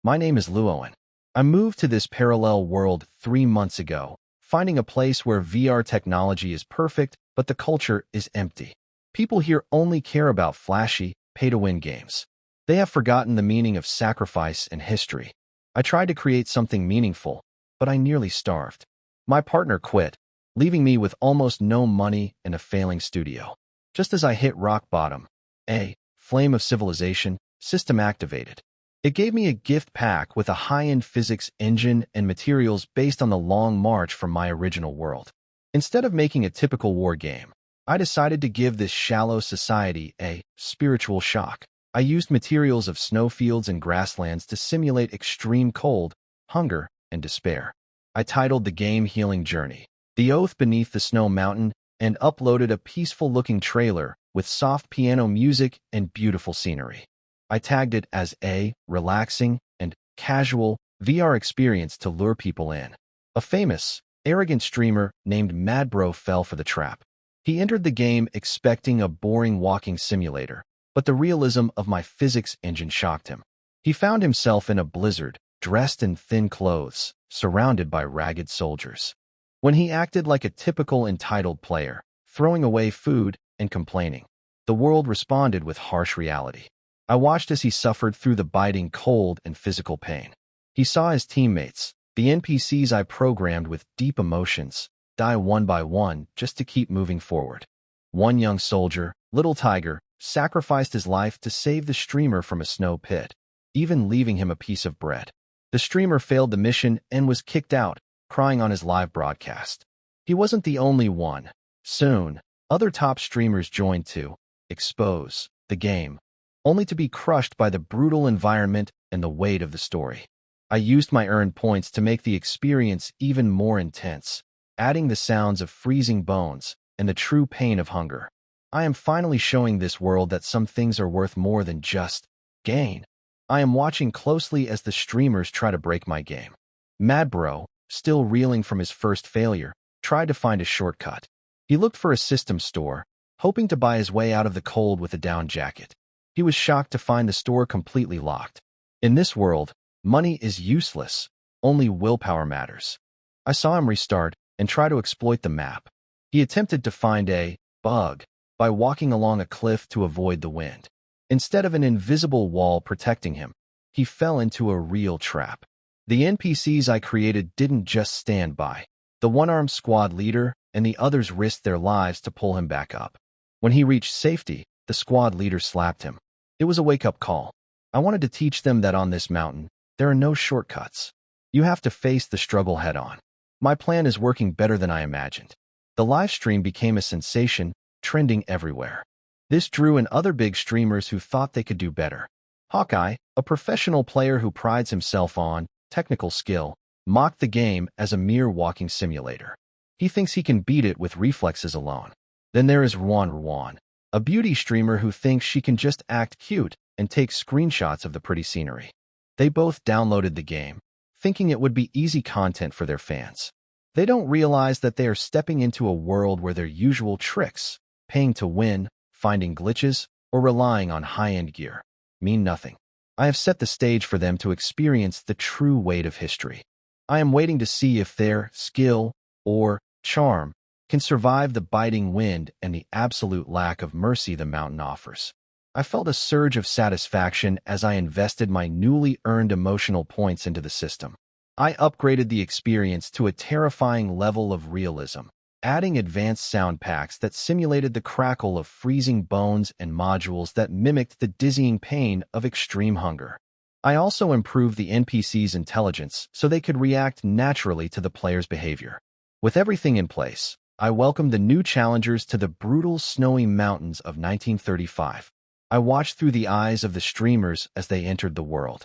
My name is Luoan. I moved to this parallel world 3 months ago, finding a place where VR technology is perfect, but the culture is empty. People here only care about flashy, pay-to-win games. They have forgotten the meaning of sacrifice and history. I tried to create something meaningful, but I nearly starved. My partner quit, leaving me with almost no money and a failing studio. Just as I hit rock bottom, a flame of civilization system activated. It gave me a gift pack with a high-end physics engine and materials based on the long march from my original world. Instead of making a typical war game, I decided to give this shallow society a spiritual shock. I used materials of snowfields and grasslands to simulate extreme cold, hunger, and despair. I titled the game Healing Journey, The Oath Beneath the Snow Mountain, and uploaded a peaceful-looking trailer with soft piano music and beautiful scenery. I tagged it as a relaxing and casual VR experience to lure people in. A famous, arrogant streamer named Madbro fell for the trap. He entered the game expecting a boring walking simulator, but the realism of my physics engine shocked him. He found himself in a blizzard, dressed in thin clothes, surrounded by ragged soldiers. When he acted like a typical entitled player, throwing away food and complaining, the world responded with harsh reality. I watched as he suffered through the biting cold and physical pain. He saw his teammates, the NPCs I programmed with deep emotions, die one by one just to keep moving forward. One young soldier, Little Tiger, sacrificed his life to save the streamer from a snow pit, even leaving him a piece of bread. The streamer failed the mission and was kicked out, crying on his live broadcast. He wasn't the only one. Soon, other top streamers joined to expose the game, only to be crushed by the brutal environment and the weight of the story. I used my earned points to make the experience even more intense, adding the sounds of freezing bones and the true pain of hunger. I am finally showing this world that some things are worth more than just gain. I am watching closely as the streamers try to break my game. Madbro, still reeling from his first failure, tried to find a shortcut. He looked for a system store, hoping to buy his way out of the cold with a down jacket. He was shocked to find the store completely locked. In this world, money is useless. Only willpower matters. I saw him restart and try to exploit the map. He attempted to find a bug by walking along a cliff to avoid the wind. Instead of an invisible wall protecting him, he fell into a real trap. The NPCs I created didn't just stand by. The one-armed squad leader and the others risked their lives to pull him back up. When he reached safety, the squad leader slapped him. It was a wake-up call. I wanted to teach them that on this mountain, there are no shortcuts. You have to face the struggle head-on. My plan is working better than I imagined. The live stream became a sensation, trending everywhere. This drew in other big streamers who thought they could do better. Hawkeye, a professional player who prides himself on technical skill, mocked the game as a mere walking simulator. He thinks he can beat it with reflexes alone. Then there is Ruan, a beauty streamer who thinks she can just act cute and take screenshots of the pretty scenery. They both downloaded the game, thinking it would be easy content for their fans. They don't realize that they are stepping into a world where their usual tricks, paying to win, finding glitches, or relying on high-end gear, mean nothing. I have set the stage for them to experience the true weight of history. I am waiting to see if their skill or charm can survive the biting wind and the absolute lack of mercy the mountain offers. I felt a surge of satisfaction as I invested my newly earned emotional points into the system. I upgraded the experience to a terrifying level of realism, adding advanced sound packs that simulated the crackle of freezing bones and modules that mimicked the dizzying pain of extreme hunger. I also improved the NPC's intelligence so they could react naturally to the player's behavior. With everything in place, I welcomed the new challengers to the brutal snowy mountains of 1935. I watched through the eyes of the streamers as they entered the world.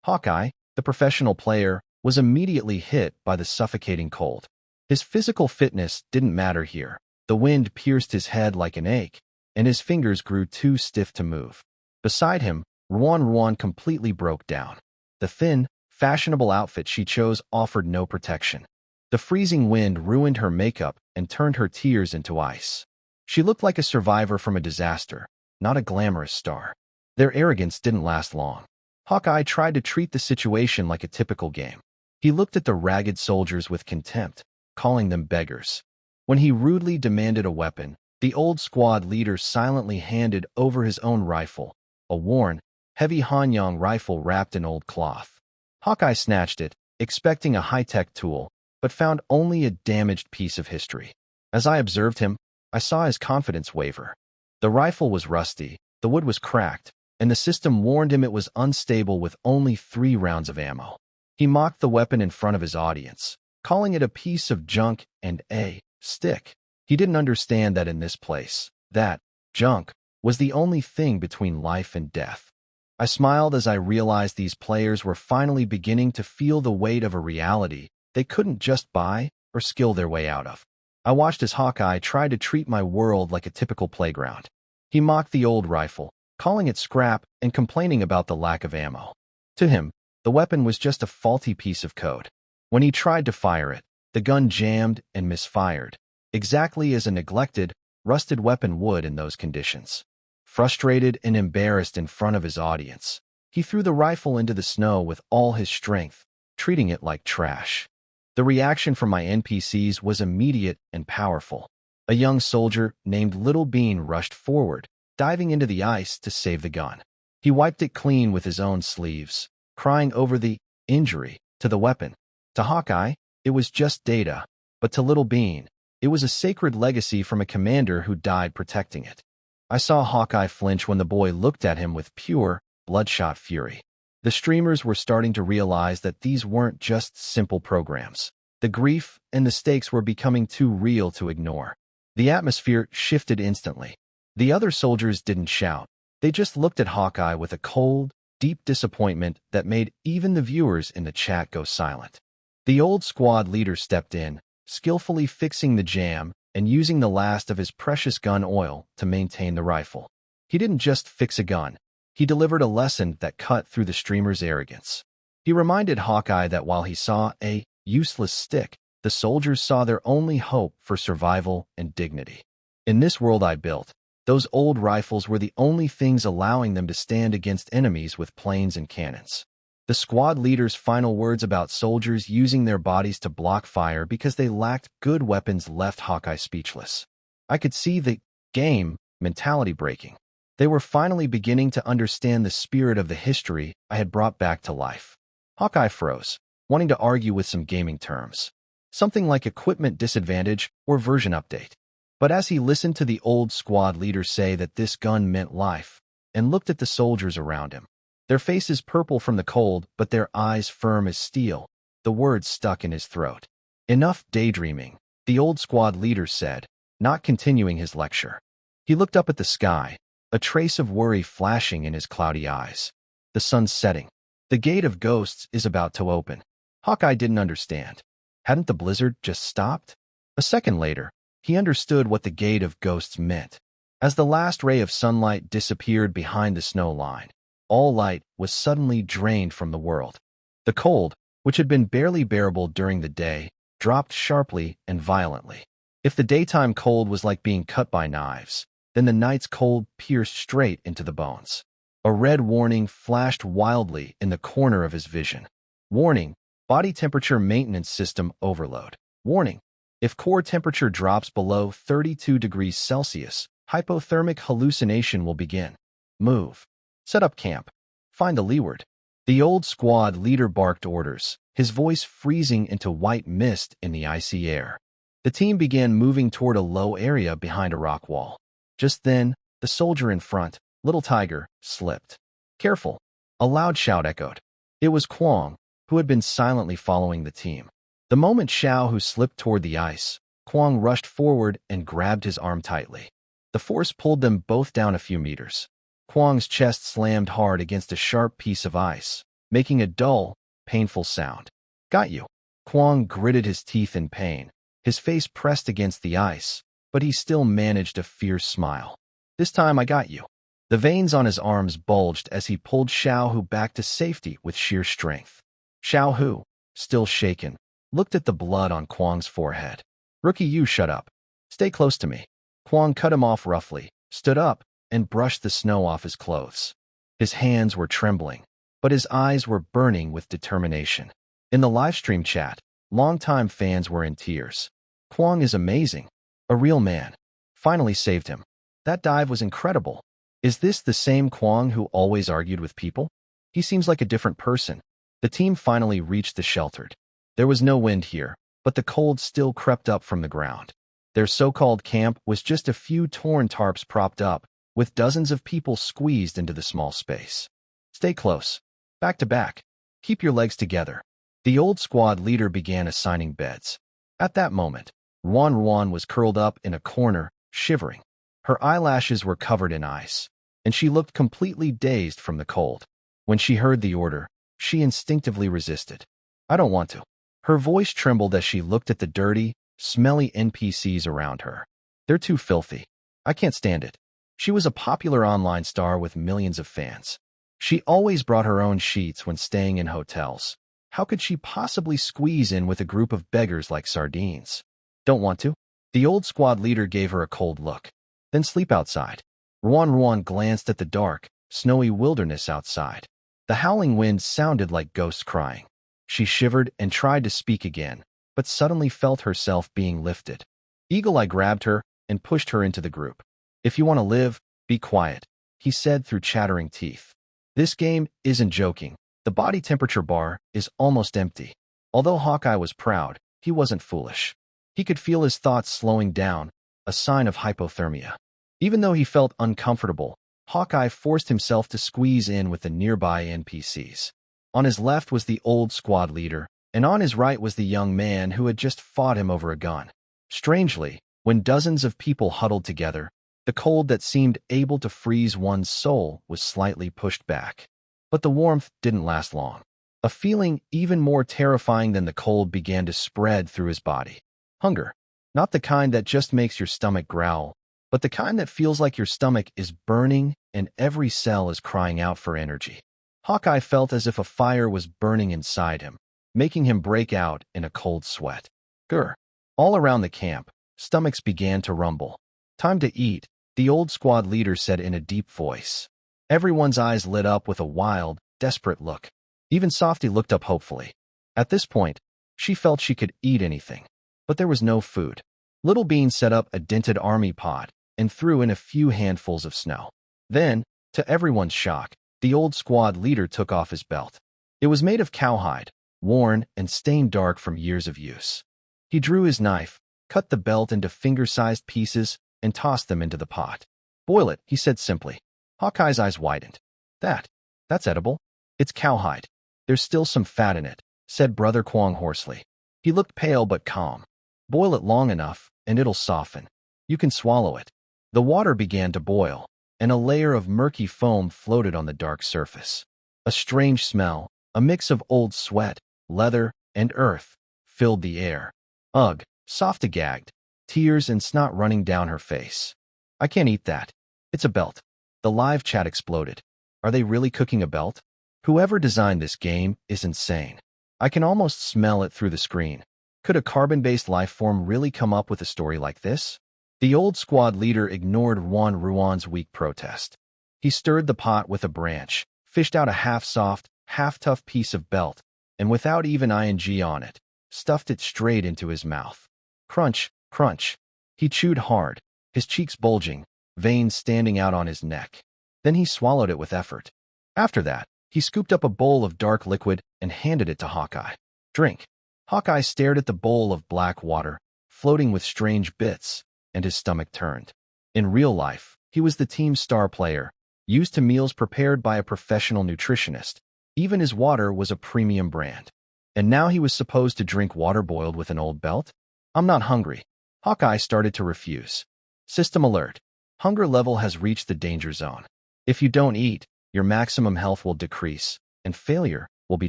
Hawkeye, the professional player, was immediately hit by the suffocating cold. His physical fitness didn't matter here. The wind pierced his head like an ache, and his fingers grew too stiff to move. Beside him, Ruan completely broke down. The thin, fashionable outfit she chose offered no protection. The freezing wind ruined her makeup and turned her tears into ice. She looked like a survivor from a disaster, not a glamorous star. Their arrogance didn't last long. Hawkeye tried to treat the situation like a typical game. He looked at the ragged soldiers with contempt, calling them beggars. When he rudely demanded a weapon, the old squad leader silently handed over his own rifle, a worn, heavy Hanyang rifle wrapped in old cloth. Hawkeye snatched it, expecting a high-tech tool, but found only a damaged piece of history. As I observed him, I saw his confidence waver. The rifle was rusty, the wood was cracked, and the system warned him it was unstable with only 3 rounds of ammo. He mocked the weapon in front of his audience, calling it a piece of junk and a stick. He didn't understand that in this place, that junk was the only thing between life and death. I smiled as I realized these players were finally beginning to feel the weight of a reality they couldn't just buy or skill their way out of. I watched as Hawkeye tried to treat my world like a typical playground. He mocked the old rifle, calling it scrap and complaining about the lack of ammo. To him, the weapon was just a faulty piece of code. When he tried to fire it, the gun jammed and misfired, exactly as a neglected, rusted weapon would in those conditions. Frustrated and embarrassed in front of his audience, he threw the rifle into the snow with all his strength, treating it like trash. The reaction from my NPCs was immediate and powerful. A young soldier named Little Bean rushed forward, diving into the ice to save the gun. He wiped it clean with his own sleeves, crying over the injury to the weapon. To Hawkeye, it was just data, but to Little Bean, it was a sacred legacy from a commander who died protecting it. I saw Hawkeye flinch when the boy looked at him with pure, bloodshot fury. The streamers were starting to realize that these weren't just simple programs. The grief and the stakes were becoming too real to ignore. The atmosphere shifted instantly. The other soldiers didn't shout. They just looked at Hawkeye with a cold, deep disappointment that made even the viewers in the chat go silent. The old squad leader stepped in, skillfully fixing the jam and using the last of his precious gun oil to maintain the rifle. He didn't just fix a gun. He delivered a lesson that cut through the streamer's arrogance. He reminded Hawkeye that while he saw a useless stick, the soldiers saw their only hope for survival and dignity. In this world I built, those old rifles were the only things allowing them to stand against enemies with planes and cannons. The squad leader's final words about soldiers using their bodies to block fire because they lacked good weapons left Hawkeye speechless. I could see the game mentality breaking. They were finally beginning to understand the spirit of the history I had brought back to life. Hawkeye froze, wanting to argue with some gaming terms. Something like equipment disadvantage or version update. But as he listened to the old squad leader say that this gun meant life, and looked at the soldiers around him, their faces purple from the cold but their eyes firm as steel, the words stuck in his throat. Enough daydreaming, the old squad leader said, not continuing his lecture. He looked up at the sky, a trace of worry flashing in his cloudy eyes. The sun's setting. The gate of ghosts is about to open. Hawkeye didn't understand. Hadn't the blizzard just stopped? A second later, he understood what the gate of ghosts meant. As the last ray of sunlight disappeared behind the snow line, all light was suddenly drained from the world. The cold, which had been barely bearable during the day, dropped sharply and violently. If the daytime cold was like being cut by knives, then the night's cold pierced straight into the bones. A red warning flashed wildly in the corner of his vision. Warning, body temperature maintenance system overload. Warning, if core temperature drops below 32 degrees Celsius, hypothermic hallucination will begin. Move. Set up camp. Find the leeward. The old squad leader barked orders, his voice freezing into white mist in the icy air. The team began moving toward a low area behind a rock wall. Just then, the soldier in front, Little Tiger, slipped. Careful! A loud shout echoed. It was Kwong, who had been silently following the team. The moment Xiao Hu slipped toward the ice, Kwong rushed forward and grabbed his arm tightly. The force pulled them both down a few meters. Kwong's chest slammed hard against a sharp piece of ice, making a dull, painful sound. Got you. Kwong gritted his teeth in pain, his face pressed against the ice, but he still managed a fierce smile. This time I got you. The veins on his arms bulged as he pulled Xiao Hu back to safety with sheer strength. Xiao Hu, still shaken, looked at the blood on Kwong's forehead. Rookie, you shut up. Stay close to me. Kwong cut him off roughly, stood up, and brushed the snow off his clothes. His hands were trembling. but his eyes were burning with determination. In the livestream chat, longtime fans were in tears. Kwang is amazing. A real man. Finally saved him. That dive was incredible. Is this the same Kwang who always argued with people? He seems like a different person. The team finally reached the sheltered. There was no wind here, but the cold still crept up from the ground. Their so-called camp was just a few torn tarps propped up, with dozens of people squeezed into the small space. Stay close. Back to back. Keep your legs together. The old squad leader began assigning beds. At that moment, Ruan was curled up in a corner, shivering. Her eyelashes were covered in ice, and she looked completely dazed from the cold. When she heard the order, she instinctively resisted. I don't want to. Her voice trembled as she looked at the dirty, smelly NPCs around her. They're too filthy. I can't stand it. She was a popular online star with millions of fans. She always brought her own sheets when staying in hotels. How could she possibly squeeze in with a group of beggars like sardines? Don't want to? The old squad leader gave her a cold look. Then sleep outside. Ruan glanced at the dark, snowy wilderness outside. The howling wind sounded like ghosts crying. She shivered and tried to speak again, but suddenly felt herself being lifted. Eagle Eye grabbed her and pushed her into the group. If you want to live, be quiet, he said through chattering teeth. This game isn't joking. The body temperature bar is almost empty. Although Hawkeye was proud, he wasn't foolish. He could feel his thoughts slowing down, a sign of hypothermia. Even though he felt uncomfortable, Hawkeye forced himself to squeeze in with the nearby NPCs. On his left was the old squad leader, and on his right was the young man who had just fought him over a gun. Strangely, when dozens of people huddled together, the cold that seemed able to freeze one's soul was slightly pushed back. But the warmth didn't last long. A feeling even more terrifying than the cold began to spread through his body. Hunger. Not the kind that just makes your stomach growl, but the kind that feels like your stomach is burning and every cell is crying out for energy. Hawkeye felt as if a fire was burning inside him, making him break out in a cold sweat. Grr. All around the camp, stomachs began to rumble. Time to eat, the old squad leader said in a deep voice. Everyone's eyes lit up with a wild, desperate look. Even Softy looked up hopefully. At this point, she felt she could eat anything. But there was no food. Little Bean set up a dented army pot and threw in a few handfuls of snow. Then, to everyone's shock, the old squad leader took off his belt. It was made of cowhide, worn and stained dark from years of use. He drew his knife, cut the belt into finger-sized pieces, and tossed them into the pot. Boil it, he said simply. Hawkeye's eyes widened. That's edible. It's cowhide. There's still some fat in it, said Brother Kwang hoarsely. He looked pale but calm. Boil it long enough, and it'll soften. You can swallow it. The water began to boil, and a layer of murky foam floated on the dark surface. A strange smell, a mix of old sweat, leather, and earth, filled the air. Ugh, Softy gagged, tears and snot running down her face. I can't eat that. It's a belt. The live chat exploded. Are they really cooking a belt? Whoever designed this game is insane. I can almost smell it through the screen. Could a carbon-based life form really come up with a story like this? The old squad leader ignored Ruan's weak protest. He stirred the pot with a branch, fished out a half-soft, half-tough piece of belt, and without even ing on it, stuffed it straight into his mouth. Crunch, crunch. He chewed hard, his cheeks bulging, veins standing out on his neck. Then he swallowed it with effort. After that, he scooped up a bowl of dark liquid and handed it to Hawkeye. Drink. Hawkeye stared at the bowl of black water, floating with strange bits, and his stomach turned. In real life, he was the team's star player, used to meals prepared by a professional nutritionist. Even his water was a premium brand. And now he was supposed to drink water boiled with an old belt? I'm not hungry. Hawkeye started to refuse. System alert. Hunger level has reached the danger zone. If you don't eat, your maximum health will decrease, and failure will be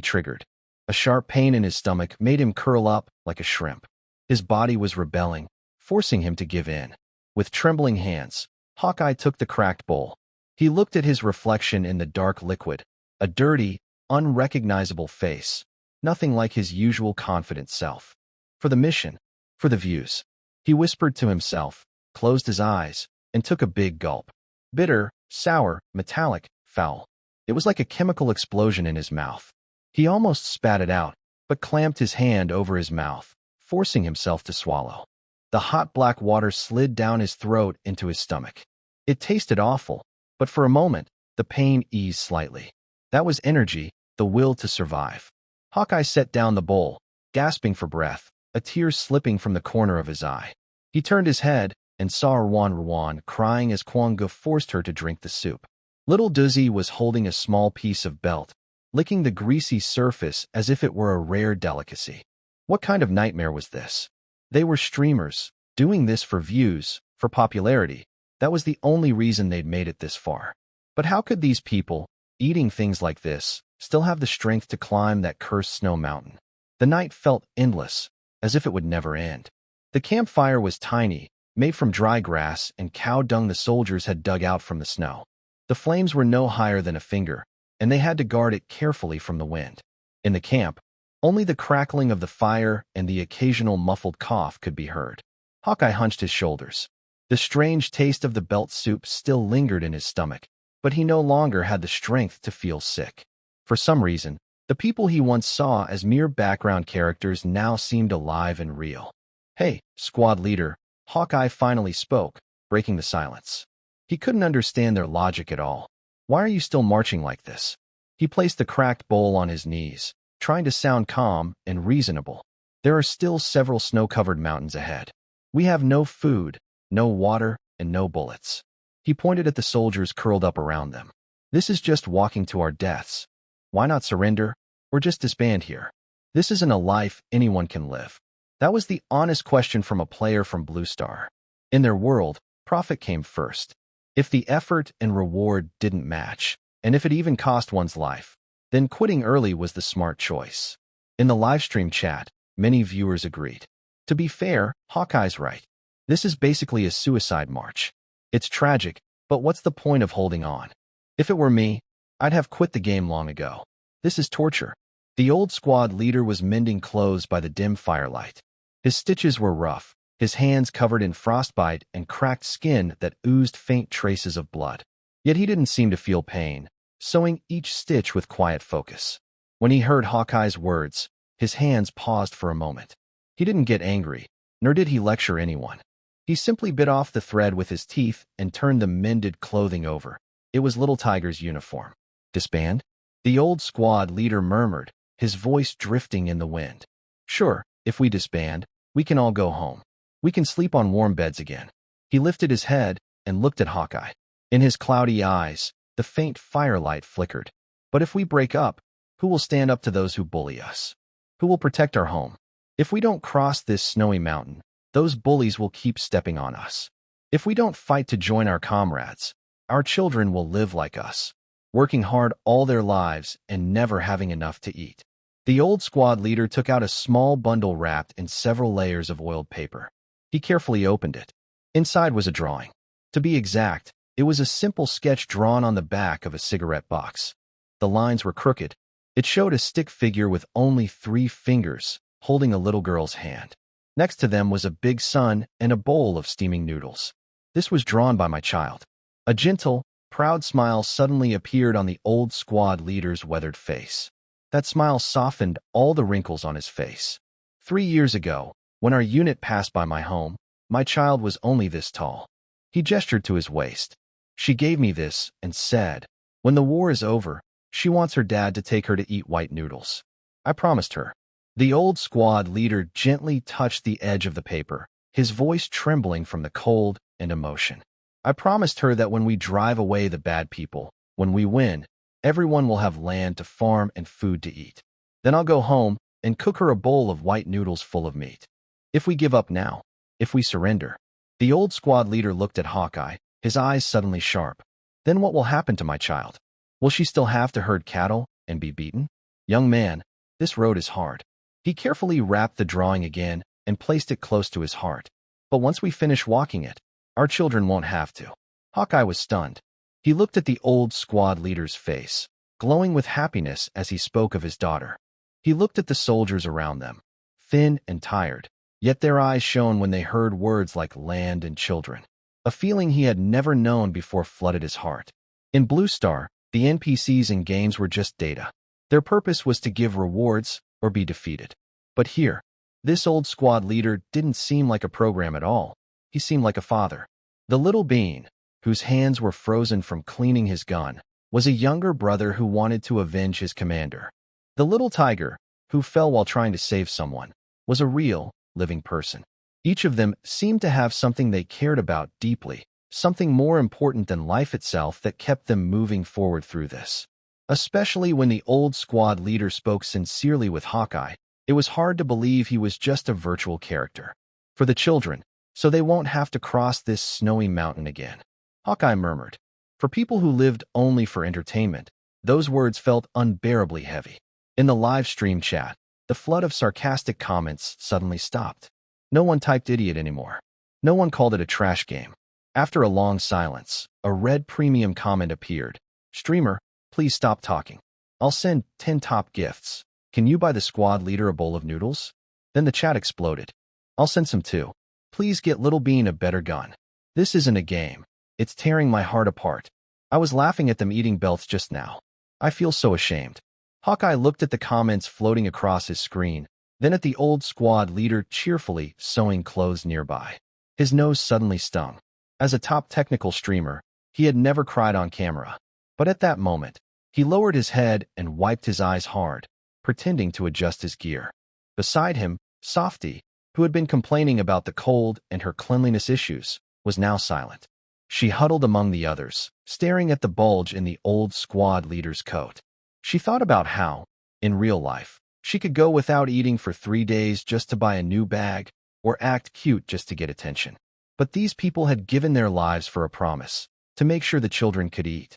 triggered. A sharp pain in his stomach made him curl up like a shrimp. His body was rebelling, forcing him to give in. With trembling hands, Hawkeye took the cracked bowl. He looked at his reflection in the dark liquid, a dirty, unrecognizable face, nothing like his usual confident self. For the mission, for the views. He whispered to himself, closed his eyes, and took a big gulp. Bitter, sour, metallic, foul. It was like a chemical explosion in his mouth. He almost spat it out, but clamped his hand over his mouth, forcing himself to swallow. The hot black water slid down his throat into his stomach. It tasted awful, but for a moment, the pain eased slightly. That was energy, the will to survive. Hawkeye set down the bowl, gasping for breath, a tear slipping from the corner of his eye. He turned his head and saw Rwan crying as Kwanga forced her to drink the soup. Little Duzzy was holding a small piece of belt, licking the greasy surface as if it were a rare delicacy. What kind of nightmare was this? They were streamers, doing this for views, for popularity. That was the only reason they'd made it this far. But how could these people, eating things like this, still have the strength to climb that cursed snow mountain? The night felt endless, as if it would never end. The campfire was tiny, made from dry grass and cow dung the soldiers had dug out from the snow. The flames were no higher than a finger, and they had to guard it carefully from the wind. In the camp, only the crackling of the fire and the occasional muffled cough could be heard. Hawkeye hunched his shoulders. The strange taste of the belt soup still lingered in his stomach, but he no longer had the strength to feel sick. For some reason, the people he once saw as mere background characters now seemed alive and real. "Hey, squad leader," Hawkeye finally spoke, breaking the silence. He couldn't understand their logic at all. "Why are you still marching like this?" He placed the cracked bowl on his knees, trying to sound calm and reasonable. "There are still several snow-covered mountains ahead. We have no food, no water, and no bullets." He pointed at the soldiers curled up around them. "This is just walking to our deaths. Why not surrender, or just disband here? This isn't a life anyone can live." That was the honest question from a player from Blue Star. In their world, profit came first. If the effort and reward didn't match, and if it even cost one's life, then quitting early was the smart choice. In the livestream chat, many viewers agreed. To be fair, Hawkeye's right. This is basically a suicide march. It's tragic, but what's the point of holding on? If it were me, I'd have quit the game long ago. This is torture. The old squad leader was mending clothes by the dim firelight. His stitches were rough, his hands covered in frostbite and cracked skin that oozed faint traces of blood. Yet he didn't seem to feel pain, sewing each stitch with quiet focus. When he heard Hawkeye's words, his hands paused for a moment. He didn't get angry, nor did he lecture anyone. He simply bit off the thread with his teeth and turned the mended clothing over. It was Little Tiger's uniform. "Disband?" The old squad leader murmured, his voice drifting in the wind. "Sure, if we disband, we can all go home. We can sleep on warm beds again." He lifted his head and looked at Hawkeye. In his cloudy eyes, the faint firelight flickered. "But if we break up, who will stand up to those who bully us? Who will protect our home? If we don't cross this snowy mountain, those bullies will keep stepping on us. If we don't fight to join our comrades, our children will live like us, working hard all their lives and never having enough to eat." The old squad leader took out a small bundle wrapped in several layers of oiled paper. He carefully opened it. Inside was a drawing. To be exact, it was a simple sketch drawn on the back of a cigarette box. The lines were crooked. It showed a stick figure with only 3 fingers, holding a little girl's hand. Next to them was a big sun and a bowl of steaming noodles. "This was drawn by my child." A gentle, proud smile suddenly appeared on the old squad leader's weathered face. That smile softened all the wrinkles on his face. 3 years ago, when our unit passed by my home, my child was only this tall. He gestured to his waist. She gave me this and said, when the war is over, she wants her dad to take her to eat white noodles. I promised her. The old squad leader gently touched the edge of the paper, his voice trembling from the cold and emotion. I promised her that when we drive away the bad people, when we win, everyone will have land to farm and food to eat. Then I'll go home and cook her a bowl of white noodles full of meat. If we give up now, if we surrender. The old squad leader looked at Hawkeye, his eyes suddenly sharp. Then what will happen to my child? Will she still have to herd cattle and be beaten? Young man, this road is hard. He carefully wrapped the drawing again and placed it close to his heart. But once we finish walking it, our children won't have to. Hawkeye was stunned. He looked at the old squad leader's face, glowing with happiness as he spoke of his daughter. He looked at the soldiers around them, thin and tired, yet their eyes shone when they heard words like land and children. A feeling he had never known before flooded his heart. In Blue Star, The NPCs in games were just data. Their purpose was to give rewards or be defeated. But here, this old squad leader didn't seem like a program at all. He seemed like a father. The little bean, whose hands were frozen from cleaning his gun, was a younger brother who wanted to avenge his commander. The little tiger, who fell while trying to save someone, was a real, living person. Each of them seemed to have something they cared about deeply, something more important than life itself that kept them moving forward through this. Especially when the old squad leader spoke sincerely with Hawkeye, it was hard to believe he was just a virtual character. For the children, so they won't have to cross this snowy mountain again. Hawkeye murmured. For people who lived only for entertainment, those words felt unbearably heavy. In the live stream chat, the flood of sarcastic comments suddenly stopped. No one typed idiot anymore. No one called it a trash game. After a long silence, a red premium comment appeared. Streamer, please stop talking. I'll send 10 top gifts. Can you buy the squad leader a bowl of noodles? Then the chat exploded. I'll send some too. Please get Little Bean a better gun. This isn't a game. It's tearing my heart apart. I was laughing at them eating belts just now. I feel so ashamed. Hawkeye looked at the comments floating across his screen, then at the old squad leader cheerfully sewing clothes nearby. His nose suddenly stung. As a top technical streamer, he had never cried on camera. But at that moment, he lowered his head and wiped his eyes hard, pretending to adjust his gear. Beside him, Softy, who had been complaining about the cold and her cleanliness issues, was now silent. She huddled among the others, staring at the bulge in the old squad leader's coat. She thought about how, in real life, she could go without eating for 3 days just to buy a new bag, or act cute just to get attention. But these people had given their lives for a promise, to make sure the children could eat.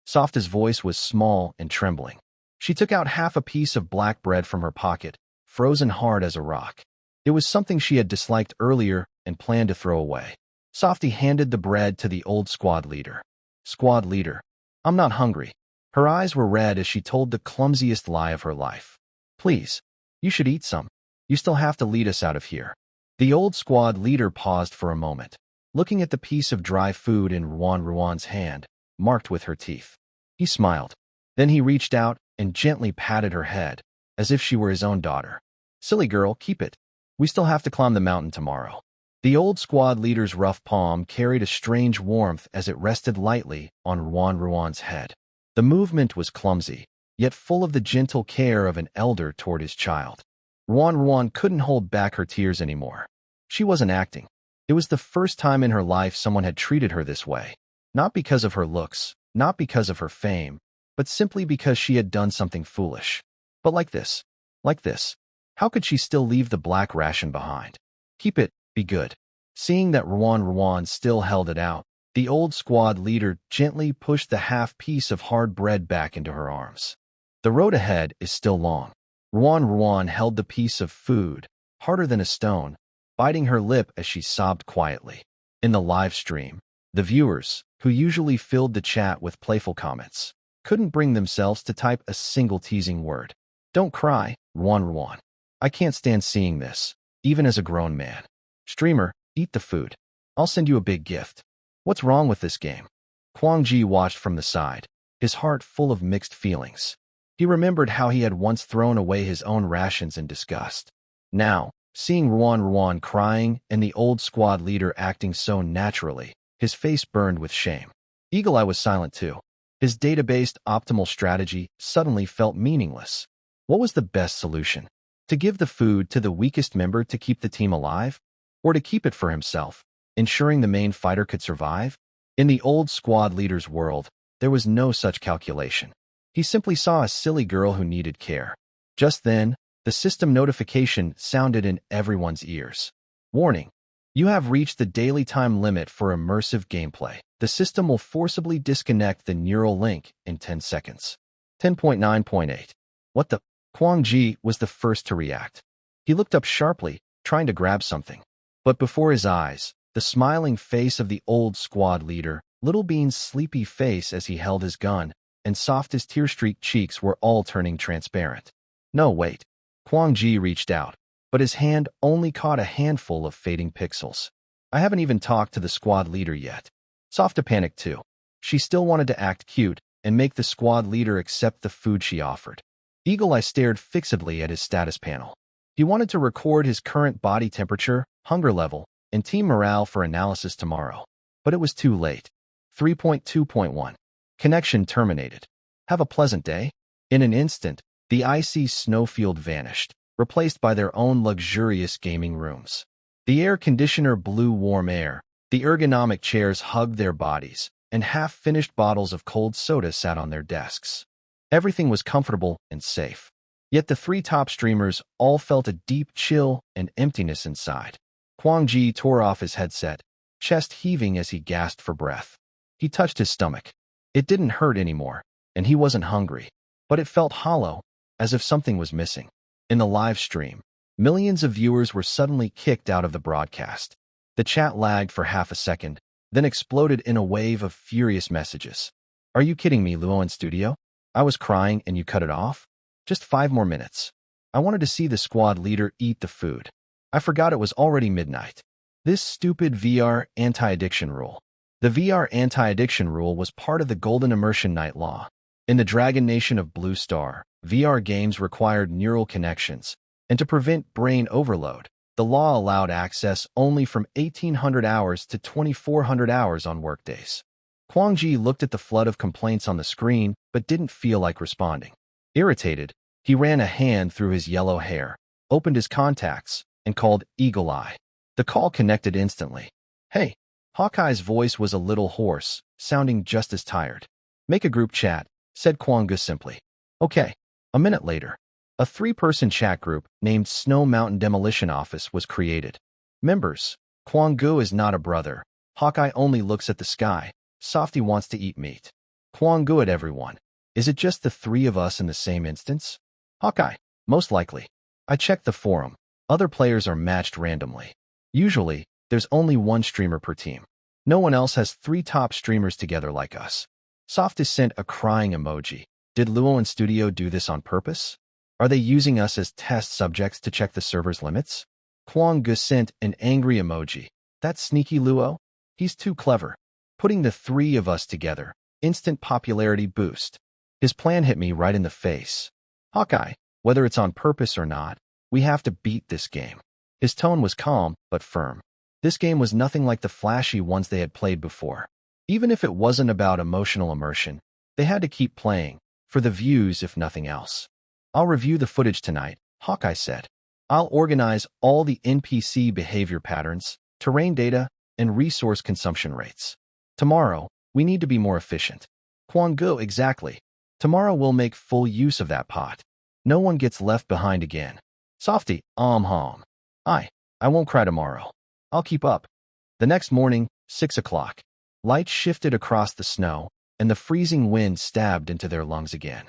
Softa's voice was small and trembling. She took out half a piece of black bread from her pocket, frozen hard as a rock. It was something she had disliked earlier and planned to throw away. Softy handed the bread to the old squad leader. Squad leader, I'm not hungry. Her eyes were red as she told the clumsiest lie of her life. Please, you should eat some. You still have to lead us out of here. The old squad leader paused for a moment, looking at the piece of dry food in Ruan's hand, marked with her teeth. He smiled. Then he reached out and gently patted her head, as if she were his own daughter. Silly girl, keep it. We still have to climb the mountain tomorrow. The old squad leader's rough palm carried a strange warmth as it rested lightly on Ruan's head. The movement was clumsy, yet full of the gentle care of an elder toward his child. Ruan couldn't hold back her tears anymore. She wasn't acting. It was the first time in her life someone had treated her this way. Not because of her looks, not because of her fame, but simply because she had done something foolish. But like this. How could she still leave the black ration behind? Keep it, be good. Seeing that Ruan still held it out, the old squad leader gently pushed the half piece of hard bread back into her arms. The road ahead is still long. Ruan held the piece of food, harder than a stone, biting her lip as she sobbed quietly. In the live stream, the viewers, who usually filled the chat with playful comments, couldn't bring themselves to type a single teasing word. Don't cry, Ruan. I can't stand seeing this, even as a grown man. Streamer, eat the food. I'll send you a big gift. What's wrong with this game? Kwang Ji watched from the side, his heart full of mixed feelings. He remembered how he had once thrown away his own rations in disgust. Now, seeing Ruan crying and the old squad leader acting so naturally, his face burned with shame. Eagle Eye was silent too. His data-based optimal strategy suddenly felt meaningless. What was the best solution? To give the food to the weakest member to keep the team alive? Or to keep it for himself, ensuring the main fighter could survive? In the old squad leader's world, there was no such calculation. He simply saw a silly girl who needed care. Just then, the system notification sounded in everyone's ears. Warning. You have reached the daily time limit for immersive gameplay. The system will forcibly disconnect the neural link in 10 seconds. 10.9.8. What the? Kwang Ji was the first to react. He looked up sharply, trying to grab something. But before his eyes, the smiling face of the old squad leader, Little Bean's sleepy face as he held his gun, and Soft's tear-streaked cheeks were all turning transparent. No, wait. Kwang Ji reached out, but his hand only caught a handful of fading pixels. I haven't even talked to the squad leader yet. Softa panicked too. She still wanted to act cute, and make the squad leader accept the food she offered. Eagle Eye stared fixedly at his status panel. He wanted to record his current body temperature, hunger level, and team morale for analysis tomorrow. But it was too late. 3.2.1. Connection terminated. Have a pleasant day. In an instant, the icy snowfield vanished, replaced by their own luxurious gaming rooms. The air conditioner blew warm air, the ergonomic chairs hugged their bodies, and half-finished bottles of cold soda sat on their desks. Everything was comfortable and safe. Yet the three top streamers all felt a deep chill and emptiness inside. Kwang Ji tore off his headset, chest heaving as he gasped for breath. He touched his stomach. It didn't hurt anymore, and he wasn't hungry, but it felt hollow, as if something was missing. In the live stream, millions of viewers were suddenly kicked out of the broadcast. The chat lagged for half a second, then exploded in a wave of furious messages. Are you kidding me, Luo in studio? I was crying and you cut it off? Just 5 more minutes. I wanted to see the squad leader eat the food. I forgot it was already midnight. This stupid VR anti-addiction rule. The VR anti-addiction rule was part of the Golden Immersion Night Law. In the Dragon Nation of Blue Star, VR games required neural connections, and to prevent brain overload, the law allowed access only from 1,800 hours to 2,400 hours on workdays. Kwang Ji looked at the flood of complaints on the screen, but didn't feel like responding. Irritated, he ran a hand through his yellow hair, opened his contacts, and called Eagle Eye. The call connected instantly. Hey, Hawkeye's voice was a little hoarse, sounding just as tired. Make a group chat, said Kwang Gu simply. Okay. A minute later, a 3-person chat group named Snow Mountain Demolition Office was created. Members, Kwang Gu is not a brother. Hawkeye only looks at the sky. Softy wants to eat meat. Kwang Gu at everyone. Is it just the 3 of us in the same instance? Hawkeye, most likely. I checked the forum. Other players are matched randomly. Usually, there's only 1 streamer per team. No one else has 3 top streamers together like us. Softy sent a crying emoji. Did Luo and Studio do this on purpose? Are they using us as test subjects to check the server's limits? Kwang Gu sent an angry emoji. That sneaky Luo? He's too clever. Putting the 3 of us together. Instant popularity boost. His plan hit me right in the face. Hawkeye, whether it's on purpose or not, we have to beat this game. His tone was calm, but firm. This game was nothing like the flashy ones they had played before. Even if it wasn't about emotional immersion, they had to keep playing, for the views if nothing else. I'll review the footage tonight, Hawkeye said. I'll organize all the NPC behavior patterns, terrain data, and resource consumption rates. Tomorrow, we need to be more efficient. Kwang Gu, exactly. Tomorrow we'll make full use of that pot. No one gets left behind again. Softy, hom. I won't cry tomorrow. I'll keep up. The next morning, 6 o'clock. Light shifted across the snow, and the freezing wind stabbed into their lungs again.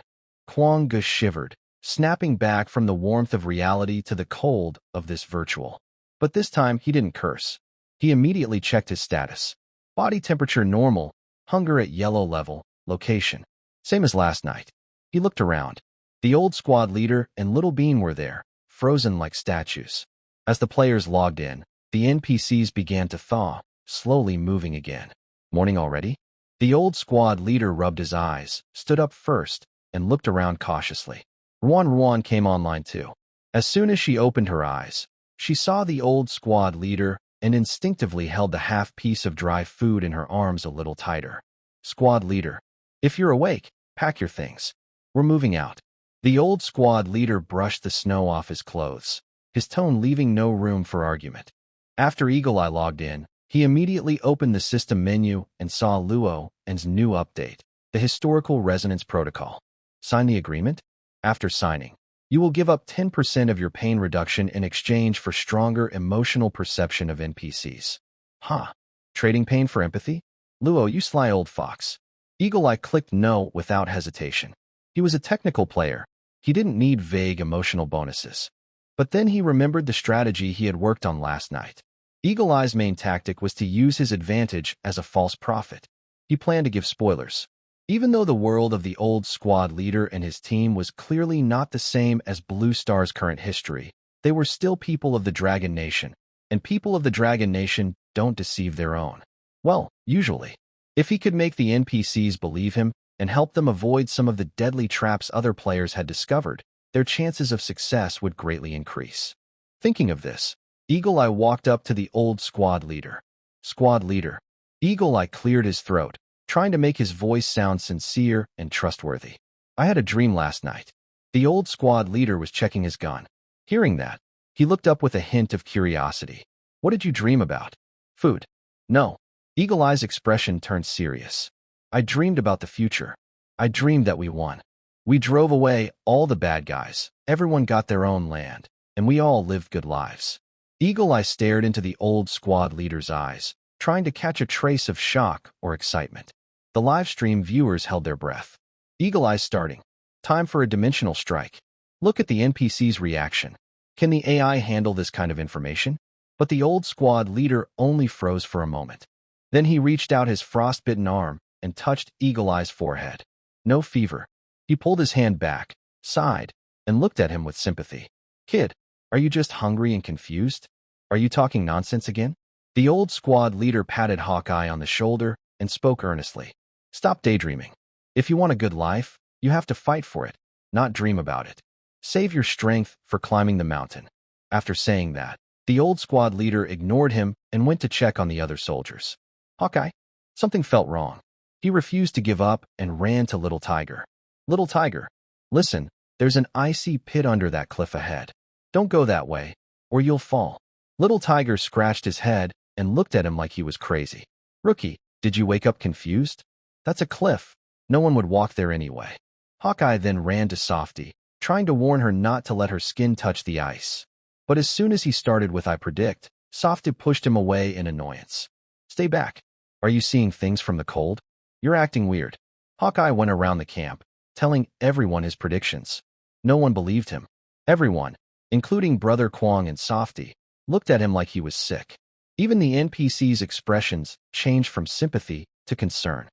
Kwang Gu shivered, snapping back from the warmth of reality to the cold of this virtual. But this time, he didn't curse. He immediately checked his status. Body temperature normal, hunger at yellow level, location. Same as last night. He looked around. The old squad leader and Little Bean were there, frozen like statues. As the players logged in, the NPCs began to thaw, slowly moving again. Morning already? The old squad leader rubbed his eyes, stood up first, and looked around cautiously. Ruan came online too. As soon as she opened her eyes, she saw the old squad leader and instinctively held the half-piece of dry food in her arms a little tighter. Squad leader, if you're awake, pack your things. We're moving out. The old squad leader brushed the snow off his clothes, his tone leaving no room for argument. After Eagle Eye logged in, he immediately opened the system menu and saw Luo and's new update, the Historical Resonance Protocol. Sign the agreement? After signing, you will give up 10% of your pain reduction in exchange for stronger emotional perception of NPCs. Huh. Trading pain for empathy? Luo, you sly old fox. Eagle Eye clicked no without hesitation. He was a technical player. He didn't need vague emotional bonuses. But then he remembered the strategy he had worked on last night. Eagle Eye's main tactic was to use his advantage as a false prophet. He planned to give spoilers. Even though the world of the old squad leader and his team was clearly not the same as Blue Star's current history, they were still people of the Dragon Nation, and people of the Dragon Nation don't deceive their own. Well, usually. If he could make the NPCs believe him, and helped them avoid some of the deadly traps other players had discovered, their chances of success would greatly increase. Thinking of this, Eagle Eye walked up to the old squad leader. Squad leader. Eagle Eye cleared his throat, trying to make his voice sound sincere and trustworthy. I had a dream last night. The old squad leader was checking his gun. Hearing that, he looked up with a hint of curiosity. What did you dream about? Food. No. Eagle Eye's expression turned serious. I dreamed about the future. I dreamed that we won. We drove away all the bad guys. Everyone got their own land, and we all lived good lives. Eagle Eye stared into the old squad leader's eyes, trying to catch a trace of shock or excitement. The live stream viewers held their breath. Eagle Eye starting. Time for a dimensional strike. Look at the NPC's reaction. Can the AI handle this kind of information? But the old squad leader only froze for a moment. Then he reached out his frostbitten arm and touched Eagle Eye's forehead. No fever. He pulled his hand back, sighed, and looked at him with sympathy. Kid, are you just hungry and confused? Are you talking nonsense again? The old squad leader patted Hawkeye on the shoulder and spoke earnestly. Stop daydreaming. If you want a good life, you have to fight for it, not dream about it. Save your strength for climbing the mountain. After saying that, the old squad leader ignored him and went to check on the other soldiers. Hawkeye? Something felt wrong. He refused to give up and ran to Little Tiger. Little Tiger, listen, there's an icy pit under that cliff ahead. Don't go that way, or you'll fall. Little Tiger scratched his head and looked at him like he was crazy. Rookie, did you wake up confused? That's a cliff. No one would walk there anyway. Hawkeye then ran to Softy, trying to warn her not to let her skin touch the ice. But as soon as he started with I predict, Softy pushed him away in annoyance. Stay back. Are you seeing things from the cold? You're acting weird. Hawkeye went around the camp, telling everyone his predictions. No one believed him. Everyone, including Brother Kwong and Softy, looked at him like he was sick. Even the NPC's expressions changed from sympathy to concern.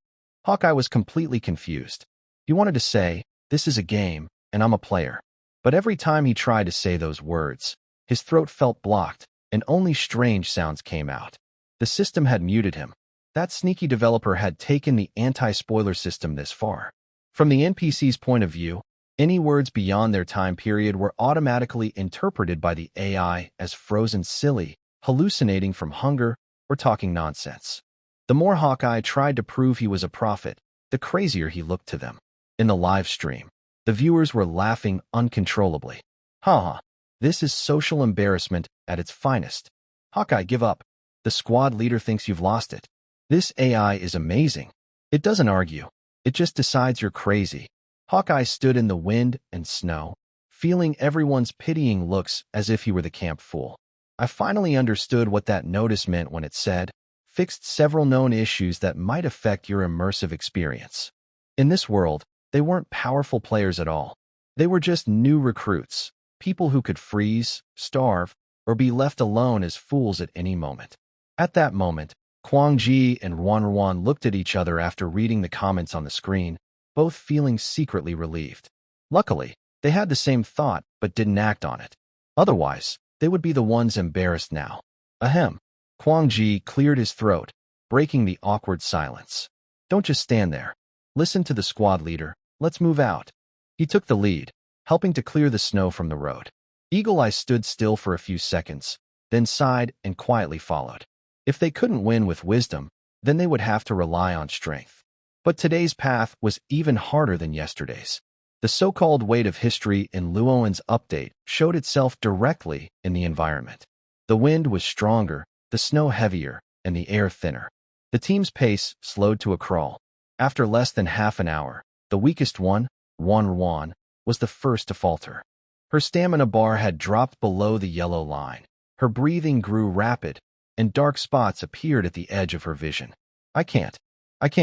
Hawkeye was completely confused. He wanted to say, this is a game, and I'm a player. But every time he tried to say those words, his throat felt blocked, and only strange sounds came out. The system had muted him. That sneaky developer had taken the anti-spoiler system this far. From the NPC's point of view, any words beyond their time period were automatically interpreted by the AI as frozen silly, hallucinating from hunger, or talking nonsense. The more Hawkeye tried to prove he was a prophet, the crazier he looked to them. In the live stream, the viewers were laughing uncontrollably. Haha, this is social embarrassment at its finest. Hawkeye, give up. The squad leader thinks you've lost it. This AI is amazing. It doesn't argue. It just decides you're crazy. Hawkeye stood in the wind and snow, feeling everyone's pitying looks as if he were the camp fool. I finally understood what that notice meant when it said, fixed several known issues that might affect your immersive experience. In this world, they weren't powerful players at all. They were just new recruits, people who could freeze, starve, or be left alone as fools at any moment. At that moment, Kwang Ji and Ruan looked at each other after reading the comments on the screen, both feeling secretly relieved. Luckily, they had the same thought but didn't act on it. Otherwise, they would be the ones embarrassed now. Ahem. Kwang Ji cleared his throat, breaking the awkward silence. Don't just stand there. Listen to the squad leader. Let's move out. He took the lead, helping to clear the snow from the road. Eagle Eye stood still for a few seconds, then sighed and quietly followed. If they couldn't win with wisdom, then they would have to rely on strength. But today's path was even harder than yesterday's. The so-called weight of history in Luoan's update showed itself directly in the environment. The wind was stronger, the snow heavier, and the air thinner. The team's pace slowed to a crawl. After less than half an hour, the weakest one, Ruan, was the first to falter. Her stamina bar had dropped below the yellow line. Her breathing grew rapid, and dark spots appeared at the edge of her vision. I can't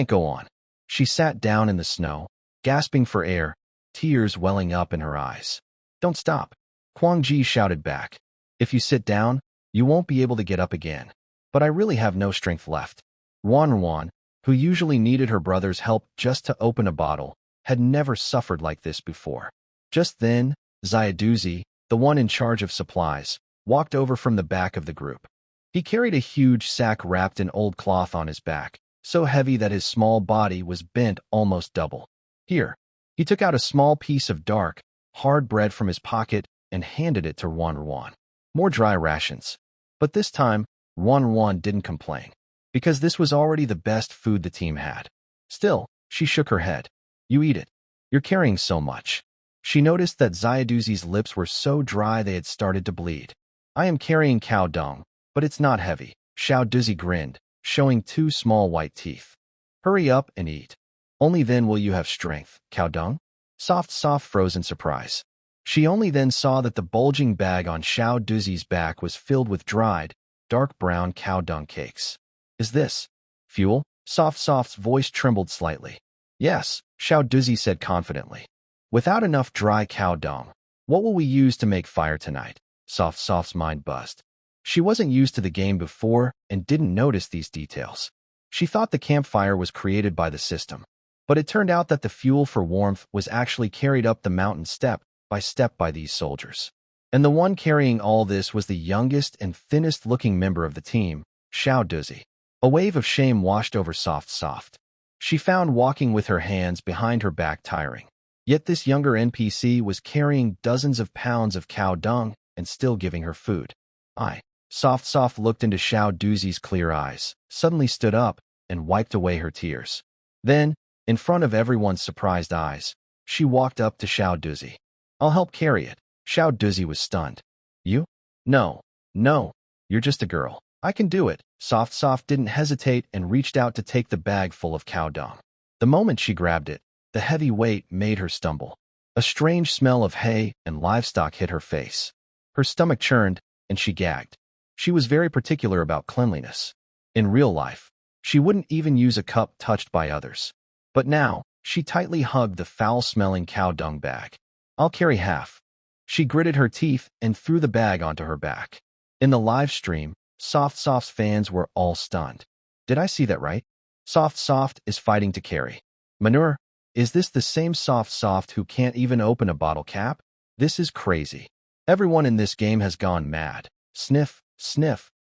go on. She sat down in the snow, gasping for air, tears welling up in her eyes. Don't stop. Kwang Ji shouted back. If you sit down, you won't be able to get up again. But I really have no strength left. Ruan, who usually needed her brother's help just to open a bottle, had never suffered like this before. Just then, Xiaoduzi, the one in charge of supplies, walked over from the back of the group. He carried a huge sack wrapped in old cloth on his back, so heavy that his small body was bent almost double. Here. He took out a small piece of dark, hard bread from his pocket and handed it to Ruan. More dry rations. But this time, Ruan didn't complain, because this was already the best food the team had. Still, she shook her head. You eat it. You're carrying so much. She noticed that Xiaoduzi's lips were so dry they had started to bleed. I am carrying cow dung, but it's not heavy. Xiaoduzi grinned, showing 2 small white teeth. Hurry up and eat. Only then will you have strength. Cow dung? Soft froze in surprise. She only then saw that the bulging bag on Xiaoduzi's back was filled with dried, dark brown cow dung cakes. Is this fuel? Soft's voice trembled slightly. Yes, Xiaoduzi said confidently. Without enough dry cow dung, what will we use to make fire tonight? Soft's mind buzzed. She wasn't used to the game before and didn't notice these details. She thought the campfire was created by the system, but it turned out that the fuel for warmth was actually carried up the mountain step by these soldiers. And the one carrying all this was the youngest and thinnest-looking member of the team, Xiaoduzi. A wave of shame washed over Soft. She found walking with her hands behind her back tiring. Yet this younger NPC was carrying dozens of pounds of cow dung and still giving her food. Soft looked into Xiaoduzi's clear eyes, suddenly stood up, and wiped away her tears. Then, in front of everyone's surprised eyes, she walked up to Xiaoduzi. I'll help carry it. Xiaoduzi was stunned. You? No, you're just a girl. I can do it. Soft didn't hesitate and reached out to take the bag full of cow dung. The moment she grabbed it, the heavy weight made her stumble. A strange smell of hay and livestock hit her face. Her stomach churned, and she gagged. She was very particular about cleanliness. In real life, she wouldn't even use a cup touched by others. But now, she tightly hugged the foul-smelling cow dung bag. I'll carry half. She gritted her teeth and threw the bag onto her back. In the live stream, Soft's fans were all stunned. Did I see that right? Soft is fighting to carry. Manure, is this the same Soft who can't even open a bottle cap? This is crazy. Everyone in this game has gone mad. Sniff,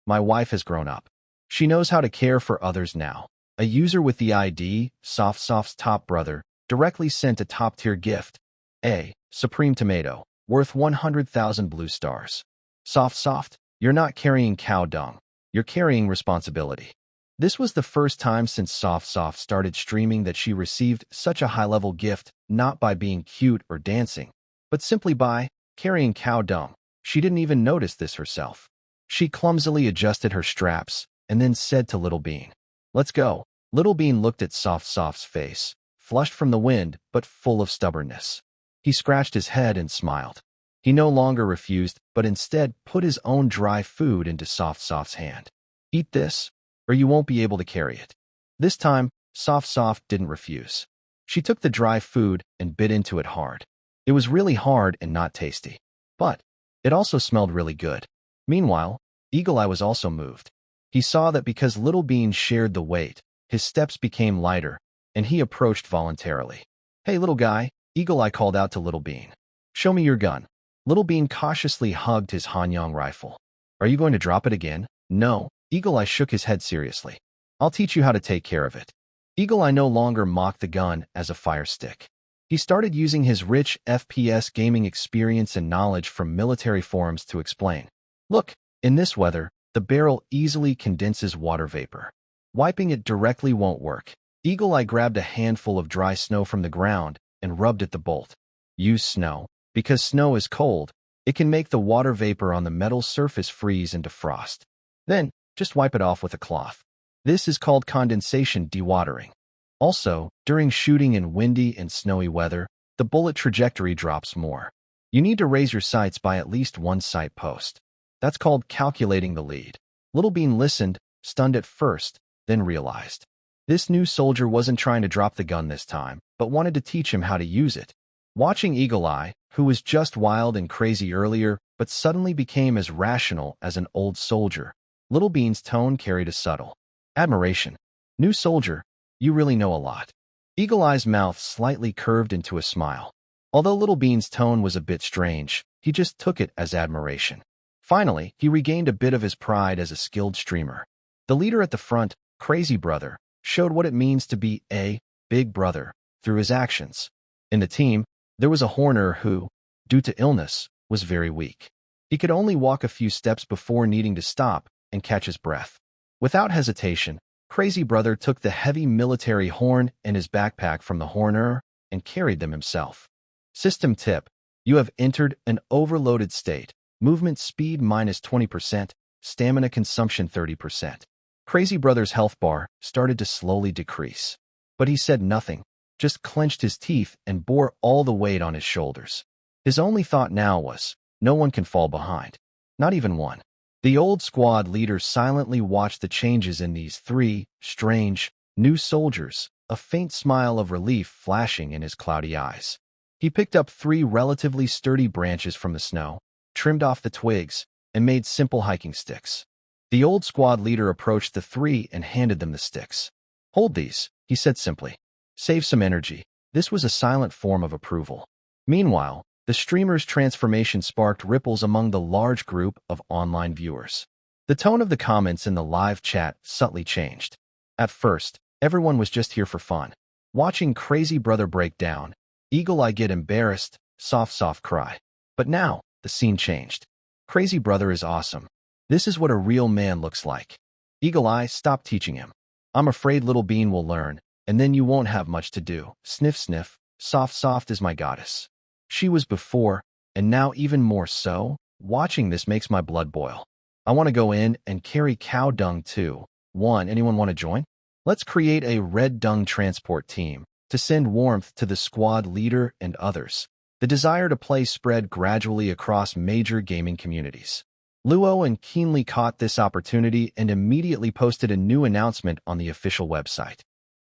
my wife has grown up. She knows how to care for others now. A user with the ID, Soft's top brother, directly sent a top-tier gift. A Supreme Tomato, worth 100,000 blue stars. Soft, you're not carrying cow dung. You're carrying responsibility. This was the first time since Soft started streaming that she received such a high-level gift, not by being cute or dancing, but simply by carrying cow dung. She didn't even notice this herself. She clumsily adjusted her straps and then said to Little Bean, "Let's go." Little Bean looked at Soft's face, flushed from the wind but full of stubbornness. He scratched his head and smiled. He no longer refused, but instead put his own dry food into Soft's hand. Eat this, or you won't be able to carry it. This time, Soft didn't refuse. She took the dry food and bit into it hard. It was really hard and not tasty. But it also smelled really good. Meanwhile, Eagle Eye was also moved. He saw that because Little Bean shared the weight, his steps became lighter, and he approached voluntarily. Hey, little guy, Eagle Eye called out to Little Bean. Show me your gun. Little Bean cautiously hugged his Hanyang rifle. Are you going to drop it again? No. Eagle Eye shook his head seriously. I'll teach you how to take care of it. Eagle Eye no longer mocked the gun as a fire stick. He started using his rich FPS gaming experience and knowledge from military forums to explain. Look, in this weather, the barrel easily condenses water vapor. Wiping it directly won't work. Eagle Eye grabbed a handful of dry snow from the ground and rubbed at the bolt. Use snow. Because snow is cold, it can make the water vapor on the metal surface freeze into frost. Then, just wipe it off with a cloth. This is called condensation dewatering. Also, during shooting in windy and snowy weather, the bullet trajectory drops more. You need to raise your sights by at least one sight post. That's called calculating the lead. Little Bean listened, stunned at first, then realized. This new soldier wasn't trying to drop the gun this time, but wanted to teach him how to use it. Watching Eagle Eye, who was just wild and crazy earlier, but suddenly became as rational as an old soldier, Little Bean's tone carried a subtle admiration. New soldier, you really know a lot. Eagle Eye's mouth slightly curved into a smile. Although Little Bean's tone was a bit strange, he just took it as admiration. Finally, he regained a bit of his pride as a skilled streamer. The leader at the front, Crazy Brother, showed what it means to be a big brother, through his actions. In the team, there was a Horner who, due to illness, was very weak. He could only walk a few steps before needing to stop and catch his breath. Without hesitation, Crazy Brother took the heavy military horn and his backpack from the Horner and carried them himself. System tip: you have entered an overloaded state. Movement speed minus 20%, stamina consumption 30%. Crazy Brother's health bar started to slowly decrease. But he said nothing, just clenched his teeth and bore all the weight on his shoulders. His only thought now was, no one can fall behind. Not even one. The old squad leader silently watched the changes in these three strange, new soldiers, a faint smile of relief flashing in his cloudy eyes. He picked up 3 relatively sturdy branches from the snow, trimmed off the twigs, and made simple hiking sticks. The old squad leader approached the 3 and handed them the sticks. "Hold these," he said simply. "Save some energy." This was a silent form of approval. Meanwhile, the streamer's transformation sparked ripples among the large group of online viewers. The tone of the comments in the live chat subtly changed. At first, everyone was just here for fun. Watching Crazy Brother break down, Eagle Eye get embarrassed, soft cry. But now, the scene changed. Crazy Brother is awesome. This is what a real man looks like. Eagle Eye, stop teaching him. I'm afraid Little Bean will learn, and then you won't have much to do. Sniff sniff, soft is my goddess. She was before, and now even more so. Watching this makes my blood boil. I want to go in and carry cow dung too. Anyone want to join? Let's create a red dung transport team to send warmth to the squad leader and others. The desire to play spread gradually across major gaming communities. Luo keenly caught this opportunity and immediately posted a new announcement on the official website.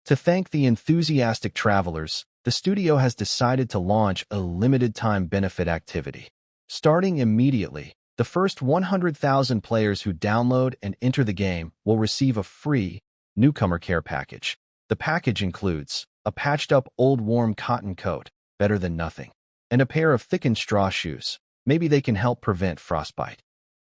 To thank the enthusiastic travelers, the studio has decided to launch a limited-time benefit activity. Starting immediately, the first 100,000 players who download and enter the game will receive a free newcomer care package. The package includes a patched-up old warm cotton coat, better than nothing, and a pair of thickened straw shoes. Maybe they can help prevent frostbite.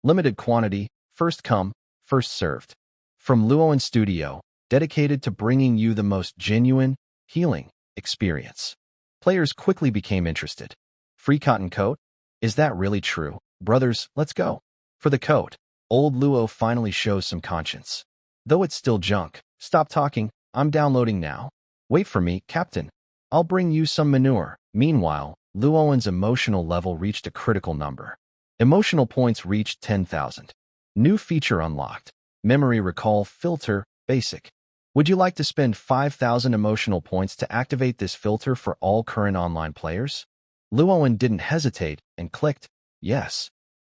Limited quantity, first come, first served. From Luo Studio, dedicated to bringing you the most genuine, healing experience. Players quickly became interested. Free cotton coat? Is that really true? Brothers, let's go. For the coat, old Luo finally shows some conscience. Though it's still junk. Stop talking, I'm downloading now. Wait for me, Captain. I'll bring you some manure. Meanwhile, Luo's emotional level reached a critical number. Emotional points reached 10,000. New feature unlocked. Memory recall filter, basic. Would you like to spend 5,000 emotional points to activate this filter for all current online players? Luo didn't hesitate and clicked, yes.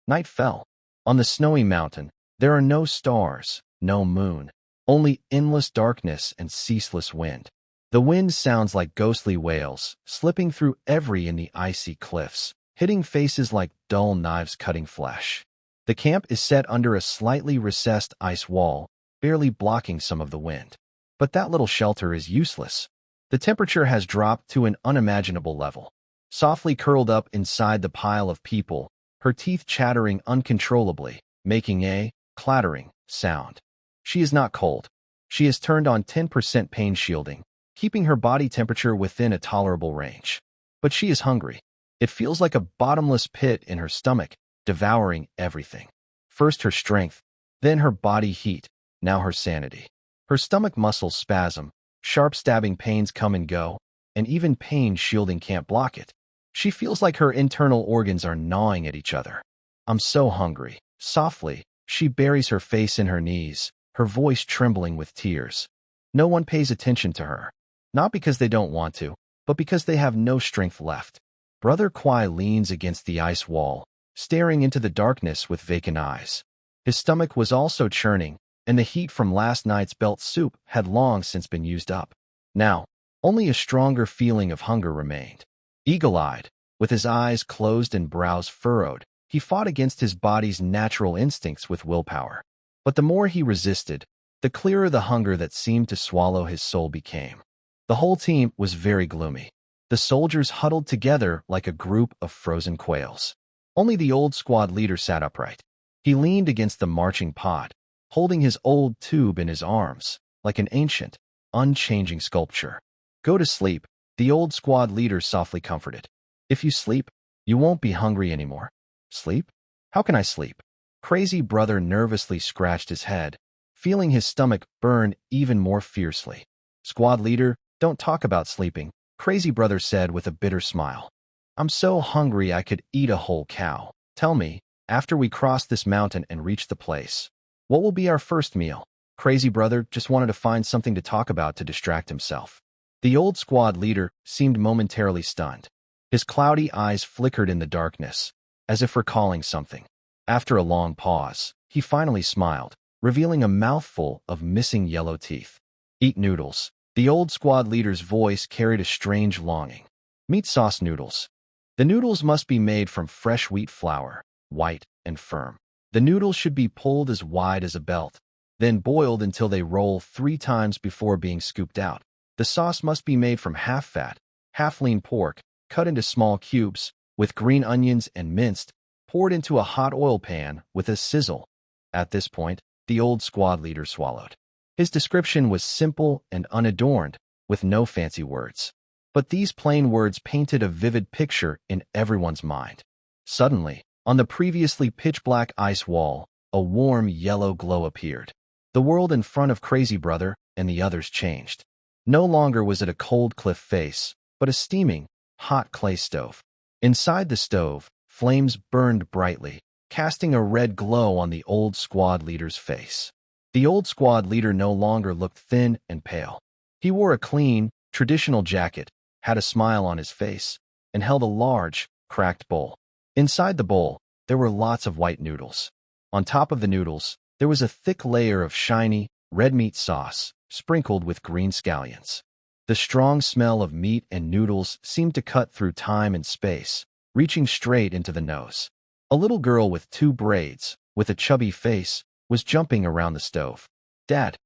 Night fell. On the snowy mountain, there are no stars, no moon, only endless darkness and ceaseless wind. The wind sounds like ghostly wails, slipping through in the icy cliffs, hitting faces like dull knives cutting flesh. The camp is set under a slightly recessed ice wall, barely blocking some of the wind. But that little shelter is useless. The temperature has dropped to an unimaginable level. Softly curled up inside the pile of people, her teeth chattering uncontrollably, making a clattering sound. She is not cold. She has turned on 10% pain shielding, keeping her body temperature within a tolerable range. But she is hungry. It feels like a bottomless pit in her stomach, devouring everything. First her strength, then her body heat, now her sanity. Her stomach muscles spasm, sharp stabbing pains come and go, and even pain shielding can't block it. She feels like her internal organs are gnawing at each other. I'm so hungry. Softly, she buries her face in her knees, her voice trembling with tears. No one pays attention to her. Not because they don't want to, but because they have no strength left. Brother Kwai leans against the ice wall, staring into the darkness with vacant eyes. His stomach was also churning, and the heat from last night's belt soup had long since been used up. Now, only a stronger feeling of hunger remained. Eagle-eyed, with his eyes closed and brows furrowed, he fought against his body's natural instincts with willpower. But the more he resisted, the clearer the hunger that seemed to swallow his soul became. The whole team was very gloomy. The soldiers huddled together like a group of frozen quails. Only the old squad leader sat upright. He leaned against the marching pod, holding his old tube in his arms, like an ancient, unchanging sculpture. Go to sleep, The old squad leader softly comforted. If you sleep, you won't be hungry anymore. Sleep? How can I sleep? Crazy brother nervously scratched his head, feeling his stomach burn even more fiercely. Squad leader, don't talk about sleeping, Crazy brother said with a bitter smile. I'm so hungry I could eat a whole cow. Tell me, after we cross this mountain and reach the place, what will be our first meal? Crazy brother just wanted to find something to talk about to distract himself. The old squad leader seemed momentarily stunned. His cloudy eyes flickered in the darkness, as if recalling something. After a long pause, he finally smiled, revealing a mouthful of missing yellow teeth. Eat noodles. The old squad leader's voice carried a strange longing. Meat sauce noodles. The noodles must be made from fresh wheat flour, white and firm. The noodles should be pulled as wide as a belt, then boiled until they roll 3 times before being scooped out. The sauce must be made from half-fat, half-lean pork, cut into small cubes, with green onions and minced, poured into a hot oil pan with a sizzle. At this point, the old squad leader swallowed. His description was simple and unadorned, with no fancy words. But these plain words painted a vivid picture in everyone's mind. Suddenly, on the previously pitch-black ice wall, a warm yellow glow appeared. The world in front of Crazy Brother and the others changed. No longer was it a cold cliff face, but a steaming, hot clay stove. Inside the stove, flames burned brightly, casting a red glow on the old squad leader's face. The old squad leader no longer looked thin and pale. He wore a clean, traditional jacket, had a smile on his face, and held a large, cracked bowl. Inside the bowl, there were lots of white noodles. On top of the noodles, there was a thick layer of shiny, red meat sauce, sprinkled with green scallions. The strong smell of meat and noodles seemed to cut through time and space, reaching straight into the nose. A little girl with 2 braids, with a chubby face, was jumping around the stove. Dad,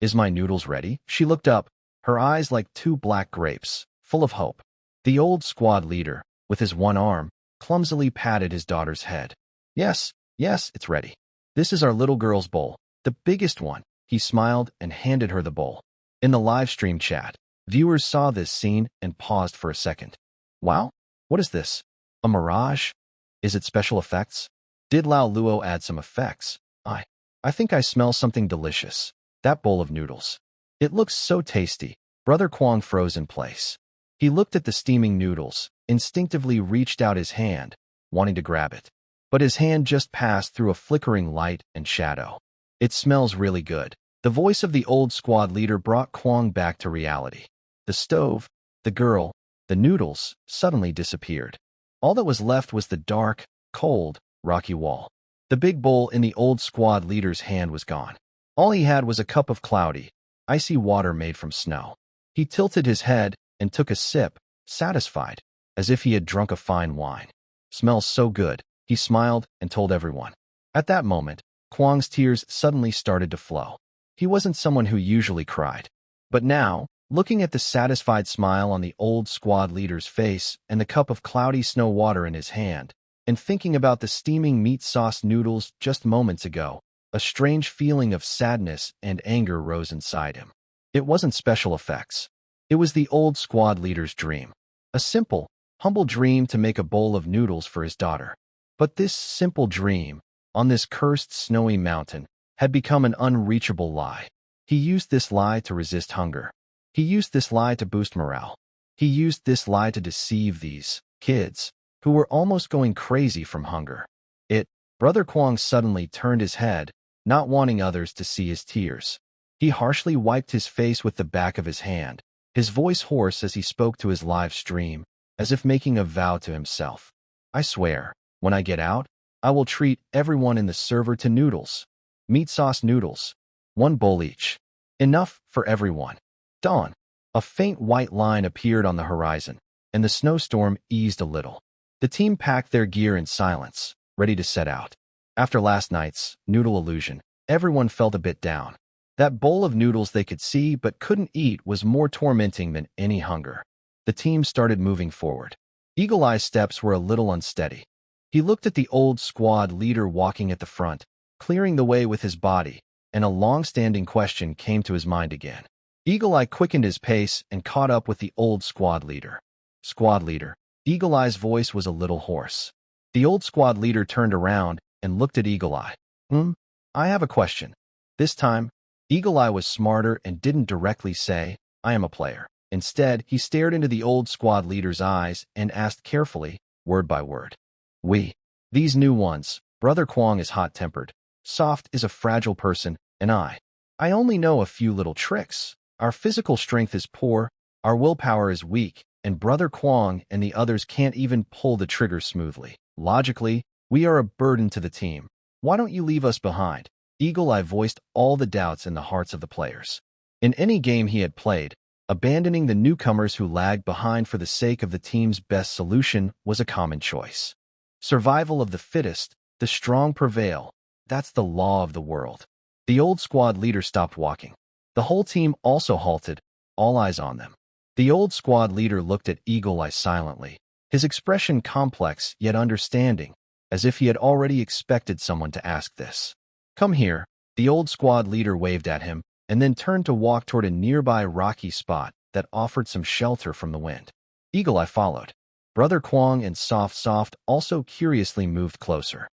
is my noodles ready? She looked up, her eyes like 2 black grapes, full of hope. The old squad leader, with his one arm, clumsily patted his daughter's head. Yes, it's ready. This is our little girl's bowl, the biggest one. He smiled and handed her the bowl. In the live stream chat, viewers saw this scene and paused for a second. Wow, what is this? A mirage? Is it special effects? Did Lao Luo add some effects? I think I smell something delicious. That bowl of noodles. It looks so tasty. Brother Kwong froze in place. He looked at the steaming noodles, instinctively reached out his hand, wanting to grab it. But his hand just passed through a flickering light and shadow. It smells really good. The voice of the old squad leader brought Kwong back to reality. The stove, the girl, the noodles suddenly disappeared. All that was left was the dark, cold, rocky wall. The big bowl in the old squad leader's hand was gone. All he had was a cup of cloudy, icy water made from snow. He tilted his head and took a sip, satisfied, as if he had drunk a fine wine. Smells so good, he smiled and told everyone. At that moment, Kwong's tears suddenly started to flow. He wasn't someone who usually cried. But now, looking at the satisfied smile on the old squad leader's face and the cup of cloudy snow water in his hand, and thinking about the steaming meat sauce noodles just moments ago, a strange feeling of sadness and anger rose inside him. It wasn't special effects. It was the old squad leader's dream. A simple, humble dream to make a bowl of noodles for his daughter. But this simple dream, on this cursed snowy mountain, had become an unreachable lie. He used this lie to resist hunger. He used this lie to boost morale. He used this lie to deceive these kids, who were almost going crazy from hunger. Brother Kwong suddenly turned his head, not wanting others to see his tears. He harshly wiped his face with the back of his hand, his voice hoarse as he spoke to his live stream, as if making a vow to himself. I swear, when I get out, I will treat everyone in the server to noodles. Meat sauce noodles. 1 bowl each. Enough for everyone. Dawn. A faint white line appeared on the horizon, and the snowstorm eased a little. The team packed their gear in silence, ready to set out. After last night's noodle illusion, everyone felt a bit down. That bowl of noodles they could see but couldn't eat was more tormenting than any hunger. The team started moving forward. Eagle Eye's steps were a little unsteady. He looked at the old squad leader walking at the front, clearing the way with his body, and a long-standing question came to his mind again. Eagle Eye quickened his pace and caught up with the old squad leader. Squad leader. Eagle Eye's voice was a little hoarse. The old squad leader turned around and looked at Eagle Eye. I have a question. This time, Eagle Eye was smarter and didn't directly say, I am a player. Instead, he stared into the old squad leader's eyes and asked carefully, word by word. These new ones, Brother Kwong is hot-tempered, Soft is a fragile person, and I only know a few little tricks. Our physical strength is poor, our willpower is weak, and Brother Kwong and the others can't even pull the trigger smoothly. Logically, we are a burden to the team. Why don't you leave us behind? Eagle Eye voiced all the doubts in the hearts of the players. In any game he had played, abandoning the newcomers who lagged behind for the sake of the team's best solution was a common choice. Survival of the fittest, the strong prevail. That's the law of the world. The old squad leader stopped walking. The whole team also halted, all eyes on them. The old squad leader looked at Eagle Eye silently, his expression complex yet understanding, as if he had already expected someone to ask this. Come here, the old squad leader waved at him, and then turned to walk toward a nearby rocky spot that offered some shelter from the wind. Eagle Eye followed. Brother Kwong and Soft also curiously moved closer.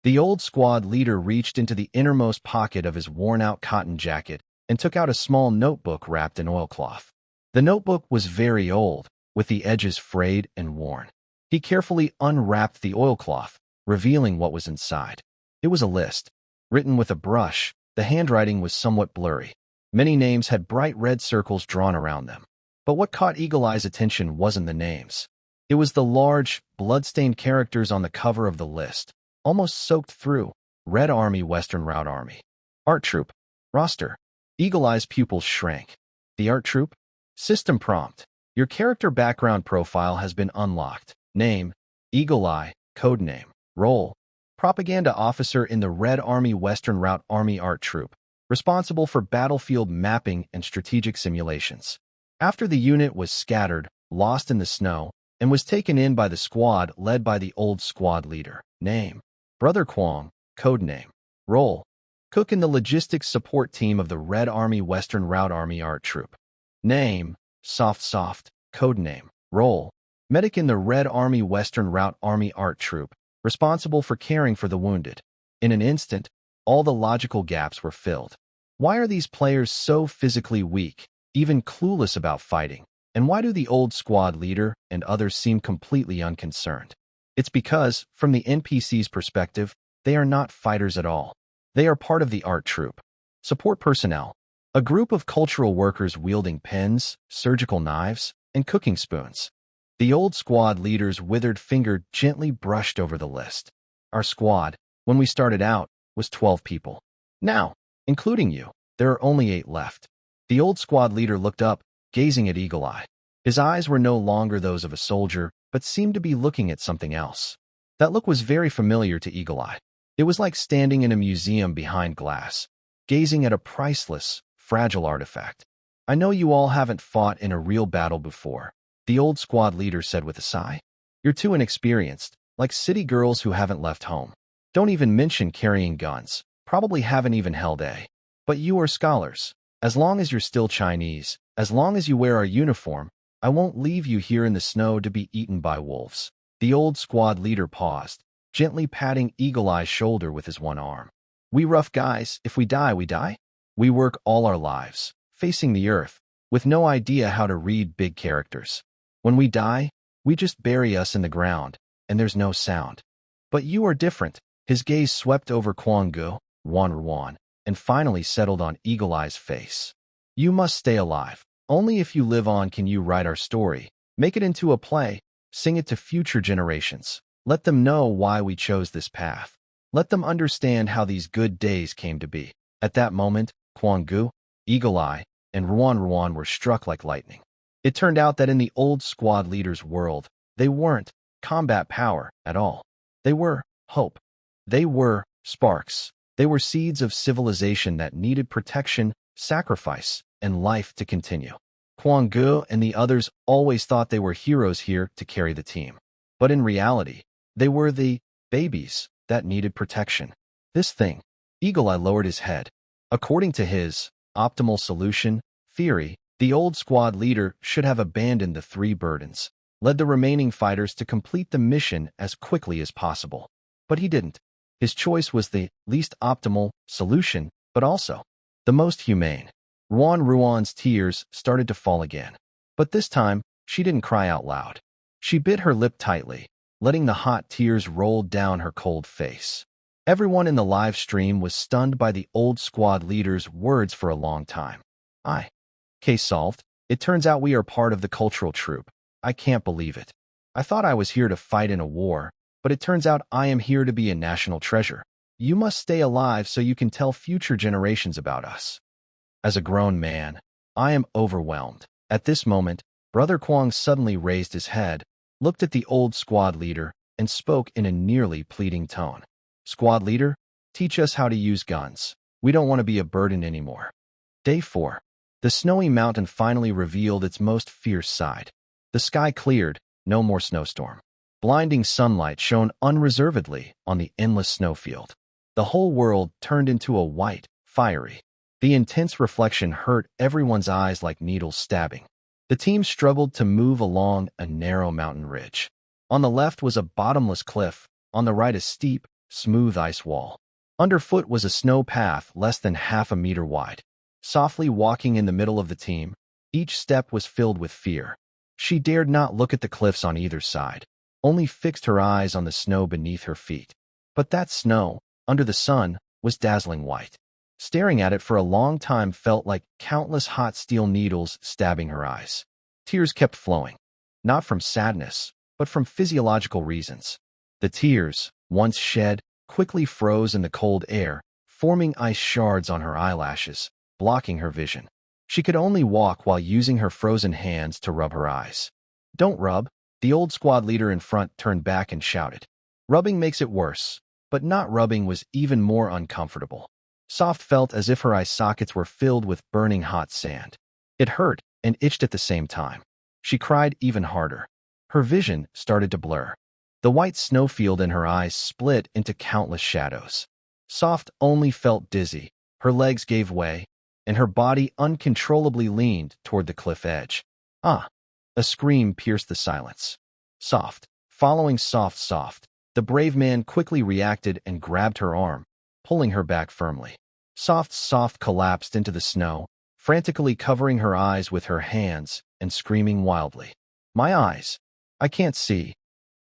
The old squad leader reached into the innermost pocket of his worn-out cotton jacket and took out a small notebook wrapped in oilcloth. The notebook was very old, with the edges frayed and worn. He carefully unwrapped the oilcloth, revealing what was inside. It was a list. Written with a brush, the handwriting was somewhat blurry. Many names had bright red circles drawn around them. But what caught Eagle Eye's attention wasn't the names. It was the large, blood-stained characters on the cover of the list, almost soaked through. Red Army, Western Route Army. Art Troupe. Roster. Eagle Eye's pupils shrank. The Art Troupe? System prompt. Your character background profile has been unlocked. Name. Eagle Eye. Codename. Role. Propaganda officer in the Red Army, Western Route Army Art Troupe. Responsible for battlefield mapping and strategic simulations. After the unit was scattered, lost in the snow, and was taken in by the squad led by the old squad leader. Name. Brother Kwong. Codename. Role. Cook in the logistics support team of the Red Army, Western Route Army Art Troupe. Name. Soft. Codename. Role. Medic in the Red Army, Western Route Army Art Troupe, responsible for caring for the wounded. In an instant, all the logical gaps were filled. Why are these players so physically weak, even clueless about fighting? And why do the old squad leader and others seem completely unconcerned? It's because, from the NPC's perspective, they are not fighters at all. They are part of the art troupe. Support personnel. A group of cultural workers wielding pens, surgical knives, and cooking spoons. The old squad leader's withered finger gently brushed over the list. Our squad, when we started out, was 12 people. Now, including you, there are only 8 left. The old squad leader looked up, gazing at Eagle Eye. His eyes were no longer those of a soldier, but seemed to be looking at something else. That look was very familiar to Eagle Eye. It was like standing in a museum behind glass, gazing at a priceless, fragile artifact. I know you all haven't fought in a real battle before, the old squad leader said with a sigh. You're too inexperienced, like city girls who haven't left home. Don't even mention carrying guns, probably haven't even held a. But you are scholars. As long as you're still Chinese, as long as you wear our uniform, I won't leave you here in the snow to be eaten by wolves. The old squad leader paused, gently patting Eagle Eye's shoulder with his one arm. We rough guys, if we die, we die. We work all our lives, facing the earth, with no idea how to read big characters. When we die, we just bury us in the ground, and there's no sound. But you are different. His gaze swept over Kwang Gu, Wan, and finally settled on Eagle Eye's face. You must stay alive. Only if you live on can you write our story, make it into a play, sing it to future generations. Let them know why we chose this path. Let them understand how these good days came to be. At that moment, Kwang Gu, Eagle Eye, and Ruan were struck like lightning. It turned out that in the old squad leader's world, they weren't combat power at all. They were hope. They were sparks. They were seeds of civilization that needed protection, sacrifice, and life to continue. Kwang Gu and the others always thought they were heroes here to carry the team. But in reality, they were the babies that needed protection. This thing. Eagle Eye lowered his head. According to his optimal solution, theory, the old squad leader should have abandoned the three burdens, led the remaining fighters to complete the mission as quickly as possible. But he didn't. His choice was the least optimal solution, but also the most humane. Ruan's tears started to fall again. But this time, she didn't cry out loud. She bit her lip tightly, letting the hot tears roll down her cold face. Everyone in the live stream was stunned by the old squad leader's words for a long time. Case solved. It turns out we are part of the cultural troupe. I can't believe it. I thought I was here to fight in a war, but it turns out I am here to be a national treasure. You must stay alive so you can tell future generations about us. As a grown man, I am overwhelmed. At this moment, Brother Kwang suddenly raised his head, looked at the old squad leader, and spoke in a nearly pleading tone. Squad leader, teach us how to use guns. We don't want to be a burden anymore. Day 4. The snowy mountain finally revealed its most fierce side. The sky cleared, no more snowstorm. Blinding sunlight shone unreservedly on the endless snowfield. The whole world turned into a white, fiery. The intense reflection hurt everyone's eyes like needles stabbing. The team struggled to move along a narrow mountain ridge. On the left was a bottomless cliff, on the right a steep, smooth ice wall. Underfoot was a snow path less than half a meter wide. Softly walking in the middle of the team, each step was filled with fear. She dared not look at the cliffs on either side, only fixed her eyes on the snow beneath her feet. But that snow, under the sun, was dazzling white. Staring at it for a long time felt like countless hot steel needles stabbing her eyes. Tears kept flowing, not from sadness, but from physiological reasons. The tears, once shed, quickly froze in the cold air, forming ice shards on her eyelashes, blocking her vision. She could only walk while using her frozen hands to rub her eyes. Don't rub, the old squad leader in front turned back and shouted. Rubbing makes it worse, but not rubbing was even more uncomfortable. Soft felt as if her eye sockets were filled with burning hot sand. It hurt and itched at the same time. She cried even harder. Her vision started to blur. The white snowfield in her eyes split into countless shadows. Soft only felt dizzy, her legs gave way, and her body uncontrollably leaned toward the cliff edge. Ah! A scream pierced the silence. Soft, following soft, the brave man quickly reacted and grabbed her arm, pulling her back firmly. Soft collapsed into the snow, frantically covering her eyes with her hands and screaming wildly. My eyes! I can't see.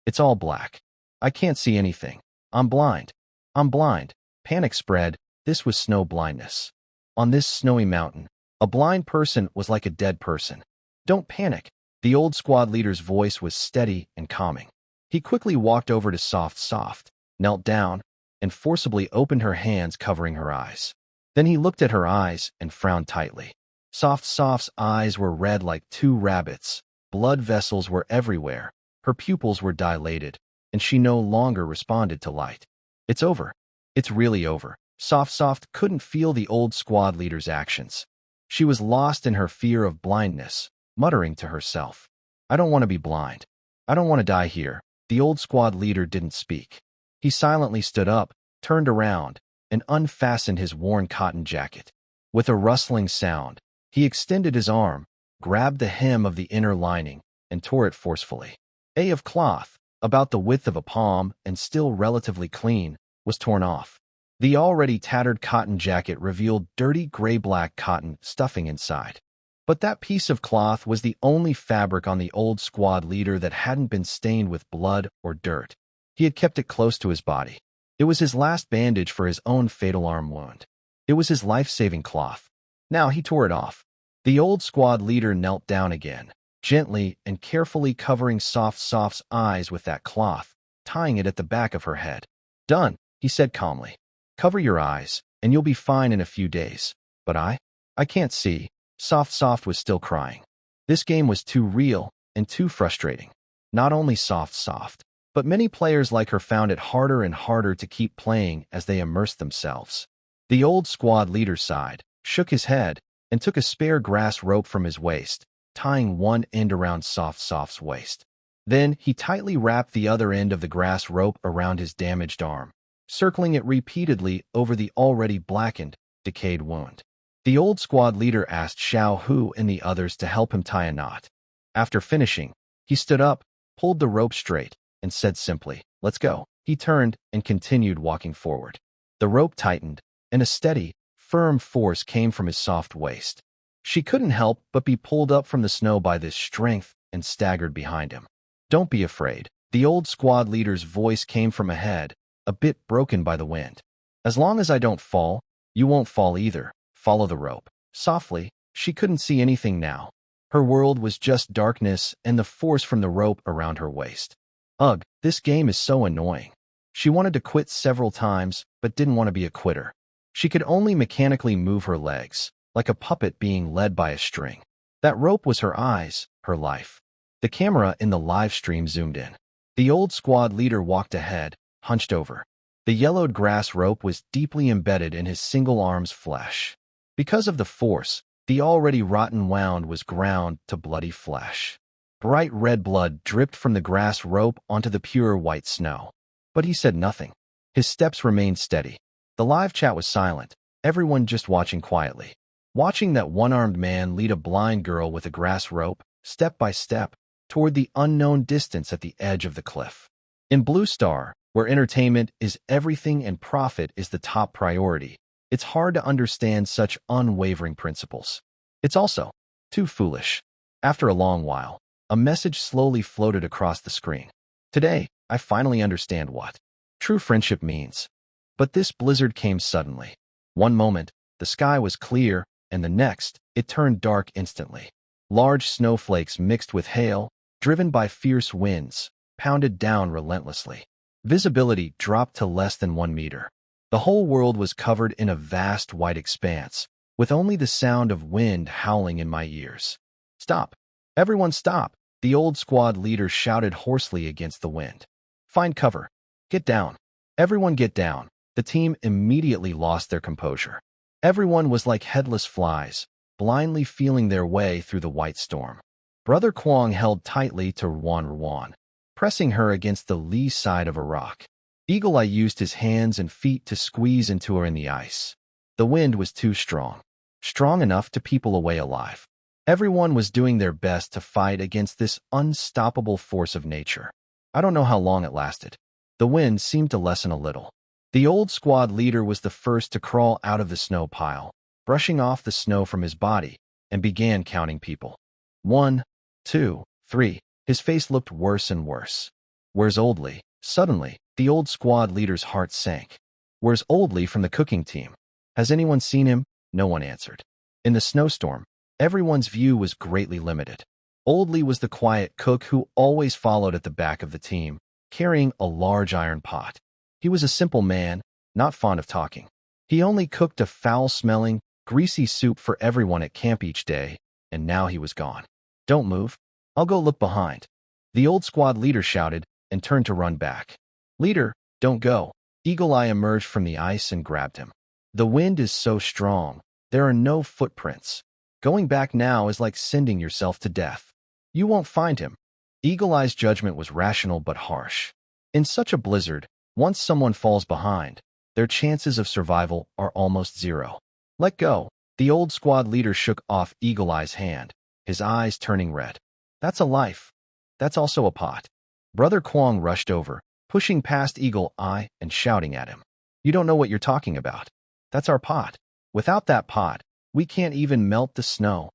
It's all black. I can't see anything. I'm blind. I'm blind. Panic spread. This was snow blindness. On this snowy mountain, a blind person was like a dead person. Don't panic. The old squad leader's voice was steady and calming. He quickly walked over to Soft, knelt down, and forcibly opened her hands covering her eyes. Then he looked at her eyes and frowned tightly. Soft's eyes were red like two rabbits. Blood vessels were everywhere. Her pupils were dilated, and she no longer responded to light. It's over. It's really over. Soft couldn't feel the old squad leader's actions. She was lost in her fear of blindness, muttering to herself. I don't want to be blind. I don't want to die here. The old squad leader didn't speak. He silently stood up, turned around, and unfastened his worn cotton jacket. With a rustling sound, he extended his arm, grabbed the hem of the inner lining, and tore it forcefully. A of cloth, about the width of a palm and still relatively clean, was torn off. The already tattered cotton jacket revealed dirty gray-black cotton stuffing inside. But that piece of cloth was the only fabric on the old squad leader that hadn't been stained with blood or dirt. He had kept it close to his body. It was his last bandage for his own fatal arm wound. It was his life-saving cloth. Now he tore it off. The old squad leader knelt down again, gently and carefully covering Soft's eyes with that cloth, tying it at the back of her head. Done, he said calmly. Cover your eyes, and you'll be fine in a few days. But I can't see. Soft was still crying. This game was too real and too frustrating. Not only Soft, but many players like her found it harder and harder to keep playing as they immersed themselves. The old squad leader sighed, shook his head, and took a spare grass rope from his waist, tying one end around Soft's waist. Then he tightly wrapped the other end of the grass rope around his damaged arm, circling it repeatedly over the already blackened, decayed wound. The old squad leader asked Xiao Hu and the others to help him tie a knot. After finishing, he stood up, pulled the rope straight, and said simply, "Let's go." He turned and continued walking forward. The rope tightened, and a steady, firm force came from his soft waist. She couldn't help but be pulled up from the snow by this strength and staggered behind him. "Don't be afraid." The old squad leader's voice came from ahead, a bit broken by the wind. "As long as I don't fall, you won't fall either. Follow the rope." Softly, she couldn't see anything now. Her world was just darkness and the force from the rope around her waist. Ugh, this game is so annoying. She wanted to quit several times, but didn't want to be a quitter. She could only mechanically move her legs, like a puppet being led by a string. That rope was her eyes, her life. The camera in the live stream zoomed in. The old squad leader walked ahead, hunched over. The yellowed grass rope was deeply embedded in his single arm's flesh. Because of the force, the already rotten wound was ground to bloody flesh. Bright red blood dripped from the grass rope onto the pure white snow. But he said nothing. His steps remained steady. The live chat was silent, everyone just watching quietly. Watching that one-armed man lead a blind girl with a grass rope, step by step, toward the unknown distance at the edge of the cliff. In Blue Star, where entertainment is everything and profit is the top priority, it's hard to understand such unwavering principles. It's also too foolish. After a long while, a message slowly floated across the screen. "Today, I finally understand what true friendship means." But this blizzard came suddenly. One moment, the sky was clear, and the next, it turned dark instantly. Large snowflakes mixed with hail, driven by fierce winds, pounded down relentlessly. Visibility dropped to less than 1 meter. The whole world was covered in a vast white expanse, with only the sound of wind howling in my ears. "Stop! Everyone stop!" The old squad leader shouted hoarsely against the wind. "Find cover. Get down. Everyone get down." The team immediately lost their composure. Everyone was like headless flies, blindly feeling their way through the white storm. Brother Kwong held tightly to Ruan, pressing her against the lee side of a rock. Eagle Eye used his hands and feet to squeeze into her in the ice. The wind was too strong. Strong enough to people away alive. Everyone was doing their best to fight against this unstoppable force of nature. I don't know how long it lasted. The wind seemed to lessen a little. The old squad leader was the first to crawl out of the snow pile, brushing off the snow from his body, and began counting people. 1, 2, 3. His face looked worse and worse. "Where's Oldley?" Suddenly, the old squad leader's heart sank. "Where's Oldley from the cooking team? Has anyone seen him?" No one answered. In the snowstorm, everyone's view was greatly limited. Oldley was the quiet cook who always followed at the back of the team, carrying a large iron pot. He was a simple man, not fond of talking. He only cooked a foul-smelling, greasy soup for everyone at camp each day, and now he was gone. "Don't move. I'll go look behind." The old squad leader shouted and turned to run back. "Leader, don't go." Eagle Eye emerged from the ice and grabbed him. "The wind is so strong. There are no footprints. Going back now is like sending yourself to death. You won't find him." Eagle Eye's judgment was rational but harsh. In such a blizzard, once someone falls behind, their chances of survival are almost zero. "Let go." The old squad leader shook off Eagle Eye's hand, his eyes turning red. "That's a life. That's also a pot." Brother Kwong rushed over, pushing past Eagle Eye and shouting at him. "You don't know what you're talking about. That's our pot. Without that pot, we can't even melt the snow.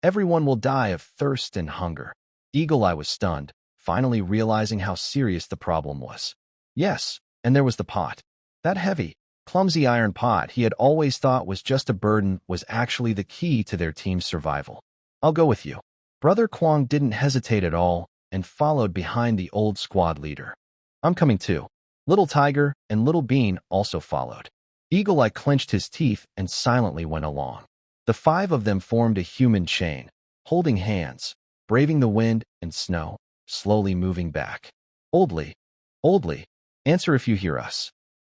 Everyone will die of thirst and hunger." Eagle Eye was stunned, finally realizing how serious the problem was. Yes, and there was the pot. That heavy, clumsy iron pot he had always thought was just a burden was actually the key to their team's survival. "I'll go with you." Brother Kwong didn't hesitate at all and followed behind the old squad leader. "I'm coming too." Little Tiger and Little Bean also followed. Eagle Eye clenched his teeth and silently went along. The 5 of them formed a human chain, holding hands, braving the wind and snow, slowly moving back. "Oldley, Oldley, answer if you hear us."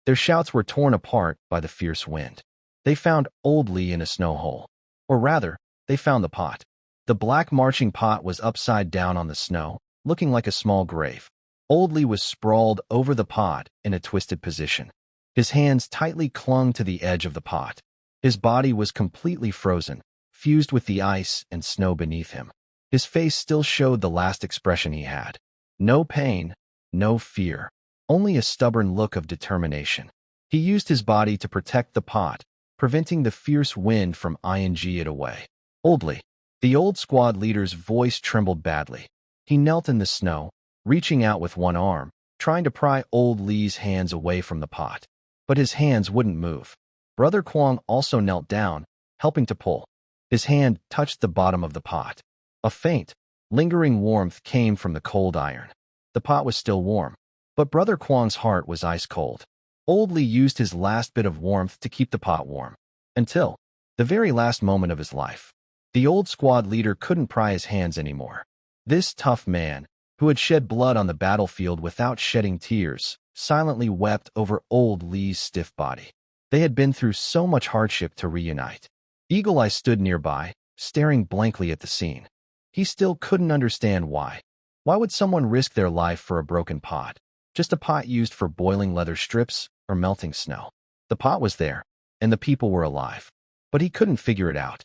Their shouts were torn apart by the fierce wind. They found Oldley in a snow hole. Or rather, they found the pot. The black marching pot was upside down on the snow, looking like a small grave. Oldley was sprawled over the pot in a twisted position. His hands tightly clung to the edge of the pot. His body was completely frozen, fused with the ice and snow beneath him. His face still showed the last expression he had. No pain, no fear, only a stubborn look of determination. He used his body to protect the pot, preventing the fierce wind from ing it away. Oldly, the old squad leader's voice trembled badly. He knelt in the snow, reaching out with one arm, trying to pry old Lee's hands away from the pot. But his hands wouldn't move. Brother Kwong also knelt down, helping to pull. His hand touched the bottom of the pot. A faint, lingering warmth came from the cold iron. The pot was still warm, but Brother Kwong's heart was ice cold. Old Lee used his last bit of warmth to keep the pot warm, until the very last moment of his life. The old squad leader couldn't pry his hands anymore. This tough man, who had shed blood on the battlefield without shedding tears, silently wept over old Lee's stiff body. They had been through so much hardship to reunite. Eagle Eye stood nearby, staring blankly at the scene. He still couldn't understand why. Why would someone risk their life for a broken pot? Just a pot used for boiling leather strips or melting snow. The pot was there, and the people were alive. But he couldn't figure it out.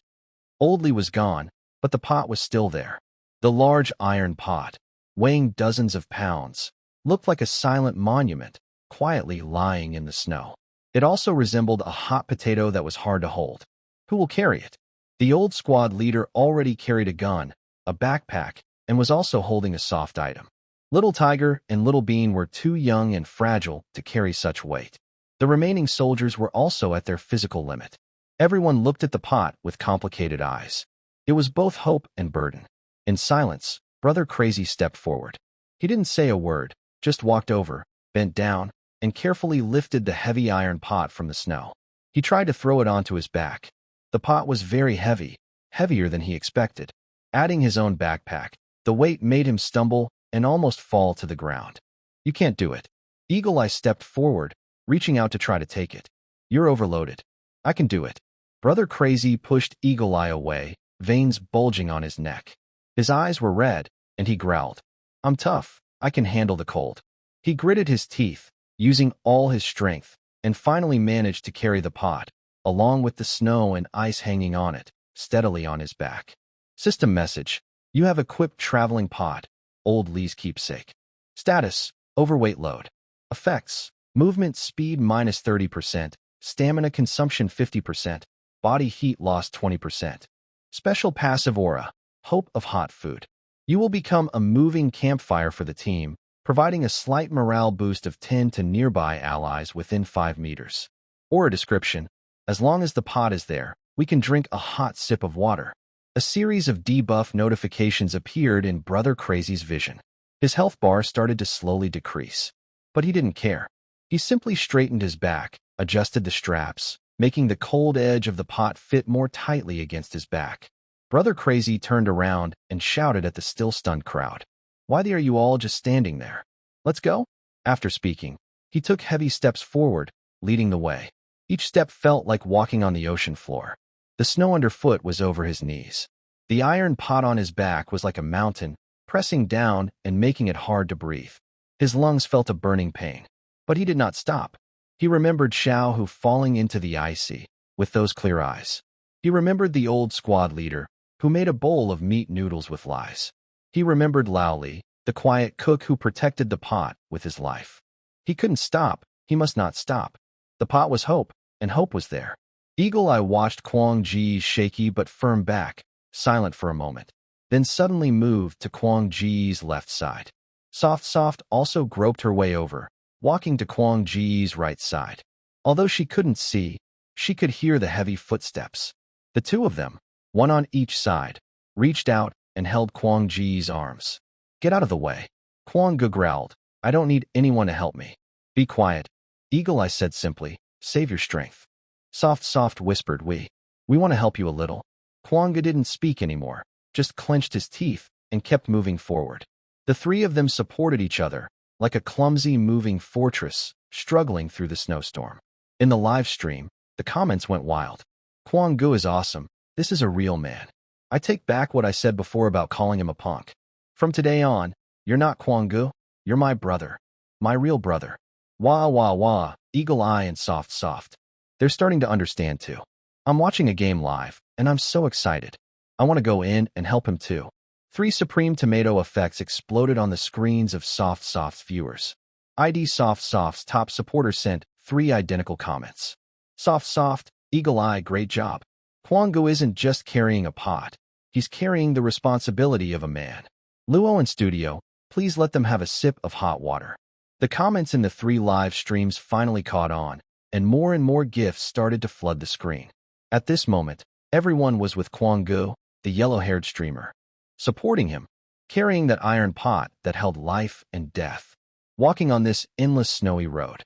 Old Lee was gone, but the pot was still there. The large iron pot, weighing dozens of pounds, looked like a silent monument, quietly lying in the snow. It also resembled a hot potato that was hard to hold. Who will carry it? The old squad leader already carried a gun, a backpack, and was also holding a soft item. Little Tiger and Little Bean were too young and fragile to carry such weight. The remaining soldiers were also at their physical limit. Everyone looked at the pot with complicated eyes. It was both hope and burden. In silence, Brother Crazy stepped forward. He didn't say a word, just walked over, bent down, and carefully lifted the heavy iron pot from the snow. He tried to throw it onto his back. The pot was very heavy, heavier than he expected. Adding his own backpack, the weight made him stumble and almost fall to the ground. You can't do it. Eagle Eye stepped forward, reaching out to try to take it. You're overloaded. I can do it. Brother Crazy pushed Eagle Eye away, veins bulging on his neck. His eyes were red, and he growled. I'm tough. I can handle the cold. He gritted his teeth, using all his strength, and finally managed to carry the pot, along with the snow and ice hanging on it, steadily on his back. System message. You have equipped traveling pot, Old Lee's keepsake. Status, overweight load. Effects, movement speed minus 30%, stamina consumption 50%, body heat loss 20%. Special passive aura, hope of hot food. You will become a moving campfire for the team, providing a slight morale boost of 10 to nearby allies within 5 meters. Aura description, as long as the pot is there, we can drink a hot sip of water. A series of debuff notifications appeared in Brother Crazy's vision. His health bar started to slowly decrease. But he didn't care. He simply straightened his back, adjusted the straps, making the cold edge of the pot fit more tightly against his back. Brother Crazy turned around and shouted at the still stunned crowd. Why are you all just standing there? Let's go? After speaking, he took heavy steps forward, leading the way. Each step felt like walking on the ocean floor. The snow underfoot was over his knees. The iron pot on his back was like a mountain, pressing down and making it hard to breathe. His lungs felt a burning pain. But he did not stop. He remembered Xiao Hu falling into the icy, with those clear eyes. He remembered the old squad leader, who made a bowl of meat noodles with lies. He remembered Lao Li, the quiet cook who protected the pot with his life. He couldn't stop. He must not stop. The pot was hope, and hope was there. Eagle Eye watched Kwang Ji's shaky but firm back, silent for a moment, then suddenly moved to Kwang Ji's left side. Soft also groped her way over, walking to Kwang Ji's right side. Although she couldn't see, she could hear the heavy footsteps. The two of them, one on each side, reached out and held Kwang Ji's arms. Get out of the way. Kwang Gu growled. I don't need anyone to help me. Be quiet. Eagle Eye said simply, save your strength. Soft whispered, we want to help you a little. Kwanga didn't speak anymore, just clenched his teeth and kept moving forward. The three of them supported each other, like a clumsy moving fortress, struggling through the snowstorm. In the live stream, the comments went wild. Kwang Gu is awesome. This is a real man. I take back what I said before about calling him a punk. From today on, you're not Kwang Gu, you're my brother. My real brother. Wah, Eagle Eye and Soft. They're starting to understand too. I'm watching a game live, and I'm so excited. I want to go in and help him too. 3 supreme tomato effects exploded on the screens of Soft's viewers. ID Soft's top supporter sent 3 identical comments. Soft, Eagle Eye, great job. Kwanggu isn't just carrying a pot. He's carrying the responsibility of a man. Luo and Studio, please let them have a sip of hot water. The comments in the 3 live streams finally caught on, and more gifs started to flood the screen. At this moment, everyone was with Kwanggu, the yellow-haired streamer, supporting him, carrying that iron pot that held life and death, walking on this endless snowy road.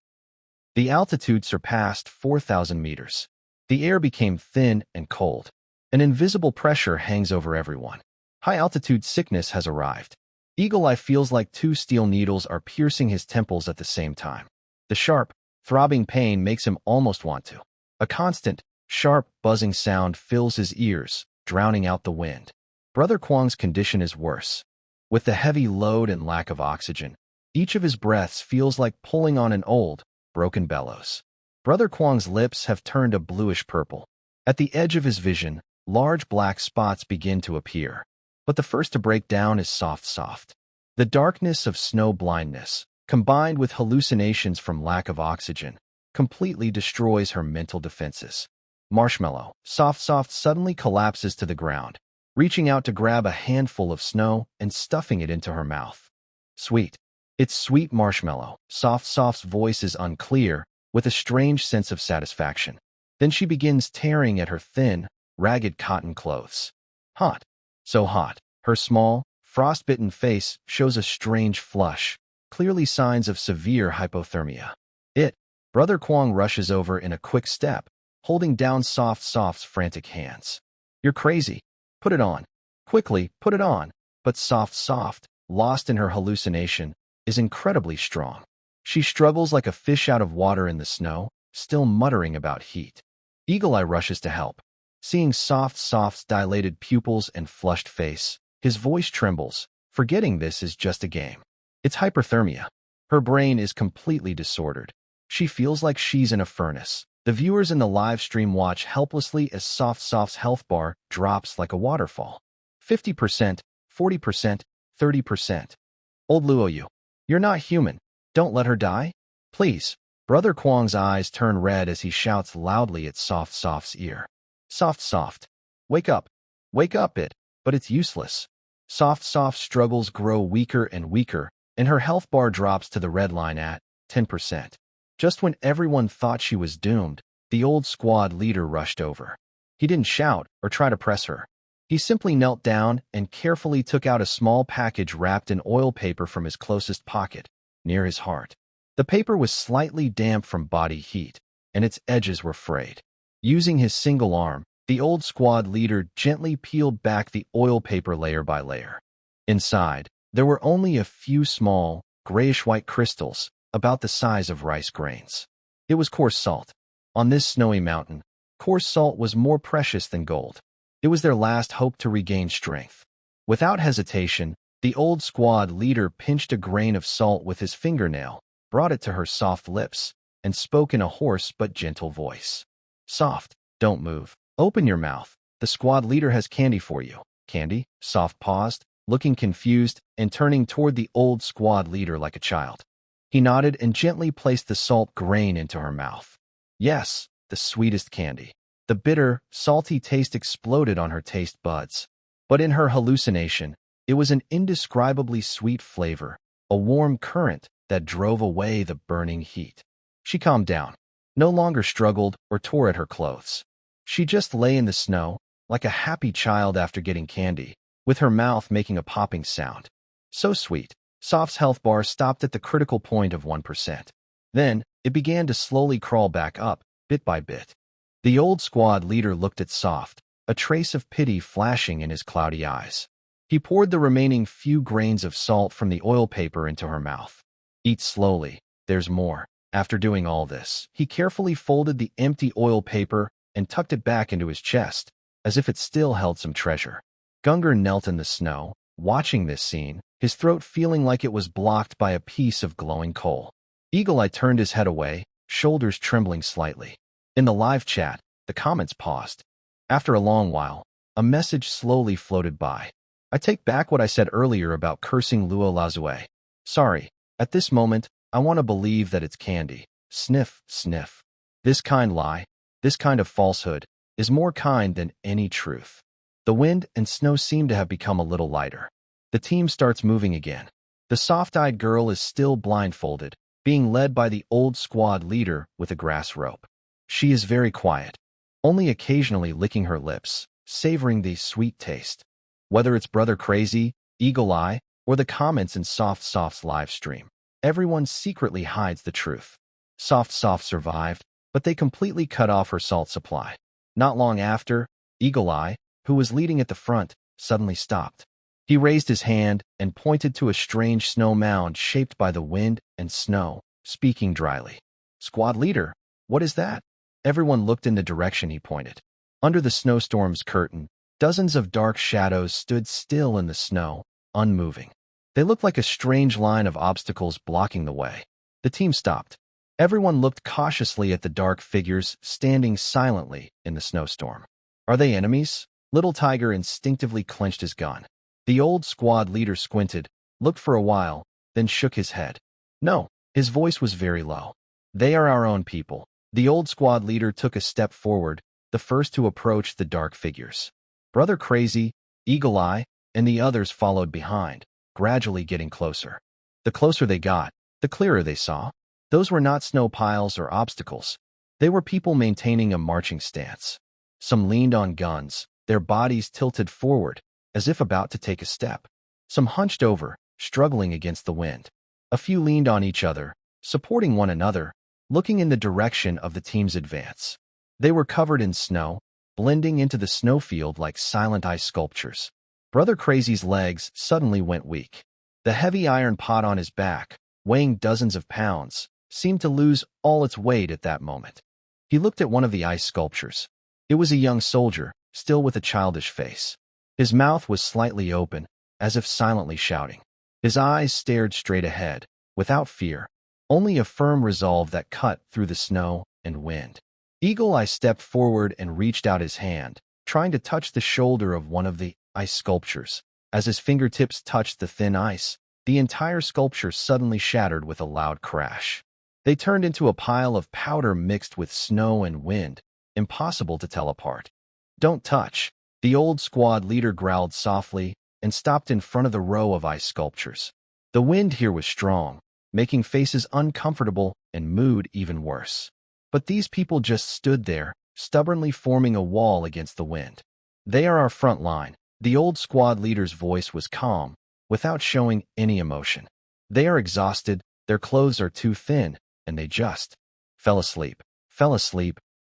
The altitude surpassed 4,000 meters. The air became thin and cold. An invisible pressure hangs over everyone. High-altitude sickness has arrived. Eagle Eye feels like 2 steel needles are piercing his temples at the same time. The sharp, throbbing pain makes him almost want to. A constant, sharp, buzzing sound fills his ears, drowning out the wind. Brother Kwang's condition is worse. With the heavy load and lack of oxygen, each of his breaths feels like pulling on an old, broken bellows. Brother Kwang's lips have turned a bluish purple. At the edge of his vision, large black spots begin to appear. But the first to break down is Soft. The darkness of snow blindness, combined with hallucinations from lack of oxygen, completely destroys her mental defenses. Marshmallow, Soft suddenly collapses to the ground, reaching out to grab a handful of snow and stuffing it into her mouth. Sweet. It's sweet marshmallow. Soft's voice is unclear, with a strange sense of satisfaction. Then she begins tearing at her thin, ragged cotton clothes. Hot. So hot. Her small, frostbitten face shows a strange flush, clearly signs of severe hypothermia. Brother Kwang rushes over in a quick step, holding down Soft's frantic hands. You're crazy. Put it on. Quickly, put it on. But Soft, lost in her hallucination, is incredibly strong. She struggles like a fish out of water in the snow, still muttering about heat. Eagle Eye rushes to help. Seeing Soft's dilated pupils and flushed face, his voice trembles, forgetting this is just a game. It's hyperthermia. Her brain is completely disordered. She feels like she's in a furnace. The viewers in the live stream watch helplessly as Soft's health bar drops like a waterfall. 50%, 40%, 30%. Old Luo, you're not human. Don't let her die. Please. Brother Kwang's eyes turn red as he shouts loudly at Soft's ear. Soft. Wake up. Wake up it. But it's useless. Soft's struggles grow weaker and weaker, and her health bar drops to the red line at 10%. Just when everyone thought she was doomed, the old squad leader rushed over. He didn't shout or try to press her. He simply knelt down and carefully took out a small package wrapped in oil paper from his closest pocket, near his heart. The paper was slightly damp from body heat, and its edges were frayed. Using his single arm, the old squad leader gently peeled back the oil paper layer by layer. Inside, there were only a few small, grayish-white crystals, about the size of rice grains. It was coarse salt. On this snowy mountain, coarse salt was more precious than gold. It was their last hope to regain strength. Without hesitation, the old squad leader pinched a grain of salt with his fingernail, brought it to her soft lips, and spoke in a hoarse but gentle voice. Soft, don't move. Open your mouth. The squad leader has candy for you. Candy? Soft paused, looking confused and turning toward the old squad leader like a child. He nodded and gently placed the salt grain into her mouth. Yes, the sweetest candy. The bitter, salty taste exploded on her taste buds. But in her hallucination, it was an indescribably sweet flavor, a warm current that drove away the burning heat. She calmed down, no longer struggled or tore at her clothes. She just lay in the snow, like a happy child after getting candy, with her mouth making a popping sound. So sweet. Soft's health bar stopped at the critical point of 1%. Then, it began to slowly crawl back up, bit by bit. The old squad leader looked at Soft, a trace of pity flashing in his cloudy eyes. He poured the remaining few grains of salt from the oil paper into her mouth. Eat slowly, there's more. After doing all this, he carefully folded the empty oil paper and tucked it back into his chest, as if it still held some treasure. Gungar knelt in the snow, watching this scene, his throat feeling like it was blocked by a piece of glowing coal. Eagle Eye turned his head away, shoulders trembling slightly. In the live chat, The comments paused. After a long while, a message slowly floated by. I take back what I said earlier about cursing Luo Lazue. Sorry, at this moment, I want to believe that it's candy. Sniff, sniff. This kind lie, this kind of falsehood, is more kind than any truth. The wind and snow seem to have become a little lighter. The team starts moving again. The soft-eyed girl is still blindfolded, being led by the old squad leader with a grass rope. She is very quiet, only occasionally licking her lips, savoring the sweet taste. Whether it's Brother Crazy, Eagle Eye, or the comments in Soft's live stream, everyone secretly hides the truth. Soft survived, but they completely cut off her salt supply. Not long after, Eagle Eye, who was leading at the front, suddenly stopped. He raised his hand and pointed to a strange snow mound shaped by the wind and snow, speaking dryly. Squad leader, what is that? Everyone looked in the direction he pointed. Under the snowstorm's curtain, dozens of dark shadows stood still in the snow, unmoving. They looked like a strange line of obstacles blocking the way. The team stopped. Everyone looked cautiously at the dark figures standing silently in the snowstorm. Are they enemies? Little Tiger instinctively clenched his gun. The old squad leader squinted, looked for a while, then shook his head. No, his voice was very low. They are our own people. The old squad leader took a step forward, the first to approach the dark figures. Brother Crazy, Eagle Eye, and the others followed behind, gradually getting closer. The closer they got, the clearer they saw. Those were not snow piles or obstacles. They were people maintaining a marching stance. Some leaned on guns, their bodies tilted forward, as if about to take a step. Some hunched over, struggling against the wind. A few leaned on each other, supporting one another, looking in the direction of the team's advance. They were covered in snow, blending into the snowfield like silent ice sculptures. Brother Crazy's legs suddenly went weak. The heavy iron pot on his back, weighing dozens of pounds, seemed to lose all its weight at that moment. He looked at one of the ice sculptures. It was a young soldier, still with a childish face. His mouth was slightly open, as if silently shouting. His eyes stared straight ahead, without fear, only a firm resolve that cut through the snow and wind. Eagle Eye stepped forward and reached out his hand, trying to touch the shoulder of one of the ice sculptures. As his fingertips touched the thin ice, the entire sculpture suddenly shattered with a loud crash. They turned into a pile of powder mixed with snow and wind, impossible to tell apart. Don't touch. The old squad leader growled softly and stopped in front of the row of ice sculptures. The wind here was strong, making faces uncomfortable and mood even worse. But these people just stood there, stubbornly forming a wall against the wind. They are our front line. The old squad leader's voice was calm, without showing any emotion. They are exhausted, their clothes are too thin, and they just fell asleep,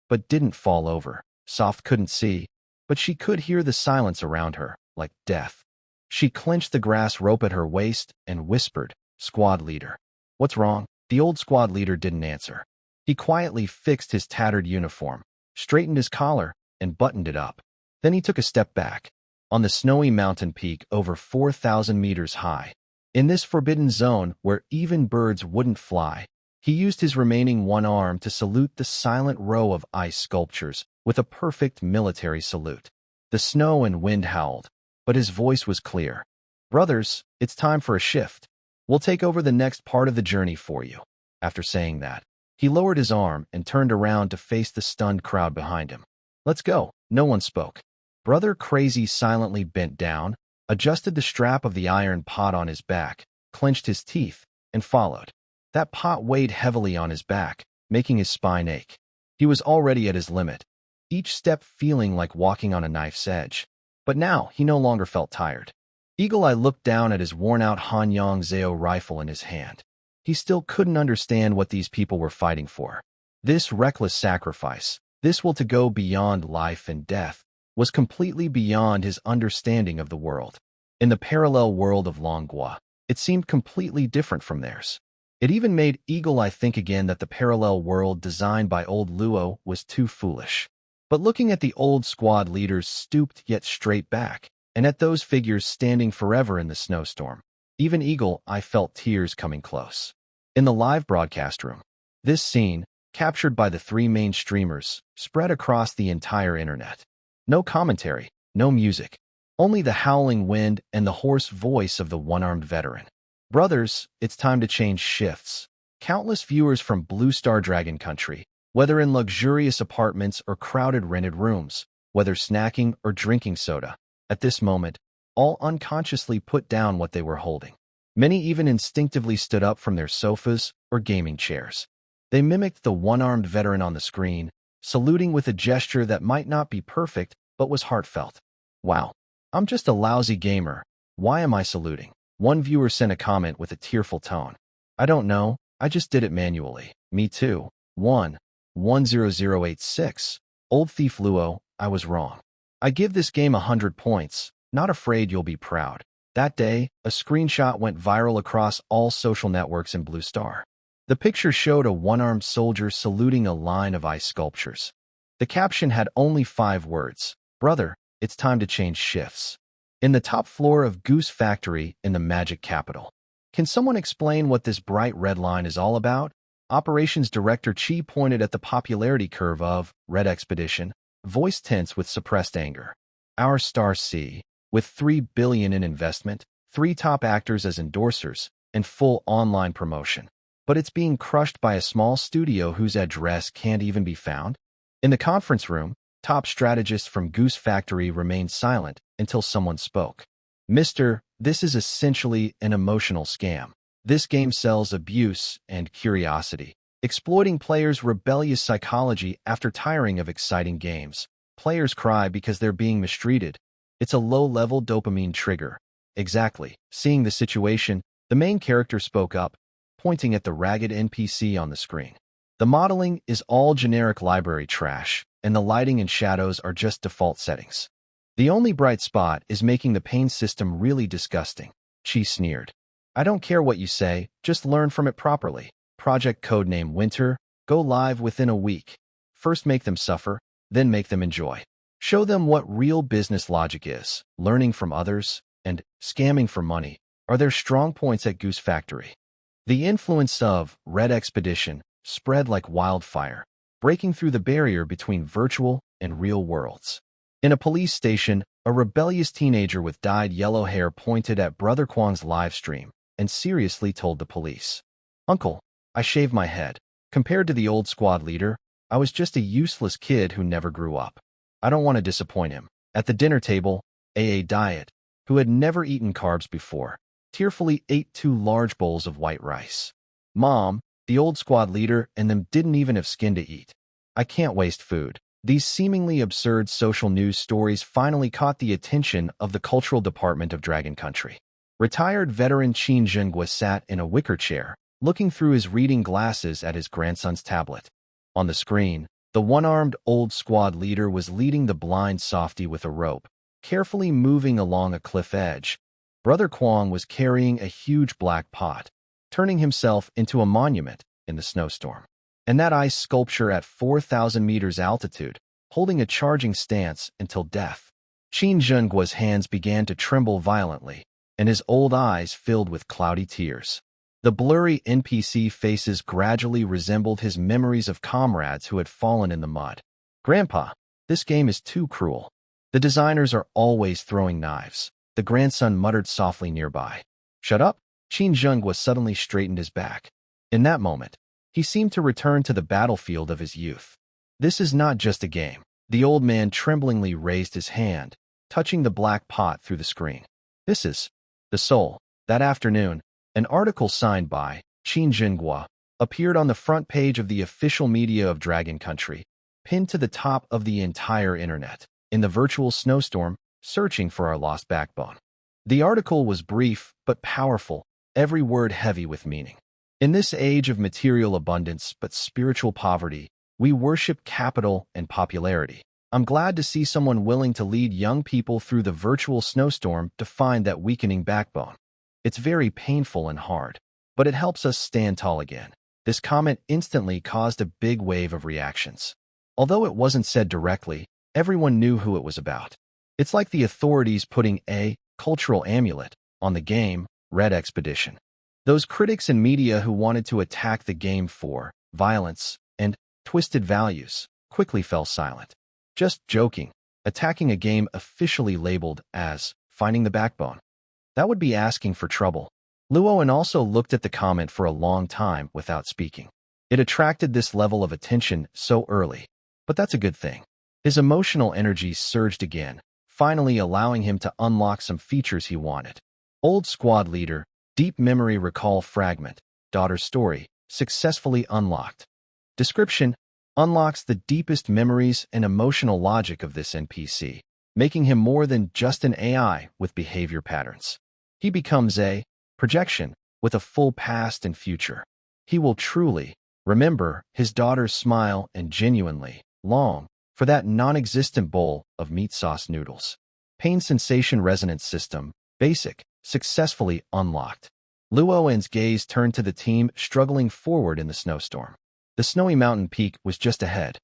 but didn't fall over. Soft couldn't see, but she could hear the silence around her, like death. She clenched the grass rope at her waist and whispered, "Squad leader." "What's wrong?" The old squad leader didn't answer. He quietly fixed his tattered uniform, straightened his collar, and buttoned it up. Then he took a step back. On the snowy mountain peak over 4,000 meters high, in this forbidden zone where even birds wouldn't fly, he used his remaining one arm to salute the silent row of ice sculptures with a perfect military salute. The snow and wind howled, but his voice was clear. "Brothers, it's time for a shift. We'll take over the next part of the journey for you." After saying that, he lowered his arm and turned around to face the stunned crowd behind him. "Let's go." No one spoke. Brother Crazy silently bent down, adjusted the strap of the iron pot on his back, clenched his teeth, and followed. That pot weighed heavily on his back, making his spine ache. He was already at his limit, each step feeling like walking on a knife's edge. But now he no longer felt tired. Eagle Eye looked down at his worn-out Hanyang Zao rifle in his hand. He still couldn't understand what these people were fighting for. This reckless sacrifice, this will to go beyond life and death, was completely beyond his understanding of the world. In the parallel world of Longua, it seemed completely different from theirs. It even made Eagle Eye think again that the parallel world designed by old Luo was too foolish. But looking at the old squad leader's stooped yet straight back, and at those figures standing forever in the snowstorm, even Eagle Eye felt tears coming close. In the live broadcast room, this scene, captured by the three main streamers, spread across the entire internet. No commentary, no music, only the howling wind and the hoarse voice of the one-armed veteran. Brothers, it's time to change shifts. Countless viewers from Blue Star Dragon Country, whether in luxurious apartments or crowded rented rooms, whether snacking or drinking soda, at this moment, all unconsciously put down what they were holding. Many even instinctively stood up from their sofas or gaming chairs. They mimicked the one-armed veteran on the screen, saluting with a gesture that might not be perfect but was heartfelt. Wow, I'm just a lousy gamer. Why am I saluting? One viewer sent a comment with a tearful tone. I don't know, I just did it manually. Me too. 10086. Old Thief Luo, I was wrong. I give this game 100 points, not afraid you'll be proud. That day, a screenshot went viral across all social networks in Blue Star. The picture showed a one-armed soldier saluting a line of ice sculptures. The caption had only 5 words. Brother, it's time to change shifts. In the top floor of Goose Factory in the Magic Capital. Can someone explain what this bright red line is all about? Operations Director Chi pointed at the popularity curve of Red Expedition, voice tense with suppressed anger. Our star C, with $3 billion in investment, 3 top actors as endorsers, and full online promotion. But it's being crushed by a small studio whose address can't even be found? In the conference room, top strategists from Goose Factory remained silent until someone spoke. Mister, this is essentially an emotional scam. This game sells abuse and curiosity, exploiting players' rebellious psychology after tiring of exciting games. Players cry because they're being mistreated. It's a low-level dopamine trigger. Exactly. Seeing the situation, the main character spoke up, pointing at the ragged NPC on the screen. The modeling is all generic library trash, and the lighting and shadows are just default settings. The only bright spot is making the pain system really disgusting. Chi sneered. I don't care what you say, just learn from it properly. Project codename Winter, go live within a week. First make them suffer, then make them enjoy. Show them what real business logic is. Learning from others and scamming for money are their strong points at Goose Factory. The influence of Red Expedition spread like wildfire, breaking through the barrier between virtual and real worlds. In a police station, a rebellious teenager with dyed yellow hair pointed at Brother Kwang's live stream and seriously told the police, Uncle, I shaved my head. Compared to the old squad leader, I was just a useless kid who never grew up. I don't want to disappoint him. At the dinner table, AA Diet, who had never eaten carbs before, tearfully ate 2 large bowls of white rice. Mom, the old squad leader and them didn't even have skin to eat. I can't waste food. These seemingly absurd social news stories finally caught the attention of the cultural department of Dragon Country. Retired veteran Qin Zhenghua sat in a wicker chair, looking through his reading glasses at his grandson's tablet. On the screen, the one-armed old squad leader was leading the blind softy with a rope, carefully moving along a cliff edge. Brother Kwang was carrying a huge black pot, turning himself into a monument in the snowstorm. And that ice sculpture at 4,000 meters altitude, holding a charging stance until death. Qin Zhenggua's hands began to tremble violently, and his old eyes filled with cloudy tears. The blurry NPC faces gradually resembled his memories of comrades who had fallen in the mud. Grandpa, this game is too cruel. The designers are always throwing knives. The grandson muttered softly nearby. Shut up? Qin Zhenghua suddenly straightened his back. In that moment, he seemed to return to the battlefield of his youth. This is not just a game. The old man tremblingly raised his hand, touching the black pot through the screen. This is the soul. That afternoon, an article signed by Qin Zhenghua appeared on the front page of the official media of Dragon Country, pinned to the top of the entire internet, in the virtual snowstorm, searching for our lost backbone. The article was brief but powerful, every word heavy with meaning. In this age of material abundance but spiritual poverty, we worship capital and popularity. I'm glad to see someone willing to lead young people through the virtual snowstorm to find that weakening backbone. It's very painful and hard, but it helps us stand tall again. This comment instantly caused a big wave of reactions. Although it wasn't said directly, everyone knew who it was about. It's like the authorities putting a cultural amulet on the game, Red Expedition. Those critics and media who wanted to attack the game for violence and twisted values, quickly fell silent. Just joking, attacking a game officially labeled as finding the backbone. That would be asking for trouble. Luoan also looked at the comment for a long time without speaking. It attracted this level of attention so early, but that's a good thing. His emotional energy surged again, finally allowing him to unlock some features he wanted. Old squad leader, deep memory recall fragment, daughter's story, successfully unlocked. Description: unlocks the deepest memories and emotional logic of this NPC, making him more than just an AI with behavior patterns. He becomes a projection with a full past and future. He will truly remember his daughter's smile and genuinely long for that non-existent bowl of meat sauce noodles. Pain sensation resonance system, basic, successfully unlocked. Luoan's gaze turned to the team struggling forward in the snowstorm. The snowy mountain peak was just ahead.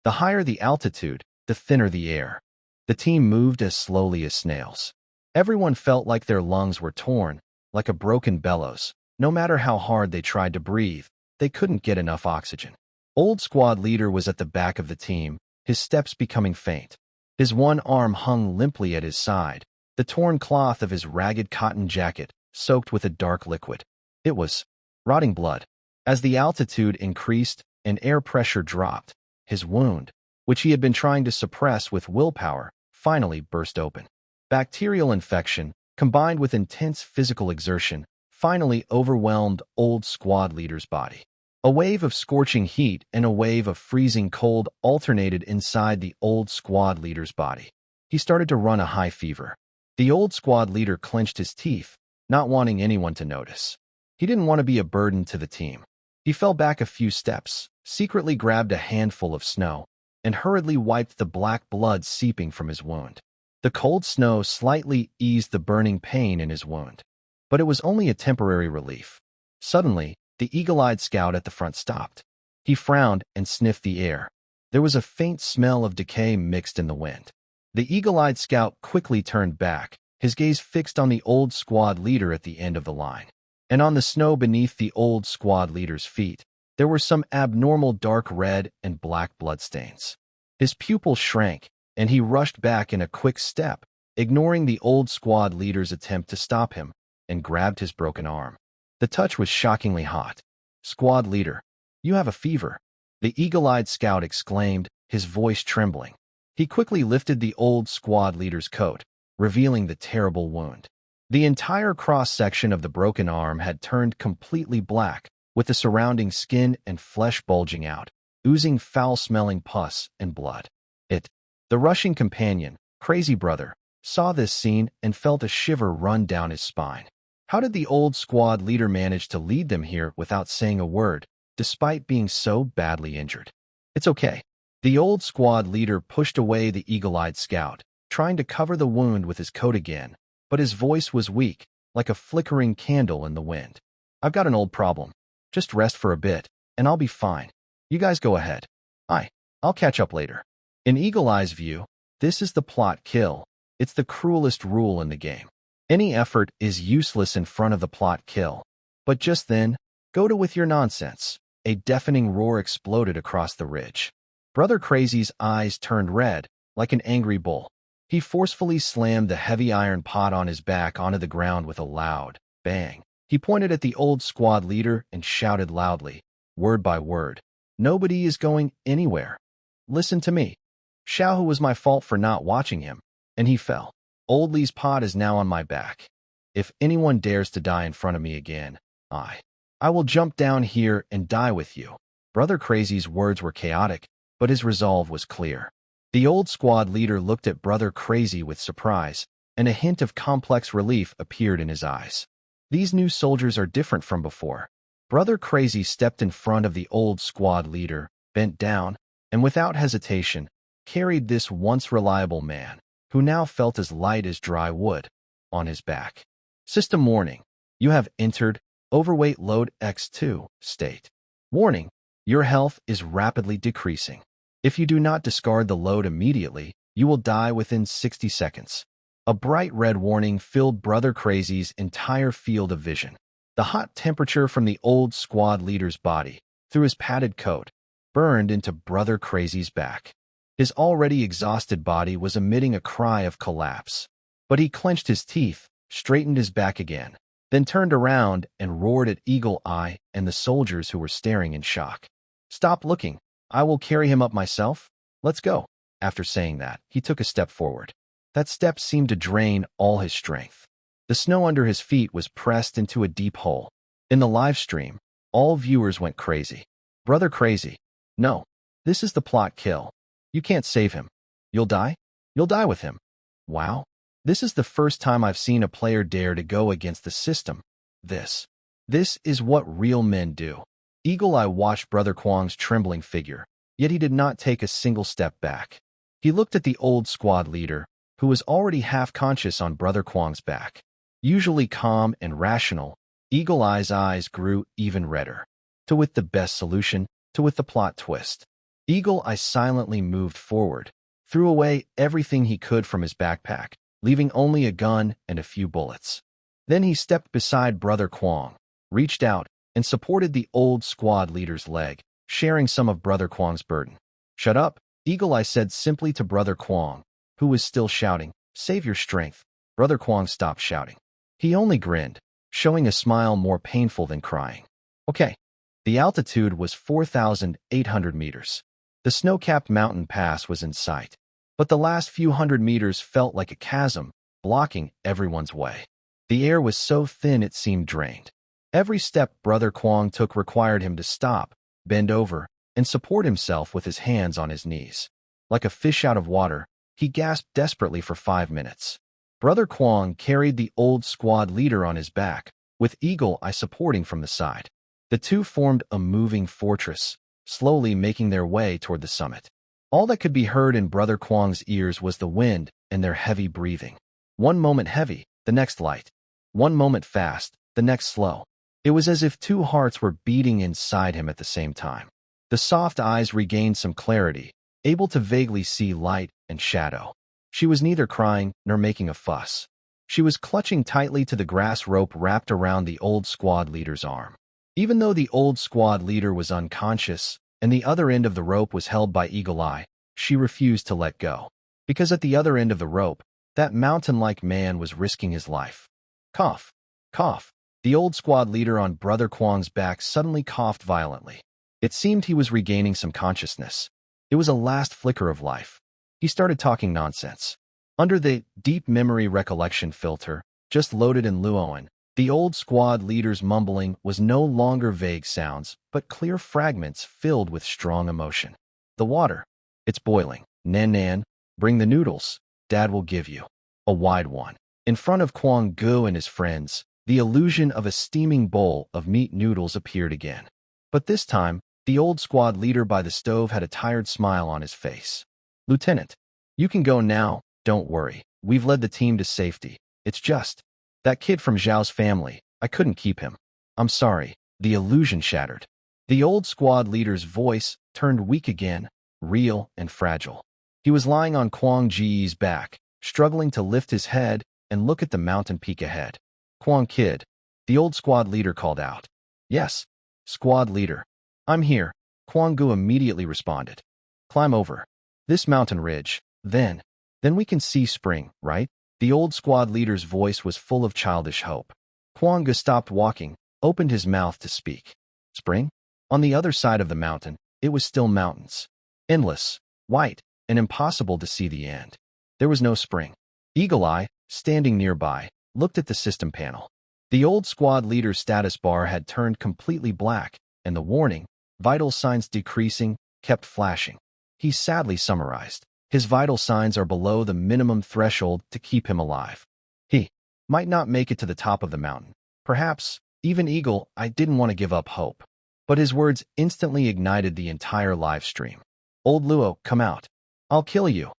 The higher the altitude, the thinner the air. The team moved as slowly as snails. Everyone felt like their lungs were torn, like a broken bellows. No matter how hard they tried to breathe, they couldn't get enough oxygen. Old squad leader was at the back of the team, his steps becoming faint. His one arm hung limply at his side, the torn cloth of his ragged cotton jacket soaked with a dark liquid. It was rotting blood. As the altitude increased and air pressure dropped, his wound, which he had been trying to suppress with willpower, finally burst open. Bacterial infection, combined with intense physical exertion, finally overwhelmed old squad leader's body. A wave of scorching heat and a wave of freezing cold alternated inside the old squad leader's body. He started to run a high fever. The old squad leader clenched his teeth, not wanting anyone to notice. He didn't want to be a burden to the team. He fell back a few steps, secretly grabbed a handful of snow, and hurriedly wiped the black blood seeping from his wound. The cold snow slightly eased the burning pain in his wound, but it was only a temporary relief. Suddenly, the eagle-eyed scout at the front stopped. He frowned and sniffed the air. There was a faint smell of decay mixed in the wind. The eagle-eyed scout quickly turned back, his gaze fixed on the old squad leader at the end of the line. And on the snow beneath the old squad leader's feet, there were some abnormal dark red and black bloodstains. His pupil shrank, and he rushed back in a quick step, ignoring the old squad leader's attempt to stop him, and grabbed his broken arm. The touch was shockingly hot. "Squad leader, you have a fever," the eagle-eyed scout exclaimed, his voice trembling. He quickly lifted the old squad leader's coat, revealing the terrible wound. The entire cross-section of the broken arm had turned completely black, with the surrounding skin and flesh bulging out, oozing foul-smelling pus and blood. The rushing companion, Crazy Brother, saw this scene and felt a shiver run down his spine. How did the old squad leader manage to lead them here without saying a word, despite being so badly injured? "It's okay." The old squad leader pushed away the eagle-eyed scout, trying to cover the wound with his coat again, but his voice was weak, like a flickering candle in the wind. "I've got an old problem. Just rest for a bit, and I'll be fine. You guys go ahead. I'll catch up later." In Eagle Eye's view, this is the plot kill. It's the cruelest rule in the game. Any effort is useless in front of the plot kill. But just then, go to with your nonsense. A deafening roar exploded across the ridge. Brother Crazy's eyes turned red, like an angry bull. He forcefully slammed the heavy iron pot on his back onto the ground with a loud bang. He pointed at the old squad leader and shouted loudly, word by word, "Nobody is going anywhere. Listen to me. Xiaohu was my fault for not watching him, and he fell. Old Lee's pot is now on my back. If anyone dares to die in front of me again, I will jump down here and die with you." Brother Crazy's words were chaotic, but his resolve was clear. The old squad leader looked at Brother Crazy with surprise, and a hint of complex relief appeared in his eyes. These new soldiers are different from before. Brother Crazy stepped in front of the old squad leader, bent down, and without hesitation, carried this once reliable man, who now felt as light as dry wood, on his back. "System warning. You have entered overweight load X2 state. Warning, your health is rapidly decreasing. If you do not discard the load immediately, you will die within 60 seconds. A bright red warning filled Brother Crazy's entire field of vision. The hot temperature from the old squad leader's body, through his padded coat, burned into Brother Crazy's back. His already exhausted body was emitting a cry of collapse. But he clenched his teeth, straightened his back again, then turned around and roared at Eagle Eye and the soldiers who were staring in shock. "Stop looking. I will carry him up myself. Let's go." After saying that, he took a step forward. That step seemed to drain all his strength. The snow under his feet was pressed into a deep hole. In the live stream, all viewers went crazy. "Brother Crazy. No. This is the plot kill. You can't save him. You'll die? You'll die with him. Wow. This is the first time I've seen a player dare to go against the system. This is what real men do." Eagle Eye watched Brother Kwang's trembling figure, yet he did not take a single step back. He looked at the old squad leader, who was already half-conscious on Brother Kwang's back. Usually calm and rational, Eagle Eye's eyes grew even redder. To with the best solution, to with the plot twist. Eagle Eye silently moved forward, threw away everything he could from his backpack, leaving only a gun and a few bullets. Then he stepped beside Brother Kwang, reached out, and supported the old squad leader's leg, sharing some of Brother Kwang's burden. "Shut up," Eagle Eye said simply to Brother Kwang, who was still shouting, "Save your strength." Brother Kwang stopped shouting. He only grinned, showing a smile more painful than crying. Okay. The altitude was 4,800 meters. The snow-capped mountain pass was in sight, but the last few hundred meters felt like a chasm, blocking everyone's way. The air was so thin it seemed drained. Every step Brother Kwang took required him to stop, bend over, and support himself with his hands on his knees. Like a fish out of water, he gasped desperately for 5 minutes. Brother Kwang carried the old squad leader on his back, with Eagle Eye supporting from the side. The two formed a moving fortress, slowly making their way toward the summit. All that could be heard in Brother Kwang's ears was the wind and their heavy breathing. One moment heavy, the next light. One moment fast, the next slow. It was as if two hearts were beating inside him at the same time. The soft eyes regained some clarity, able to vaguely see light and shadow. She was neither crying nor making a fuss. She was clutching tightly to the grass rope wrapped around the old squad leader's arm. Even though the old squad leader was unconscious and the other end of the rope was held by Eagle Eye, she refused to let go. Because at the other end of the rope, that mountain-like man was risking his life. Cough. Cough. The old squad leader on Brother Kwang's back suddenly coughed violently. It seemed he was regaining some consciousness. It was a last flicker of life. He started talking nonsense. Under the deep memory recollection filter, just loaded in Luoan, the old squad leader's mumbling was no longer vague sounds, but clear fragments filled with strong emotion. "The water. It's boiling. Nan Nan, bring the noodles. Dad will give you." A wide one. In front of Kwang Gu and his friends, the illusion of a steaming bowl of meat noodles appeared again. But this time, the old squad leader by the stove had a tired smile on his face. "Lieutenant, you can go now, don't worry. We've led the team to safety. It's just that kid from Zhao's family. I couldn't keep him. I'm sorry." The illusion shattered. The old squad leader's voice turned weak again, real and fragile. He was lying on Kwang Ji's back, struggling to lift his head and look at the mountain peak ahead. "Kwang kid," the old squad leader called out. "Yes, squad leader. I'm here," Kwang Gu immediately responded. "Climb over this mountain ridge, then we can see spring, right?" The old squad leader's voice was full of childish hope. Kwang Gu stopped walking, opened his mouth to speak. Spring? On the other side of the mountain, it was still mountains. Endless, white, and impossible to see the end. There was no spring. Eagle Eye, standing nearby, looked at the system panel. The old squad leader's status bar had turned completely black, and the warning, vital signs decreasing, kept flashing. He sadly summarized. His vital signs are below the minimum threshold to keep him alive. He might not make it to the top of the mountain. Perhaps, even Eagle Eye didn't want to give up hope. But his words instantly ignited the entire live stream. "Old Luo, come out. I'll kill you.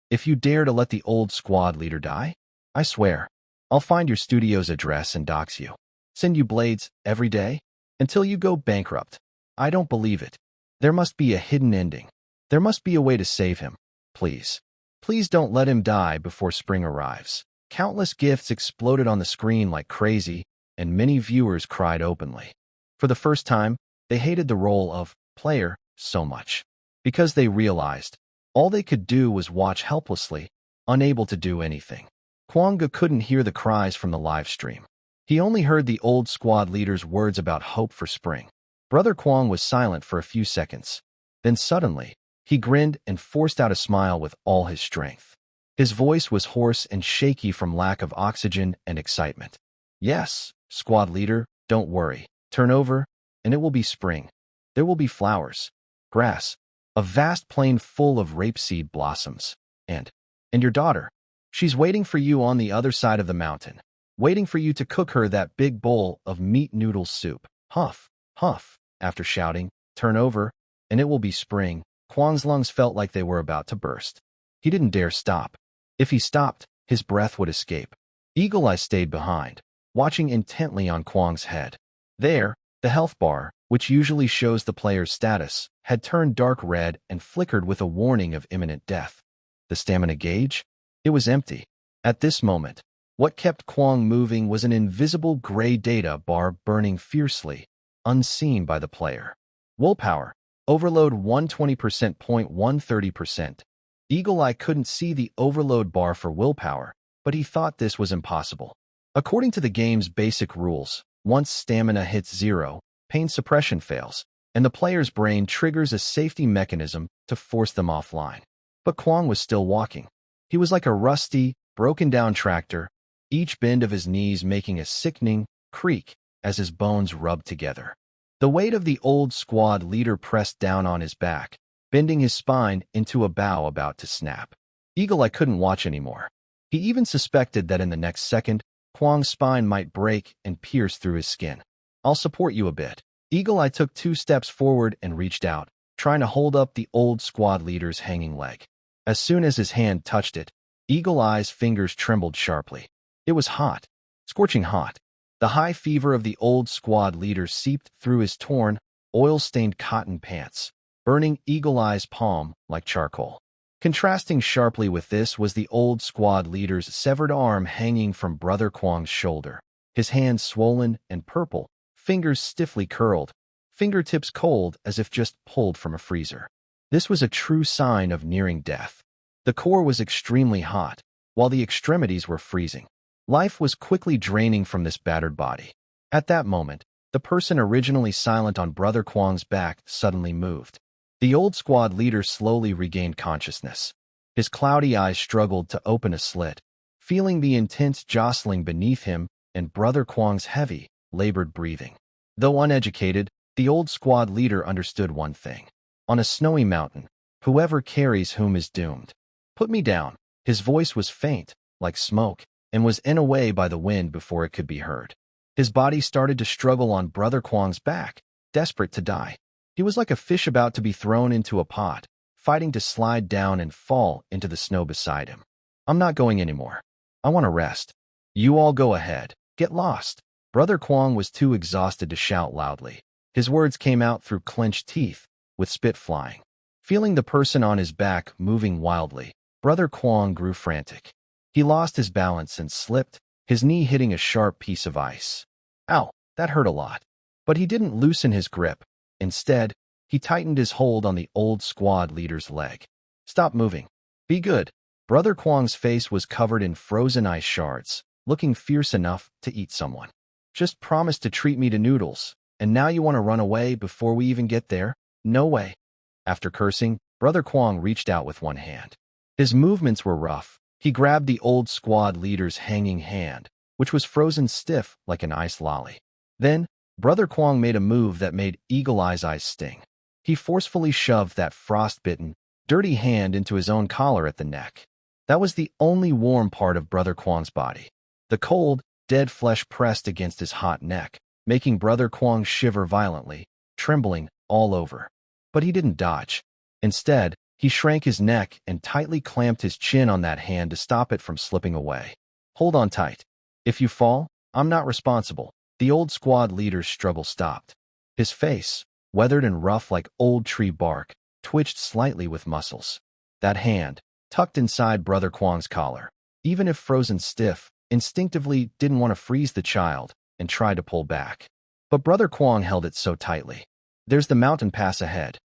If you dare to let the old squad leader die, I swear, I'll find your studio's address and dox you. Send you blades every day until you go bankrupt. I don't believe it. There must be a hidden ending. There must be a way to save him. Please. Please don't let him die before spring arrives." Countless gifts exploded on the screen like crazy, and many viewers cried openly. For the first time, they hated the role of player so much. Because they realized all they could do was watch helplessly, unable to do anything. Kwanga couldn't hear the cries from the live stream. He only heard the old squad leader's words about hope for spring. Brother Kwang was silent for a few seconds. Then suddenly, he grinned and forced out a smile with all his strength. His voice was hoarse and shaky from lack of oxygen and excitement. Yes, squad leader, don't worry. Turn over, and it will be spring. There will be flowers, grass, a vast plain full of rapeseed blossoms, and your daughter. She's waiting for you on the other side of the mountain, waiting for you to cook her that big bowl of meat noodle soup. Huff, huff. After shouting, turn over, and it will be spring, Kwang's lungs felt like they were about to burst. He didn't dare stop. If he stopped, his breath would escape. Eagle Eye stayed behind, watching intently on Kwang's head. There, the health bar, which usually shows the player's status, had turned dark red and flickered with a warning of imminent death. The stamina gauge? It was empty. At this moment, what kept Kwang moving was an invisible gray data bar burning fiercely, unseen by the player. Willpower. Overload 120%, 130%. Eagle Eye couldn't see the overload bar for willpower, but he thought this was impossible. According to the game's basic rules, once stamina hits 0, pain suppression fails, and the player's brain triggers a safety mechanism to force them offline. But Kwang was still walking. He was like a rusty, broken-down tractor, each bend of his knees making a sickening creak as his bones rubbed together. The weight of the old squad leader pressed down on his back, bending his spine into a bow about to snap. Eagle Eye couldn't watch anymore. He even suspected that in the next second, Kwang's spine might break and pierce through his skin. I'll support you a bit. Eagle Eye took 2 steps forward and reached out, trying to hold up the old squad leader's hanging leg. As soon as his hand touched it, Eagle Eye's fingers trembled sharply. It was hot, scorching hot. The high fever of the old squad leader seeped through his torn, oil-stained cotton pants, burning Eagle Eye's palm like charcoal. Contrasting sharply with this was the old squad leader's severed arm hanging from Brother Kwang's shoulder, his hands swollen and purple, fingers stiffly curled, fingertips cold as if just pulled from a freezer. This was a true sign of nearing death. The core was extremely hot, while the extremities were freezing. Life was quickly draining from this battered body. At that moment, the person originally silent on Brother Kwang's back suddenly moved. The old squad leader slowly regained consciousness. His cloudy eyes struggled to open a slit, feeling the intense jostling beneath him and Brother Kwang's heavy, labored breathing. Though uneducated, the old squad leader understood one thing. On a snowy mountain, whoever carries whom is doomed. Put me down. His voice was faint, like smoke, and was in away by the wind before it could be heard. His body started to struggle on Brother Kwang's back, desperate to die. He was like a fish about to be thrown into a pot, fighting to slide down and fall into the snow beside him. I'm not going anymore. I want to rest. You all go ahead. Get lost. Brother Kwang was too exhausted to shout loudly. His words came out through clenched teeth, with spit flying. Feeling the person on his back moving wildly, Brother Kwang grew frantic. He lost his balance and slipped, his knee hitting a sharp piece of ice. Ow, that hurt a lot. But he didn't loosen his grip. Instead, he tightened his hold on the old squad leader's leg. Stop moving. Be good. Brother Kwang's face was covered in frozen ice shards, looking fierce enough to eat someone. Just promise to treat me to noodles, and now you want to run away before we even get there? No way. After cursing, Brother Kwang reached out with one hand. His movements were rough. He grabbed the old squad leader's hanging hand, which was frozen stiff like an ice lolly. Then, Brother Kwang made a move that made Eagle Eye's eyes sting. He forcefully shoved that frostbitten, dirty hand into his own collar at the neck. That was the only warm part of Brother Kwang's body. The cold, dead flesh pressed against his hot neck, making Brother Kwang shiver violently, trembling all over. But he didn't dodge. Instead, he shrank his neck and tightly clamped his chin on that hand to stop it from slipping away. Hold on tight. If you fall, I'm not responsible. The old squad leader's struggle stopped. His face, weathered and rough like old tree bark, twitched slightly with muscles. That hand, tucked inside Brother Kwang's collar, even if frozen stiff, instinctively didn't want to freeze the child and tried to pull back. But Brother Kwang held it so tightly. There's the mountain pass ahead.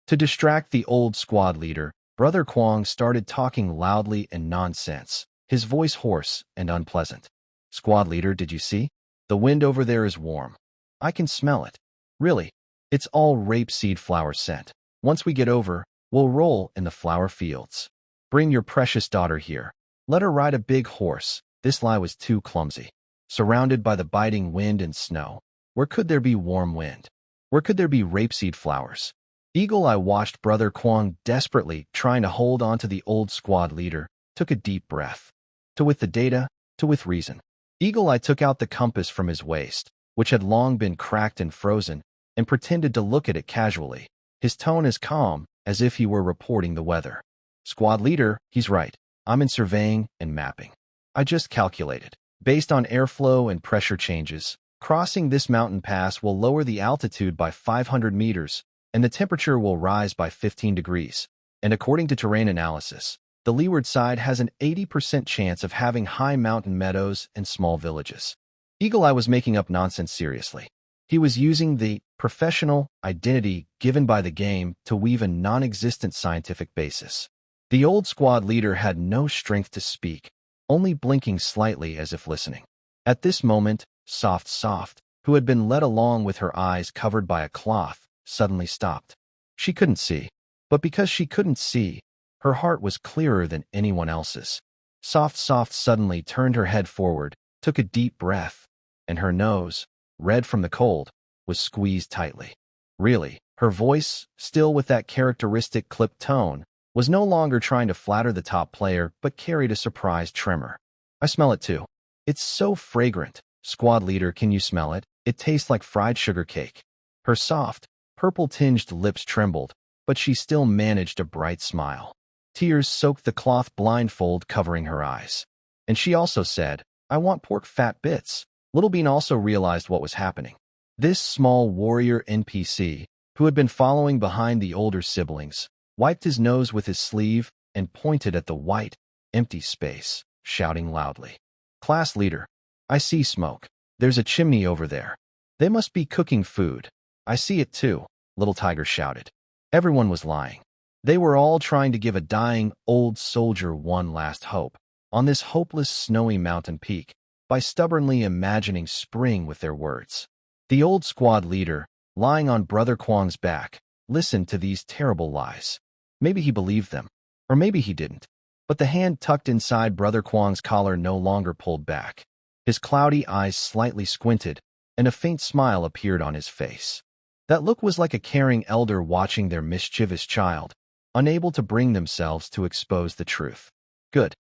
To distract the old squad leader, Brother Kwong started talking loudly and nonsense, his voice hoarse and unpleasant. Squad leader, did you see? The wind over there is warm. I can smell it. Really, it's all rapeseed flower scent. Once we get over, we'll roll in the flower fields. Bring your precious daughter here. Let her ride a big horse. This lie was too clumsy. Surrounded by the biting wind and snow, where could there be warm wind? Where could there be rapeseed flowers? Eagle Eye watched Brother Kwong desperately trying to hold on to the old squad leader, took a deep breath. To with the data, to with reason. Eagle Eye took out the compass from his waist, which had long been cracked and frozen, and pretended to look at it casually, his tone as calm as if he were reporting the weather. Squad leader, he's right. I'm in surveying and mapping. I just calculated. Based on airflow and pressure changes, crossing this mountain pass will lower the altitude by 500 meters, and the temperature will rise by 15 degrees. And according to terrain analysis, the leeward side has an 80% chance of having high mountain meadows and small villages. Eagle Eye was making up nonsense seriously. He was using the professional identity given by the game to weave a non-existent scientific basis. The old squad leader had no strength to speak, only blinking slightly as if listening. At this moment, Soft, who had been led along with her eyes covered by a cloth, suddenly stopped. She couldn't see, but because she couldn't see, her heart was clearer than anyone else's. Soft suddenly turned her head forward, took a deep breath, and her nose, red from the cold, was squeezed tightly. Really, her voice, still with that characteristic clipped tone, was no longer trying to flatter the top player but carried a surprised tremor. I smell it too. It's so fragrant. Squad leader, can you smell it? It tastes like fried sugar cake. Her soft, purple-tinged lips trembled, but she still managed a bright smile. Tears soaked the cloth blindfold covering her eyes. And she also said, I want pork fat bits. Little Bean also realized what was happening. This small warrior NPC, who had been following behind the older siblings, wiped his nose with his sleeve and pointed at the white, empty space, shouting loudly. Class leader, I see smoke. There's a chimney over there. They must be cooking food. I see it too, Little Tiger shouted. Everyone was lying. They were all trying to give a dying old soldier one last hope, on this hopeless snowy mountain peak, by stubbornly imagining spring with their words. The old squad leader, lying on Brother Kwong's back, listened to these terrible lies. Maybe he believed them, or maybe he didn't. But the hand tucked inside Brother Kwong's collar no longer pulled back. His cloudy eyes slightly squinted, and a faint smile appeared on his face. That look was like a caring elder watching their mischievous child, unable to bring themselves to expose the truth. Good.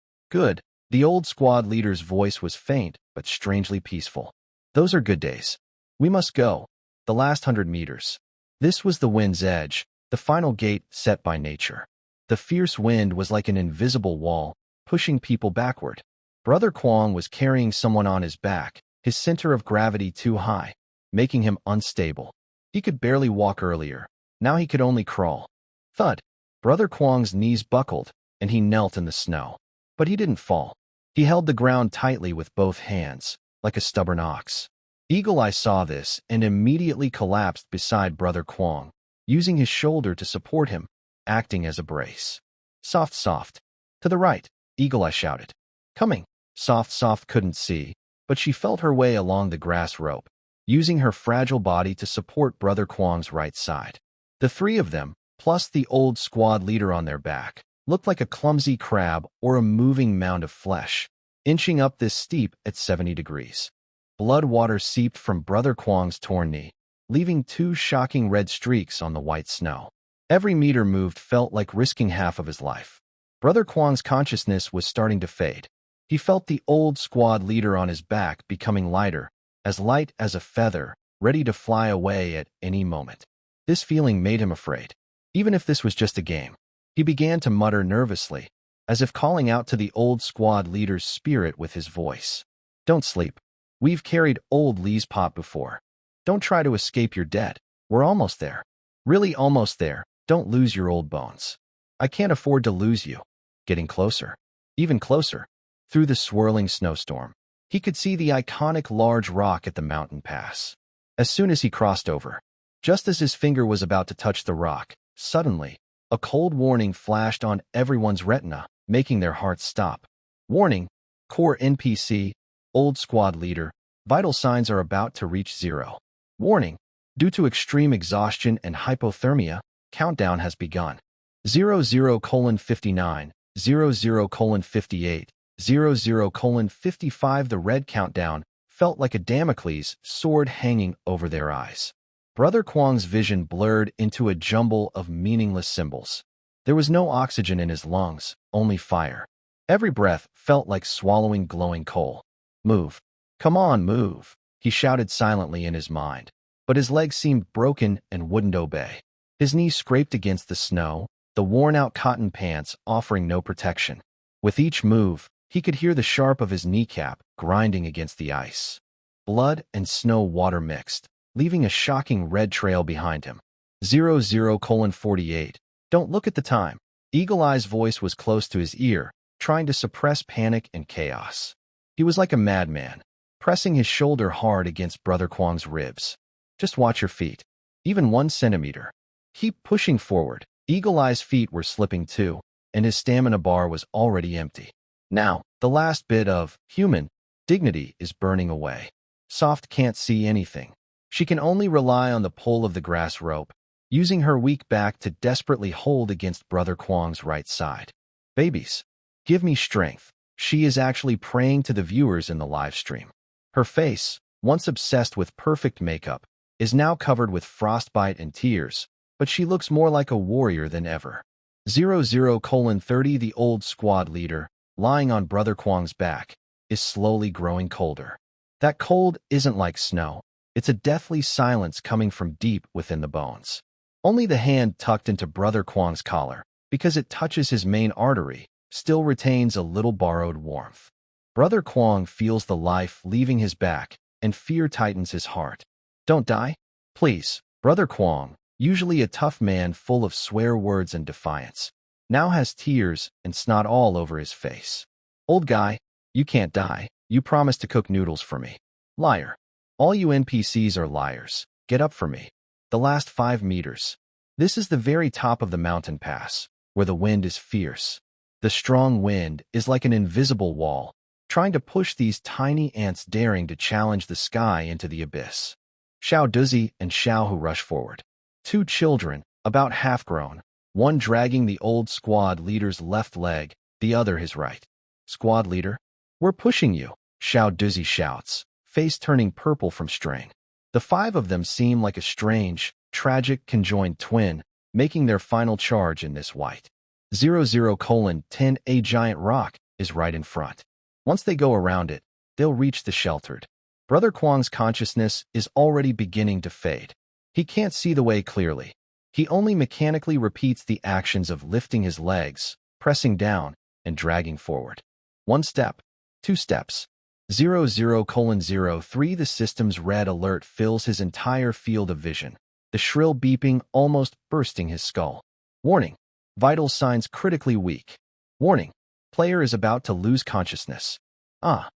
The old squad leader's voice was faint but strangely peaceful. Those are good days. We must go. The last 100 meters. This was the wind's edge, the final gate set by nature. The fierce wind was like an invisible wall, pushing people backward. Brother Kwong was carrying someone on his back, his center of gravity too high, making him unstable. He could barely walk earlier. Now he could only crawl. Thud. Brother Kwong's knees buckled, and he knelt in the snow. But he didn't fall. He held the ground tightly with both hands, like a stubborn ox. Eagle Eye saw this and immediately collapsed beside Brother Kwong, using his shoulder to support him, acting as a brace. Soft. To the right, Eagle Eye shouted. Coming. Soft couldn't see, but she felt her way along the grass rope, using her fragile body to support Brother Kwong's right side. The three of them, plus the old squad leader on their back, looked like a clumsy crab or a moving mound of flesh, inching up this steep at 70 degrees. Blood water seeped from Brother Kwong's torn knee, leaving two shocking red streaks on the white snow. Every meter moved felt like risking half of his life. Brother Kwong's consciousness was starting to fade. He felt the old squad leader on his back becoming lighter, as light as a feather, ready to fly away at any moment. This feeling made him afraid. Even if this was just a game, he began to mutter nervously, as if calling out to the old squad leader's spirit with his voice. Don't sleep. We've carried old Lee's pot before. Don't try to escape your debt. We're almost there. Really almost there. Don't lose your old bones. I can't afford to lose you. Getting closer. Even closer. Through the swirling snowstorm, he could see the iconic large rock at the mountain pass. As soon as he crossed over, just as his finger was about to touch the rock, Suddenly, a cold warning flashed on everyone's retina, making their hearts stop. Warning, core NPC, old squad leader, vital signs are about to reach 0. Warning, due to extreme exhaustion and hypothermia, countdown has begun. 00:59, 00:58, 00:55. The red countdown felt like a Damocles sword hanging over their eyes. Brother Kwang's vision blurred into a jumble of meaningless symbols. There was no oxygen in his lungs, only fire. Every breath felt like swallowing glowing coal. Move. Come on, move, he shouted silently in his mind. But his legs seemed broken and wouldn't obey. His knees scraped against the snow, the worn-out cotton pants offering no protection. With each move, he could hear the sharp of his kneecap grinding against the ice. Blood and snow water mixed, leaving a shocking red trail behind him. 00:48. Don't look at the time. Eagle Eye's voice was close to his ear, trying to suppress panic and chaos. He was like a madman, pressing his shoulder hard against Brother Kwang's ribs. Just watch your feet. Even 1 centimeter. Keep pushing forward. Eagle Eye's feet were slipping too, and his stamina bar was already empty. Now, the last bit of human dignity is burning away. Soft can't see anything. She can only rely on the pull of the grass rope, using her weak back to desperately hold against Brother Kwang's right side. Babies, give me strength. She is actually praying to the viewers in the live stream. Her face, once obsessed with perfect makeup, is now covered with frostbite and tears, but she looks more like a warrior than ever. 00:30. The old squad leader, lying on Brother Kwang's back, is slowly growing colder. That cold isn't like snow. It's a deathly silence coming from deep within the bones. Only the hand tucked into Brother Kwang's collar, because it touches his main artery, still retains a little borrowed warmth. Brother Kwang feels the life leaving his back, and fear tightens his heart. Don't die? Please. Brother Kwang, usually a tough man full of swear words and defiance, now has tears and snot all over his face. Old guy, you can't die. You promised to cook noodles for me. Liar. All you NPCs are liars. Get up for me. The last 5 meters. This is the very top of the mountain pass, where the wind is fierce. The strong wind is like an invisible wall, trying to push these tiny ants daring to challenge the sky into the abyss. Xiao Duzi and Xiao Hu rush forward. 2 children, about half-grown, one dragging the old squad leader's left leg, the other his right. Squad leader, we're pushing you, Xiao Duzi shouts, face turning purple from strain. The 5 of them seem like a strange, tragic conjoined twin, making their final charge in this white. 00:10. A giant rock is right in front. Once they go around it, they'll reach the sheltered. Brother Kwang's consciousness is already beginning to fade. He can't see the way clearly. He only mechanically repeats the actions of lifting his legs, pressing down, and dragging forward. 1 step, 2 steps. 00:03. The system's red alert fills his entire field of vision, the shrill beeping almost bursting his skull. Warning, vital signs critically weak. Warning, player is about to lose consciousness. Ah.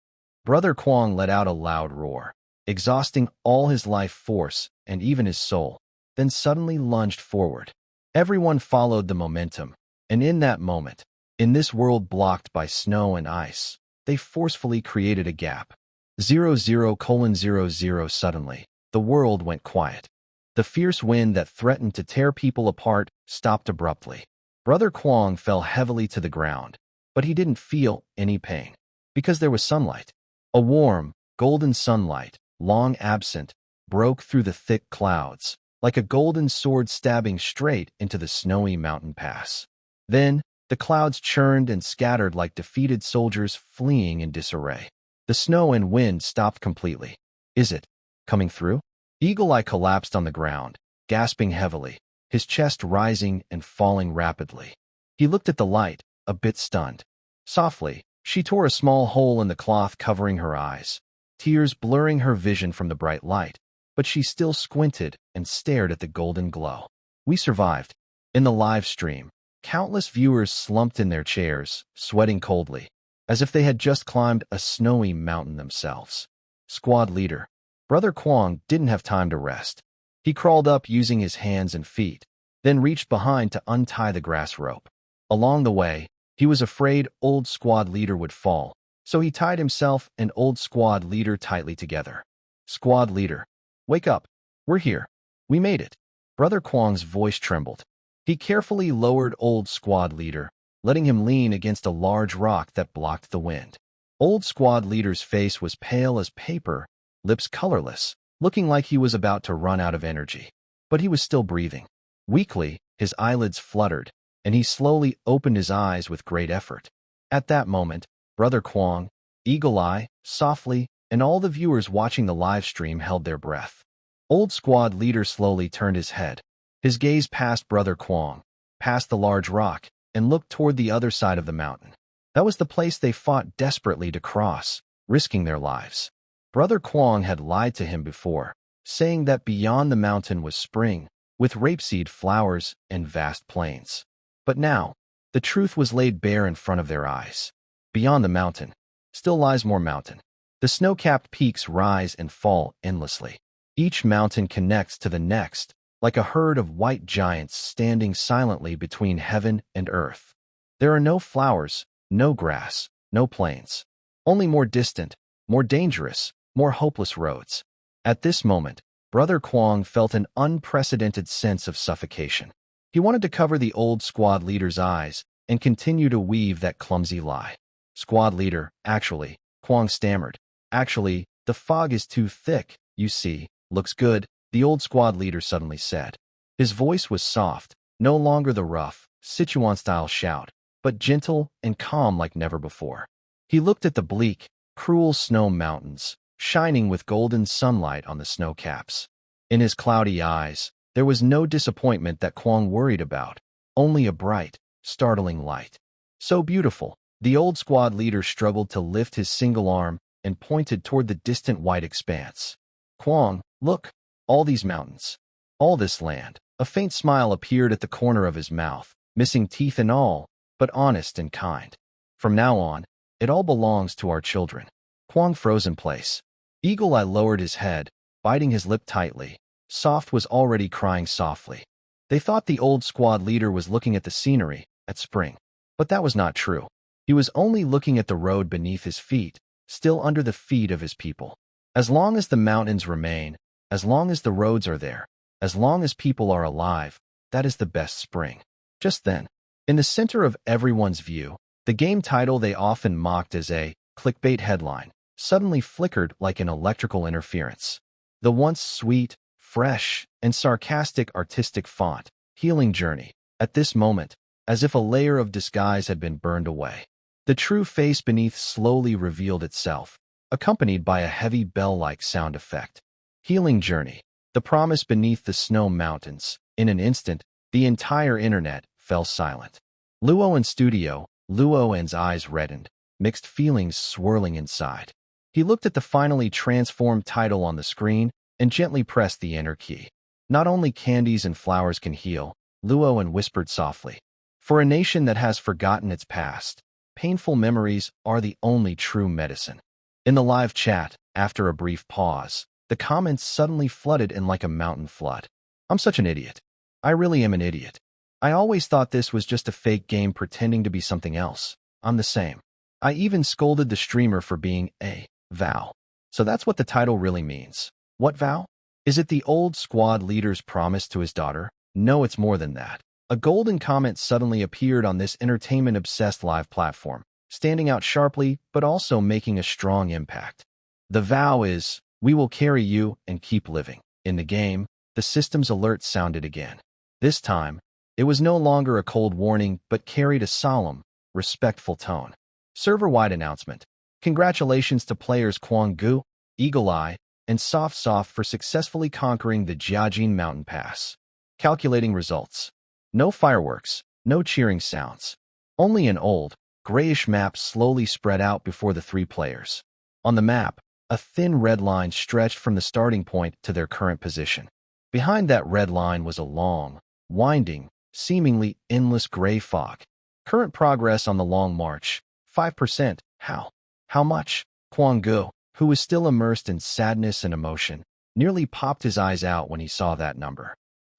Brother Kwang let out a loud roar, exhausting all his life force and even his soul, then suddenly lunged forward. Everyone followed the momentum, and in that moment, in this world blocked by snow and ice, they forcefully created a gap. 00:00. Suddenly, the world went quiet. The fierce wind that threatened to tear people apart stopped abruptly. Brother Kwang fell heavily to the ground, but he didn't feel any pain, because there was sunlight. A warm, golden sunlight, long absent, broke through the thick clouds, like a golden sword stabbing straight into the snowy mountain pass. Then, the clouds churned and scattered like defeated soldiers fleeing in disarray. The snow and wind stopped completely. Is it coming through? Eagle Eye collapsed on the ground, gasping heavily, his chest rising and falling rapidly. He looked at the light, a bit stunned. Softly, she tore a small hole in the cloth covering her eyes, tears blurring her vision from the bright light, but she still squinted and stared at the golden glow. We survived. In the live stream, countless viewers slumped in their chairs, sweating coldly, as if they had just climbed a snowy mountain themselves. Squad leader, Brother Kwang didn't have time to rest. He crawled up using his hands and feet, then reached behind to untie the grass rope. Along the way, he was afraid old squad leader would fall, so he tied himself and old squad leader tightly together. Squad leader, wake up. We're here. We made it. Brother Kwang's voice trembled. He carefully lowered old squad leader, letting him lean against a large rock that blocked the wind. Old squad leader's face was pale as paper, lips colorless, looking like he was about to run out of energy. But he was still breathing. Weakly, his eyelids fluttered, and he slowly opened his eyes with great effort. At that moment, Brother Kwang, Eagle Eye, softly, and all the viewers watching the live stream held their breath. Old squad leader slowly turned his head. His gaze passed Brother Kwang, past the large rock, and looked toward the other side of the mountain. That was the place they fought desperately to cross, risking their lives. Brother Kwang had lied to him before, saying that beyond the mountain was spring, with rapeseed flowers and vast plains. But now, the truth was laid bare in front of their eyes. Beyond the mountain, still lies more mountain. The snow-capped peaks rise and fall endlessly. Each mountain connects to the next, like a herd of white giants standing silently between heaven and earth. There are no flowers, no grass, no plains. Only more distant, more dangerous, more hopeless roads. At this moment, Brother Kwang felt an unprecedented sense of suffocation. He wanted to cover the old squad leader's eyes and continue to weave that clumsy lie. Squad leader, actually, Kwang stammered. Actually, the fog is too thick, you see. Looks good, the old squad leader suddenly said. His voice was soft, no longer the rough, Sichuan-style shout, but gentle and calm like never before. He looked at the bleak, cruel snow mountains, shining with golden sunlight on the snow caps. In his cloudy eyes, there was no disappointment that Kwang worried about, only a bright, startling light. So beautiful, the old squad leader struggled to lift his single arm and pointed toward the distant white expanse. Kwang, look, all these mountains, all this land. A faint smile appeared at the corner of his mouth, missing teeth and all, but honest and kind. From now on, it all belongs to our children. Kwang froze in place. Eagle Eye lowered his head, biting his lip tightly. Soft was already crying softly. They thought the old squad leader was looking at the scenery, at spring. But that was not true. He was only looking at the road beneath his feet, still under the feet of his people. As long as the mountains remain, as long as the roads are there, as long as people are alive, that is the best spring. Just then, in the center of everyone's view, the game title they often mocked as a clickbait headline suddenly flickered like an electrical interference. The once sweet, fresh, and sarcastic artistic font, Healing Journey, at this moment, as if a layer of disguise had been burned away. The true face beneath slowly revealed itself, accompanied by a heavy bell-like sound effect. Healing Journey, the promise beneath the snow mountains. In an instant, the entire internet fell silent. Luoan's studio, Luoan's eyes reddened, mixed feelings swirling inside. He looked at the finally transformed title on the screen and gently pressed the enter key. Not only candies and flowers can heal, Luoan whispered softly. For a nation that has forgotten its past, painful memories are the only true medicine. In the live chat, after a brief pause, the comments suddenly flooded in like a mountain flood. I'm such an idiot. I really am an idiot. I always thought this was just a fake game pretending to be something else. I'm the same. I even scolded the streamer for being a vow. So that's what the title really means. What vow? Is it the old squad leader's promise to his daughter? No, it's more than that. A golden comment suddenly appeared on this entertainment-obsessed live platform, standing out sharply but also making a strong impact. The vow is, we will carry you and keep living. In the game, the system's alert sounded again. This time, it was no longer a cold warning but carried a solemn, respectful tone. Server-wide announcement. Congratulations to players Kwang Gu, Eagle Eye, and Soft for successfully conquering the Jiajin Mountain Pass. Calculating results. No fireworks, no cheering sounds. Only an old, grayish map slowly spread out before the three players. On the map, a thin red line stretched from the starting point to their current position. Behind that red line was a long, winding, seemingly endless gray fog. Current progress on the long march, 5%. How much? Kwang Gu, who was still immersed in sadness and emotion, nearly popped his eyes out when he saw that number.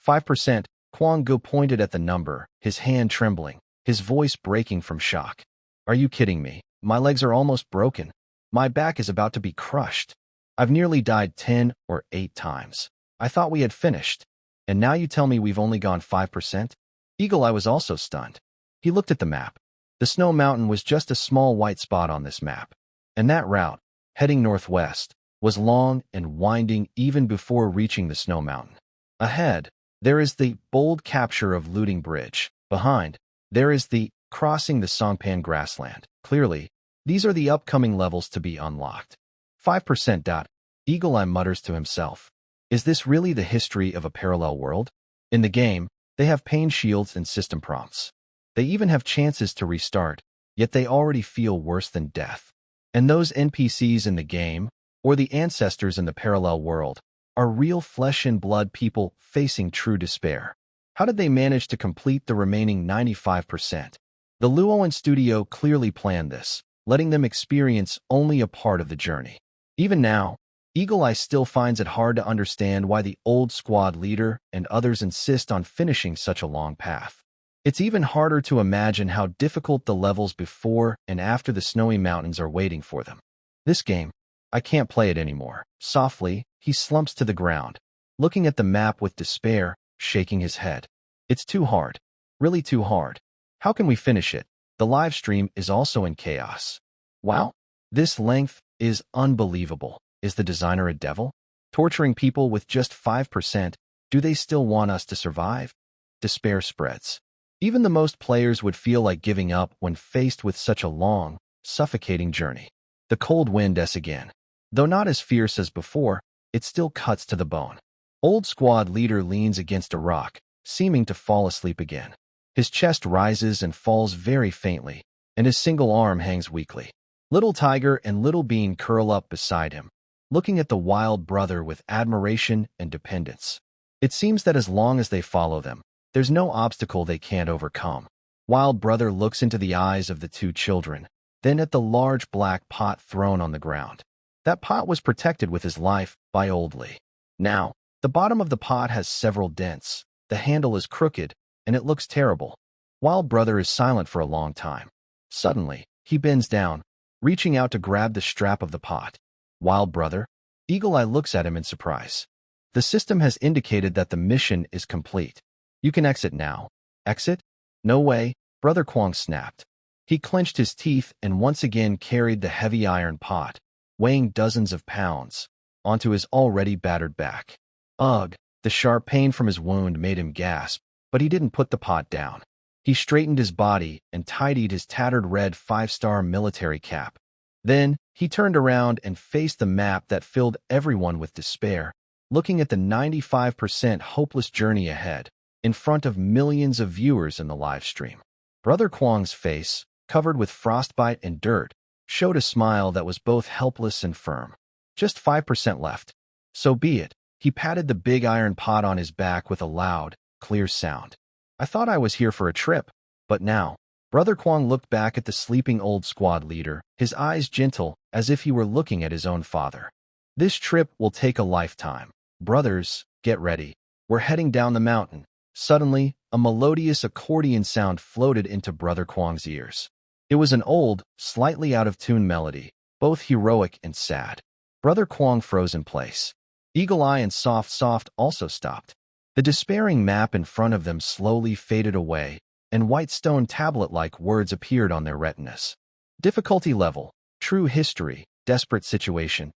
5%, Kwang Go pointed at the number, his hand trembling, his voice breaking from shock. Are you kidding me? My legs are almost broken. My back is about to be crushed. I've nearly died 10 or 8 times. I thought we had finished. And now you tell me we've only gone 5%? Eagle Eye was also stunned. He looked at the map. The snow mountain was just a small white spot on this map. And that route, heading northwest, was long and winding even before reaching the snow mountain. Ahead, there is the bold capture of Looting Bridge. Behind, there is the crossing the Songpan grassland. Clearly, these are the upcoming levels to be unlocked. 5%. Eagle Eye mutters to himself. Is this really the history of a parallel world? In the game, they have pain shields and system prompts. They even have chances to restart, yet they already feel worse than death. And those NPCs in the game, or the ancestors in the parallel world, are real flesh and blood people facing true despair. How did they manage to complete the remaining 95%? The Luoan studio clearly planned this, letting them experience only a part of the journey. Even now, Eagle Eye still finds it hard to understand why the old squad leader and others insist on finishing such a long path. It's even harder to imagine how difficult the levels before and after the snowy mountains are waiting for them. This game, I can't play it anymore. Softly, he slumps to the ground, looking at the map with despair, shaking his head. It's too hard. Really too hard. How can we finish it? The live stream is also in chaos. Wow, this length is unbelievable. Is the designer a devil? Torturing people with just 5%, do they still want us to survive? Despair spreads. Even the most players would feel like giving up when faced with such a long, suffocating journey. The cold wind again. Though not as fierce as before, it still cuts to the bone. Old squad leader leans against a rock, seeming to fall asleep again. His chest rises and falls very faintly, and his single arm hangs weakly. Little Tiger and Little Bean curl up beside him, looking at the wild brother with admiration and dependence. It seems that as long as they follow them, there's no obstacle they can't overcome. Wild brother looks into the eyes of the two children, then at the large black pot thrown on the ground. That pot was protected with his life by Old Lee. Now, the bottom of the pot has several dents, the handle is crooked, and it looks terrible. Wild brother is silent for a long time. Suddenly, he bends down, reaching out to grab the strap of the pot. Wild brother? Eagle Eye looks at him in surprise. The system has indicated that the mission is complete. You can exit now. Exit? No way, Brother Kwang snapped. He clenched his teeth and once again carried the heavy iron pot, weighing dozens of pounds, onto his already battered back. Ugh, the sharp pain from his wound made him gasp, but he didn't put the pot down. He straightened his body and tidied his tattered red 5-star military cap. Then, he turned around and faced the map that filled everyone with despair, looking at the 95% hopeless journey ahead, in front of millions of viewers in the live stream. Brother Kwang's face, covered with frostbite and dirt, showed a smile that was both helpless and firm. Just 5% left. So be it. He patted the big iron pot on his back with a loud, clear sound. I thought I was here for a trip, but now. Brother Kwang looked back at the sleeping old squad leader, his eyes gentle, as if he were looking at his own father. This trip will take a lifetime. Brothers, get ready. We're heading down the mountain. Suddenly, a melodious accordion sound floated into Brother Kwang's ears. It was an old, slightly out-of-tune melody, both heroic and sad. Brother Kwang froze in place. Eagle Eye and Soft also stopped. The despairing map in front of them slowly faded away, and white stone tablet-like words appeared on their retinas. Difficulty level, true history, desperate situation,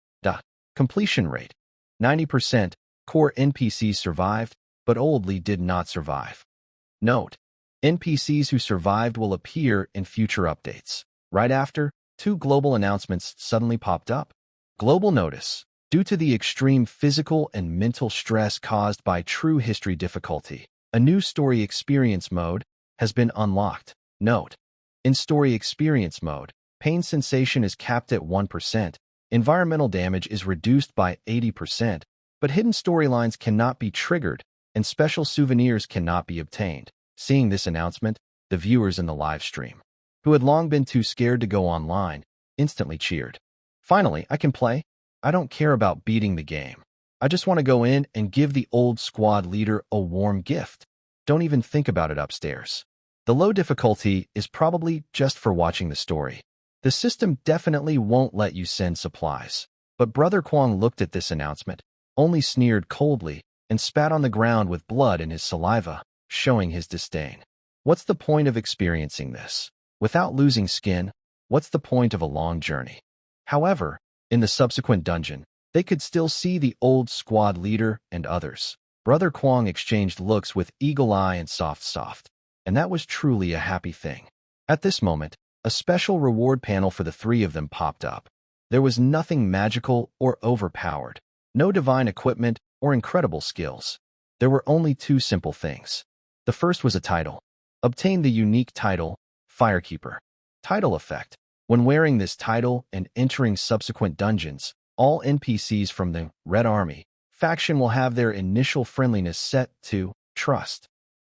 completion rate, 90%, core NPCs survived, but Old Lee did not survive. Note, NPCs who survived will appear in future updates. Right after, 2 global announcements suddenly popped up. Global notice. Due to the extreme physical and mental stress caused by true history difficulty, a new story experience mode has been unlocked. Note, in story experience mode, pain sensation is capped at 1%, environmental damage is reduced by 80%, but hidden storylines cannot be triggered, and special souvenirs cannot be obtained. Seeing this announcement, the viewers in the live stream, who had long been too scared to go online, instantly cheered. Finally, I can play. I don't care about beating the game. I just want to go in and give the old squad leader a warm gift. Don't even think about it upstairs. The low difficulty is probably just for watching the story. The system definitely won't let you send supplies. But Brother Kwong looked at this announcement, only sneered coldly, and spat on the ground with blood in his saliva, showing his disdain. What's the point of experiencing this? Without losing skin, what's the point of a long journey? However, in the subsequent dungeon, they could still see the old squad leader and others. Brother Kwong exchanged looks with Eagle Eye and Soft, and that was truly a happy thing. At this moment, a special reward panel for the three of them popped up. There was nothing magical or overpowered, no divine equipment or incredible skills. There were only two simple things. The first was a title. Obtain the unique title, Firekeeper. Title effect. When wearing this title and entering subsequent dungeons, all NPCs from the Red Army faction will have their initial friendliness set to trust.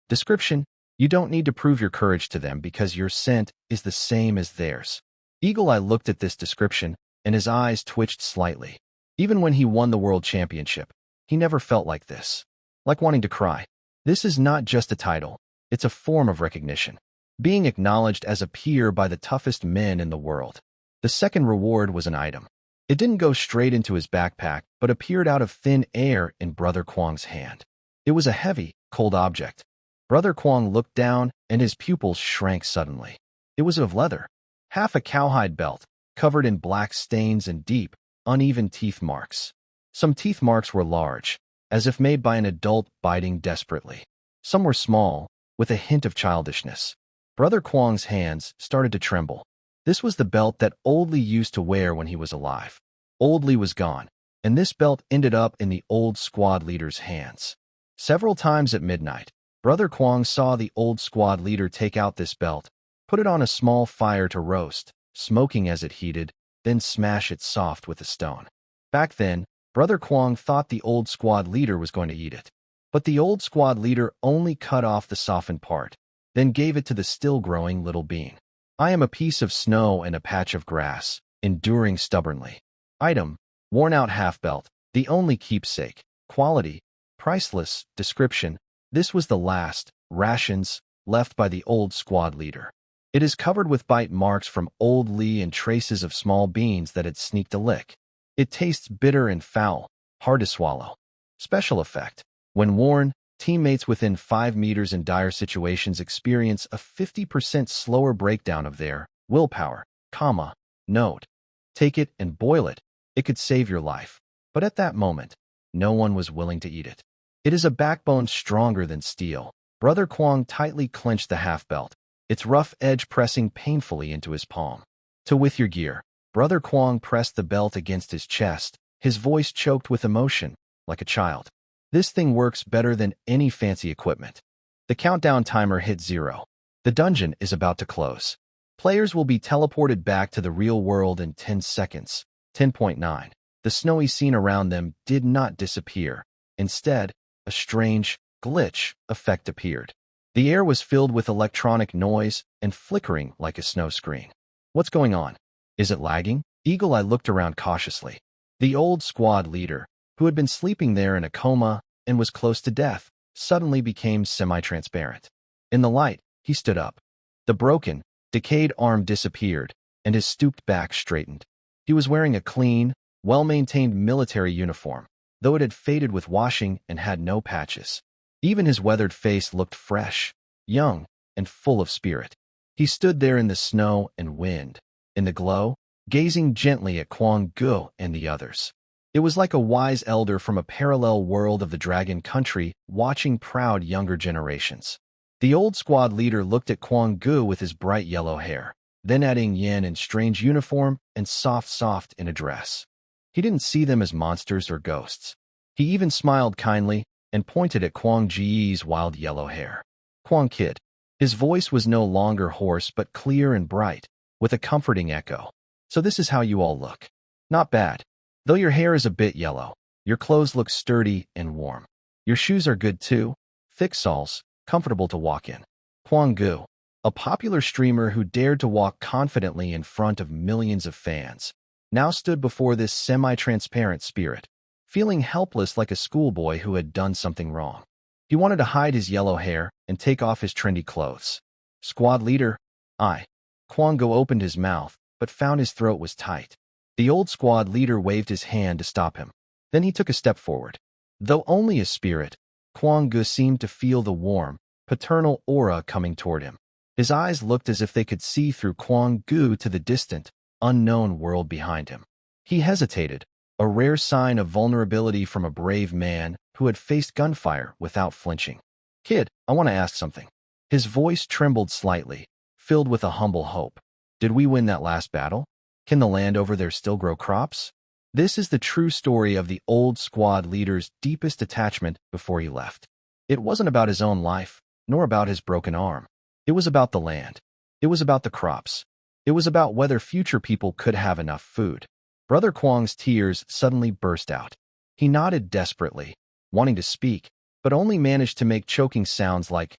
Description. You don't need to prove your courage to them because your scent is the same as theirs. Eagle Eye looked at this description and his eyes twitched slightly. Even when he won the world championship, he never felt like this. Like wanting to cry. This is not just a title, it's a form of recognition. Being acknowledged as a peer by the toughest men in the world. The second reward was an item. It didn't go straight into his backpack, but appeared out of thin air in Brother Kwong's hand. It was a heavy, cold object. Brother Kwong looked down, and his pupils shrank suddenly. It was of leather. Half a cowhide belt, covered in black stains and deep, uneven teeth marks. Some teeth marks were large, as if made by an adult biting desperately. Some were small, with a hint of childishness. Brother Kwong's hands started to tremble. This was the belt that Old Lee used to wear when he was alive. Old Lee was gone, and this belt ended up in the old squad leader's hands. Several times at midnight, Brother Kwong saw the old squad leader take out this belt, put it on a small fire to roast, smoking as it heated, then smash it soft with a stone. Back then, Brother Kwong thought the old squad leader was going to eat it. But the old squad leader only cut off the softened part, then gave it to the still-growing little being. I am a piece of snow and a patch of grass, enduring stubbornly. Item, worn-out half-belt, the only keepsake. Quality, priceless. Description, this was the last, rations, left by the old squad leader. It is covered with bite marks from Old Lee and traces of small beans that had sneaked a lick. It tastes bitter and foul, hard to swallow. Special effect. When worn, teammates within 5 meters in dire situations experience a 50% slower breakdown of their willpower, Note. Take it and boil it. It could save your life. But at that moment, no one was willing to eat it. It is a backbone stronger than steel. Brother Kwong tightly clenched the half-belt, its rough edge pressing painfully into his palm. To with your gear. Brother Kwong pressed the belt against his chest, his voice choked with emotion, like a child. This thing works better than any fancy equipment. The countdown timer hit 0. The dungeon is about to close. Players will be teleported back to the real world in 10 seconds. 10.9. The snowy scene around them did not disappear. Instead, a strange glitch effect appeared. The air was filled with electronic noise and flickering like a snow screen. What's going on? Is it lagging? Eagle Eye looked around cautiously. The old squad leader, who had been sleeping there in a coma and was close to death, suddenly became semi-transparent. In the light, he stood up. The broken, decayed arm disappeared, and his stooped back straightened. He was wearing a clean, well-maintained military uniform, though it had faded with washing and had no patches. Even his weathered face looked fresh, young, and full of spirit. He stood there in the snow and wind, in the glow, gazing gently at Kwong Gu and the others. It was like a wise elder from a parallel world of the Dragon Country watching proud younger generations. The old squad leader looked at Kwong Gu with his bright yellow hair, then at Ing Yen in strange uniform and soft in a dress. He didn't see them as monsters or ghosts. He even smiled kindly and pointed at Kwong Ji's wild yellow hair. Kwong Kid. His voice was no longer hoarse but clear and bright, with a comforting echo. So this is how you all look. Not bad. Though your hair is a bit yellow, your clothes look sturdy and warm. Your shoes are good too, thick soles, comfortable to walk in. Kwong Gu, a popular streamer who dared to walk confidently in front of millions of fans, now stood before this semi-transparent spirit, feeling helpless like a schoolboy who had done something wrong. He He wanted to hide his yellow hair and take off his trendy clothes. Squad leader, I. Kwang Go opened his mouth, but found his throat was tight. The old squad leader waved his hand to stop him. Then he took a step forward. Though only a spirit, Kwang Go seemed to feel the warm, paternal aura coming toward him. His eyes looked as if they could see through Kwang Go to the distant, unknown world behind him. He hesitated, a rare sign of vulnerability from a brave man who had faced gunfire without flinching. Kid, I want to ask something. His voice trembled slightly, filled with a humble hope. Did we win that last battle? Can the land over there still grow crops? This is the true story of the old squad leader's deepest attachment before he left. It wasn't about his own life, nor about his broken arm. It was about the land. It was about the crops. It was about whether future people could have enough food. Brother Kwang's tears suddenly burst out. He nodded desperately, wanting to speak, but only managed to make choking sounds like,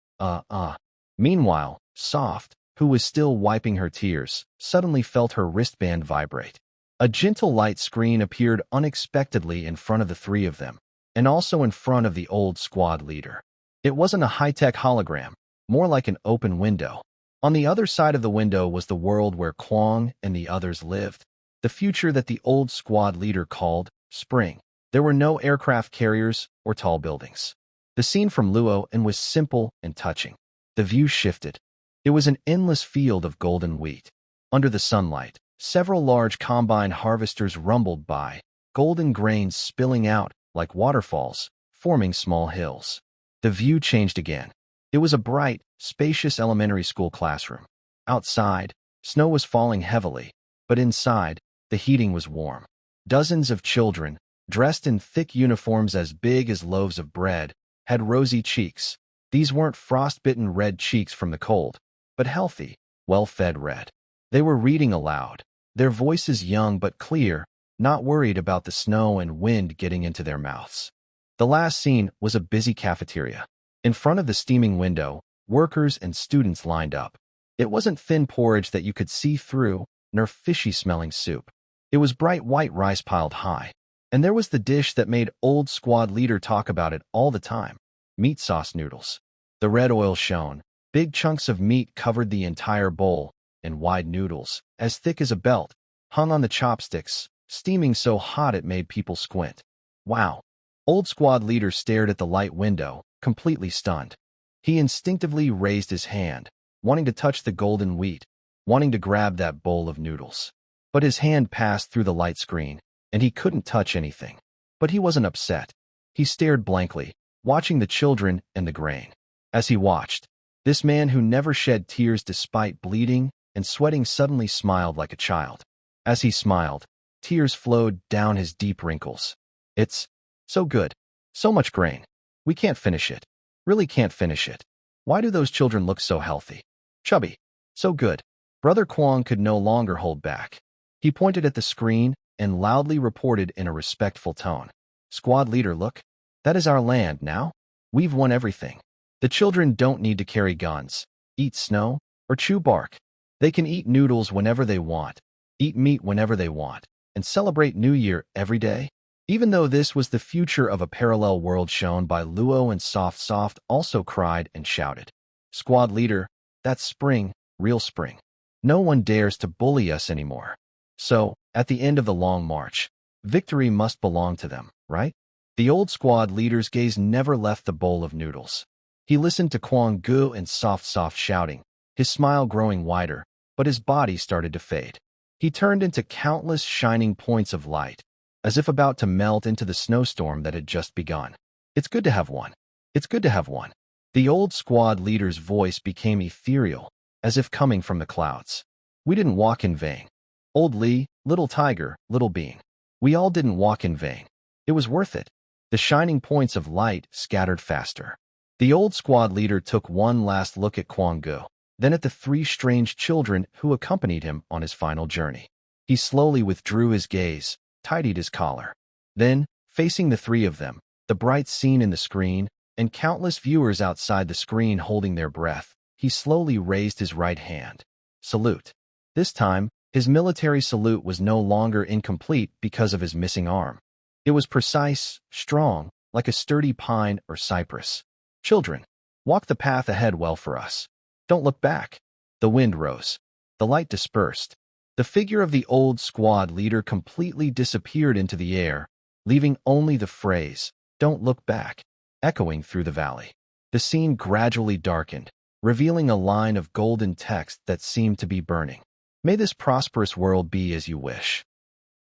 Meanwhile, Soft, who was still wiping her tears, suddenly felt her wristband vibrate. A gentle light screen appeared unexpectedly in front of the three of them, and also in front of the old squad leader. It wasn't a high-tech hologram, more like an open window. On the other side of the window was the world where Kwang and the others lived, the future that the old squad leader called spring. There were no aircraft carriers or tall buildings. The scene from Luo and was simple and touching. The view shifted. It was an endless field of golden wheat. Under the sunlight, several large combine harvesters rumbled by, golden grains spilling out like waterfalls, forming small hills. The view changed again. It was a bright, spacious elementary school classroom. Outside, snow was falling heavily, but inside, the heating was warm. Dozens of children, dressed in thick uniforms as big as loaves of bread, had rosy cheeks. These weren't frostbitten red cheeks from the cold, but healthy, well-fed red. They were reading aloud, their voices young but clear, not worried about the snow and wind getting into their mouths. The last scene was a busy cafeteria. In front of the steaming window, workers and students lined up. It wasn't thin porridge that you could see through, nor fishy-smelling soup. It was bright white rice piled high. And there was the dish that made old squad leader talk about it all the time, meat sauce noodles. The red oil shone. Big chunks of meat covered the entire bowl, and wide noodles, as thick as a belt, hung on the chopsticks, steaming so hot it made people squint. Wow. Old squad leader stared at the light window, completely stunned. He instinctively raised his hand, wanting to touch the golden wheat, wanting to grab that bowl of noodles. But his hand passed through the light screen, and he couldn't touch anything. But he wasn't upset. He stared blankly, watching the children and the grain. As he watched, this man who never shed tears despite bleeding and sweating suddenly smiled like a child. As he smiled, tears flowed down his deep wrinkles. It's so good. So much grain. We can't finish it. Really can't finish it. Why do those children look so healthy? Chubby. So good. Brother Kwang could no longer hold back. He pointed at the screen and loudly reported in a respectful tone. Squad leader, look. That is our land now. We've won everything. The children don't need to carry guns, eat snow, or chew bark. They can eat noodles whenever they want, eat meat whenever they want, and celebrate New Year every day. Even though this was the future of a parallel world shown by Luo, and Soft also cried and shouted. Squad leader, that's spring, real spring. No one dares to bully us anymore. So, at the end of the long march, victory must belong to them, right? The old squad leader's gaze never left the bowl of noodles. He listened to Kwang Go and Soft shouting, his smile growing wider, but his body started to fade. He turned into countless shining points of light, as if about to melt into the snowstorm that had just begun. It's good to have one. It's good to have one. The old squad leader's voice became ethereal, as if coming from the clouds. We didn't walk in vain. Old Lee, Little Tiger, Little Bean. We all didn't walk in vain. It was worth it. The shining points of light scattered faster. The old squad leader took one last look at Kwang Go, then at the three strange children who accompanied him on his final journey. He slowly withdrew his gaze, tidied his collar. Then, facing the three of them, the bright scene in the screen, and countless viewers outside the screen holding their breath, he slowly raised his right hand. Salute. This time, his military salute was no longer incomplete because of his missing arm. It was precise, strong, like a sturdy pine or cypress. Children, walk the path ahead well for us. Don't look back. The wind rose. The light dispersed. The figure of the old squad leader completely disappeared into the air, leaving only the phrase, "Don't look back," echoing through the valley. The scene gradually darkened, revealing a line of golden text that seemed to be burning. May this prosperous world be as you wish.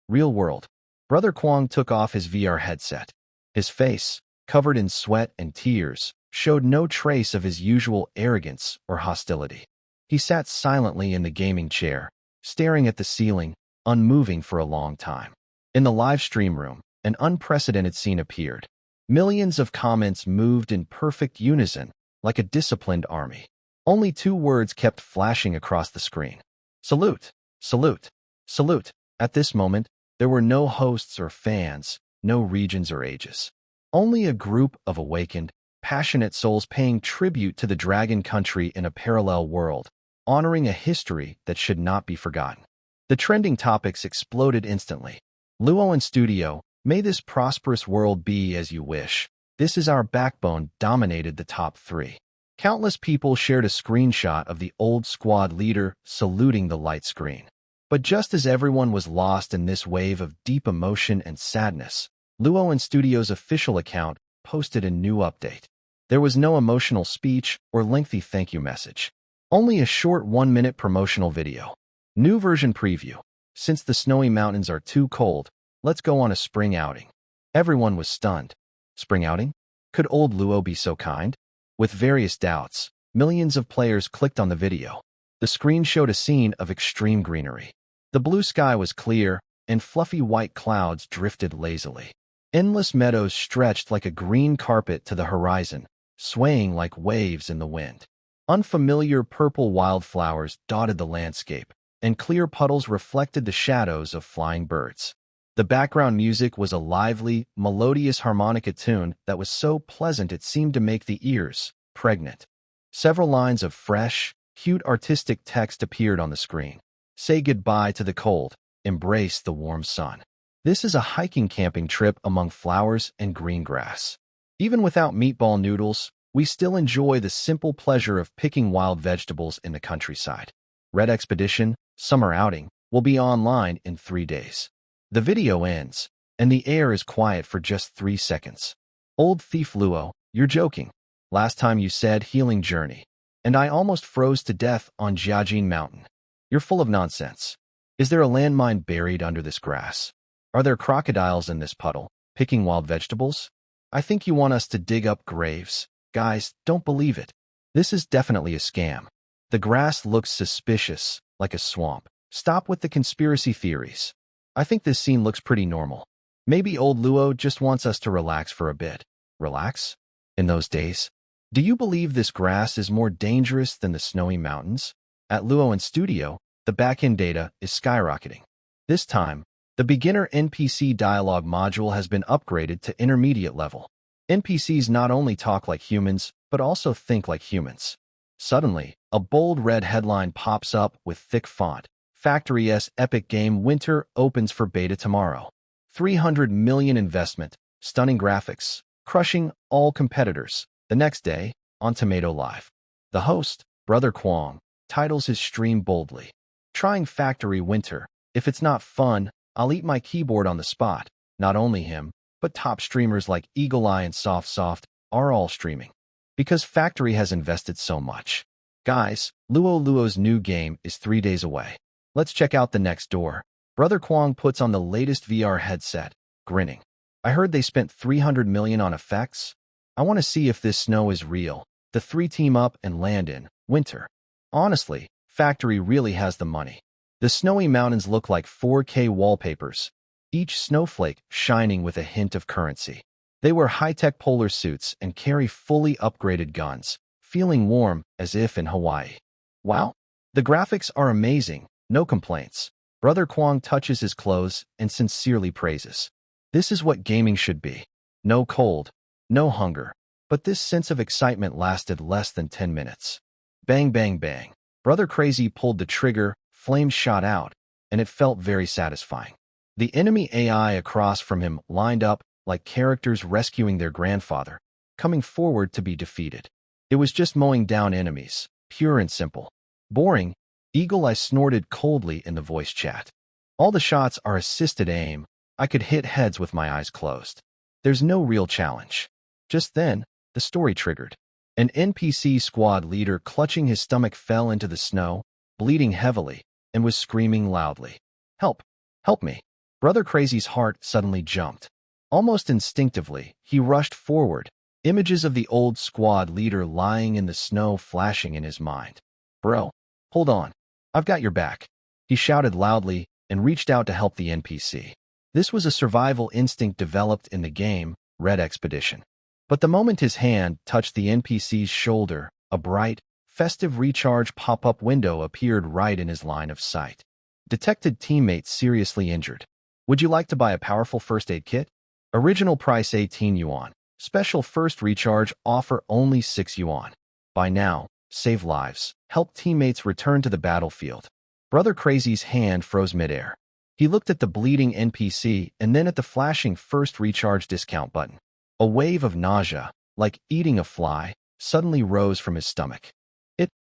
Real world. Brother Kwong took off his VR headset. His face, covered in sweat and tears, showed no trace of his usual arrogance or hostility. He sat silently in the gaming chair, staring at the ceiling, unmoving for a long time. In the live stream room, an unprecedented scene appeared. Millions of comments moved in perfect unison, like a disciplined army. Only 2 words kept flashing across the screen. Salute! Salute! Salute! At this moment, there were no hosts or fans, no regions or ages. Only a group of awakened, passionate souls paying tribute to the dragon country in a parallel world, honoring a history that should not be forgotten. The trending topics exploded instantly. Luo and Studio, may this prosperous world be as you wish. This is our backbone dominated the top 3. Countless people shared a screenshot of the old squad leader saluting the light screen. But just as everyone was lost in this wave of deep emotion and sadness, Luo and Studio's official account posted a new update. There was no emotional speech or lengthy thank you message. Only a short 1-minute promotional video. New version preview. Since the snowy mountains are too cold, let's go on a spring outing. Everyone was stunned. Spring outing? Could old Luo be so kind? With various doubts, millions of players clicked on the video. The screen showed a scene of extreme greenery. The blue sky was clear, and fluffy white clouds drifted lazily. Endless meadows stretched like a green carpet to the horizon, swaying like waves in the wind. Unfamiliar purple wildflowers dotted the landscape, and clear puddles reflected the shadows of flying birds. The background music was a lively, melodious harmonica tune that was so pleasant it seemed to make the ears pregnant. Several lines of fresh, cute artistic text appeared on the screen. Say goodbye to the cold, embrace the warm sun. This is a hiking camping trip among flowers and green grass. Even without meatball noodles, we still enjoy the simple pleasure of picking wild vegetables in the countryside. Red Expedition, Summer Outing, will be online in 3 days. The video ends, and the air is quiet for just 3 seconds. Old Thief Luo, you're joking. Last time you said healing journey, and I almost froze to death on Jiajin Mountain. You're full of nonsense. Is there a landmine buried under this grass? Are there crocodiles in this puddle, picking wild vegetables? I think you want us to dig up graves. Guys, don't believe it. This is definitely a scam. The grass looks suspicious, like a swamp. Stop with the conspiracy theories. I think this scene looks pretty normal. Maybe old Luo just wants us to relax for a bit. Relax? In those days? Do you believe this grass is more dangerous than the snowy mountains? At Luo and Studio, the backend data is skyrocketing. This time, the beginner NPC dialogue module has been upgraded to intermediate level. NPCs not only talk like humans, but also think like humans. Suddenly, a bold red headline pops up with thick font. Factory S Epic Game Winter opens for beta tomorrow. 300 million investment, stunning graphics, crushing all competitors. The next day, on Tomato Live. The host, Brother Kwong, titles his stream boldly. Trying Factory Winter. If it's not fun, I'll eat my keyboard on the spot. Not only him, but top streamers like Eagle Eye and Soft are all streaming. Because Factory has invested so much. Guys, Luo's new game is 3 days away. Let's check out the next door. Brother Kwong puts on the latest VR headset, grinning. I heard they spent 300 million on effects. I want to see if this snow is real. The 3 team up and land in winter. Honestly, Factory really has the money. The snowy mountains look like 4K wallpapers, each snowflake shining with a hint of currency. They wear high-tech polar suits and carry fully upgraded guns, feeling warm as if in Hawaii. Wow! The graphics are amazing, no complaints. Brother Kwong touches his clothes and sincerely praises. This is what gaming should be. No cold, no hunger. But this sense of excitement lasted less than 10 minutes. Bang, bang, bang. Brother Crazy pulled the trigger, flames shot out, and it felt very satisfying. The enemy AI across from him lined up like characters rescuing their grandfather, coming forward to be defeated. It was just mowing down enemies, pure and simple. Boring, Eagle Eye snorted coldly in the voice chat. All the shots are assisted aim. I could hit heads with my eyes closed. There's no real challenge. Just then, the story triggered. An NPC squad leader clutching his stomach fell into the snow, bleeding heavily, and was screaming loudly. Help! Help me! Brother Crazy's heart suddenly jumped. Almost instinctively, he rushed forward, images of the old squad leader lying in the snow flashing in his mind. Bro, hold on. I've got your back. He shouted loudly and reached out to help the NPC. This was a survival instinct developed in the game, Red Expedition. But the moment his hand touched the NPC's shoulder, a bright, festive recharge pop-up window appeared right in his line of sight. Detected teammates seriously injured. Would you like to buy a powerful first aid kit? Original price 18 yuan. Special first recharge offer only 6 yuan. Buy now, save lives, help teammates return to the battlefield. Brother Crazy's hand froze midair. He looked at the bleeding NPC and then at the flashing first recharge discount button. A wave of nausea, like eating a fly, suddenly rose from his stomach.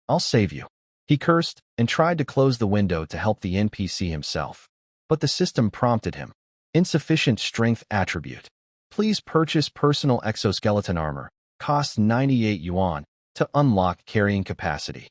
I'll save you. He cursed and tried to close the window to help the NPC himself. But the system prompted him. Insufficient strength attribute. Please purchase personal exoskeleton armor. Costs 98 yuan to unlock carrying capacity.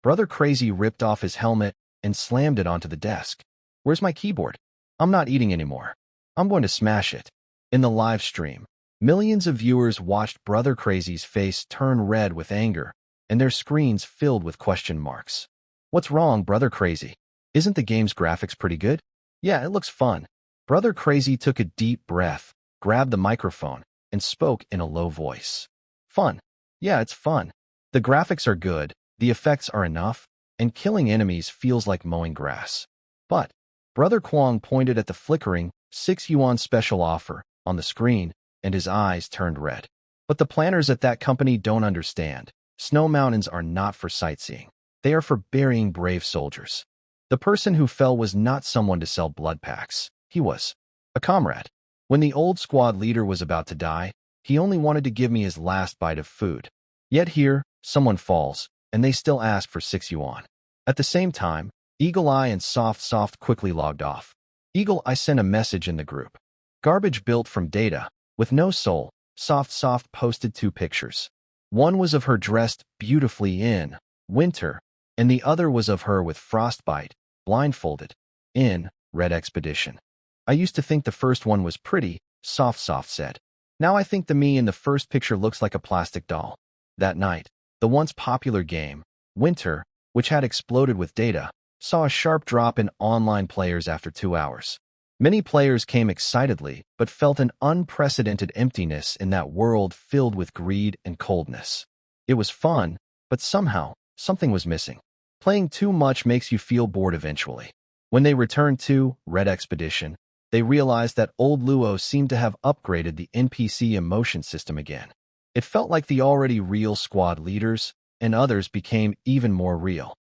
Brother Crazy ripped off his helmet and slammed it onto the desk. Where's my keyboard? I'm not eating anymore. I'm going to smash it. In the live stream, millions of viewers watched Brother Crazy's face turn red with anger, and their screens filled with question marks. What's wrong, Brother Crazy? Isn't the game's graphics pretty good? Yeah, it looks fun. Brother Crazy took a deep breath, grabbed the microphone, and spoke in a low voice. Fun. Yeah, it's fun. The graphics are good, the effects are enough, and killing enemies feels like mowing grass. But, Brother Kwong pointed at the flickering 6 yuan special offer on the screen, and his eyes turned red. But the planners at that company don't understand. Snow mountains are not for sightseeing. They are for burying brave soldiers. The person who fell was not someone to sell blood packs. He was a comrade. When the old squad leader was about to die, he only wanted to give me his last bite of food. Yet here, someone falls, and they still ask for 6 yuan. At the same time, Eagle Eye and Soft quickly logged off. Eagle Eye sent a message in the group. Garbage built from data, with no soul. Soft posted 2 pictures. One was of her dressed beautifully in winter, and the other was of her with frostbite, blindfolded, in Red Expedition. I used to think the first one was pretty, Soft said. Now I think the me in the first picture looks like a plastic doll. That night, the once popular game, Winter, which had exploded with data, saw a sharp drop in online players after 2 hours. Many players came excitedly, but felt an unprecedented emptiness in that world filled with greed and coldness. It was fun, but somehow, something was missing. Playing too much makes you feel bored eventually. When they returned to Red Expedition, they realized that old Luo seemed to have upgraded the NPC emotion system again. It felt like the already real squad leaders and others became even more real.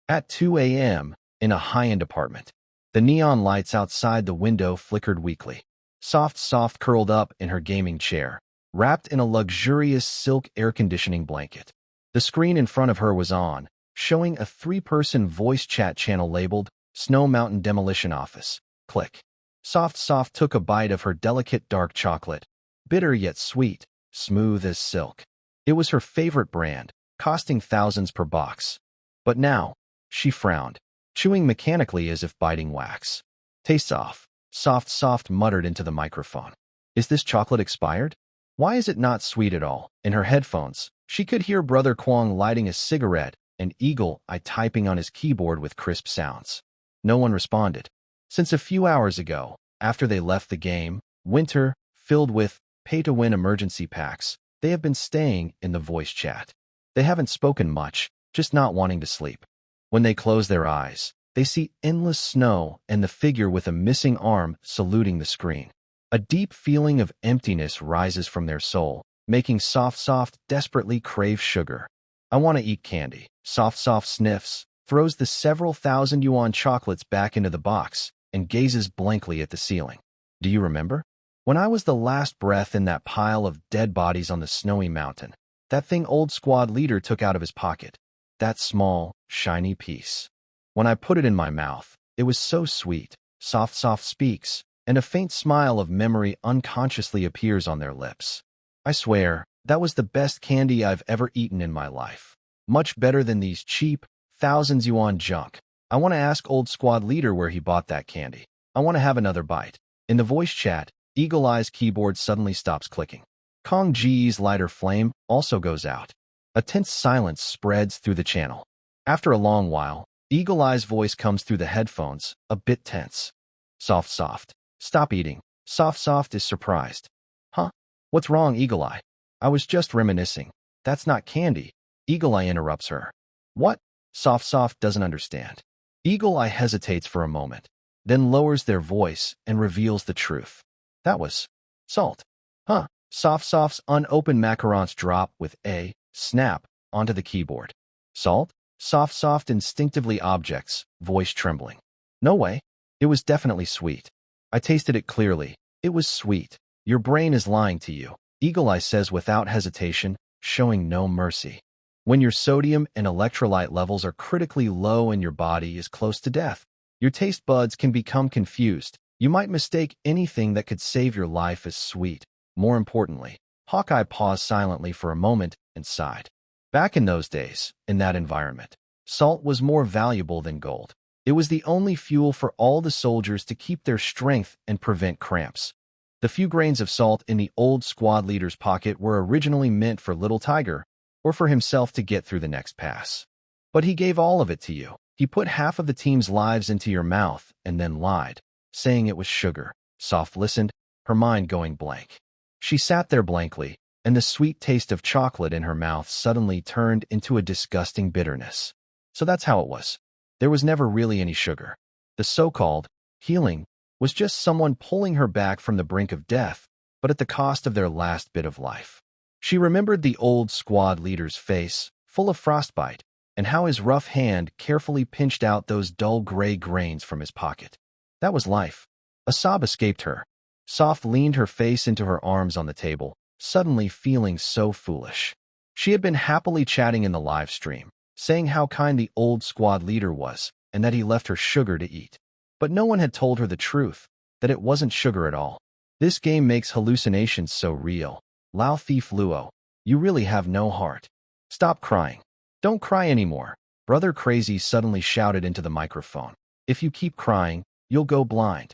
At 2 a.m., in a high-end apartment, the neon lights outside the window flickered weakly. Soft curled up in her gaming chair, wrapped in a luxurious silk air conditioning blanket. The screen in front of her was on, showing a 3-person voice chat channel labeled Snow Mountain Demolition Office. Click. Soft took a bite of her delicate dark chocolate, bitter yet sweet, smooth as silk. It was her favorite brand, costing thousands per box. But now, she frowned, chewing mechanically as if biting wax. Tastes off, Soft muttered into the microphone. Is this chocolate expired? Why is it not sweet at all? In her headphones, she could hear Brother Kwong lighting a cigarette and Eagle Eye typing on his keyboard with crisp sounds. No one responded. Since a few hours ago, after they left the game, Winter, filled with pay-to-win emergency packs, they have been staying in the voice chat. They haven't spoken much, just not wanting to sleep. When they close their eyes, they see endless snow and the figure with a missing arm saluting the screen. A deep feeling of emptiness rises from their soul, making Soft desperately crave sugar. I want to eat candy. Soft sniffs, throws the several thousand yuan chocolates back into the box, and gazes blankly at the ceiling. Do you remember? When I was the last breath in that pile of dead bodies on the snowy mountain, that thing old squad leader took out of his pocket, that small, shiny piece. When I put it in my mouth, it was so sweet, soft speaks, and a faint smile of memory unconsciously appears on their lips. I swear, that was the best candy I've ever eaten in my life. Much better than these cheap, thousands yuan junk. I want to ask old squad leader where he bought that candy. I want to have another bite. In the voice chat, Eagle Eye's keyboard suddenly stops clicking. Kong Ji's lighter flame also goes out. A tense silence spreads through the channel. After a long while, Eagle Eye's voice comes through the headphones, a bit tense. Soft. Stop eating. Soft is surprised. Huh? What's wrong, Eagle Eye? I was just reminiscing. That's not candy. Eagle Eye interrupts her. What? Soft doesn't understand. Eagle Eye hesitates for a moment, then lowers their voice and reveals the truth. That was salt. Huh? Soft's unopened macarons drop with a snap onto the keyboard. Salt? Soft instinctively objects, voice trembling. No way. It was definitely sweet. I tasted it clearly. It was sweet. Your brain is lying to you, Eagle Eye says without hesitation, showing no mercy. When your sodium and electrolyte levels are critically low and your body is close to death, your taste buds can become confused. You might mistake anything that could save your life as sweet. More importantly, Hawkeye paused silently for a moment and sighed. Back in those days, in that environment, salt was more valuable than gold. It was the only fuel for all the soldiers to keep their strength and prevent cramps. The few grains of salt in the old squad leader's pocket were originally meant for Little Tiger, or for himself to get through the next pass. But he gave all of it to you. He put half of the team's lives into your mouth and then lied, saying it was sugar. Soft listened, her mind going blank. She sat there blankly, and the sweet taste of chocolate in her mouth suddenly turned into a disgusting bitterness. So that's how it was. There was never really any sugar. The so-called healing was just someone pulling her back from the brink of death, but at the cost of their last bit of life. She remembered the old squad leader's face, full of frostbite, and how his rough hand carefully pinched out those dull gray grains from his pocket. That was life. A sob escaped her. Soft leaned her face into her arms on the table, suddenly feeling so foolish. She had been happily chatting in the live stream, saying how kind the old squad leader was, and that he left her sugar to eat. But no one had told her the truth, that it wasn't sugar at all. This game makes hallucinations so real. Lao Thief Luo, you really have no heart. Stop crying. Don't cry anymore. Brother Crazy suddenly shouted into the microphone. If you keep crying, you'll go blind.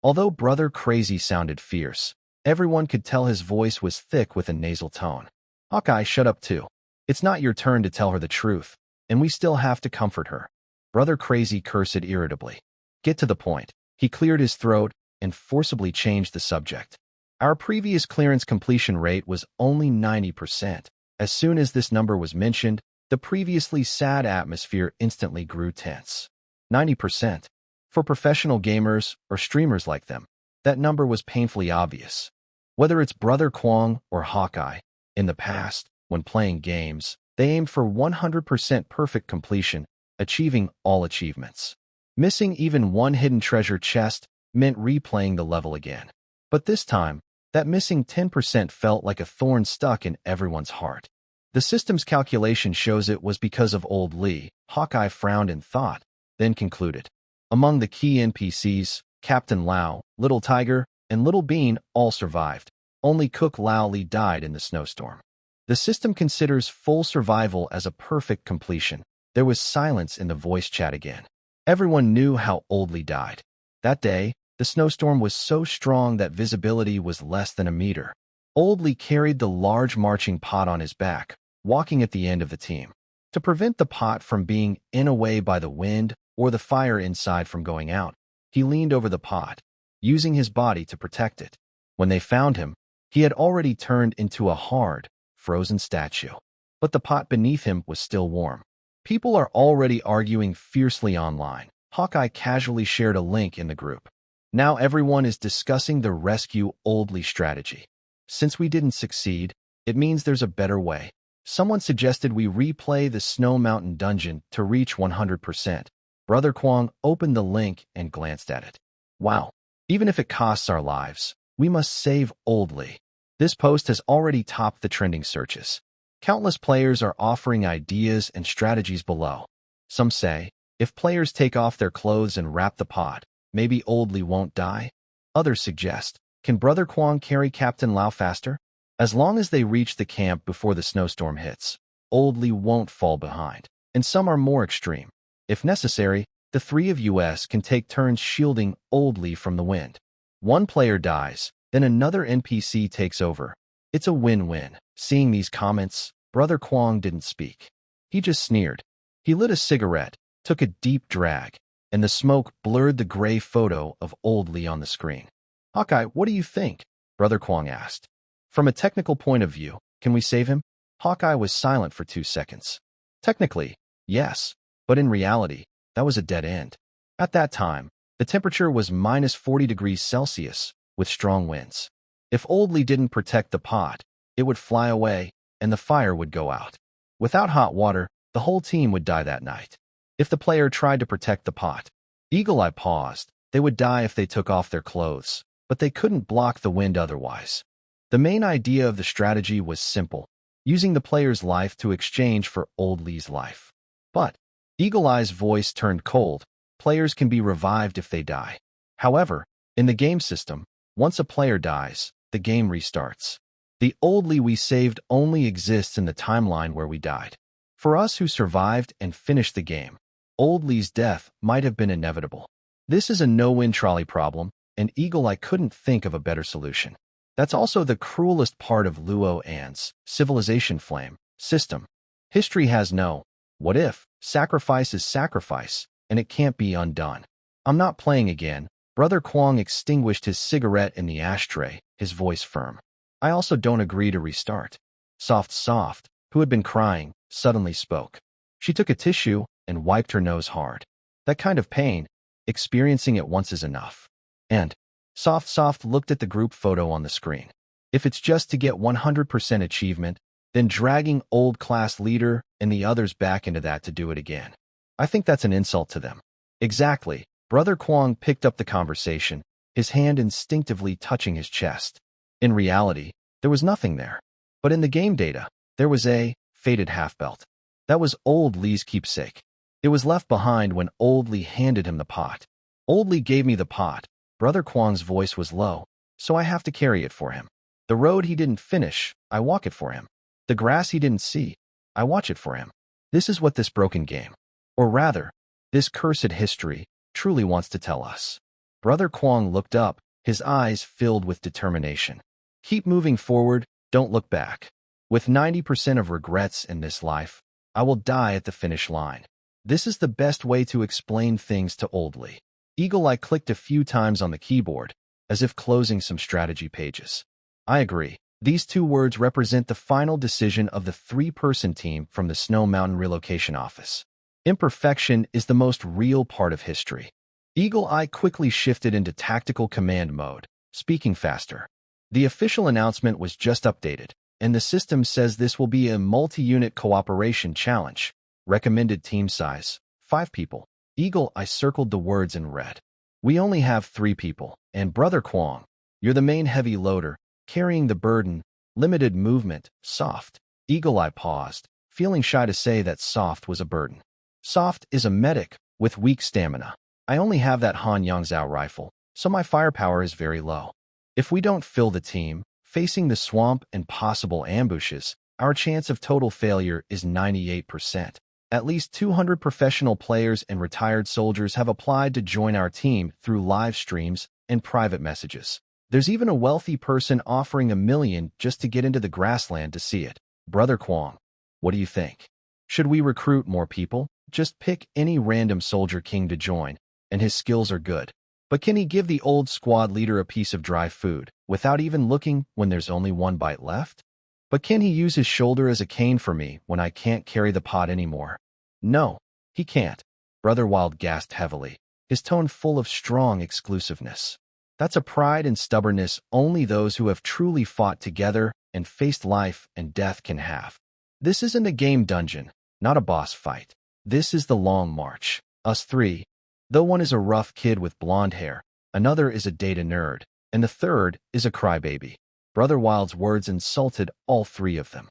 Although Brother Crazy sounded fierce, everyone could tell his voice was thick with a nasal tone. Hawkeye, shut up too. It's not your turn to tell her the truth, and we still have to comfort her. Brother Crazy cursed irritably. Get to the point. He cleared his throat and forcibly changed the subject. Our previous clearance completion rate was only 90%. As soon as this number was mentioned, the previously sad atmosphere instantly grew tense. 90%. For professional gamers or streamers like them, that number was painfully obvious. Whether it's Brother Kwong or Hawkeye, in the past, when playing games, they aimed for 100% perfect completion, achieving all achievements. Missing even one hidden treasure chest meant replaying the level again. But this time, that missing 10% felt like a thorn stuck in everyone's heart. The system's calculation shows it was because of old Lee. Hawkeye frowned in thought, then concluded. Among the key NPCs, Captain Lao, Little Tiger, and Little Bean all survived. Only Cook Lao Lee died in the snowstorm. The system considers full survival as a perfect completion. There was silence in the voice chat again. Everyone knew how Old Lee died. That day, the snowstorm was so strong that visibility was less than a meter. Old Lee carried the large marching pot on his back, walking at the end of the team. To prevent the pot from being in away by the wind or the fire inside from going out, he leaned over the pot, using his body to protect it. When they found him, he had already turned into a hard, frozen statue. But the pot beneath him was still warm. People are already arguing fiercely online. Hawkeye casually shared a link in the group. Now everyone is discussing the rescue Old Lee strategy. Since we didn't succeed, it means there's a better way. Someone suggested we replay the Snow Mountain dungeon to reach 100%. Brother Kwong opened the link and glanced at it. Wow. Even if it costs our lives, We must save Oldly. This post has already topped the trending searches. Countless players are offering ideas and strategies below. Some say, if players take off their clothes and wrap the pot, maybe Oldly won't die. Others suggest, can Brother Kwong carry Captain Lao faster? As long as they reach the camp before the snowstorm hits, Oldly won't fall behind. And some are more extreme. If necessary, the three of us can take turns shielding Oldly from the wind. One player dies, then another NPC takes over. It's a win-win. Seeing these comments, Brother Kwong didn't speak. He just sneered. He lit a cigarette, took a deep drag, and the smoke blurred the gray photo of Oldly on the screen. Hawkeye, what do you think? Brother Kwong asked. From a technical point of view, can we save him? Hawkeye was silent for 2 seconds. Technically, yes, but in reality, that was a dead end. At that time, the temperature was minus 40 degrees Celsius, with strong winds. If Oldly didn't protect the pot, it would fly away, and the fire would go out. Without hot water, the whole team would die that night. If the player tried to protect the pot, Eagle Eye paused. They would die if they took off their clothes, but they couldn't block the wind otherwise. The main idea of the strategy was simple, using the player's life to exchange for Oldly's life. But Eagle Eye's voice turned cold. Players can be revived if they die. However, in the game system, once a player dies, the game restarts. The Oldly we saved only exists in the timeline where we died. For us who survived and finished the game, Oldly's death might have been inevitable. This is a no-win trolley problem, and Eagle Eye couldn't think of a better solution. That's also the cruelest part of Luo An's civilization flame system. History has no what if. Sacrifice is sacrifice, and it can't be undone. I'm not playing again. Brother Kwong extinguished his cigarette in the ashtray, his voice firm. I also don't agree to restart. Soft, who had been crying, suddenly spoke. She took a tissue and wiped her nose hard. That kind of pain, experiencing it once is enough. And Soft looked at the group photo on the screen. If it's just to get 100% achievement, then dragging old class leader and the others back into that to do it again. I think that's an insult to them. Exactly. Brother Kwong picked up the conversation, his hand instinctively touching his chest. In reality, there was nothing there. But in the game data, there was a faded half-belt. That was Oldly's keepsake. It was left behind when Oldly handed him the pot. Oldly gave me the pot. Brother Kwong's voice was low, so I have to carry it for him. The road he didn't finish, I walk it for him. The grass he didn't see, I watch it for him. This is what this broken game, or rather, this cursed history, truly wants to tell us. Brother Kwong looked up, his eyes filled with determination. Keep moving forward, don't look back. With 90% of regrets in this life, I will die at the finish line. This is the best way to explain things to Oldly. Eagle Eye clicked a few times on the keyboard, as if closing some strategy pages. I agree. These 2 words represent the final decision of the 3-person team from the Snow Mountain Relocation Office. Imperfection is the most real part of history. Eagle Eye quickly shifted into tactical command mode, speaking faster. The official announcement was just updated, and the system says this will be a multi-unit cooperation challenge. Recommended team size, 5 people. Eagle Eye circled the words in red. We only have 3 people, and Brother Kwong, you're the main heavy loader, carrying the burden, limited movement, Soft. Eagle Eye paused, feeling shy to say that Soft was a burden. Soft is a medic with weak stamina. I only have that Han Yangzhou rifle, so my firepower is very low. If we don't fill the team, facing the swamp and possible ambushes, our chance of total failure is 98%. At least 200 professional players and retired soldiers have applied to join our team through live streams and private messages. There's even a wealthy person offering $1 million just to get into the grassland to see it. Brother Kwong, what do you think? Should we recruit more people? Just pick any random soldier king to join, and his skills are good. But can he give the old squad leader a piece of dry food, without even looking when there's only 1 bite left? But can he use his shoulder as a cane for me when I can't carry the pot anymore? No, he can't. Brother Wild gasped heavily, his tone full of strong exclusiveness. That's a pride and stubbornness only those who have truly fought together and faced life and death can have. This isn't a game dungeon, not a boss fight. This is the long march. Us 3. Though one is a rough kid with blonde hair, another is a data nerd, and the third is a crybaby. Brother Wild's words insulted all three of them.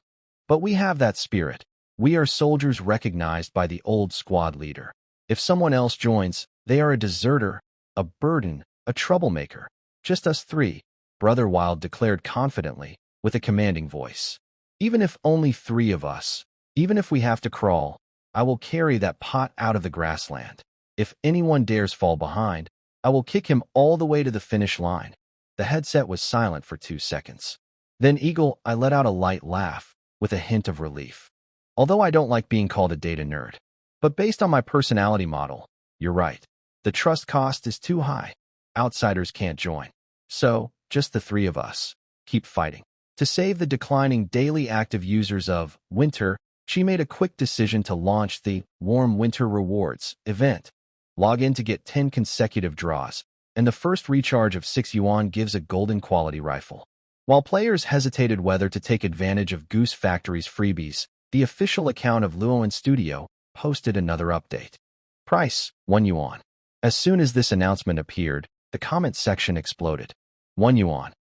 But we have that spirit. We are soldiers recognized by the old squad leader. If someone else joins, they are a deserter, a burden, a troublemaker. Just us three, Brother Wild declared confidently, with a commanding voice. Even if only three of us, even if we have to crawl, I will carry that pot out of the grassland. If anyone dares fall behind, I will kick him all the way to the finish line. The headset was silent for 2 seconds. Then I let out a light laugh, with a hint of relief. Although I don't like being called a data nerd. But based on my personality model, you're right. The trust cost is too high. Outsiders can't join. So, just the three of us. Keep fighting. To save the declining daily active users of Winter, she made a quick decision to launch the Warm Winter Rewards event. Log in to get 10 consecutive draws, and the first recharge of 6 yuan gives a golden quality rifle. While players hesitated whether to take advantage of Goose Factory's freebies, the official account of Luo Studio posted another update. Price, 1 yuan. As soon as this announcement appeared, the comment section exploded. 1 yuan.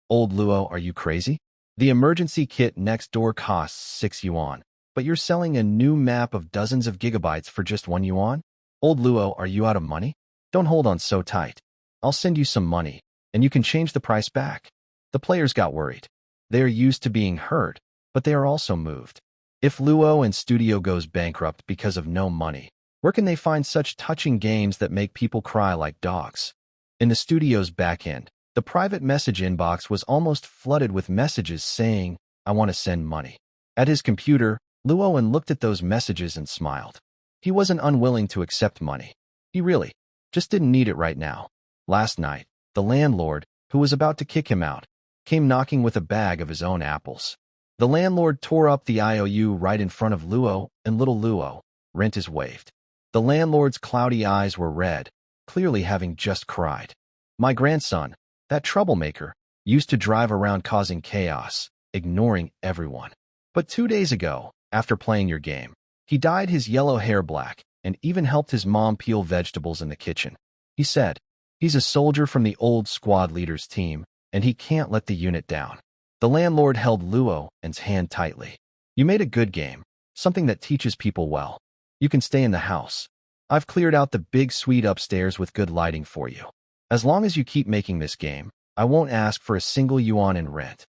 Old Luo, are you crazy? The emergency kit next door costs 6 yuan, but you're selling a new map of dozens of gigabytes for just 1 yuan? Old Luo, are you out of money? Don't hold on so tight. I'll send you some money, and you can change the price back. The players got worried. They are used to being heard, but they are also moved. If Luo Studio goes bankrupt because of no money, where can they find such touching games that make people cry like dogs? In the studio's backend, the private message inbox was almost flooded with messages saying, I want to send money. At his computer, Luo looked at those messages and smiled. He wasn't unwilling to accept money. He really just didn't need it right now. Last night, the landlord, who was about to kick him out, came knocking with a bag of his own apples. The landlord tore up the IOU right in front of Luo, and little Luo, rent is waived. The landlord's cloudy eyes were red, clearly having just cried. My grandson, that troublemaker, used to drive around causing chaos, ignoring everyone. But 2 days ago, after playing your game, he dyed his yellow hair black and even helped his mom peel vegetables in the kitchen. He said, he's a soldier from the old squad leader's team, and he can't let the unit down. The landlord held Luo's hand tightly. You made a good game, something that teaches people well. You can stay in the house. I've cleared out the big suite upstairs with good lighting for you. As long as you keep making this game, I won't ask for a single yuan in rent.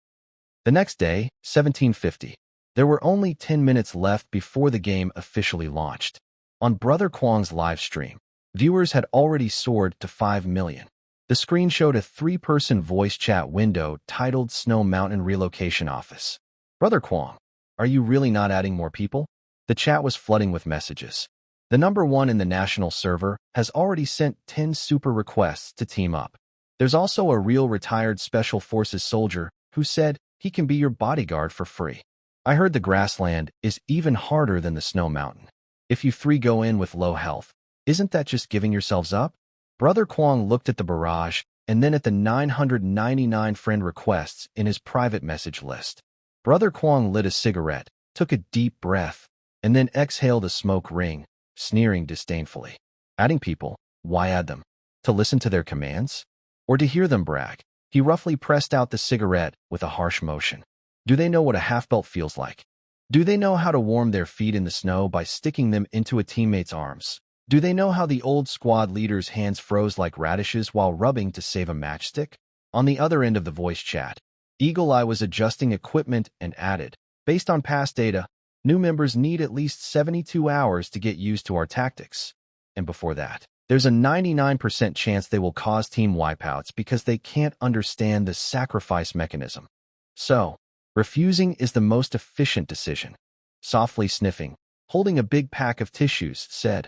The next day, 1750. There were only 10 minutes left before the game officially launched. On Brother Kwong's live stream, viewers had already soared to 5 million. The screen showed a 3-person voice chat window titled Snow Mountain Relocation Office. Brother Kwong, are you really not adding more people? The chat was flooding with messages. The number one in the national server has already sent 10 super requests to team up. There's also a real retired Special Forces soldier who said he can be your bodyguard for free. I heard the grassland is even harder than the snow mountain. If you three go in with low health, isn't that just giving yourselves up? Brother Kwong looked at the barrage and then at the 999 friend requests in his private message list. Brother Kwong lit a cigarette, took a deep breath, and then exhaled a smoke ring, sneering disdainfully. Adding people, why add them? To listen to their commands? Or to hear them brag? He roughly pressed out the cigarette with a harsh motion. Do they know what a half-belt feels like? Do they know how to warm their feet in the snow by sticking them into a teammate's arms? Do they know how the old squad leader's hands froze like radishes while rubbing to save a matchstick? On the other end of the voice chat, Eagle Eye was adjusting equipment and added, based on past data, new members need at least 72 hours to get used to our tactics. And before that, there's a 99% chance they will cause team wipeouts because they can't understand the sacrifice mechanism. So, refusing is the most efficient decision. Softly sniffing, holding a big pack of tissues, said,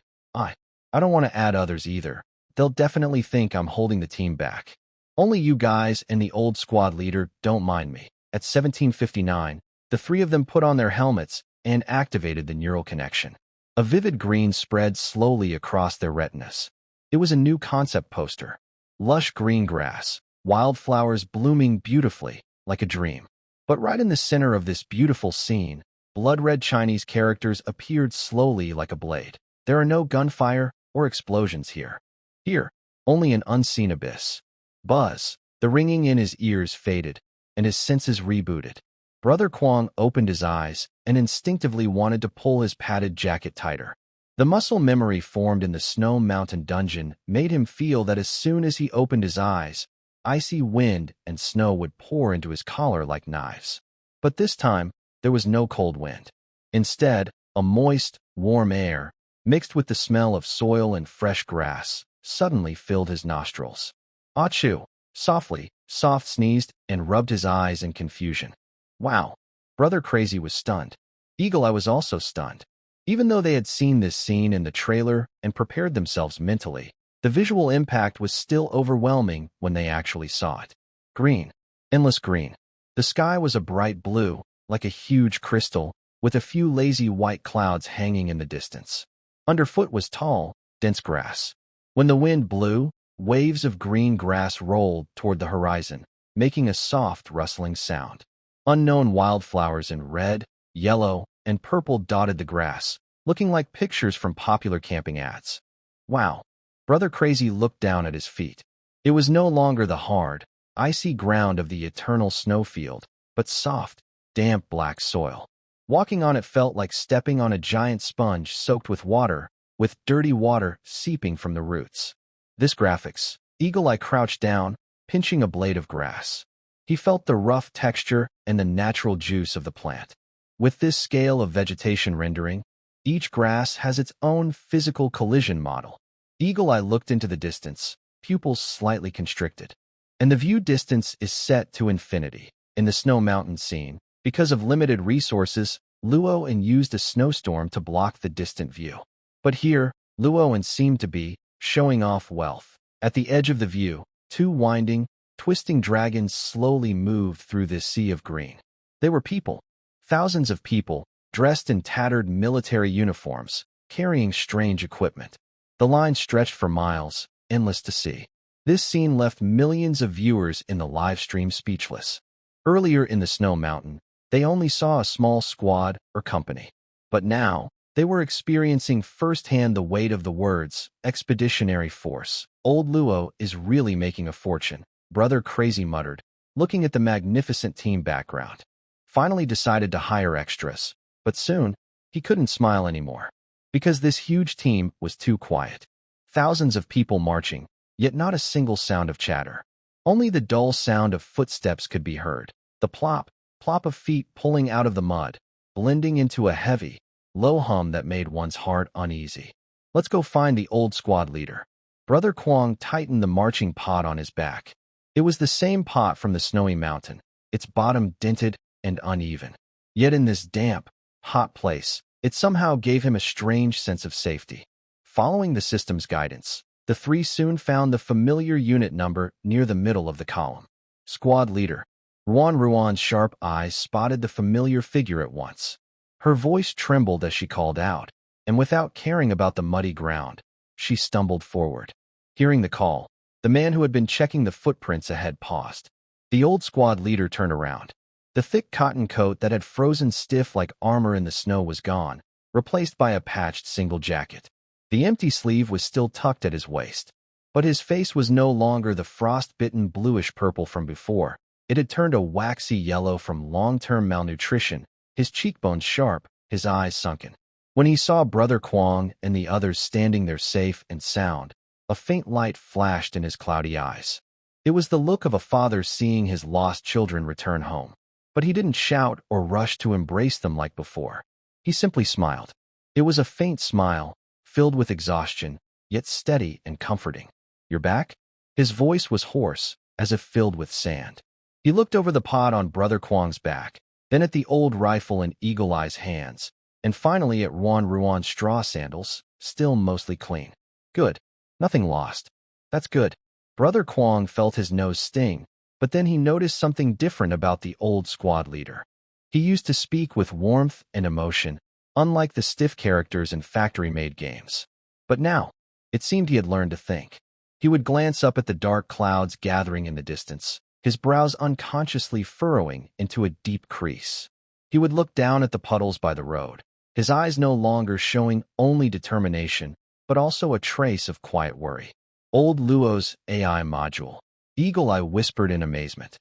I don't want to add others either. They'll definitely think I'm holding the team back. Only you guys and the old squad leader don't mind me. At 1759, the three of them put on their helmets and activated the neural connection. A vivid green spread slowly across their retinas. It was a new concept poster. Lush green grass, wildflowers blooming beautifully, like a dream. But right in the center of this beautiful scene, blood-red Chinese characters appeared slowly like a blade. There are no gunfire or explosions here. Here, only an unseen abyss. Buzz, The ringing in his ears faded, and his senses rebooted. Brother Kwong opened his eyes and instinctively wanted to pull his padded jacket tighter. The muscle memory formed in the Snow Mountain dungeon made him feel that as soon as he opened his eyes, icy wind and snow would pour into his collar like knives. But this time, there was no cold wind. Instead, a moist, warm air, mixed with the smell of soil and fresh grass, suddenly filled his nostrils. Achoo! Softly, Soft sneezed and rubbed his eyes in confusion. Wow! Brother Crazy was stunned. Eagle Eye was also stunned. Even though they had seen this scene in the trailer and prepared themselves mentally, the visual impact was still overwhelming when they actually saw it. Green. Endless green. The sky was a bright blue, like a huge crystal, with a few lazy white clouds hanging in the distance. Underfoot was tall, dense grass. When the wind blew, waves of green grass rolled toward the horizon, making a soft, rustling sound. Unknown wildflowers in red, yellow, and purple dotted the grass, looking like pictures from popular camping ads. Wow! Brother Crazy looked down at his feet. It was no longer the hard, icy ground of the eternal snowfield, but soft, damp black soil. Walking on it felt like stepping on a giant sponge soaked with water, with dirty water seeping from the roots. This graphics. Eagle Eye crouched down, pinching a blade of grass. He felt the rough texture and the natural juice of the plant. With this scale of vegetation rendering, each grass has its own physical collision model. Eagle Eye looked into the distance, pupils slightly constricted. And the view distance is set to infinity. In the Snow Mountain scene, because of limited resources, Luoan used a snowstorm to block the distant view. But here, Luoan seemed to be showing off wealth. At the edge of the view, two winding, twisting dragons slowly moved through this sea of green. They were people. Thousands of people, dressed in tattered military uniforms, carrying strange equipment. The line stretched for miles, endless to see. This scene left millions of viewers in the live stream speechless. Earlier in the Snow Mountain, they only saw a small squad or company. But now, they were experiencing firsthand the weight of the words, expeditionary force. Old Luo is really making a fortune, Brother Crazy muttered, looking at the magnificent team background. Finally decided to hire extras, but soon, he couldn't smile anymore. Because this huge team was too quiet. Thousands of people marching, yet not a single sound of chatter. Only the dull sound of footsteps could be heard, the plop, plop of feet pulling out of the mud, blending into a heavy, low hum that made one's heart uneasy. Let's go find the old squad leader. Brother Kwong tightened the marching pot on his back. It was the same pot from the snowy mountain, its bottom dented and uneven. Yet in this damp, hot place, it somehow gave him a strange sense of safety. Following the system's guidance, the three soon found the familiar unit number near the middle of the column. Squad leader. Ruan's sharp eyes spotted the familiar figure at once. Her voice trembled as she called out, and without caring about the muddy ground, she stumbled forward. Hearing the call, the man who had been checking the footprints ahead paused. The old squad leader turned around. The thick cotton coat that had frozen stiff like armor in the snow was gone, replaced by a patched single jacket. The empty sleeve was still tucked at his waist. But his face was no longer the frost-bitten bluish-purple from before. It had turned a waxy yellow from long-term malnutrition, his cheekbones sharp, his eyes sunken. When he saw Brother Kwong and the others standing there safe and sound, a faint light flashed in his cloudy eyes. It was the look of a father seeing his lost children return home. But he didn't shout or rush to embrace them like before. He simply smiled. It was a faint smile, filled with exhaustion, yet steady and comforting. "You're back?" His voice was hoarse, as if filled with sand. He looked over the pod on Brother Kwong's back, then at the old rifle in Eagle Eye's hands, and finally at Ruan's straw sandals, still mostly clean. Good. Nothing lost. That's good. Brother Kwong felt his nose sting, but then he noticed something different about the old squad leader. He used to speak with warmth and emotion, unlike the stiff characters in factory-made games. But now, it seemed he had learned to think. He would glance up at the dark clouds gathering in the distance, his brows unconsciously furrowing into a deep crease. He would look down at the puddles by the road, his eyes no longer showing only determination, but also a trace of quiet worry. Old Luo's AI module. Eagle Eye whispered in amazement.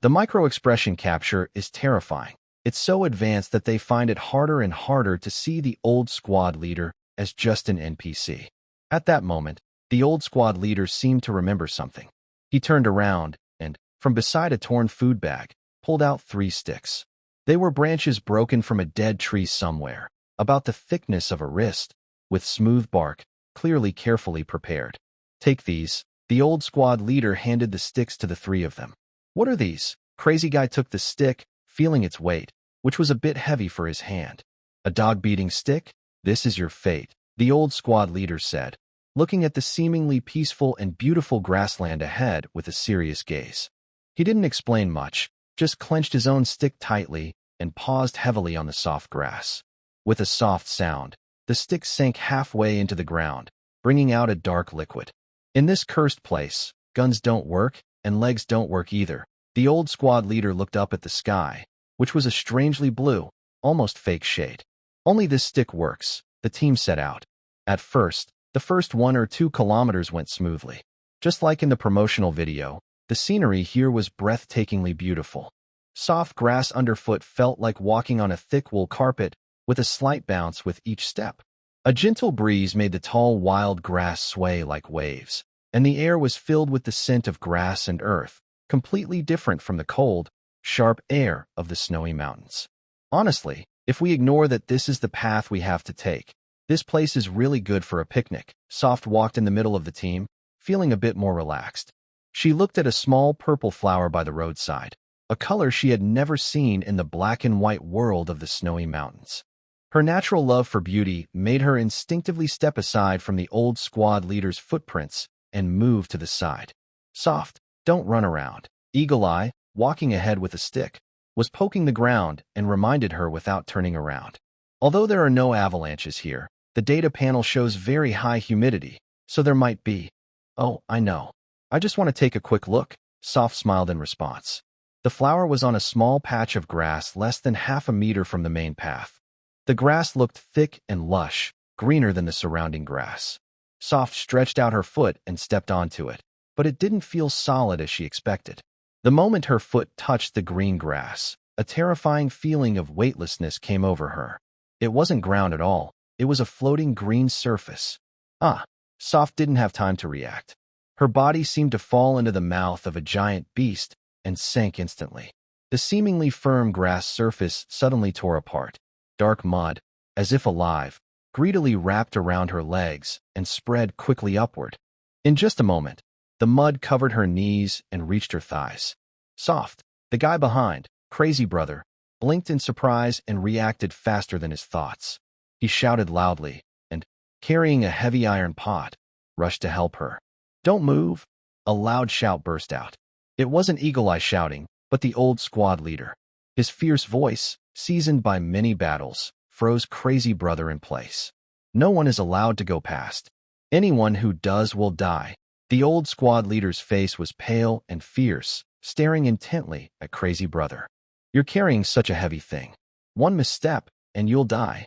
The micro-expression capture is terrifying. It's so advanced that they find it harder and harder to see the old squad leader as just an NPC. At that moment, the old squad leader seemed to remember something. He turned around and, from beside a torn food bag, pulled out 3 sticks. They were branches broken from a dead tree somewhere, about the thickness of a wrist, with smooth bark, clearly carefully prepared. Take these. The old squad leader handed the sticks to the 3 of them. What are these? Crazy Guy took the stick, feeling its weight, which was a bit heavy for his hand. A dog-beating stick? This is your fate, the old squad leader said, looking at the seemingly peaceful and beautiful grassland ahead with a serious gaze. He didn't explain much, just clenched his own stick tightly and paused heavily on the soft grass. With a soft sound, the stick sank halfway into the ground, bringing out a dark liquid. In this cursed place, guns don't work, and legs don't work either. The old squad leader looked up at the sky, which was a strangely blue, almost fake shade. Only this stick works, the team set out. At first, the first 1 or 2 kilometers went smoothly. Just like in the promotional video, the scenery here was breathtakingly beautiful. Soft grass underfoot felt like walking on a thick wool carpet, with a slight bounce with each step. A gentle breeze made the tall wild grass sway like waves, and the air was filled with the scent of grass and earth, completely different from the cold, sharp air of the snowy mountains. Honestly, if we ignore that this is the path we have to take, this place is really good for a picnic. Soft walked in the middle of the team, feeling a bit more relaxed. She looked at a small purple flower by the roadside, a color she had never seen in the black and white world of the snowy mountains. Her natural love for beauty made her instinctively step aside from the old squad leader's footprints and move to the side. Soft, don't run around. Eagle Eye, walking ahead with a stick, was poking the ground and reminded her without turning around. Although there are no avalanches here, the data panel shows very high humidity, so there might be. Oh, I know. I just want to take a quick look, Soft smiled in response. The flower was on a small patch of grass less than half a meter from the main path. The grass looked thick and lush, greener than the surrounding grass. Soft stretched out her foot and stepped onto it, but it didn't feel solid as she expected. The moment her foot touched the green grass, a terrifying feeling of weightlessness came over her. It wasn't ground at all, it was a floating green surface. Soft didn't have time to react. Her body seemed to fall into the mouth of a giant beast and sank instantly. The seemingly firm grass surface suddenly tore apart. Dark mud, as if alive, greedily wrapped around her legs and spread quickly upward. In just a moment, the mud covered her knees and reached her thighs. Soft, the guy behind, Crazy Brother, blinked in surprise and reacted faster than his thoughts. He shouted loudly and, carrying a heavy iron pot, rushed to help her. Don't move! A loud shout burst out. It wasn't Eagle Eye shouting, but the old squad leader. His fierce voice, seasoned by many battles, froze Crazy Brother in place. No one is allowed to go past. Anyone who does will die. The old squad leader's face was pale and fierce, staring intently at Crazy Brother. You're carrying such a heavy thing. One misstep, and you'll die.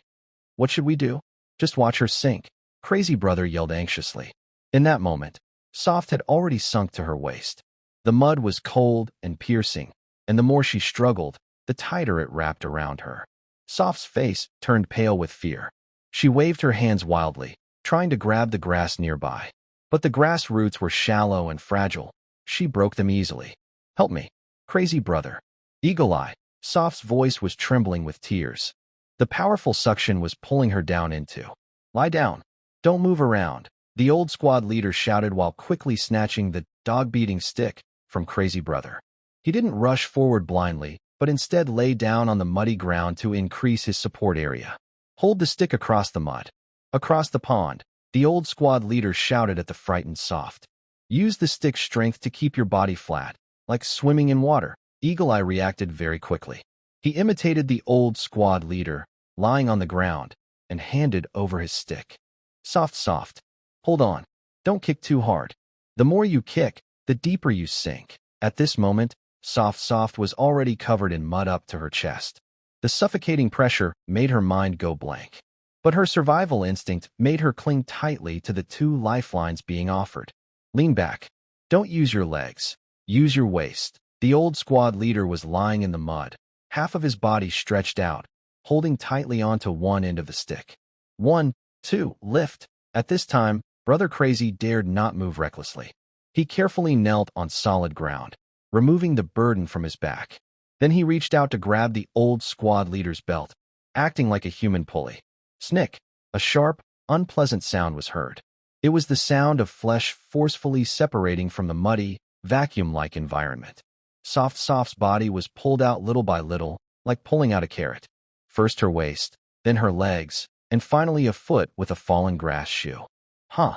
What should we do? Just watch her sink, Crazy Brother yelled anxiously. In that moment, Soft had already sunk to her waist. The mud was cold and piercing, and the more she struggled, the tighter it wrapped around her. Soft's face turned pale with fear. She waved her hands wildly, trying to grab the grass nearby. But the grass roots were shallow and fragile. She broke them easily. Help me, Crazy Brother. Eagle Eye, Soft's voice was trembling with tears. The powerful suction was pulling her down into. Lie down. Don't move around, the old squad leader shouted while quickly snatching the dog-beating stick from Crazy Brother. He didn't rush forward blindly, but instead lay down on the muddy ground to increase his support area. Hold the stick across the mud. Across the pond, the old squad leader shouted at the frightened Soft. Use the stick's strength to keep your body flat, like swimming in water. Eagle Eye reacted very quickly. He imitated the old squad leader, lying on the ground, and handed over his stick. Soft. Hold on. Don't kick too hard. The more you kick, the deeper you sink. At this moment, Soft was already covered in mud up to her chest. The suffocating pressure made her mind go blank. But her survival instinct made her cling tightly to the 2 lifelines being offered. Lean back. Don't use your legs. Use your waist. The old squad leader was lying in the mud, half of his body stretched out, holding tightly onto one end of the stick. 1, 2, lift. At this time, Brother Crazy dared not move recklessly. He carefully knelt on solid ground, removing the burden from his back. Then he reached out to grab the old squad leader's belt, acting like a human pulley. Snick! A sharp, unpleasant sound was heard. It was the sound of flesh forcefully separating from the muddy, vacuum-like environment. Soft's body was pulled out little by little, like pulling out a carrot. First her waist, then her legs, and finally a foot with a fallen grass shoe. Ha!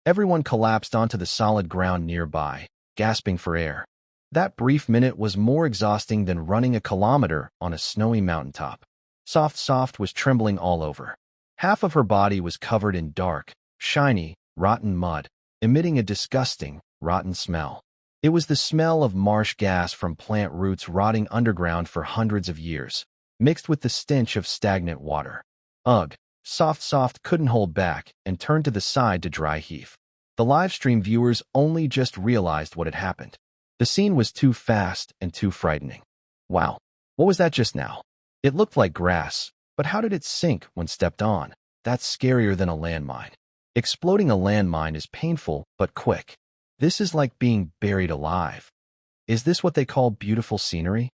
Everyone collapsed onto the solid ground nearby, gasping for air. That brief minute was more exhausting than running a kilometer on a snowy mountaintop. Soft was trembling all over. Half of her body was covered in dark, shiny, rotten mud, emitting a disgusting, rotten smell. It was the smell of marsh gas from plant roots rotting underground for hundreds of years, mixed with the stench of stagnant water. Ugh! Soft couldn't hold back and turned to the side to dry heave. The livestream viewers only just realized what had happened. The scene was too fast and too frightening. Wow, what was that just now? It looked like grass, but how did it sink when stepped on? That's scarier than a landmine. Exploding a landmine is painful but quick. This is like being buried alive. Is this what they call beautiful scenery?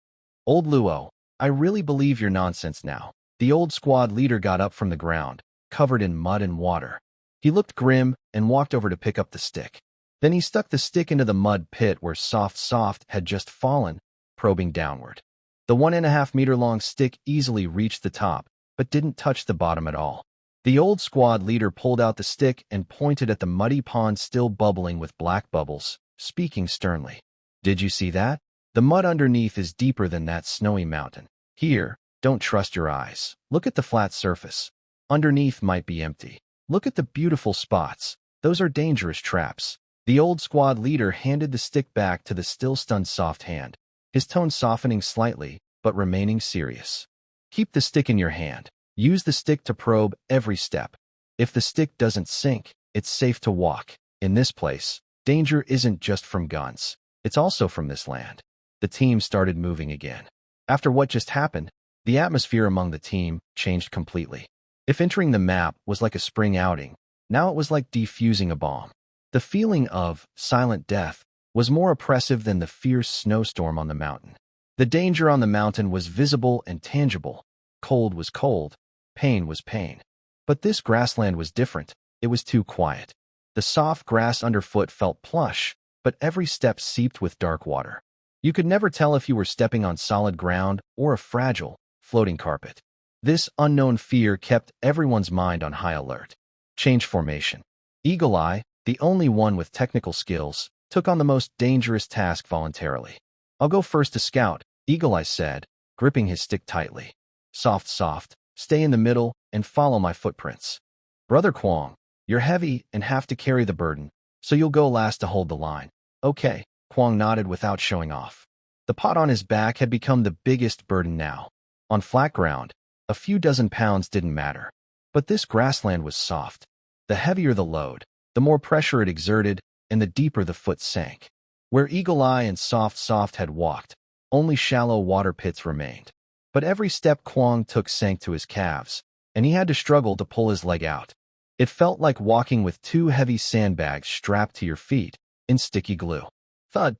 Old Luo, I really believe your nonsense now. The old squad leader got up from the ground, covered in mud and water. He looked grim and walked over to pick up the stick. Then he stuck the stick into the mud pit where Soft had just fallen, probing downward. The 1.5-meter-long stick easily reached the top, but didn't touch the bottom at all. The old squad leader pulled out the stick and pointed at the muddy pond still bubbling with black bubbles, speaking sternly. Did you see that? The mud underneath is deeper than that snowy mountain. Here, don't trust your eyes. Look at the flat surface. Underneath might be empty. Look at the beautiful spots. Those are dangerous traps. The old squad leader handed the stick back to the still stunned Soft hand, his tone softening slightly, but remaining serious. Keep the stick in your hand. Use the stick to probe every step. If the stick doesn't sink, it's safe to walk. In this place, danger isn't just from guns. It's also from this land. The team started moving again. After what just happened, the atmosphere among the team changed completely. If entering the map was like a spring outing, now it was like defusing a bomb. The feeling of silent death was more oppressive than the fierce snowstorm on the mountain. The danger on the mountain was visible and tangible. Cold was cold, pain was pain. But this grassland was different. It was too quiet. The soft grass underfoot felt plush, but every step seeped with dark water. You could never tell if you were stepping on solid ground or a fragile, floating carpet. This unknown fear kept everyone's mind on high alert. Change formation. Eagle Eye, the only one with technical skills, took on the most dangerous task voluntarily. I'll go first to scout, Eagle Eye said, gripping his stick tightly. Soft, stay in the middle and follow my footprints. Brother Kwong, you're heavy and have to carry the burden, so you'll go last to hold the line. Okay, Kwong nodded without showing off. The pot on his back had become the biggest burden now. On flat ground, a few dozen pounds didn't matter. But this grassland was soft. The heavier the load, the more pressure it exerted, and the deeper the foot sank. Where Eagle Eye and Soft had walked, only shallow water pits remained. But every step Kwong took sank to his calves, and he had to struggle to pull his leg out. It felt like walking with two heavy sandbags strapped to your feet in sticky glue. Thud.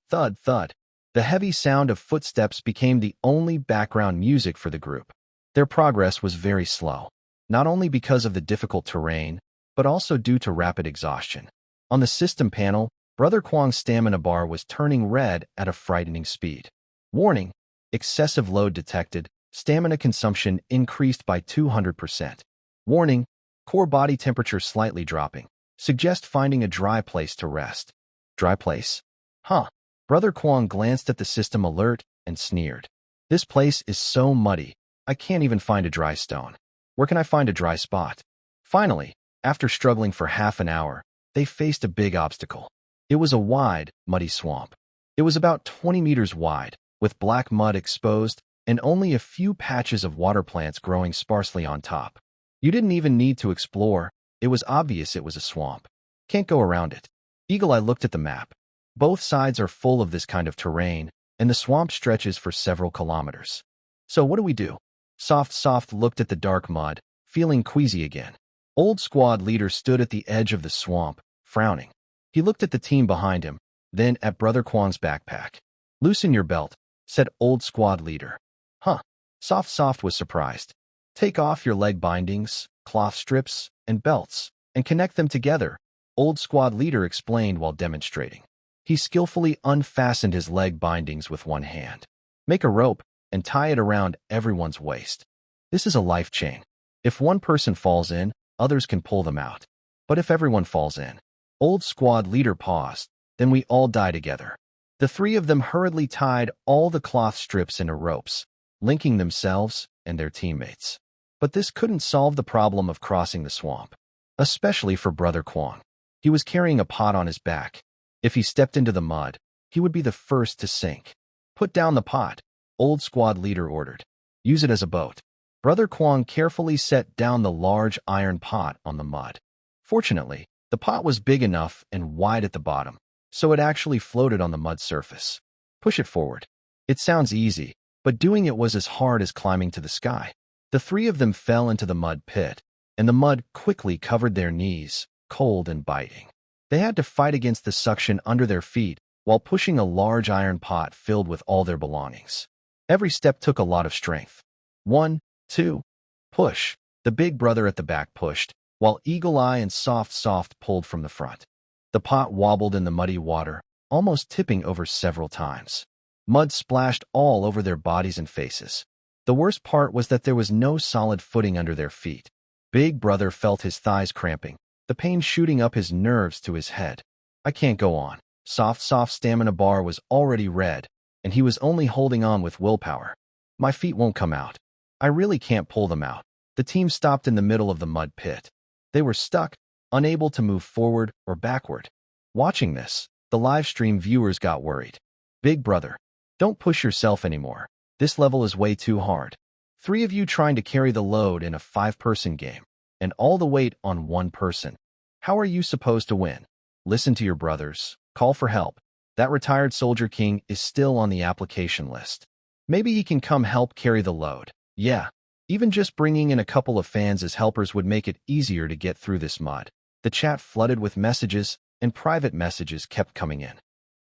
The heavy sound of footsteps became the only background music for the group. Their progress was very slow, not only because of the difficult terrain, but also due to rapid exhaustion. On the system panel, Brother Kwong's stamina bar was turning red at a frightening speed. Warning: excessive load detected. Stamina consumption increased by 200%. Warning: core body temperature slightly dropping. Suggest finding a dry place to rest. Dry place? Huh. Brother Kwong glanced at the system alert and sneered. This place is so muddy, I can't even find a dry stone. Where can I find a dry spot? Finally, after struggling for half an hour, they faced a big obstacle. It was a wide, muddy swamp. It was about 20 meters wide, with black mud exposed and only a few patches of water plants growing sparsely on top. You didn't even need to explore. It was obvious it was a swamp. Can't go around it. Eagle Eye looked at the map. Both sides are full of this kind of terrain, and the swamp stretches for several kilometers. So what do we do? Soft looked at the dark mud, feeling queasy again. Old squad leader stood at the edge of the swamp, frowning. He looked at the team behind him, then at Brother Kwang's backpack. Loosen your belt, said old squad leader. Huh? Soft was surprised. Take off your leg bindings, cloth strips, and belts, and connect them together, old squad leader explained while demonstrating. He skillfully unfastened his leg bindings with one hand. Make a rope and tie it around everyone's waist. This is a life chain. If one person falls in, others can pull them out. But if everyone falls in, old squad leader paused, then we all die together. The three of them hurriedly tied all the cloth strips into ropes, linking themselves and their teammates. But this couldn't solve the problem of crossing the swamp, especially for Brother Kwang. He was carrying a pot on his back. If he stepped into the mud, he would be the first to sink. Put down the pot, old squad leader ordered. Use it as a boat. Brother Kwang carefully set down the large iron pot on the mud. Fortunately, the pot was big enough and wide at the bottom, so it actually floated on the mud surface. Push it forward. It sounds easy, but doing it was as hard as climbing to the sky. The three of them fell into the mud pit, and the mud quickly covered their knees, cold and biting. They had to fight against the suction under their feet while pushing a large iron pot filled with all their belongings. Every step took a lot of strength. 1, 2, push. The big brother at the back pushed, while Eagle Eye and Soft pulled from the front. The pot wobbled in the muddy water, almost tipping over several times. Mud splashed all over their bodies and faces. The worst part was that there was no solid footing under their feet. Big brother felt his thighs cramping, the pain shooting up his nerves to his head. I can't go on. Soft's stamina bar was already red, and he was only holding on with willpower. My feet won't come out. I really can't pull them out. The team stopped in the middle of the mud pit. They were stuck, unable to move forward or backward. Watching this, the live stream viewers got worried. Big brother, don't push yourself anymore. This level is way too hard. 3 of you trying to carry the load in a 5-person game, and all the weight on one person. How are you supposed to win? Listen to your brothers. Call for help. That retired soldier king is still on the application list. Maybe he can come help carry the load. Yeah, even just bringing in a couple of fans as helpers would make it easier to get through this mud. The chat flooded with messages, and private messages kept coming in.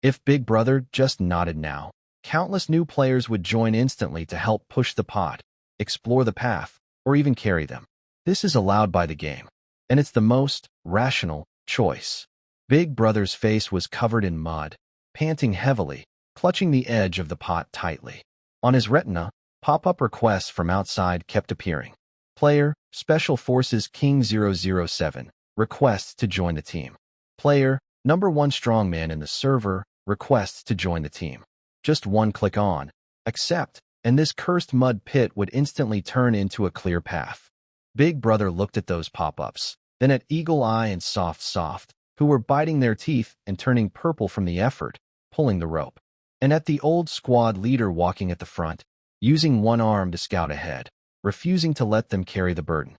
If Big Brother just nodded now, countless new players would join instantly to help push the pot, explore the path, or even carry them. This is allowed by the game, and it's the most rational choice. Big Brother's face was covered in mud, panting heavily, clutching the edge of the pot tightly. On his retina, pop-up requests from outside kept appearing. Player, Special Forces King 007, requests to join the team. Player, number 1 strongman in the server, requests to join the team. Just one click on, accept, and this cursed mud pit would instantly turn into a clear path. Big Brother looked at those pop-ups, then at Eagle Eye and Soft, who were biting their teeth and turning purple from the effort, pulling the rope, and at the old squad leader walking at the front, using one arm to scout ahead, refusing to let them carry the burden.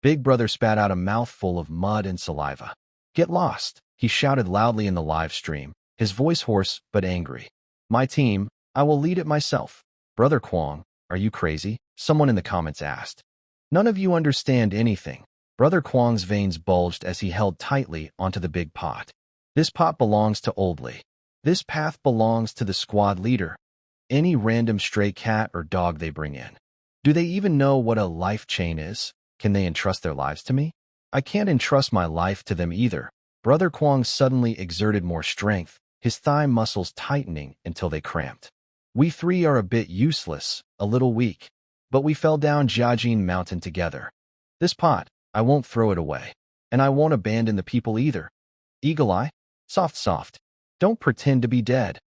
Big Brother spat out a mouthful of mud and saliva. Get lost, he shouted loudly in the live stream, his voice hoarse but angry. My team, I will lead it myself. Brother Kwang, are you crazy? Someone in the comments asked. None of you understand anything. Brother Kwang's veins bulged as he held tightly onto the big pot. This pot belongs to Oldley. This path belongs to the squad leader. Any random stray cat or dog they bring in. Do they even know what a life chain is? Can they entrust their lives to me? I can't entrust my life to them either. Brother Kwang suddenly exerted more strength, his thigh muscles tightening until they cramped. We 3 are a bit useless, a little weak, but we fell down Jiajin Mountain together. This pot, I won't throw it away, and I won't abandon the people either. Eagle Eye, Soft, don't pretend to be dead.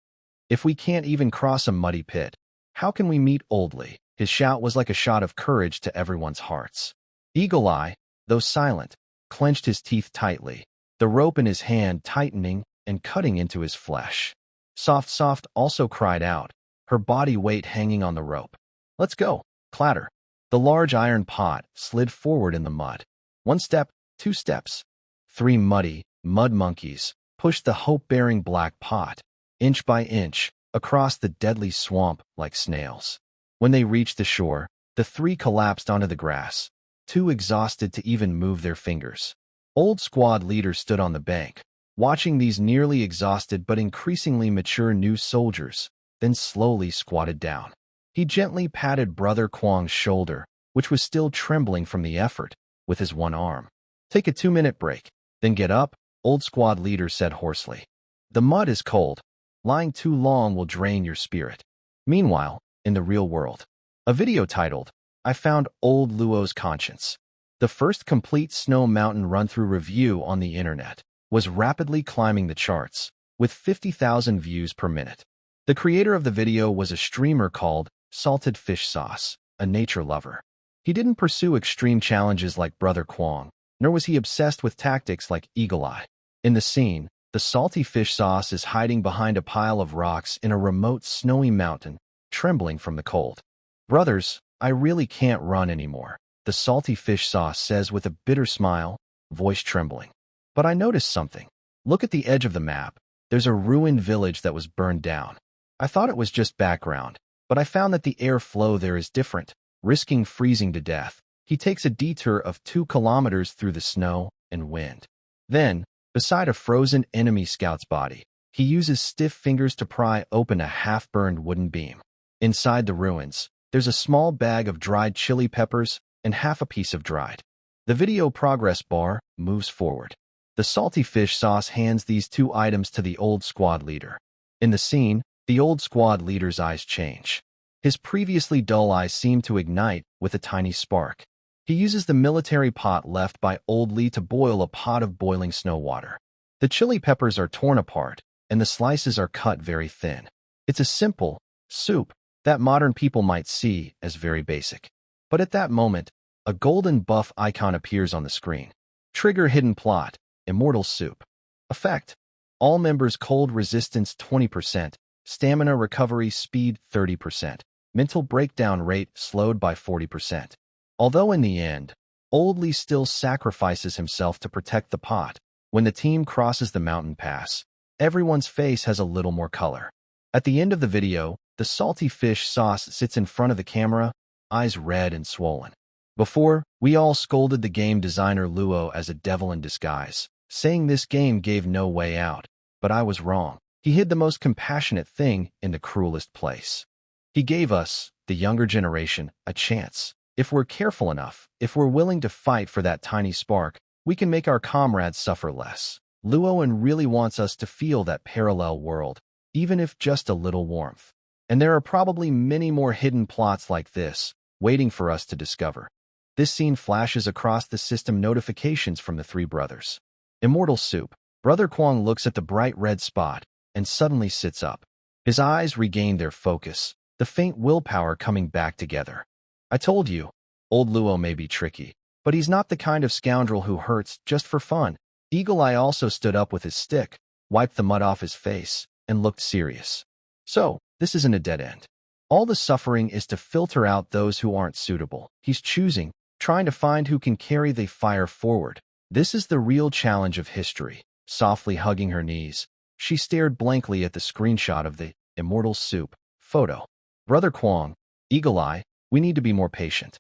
If we can't even cross a muddy pit, how can we meet Oldley? His shout was like a shot of courage to everyone's hearts. Eagle Eye, though silent, clenched his teeth tightly, the rope in his hand tightening and cutting into his flesh. Soft also cried out, her body weight hanging on the rope. Let's go. Clatter. The large iron pot slid forward in the mud. 1 step, 2 steps. 3 muddy mud monkeys pushed the hope-bearing black pot, inch by inch, across the deadly swamp like snails. When they reached the shore, the three collapsed onto the grass, too exhausted to even move their fingers. Old squad leader stood on the bank, watching these nearly exhausted but increasingly mature new soldiers, then slowly squatted down. He gently patted Brother Kwang's shoulder, which was still trembling from the effort, with his one arm. "Take a 2-minute break, then get up," old squad leader said hoarsely. "The mud is cold. Lying too long will drain your spirit." Meanwhile, in the real world, a video titled, "I Found Old Luo's Conscience," the first complete snow mountain run-through review on the internet, was rapidly climbing the charts, with 50,000 views per minute. The creator of the video was a streamer called Salted Fish Sauce, a nature lover. He didn't pursue extreme challenges like Brother Kwang, nor was he obsessed with tactics like Eagle Eye. In the scene, the salty fish sauce is hiding behind a pile of rocks in a remote snowy mountain, trembling from the cold. "Brothers, I really can't run anymore," the salty fish sauce says with a bitter smile, voice trembling. "But I noticed something. Look at the edge of the map. There's a ruined village that was burned down. I thought it was just background, but I found that the air flow there is different, risking freezing to death." He takes a detour of 2 kilometers through the snow and wind. Then, beside a frozen enemy scout's body, he uses stiff fingers to pry open a half-burned wooden beam. Inside the ruins, there's a small bag of dried chili peppers and half a piece of dried. The video progress bar moves forward. The salty fish sauce hands these 2 items to the old squad leader. In the scene, the old squad leader's eyes change. His previously dull eyes seem to ignite with a tiny spark. He uses the military pot left by Old Lee to boil a pot of boiling snow water. The chili peppers are torn apart, and the slices are cut very thin. It's a simple soup that modern people might see as very basic. But at that moment, a golden buff icon appears on the screen. Trigger hidden plot, immortal soup. Effect: all members cold resistance 20%, stamina recovery speed 30%, mental breakdown rate slowed by 40%. Although in the end, Old Lee still sacrifices himself to protect the pot, when the team crosses the mountain pass, everyone's face has a little more color. At the end of the video, the salty fish sauce sits in front of the camera, eyes red and swollen. Before, we all scolded the game designer Luo as a devil in disguise, saying this game gave no way out, but I was wrong. He hid the most compassionate thing in the cruelest place. He gave us, the younger generation, a chance. If we're careful enough, if we're willing to fight for that tiny spark, we can make our comrades suffer less. Luoan really wants us to feel that parallel world, even if just a little warmth. And there are probably many more hidden plots like this, waiting for us to discover. This scene flashes across the system notifications from the 3 brothers. Immortal soup. Brother Kwang looks at the bright red spot and suddenly sits up. His eyes regain their focus, the faint willpower coming back together. "I told you, old Luo may be tricky, but he's not the kind of scoundrel who hurts just for fun." Eagle Eye also stood up with his stick, wiped the mud off his face, and looked serious. "So, this isn't a dead end. All the suffering is to filter out those who aren't suitable. He's choosing, trying to find who can carry the fire forward. This is the real challenge of history." Softly hugging her knees, she stared blankly at the screenshot of the immortal soup photo. "Brother Kwang, Eagle Eye, we need to be more patient."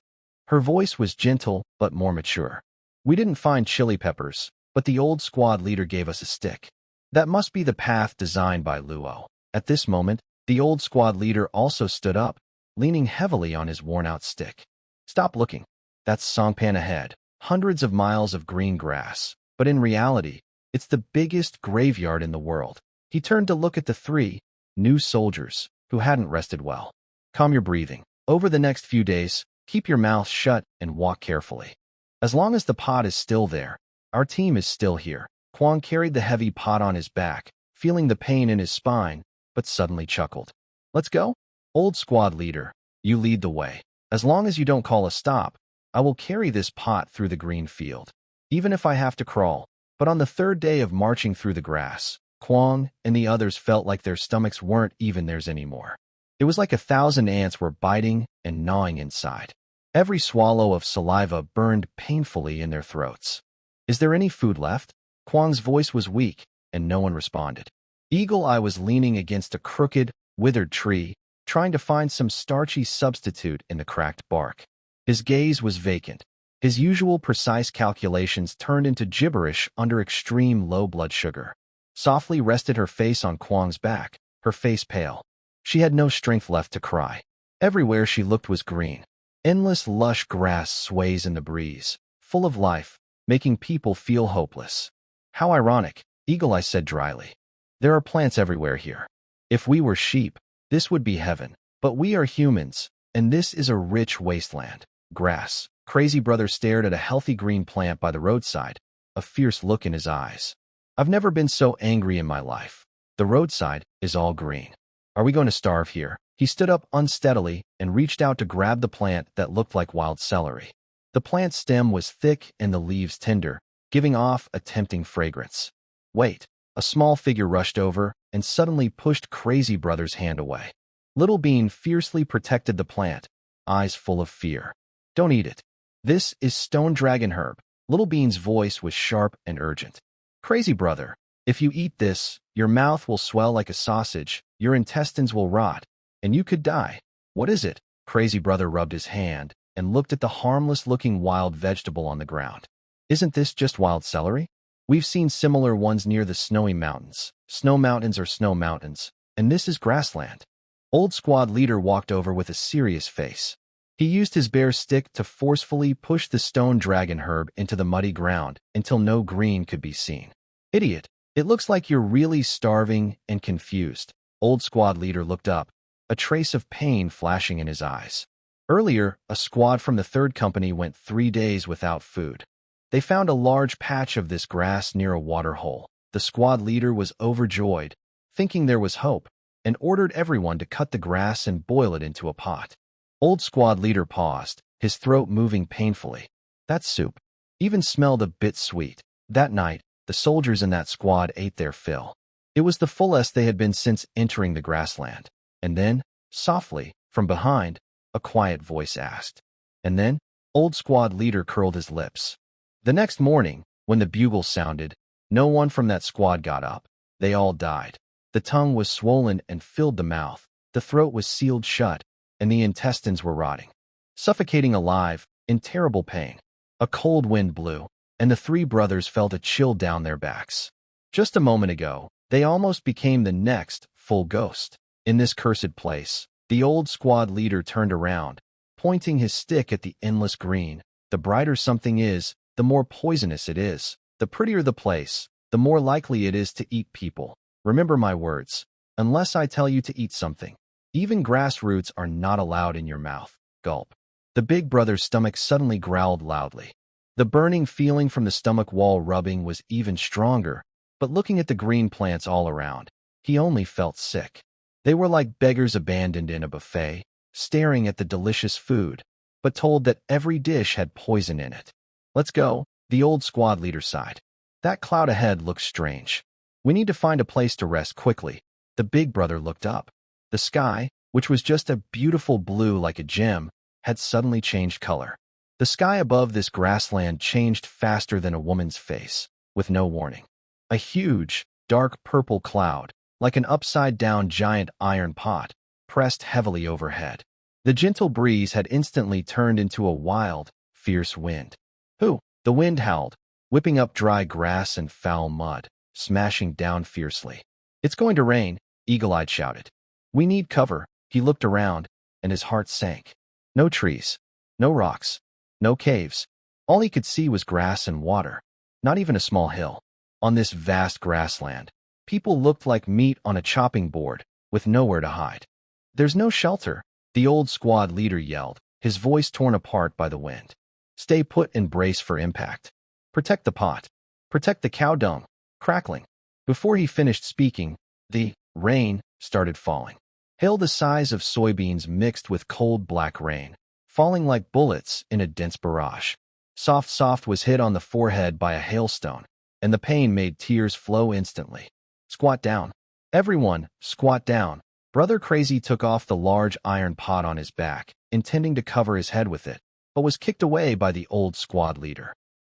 Her voice was gentle but more mature. "We didn't find chili peppers, but the old squad leader gave us a stick. That must be the path designed by Luo." At this moment, the old squad leader also stood up, leaning heavily on his worn-out stick. "Stop looking. That's Songpan ahead. Hundreds of miles of green grass. But in reality, it's the biggest graveyard in the world." He turned to look at the 3 new soldiers who hadn't rested well. "Calm your breathing. Over the next few days, keep your mouth shut and walk carefully. As long as the pot is still there, our team is still here." Kwang carried the heavy pot on his back, feeling the pain in his spine, but suddenly chuckled. "Let's go? Old squad leader, you lead the way. As long as you don't call a stop, I will carry this pot through the green field, even if I have to crawl." But on the 3rd day of marching through the grass, Kwang and the others felt like their stomachs weren't even theirs anymore. It was like 1,000 ants were biting and gnawing inside. Every swallow of saliva burned painfully in their throats. "Is there any food left?" Kwang's voice was weak, and no one responded. Eagle Eye was leaning against a crooked, withered tree, trying to find some starchy substitute in the cracked bark. His gaze was vacant. His usual precise calculations turned into gibberish under extreme low blood sugar. Softly rested her face on Kwang's back, her face pale. She had no strength left to cry. Everywhere she looked was green. Endless lush grass sways in the breeze, full of life, making people feel hopeless. How ironic, Eagle Eye said dryly. There are plants everywhere here. If we were sheep, this would be heaven. But we are humans, and this is a rich wasteland. Grass. Crazy Brother stared at a healthy green plant by the roadside, a fierce look in his eyes. I've never been so angry in my life. The roadside is all green. Are we going to starve here? He stood up unsteadily and reached out to grab the plant that looked like wild celery. The plant's stem was thick and the leaves tender, giving off a tempting fragrance. Wait, a small figure rushed over and suddenly pushed Crazy Brother's hand away. Little Bean fiercely protected the plant, eyes full of fear. Don't eat it. This is stone dragon herb. Little Bean's voice was sharp and urgent. Crazy Brother, if you eat this, your mouth will swell like a sausage, your intestines will rot, and you could die. What is it? Crazy Brother rubbed his hand and looked at the harmless-looking wild vegetable on the ground. Isn't this just wild celery? We've seen similar ones near the snowy mountains. Snow mountains are snow mountains, and this is grassland. Old squad leader walked over with a serious face. He used his bare stick to forcefully push the stone dragon herb into the muddy ground until no green could be seen. Idiot, it looks like you're really starving and confused. Old squad leader looked up, a trace of pain flashing in his eyes. Earlier, a squad from the 3rd Company went 3 days without food. They found a large patch of this grass near a water hole. The squad leader was overjoyed, thinking there was hope, and ordered everyone to cut the grass and boil it into a pot. Old squad leader paused, his throat moving painfully. That soup even smelled a bit sweet. That night, the soldiers in that squad ate their fill. It was the fullest they had been since entering the grassland. And then, softly, from behind, a quiet voice asked. And then, old squad leader curled his lips. The next morning, when the bugle sounded, no one from that squad got up. They all died. The tongue was swollen and filled the mouth. The throat was sealed shut, and the intestines were rotting. Suffocating alive, in terrible pain. A cold wind blew, and the 3 brothers felt a chill down their backs. Just a moment ago, they almost became the next full ghost. In this cursed place, the old squad leader turned around, pointing his stick at the endless green. The brighter something is, the more poisonous it is. The prettier the place, the more likely it is to eat people. Remember my words. Unless I tell you to eat something. Even grass roots are not allowed in your mouth. Gulp. The big brother's stomach suddenly growled loudly. The burning feeling from the stomach wall rubbing was even stronger, but looking at the green plants all around, he only felt sick. They were like beggars abandoned in a buffet, staring at the delicious food, but told that every dish had poison in it. Let's go, the old squad leader sighed. That cloud ahead looks strange. We need to find a place to rest quickly. The big brother looked up. The sky, which was just a beautiful blue like a gem, had suddenly changed color. The sky above this grassland changed faster than a woman's face, with no warning. A huge, dark purple cloud, like an upside-down giant iron pot, pressed heavily overhead. The gentle breeze had instantly turned into a wild, fierce wind. Hoo! The wind howled, whipping up dry grass and foul mud, smashing down fiercely. It's going to rain, Eagle-Eyed shouted. We need cover. He looked around, and his heart sank. No trees, no rocks, no caves. All he could see was grass and water, not even a small hill. On this vast grassland, people looked like meat on a chopping board, with nowhere to hide. There's no shelter, the old squad leader yelled, his voice torn apart by the wind. Stay put and brace for impact. Protect the pot. Protect the cow dung. Crackling. Before he finished speaking, the rain started falling. Hail the size of soybeans mixed with cold black rain, falling like bullets in a dense barrage. Soft was hit on the forehead by a hailstone, and the pain made tears flow instantly. Squat down. Everyone, squat down. Brother Crazy took off the large iron pot on his back, intending to cover his head with it, but was kicked away by the old squad leader.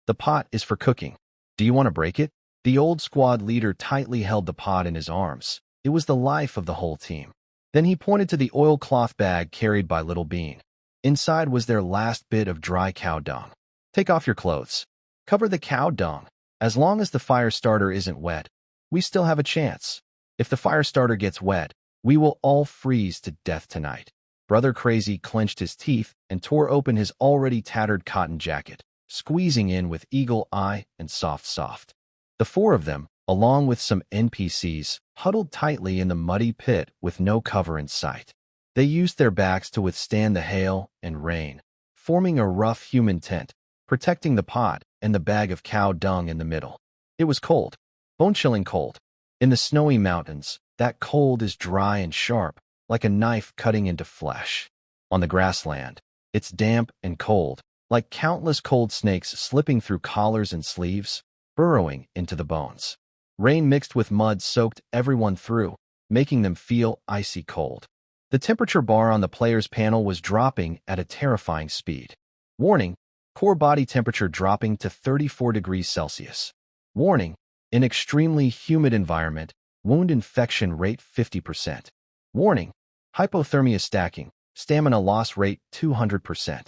The pot is for cooking. Do you want to break it? The old squad leader tightly held the pot in his arms. It was the life of the whole team. Then he pointed to the oilcloth bag carried by Little Bean. Inside was their last bit of dry cow dung. Take off your clothes. Cover the cow dung. As long as the fire starter isn't wet, we still have a chance. If the fire starter gets wet, we will all freeze to death tonight. Brother Crazy clenched his teeth and tore open his already tattered cotton jacket, squeezing in with eagle eye and soft. The four of them, along with some NPCs, huddled tightly in the muddy pit with no cover in sight. They used their backs to withstand the hail and rain, forming a rough human tent, protecting the pot and the bag of cow dung in the middle. It was cold, bone-chilling cold. In the snowy mountains, that cold is dry and sharp, like a knife cutting into flesh. On the grassland, it's damp and cold, like countless cold snakes slipping through collars and sleeves, burrowing into the bones. Rain mixed with mud soaked everyone through, making them feel icy cold. The temperature bar on the players' panel was dropping at a terrifying speed. Warning, core body temperature dropping to 34 degrees Celsius. Warning, in extremely humid environment, wound infection rate 50%. Warning, hypothermia stacking, stamina loss rate 200%.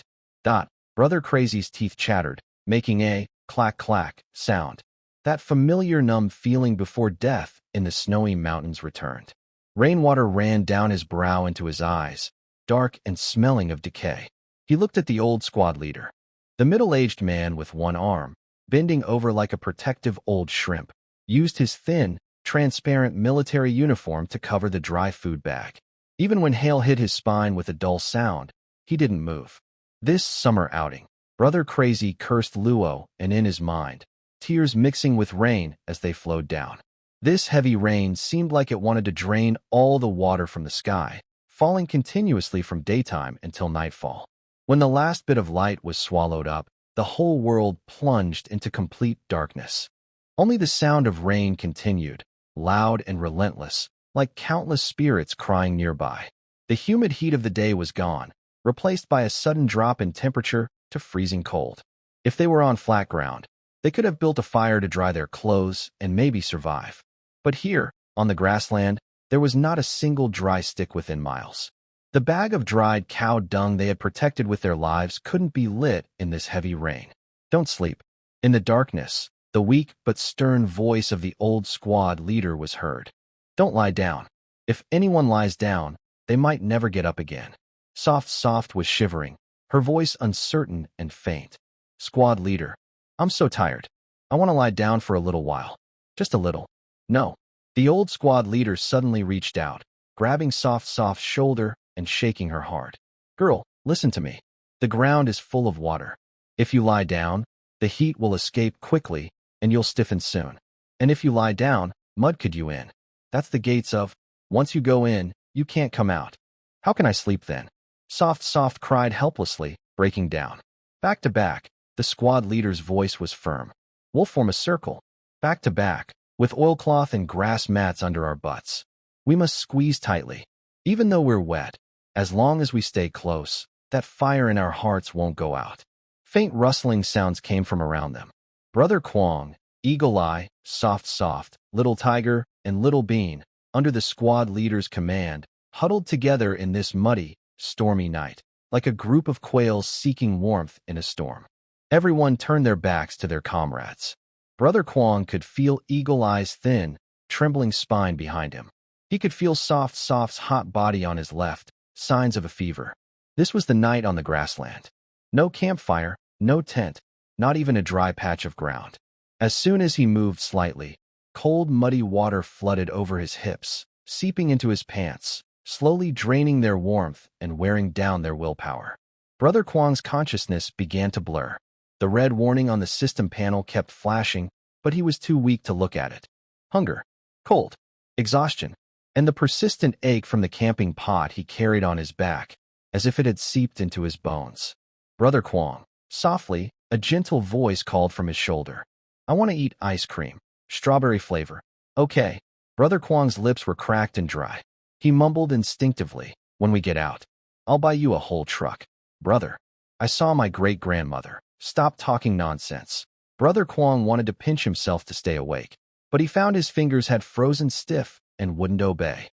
Brother Crazy's teeth chattered, making a clack sound. That familiar numb feeling before death in the snowy mountains returned. Rainwater ran down his brow into his eyes, dark and smelling of decay. He looked at the old squad leader. The middle-aged man with one arm, bending over like a protective old shrimp, used his thin, transparent military uniform to cover the dry food bag. Even when hail hit his spine with a dull sound, he didn't move. This summer outing, Brother Crazy cursed Luo, and in his mind, tears mixing with rain as they flowed down. This heavy rain seemed like it wanted to drain all the water from the sky, falling continuously from daytime until nightfall. When the last bit of light was swallowed up, the whole world plunged into complete darkness. Only the sound of rain continued, loud and relentless, like countless spirits crying nearby. The humid heat of the day was gone, replaced by a sudden drop in temperature to freezing cold. If they were on flat ground, they could have built a fire to dry their clothes and maybe survive. But here, on the grassland, there was not a single dry stick within miles. The bag of dried cow dung they had protected with their lives couldn't be lit in this heavy rain. Don't sleep. In the darkness, the weak but stern voice of the old squad leader was heard. Don't lie down. If anyone lies down, they might never get up again. Soft was shivering, her voice uncertain and faint. Squad leader, I'm so tired. I want to lie down for a little while. Just a little. No. The old squad leader suddenly reached out, grabbing Soft's shoulder and shaking her hard. Girl, listen to me. The ground is full of water. If you lie down, the heat will escape quickly and you'll stiffen soon. And if you lie down, mud could you in. That's the gates of, once you go in, you can't come out. How can I sleep then? Soft cried helplessly, breaking down. Back to back, the squad leader's voice was firm. We'll form a circle. Back to back, with oilcloth and grass mats under our butts. We must squeeze tightly. Even though we're wet, as long as we stay close, that fire in our hearts won't go out. Faint rustling sounds came from around them. Brother Kwong, Eagle Eye, Soft, Little Tiger, and Little Bean, under the squad leader's command, huddled together in this muddy, stormy night, like a group of quails seeking warmth in a storm. Everyone turned their backs to their comrades. Brother Kwong could feel Eagle Eye's thin, trembling spine behind him. He could feel Soft's hot body on his left, signs of a fever. This was the night on the grassland. No campfire, no tent, not even a dry patch of ground. As soon as he moved slightly, cold, muddy water flooded over his hips, seeping into his pants, slowly draining their warmth and wearing down their willpower. Brother Kwong's consciousness began to blur. The red warning on the system panel kept flashing, but he was too weak to look at it. Hunger, cold, exhaustion, and the persistent ache from the camping pot he carried on his back, as if it had seeped into his bones. Brother Kwong, softly, a gentle voice called from his shoulder. I want to eat ice cream, strawberry flavor. Okay. Brother Kwong's lips were cracked and dry. He mumbled instinctively, when we get out, I'll buy you a whole truck. Brother, I saw my great-grandmother. Stop talking nonsense. Brother Kwong wanted to pinch himself to stay awake. but he found his fingers had frozen stiff and wouldn't obey.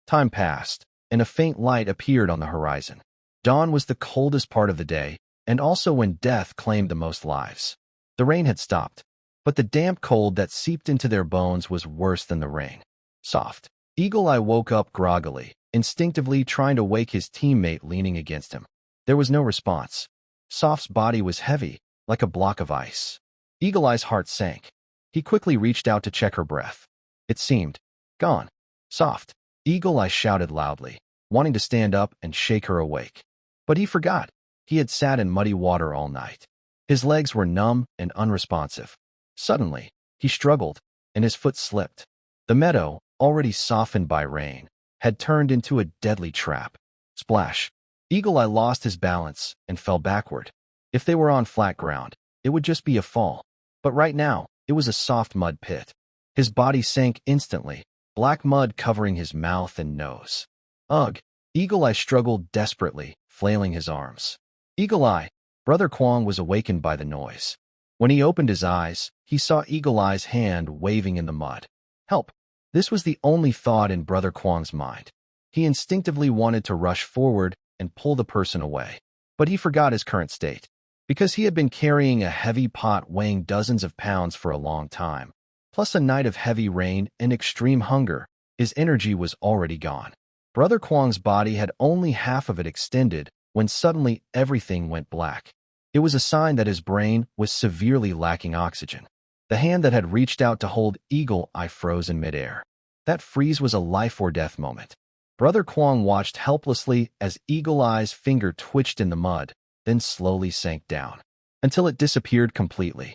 Time passed, and a faint light appeared on the horizon. Dawn was the coldest part of the day, and also when death claimed the most lives. The rain had stopped, but the damp cold that seeped into their bones was worse than the rain. Soft. Eagle Eye woke up groggily, instinctively trying to wake his teammate leaning against him. There was no response. Soft's body was heavy, like a block of ice. Eagle Eye's heart sank. He quickly reached out to check her breath. It seemed gone. Soft. Eagle Eye shouted loudly, wanting to stand up and shake her awake. But he forgot. He had sat in muddy water all night. His legs were numb and unresponsive. Suddenly, he struggled, and his foot slipped. The meadow, already softened by rain, had turned into a deadly trap. Splash. Eagle Eye lost his balance and fell backward. If they were on flat ground, it would just be a fall. But right now, it was a soft mud pit. His body sank instantly, black mud covering his mouth and nose. Ugh! Eagle Eye struggled desperately, flailing his arms. Eagle Eye! Brother Kwong was awakened by the noise. When he opened his eyes, he saw Eagle Eye's hand waving in the mud. Help! This was the only thought in Brother Kwong's mind. He instinctively wanted to rush forward and pull the person away. But he forgot his current state. Because he had been carrying a heavy pot weighing dozens of pounds for a long time, plus a night of heavy rain and extreme hunger, his energy was already gone. Brother Kwong's body had only half of it extended when suddenly everything went black. It was a sign that his brain was severely lacking oxygen. The hand that had reached out to hold Eagle Eye froze in midair. That freeze was a life-or-death moment. Brother Kwong watched helplessly as Eagle Eye's finger twitched in the mud, then slowly sank down, until it disappeared completely.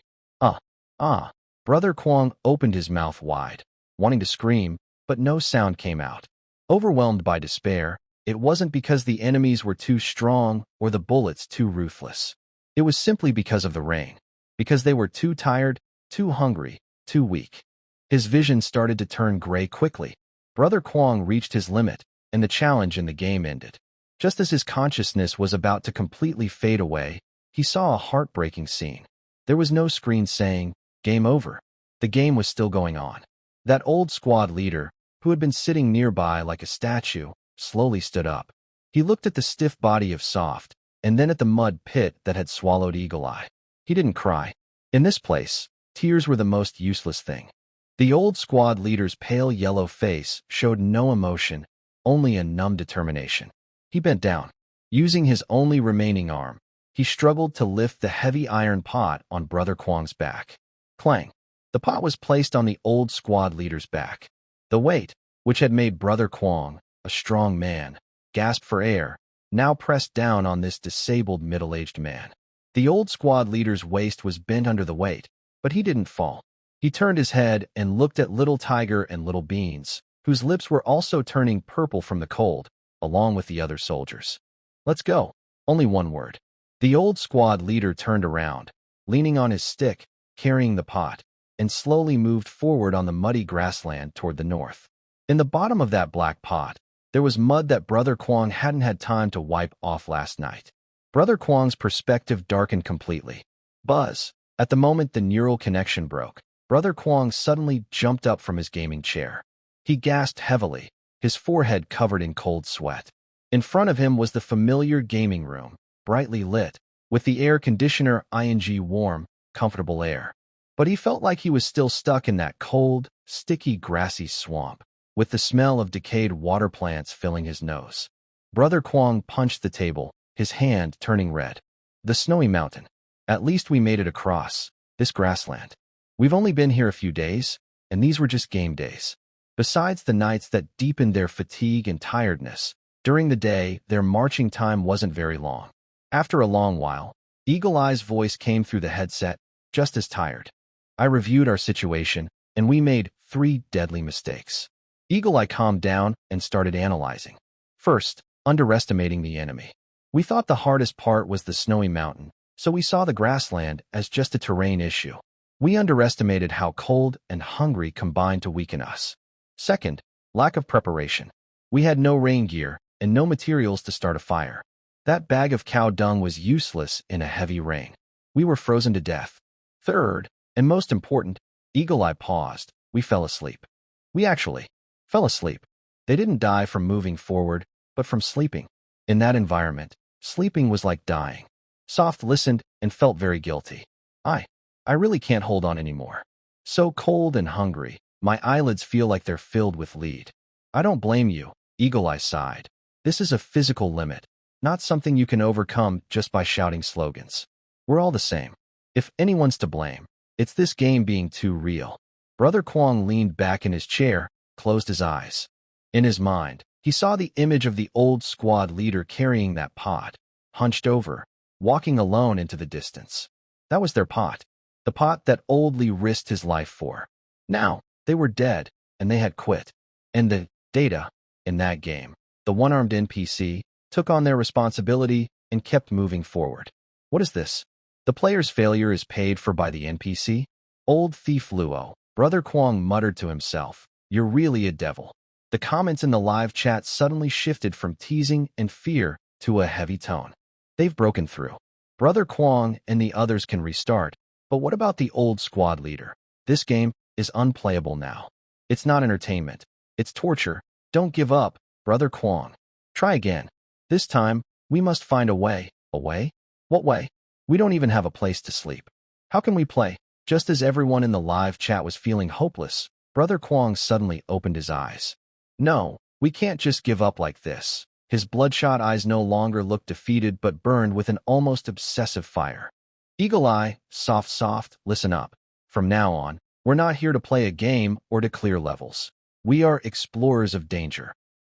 Brother Kwong opened his mouth wide, wanting to scream, but no sound came out. Overwhelmed by despair, it wasn't because the enemies were too strong or the bullets too ruthless. It was simply because of the rain, because they were too tired, too hungry, too weak. His vision started to turn gray quickly. Brother Kwong reached his limit, and the challenge in the game ended. Just as his consciousness was about to completely fade away, he saw a heartbreaking scene. There was no screen saying, "Game over." The game was still going on. That old squad leader, who had been sitting nearby like a statue, slowly stood up. He looked at the stiff body of Soft, and then at the mud pit that had swallowed Eagle Eye. He didn't cry. In this place, tears were the most useless thing. The old squad leader's pale yellow face showed no emotion, only a numb determination. He bent down. Using his only remaining arm, he struggled to lift the heavy iron pot on Brother Kwong's back. Clang! The pot was placed on the old squad leader's back. The weight, which had made Brother Kwong, a strong man, gasp for air, now pressed down on this disabled middle-aged man. The old squad leader's waist was bent under the weight, but he didn't fall. He turned his head and looked at Little Tiger and Little Beans, whose lips were also turning purple from the cold, along with the other soldiers. "Let's go." Only one word. The old squad leader turned around, leaning on his stick, carrying the pot, and slowly moved forward on the muddy grassland toward the north. In the bottom of that black pot, there was mud that Brother Kwong hadn't had time to wipe off last night. Brother Kwong's perspective darkened completely. Buzz! At the moment the neural connection broke, Brother Kwong suddenly jumped up from his gaming chair. He gasped heavily, his forehead covered in cold sweat. In front of him was the familiar gaming room, brightly lit, with the air conditioner warm, comfortable air. But he felt like he was still stuck in that cold, sticky, grassy swamp, with the smell of decayed water plants filling his nose. Brother Kwong punched the table, his hand turning red. The snowy mountain. At least we made it across this grassland. We've only been here a few days, and these were just game days. Besides the nights that deepened their fatigue and tiredness, during the day, their marching time wasn't very long. After a long while, Eagle Eye's voice came through the headset, just as tired. I reviewed our situation, and we made 3 deadly mistakes. Eagle Eye calmed down and started analyzing. First, underestimating the enemy. We thought the hardest part was the snowy mountain, so we saw the grassland as just a terrain issue. We underestimated how cold and hungry combined to weaken us. Second, lack of preparation. We had no rain gear and no materials to start a fire. That bag of cow dung was useless in a heavy rain. We were frozen to death. Third, and most important, Eagle Eye paused, We fell asleep. We actually fell asleep. They didn't die from moving forward, but from sleeping. In that environment, sleeping was like dying. Soft listened and felt very guilty. I really can't hold on anymore. So cold and hungry, my eyelids feel like they're filled with lead. I don't blame you, Eagle Eye sighed. This is a physical limit, not something you can overcome just by shouting slogans. We're all the same. If anyone's to blame, it's this game being too real. Brother Kwong leaned back in his chair, closed his eyes. In his mind, he saw the image of the old squad leader carrying that pot, hunched over, walking alone into the distance. That was their pot. The pot that Old Lee risked his life for. Now, they were dead, and they had quit. And the Data, in that game, the one-armed NPC, took on their responsibility and kept moving forward. What is this? The player's failure is paid for by the NPC? Old Thief Luo, Brother Kwong muttered to himself. You're really a devil. The comments in the live chat suddenly shifted from teasing and fear to a heavy tone. They've broken through. Brother Kwong and the others can restart. But what about the old squad leader? This game is unplayable now. It's not entertainment. It's torture. Don't give up, Brother Kwong. Try again. This time, we must find a way. A way? What way? We don't even have a place to sleep. How can we play? Just as everyone in the live chat was feeling hopeless, Brother Kwong suddenly opened his eyes. No, we can't just give up like this. His bloodshot eyes no longer looked defeated but burned with an almost obsessive fire. Eagle Eye, soft, listen up. From now on, we're not here to play a game or to clear levels. We are explorers of danger.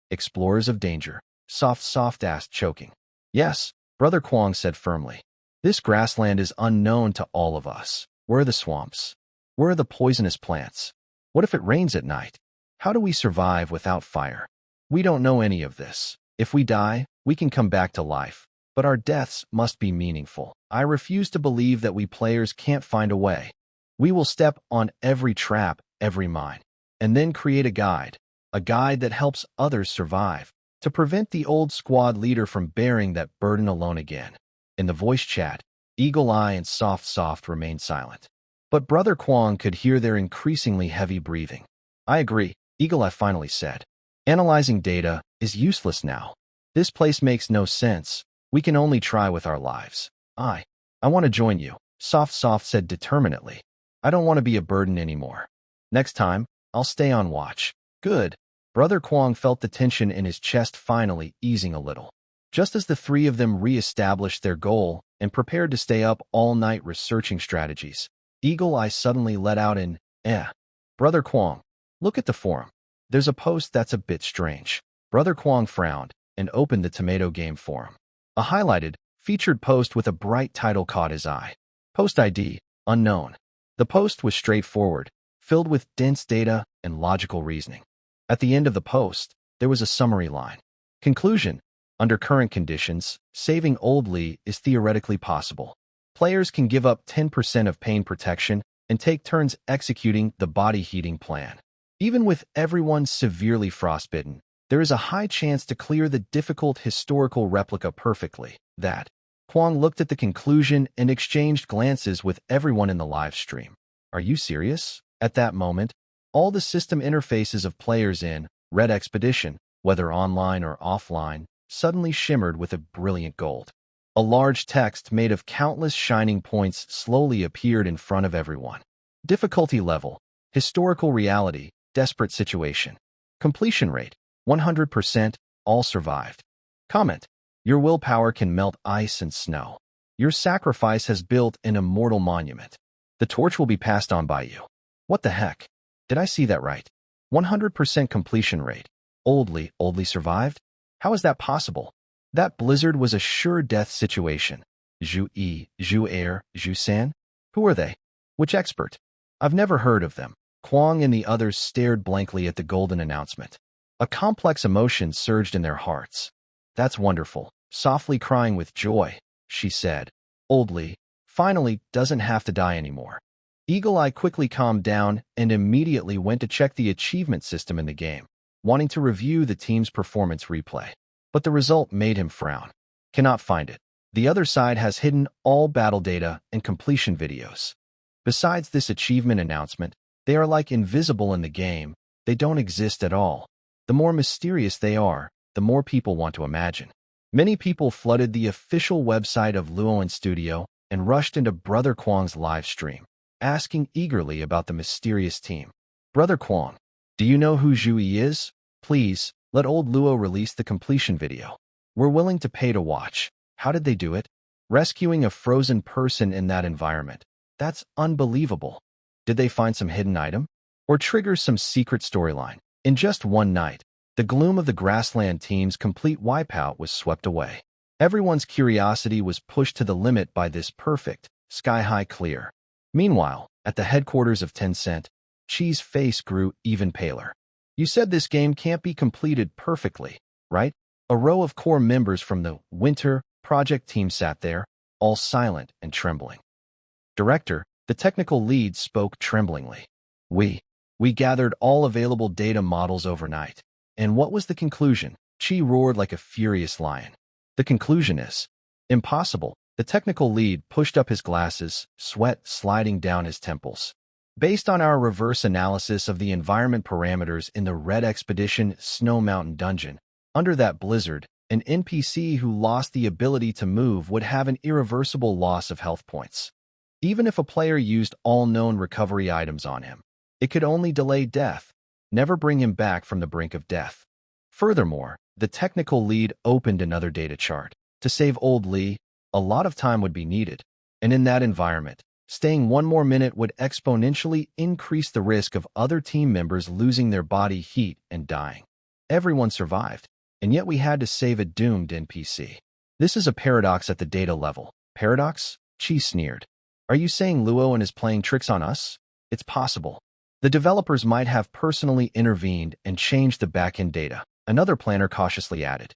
Explorers of danger, soft asked, choking. Yes, Brother Kwong said firmly. This grassland is unknown to all of us. Where are the swamps? Where are the poisonous plants? What if it rains at night? How do we survive without fire? We don't know any of this. If we die, we can come back to life. But our deaths must be meaningful. I refuse to believe that we players can't find a way. We will step on every trap, every mine, and then create a guide that helps others survive, to prevent the old squad leader from bearing that burden alone again. In the voice chat, Eagle Eye and Soft remained silent. But Brother Kwong could hear their increasingly heavy breathing. I agree, Eagle Eye finally said. Analyzing data is useless now. This place makes no sense. We can only try with our lives. I want to join you, Soft said determinedly. I don't want to be a burden anymore. Next time, I'll stay on watch. Good. Brother Kwong felt the tension in his chest finally easing a little. Just as the three of them re-established their goal and prepared to stay up all night researching strategies, Eagle Eye suddenly let out an, Brother Kwong, look at the forum. There's a post that's a bit strange. Brother Kwong frowned and opened the Tomato Game forum. A highlighted, featured post with a bright title caught his eye. Post ID, unknown. The post was straightforward, filled with dense data and logical reasoning. At the end of the post, there was a summary line. Conclusion: under current conditions, saving Old Lee is theoretically possible. Players can give up 10% of pain protection and take turns executing the body heating plan. Even with everyone severely frostbitten, there is a high chance to clear the difficult historical replica perfectly. That. Kwong looked at the conclusion and exchanged glances with everyone in the live stream. Are you serious? At that moment, all the system interfaces of players in Red Expedition, whether online or offline, suddenly shimmered with a brilliant gold. A large text made of countless shining points slowly appeared in front of everyone. Difficulty level: historical reality, desperate situation. Completion rate: 100%, all survived. Comment: your willpower can melt ice and snow. Your sacrifice has built an immortal monument. The torch will be passed on by you. What the heck? Did I see that right? 100% completion rate. Old Lee survived? How is that possible? That blizzard was a sure death situation. Zhu San? Who are they? Which expert? I've never heard of them. Kwong and the others stared blankly at the golden announcement. A complex emotion surged in their hearts. That's wonderful. Softly crying with joy, she said. Old Lee finally doesn't have to die anymore. Eagle Eye quickly calmed down and immediately went to check the achievement system in the game, wanting to review the team's performance replay. But the result made him frown. Cannot find it. The other side has hidden all battle data and completion videos. Besides this achievement announcement, They are like invisible in the game. They don't exist at all. The more mysterious they are, the more people want to imagine. Many people flooded the official website of Luo Studio and rushed into Brother Kwang's live stream, asking eagerly about the mysterious team. Brother Kwang, do you know who Zhu Yi is? Please, let old Luo release the completion video. We're willing to pay to watch. How did they do it? Rescuing a frozen person in that environment. That's unbelievable. Did they find some hidden item? Or trigger some secret storyline? In just one night, the gloom of the grassland team's complete wipeout was swept away. Everyone's curiosity was pushed to the limit by this perfect, sky-high clear. Meanwhile, at the headquarters of Tencent, Chi's face grew even paler. You said this game can't be completed perfectly, right? A row of core members from the Winter project team sat there, all silent and trembling. Director, the technical lead, spoke tremblingly. We gathered all available data models overnight. And what was the conclusion? Chi roared like a furious lion. The conclusion is impossible. The technical lead pushed up his glasses, sweat sliding down his temples. Based on our reverse analysis of the environment parameters in the Red Expedition Snow Mountain Dungeon, under that blizzard, an NPC who lost the ability to move would have an irreversible loss of health points. Even if a player used all known recovery items on him, it could only delay death, never bring him back from the brink of death. Furthermore, the technical lead opened another data chart. To save old Li, a lot of time would be needed, and in that environment, staying one more minute would exponentially increase the risk of other team members losing their body heat and dying. Everyone survived, and yet we had to save a doomed NPC. This is a paradox at the data level. Paradox? Chi sneered. Are you saying Luo is playing tricks on us? It's possible. The developers might have personally intervened and changed the backend data, another planner cautiously added.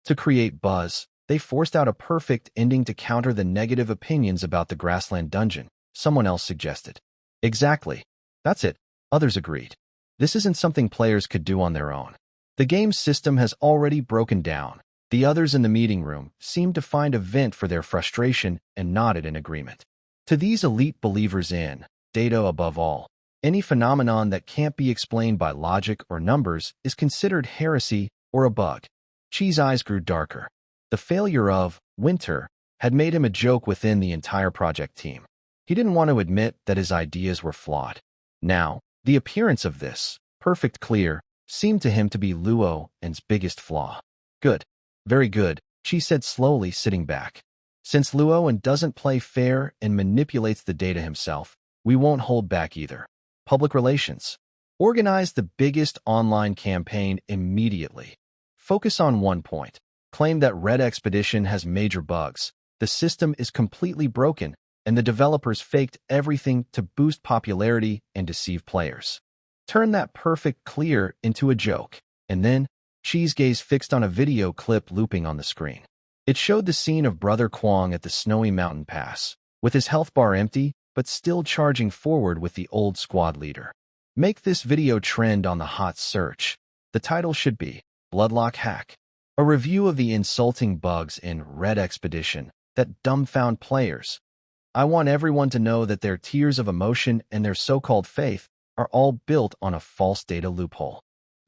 To create buzz, they forced out a perfect ending to counter the negative opinions about the grassland dungeon, someone else suggested. Exactly. That's it, others agreed. This isn't something players could do on their own. The game's system has already broken down. The others in the meeting room seemed to find a vent for their frustration and nodded in agreement. To these elite believers in data above all, any phenomenon that can't be explained by logic or numbers is considered heresy or a bug. Chi's eyes grew darker. The failure of Winter had made him a joke within the entire project team. He didn't want to admit that his ideas were flawed. Now, the appearance of this, perfect clear, seemed to him to be Luo's biggest flaw. Good. Very good, Chi said slowly, sitting back. Since Luo doesn't play fair and manipulates the data himself, we won't hold back either. Public relations. Organize the biggest online campaign immediately. Focus on one point. Claim that Red Expedition has major bugs. The system is completely broken, and the developers faked everything to boost popularity and deceive players. Turn that perfect clear into a joke, and then Chi's gaze fixed on a video clip looping on the screen. It showed the scene of Brother Kwang at the snowy mountain pass, with his health bar empty, but still charging forward with the old squad leader. Make this video trend on the hot search. The title should be Bloodlock Hack, a review of the insulting bugs in Red Expedition that dumbfound players. I want everyone to know that their tears of emotion and their so-called faith are all built on a false data loophole.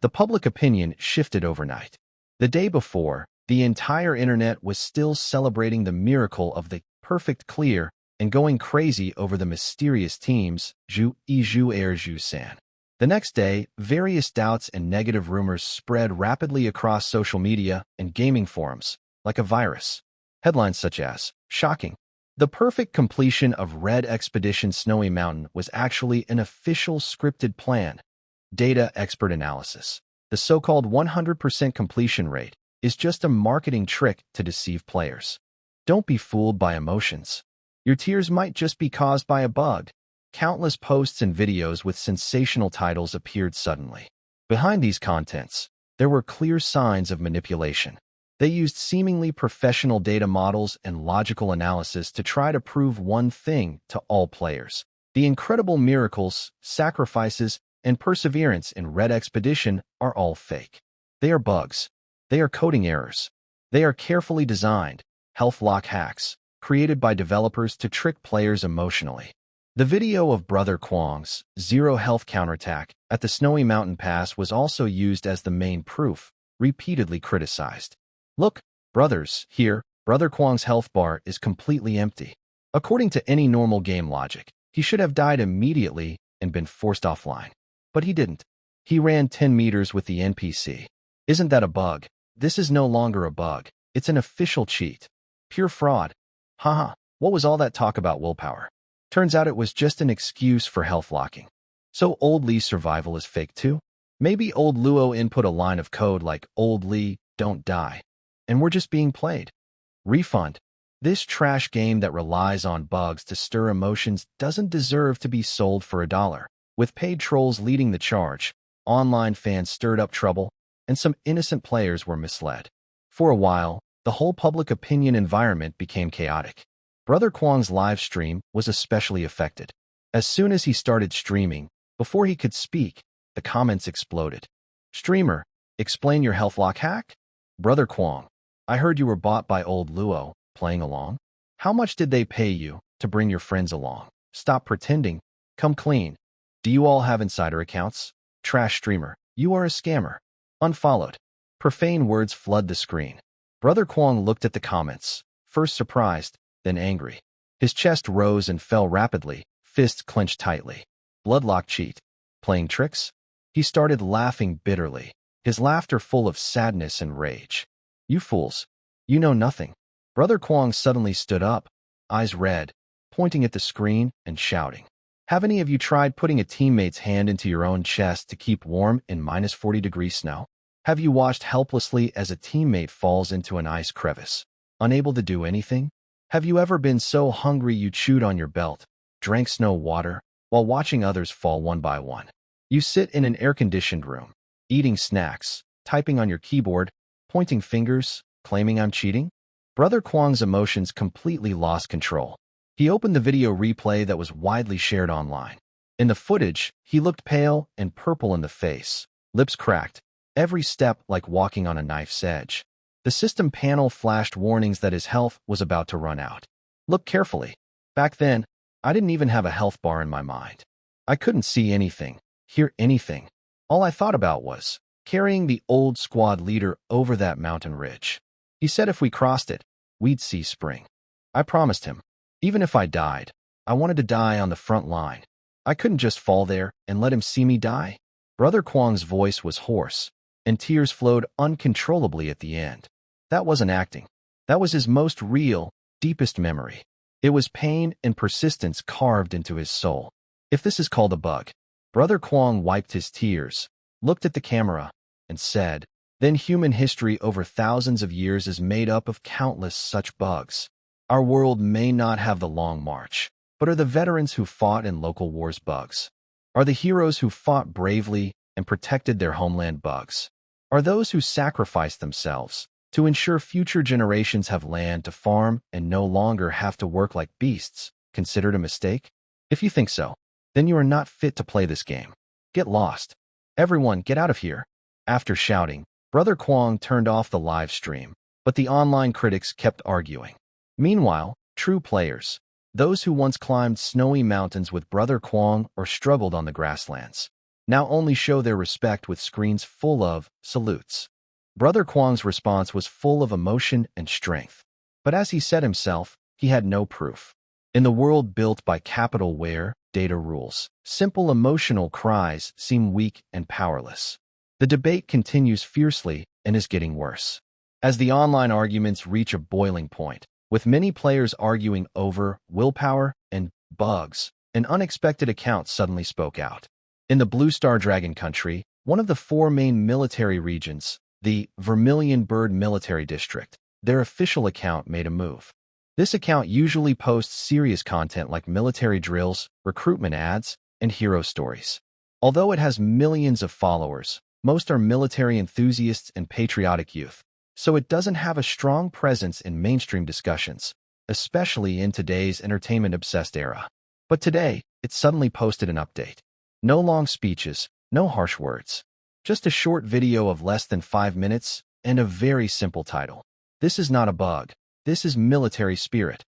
The public opinion shifted overnight. The day before, the entire internet was still celebrating the miracle of the perfect clear and going crazy over the mysterious teams, Zhu Yi Zhu Er Zhu San. The next day, various doubts and negative rumors spread rapidly across social media and gaming forums, like a virus. Headlines such as, shocking. The perfect completion of Red Expedition Snowy Mountain was actually an official scripted plan. Data expert analysis. The so-called 100% completion rate is just a marketing trick to deceive players. Don't be fooled by emotions. Your tears might just be caused by a bug. Countless posts and videos with sensational titles appeared suddenly. Behind these contents, there were clear signs of manipulation. They used seemingly professional data models and logical analysis to try to prove one thing to all players. The incredible miracles, sacrifices, and perseverance in Red Expedition are all fake. They are bugs. They are coding errors. They are carefully designed, health lock hacks, created by developers to trick players emotionally. The video of Brother Kwong's zero health counterattack at the Snowy Mountain Pass was also used as the main proof, repeatedly criticized. Look, brothers, here, Brother Kwong's health bar is completely empty. According to any normal game logic, he should have died immediately and been forced offline. But he didn't. He ran 10 meters with the NPC. Isn't that a bug? This is no longer a bug. It's an official cheat. Pure fraud. Haha, what was all that talk about willpower? Turns out it was just an excuse for health locking. So Old Lee's survival is fake too? Maybe Old Luo input a line of code like, Old Lee, don't die. And we're just being played. Refund. This trash game that relies on bugs to stir emotions doesn't deserve to be sold for $1. With paid trolls leading the charge, online fans stirred up trouble, and some innocent players were misled. For a while, the whole public opinion environment became chaotic. Brother Kwong's live stream was especially affected. As soon as he started streaming, before he could speak, the comments exploded. Streamer, explain your health lock hack? Brother Kwong, I heard you were bought by Old Luo, playing along. How much did they pay you to bring your friends along? Stop pretending. Come clean. Do you all have insider accounts? Trash streamer, you are a scammer. Unfollowed. Profane words flood the screen. Brother Kwong looked at the comments, first surprised, then angry. His chest rose and fell rapidly, fists clenched tightly. Bloodlock cheat. Playing tricks? He started laughing bitterly, his laughter full of sadness and rage. You fools. You know nothing. Brother Kwong suddenly stood up, eyes red, pointing at the screen and shouting. Have any of you tried putting a teammate's hand into your own chest to keep warm in -40-degree snow? Have you watched helplessly as a teammate falls into an ice crevice, unable to do anything? Have you ever been so hungry you chewed on your belt, drank snow water, while watching others fall one by one? You sit in an air-conditioned room, eating snacks, typing on your keyboard, pointing fingers, claiming I'm cheating? Brother Kwong's emotions completely lost control. He opened the video replay that was widely shared online. In the footage, he looked pale and purple in the face, lips cracked, every step like walking on a knife's edge. The system panel flashed warnings that his health was about to run out. Look carefully. Back then, I didn't even have a health bar in my mind. I couldn't see anything, hear anything. All I thought about was carrying the old squad leader over that mountain ridge. He said if we crossed it, we'd see spring. I promised him. Even if I died, I wanted to die on the front line. I couldn't just fall there and let him see me die. Brother Kwong's voice was hoarse, and tears flowed uncontrollably at the end. That wasn't acting. That was his most real, deepest memory. It was pain and persistence carved into his soul. If this is called a bug, Brother Kwong wiped his tears, looked at the camera, and said, then human history over thousands of years is made up of countless such bugs. Our world may not have the long march, but are the veterans who fought in local wars bugs? Are the heroes who fought bravely and protected their homeland bugs? Are those who sacrificed themselves to ensure future generations have land to farm and no longer have to work like beasts considered a mistake? If you think so, then you are not fit to play this game. Get lost. Everyone, get out of here. After shouting, Brother Kwong turned off the live stream, but the online critics kept arguing. Meanwhile, true players, those who once climbed snowy mountains with Brother Kwong or struggled on the grasslands, now only show their respect with screens full of salutes. Brother Kwong's response was full of emotion and strength. But as he said himself, he had no proof. In the world built by capital where data rules, simple emotional cries seem weak and powerless. The debate continues fiercely and is getting worse. As the online arguments reach a boiling point, with many players arguing over willpower and bugs, an unexpected account suddenly spoke out. In the Blue Star Dragon country, one of the 4 main military regions, the Vermilion Bird Military District, their official account made a move. This account usually posts serious content like military drills, recruitment ads, and hero stories. Although it has millions of followers, most are military enthusiasts and patriotic youth, so it doesn't have a strong presence in mainstream discussions, especially in today's entertainment-obsessed era. But today, it suddenly posted an update. No long speeches, no harsh words. Just a short video of less than 5 minutes and a very simple title. This is not a bug. This is military spirit.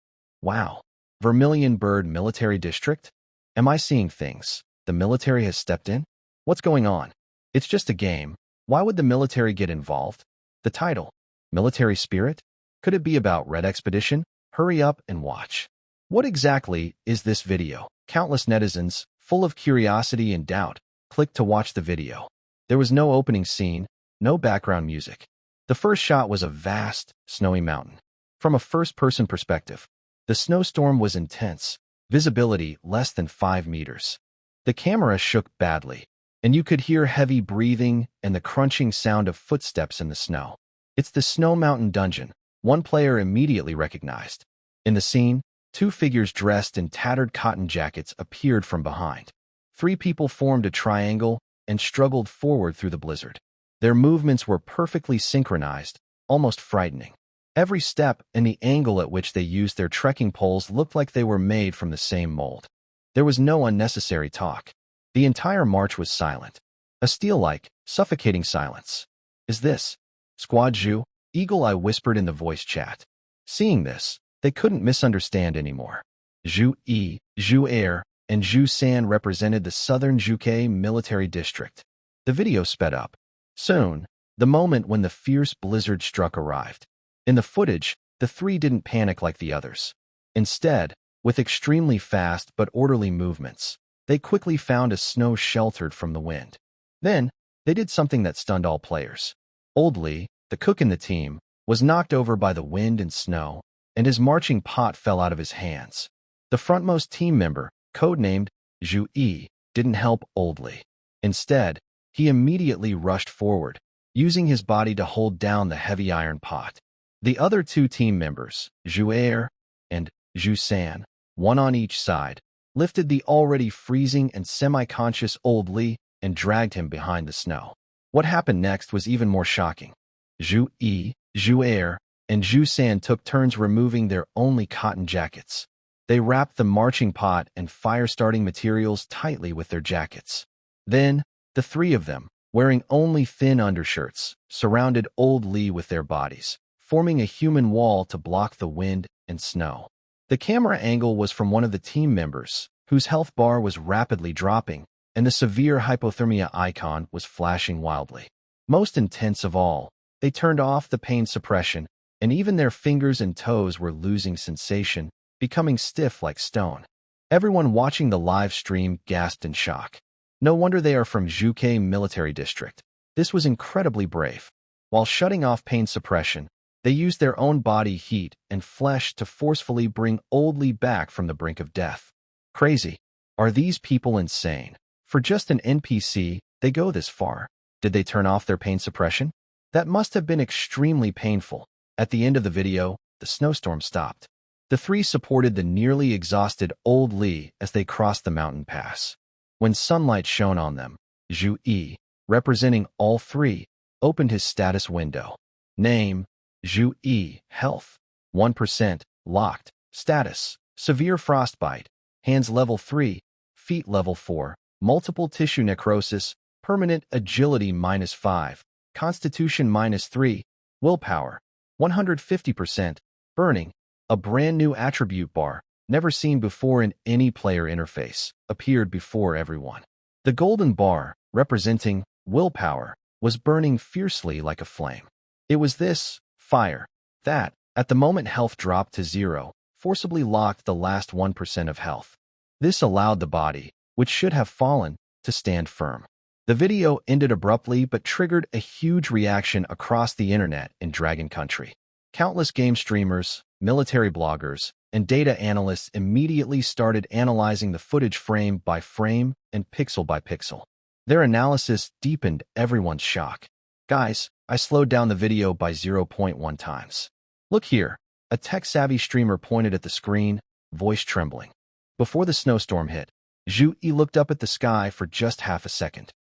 Wow. Vermilion Bird Military District? Am I seeing things? The military has stepped in? What's going on? It's just a game. Why would the military get involved? The title, Military Spirit? Could it be about Red Expedition? Hurry up and watch. What exactly is this video? Countless netizens, full of curiosity and doubt, clicked to watch the video. There was no opening scene, no background music. The first shot was a vast, snowy mountain. From a first-person perspective, the snowstorm was intense, visibility less than 5 meters. The camera shook badly, and you could hear heavy breathing and the crunching sound of footsteps in the snow. It's the Snow Mountain Dungeon, one player immediately recognized. In the scene, 2 figures dressed in tattered cotton jackets appeared from behind. 3 people formed a triangle and struggled forward through the blizzard. Their movements were perfectly synchronized, almost frightening. Every step and the angle at which they used their trekking poles looked like they were made from the same mold. There was no unnecessary talk. The entire march was silent. A steel-like, suffocating silence. "Is this Squad Zhu?" Eagle Eye whispered in the voice chat. Seeing this, they couldn't misunderstand anymore. Zhu Yi, Zhu Air, and Zhu San represented the southern Zhuke military district. The video sped up. Soon, the moment when the fierce blizzard struck arrived. In the footage, the 3 didn't panic like the others. Instead, with extremely fast but orderly movements, they quickly found a snow sheltered from the wind. Then, they did something that stunned all players. Old Li, the cook in the team, was knocked over by the wind and snow, and his marching pot fell out of his hands. The frontmost team member, codenamed Zhu Yi, didn't help Old Li. Instead, he immediately rushed forward, using his body to hold down the heavy iron pot. The other 2 team members, Zhu Air and Zhu San, one on each side, lifted the already freezing and semi-conscious Old Li and dragged him behind the snow. What happened next was even more shocking. Zhu Yi, Zhu Air, and Zhu San took turns removing their only cotton jackets. They wrapped the marching pot and fire-starting materials tightly with their jackets. Then, the 3 of them, wearing only thin undershirts, surrounded Old Li with their bodies, forming a human wall to block the wind and snow. The camera angle was from one of the team members, whose health bar was rapidly dropping, and the severe hypothermia icon was flashing wildly. Most intense of all, they turned off the pain suppression, and even their fingers and toes were losing sensation, becoming stiff like stone. Everyone watching the live stream gasped in shock. No wonder they are from Zhuke Military District. This was incredibly brave. While shutting off pain suppression, they used their own body heat and flesh to forcefully bring Old Li back from the brink of death. Crazy. Are these people insane? For just an NPC, they go this far. Did they turn off their pain suppression? That must have been extremely painful. At the end of the video, the snowstorm stopped. The 3 supported the nearly exhausted Old Li as they crossed the mountain pass. When sunlight shone on them, Zhu Yi, representing all 3, opened his status window. Name, Zhu Yi, health, 1%, locked, status, severe frostbite, hands level 3, feet level 4, multiple tissue necrosis, permanent agility -5, constitution -3, willpower, 150%, burning, a brand new attribute bar, never seen before in any player interface, appeared before everyone. The golden bar, representing willpower, was burning fiercely like a flame. It was this fire that, at the moment health dropped to 0, forcibly locked the last 1% of health. This allowed the body, which should have fallen, to stand firm. The video ended abruptly but triggered a huge reaction across the internet in Dragon Country. Countless game streamers, military bloggers, and data analysts immediately started analyzing the footage frame by frame and pixel by pixel. Their analysis deepened everyone's shock. "Guys, I slowed down the video by 0.1 times. Look here," a tech-savvy streamer pointed at the screen, voice trembling. Before the snowstorm hit, Zhu Yi looked up at the sky for just half a second.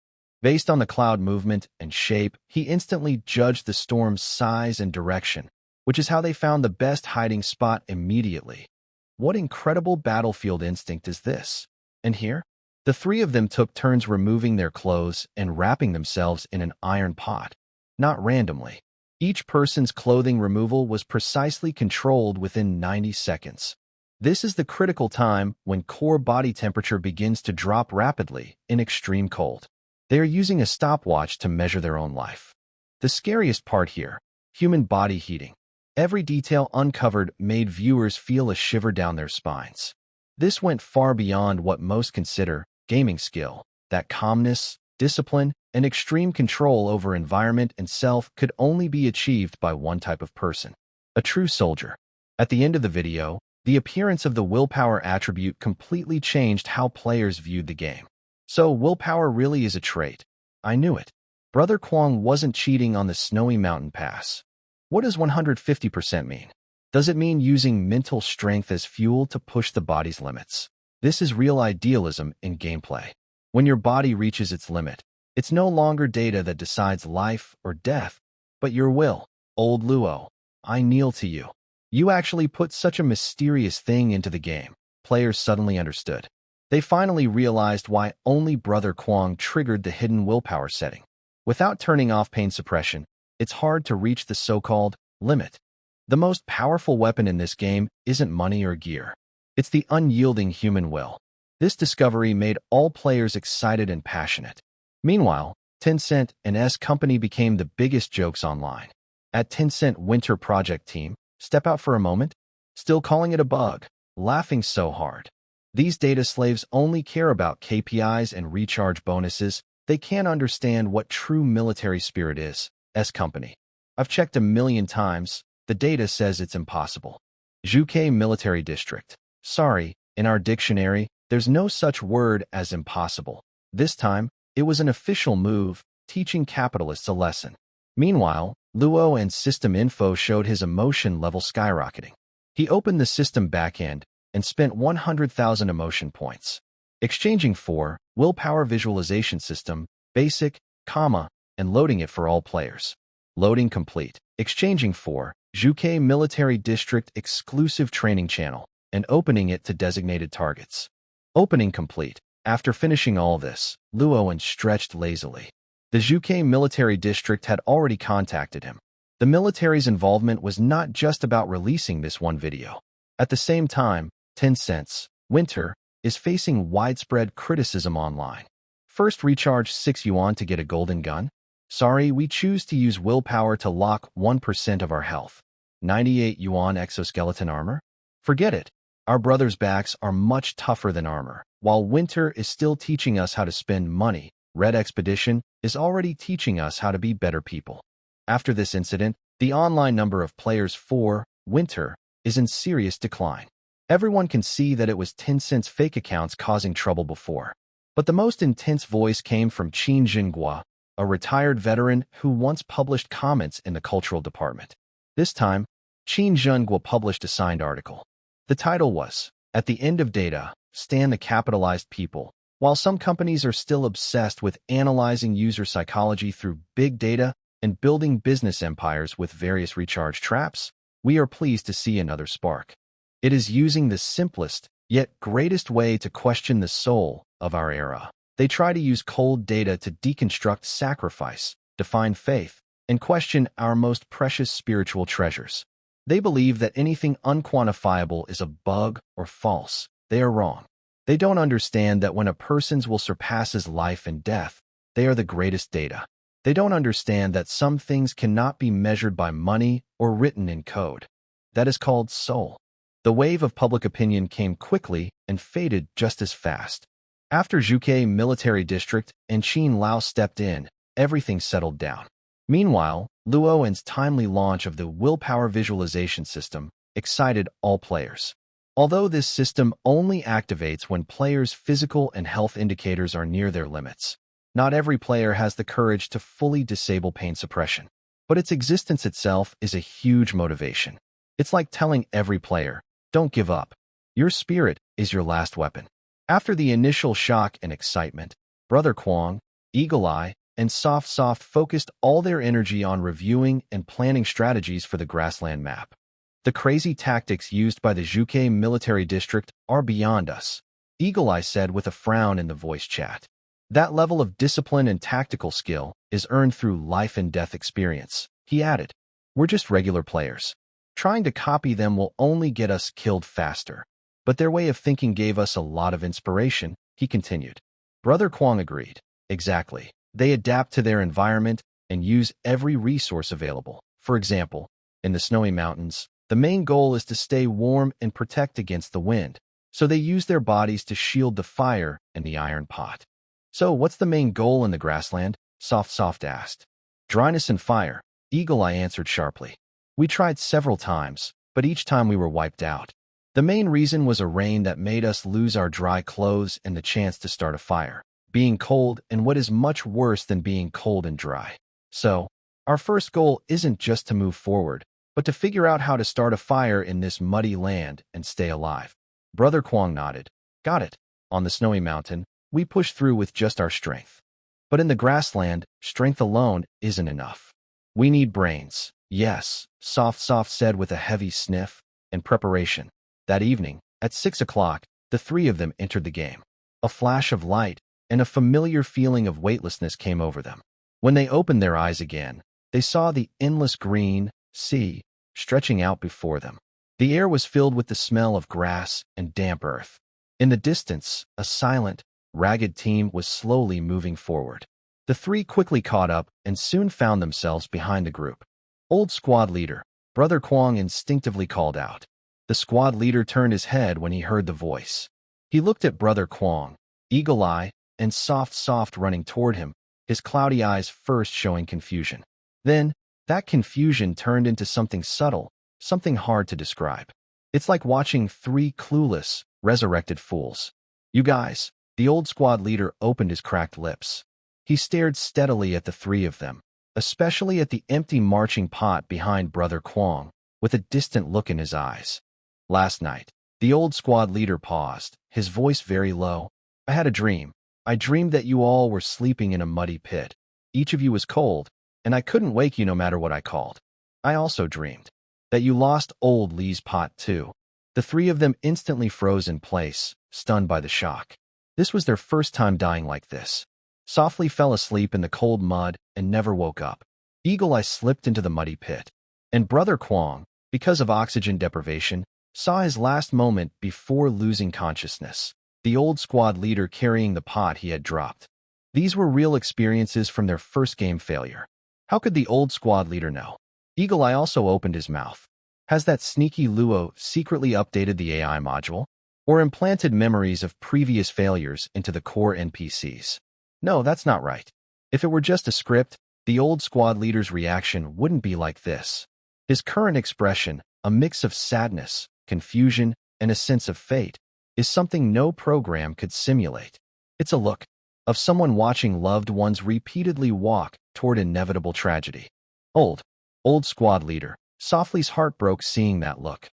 Based on the cloud movement and shape, he instantly judged the storm's size and direction, which is how they found the best hiding spot immediately. What incredible battlefield instinct is this? And here, the 3 of them took turns removing their clothes and wrapping themselves in an iron pot. Not randomly. Each person's clothing removal was precisely controlled within 90 seconds. This is the critical time when core body temperature begins to drop rapidly in extreme cold. They are using a stopwatch to measure their own life. The scariest part here, human body heating. Every detail uncovered made viewers feel a shiver down their spines. This went far beyond what most consider gaming skill. That calmness, discipline, and extreme control over environment and self could only be achieved by one type of person, a true soldier. At the end of the video, the appearance of the willpower attribute completely changed how players viewed the game. So willpower really is a trait. I knew it. Brother Kwong wasn't cheating on the snowy mountain pass. What does 150% mean? Does it mean using mental strength as fuel to push the body's limits? This is real idealism in gameplay. When your body reaches its limit, it's no longer data that decides life or death, but your will. Old Luo, I kneel to you. You actually put such a mysterious thing into the game. Players suddenly understood. They finally realized why only Brother Kwong triggered the hidden willpower setting. Without turning off pain suppression, it's hard to reach the so-called limit. The most powerful weapon in this game isn't money or gear. It's the unyielding human will. This discovery made all players excited and passionate. Meanwhile, Tencent and S Company became the biggest jokes online. At Tencent Winter Project Team, step out for a moment, still calling it a bug, laughing so hard. These data slaves only care about KPIs and recharge bonuses. They can't understand what true military spirit is. S Company. I've checked 1,000,000 times. The data says it's impossible. Zhuke Military District. Sorry, in our dictionary, there's no such word as impossible. This time, it was an official move, teaching capitalists a lesson. Meanwhile, Luo and System Info showed his emotion level skyrocketing. He opened the system backend and spent 100,000 emotion points, exchanging for willpower visualization system, basic, comma, and loading it for all players. Loading complete. Exchanging for Zhuke Military District exclusive training channel and opening it to designated targets. Opening complete. After finishing all this, Luo stretched lazily. The Zhuke Military District had already contacted him. The military's involvement was not just about releasing this one video. At the same time, Tencent's Winter is facing widespread criticism online. First, recharge 6 yuan to get a golden gun? Sorry, we choose to use willpower to lock 1% of our health. 98 yuan exoskeleton armor? Forget it. Our brothers' backs are much tougher than armor. While Winter is still teaching us how to spend money, Red Expedition is already teaching us how to be better people. After this incident, the online number of players for Winter is in serious decline. Everyone can see that it was Tencent's fake accounts causing trouble before. But the most intense voice came from Qin Jinghua, a retired veteran who once published comments in the cultural department. This time, Qin Jinghua published a signed article. The title was, "At the End of Data, Stand the Capitalized People." While some companies are still obsessed with analyzing user psychology through big data and building business empires with various recharge traps, we are pleased to see another spark. It is using the simplest, yet greatest way to question the soul of our era. They try to use cold data to deconstruct sacrifice, define faith, and question our most precious spiritual treasures. They believe that anything unquantifiable is a bug or false. They are wrong. They don't understand that when a person's will surpasses life and death, they are the greatest data. They don't understand that some things cannot be measured by money or written in code. That is called soul. The wave of public opinion came quickly and faded just as fast. After Zhuke Military District and Qin Lao stepped in, everything settled down. Meanwhile, Luo's timely launch of the willpower visualization system excited all players. Although this system only activates when players' physical and health indicators are near their limits, not every player has the courage to fully disable pain suppression. But its existence itself is a huge motivation. It's like telling every player, don't give up. Your spirit is your last weapon. After the initial shock and excitement, Brother Kwong, Eagle Eye, and Soft focused all their energy on reviewing and planning strategies for the grassland map. The crazy tactics used by the Zhuke Military District are beyond us, Eagle Eye said with a frown in the voice chat. That level of discipline and tactical skill is earned through life and death experience, he added. We're just regular players. Trying to copy them will only get us killed faster. But their way of thinking gave us a lot of inspiration, he continued. Brother Kwong agreed. Exactly. They adapt to their environment and use every resource available. For example, in the snowy mountains, the main goal is to stay warm and protect against the wind, so they use their bodies to shield the fire and the iron pot. So what's the main goal in the grassland? Soft asked. Dryness and fire, Eagle Eye answered sharply. We tried several times, but each time we were wiped out. The main reason was a rain that made us lose our dry clothes and the chance to start a fire. Being cold and what is much worse than being cold and dry. So, our first goal isn't just to move forward, but to figure out how to start a fire in this muddy land and stay alive. Brother Kwong nodded. Got it. On the snowy mountain, we push through with just our strength. But in the grassland, strength alone isn't enough. We need brains. Yes, Soft said with a heavy sniff, and preparation. That evening, at 6 o'clock, the three of them entered the game. A flash of light and a familiar feeling of weightlessness came over them. When they opened their eyes again, they saw the endless green sea stretching out before them. The air was filled with the smell of grass and damp earth. In the distance, a silent, ragged team was slowly moving forward. The three quickly caught up and soon found themselves behind the group. Old squad leader, Brother Kwong instinctively called out. The squad leader turned his head when he heard the voice. He looked at Brother Kwong, Eagle Eye, and Soft running toward him, his cloudy eyes first showing confusion. Then, that confusion turned into something subtle, something hard to describe. It's like watching three clueless, resurrected fools. You guys, the old squad leader opened his cracked lips. He stared steadily at the three of them, especially at the empty marching pot behind Brother Kwong, with a distant look in his eyes. Last night, the old squad leader paused, his voice very low. I had a dream. I dreamed that you all were sleeping in a muddy pit. Each of you was cold, and I couldn't wake you no matter what I called. I also dreamed that you lost old Lee's pot too. The three of them instantly froze in place, stunned by the shock. This was their first time dying like this. Softly fell asleep in the cold mud and never woke up. Eagle Eye slipped into the muddy pit. And Brother Kwong, because of oxygen deprivation, saw his last moment before losing consciousness. The old squad leader carrying the pot he had dropped. These were real experiences from their first game failure. How could the old squad leader know? Eagle Eye also opened his mouth. Has that sneaky Luo secretly updated the AI module? Or implanted memories of previous failures into the core NPCs? No, that's not right. If it were just a script, the old squad leader's reaction wouldn't be like this. His current expression, a mix of sadness, confusion, and a sense of fate, is something no program could simulate. It's a look of someone watching loved ones repeatedly walk toward inevitable tragedy. Old squad leader, Softly's heart broke seeing that look.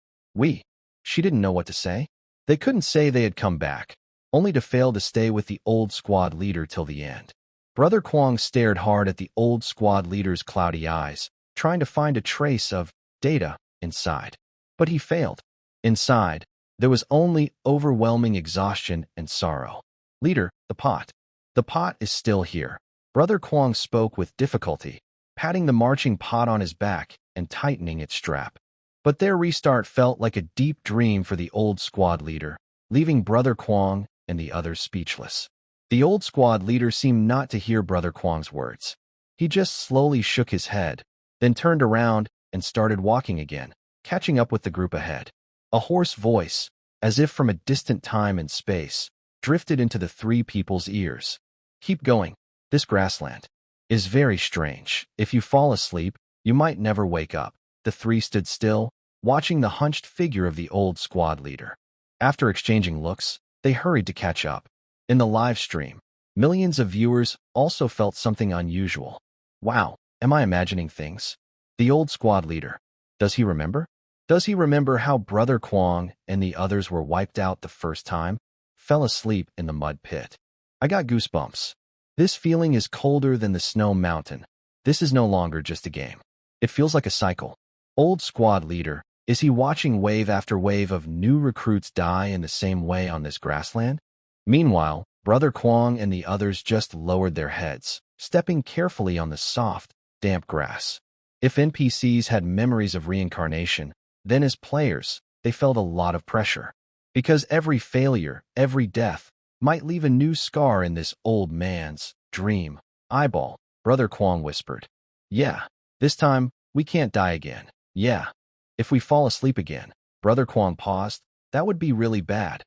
She didn't know what to say. They couldn't say they had come back, only to fail to stay with the old squad leader till the end. Brother Kwong stared hard at the old squad leader's cloudy eyes, trying to find a trace of data inside. But he failed. Inside, there was only overwhelming exhaustion and sorrow. Leader, the pot. The pot is still here. Brother Kwong spoke with difficulty, patting the marching pot on his back and tightening its strap. But their restart felt like a deep dream for the old squad leader, leaving Brother Kwong and the others speechless. The old squad leader seemed not to hear Brother Kwong's words. He just slowly shook his head, then turned around and started walking again, catching up with the group ahead. A hoarse voice, as if from a distant time and space, drifted into the three people's ears. Keep going. This grassland is very strange. If you fall asleep, you might never wake up. The three stood still, watching the hunched figure of the old squad leader. After exchanging looks, they hurried to catch up. In the live stream, millions of viewers also felt something unusual. Wow, am I imagining things? The old squad leader. Does he remember? Does he remember how Brother Kwong and the others were wiped out the first time? Fell asleep in the mud pit. I got goosebumps. This feeling is colder than the snow mountain. This is no longer just a game. It feels like a cycle. Old squad leader, is he watching wave after wave of new recruits die in the same way on this grassland? Meanwhile, Brother Kwong and the others just lowered their heads, stepping carefully on the soft, damp grass. If NPCs had memories of reincarnation, then as players, they felt a lot of pressure. Because every failure, every death, might leave a new scar in this old man's dream. Eyeball, Brother Kwong whispered. Yeah, this time, we can't die again. Yeah. If we fall asleep again, Brother Kwong paused, that would be really bad.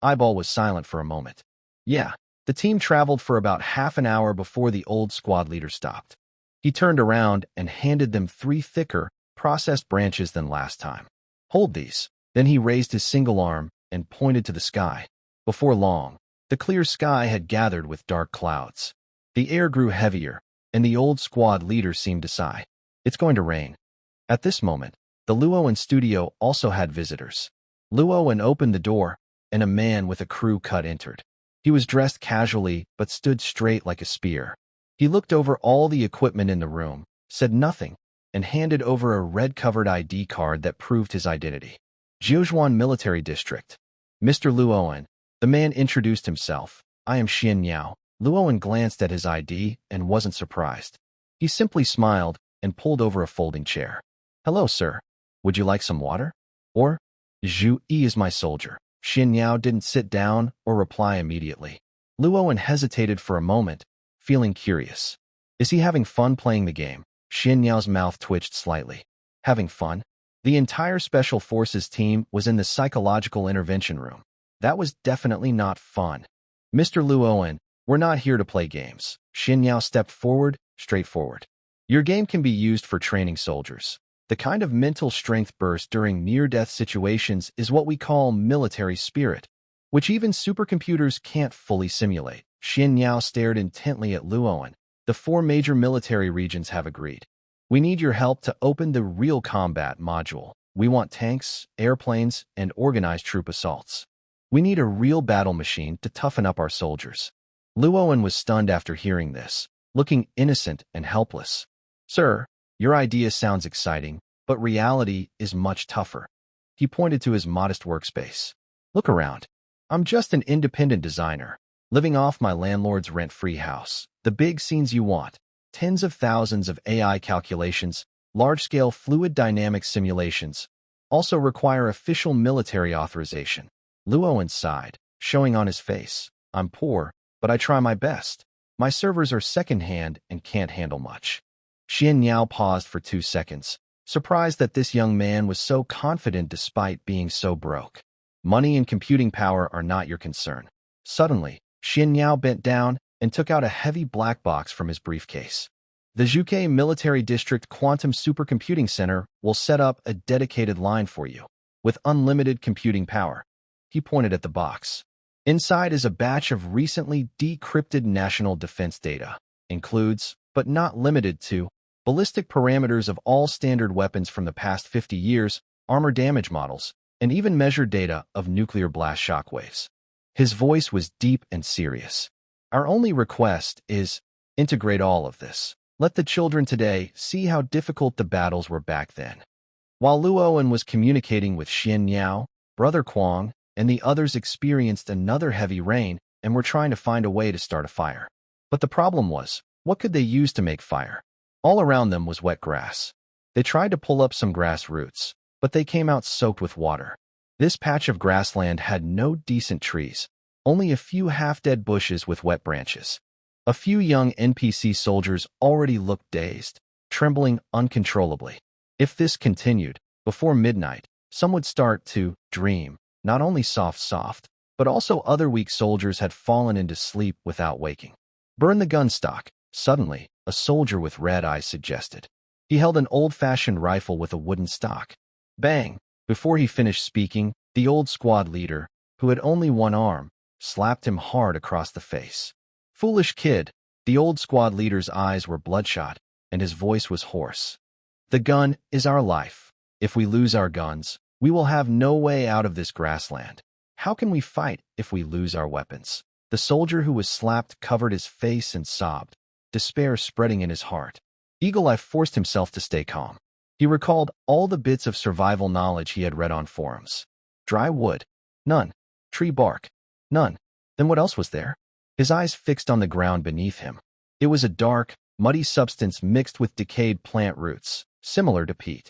Eyeball was silent for a moment. Yeah. The team traveled for about half an hour before the old squad leader stopped. He turned around and handed them 3 thicker, processed branches than last time. Hold these. Then he raised his single arm and pointed to the sky. Before long, the clear sky had gathered with dark clouds. The air grew heavier, and the old squad leader seemed to sigh. It's going to rain. At this moment, the Luoan studio also had visitors. Luoan opened the door, and a man with a crew cut entered. He was dressed casually but stood straight like a spear. He looked over all the equipment in the room, said nothing, and handed over a red-covered ID card that proved his identity. Jiuzhuan Military District. Mr. Luoan. The man introduced himself. I am Xian Yao. Luoan glanced at his ID and wasn't surprised. He simply smiled and pulled over a folding chair. Hello, sir. Would you like some water? Or, Zhu Yi is my soldier. Xian Yao didn't sit down or reply immediately. Luoan hesitated for a moment, feeling curious. Is he having fun playing the game? Xian Yao's mouth twitched slightly. Having fun? The entire Special Forces team was in the psychological intervention room. That was definitely not fun. Mr. Luoan, we're not here to play games. Xian Yao stepped forward, straightforward. Your game can be used for training soldiers. The kind of mental strength burst during near-death situations is what we call military spirit, which even supercomputers can't fully simulate. Xian Yao stared intently at Luoan. The 4 major military regions have agreed. We need your help to open the real combat module. We want tanks, airplanes, and organized troop assaults. We need a real battle machine to toughen up our soldiers. Luoan was stunned after hearing this, looking innocent and helpless. Sir, your idea sounds exciting, but reality is much tougher. He pointed to his modest workspace. Look around. I'm just an independent designer, living off my landlord's rent-free house. The big scenes you want, tens of thousands of AI calculations, large-scale fluid dynamics simulations, also require official military authorization. Luoan sighed, showing on his face. I'm poor, but I try my best. My servers are second-hand and can't handle much. Xian Yao paused for 2 seconds, surprised that this young man was so confident despite being so broke. Money and computing power are not your concern. Suddenly, Xian Yao bent down and took out a heavy black box from his briefcase. The Zhuke Military District Quantum Supercomputing Center will set up a dedicated line for you, with unlimited computing power. He pointed at the box. Inside is a batch of recently decrypted national defense data. Includes, but not limited to, ballistic parameters of all standard weapons from the past 50 years, armor damage models, and even measured data of nuclear blast shockwaves. His voice was deep and serious. Our only request is, integrate all of this. Let the children today see how difficult the battles were back then. While Luoan was communicating with Xian Yao, Brother Kwong, and the others experienced another heavy rain and were trying to find a way to start a fire. But the problem was, what could they use to make fire? All around them was wet grass. They tried to pull up some grass roots, but they came out soaked with water. This patch of grassland had no decent trees, only a few half-dead bushes with wet branches. A few young NPC soldiers already looked dazed, trembling uncontrollably. If this continued, before midnight, some would start to dream. Not only soft, but also other weak soldiers had fallen into sleep without waking. Burn the gun stock. Suddenly, a soldier with red eyes suggested. He held an old-fashioned rifle with a wooden stock. Bang! Before he finished speaking, the old squad leader, who had only one arm, slapped him hard across the face. Foolish kid! The old squad leader's eyes were bloodshot, and his voice was hoarse. The gun is our life. If we lose our guns, we will have no way out of this grassland. How can we fight if we lose our weapons? The soldier who was slapped covered his face and sobbed, despair spreading in his heart. Eagle Eye forced himself to stay calm. He recalled all the bits of survival knowledge he had read on forums. Dry wood? None. Tree bark? None. Then what else was there? His eyes fixed on the ground beneath him. It was a dark, muddy substance mixed with decayed plant roots, similar to peat.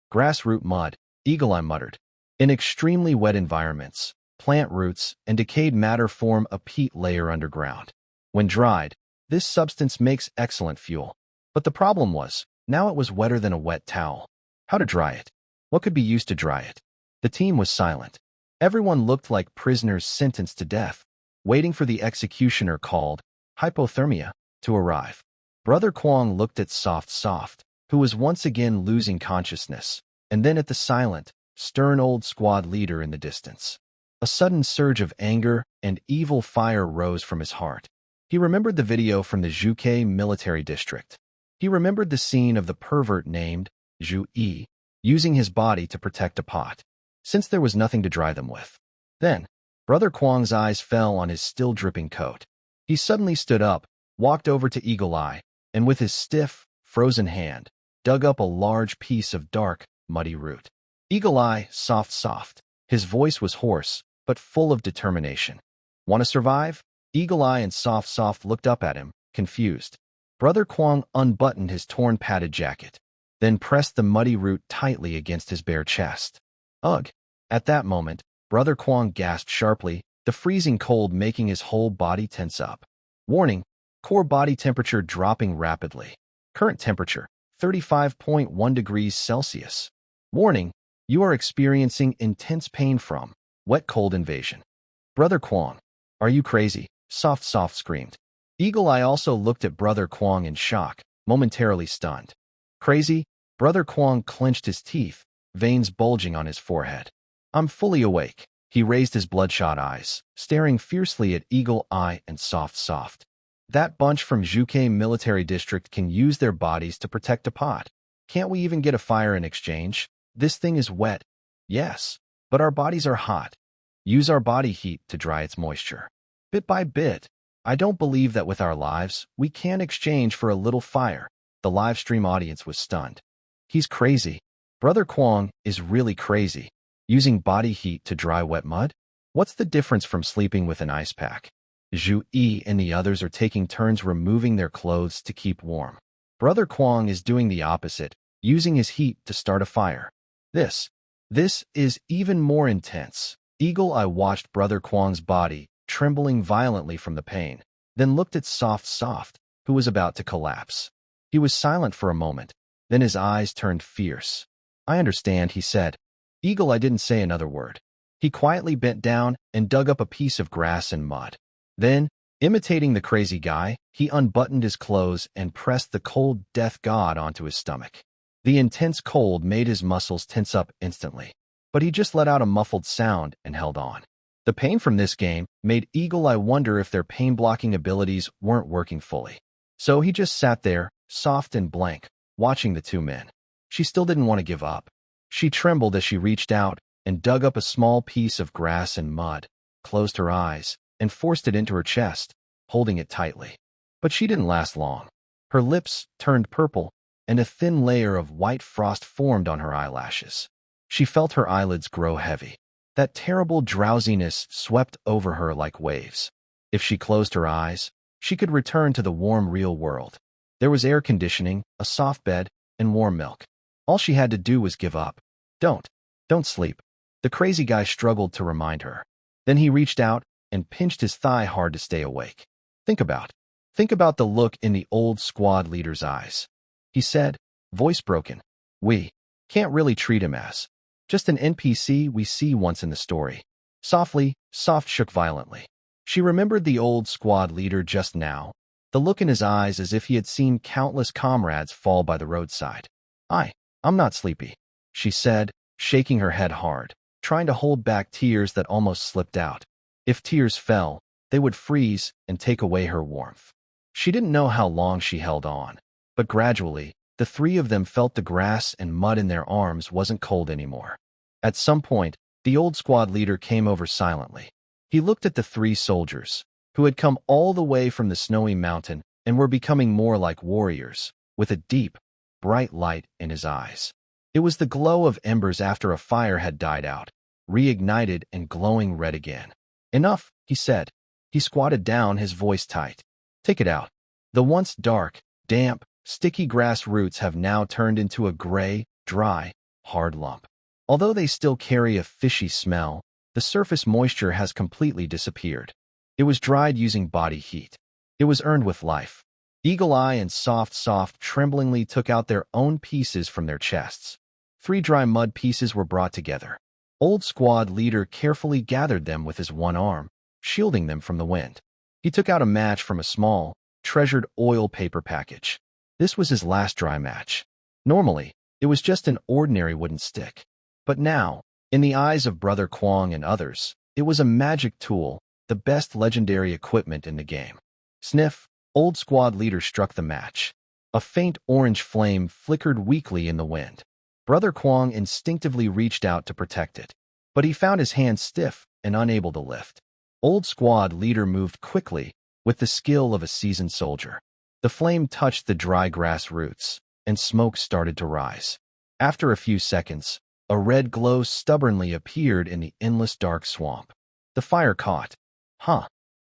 Grass root mud, Eagle Eye muttered. In extremely wet environments, plant roots, and decayed matter form a peat layer underground. When dried, this substance makes excellent fuel. But the problem was, now it was wetter than a wet towel. How to dry it? What could be used to dry it? The team was silent. Everyone looked like prisoners sentenced to death, waiting for the executioner called hypothermia to arrive. Brother Kwong looked at Soft, who was once again losing consciousness, and then at the silent, stern old squad leader in the distance. A sudden surge of anger and evil fire rose from his heart. He remembered the video from the Zhuke military district. He remembered the scene of the pervert named Zhu Yi using his body to protect a pot, since there was nothing to dry them with. Then, Brother Kwong's eyes fell on his still dripping coat. He suddenly stood up, walked over to Eagle Eye, and with his stiff, frozen hand, dug up a large piece of dark, muddy root. Eagle Eye, soft. His voice was hoarse, but full of determination. Want to survive? Eagle Eye and Soft looked up at him, confused. Brother Kwong unbuttoned his torn padded jacket, then pressed the muddy root tightly against his bare chest. Ugh! At that moment, Brother Kwong gasped sharply, the freezing cold making his whole body tense up. Warning: core body temperature dropping rapidly. Current temperature, 35.1 degrees Celsius. Warning: you are experiencing intense pain from wet cold invasion. Brother Kwong, are you crazy? Soft screamed. Eagle Eye also looked at Brother Kwong in shock, momentarily stunned. Crazy? Brother Kwong clenched his teeth, veins bulging on his forehead. I'm fully awake. He raised his bloodshot eyes, staring fiercely at Eagle Eye and Soft. That bunch from Zhuke military district can use their bodies to protect a pot. Can't we even get a fire in exchange? This thing is wet. Yes, but our bodies are hot. Use our body heat to dry its moisture. Bit by bit. I don't believe that with our lives, we can exchange for a little fire. The live stream audience was stunned. He's crazy. Brother Kwong is really crazy. Using body heat to dry wet mud? What's the difference from sleeping with an ice pack? Zhu Yi and the others are taking turns removing their clothes to keep warm. Brother Kwong is doing the opposite, using his heat to start a fire. This is even more intense. Eagle Eye watched Brother Kwong's body, trembling violently from the pain, then looked at Soft, who was about to collapse. He was silent for a moment, then his eyes turned fierce. I understand, he said. Eagle Eye didn't say another word. He quietly bent down and dug up a piece of grass and mud. Then, imitating the crazy guy, he unbuttoned his clothes and pressed the cold death god onto his stomach. The intense cold made his muscles tense up instantly, but he just let out a muffled sound and held on. The pain from this game made Eagle Eye wonder if their pain-blocking abilities weren't working fully. So he just sat there, soft and blank, watching the two men. She still didn't want to give up. She trembled as she reached out and dug up a small piece of grass and mud, closed her eyes, and forced it into her chest, holding it tightly. But she didn't last long. Her lips turned purple, and a thin layer of white frost formed on her eyelashes. She felt her eyelids grow heavy. That terrible drowsiness swept over her like waves. If she closed her eyes, she could return to the warm real world. There was air conditioning, a soft bed, and warm milk. All she had to do was give up. Don't sleep. The crazy guy struggled to remind her. Then he reached out and pinched his thigh hard to stay awake. Think about the look in the old squad leader's eyes. He said, voice broken. We can't really treat him as just an NPC we see once in the story. Soft shook violently. She remembered the old squad leader just now, the look in his eyes as if he had seen countless comrades fall by the roadside. I'm not sleepy, she said, shaking her head hard, trying to hold back tears that almost slipped out. If tears fell, they would freeze and take away her warmth. She didn't know how long she held on, but gradually, the three of them felt the grass and mud in their arms wasn't cold anymore. At some point, the old squad leader came over silently. He looked at the three soldiers, who had come all the way from the snowy mountain and were becoming more like warriors, with a deep, bright light in his eyes. It was the glow of embers after a fire had died out, reignited and glowing red again. Enough, he said. He squatted down, his voice tight. Take it out. The once dark, damp, sticky grass roots have now turned into a gray, dry, hard lump. Although they still carry a fishy smell, The surface moisture has completely disappeared. It was dried using body heat. It was earned with life. Eagle Eye and Soft tremblingly took out their own pieces from their chests. 3 dry mud pieces were brought together. Old Squad Leader carefully gathered them with his one arm, shielding them from the wind. He took out a match from a small, treasured oil paper package. This was his last dry match. Normally, it was just an ordinary wooden stick. But now, in the eyes of Brother Kwong and others, it was a magic tool, the best legendary equipment in the game. Sniff, Old Squad Leader struck the match. A faint orange flame flickered weakly in the wind. Brother Kwong instinctively reached out to protect it, but he found his hand stiff and unable to lift. Old Squad Leader moved quickly, with the skill of a seasoned soldier. The flame touched the dry grass roots, and smoke started to rise. After a few seconds, a red glow stubbornly appeared in the endless dark swamp. The fire caught.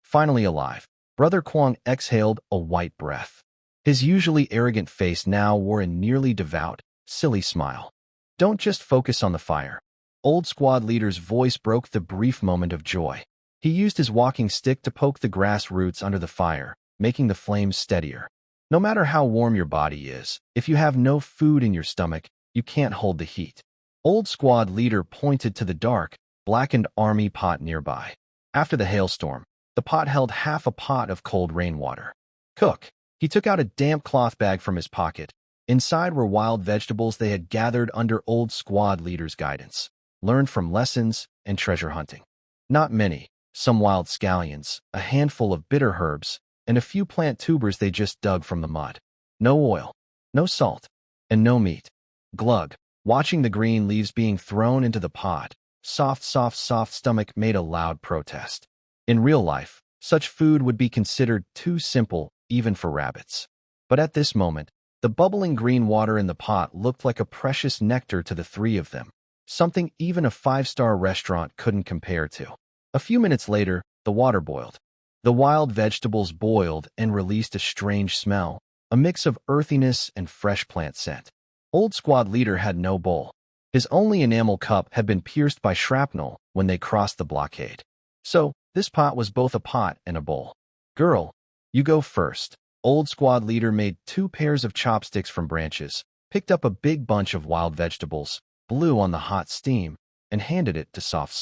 Finally alive. Brother Kwong exhaled a white breath. His usually arrogant face now wore a nearly devout, silly smile. Don't just focus on the fire. Old Squad Leader's voice broke the brief moment of joy. He used his walking stick to poke the grass roots under the fire, making the flames steadier. No matter how warm your body is, if you have no food in your stomach, you can't hold the heat. Old Squad Leader pointed to the dark, blackened army pot nearby. After the hailstorm, the pot held half a pot of cold rainwater. Cook. He took out a damp cloth bag from his pocket. Inside were wild vegetables they had gathered under Old Squad Leader's guidance, learned from lessons and treasure hunting. Not many, some wild scallions, a handful of bitter herbs, and a few plant tubers they just dug from the mud. No oil, no salt, and no meat. Glug. Watching the green leaves being thrown into the pot, Soft stomach made a loud protest. In real life, such food would be considered too simple, even for rabbits. But at this moment, the bubbling green water in the pot looked like a precious nectar to the 3 of them, something even a 5-star restaurant couldn't compare to. A few minutes later, the water boiled. The wild vegetables boiled and released a strange smell, a mix of earthiness and fresh plant scent. Old Squad Leader had no bowl. His only enamel cup had been pierced by shrapnel when they crossed the blockade. So, this pot was both a pot and a bowl. Girl, you go first. Old Squad Leader made 2 pairs of chopsticks from branches, picked up a big bunch of wild vegetables, blew on the hot steam, and handed it to Soft.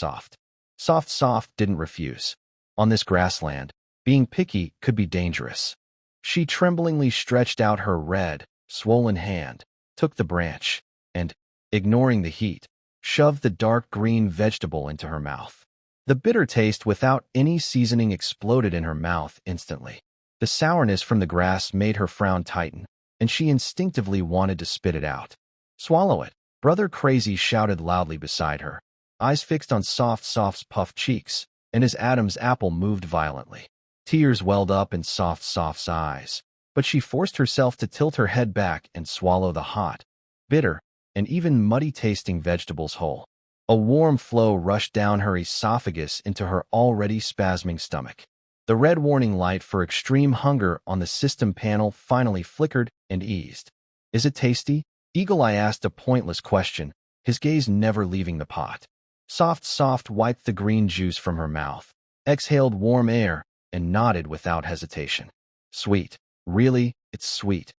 Soft didn't refuse. On this grassland, being picky could be dangerous. She tremblingly stretched out her red, swollen hand, took the branch, and, ignoring the heat, shoved the dark green vegetable into her mouth. The bitter taste without any seasoning exploded in her mouth instantly. The sourness from the grass made her frown tighten, and she instinctively wanted to spit it out. Swallow it, Brother Crazy shouted loudly beside her, eyes fixed on Soft's puffed cheeks, and his Adam's apple moved violently. Tears welled up in Soft's eyes, but she forced herself to tilt her head back and swallow the hot, bitter, and even muddy-tasting vegetables whole. A warm flow rushed down her esophagus into her already spasming stomach. The red warning light for extreme hunger on the system panel finally flickered and eased. Is it tasty? Eagle Eye asked a pointless question, his gaze never leaving the pot. Soft wiped the green juice from her mouth, exhaled warm air, and nodded without hesitation. Sweet. Really, it's sweet.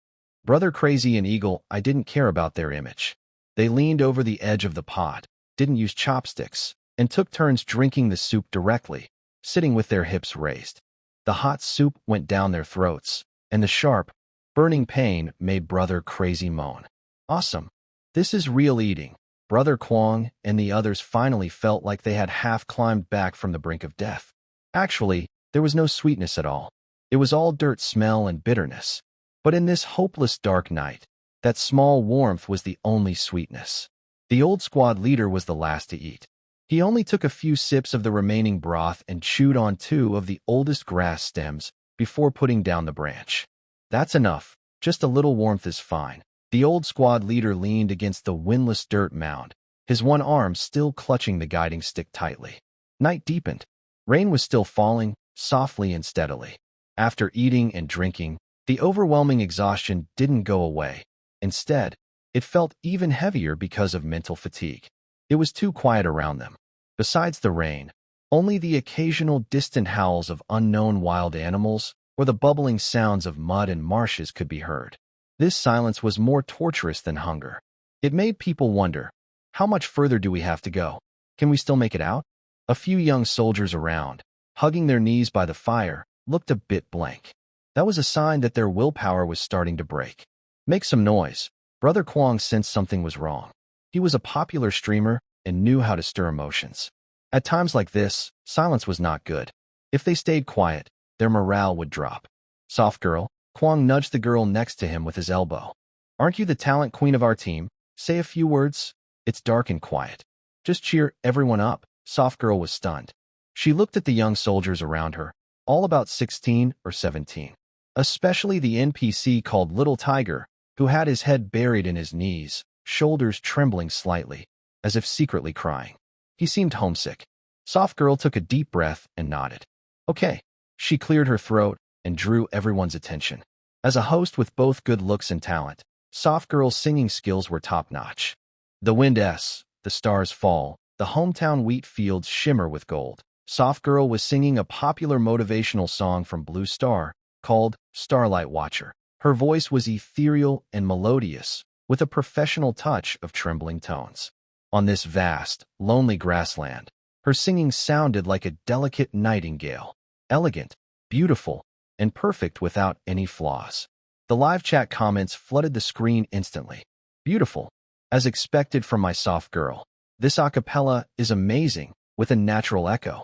Brother Crazy and Eagle Eye didn't care about their image. They leaned over the edge of the pot, didn't use chopsticks, and took turns drinking the soup directly, sitting with their hips raised. The hot soup went down their throats, and the sharp, burning pain made Brother Crazy moan. Awesome. This is real eating. Brother Kwong and the others finally felt like they had half climbed back from the brink of death. Actually, there was no sweetness at all. It was all dirt smell and bitterness. But in this hopeless dark night, that small warmth was the only sweetness. The Old Squad Leader was the last to eat. He only took a few sips of the remaining broth and chewed on 2 of the oldest grass stems before putting down the branch. That's enough. Just a little warmth is fine. The Old Squad Leader leaned against the windless dirt mound, his one arm still clutching the guiding stick tightly. Night deepened. Rain was still falling, softly and steadily. After eating and drinking, the overwhelming exhaustion didn't go away. Instead, it felt even heavier because of mental fatigue. It was too quiet around them. Besides the rain, only the occasional distant howls of unknown wild animals or the bubbling sounds of mud and marshes could be heard. This silence was more torturous than hunger. It made people wonder, how much further do we have to go? Can we still make it out? A few young soldiers around, hugging their knees by the fire, looked a bit blank. That was a sign that their willpower was starting to break. Make some noise. Brother Kwong sensed something was wrong. He was a popular streamer and knew how to stir emotions. At times like this, silence was not good. If they stayed quiet, their morale would drop. Soft girl, Kwong nudged the girl next to him with his elbow. Aren't you the talent queen of our team? Say a few words. It's dark and quiet. Just cheer everyone up. Soft girl was stunned. She looked at the young soldiers around her, all about 16 or 17. Especially the NPC called Little Tiger, who had his head buried in his knees, shoulders trembling slightly, as if secretly crying. He seemed homesick. Soft girl took a deep breath and nodded. Okay. She cleared her throat and drew everyone's attention. As a host with both good looks and talent, Soft girl's singing skills were top-notch. The wind the stars fall, the hometown wheat fields shimmer with gold. Soft girl was singing a popular motivational song from Blue Star, called Starlight Watcher. Her voice was ethereal and melodious, with a professional touch of trembling tones. On this vast, lonely grassland, her singing sounded like a delicate nightingale, elegant, beautiful, and perfect without any flaws. The live chat comments flooded the screen instantly. Beautiful. As expected from my soft girl. This a cappella is amazing, with a natural echo.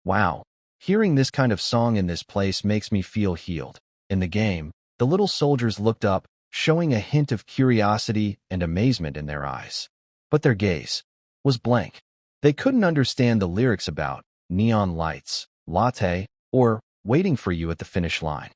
Wow. Hearing this kind of song in this place makes me feel healed. In the game, the little soldiers looked up, showing a hint of curiosity and amazement in their eyes. But their gaze was blank. They couldn't understand the lyrics about neon lights, latte, or waiting for you at the finish line.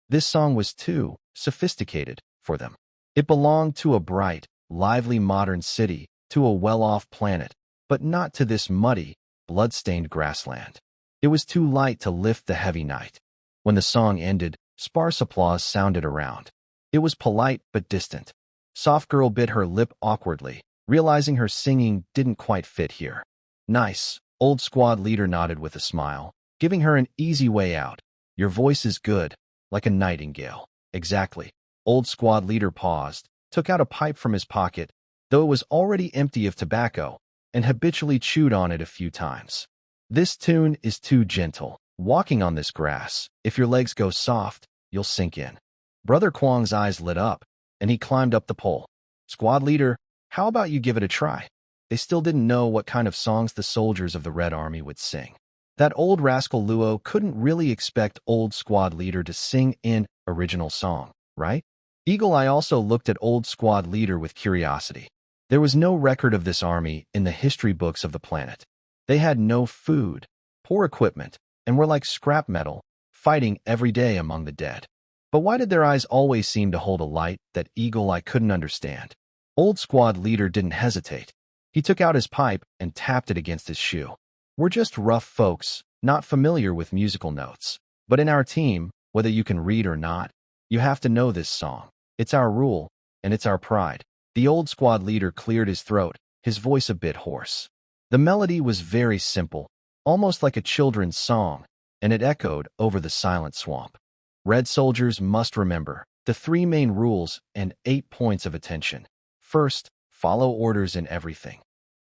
This song was too sophisticated for them. It belonged to a bright, lively modern city, to a well-off planet, but not to this muddy, blood-stained grassland. It was too light to lift the heavy night. When the song ended, sparse applause sounded around. It was polite but distant. Soft girl bit her lip awkwardly, realizing her singing didn't quite fit here. Nice, old squad leader nodded with a smile, giving her an easy way out. Your voice is good, like a nightingale. Exactly. Old squad leader paused, took out a pipe from his pocket, though it was already empty of tobacco, and habitually chewed on it a few times. This tune is too gentle. Walking on this grass, if your legs go soft, you'll sink in. Brother Kwong's eyes lit up, and he climbed up the pole. Squad leader, how about you give it a try? They still didn't know what kind of songs the soldiers of the Red Army would sing. That old rascal Luo couldn't really expect old squad leader to sing an original song, right? Eagle Eye also looked at old squad leader with curiosity. There was no record of this army in the history books of the planet. They had no food, poor equipment, and were like scrap metal, fighting every day among the dead. But why did their eyes always seem to hold a light that Eagle Eye couldn't understand? Old squad leader didn't hesitate. He took out his pipe and tapped it against his shoe. We're just rough folks, not familiar with musical notes. But in our team, whether you can read or not, you have to know this song. It's our rule, and it's our pride. The old squad leader cleared his throat, his voice a bit hoarse. The melody was very simple, almost like a children's song, and it echoed over the silent swamp. Red soldiers must remember the 3 main rules and 8 points of attention. First, follow orders in everything.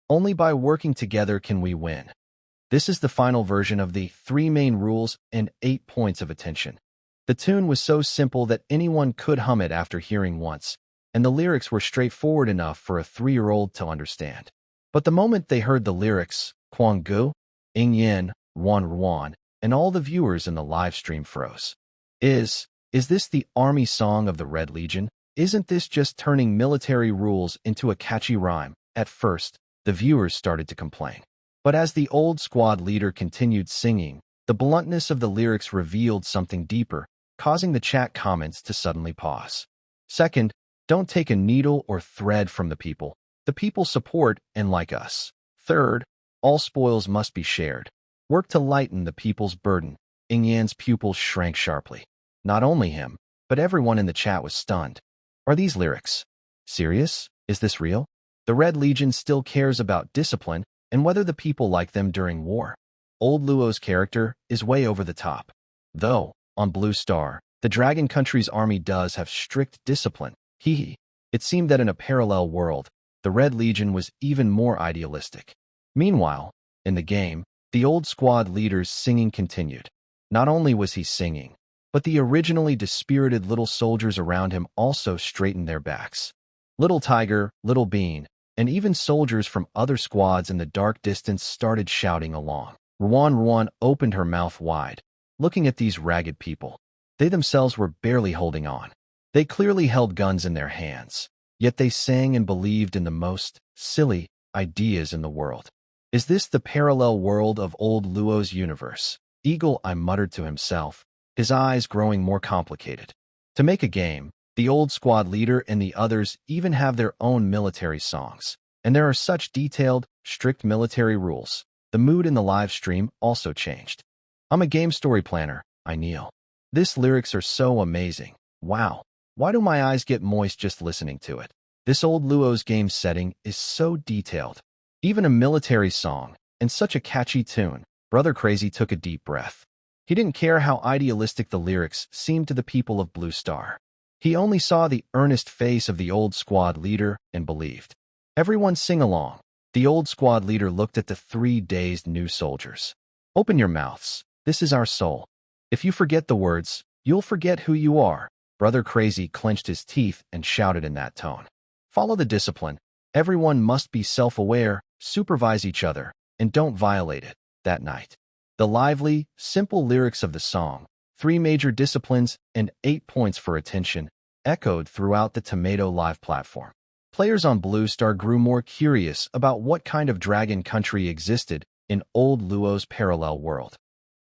Only by working together can we win. This is the final version of the 3 main rules and 8 points of attention. The tune was so simple that anyone could hum it after hearing once, and the lyrics were straightforward enough for a 3-year-old to understand. But the moment they heard the lyrics, Kwang Gu, Ing Yen, Ruan, and all the viewers in the live stream froze. Is this the army song of the Red Legion? Isn't this just turning military rules into a catchy rhyme? At first, the viewers started to complain. But as the old squad leader continued singing, the bluntness of the lyrics revealed something deeper, causing the chat comments to suddenly pause. Second, don't take a needle or thread from the people. The people support and like us. Third, all spoils must be shared. Work to lighten the people's burden. Ing Yan's pupils shrank sharply. Not only him, but everyone in the chat was stunned. Are these lyrics serious? Is this real? The Red Legion still cares about discipline and whether the people like them during war. Old Luo's character is way over the top. Though, on Blue Star, the Dragon Country's army does have strict discipline. It seemed that in a parallel world, the Red Legion was even more idealistic. Meanwhile, in the game, the old squad leader's singing continued. Not only was he singing, but the originally dispirited little soldiers around him also straightened their backs. Little Tiger, Little Bean, and even soldiers from other squads in the dark distance started shouting along. Ruan opened her mouth wide, looking at these ragged people. They themselves were barely holding on. They clearly held guns in their hands, yet they sang and believed in the most silly ideas in the world. Is this the parallel world of old Luo's universe? Eagle Eye muttered to himself, his eyes growing more complicated. To make a game, the old squad leader and the others even have their own military songs, and there are such detailed, strict military rules. The mood in the live stream also changed. I'm a game story planner, I kneel. These lyrics are so amazing. Wow. Why do my eyes get moist just listening to it? This old Luo's game setting is so detailed. Even a military song, and such a catchy tune. Brother Crazy took a deep breath. He didn't care how idealistic the lyrics seemed to the people of Blue Star. He only saw the earnest face of the old squad leader and believed. Everyone sing along. The old squad leader looked at the 3 dazed new soldiers. Open your mouths. This is our soul. If you forget the words, you'll forget who you are. Brother Crazy clenched his teeth and shouted in that tone. Follow the discipline. Everyone must be self-aware, supervise each other, and don't violate it. That night, the lively, simple lyrics of the song, 3 major disciplines and 8 points for attention, echoed throughout the Tomato Live platform. Players on Blue Star grew more curious about what kind of dragon country existed in old Luo's parallel world.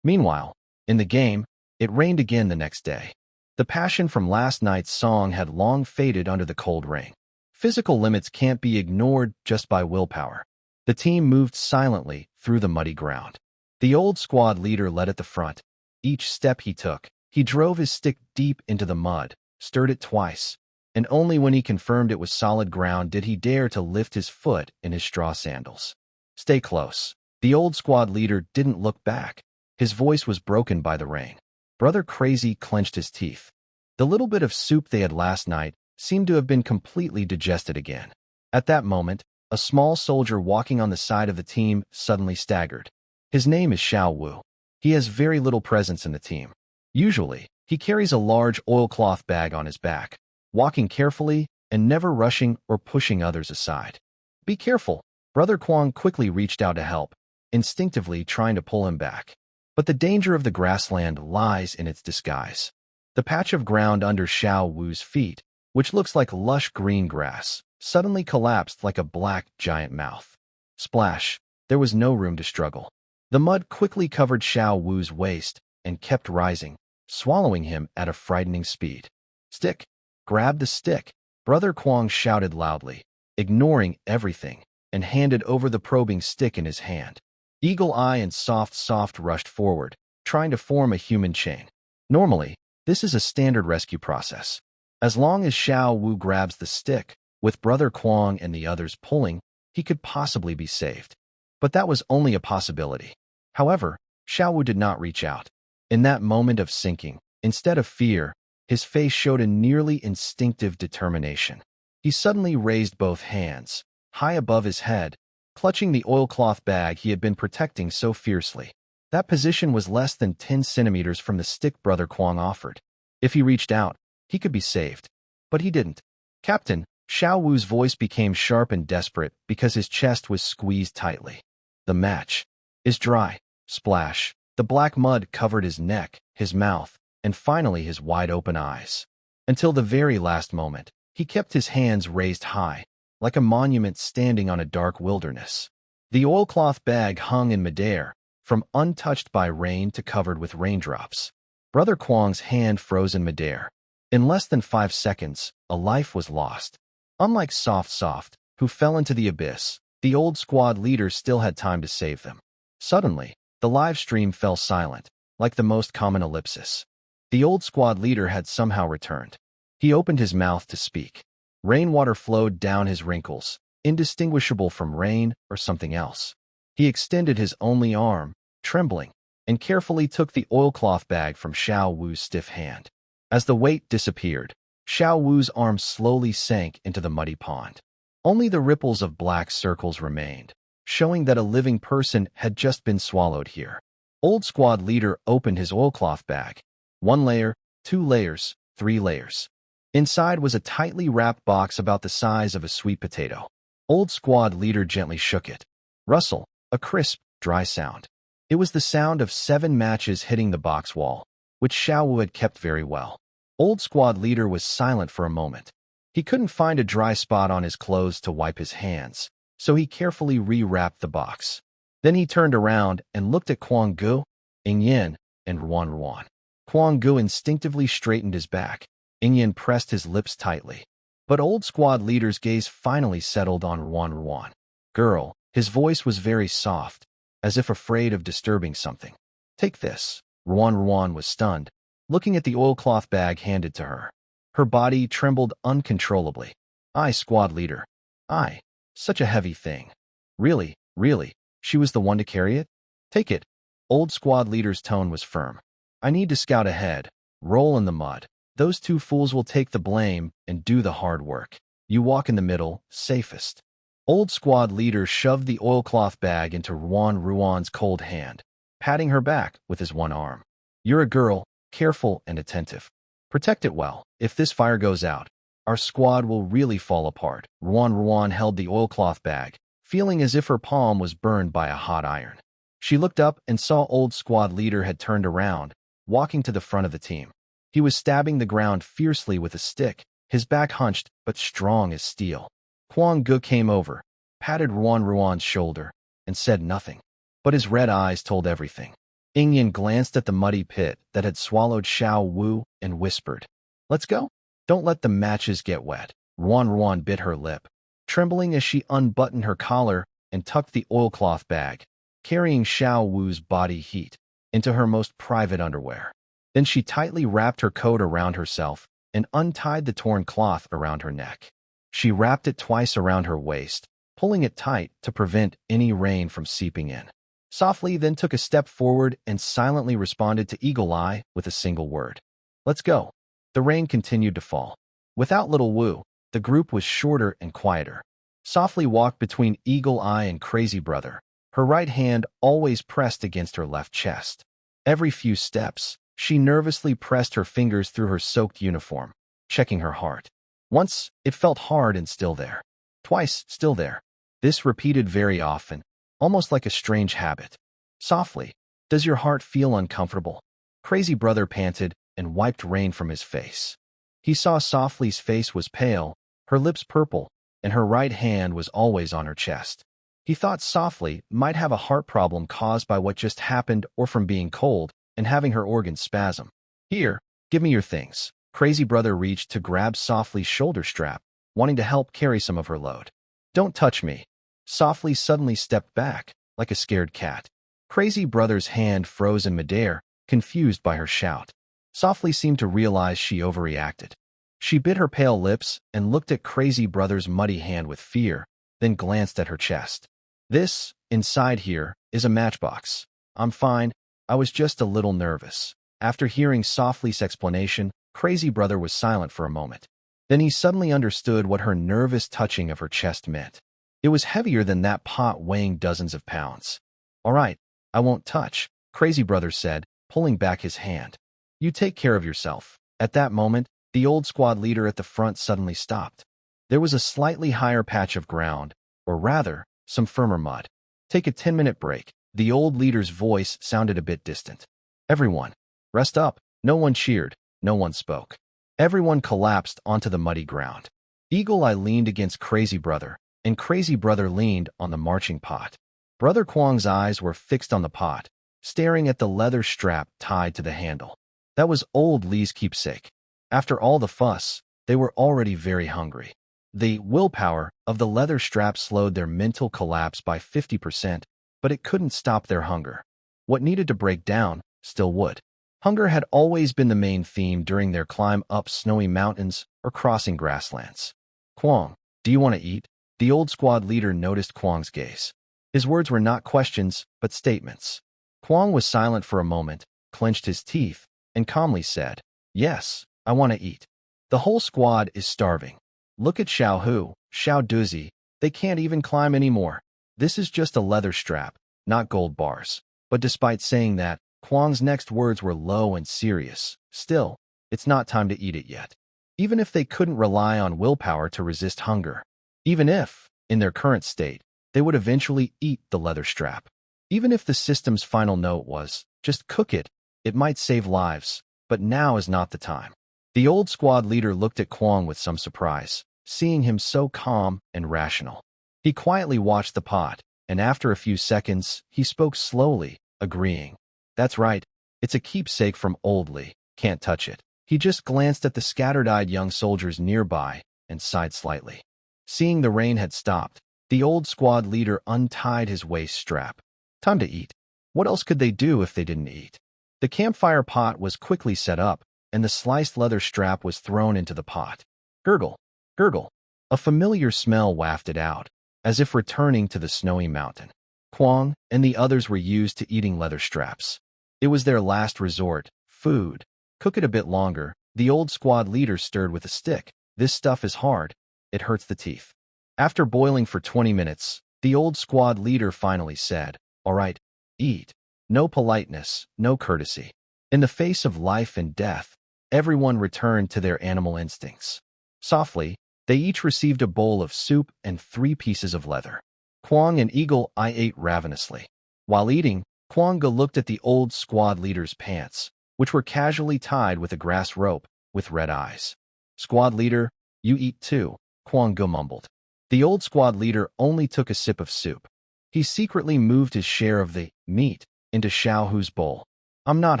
Meanwhile, in the game, it rained again the next day. The passion from last night's song had long faded under the cold rain. Physical limits can't be ignored just by willpower. The team moved silently through the muddy ground. The old squad leader led at the front. Each step he took, he drove his stick deep into the mud, stirred it twice, and only when he confirmed it was solid ground did he dare to lift his foot in his straw sandals. Stay close. The old squad leader didn't look back. His voice was broken by the rain. Brother Crazy clenched his teeth. The little bit of soup they had last night seemed to have been completely digested again. At that moment, a small soldier walking on the side of the team suddenly staggered. His name is Xiao Wu. He has very little presence in the team. Usually, he carries a large oilcloth bag on his back, walking carefully and never rushing or pushing others aside. Be careful. Brother Kwang quickly reached out to help, instinctively trying to pull him back. But the danger of the grassland lies in its disguise. The patch of ground under Xiao Wu's feet, which looks like lush green grass, suddenly collapsed like a black giant mouth. Splash! There was no room to struggle. The mud quickly covered Xiao Wu's waist and kept rising, swallowing him at a frightening speed. Stick! Grab the stick! Brother Kwang shouted loudly, ignoring everything, and handed over the probing stick in his hand. Eagle Eye and Soft rushed forward, trying to form a human chain. Normally, this is a standard rescue process. As long as Xiao Wu grabs the stick, with Brother Kwang and the others pulling, he could possibly be saved. But that was only a possibility. However, Xiao Wu did not reach out. In that moment of sinking, instead of fear, his face showed a nearly instinctive determination. He suddenly raised both hands, high above his head, clutching the oilcloth bag he had been protecting so fiercely. That position was less than 10 centimeters from the stick Brother Kwang offered. If he reached out, he could be saved. But he didn't. Captain, Xiao Wu's voice became sharp and desperate because his chest was squeezed tightly. The match is dry. Splash. The black mud covered his neck, his mouth, and finally his wide-open eyes. Until the very last moment, he kept his hands raised high, like a monument standing on a dark wilderness. The oilcloth bag hung in midair, from untouched by rain to covered with raindrops. Brother Kwang's hand froze in midair. In less than 5 seconds, a life was lost. Unlike Soft, who fell into the abyss, the old squad leader still had time to save them. Suddenly, the live stream fell silent, like the most common ellipsis. The old squad leader had somehow returned. He opened his mouth to speak. Rainwater flowed down his wrinkles, indistinguishable from rain or something else. He extended his only arm, trembling, and carefully took the oilcloth bag from Xiao Wu's stiff hand. As the weight disappeared, Xiao Wu's arm slowly sank into the muddy pond. Only the ripples of black circles remained, showing that a living person had just been swallowed here. Old squad leader opened his oilcloth bag. 1 layer, 2 layers, 3 layers. Inside was a tightly wrapped box about the size of a sweet potato. Old squad leader gently shook it. Rustle, a crisp, dry sound. It was the sound of 7 matches hitting the box wall, which Xiao Wu had kept very well. Old squad leader was silent for a moment. He couldn't find a dry spot on his clothes to wipe his hands, so he carefully re-wrapped the box. Then he turned around and looked at Kuang Gu, Ing Yin, and Ruan Ruan. Kuang Gu instinctively straightened his back. Ing Yin pressed his lips tightly. But old squad leader's gaze finally settled on Ruan Ruan. Girl, his voice was very soft, as if afraid of disturbing something. Take this. Ruan Ruan was stunned, looking at the oilcloth bag handed to her. Her body trembled uncontrollably. I, squad leader. I. Such a heavy thing. Really, really, she was the one to carry it? Take it. Old squad leader's tone was firm. I need to scout ahead. Roll in the mud. Those 2 fools will take the blame and do the hard work. You walk in the middle, safest. Old squad leader shoved the oilcloth bag into Ruan Ruan's cold hand, patting her back with his one arm. You're a girl, careful and attentive. Protect it well. If this fire goes out, our squad will really fall apart. Ruan Ruan held the oilcloth bag, feeling as if her palm was burned by a hot iron. She looked up and saw old squad leader had turned around, walking to the front of the team. He was stabbing the ground fiercely with a stick, his back hunched but strong as steel. Kuang Gu came over, patted Ruan Ruan's shoulder, and said nothing. But his red eyes told everything. Ing Yin glanced at the muddy pit that had swallowed Xiao Wu and whispered, Let's go. Don't let the matches get wet. Ruan Ruan bit her lip, trembling as she unbuttoned her collar and tucked the oilcloth bag, carrying Xiao Wu's body heat, into her most private underwear. Then she tightly wrapped her coat around herself and untied the torn cloth around her neck. She wrapped it twice around her waist, pulling it tight to prevent any rain from seeping in. Softly then took a step forward and silently responded to Eagle Eye with a single word. Let's go. The rain continued to fall. Without Little Wu, the group was shorter and quieter. Softly walked between Eagle Eye and Crazy Brother, her right hand always pressed against her left chest. Every few steps, she nervously pressed her fingers through her soaked uniform, checking her heart. Once, it felt hard and still there. Twice, still there. This repeated very often, almost like a strange habit. Softly, does your heart feel uncomfortable? Crazy Brother panted and wiped rain from his face. He saw Softly's face was pale, her lips purple, and her right hand was always on her chest. He thought Softly might have a heart problem caused by what just happened or from being cold and having her organs spasm. Here, give me your things. Crazy Brother reached to grab Softly's shoulder strap, wanting to help carry some of her load. Don't touch me. Softly suddenly stepped back, like a scared cat. Crazy Brother's hand froze in midair, confused by her shout. Softly seemed to realize she overreacted. She bit her pale lips and looked at Crazy Brother's muddy hand with fear, then glanced at her chest. This, inside here, is a matchbox. I'm fine. I was just a little nervous. After hearing Softly's explanation, Crazy Brother was silent for a moment. Then he suddenly understood what her nervous touching of her chest meant. It was heavier than that pot weighing dozens of pounds. All right, I won't touch, Crazy Brother said, pulling back his hand. You take care of yourself. At that moment, the old squad leader at the front suddenly stopped. There was a slightly higher patch of ground, or rather, some firmer mud. Take a 10-minute break. The old leader's voice sounded a bit distant. Everyone, rest up. No one cheered. No one spoke. Everyone collapsed onto the muddy ground. Eagle Eye leaned against Crazy Brother, and Crazy Brother leaned on the marching pot. Brother Kwang's eyes were fixed on the pot, staring at the leather strap tied to the handle. That was old Lee's keepsake. After all the fuss, they were already very hungry. The willpower of the leather strap slowed their mental collapse by 50%, but it couldn't stop their hunger. What needed to break down still would. Hunger had always been the main theme during their climb up snowy mountains or crossing grasslands. Kwang, do you want to eat? The old squad leader noticed Kwang's gaze. His words were not questions, but statements. Kwong was silent for a moment, clenched his teeth, and calmly said, "Yes, I want to eat. The whole squad is starving. Look at Xiao Hu, Xiao Duzi, they can't even climb anymore. This is just a leather strap, not gold bars." But despite saying that, Kwong's next words were low and serious. Still, it's not time to eat it yet. Even if they couldn't rely on willpower to resist hunger. Even if, in their current state, they would eventually eat the leather strap. Even if the system's final note was, just cook it, it might save lives, but now is not the time. The old squad leader looked at Kwong with some surprise, seeing him so calm and rational. He quietly watched the pot, and after a few seconds, he spoke slowly, agreeing. "That's right, it's a keepsake from Old Lee, can't touch it." He just glanced at the scattered-eyed young soldiers nearby and sighed slightly. Seeing the rain had stopped, the old squad leader untied his waist strap. Time to eat. What else could they do if they didn't eat? The campfire pot was quickly set up, and the sliced leather strap was thrown into the pot. Gurgle, gurgle. A familiar smell wafted out, as if returning to the snowy mountain. Kwong and the others were used to eating leather straps. It was their last resort, food. "Cook it a bit longer," the old squad leader stirred with a stick. "This stuff is hard. It hurts the teeth." After boiling for 20 minutes, the old squad leader finally said, "All right, eat." No politeness, no courtesy. In the face of life and death, everyone returned to their animal instincts. Softly, they each received a bowl of soup and 3 pieces of leather. Kwong and Eagle Eye ate ravenously. While eating, Kwong looked at the old squad leader's pants, which were casually tied with a grass rope, with red eyes. "Squad leader, you eat too," Kwong mumbled. The old squad leader only took a sip of soup. He secretly moved his share of the meat into Xiao Hu's bowl. "I'm not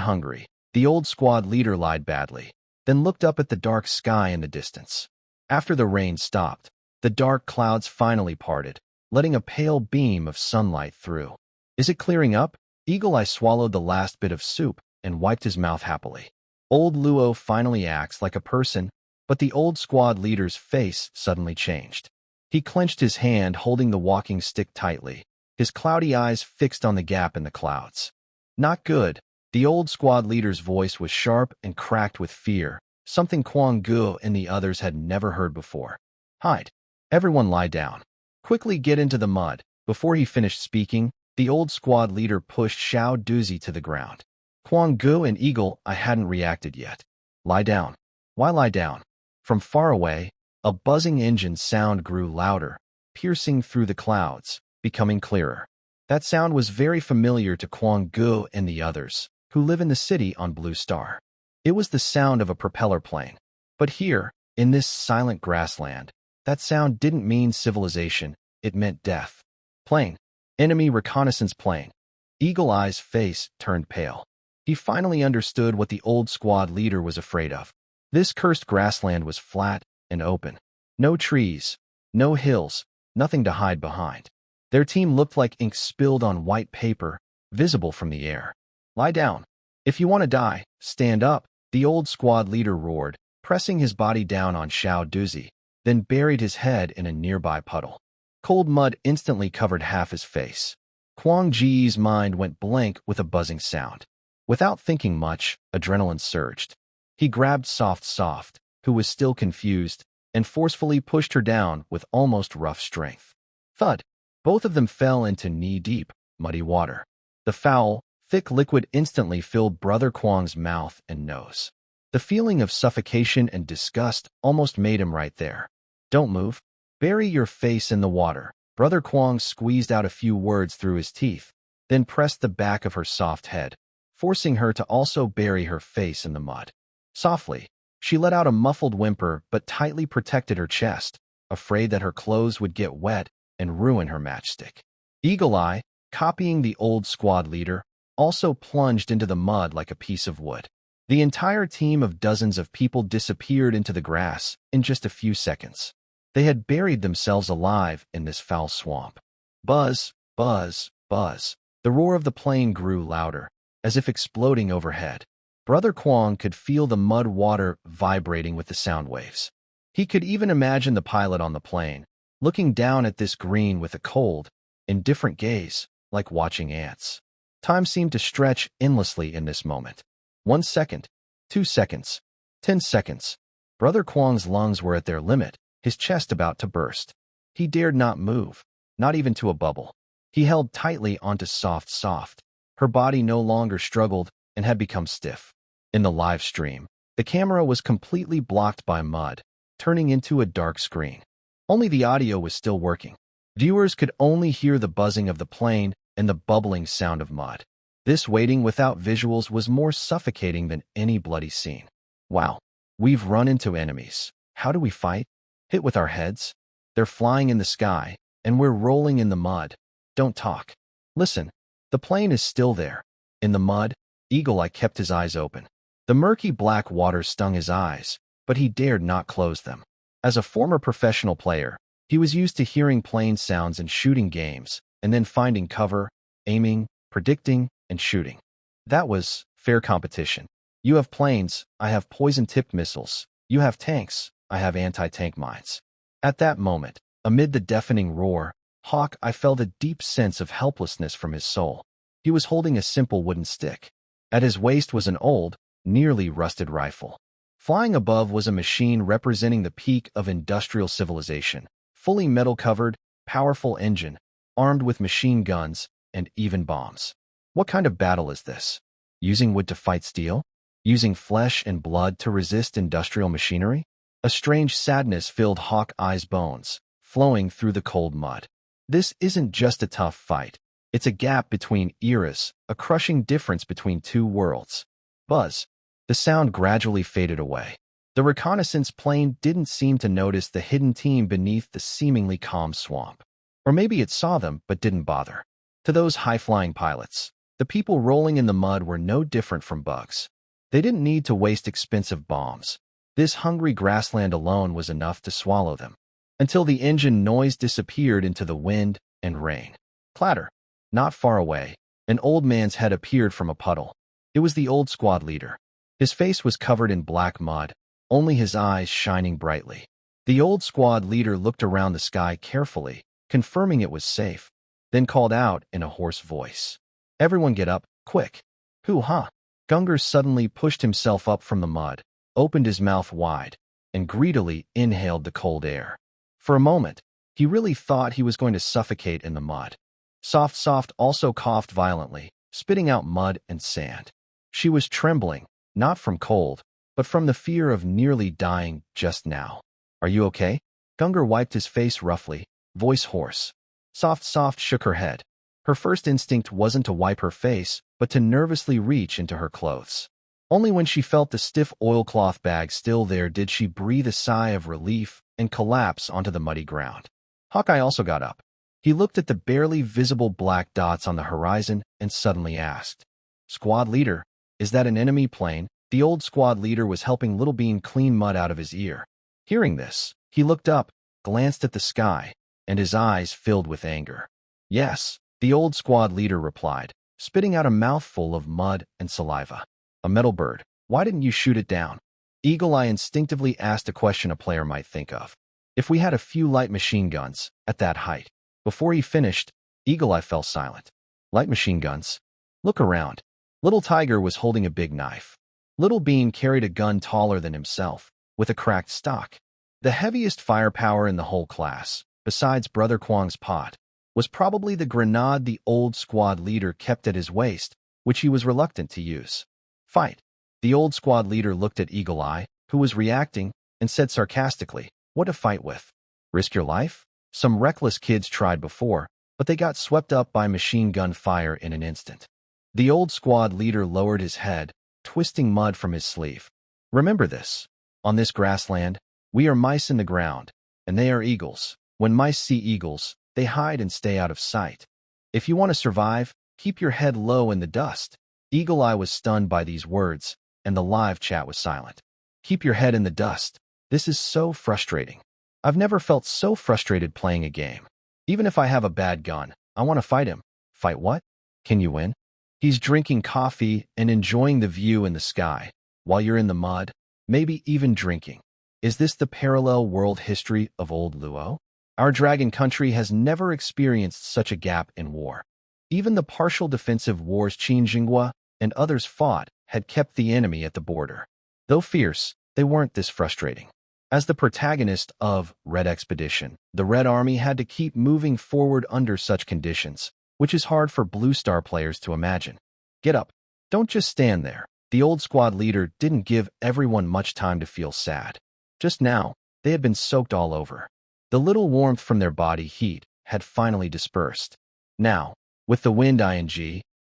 hungry," the old squad leader lied badly, then looked up at the dark sky in the distance. After the rain stopped, the dark clouds finally parted, letting a pale beam of sunlight through. "Is it clearing up?" Eagle Eye swallowed the last bit of soup and wiped his mouth happily. Old Luo finally acts like a person, but the old squad leader's face suddenly changed. He clenched his hand, holding the walking stick tightly, his cloudy eyes fixed on the gap in the clouds. "Not good." The old squad leader's voice was sharp and cracked with fear, something Kwong and the others had never heard before. "Hide. Everyone lie down. Quickly get into the mud." Before he finished speaking, the old squad leader pushed Xiao Duzi to the ground. Kwong and Eagle Eye hadn't reacted yet. "Lie down." "Why lie down?" From far away, a buzzing engine sound grew louder, piercing through the clouds, becoming clearer. That sound was very familiar to Kwong and the others, who live in the city on Blue Star. It was the sound of a propeller plane. But here, in this silent grassland, that sound didn't mean civilization, it meant death. "Plane. Enemy reconnaissance plane." Eagle Eye's face turned pale. He finally understood what the old squad leader was afraid of. This cursed grassland was flat and open. No trees, no hills, nothing to hide behind. Their team looked like ink spilled on white paper, visible from the air. "Lie down. If you want to die, stand up," the old squad leader roared, pressing his body down on Xiao Duzi, then buried his head in a nearby puddle. Cold mud instantly covered half his face. Kwong Ji's mind went blank with a buzzing sound. Without thinking much, adrenaline surged. He grabbed Soft, who was still confused, and forcefully pushed her down with almost rough strength. Thud! Both of them fell into knee-deep, muddy water. The foul, thick liquid instantly filled Brother Kwong's mouth and nose. The feeling of suffocation and disgust almost made him right there. "Don't move. Bury your face in the water." Brother Kwong squeezed out a few words through his teeth, then pressed the back of her soft head, forcing her to also bury her face in the mud. Softly, she let out a muffled whimper but tightly protected her chest, afraid that her clothes would get wet and ruin her matchstick. Eagle Eye, copying the old squad leader, also plunged into the mud like a piece of wood. The entire team of dozens of people disappeared into the grass in just a few seconds. They had buried themselves alive in this foul swamp. Buzz, buzz, buzz. The roar of the plane grew louder, as if exploding overhead. Brother Kwong could feel the mud water vibrating with the sound waves. He could even imagine the pilot on the plane, looking down at this green with a cold, indifferent gaze, like watching ants. Time seemed to stretch endlessly in this moment. 1 second, 2 seconds, 10 seconds. Brother Kwang's lungs were at their limit, his chest about to burst. He dared not move, not even to a bubble. He held tightly onto soft. Her body no longer struggled and had become stiff. In the live stream, the camera was completely blocked by mud, turning into a dark screen. Only the audio was still working. Viewers could only hear the buzzing of the plane and the bubbling sound of mud. This waiting without visuals was more suffocating than any bloody scene. Wow, we've run into enemies. How do we fight? Hit with our heads? They're flying in the sky, and we're rolling in the mud. Don't talk. Listen, the plane is still there. In the mud, Eagle Eye kept his eyes open. The murky black water stung his eyes, but he dared not close them. As a former professional player, he was used to hearing plane sounds and shooting games, and then finding cover, aiming, predicting, and shooting. That was fair competition. You have planes, I have poison-tipped missiles. You have tanks, I have anti-tank mines. At that moment, amid the deafening roar, Hawkeye felt a deep sense of helplessness from his soul. He was holding a simple wooden stick. At his waist was an old, nearly rusted rifle. Flying above was a machine representing the peak of industrial civilization, fully metal-covered, powerful engine, armed with machine guns and even bombs. What kind of battle is this? Using wood to fight steel? Using flesh and blood to resist industrial machinery? A strange sadness filled Hawkeye's bones, flowing through the cold mud. This isn't just a tough fight. It's a gap between eras, a crushing difference between two worlds. Buzz. The sound gradually faded away. The reconnaissance plane didn't seem to notice the hidden team beneath the seemingly calm swamp. Or maybe it saw them but didn't bother. To those high-flying pilots, the people rolling in the mud were no different from bugs. They didn't need to waste expensive bombs. This hungry grassland alone was enough to swallow them. Until the engine noise disappeared into the wind and rain. Clatter. Not far away, an old man's head appeared from a puddle. It was the old squad leader. His face was covered in black mud, only his eyes shining brightly. The old squad leader looked around the sky carefully, confirming it was safe, then called out in a hoarse voice. Everyone get up, quick. Hoo-ha! Gungar suddenly pushed himself up from the mud, opened his mouth wide, and greedily inhaled the cold air. For a moment, he really thought he was going to suffocate in the mud. Soft also coughed violently, spitting out mud and sand. She was trembling, not from cold, but from the fear of nearly dying just now. Are you okay? Gungar wiped his face roughly, voice hoarse. Soft shook her head. Her first instinct wasn't to wipe her face, but to nervously reach into her clothes. Only when she felt the stiff oilcloth bag still there did she breathe a sigh of relief and collapse onto the muddy ground. Hawkeye also got up. He looked at the barely visible black dots on the horizon and suddenly asked, Squad leader, is that an enemy plane? The old squad leader was helping Little Bean clean mud out of his ear. Hearing this, he looked up, glanced at the sky, and his eyes filled with anger. Yes, the old squad leader replied, spitting out a mouthful of mud and saliva. A metal bird. Why didn't you shoot it down? Eagle Eye instinctively asked a question a player might think of. If we had a few light machine guns, at that height. Before he finished, Eagle Eye fell silent. Light machine guns? Look around. Little Tiger was holding a big knife. Little Bean carried a gun taller than himself, with a cracked stock. The heaviest firepower in the whole class, besides Brother Kwang's pot, was probably the grenade the old squad leader kept at his waist, which he was reluctant to use. Fight. The old squad leader looked at Eagle Eye, who was reacting, and said sarcastically, what to fight with? Risk your life? Some reckless kids tried before, but they got swept up by machine gun fire in an instant. The old squad leader lowered his head, twisting mud from his sleeve. Remember this. On this grassland, we are mice in the ground, and they are eagles. When mice see eagles, they hide and stay out of sight. If you want to survive, keep your head low in the dust. Eagle Eye was stunned by these words, and the live chat was silent. Keep your head in the dust. This is so frustrating. I've never felt so frustrated playing a game. Even if I have a bad gun, I want to fight him. Fight what? Can you win? He's drinking coffee and enjoying the view in the sky, while you're in the mud, maybe even drinking. Is this the parallel world history of old Luo? Our dragon country has never experienced such a gap in war. Even the partial defensive wars Qinjingwa and others fought had kept the enemy at the border. Though fierce, they weren't this frustrating. As the protagonist of Red Expedition, the Red Army had to keep moving forward under such conditions, which is hard for Blue Star players to imagine. Get up. Don't just stand there. The old squad leader didn't give everyone much time to feel sad. Just now, they had been soaked all over. The little warmth from their body heat had finally dispersed. Now, with the wind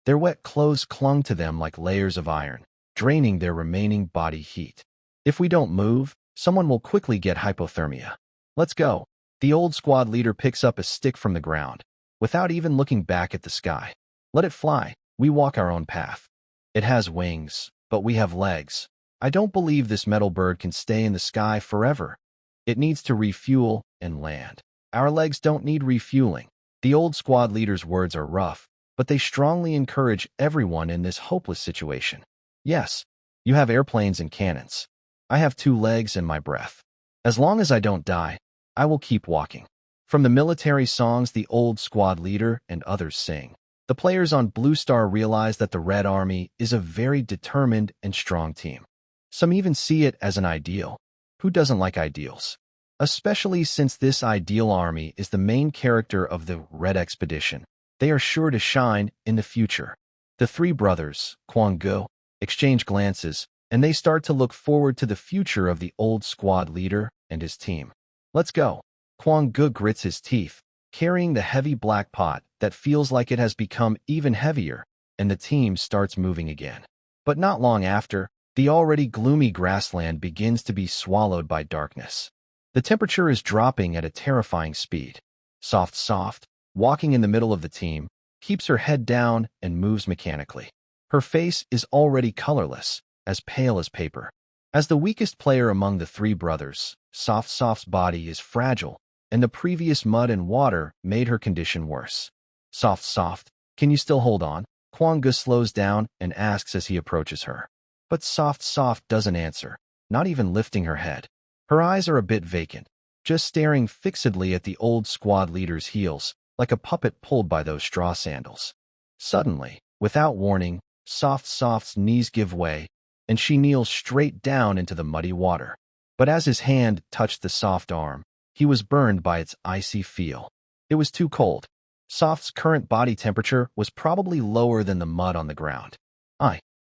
their wet clothes clung to them like layers of iron, draining their remaining body heat. If we don't move, someone will quickly get hypothermia. Let's go. The old squad leader picks up a stick from the ground, without even looking back at the sky. Let it fly. We walk our own path. It has wings, but we have legs. I don't believe this metal bird can stay in the sky forever. It needs to refuel and land. Our legs don't need refueling. The old squad leader's words are rough, but they strongly encourage everyone in this hopeless situation. Yes, you have airplanes and cannons. I have 2 legs and my breath. As long as I don't die, I will keep walking. From the military songs the old squad leader and others sing, the players on Blue Star realize that the Red Army is a very determined and strong team. Some even see it as an ideal. Who doesn't like ideals? Especially since this ideal army is the main character of the Red Expedition. They are sure to shine in the future. The 3 brothers, Kwang-gu, exchange glances, and they start to look forward to the future of the old squad leader and his team. Let's go. Kwang-gu grits his teeth, carrying the heavy black pot that feels like it has become even heavier, and the team starts moving again. But not long after, the already gloomy grassland begins to be swallowed by darkness. The temperature is dropping at a terrifying speed. Soft, walking in the middle of the team, keeps her head down and moves mechanically. Her face is already colorless, as pale as paper. As the weakest player among the 3 brothers, Soft's body is fragile, and the previous mud and water made her condition worse. Soft, can you still hold on? Kwang-gu slows down and asks as he approaches her. But Soft doesn't answer, not even lifting her head. Her eyes are a bit vacant, just staring fixedly at the old squad leader's heels, like a puppet pulled by those straw sandals. Suddenly, without warning, Soft's knees give way, and she kneels straight down into the muddy water. But as his hand touched the soft arm, he was burned by its icy feel. It was too cold. Soft's current body temperature was probably lower than the mud on the ground.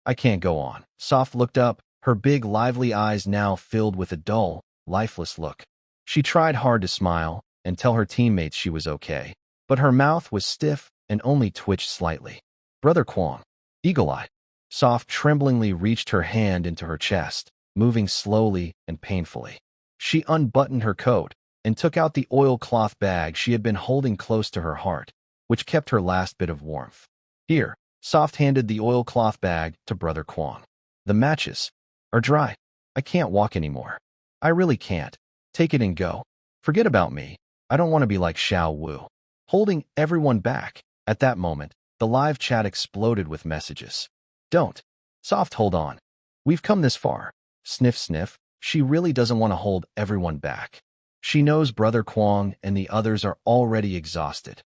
I can't go on. Soft looked up, her big, lively eyes now filled with a dull, lifeless look. She tried hard to smile and tell her teammates she was okay, but her mouth was stiff and only twitched slightly. Brother Kwang, eagle-eyed. Soft tremblingly reached her hand into her chest, moving slowly and painfully. She unbuttoned her coat and took out the oilcloth bag she had been holding close to her heart, which kept her last bit of warmth. Here, Soft handed the oilcloth bag to Brother Kwang. The matches are dry. I can't walk anymore. I really can't. Take it and go. Forget about me. I don't want to be like Xiao Wu. Holding everyone back. At that moment, the live chat exploded with messages. Don't. Soft, hold on. We've come this far. Sniff. She really doesn't want to hold everyone back. She knows Brother Kwang and the others are already exhausted.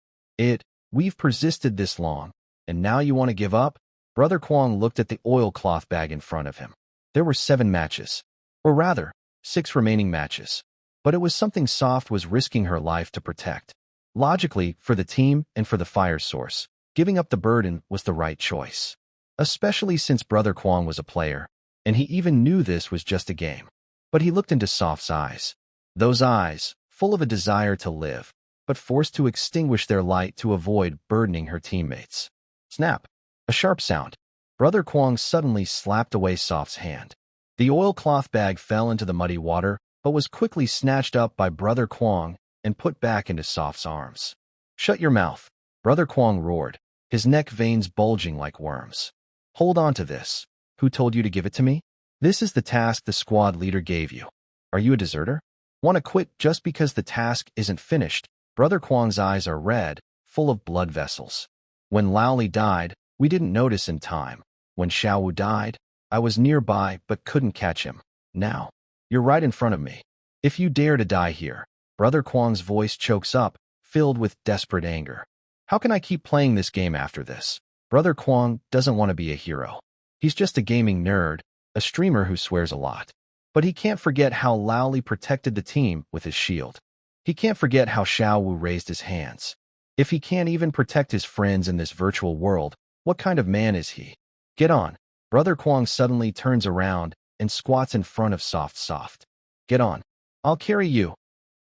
We've persisted this long, and now you want to give up? Brother Kwang looked at the oilcloth bag in front of him. There were 7 matches. Or rather, 6 remaining matches. But it was something Soft was risking her life to protect. Logically, for the team and for the fire source, giving up the burden was the right choice. Especially since Brother Kwang was a player, and he even knew this was just a game. But he looked into Soft's eyes. Those eyes, full of a desire to live, but forced to extinguish their light to avoid burdening her teammates. Snap! A sharp sound. Brother Kwang suddenly slapped away Soft's hand. The oilcloth bag fell into the muddy water, but was quickly snatched up by Brother Kwang and put back into Soft's arms. Shut your mouth! Brother Kwang roared, his neck veins bulging like worms. Hold on to this. Who told you to give it to me? This is the task the squad leader gave you. Are you a deserter? Want to quit just because the task isn't finished? Brother Kwang's eyes are red, full of blood vessels. When Lao Li died, we didn't notice in time. When Xiao Wu died, I was nearby but couldn't catch him. Now, you're right in front of me. If you dare to die here, Brother Kwang's voice chokes up, filled with desperate anger. How can I keep playing this game after this? Brother Kwang doesn't want to be a hero. He's just a gaming nerd, a streamer who swears a lot. But he can't forget how Lao Li protected the team with his shield. He can't forget how Xiao Wu raised his hands. If he can't even protect his friends in this virtual world, what kind of man is he? Get on. Brother Kwang suddenly turns around and squats in front of Soft. Get on. I'll carry you.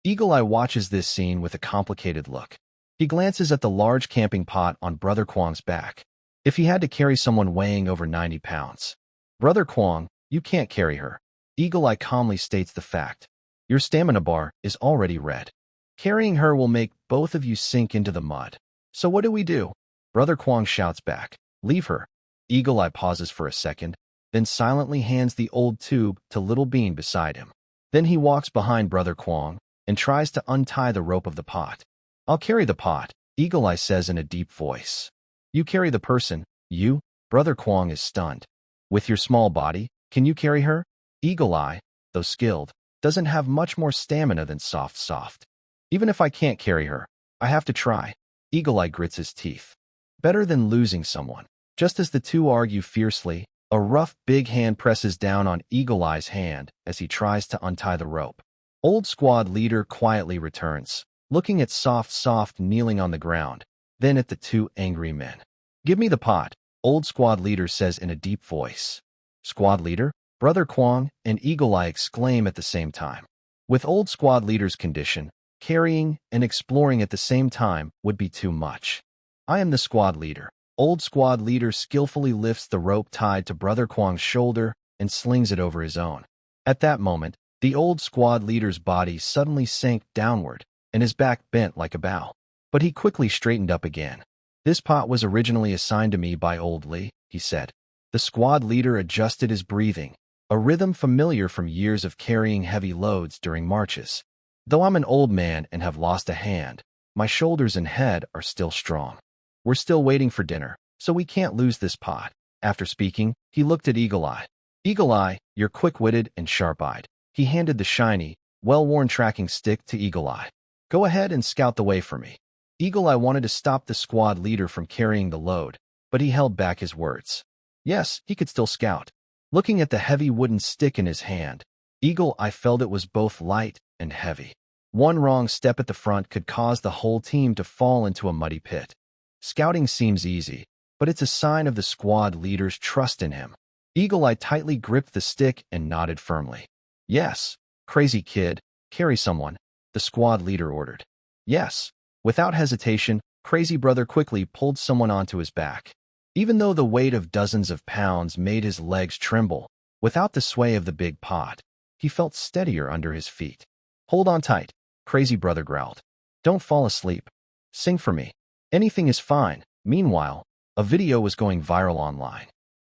Eagle Eye watches this scene with a complicated look. He glances at the large camping pot on Brother Kwang's back. If he had to carry someone weighing over 90 pounds. Brother Kwang, you can't carry her. Eagle Eye calmly states the fact. Your stamina bar is already red. Carrying her will make both of you sink into the mud. So what do we do? Brother Kwang shouts back. Leave her. Eagle Eye pauses for a second, then silently hands the old tube to Little Bean beside him. Then he walks behind Brother Kwang and tries to untie the rope of the pot. I'll carry the pot, Eagle Eye says in a deep voice. You carry the person, you? Brother Kwang is stunned. With your small body, can you carry her? Eagle Eye, though skilled, doesn't have much more stamina than Soft. Even if I can't carry her, I have to try. Eagle Eye grits his teeth. Better than losing someone. Just as the two argue fiercely, a rough big hand presses down on Eagle Eye's hand as he tries to untie the rope. Old squad leader quietly returns, looking at Soft kneeling on the ground, then at the two angry men. Give me the pot, old squad leader says in a deep voice. Squad leader? Brother Kwang and Eagle Eye exclaim at the same time. With old squad leader's condition, carrying and exploring at the same time would be too much. I am the squad leader. Old squad leader skillfully lifts the rope tied to Brother Kwang's shoulder and slings it over his own. At that moment, the old squad leader's body suddenly sank downward and his back bent like a bow. But he quickly straightened up again. This pot was originally assigned to me by Old Li, he said. The squad leader adjusted his breathing, a rhythm familiar from years of carrying heavy loads during marches. Though I'm an old man and have lost a hand, my shoulders and head are still strong. We're still waiting for dinner, so we can't lose this pot. After speaking, he looked at Eagle Eye. Eagle Eye, you're quick-witted and sharp-eyed. He handed the shiny, well-worn tracking stick to Eagle Eye. Go ahead and scout the way for me. Eagle Eye wanted to stop the squad leader from carrying the load, but he held back his words. Yes, he could still scout. Looking at the heavy wooden stick in his hand, Eagle Eye felt it was both light and heavy. One wrong step at the front could cause the whole team to fall into a muddy pit. Scouting seems easy, but it's a sign of the squad leader's trust in him. Eagle Eye tightly gripped the stick and nodded firmly. Yes, crazy kid, carry someone, the squad leader ordered. Yes. Without hesitation, Crazy Brother quickly pulled someone onto his back. Even though the weight of dozens of pounds made his legs tremble, without the sway of the big pot, he felt steadier under his feet. Hold on tight, Crazy Brother growled. Don't fall asleep. Sing for me. Anything is fine. Meanwhile, a video was going viral online.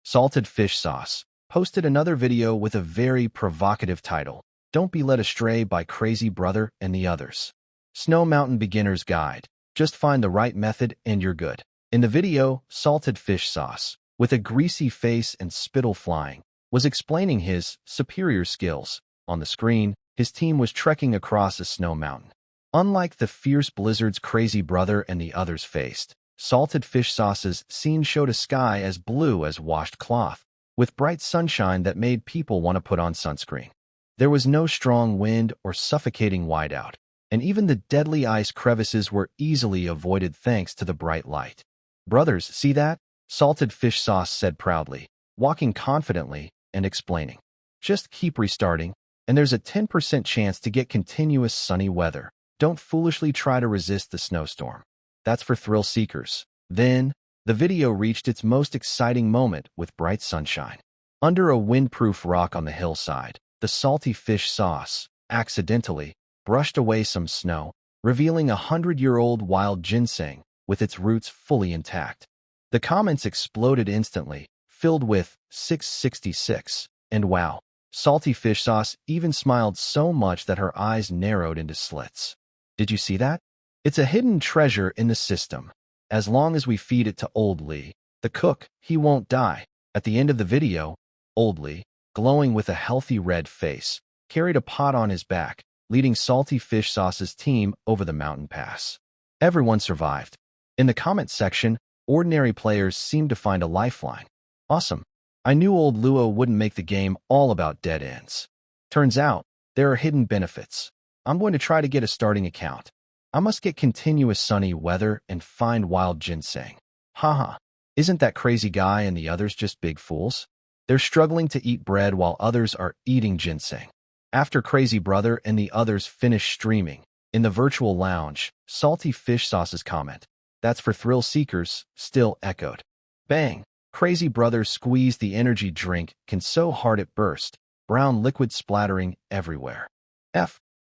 Salted Fish Sauce posted another video with a very provocative title, Don't Be Led Astray by Crazy Brother and the Others. Snow Mountain Beginner's Guide. Just find the right method and you're good. In the video, Salted Fish Sauce, with a greasy face and spittle flying, was explaining his superior skills. On the screen, his team was trekking across a snow mountain. Unlike the fierce blizzards Crazy Brother and the others faced, Salted Fish Sauce's scene showed a sky as blue as washed cloth, with bright sunshine that made people want to put on sunscreen. There was no strong wind or suffocating whiteout, and even the deadly ice crevices were easily avoided thanks to the bright light. Brothers, see that? Salted Fish Sauce said proudly, walking confidently and explaining. Just keep restarting, and there's a 10% chance to get continuous sunny weather. Don't foolishly try to resist the snowstorm. That's for thrill seekers. Then, the video reached its most exciting moment with bright sunshine. Under a windproof rock on the hillside, the salty fish sauce, accidentally, brushed away some snow, revealing a 100-year-old wild ginseng with its roots fully intact. The comments exploded instantly, filled with 666, and wow. Salty Fish Sauce even smiled so much that her eyes narrowed into slits. Did you see that? It's a hidden treasure in the system. As long as we feed it to Old Li, the cook, he won't die. At the end of the video, Old Li, glowing with a healthy red face, carried a pot on his back, leading Salty Fish Sauce's team over the mountain pass. Everyone survived. In the comments section, ordinary players seemed to find a lifeline. Awesome. I knew old Luo wouldn't make the game all about dead ends. Turns out, there are hidden benefits. I'm going to try to get a starting account. I must get continuous sunny weather and find wild ginseng. Haha. Isn't that crazy guy and the others just big fools? They're struggling to eat bread while others are eating ginseng. After Crazy Brother and the others finish streaming, in the virtual lounge, Salty Fish Sauce's comment, "That's for thrill seekers," still echoed. Bang! Crazy Brother squeezed the energy drink can so hard it burst, brown liquid splattering everywhere.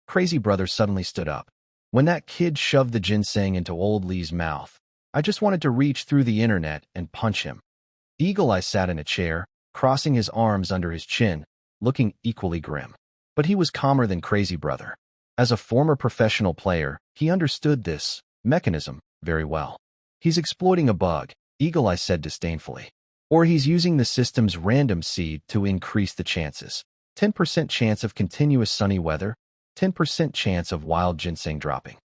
Crazy Brother suddenly stood up. When that kid shoved the ginseng into old Lee's mouth, I just wanted to reach through the internet and punch him. Eagle Eye sat in a chair, crossing his arms under his chin, looking equally grim. But he was calmer than Crazy Brother. As a former professional player, he understood this mechanism very well. He's exploiting a bug, Eagle Eye said disdainfully. Or he's using the system's random seed to increase the chances. 10% chance of continuous sunny weather, 10% chance of wild ginseng dropping.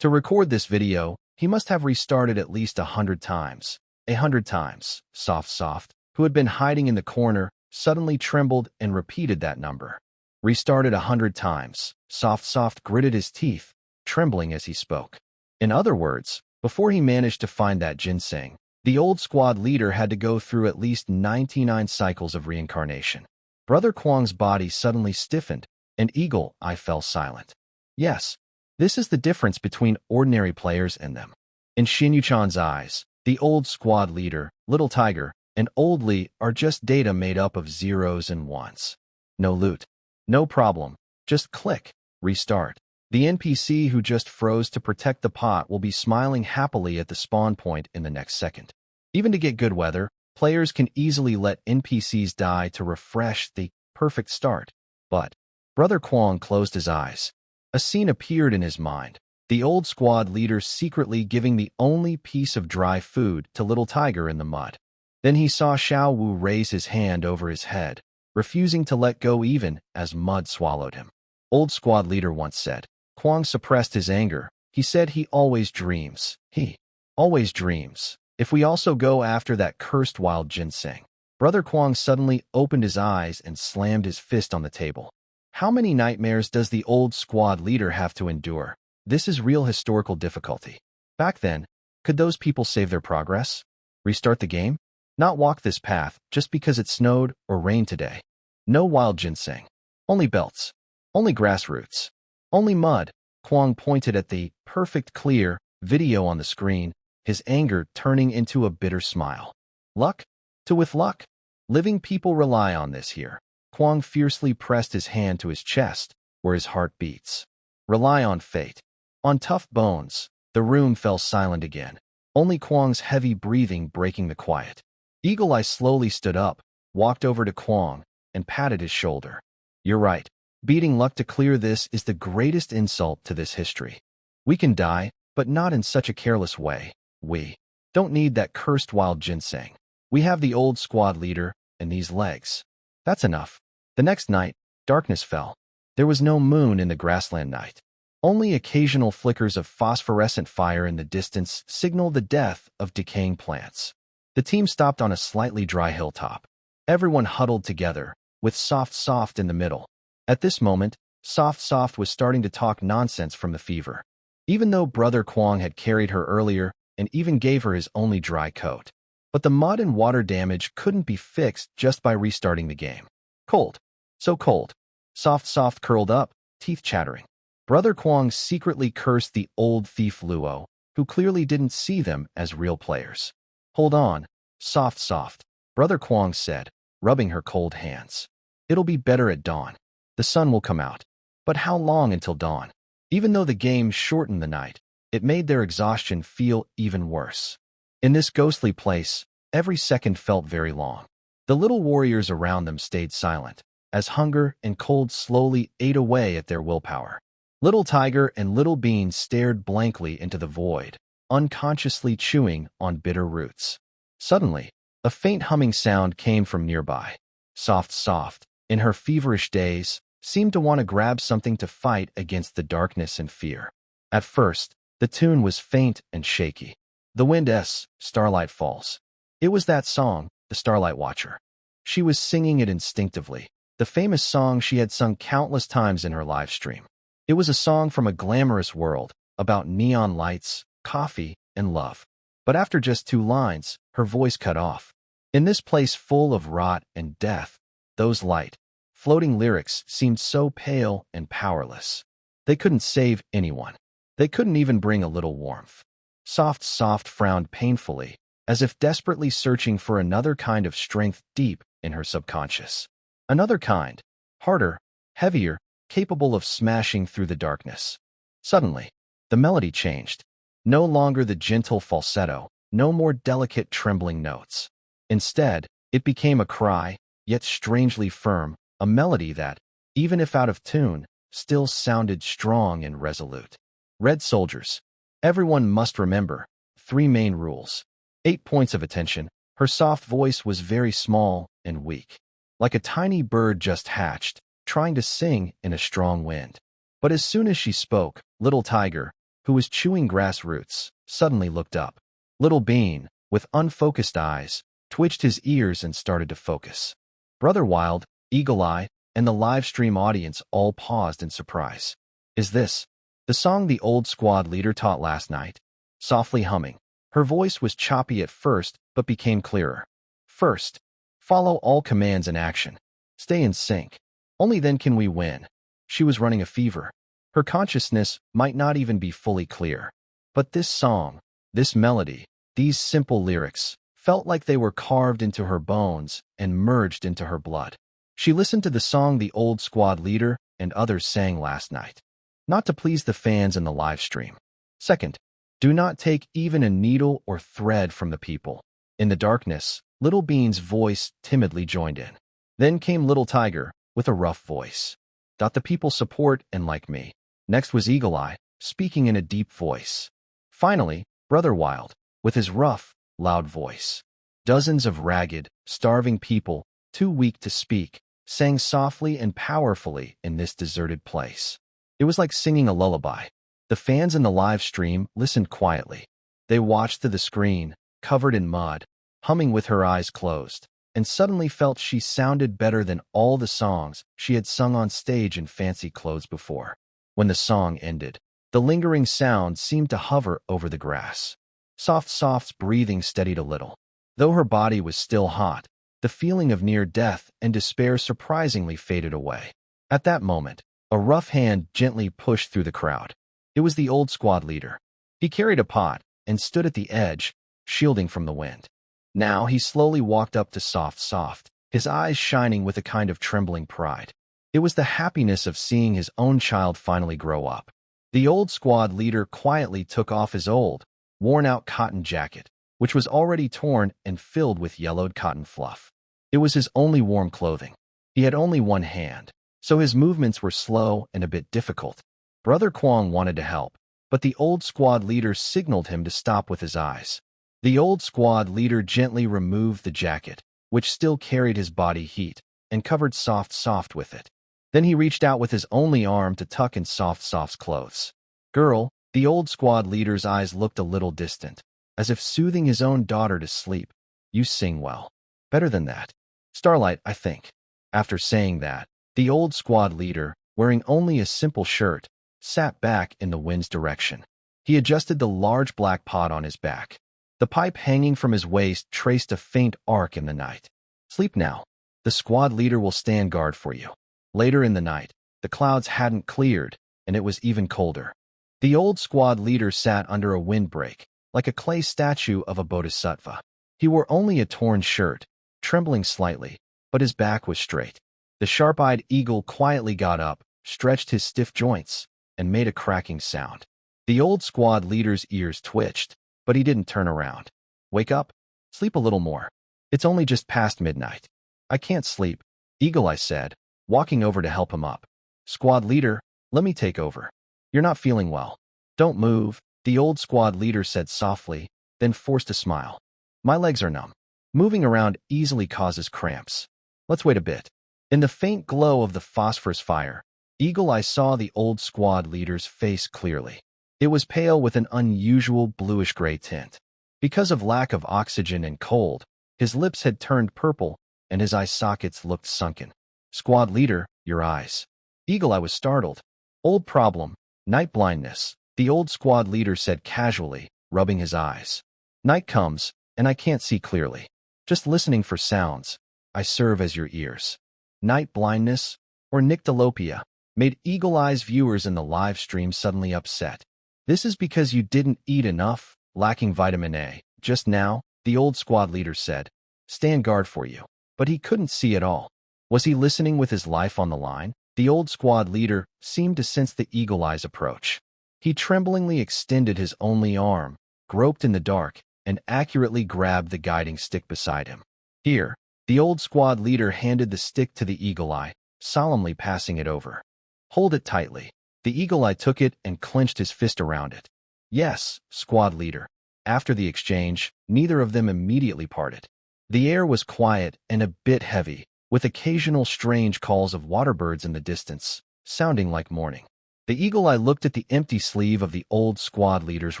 To record this video, he must have restarted at least 100 times. 100 times. Soft, who had been hiding in the corner, suddenly trembled and repeated that number. Restarted 100 times. Soft gritted his teeth, trembling as he spoke. In other words, before he managed to find that ginseng, the old squad leader had to go through at least 99 cycles of reincarnation. Brother Kwang's body suddenly stiffened, and Eagle Eye fell silent. Yes, this is the difference between ordinary players and them. In Shin Yuchan's eyes, the old squad leader, Little Tiger, and Old Lee are just data made up of zeros and ones. No loot. No problem. Just click. Restart. The NPC who just froze to protect the pot will be smiling happily at the spawn point in the next second. Even to get good weather, players can easily let NPCs die to refresh the perfect start. But Brother Kwang closed his eyes. A scene appeared in his mind. The old squad leader secretly giving the only piece of dry food to Little Tiger in the mud. Then he saw Xiao Wu raise his hand over his head, refusing to let go even as mud swallowed him. Old squad leader once said. Kwang suppressed his anger. He said he always dreams. He always dreams. If we also go after that cursed wild ginseng. Brother Kwang suddenly opened his eyes and slammed his fist on the table. How many nightmares does the old squad leader have to endure? This is real historical difficulty. Back then, could those people save their progress? Restart the game? Not walk this path just because it snowed or rained today. No wild ginseng. Only belts. Only grassroots. Only mud. Kwang pointed at the perfect clear video on the screen, his anger turning into a bitter smile. Luck? With luck? Living people rely on this here. Kwang fiercely pressed his hand to his chest, where his heart beats. Rely on fate. On tough bones. The room fell silent again, only Kwang's heavy breathing breaking the quiet. Eagle Eye slowly stood up, walked over to Kwang, and patted his shoulder. You're right. Beating luck to clear this is the greatest insult to this history. We can die, but not in such a careless way. We don't need that cursed wild ginseng. We have the old squad leader and these legs. That's enough. The next night, darkness fell. There was no moon in the grassland night. Only occasional flickers of phosphorescent fire in the distance signaled the death of decaying plants. The team stopped on a slightly dry hilltop. Everyone huddled together, with Soft in the middle. At this moment, Soft was starting to talk nonsense from the fever. Even though Brother Kwang had carried her earlier and even gave her his only dry coat. But the mud and water damage couldn't be fixed just by restarting the game. Cold. So cold. Soft curled up, teeth chattering. Brother Kwang secretly cursed the old thief Luo, who clearly didn't see them as real players. Hold on. Soft, Brother Kwang said, rubbing her cold hands. It'll be better at dawn. The sun will come out. But how long until dawn? Even though the game shortened the night, it made their exhaustion feel even worse. In this ghostly place, every second felt very long. The little warriors around them stayed silent, as hunger and cold slowly ate away at their willpower. Little Tiger and Little Bean stared blankly into the void, unconsciously chewing on bitter roots. Suddenly, a faint humming sound came from nearby. Soft, in her feverish daze, seemed to want to grab something to fight against the darkness and fear. At first, the tune was faint and shaky. The Wind-s Starlight Falls. It was that song, the Starlight Watcher. She was singing it instinctively, the famous song she had sung countless times in her live stream. It was a song from a glamorous world, about neon lights, coffee, and love. But after just 2 lines, her voice cut off. In this place full of rot and death, those light, floating lyrics seemed so pale and powerless. They couldn't save anyone. They couldn't even bring a little warmth. Soft frowned painfully, as if desperately searching for another kind of strength deep in her subconscious. Another kind, harder, heavier, capable of smashing through the darkness. Suddenly, the melody changed. No longer the gentle falsetto, no more delicate trembling notes. Instead, it became a cry, yet strangely firm, a melody that, even if out of tune, still sounded strong and resolute. Red soldiers. Everyone must remember 3 main rules. 8 points of attention. Her soft voice was very small and weak, like a tiny bird just hatched, trying to sing in a strong wind. But as soon as she spoke, Little Tiger, who was chewing grass roots, suddenly looked up. Little Bean, with unfocused eyes, twitched his ears and started to focus. Brother Wild, Eagle Eye, and the live stream audience all paused in surprise. Is this the song the old squad leader taught last night? Softly humming. Her voice was choppy at first, but became clearer. First, follow all commands in action. Stay in sync. Only then can we win. She was running a fever. Her consciousness might not even be fully clear. But this song, this melody, these simple lyrics, felt like they were carved into her bones and merged into her blood. She listened to the song the old squad leader and others sang last night. Not to please the fans in the live stream. Second, do not take even a needle or thread from the people. In the darkness, Little Bean's voice timidly joined in. Then came Little Tiger, with a rough voice. The people support and like me. Next was Eagle Eye, speaking in a deep voice. Finally, Brother Wild, with his rough, loud voice. Dozens of ragged, starving people, too weak to speak, sang softly and powerfully in this deserted place. It was like singing a lullaby. The fans in the live stream listened quietly. They watched through the screen, covered in mud, humming with her eyes closed, and suddenly felt she sounded better than all the songs she had sung on stage in fancy clothes before. When the song ended, the lingering sound seemed to hover over the grass. Soft's breathing steadied a little. Though her body was still hot, the feeling of near death and despair surprisingly faded away. At that moment, a rough hand gently pushed through the crowd. It was the old squad leader. He carried a pot and stood at the edge, shielding from the wind. Now he slowly walked up to Soft, his eyes shining with a kind of trembling pride. It was the happiness of seeing his own child finally grow up. The old squad leader quietly took off his old, worn-out cotton jacket, which was already torn and filled with yellowed cotton fluff. It was his only warm clothing. He had only one hand, so his movements were slow and a bit difficult. Brother Kwong wanted to help, but the old squad leader signaled him to stop with his eyes. The old squad leader gently removed the jacket, which still carried his body heat, and covered Soft with it. Then he reached out with his only arm to tuck in Soft's clothes. Girl, the old squad leader's eyes looked a little distant, as if soothing his own daughter to sleep. You sing well. Better than that. Starlight, I think. After saying that, the old squad leader, wearing only a simple shirt, sat back in the wind's direction. He adjusted the large black pot on his back. The pipe hanging from his waist traced a faint arc in the night. Sleep now. The squad leader will stand guard for you. Later in the night, the clouds hadn't cleared, and it was even colder. The old squad leader sat under a windbreak, like a clay statue of a bodhisattva. He wore only a torn shirt, trembling slightly, but his back was straight. The sharp-eyed eagle quietly got up, stretched his stiff joints, and made a cracking sound. The old squad leader's ears twitched, but he didn't turn around. Wake up. Sleep a little more. It's only just past midnight. I can't sleep, Eagle Eye said, walking over to help him up. Squad leader, let me take over. You're not feeling well. Don't move, the old squad leader said softly, then forced a smile. My legs are numb. Moving around easily causes cramps. Let's wait a bit. In the faint glow of the phosphorus fire, Eagle Eye saw the old squad leader's face clearly. It was pale with an unusual bluish-gray tint. Because of lack of oxygen and cold, his lips had turned purple and his eye sockets looked sunken. Squad leader, your eyes. Eagle Eye was startled. Old problem, night blindness, the old squad leader said casually, rubbing his eyes. Night comes, and I can't see clearly. Just listening for sounds. I serve as your ears. Night blindness, or nyctalopia, made Eagle Eye's viewers in the live stream suddenly upset. This is because you didn't eat enough, lacking vitamin A. Just now, the old squad leader said. Stand guard for you. But he couldn't see at all. Was he listening with his life on the line? The old squad leader seemed to sense the Eagle Eye's approach. He tremblingly extended his only arm, groped in the dark, and accurately grabbed the guiding stick beside him. Here, the old squad leader handed the stick to the Eagle Eye, solemnly passing it over. Hold it tightly. The Eagle Eye took it and clenched his fist around it. Yes, squad leader. After the exchange, neither of them immediately parted. The air was quiet and a bit heavy, with occasional strange calls of waterbirds in the distance, sounding like morning. The Eagle Eye looked at the empty sleeve of the old squad leader's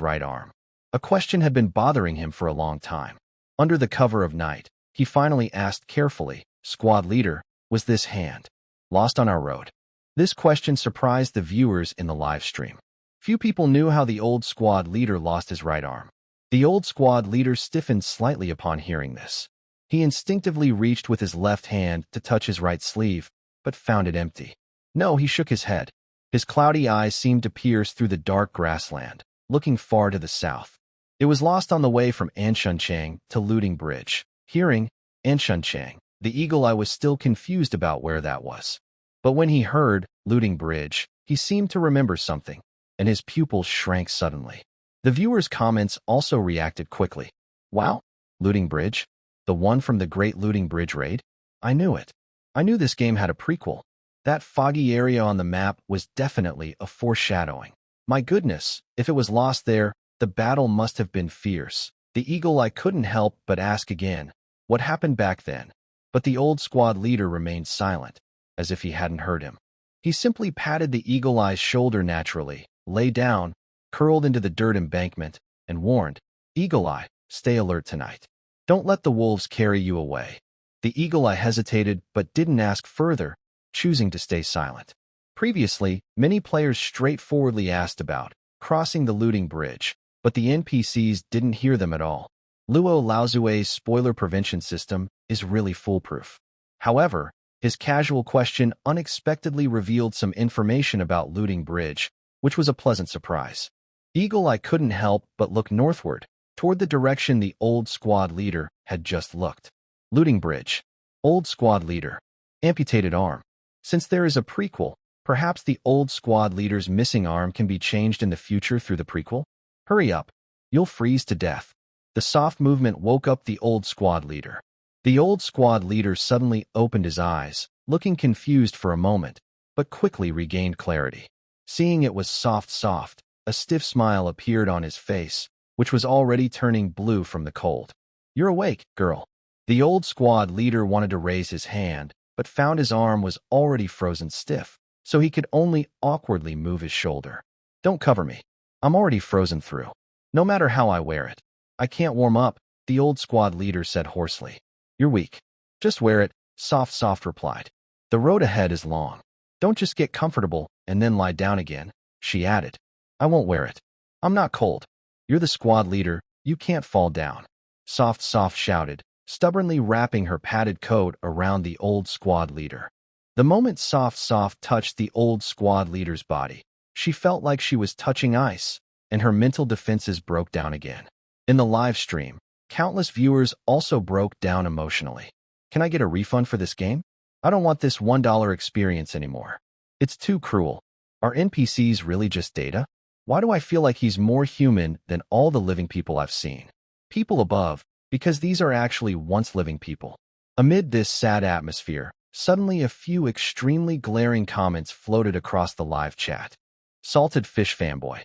right arm. A question had been bothering him for a long time. Under the cover of night, he finally asked carefully, Squad leader, was this hand lost on our road? This question surprised the viewers in the live stream. Few people knew how the old squad leader lost his right arm. The old squad leader stiffened slightly upon hearing this. He instinctively reached with his left hand to touch his right sleeve, but found it empty. No, he shook his head. His cloudy eyes seemed to pierce through the dark grassland, looking far to the south. It was lost on the way from Anshunchang to Looting Bridge. Hearing Anshunchang, the Eagle Eye was still confused about where that was. But when he heard Looting Bridge, he seemed to remember something, and his pupils shrank suddenly. The viewers' comments also reacted quickly. Wow, Looting Bridge? The one from the Great Looting Bridge raid? I knew it. I knew this game had a prequel. That foggy area on the map was definitely a foreshadowing. My goodness, if it was lost there, the battle must have been fierce. The Eagle Eye couldn't help but ask again, what happened back then? But the old squad leader remained silent, as if he hadn't heard him. He simply patted the Eagle Eye's shoulder naturally, lay down, curled into the dirt embankment, and warned, Eagle Eye, stay alert tonight. Don't let the wolves carry you away. The Eagle Eye hesitated but didn't ask further, choosing to stay silent. Previously, many players straightforwardly asked about crossing the Looting Bridge, but the NPCs didn't hear them at all. Luo Laozue's spoiler prevention system is really foolproof. However, his casual question unexpectedly revealed some information about Looting Bridge, which was a pleasant surprise. Eagle Eye couldn't help but look northward, toward the direction the old squad leader had just looked. Looting Bridge. Old squad leader. Amputated arm. Since there is a prequel, perhaps the old squad leader's missing arm can be changed in the future through the prequel? Hurry up. You'll freeze to death. The soft movement woke up the old squad leader. The old squad leader suddenly opened his eyes, looking confused for a moment, but quickly regained clarity. Seeing it was soft, a stiff smile appeared on his face, which was already turning blue from the cold. You're awake, girl. The old squad leader wanted to raise his hand, but found his arm was already frozen stiff, so he could only awkwardly move his shoulder. Don't cover me. I'm already frozen through. No matter how I wear it. I can't warm up, the old squad leader said hoarsely. You're weak. Just wear it, soft replied. The road ahead is long. Don't just get comfortable and then lie down again, she added. I won't wear it. I'm not cold. You're the squad leader, you can't fall down. Soft shouted, stubbornly wrapping her padded coat around the old squad leader. The moment Soft touched the old squad leader's body, she felt like she was touching ice, and her mental defenses broke down again. In the live stream, countless viewers also broke down emotionally. Can I get a refund for this game? I don't want this $1 experience anymore. It's too cruel. Are NPCs really just data? Why do I feel like he's more human than all the living people I've seen? People above, because these are actually once living people. Amid this sad atmosphere, suddenly a few extremely glaring comments floated across the live chat. Salted fish fanboy.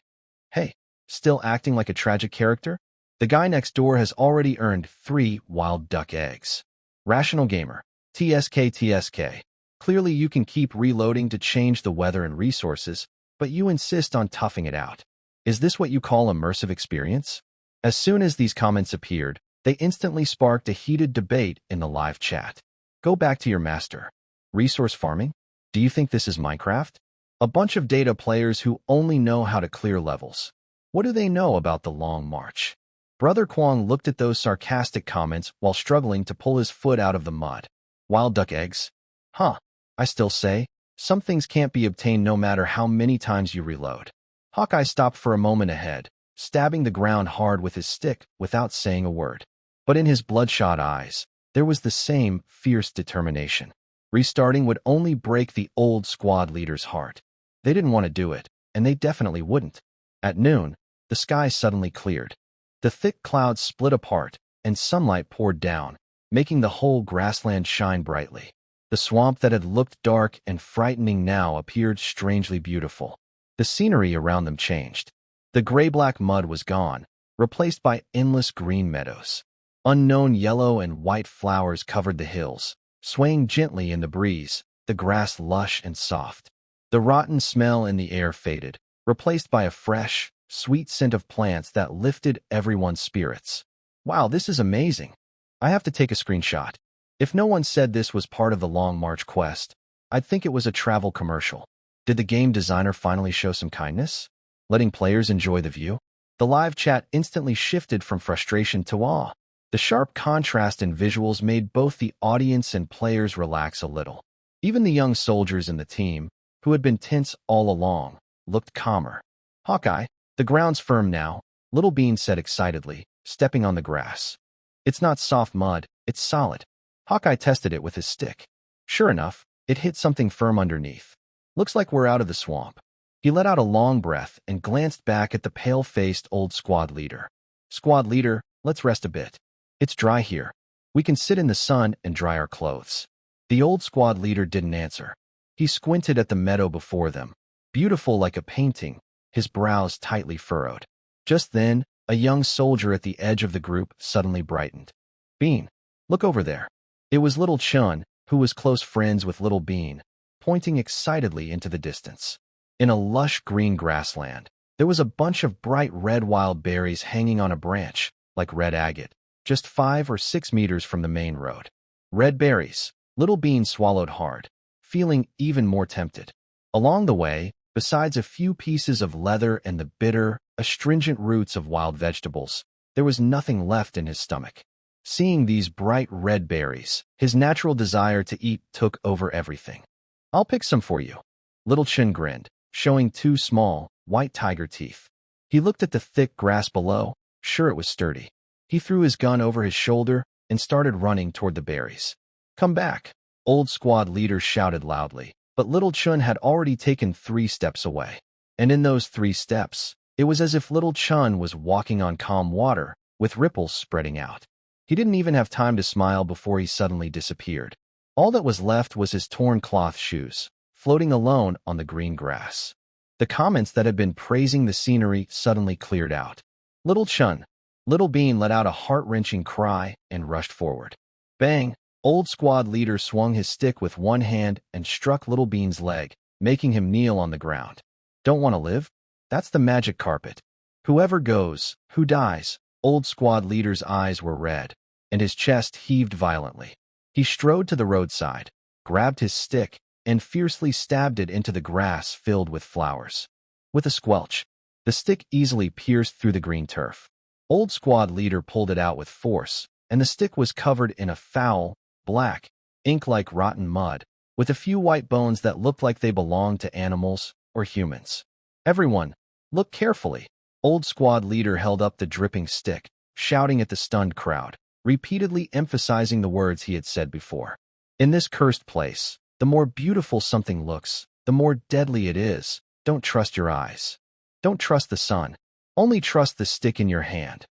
Hey, still acting like a tragic character? The guy next door has already earned 3 wild duck eggs. Rational gamer. TSK. Clearly, you can keep reloading to change the weather and resources, but you insist on toughing it out. Is this what you call immersive experience? As soon as these comments appeared, they instantly sparked a heated debate in the live chat. Go back to your master. Resource farming? Do you think this is Minecraft? A bunch of data players who only know how to clear levels. What do they know about the long march? Brother Kwong looked at those sarcastic comments while struggling to pull his foot out of the mud. Wild duck eggs? Huh. I still say, some things can't be obtained no matter how many times you reload. Hawkeye stopped for a moment ahead, stabbing the ground hard with his stick without saying a word. But in his bloodshot eyes, there was the same fierce determination. Restarting would only break the old squad leader's heart. They didn't want to do it, and they definitely wouldn't. At noon, the sky suddenly cleared. The thick clouds split apart, and sunlight poured down, making the whole grassland shine brightly. The swamp that had looked dark and frightening now appeared strangely beautiful. The scenery around them changed. The gray-black mud was gone, replaced by endless green meadows. Unknown yellow and white flowers covered the hills, swaying gently in the breeze, the grass lush and soft. The rotten smell in the air faded, replaced by a fresh, sweet scent of plants that lifted everyone's spirits. Wow, this is amazing. I have to take a screenshot. If no one said this was part of the Long March quest, I'd think it was a travel commercial. Did the game designer finally show some kindness? Letting players enjoy the view? The live chat instantly shifted from frustration to awe. The sharp contrast in visuals made both the audience and players relax a little. Even the young soldiers in the team, who had been tense all along, looked calmer. Hawkeye, the ground's firm now, Little Bean said excitedly, stepping on the grass. It's not soft mud, it's solid. Hawkeye tested it with his stick. Sure enough, it hit something firm underneath. Looks like we're out of the swamp. He let out a long breath and glanced back at the pale-faced old squad leader. Squad leader, let's rest a bit. It's dry here. We can sit in the sun and dry our clothes. The old squad leader didn't answer. He squinted at the meadow before them, beautiful like a painting, his brows tightly furrowed. Just then, a young soldier at the edge of the group suddenly brightened. Bean, look over there. It was Little Chun, who was close friends with Little Bean, pointing excitedly into the distance. In a lush green grassland, there was a bunch of bright red wild berries hanging on a branch, like red agate, just 5 or 6 meters from the main road. Red berries. Little Bean swallowed hard, feeling even more tempted. Along the way, besides a few pieces of leather and the bitter, astringent roots of wild vegetables, there was nothing left in his stomach. Seeing these bright red berries, his natural desire to eat took over everything. I'll pick some for you. Little Chin grinned, showing 2 small, white tiger teeth. He looked at the thick grass below, sure it was sturdy. He threw his gun over his shoulder and started running toward the berries. Come back, old squad leader shouted loudly, but Little Chun had already taken 3 steps away. And in those 3 steps, it was as if Little Chun was walking on calm water, with ripples spreading out. He didn't even have time to smile before he suddenly disappeared. All that was left was his torn cloth shoes, floating alone on the green grass. The comments that had been praising the scenery suddenly cleared out. Little Chun. Little Bean let out a heart-wrenching cry and rushed forward. Bang! Old squad leader swung his stick with one hand and struck Little Bean's leg, making him kneel on the ground. Don't want to live? That's the magic carpet. Whoever goes, who dies? Old squad leader's eyes were red, and his chest heaved violently. He strode to the roadside, grabbed his stick, and fiercely stabbed it into the grass filled with flowers. With a squelch, the stick easily pierced through the green turf. Old squad leader pulled it out with force, and the stick was covered in a foul, black, ink-like rotten mud, with a few white bones that looked like they belonged to animals or humans. Everyone, look carefully. Old squad leader held up the dripping stick, shouting at the stunned crowd, repeatedly emphasizing the words he had said before. In this cursed place, the more beautiful something looks, the more deadly it is. Don't trust your eyes. Don't trust the sun. Only trust the stick in your hand.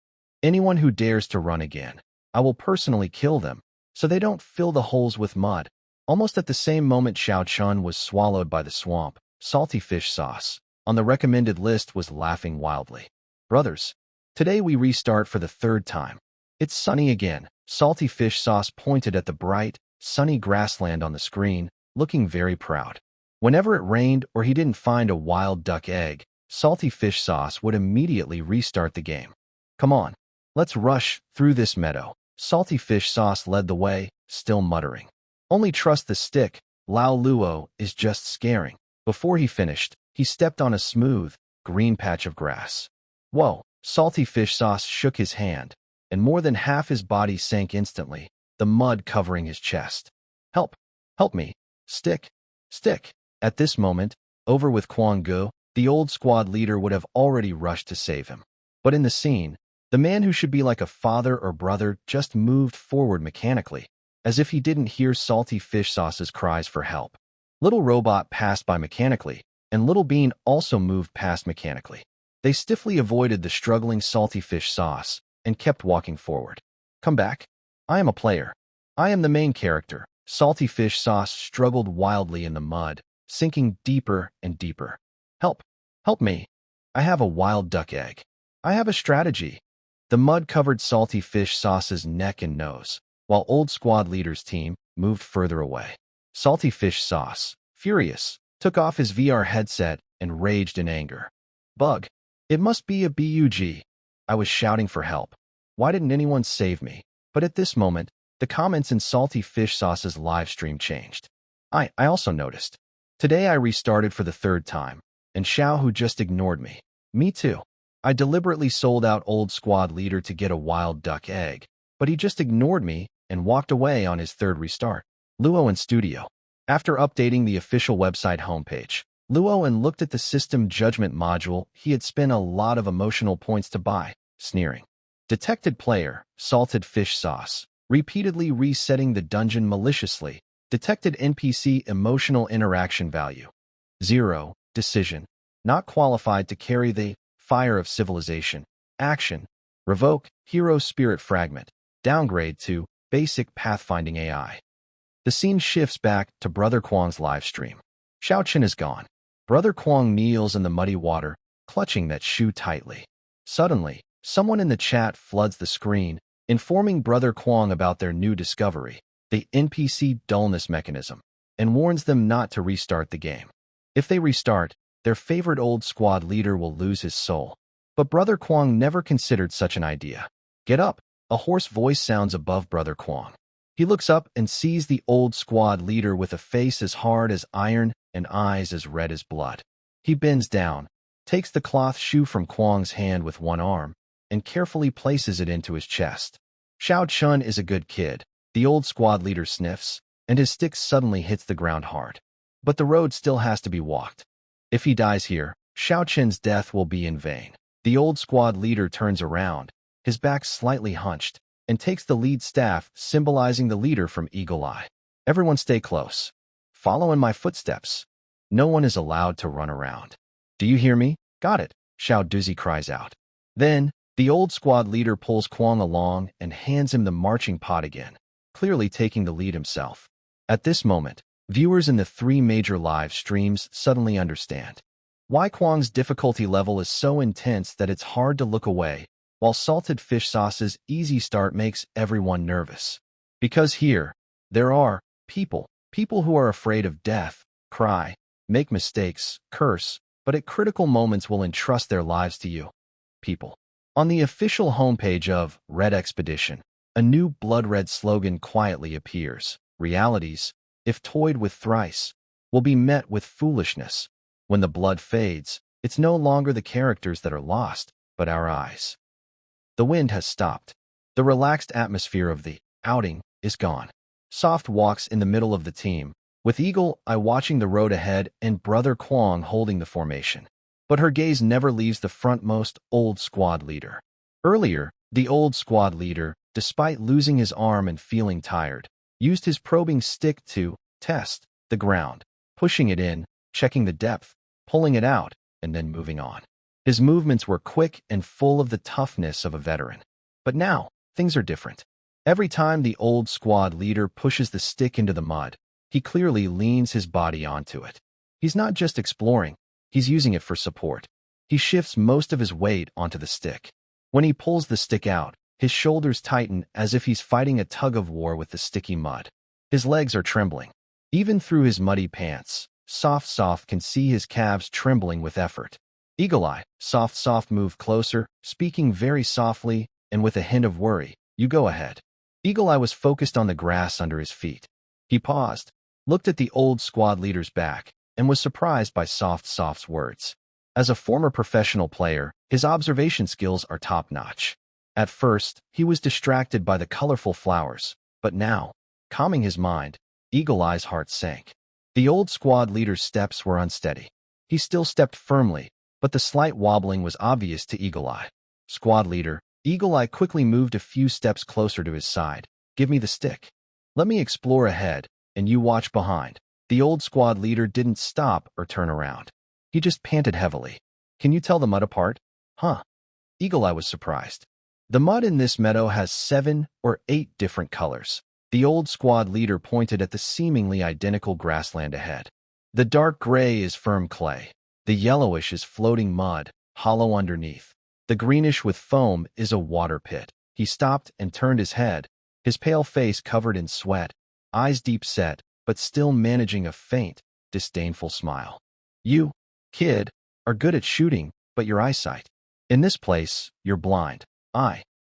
Anyone who dares to run again, I will personally kill them, so they don't fill the holes with mud. Almost at the same moment Xiao Chun was swallowed by the swamp. Salty fish sauce on the recommended list was laughing wildly. Brothers, today we restart for the 3rd time. It's sunny again. Salty fish sauce pointed at the bright, sunny grassland on the screen, looking very proud. Whenever it rained or he didn't find a wild duck egg, salty fish sauce would immediately restart the game. Come on, let's rush through this meadow. Salty fish sauce led the way, still muttering. Only trust the stick, Lao Luo is just scaring. Before he finished, he stepped on a smooth, green patch of grass. Whoa, salty fish sauce shook his hand, and more than half his body sank instantly, the mud covering his chest. Help! Help me! Stick! Stick! At this moment, over with Kwang Gu, the old squad leader would have already rushed to save him. But in the scene, the man who should be like a father or brother just moved forward mechanically, as if he didn't hear salty fish sauce's cries for help. Little Robot passed by mechanically, and Little Bean also moved past mechanically. They stiffly avoided the struggling salty fish sauce and kept walking forward. Come back. I am a player. I am the main character. Salty fish sauce struggled wildly in the mud, sinking deeper and deeper. Help! Help me! I have a wild duck egg. I have a strategy. The mud covered salty fish sauce's neck and nose, while old squad leader's team moved further away. Salty fish sauce, furious, took off his VR headset and raged in anger. Bug! It must be a bug. I was shouting for help. Why didn't anyone save me? But at this moment, the comments in Salty Fish Sauce's live stream changed. I also noticed. Today I restarted for the third time, and Xiao who just ignored me. Me too. I deliberately sold out old squad leader to get a wild duck egg, but he just ignored me and walked away on his third restart. Luo in studio. After updating the official website homepage, Luo looked at the system judgment module he had spent a lot of emotional points to buy, sneering. Detected player, salted fish sauce, repeatedly resetting the dungeon maliciously. Detected NPC emotional interaction value. 0. Decision. Not qualified to carry the fire of civilization. Action. Revoke hero spirit fragment. Downgrade to basic pathfinding AI. The scene shifts back to Brother Kwang's live stream. Xiao Chen is gone. Brother Kwang kneels in the muddy water, clutching that shoe tightly. Suddenly, someone in the chat floods the screen, informing Brother Kwang about their new discovery, the NPC dullness mechanism, and warns them not to restart the game. If they restart, their favorite old squad leader will lose his soul. But Brother Kwang never considered such an idea. Get up! A hoarse voice sounds above Brother Kwang. He looks up and sees the old squad leader with a face as hard as iron and eyes as red as blood. He bends down, takes the cloth shoe from Kwang's hand with one arm, and carefully places it into his chest. Xiao Chun is a good kid, the old squad leader sniffs, and his stick suddenly hits the ground hard. But the road still has to be walked. If he dies here, Xiao Chen's death will be in vain. The old squad leader turns around, his back slightly hunched, and takes the lead staff, symbolizing the leader from Eagle Eye. Everyone stay close. Follow in my footsteps. No one is allowed to run around. Do you hear me? Got it, Xiao Duzi cries out. Then, the old squad leader pulls Kwang along and hands him the marching pot again, clearly taking the lead himself. At this moment, viewers in the 3 major live streams suddenly understand why Kwang's difficulty level is so intense that it's hard to look away, while salted fish sauce's easy start makes everyone nervous. Because here, there are people who are afraid of death, cry, make mistakes, curse, but at critical moments will entrust their lives to you. People. On the official homepage of Red Expedition, a new blood-red slogan quietly appears. Realities, if toyed with thrice, will be met with foolishness. When the blood fades, it's no longer the characters that are lost, but our eyes. The wind has stopped. The relaxed atmosphere of the outing is gone. Soft walks in the middle of the team, with Eagle Eye watching the road ahead and Brother Kwang holding the formation. But her gaze never leaves the frontmost old squad leader. Earlier, the old squad leader, despite losing his arm and feeling tired, used his probing stick to test the ground, pushing it in, checking the depth, pulling it out, and then moving on. His movements were quick and full of the toughness of a veteran. But now, things are different. Every time the old squad leader pushes the stick into the mud, he clearly leans his body onto it. He's not just exploring, he's using it for support. He shifts most of his weight onto the stick. When he pulls the stick out, his shoulders tighten as if he's fighting a tug-of-war with the sticky mud. His legs are trembling. Even through his muddy pants, Soft can see his calves trembling with effort. Eagle Eye, Soft moved closer, speaking very softly and with a hint of worry. You go ahead. Eagle Eye was focused on the grass under his feet. He paused, looked at the old squad leader's back, and was surprised by Soft's words. As a former professional player, his observation skills are top-notch. At first, he was distracted by the colorful flowers, but now, calming his mind, Eagle Eye's heart sank. The old squad leader's steps were unsteady. He still stepped firmly, but the slight wobbling was obvious to Eagle Eye. Squad leader, Eagle Eye quickly moved a few steps closer to his side. Give me the stick. Let me explore ahead, and you watch behind. The old squad leader didn't stop or turn around. He just panted heavily. Can you tell the mud apart? Huh. Eagle Eye was surprised. The mud in this meadow has 7 or 8 different colors. The old squad leader pointed at the seemingly identical grassland ahead. The dark gray is firm clay. The yellowish is floating mud, hollow underneath. The greenish with foam is a water pit. He stopped and turned his head, his pale face covered in sweat, eyes deep set, but still managing a faint, disdainful smile. You, kid, are good at shooting, but your eyesight. In this place, you're blind.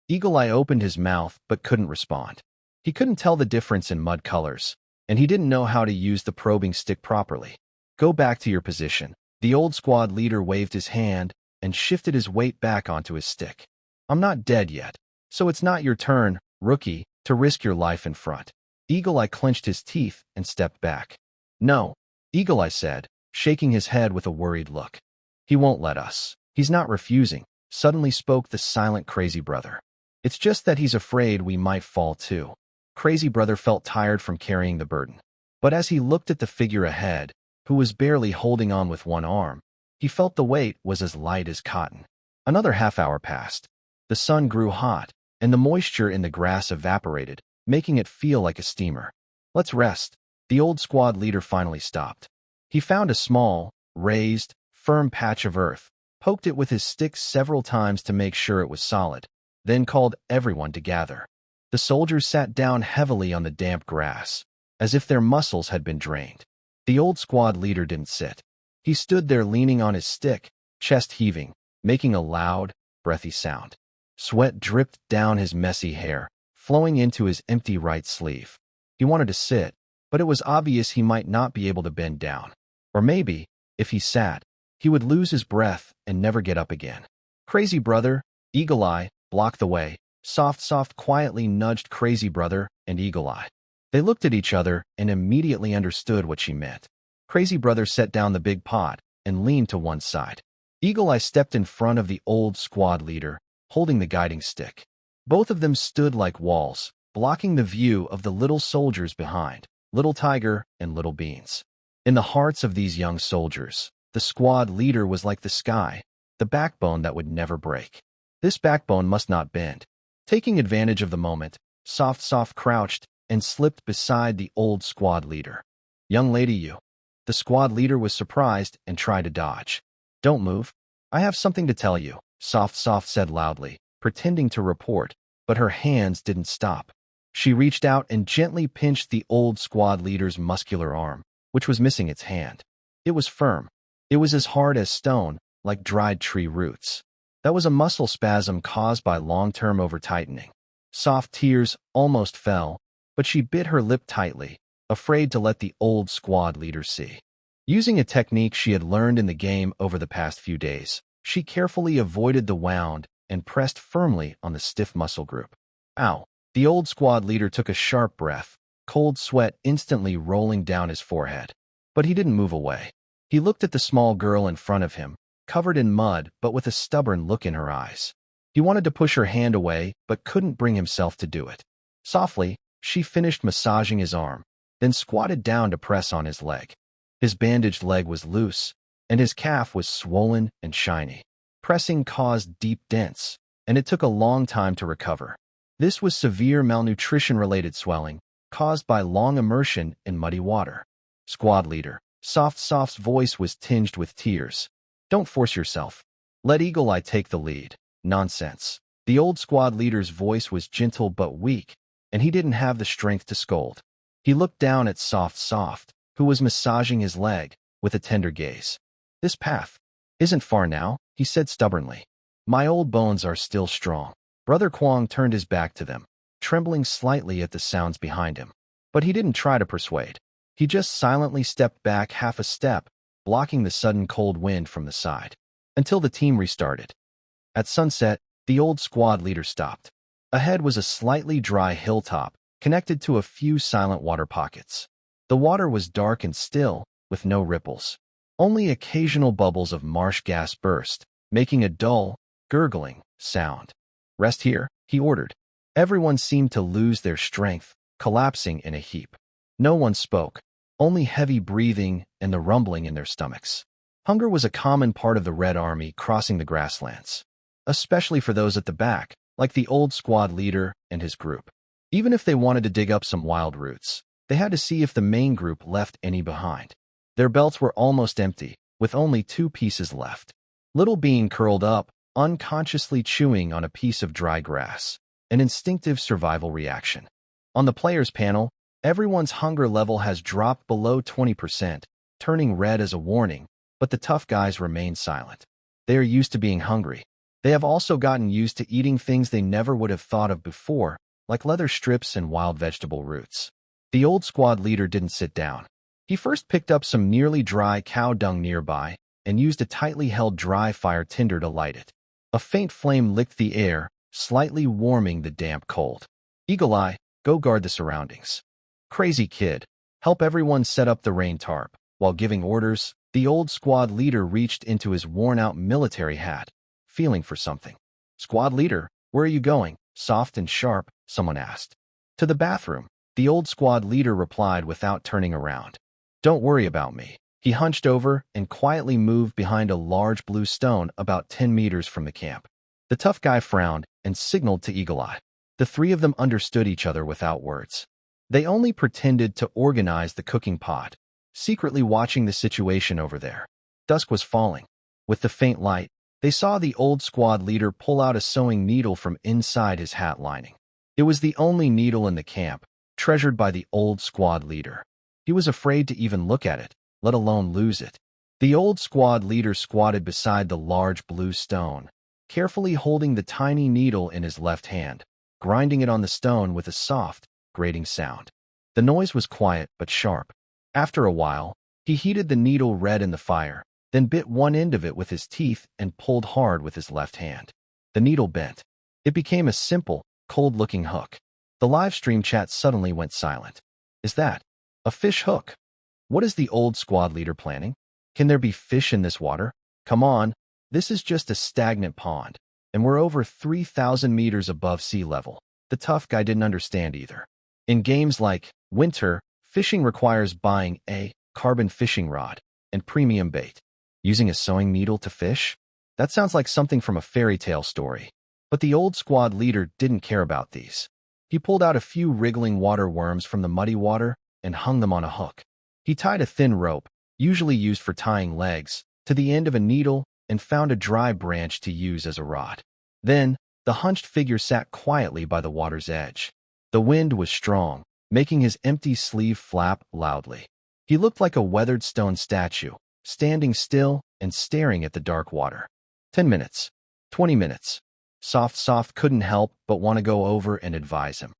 Eagle Eye opened his mouth but couldn't respond. He couldn't tell the difference in mud colors, and he didn't know how to use the probing stick properly. Go back to your position. The old squad leader waved his hand and shifted his weight back onto his stick. I'm not dead yet, so it's not your turn, rookie, to risk your life in front. Eagle Eye clenched his teeth and stepped back. No, Eagle Eye said, shaking his head with a worried look. He won't let us. He's not refusing, suddenly spoke the silent Crazy Brother. It's just that he's afraid we might fall too. Crazy Brother felt tired from carrying the burden. But as he looked at the figure ahead, who was barely holding on with one arm, he felt the weight was as light as cotton. Another half-hour passed. The sun grew hot, and the moisture in the grass evaporated, making it feel like a steamer. Let's rest. The old squad leader finally stopped. He found a small, raised, firm patch of earth, poked it with his stick several times to make sure it was solid, then called everyone to gather. The soldiers sat down heavily on the damp grass, as if their muscles had been drained. The old squad leader didn't sit. He stood there leaning on his stick, chest heaving, making a loud, breathy sound. Sweat dripped down his messy hair, flowing into his empty right sleeve. He wanted to sit, but it was obvious he might not be able to bend down. Or maybe, if he sat, he would lose his breath and never get up again. Crazy Brother, Eagle Eye, blocked the way. Soft quietly nudged Crazy Brother and Eagle Eye. They looked at each other and immediately understood what she meant. Crazy Brother set down the big pot and leaned to one side. Eagle Eye stepped in front of the old squad leader, holding the guiding stick. Both of them stood like walls, blocking the view of the little soldiers behind, Little Tiger and Little Beans. In the hearts of these young soldiers, the squad leader was like the sky, the backbone that would never break. This backbone must not bend. Taking advantage of the moment, Soft crouched and slipped beside the old squad leader. Young lady, you. The squad leader was surprised and tried to dodge. Don't move. I have something to tell you, Soft said loudly, pretending to report, but her hands didn't stop. She reached out and gently pinched the old squad leader's muscular arm, which was missing its hand. It was firm. It was as hard as stone, like dried tree roots. That was a muscle spasm caused by long-term over-tightening. Soft tears almost fell, but she bit her lip tightly, afraid to let the old squad leader see. Using a technique she had learned in the game over the past few days, she carefully avoided the wound and pressed firmly on the stiff muscle group. Ow! The old squad leader took a sharp breath, cold sweat instantly rolling down his forehead. But he didn't move away. He looked at the small girl in front of him, covered in mud but with a stubborn look in her eyes. He wanted to push her hand away but couldn't bring himself to do it. Softly, she finished massaging his arm, then squatted down to press on his leg. His bandaged leg was loose, and his calf was swollen and shiny. Pressing caused deep dents, and it took a long time to recover. This was severe malnutrition-related swelling, caused by long immersion in muddy water. Squad leader, Soft's voice was tinged with tears. Don't force yourself. Let Eagle Eye take the lead. Nonsense. The old squad leader's voice was gentle but weak, and he didn't have the strength to scold. He looked down at Soft, who was massaging his leg with a tender gaze. This path isn't far now, he said stubbornly. My old bones are still strong. Brother Kwong turned his back to them, trembling slightly at the sounds behind him. But he didn't try to persuade. He just silently stepped back half a step, blocking the sudden cold wind from the side, until the team restarted. At sunset, the old squad leader stopped. Ahead was a slightly dry hilltop, connected to a few silent water pockets. The water was dark and still, with no ripples. Only occasional bubbles of marsh gas burst, making a dull, gurgling sound. Rest here, he ordered. Everyone seemed to lose their strength, collapsing in a heap. No one spoke, only heavy breathing and the rumbling in their stomachs. Hunger was a common part of the Red Army crossing the grasslands, especially for those at the back, like the old squad leader and his group. Even if they wanted to dig up some wild roots, they had to see if the main group left any behind. Their belts were almost empty, with only 2 pieces left. Little Bean curled up, unconsciously chewing on a piece of dry grass, an instinctive survival reaction. On the players' panel, everyone's hunger level has dropped below 20%, turning red as a warning, but the tough guys remain silent. They are used to being hungry. They have also gotten used to eating things they never would have thought of before, like leather strips and wild vegetable roots. The old squad leader didn't sit down. He first picked up some nearly dry cow dung nearby and used a tightly held dry fire tinder to light it. A faint flame licked the air, slightly warming the damp cold. Eagle Eye, go guard the surroundings. Crazy Kid, help everyone set up the rain tarp. While giving orders, the old squad leader reached into his worn-out military hat, feeling for something. Squad leader, where are you going? Soft and sharp, someone asked. To the bathroom, the old squad leader replied without turning around. Don't worry about me. He hunched over and quietly moved behind a large blue stone about 10 meters from the camp. The tough guy frowned and signaled to Eagle Eye. The 3 of them understood each other without words. They only pretended to organize the cooking pot, secretly watching the situation over there. Dusk was falling. With the faint light, they saw the old squad leader pull out a sewing needle from inside his hat lining. It was the only needle in the camp, treasured by the old squad leader. He was afraid to even look at it, let alone lose it. The old squad leader squatted beside the large blue stone, carefully holding the tiny needle in his left hand, grinding it on the stone with a soft, grating sound. The noise was quiet but sharp. After a while, he heated the needle red in the fire, then bit one end of it with his teeth and pulled hard with his left hand. The needle bent. It became a simple, cold-looking hook. The live stream chat suddenly went silent. Is that a fish hook? What is the old squad leader planning? Can there be fish in this water? Come on, this is just a stagnant pond, and we're over 3,000 meters above sea level. The tough guy didn't understand either. In games like Winter, fishing requires buying a carbon fishing rod and premium bait. Using a sewing needle to fish? That sounds like something from a fairy tale story. But the old squad leader didn't care about these. He pulled out a few wriggling water worms from the muddy water and hung them on a hook. He tied a thin rope, usually used for tying legs, to the end of a needle and found a dry branch to use as a rod. Then, the hunched figure sat quietly by the water's edge. The wind was strong, making his empty sleeve flap loudly. He looked like a weathered stone statue, standing still and staring at the dark water. 10 minutes. 20 minutes. Soft couldn't help but want to go over and advise him.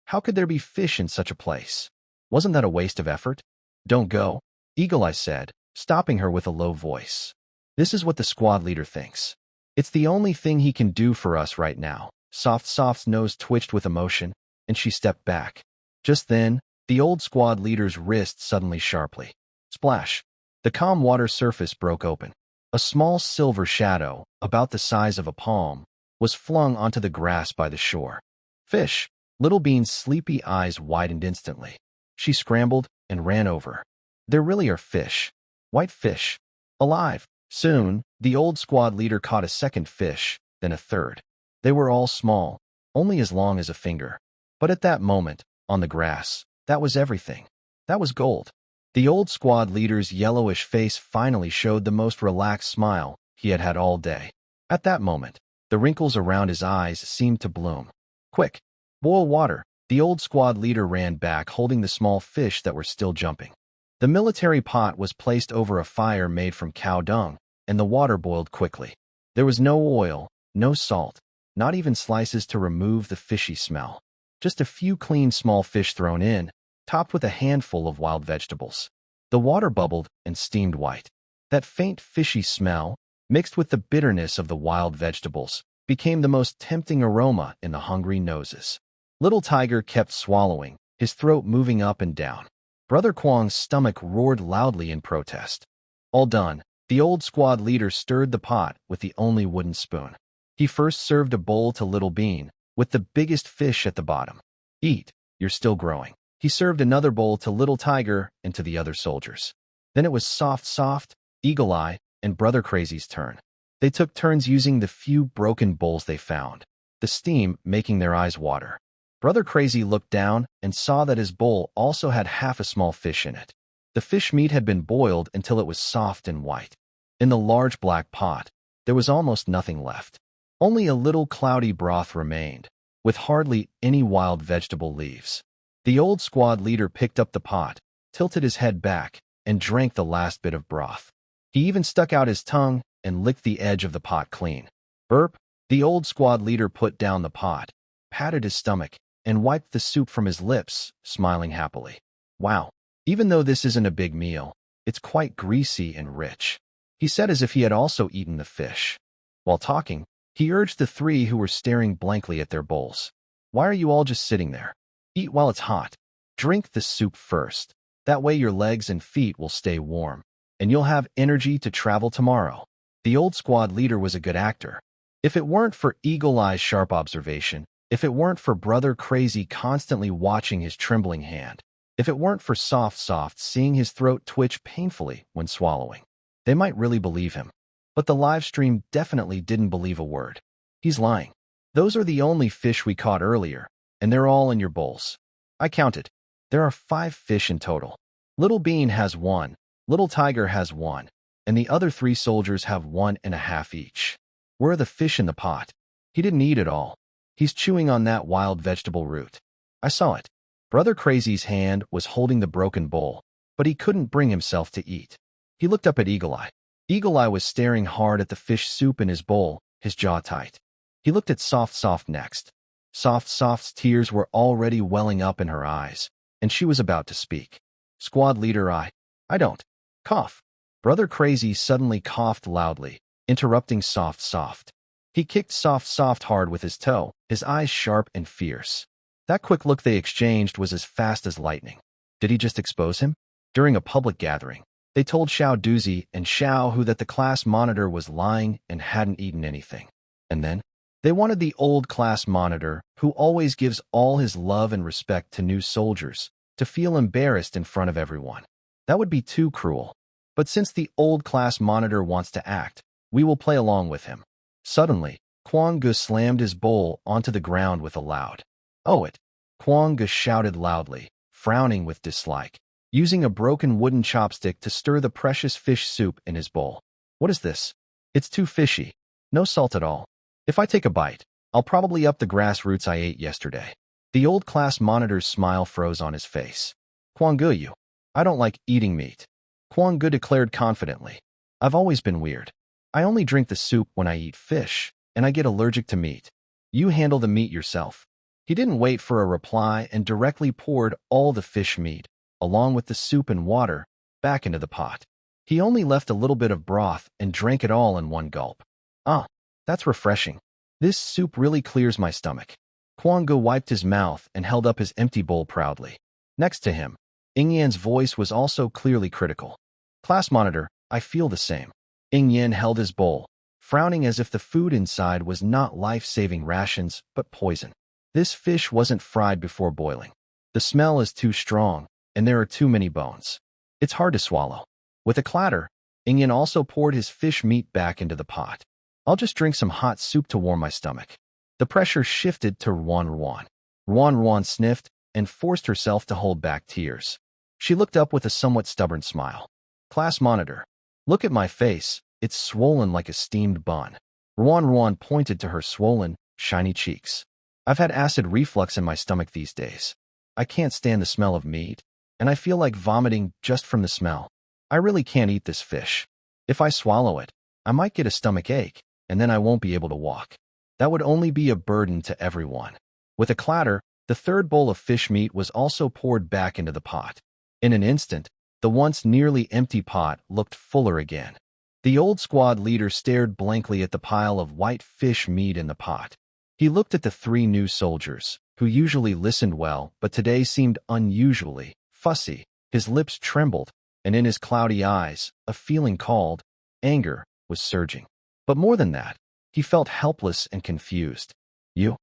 How could there be fish in such a place? Wasn't that a waste of effort? Don't go, Eagle Eye said, stopping her with a low voice. This is what the squad leader thinks. It's the only thing he can do for us right now. Soft's nose twitched with emotion, and she stepped back. Just then, the old squad leader's wrist suddenly sharply. Splash. The calm water surface broke open. A small silver shadow, about the size of a palm, was flung onto the grass by the shore. Fish. Little Bean's sleepy eyes widened instantly. She scrambled and ran over. There really are fish. White fish. Alive. Soon, the old squad leader caught a second fish, then a third. They were all small, only as long as a finger. But at that moment, on the grass, that was everything. That was gold. The old squad leader's yellowish face finally showed the most relaxed smile he had had all day. At that moment, the wrinkles around his eyes seemed to bloom. Quick, boil water, The old squad leader ran back holding the small fish that were still jumping. The military pot was placed over a fire made from cow dung, and the water boiled quickly. There was no oil, no salt, not even slices to remove the fishy smell. Just a few clean small fish thrown in, topped with a handful of wild vegetables. The water bubbled and steamed white. That faint fishy smell, mixed with the bitterness of the wild vegetables, became the most tempting aroma in the hungry noses. Little Tiger kept swallowing, his throat moving up and down. Brother Kwang's stomach roared loudly in protest. All done, the old squad leader stirred the pot with the only wooden spoon. He first served a bowl to Little Bean, with the biggest fish at the bottom. Eat, you're still growing. He served another bowl to Little Tiger and to the other soldiers. Then it was Soft, Eagle Eye, and Brother Crazy's turn. They took turns using the few broken bowls they found, the steam making their eyes water. Brother Crazy looked down and saw that his bowl also had half a small fish in it. The fish meat had been boiled until it was soft and white. In the large black pot, there was almost nothing left. Only a little cloudy broth remained, with hardly any wild vegetable leaves. The old squad leader picked up the pot, tilted his head back, and drank the last bit of broth. He even stuck out his tongue and licked the edge of the pot clean. Burp, the old squad leader put down the pot, patted his stomach, and wiped the soup from his lips, smiling happily. Wow, even though this isn't a big meal, it's quite greasy and rich, he said as if he had also eaten the fish. While talking, he urged the three who were staring blankly at their bowls. Why are you all just sitting there? Eat while it's hot. Drink the soup first. That way your legs and feet will stay warm, and you'll have energy to travel tomorrow. The old squad leader was a good actor. If it weren't for Eagle Eye's sharp observation, if it weren't for Brother Crazy constantly watching his trembling hand, if it weren't for Soft seeing his throat twitch painfully when swallowing, they might really believe him. But the live stream definitely didn't believe a word. He's lying. Those are the only fish we caught earlier, and they're all in your bowls. I counted. There are 5 fish in total. Little Bean has 1, Little Tiger has 1, and the other 3 soldiers have 1.5 each. Where are the fish in the pot? He didn't eat it all. He's chewing on that wild vegetable root. I saw it. Brother Crazy's hand was holding the broken bowl, but he couldn't bring himself to eat. He looked up at Eagle Eye. Eagle Eye was staring hard at the fish soup in his bowl, his jaw tight. He looked at Soft next. Soft's tears were already welling up in her eyes, and she was about to speak. Squad leader I don't. Cough. Brother Crazy suddenly coughed loudly, interrupting Soft. He kicked Soft hard with his toe, his eyes sharp and fierce. That quick look they exchanged was as fast as lightning. Did he just expose him? During a public gathering, they told Xiao Duzi and Xiao Hu that the class monitor was lying and hadn't eaten anything. And then, they wanted the old class monitor, who always gives all his love and respect to new soldiers, to feel embarrassed in front of everyone. That would be too cruel. But since the old class monitor wants to act, we will play along with him. Suddenly, Kwang Gu slammed his bowl onto the ground with a loud, "Oh it!" Kwang Gu shouted loudly, frowning with dislike, using a broken wooden chopstick to stir the precious fish soup in his bowl. What is this? It's too fishy. No salt at all. If I take a bite, I'll probably up the grass roots I ate yesterday. The old class monitor's smile froze on his face. Kwang Gu, I don't like eating meat. Kwang Gu declared confidently. I've always been weird. I only drink the soup when I eat fish, and I get allergic to meat. You handle the meat yourself. He didn't wait for a reply and directly poured all the fish meat, along with the soup and water, back into the pot. He only left a little bit of broth and drank it all in one gulp. Ah, that's refreshing. This soup really clears my stomach. Kwang Gu wiped his mouth and held up his empty bowl proudly. Next to him, Ing Yan's voice was also clearly critical. Class monitor, I feel the same. Ing Yan held his bowl, frowning as if the food inside was not life-saving rations, but poison. This fish wasn't fried before boiling. The smell is too strong, and there are too many bones. It's hard to swallow. With a clatter, Ing Yan also poured his fish meat back into the pot. I'll just drink some hot soup to warm my stomach. The pressure shifted to Ruan. Ruan sniffed and forced herself to hold back tears. She looked up with a somewhat stubborn smile. Class monitor, look at my face. It's swollen like a steamed bun. Ruan pointed to her swollen, shiny cheeks. I've had acid reflux in my stomach these days. I can't stand the smell of meat, and I feel like vomiting just from the smell. I really can't eat this fish. If I swallow it, I might get a stomach ache, and then I won't be able to walk. That would only be a burden to everyone. With a clatter, the third bowl of fish meat was also poured back into the pot. In an instant, the once nearly empty pot looked fuller again. The old squad leader stared blankly at the pile of white fish meat in the pot. He looked at the three new soldiers, who usually listened well but today seemed unusually fussy. His lips trembled, and in his cloudy eyes, a feeling called anger was surging. But more than that, he felt helpless and confused. You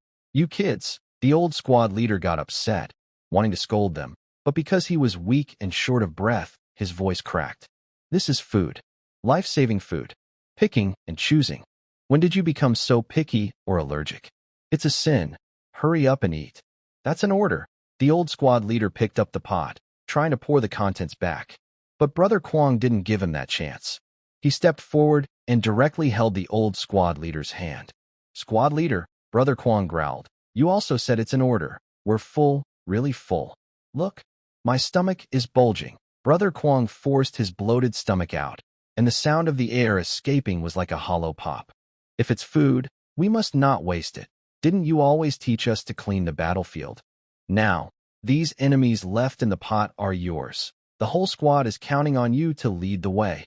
kids, the old squad leader got upset, wanting to scold them, but because he was weak and short of breath, his voice cracked. This is food. Life-saving food. Picking and choosing. When did you become so picky or allergic? It's a sin. Hurry up and eat. That's an order. The old squad leader picked up the pot, trying to pour the contents back. But Brother Kwong didn't give him that chance. He stepped forward and directly held the old squad leader's hand. Squad leader, Brother Kwong growled. You also said it's an order. We're full, really full. Look, my stomach is bulging. Brother Kwong forced his bloated stomach out, and the sound of the air escaping was like a hollow pop. If it's food, we must not waste it. Didn't you always teach us to clean the battlefield? Now, these enemies left in the pot are yours. The whole squad is counting on you to lead the way.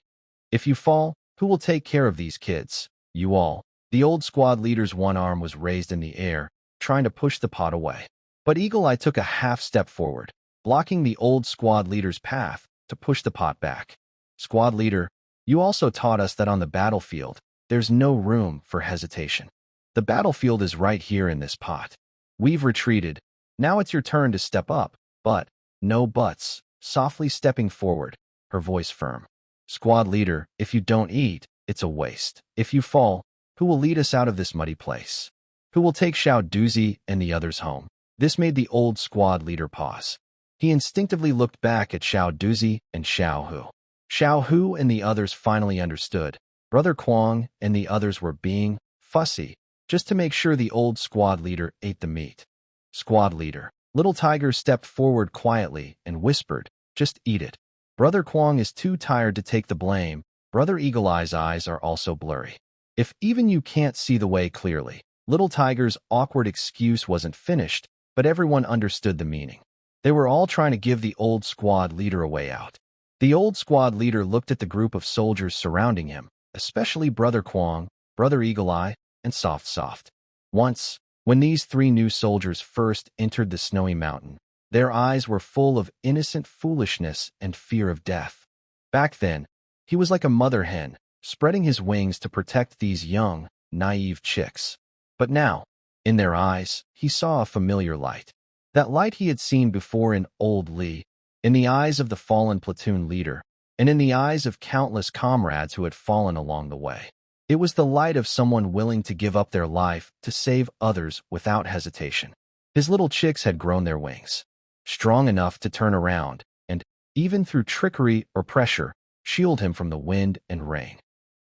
If you fall, who will take care of these kids? You all. The old squad leader's one arm was raised in the air, trying to push the pot away. But Eagle Eye took a half step forward, blocking the old squad leader's path to push the pot back. Squad leader, you also taught us that on the battlefield, there's no room for hesitation. The battlefield is right here in this pot. We've retreated. Now it's your turn to step up, but no buts, softly stepping forward, her voice firm. Squad leader, if you don't eat, it's a waste. If you fall, who will lead us out of this muddy place? Who will take Xiao Duzi and the others home? This made the old squad leader pause. He instinctively looked back at Xiao Duzi and Xiao Hu. Xiao Hu and the others finally understood. Brother Kwong and the others were being fussy, just to make sure the old squad leader ate the meat. Squad leader. Little Tiger stepped forward quietly and whispered, just eat it. Brother Kwong is too tired to take the blame. Brother Eagle Eye's eyes are also blurry. If even you can't see the way clearly. Little Tiger's awkward excuse wasn't finished, but everyone understood the meaning. They were all trying to give the old squad leader a way out. The old squad leader looked at the group of soldiers surrounding him, especially Brother Kwong, Brother Eagle Eye, and Soft. Once, when these three new soldiers first entered the snowy mountain, their eyes were full of innocent foolishness and fear of death. Back then, he was like a mother hen, spreading his wings to protect these young, naive chicks. But now, in their eyes, he saw a familiar light. That light he had seen before in Old Lee, in the eyes of the fallen platoon leader, and in the eyes of countless comrades who had fallen along the way. It was the light of someone willing to give up their life to save others without hesitation. His little chicks had grown their wings, strong enough to turn around and, even through trickery or pressure, shield him from the wind and rain.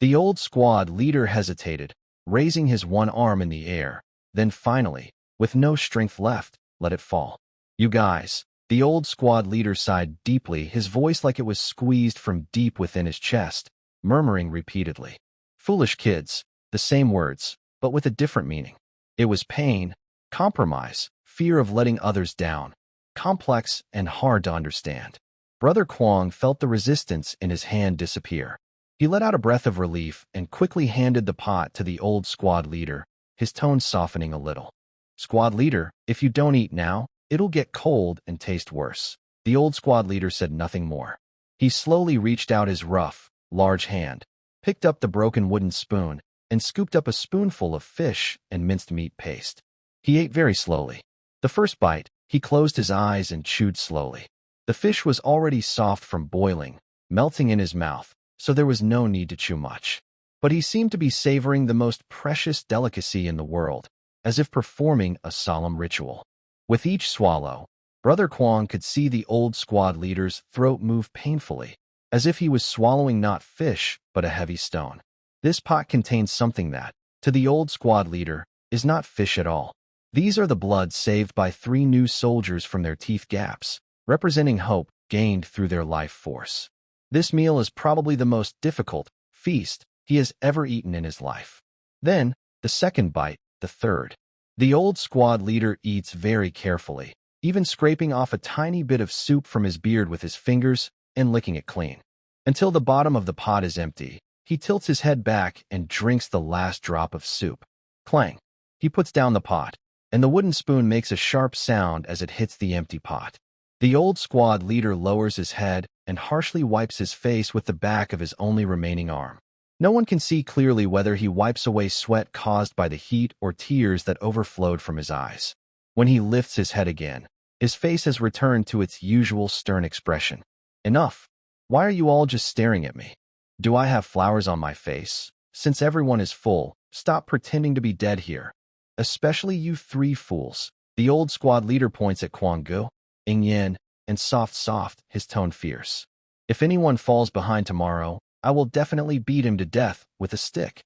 The old squad leader hesitated, raising his one arm in the air, then finally, with no strength left, let it fall. You guys, the old squad leader sighed deeply, his voice like it was squeezed from deep within his chest, murmuring repeatedly. Foolish kids, the same words, but with a different meaning. It was pain, compromise, fear of letting others down, complex and hard to understand. Brother Kwong felt the resistance in his hand disappear. He let out a breath of relief and quickly handed the pot to the old squad leader, his tone softening a little. Squad leader, if you don't eat now, it'll get cold and taste worse. The old squad leader said nothing more. He slowly reached out his rough, large hand, picked up the broken wooden spoon, and scooped up a spoonful of fish and minced meat paste. He ate very slowly. The first bite, he closed his eyes and chewed slowly. The fish was already soft from boiling, melting in his mouth, so there was no need to chew much. But he seemed to be savoring the most precious delicacy in the world, as if performing a solemn ritual. With each swallow, Brother Kwong could see the old squad leader's throat move painfully, as if he was swallowing not fish, but a heavy stone. This pot contains something that, to the old squad leader, is not fish at all. These are the blood saved by 3 new soldiers from their teeth gaps, representing hope gained through their life force. This meal is probably the most difficult feast he has ever eaten in his life. Then, the second bite, the third. The old squad leader eats very carefully, even scraping off a tiny bit of soup from his beard with his fingers and licking it clean. Until the bottom of the pot is empty, he tilts his head back and drinks the last drop of soup. Clang! He puts down the pot, and the wooden spoon makes a sharp sound as it hits the empty pot. The old squad leader lowers his head and harshly wipes his face with the back of his only remaining arm. No one can see clearly whether he wipes away sweat caused by the heat or tears that overflowed from his eyes. When he lifts his head again, his face has returned to its usual stern expression. Enough! Why are you all just staring at me? Do I have flowers on my face? Since everyone is full, stop pretending to be dead here. Especially you 3 fools. The old squad leader points at Kwang-gu, Ing-yen, and soft, his tone fierce. If anyone falls behind tomorrow, I will definitely beat him to death with a stick.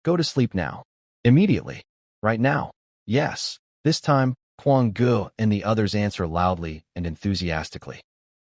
Go to sleep now. Immediately. Right now. Yes. This time, Kwang-gu and the others answer loudly and enthusiastically.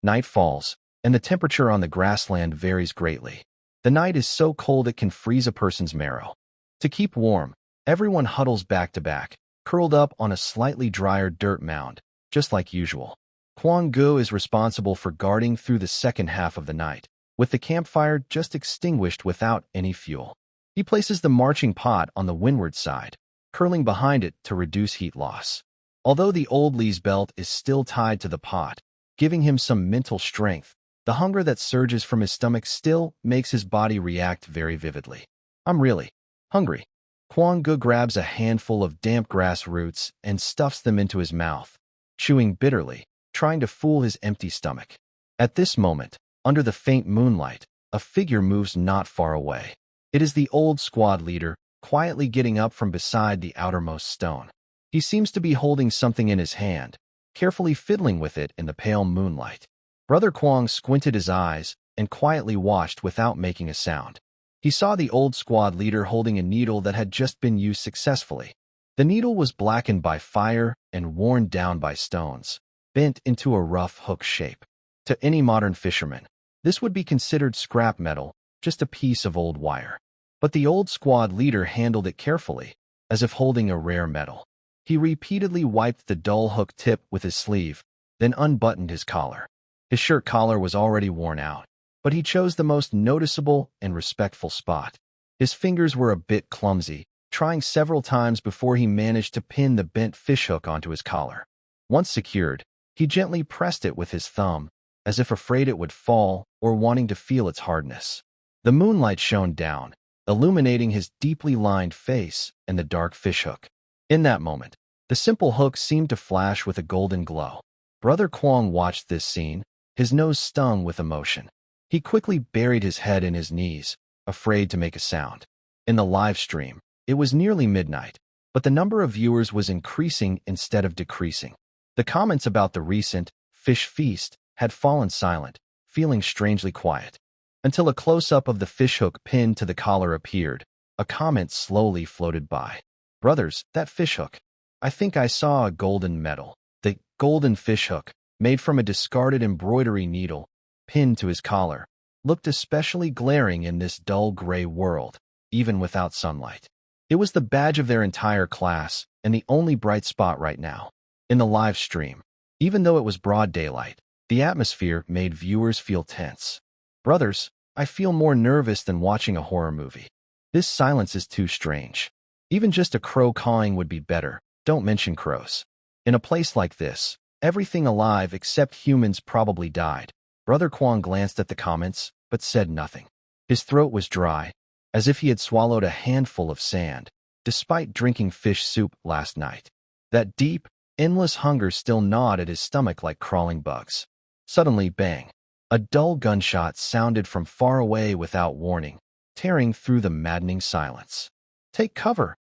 Night falls, and the temperature on the grassland varies greatly. The night is so cold it can freeze a person's marrow. To keep warm, everyone huddles back to back, curled up on a slightly drier dirt mound, just like usual. Kwang-gu is responsible for guarding through the second half of the night, with the campfire just extinguished without any fuel. He places the marching pot on the windward side, curling behind it to reduce heat loss. Although the old Lee's belt is still tied to the pot, giving him some mental strength, the hunger that surges from his stomach still makes his body react very vividly. I'm really hungry. Kwang-gu grabs a handful of damp grass roots and stuffs them into his mouth, chewing bitterly, trying to fool his empty stomach. At this moment, under the faint moonlight, a figure moves not far away. It is the old squad leader, quietly getting up from beside the outermost stone. He seems to be holding something in his hand, carefully fiddling with it in the pale moonlight. Brother Kwang squinted his eyes and quietly watched without making a sound. He saw the old squad leader holding a needle that had just been used successfully. The needle was blackened by fire and worn down by stones, bent into a rough hook shape. To any modern fisherman, this would be considered scrap metal, just a piece of old wire. But the old squad leader handled it carefully, as if holding a rare metal. He repeatedly wiped the dull hook tip with his sleeve, then unbuttoned his collar. His shirt collar was already worn out, but he chose the most noticeable and respectful spot. His fingers were a bit clumsy, trying several times before he managed to pin the bent fishhook onto his collar. Once secured, he gently pressed it with his thumb, as if afraid it would fall or wanting to feel its hardness. The moonlight shone down, illuminating his deeply lined face and the dark fishhook. In that moment, the simple hook seemed to flash with a golden glow. Brother Kwang watched this scene, his nose stung with emotion. He quickly buried his head in his knees, afraid to make a sound. In the live stream, it was nearly midnight, but the number of viewers was increasing instead of decreasing. The comments about the recent fish feast had fallen silent, feeling strangely quiet. Until a close-up of the fishhook pinned to the collar appeared, a comment slowly floated by. Brothers, that fishhook. I think I saw a golden medal. The golden fishhook, made from a discarded embroidery needle, pinned to his collar, looked especially glaring in this dull gray world, even without sunlight. It was the badge of their entire class and the only bright spot right now. In the live stream, even though it was broad daylight, the atmosphere made viewers feel tense. Brothers, I feel more nervous than watching a horror movie. This silence is too strange. Even just a crow cawing would be better, don't mention crows. In a place like this, everything alive except humans probably died. Brother Kwang glanced at the comments, but said nothing. His throat was dry, as if he had swallowed a handful of sand, despite drinking fish soup last night. That deep, endless hunger still gnawed at his stomach like crawling bugs. Suddenly, bang! A dull gunshot sounded from far away without warning, tearing through the maddening silence. Take cover!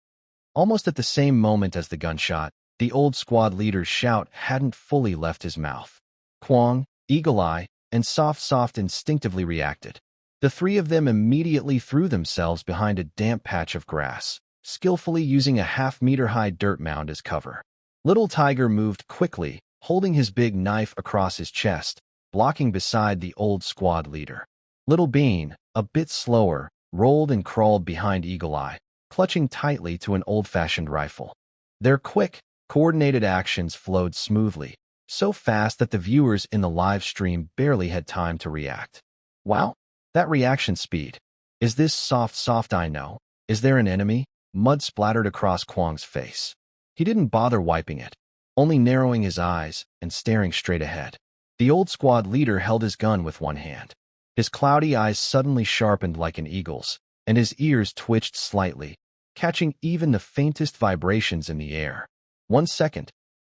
Almost at the same moment as the gunshot, the old squad leader's shout hadn't fully left his mouth. Kwang, Eagle Eye, and Soft instinctively reacted. The 3 of them immediately threw themselves behind a damp patch of grass, skillfully using a half-meter-high dirt mound as cover. Little Tiger moved quickly, holding his big knife across his chest, blocking beside the old squad leader. Little Bean, a bit slower, rolled and crawled behind Eagle Eye, clutching tightly to an old-fashioned rifle. Their quick, coordinated actions flowed smoothly, so fast that the viewers in the live stream barely had time to react. Wow, that reaction speed. Is this soft I know? Is there an enemy? Mud splattered across Kwang's face. He didn't bother wiping it, only narrowing his eyes and staring straight ahead. The old squad leader held his gun with one hand. His cloudy eyes suddenly sharpened like an eagle's, and his ears twitched slightly, catching even the faintest vibrations in the air. 1 second,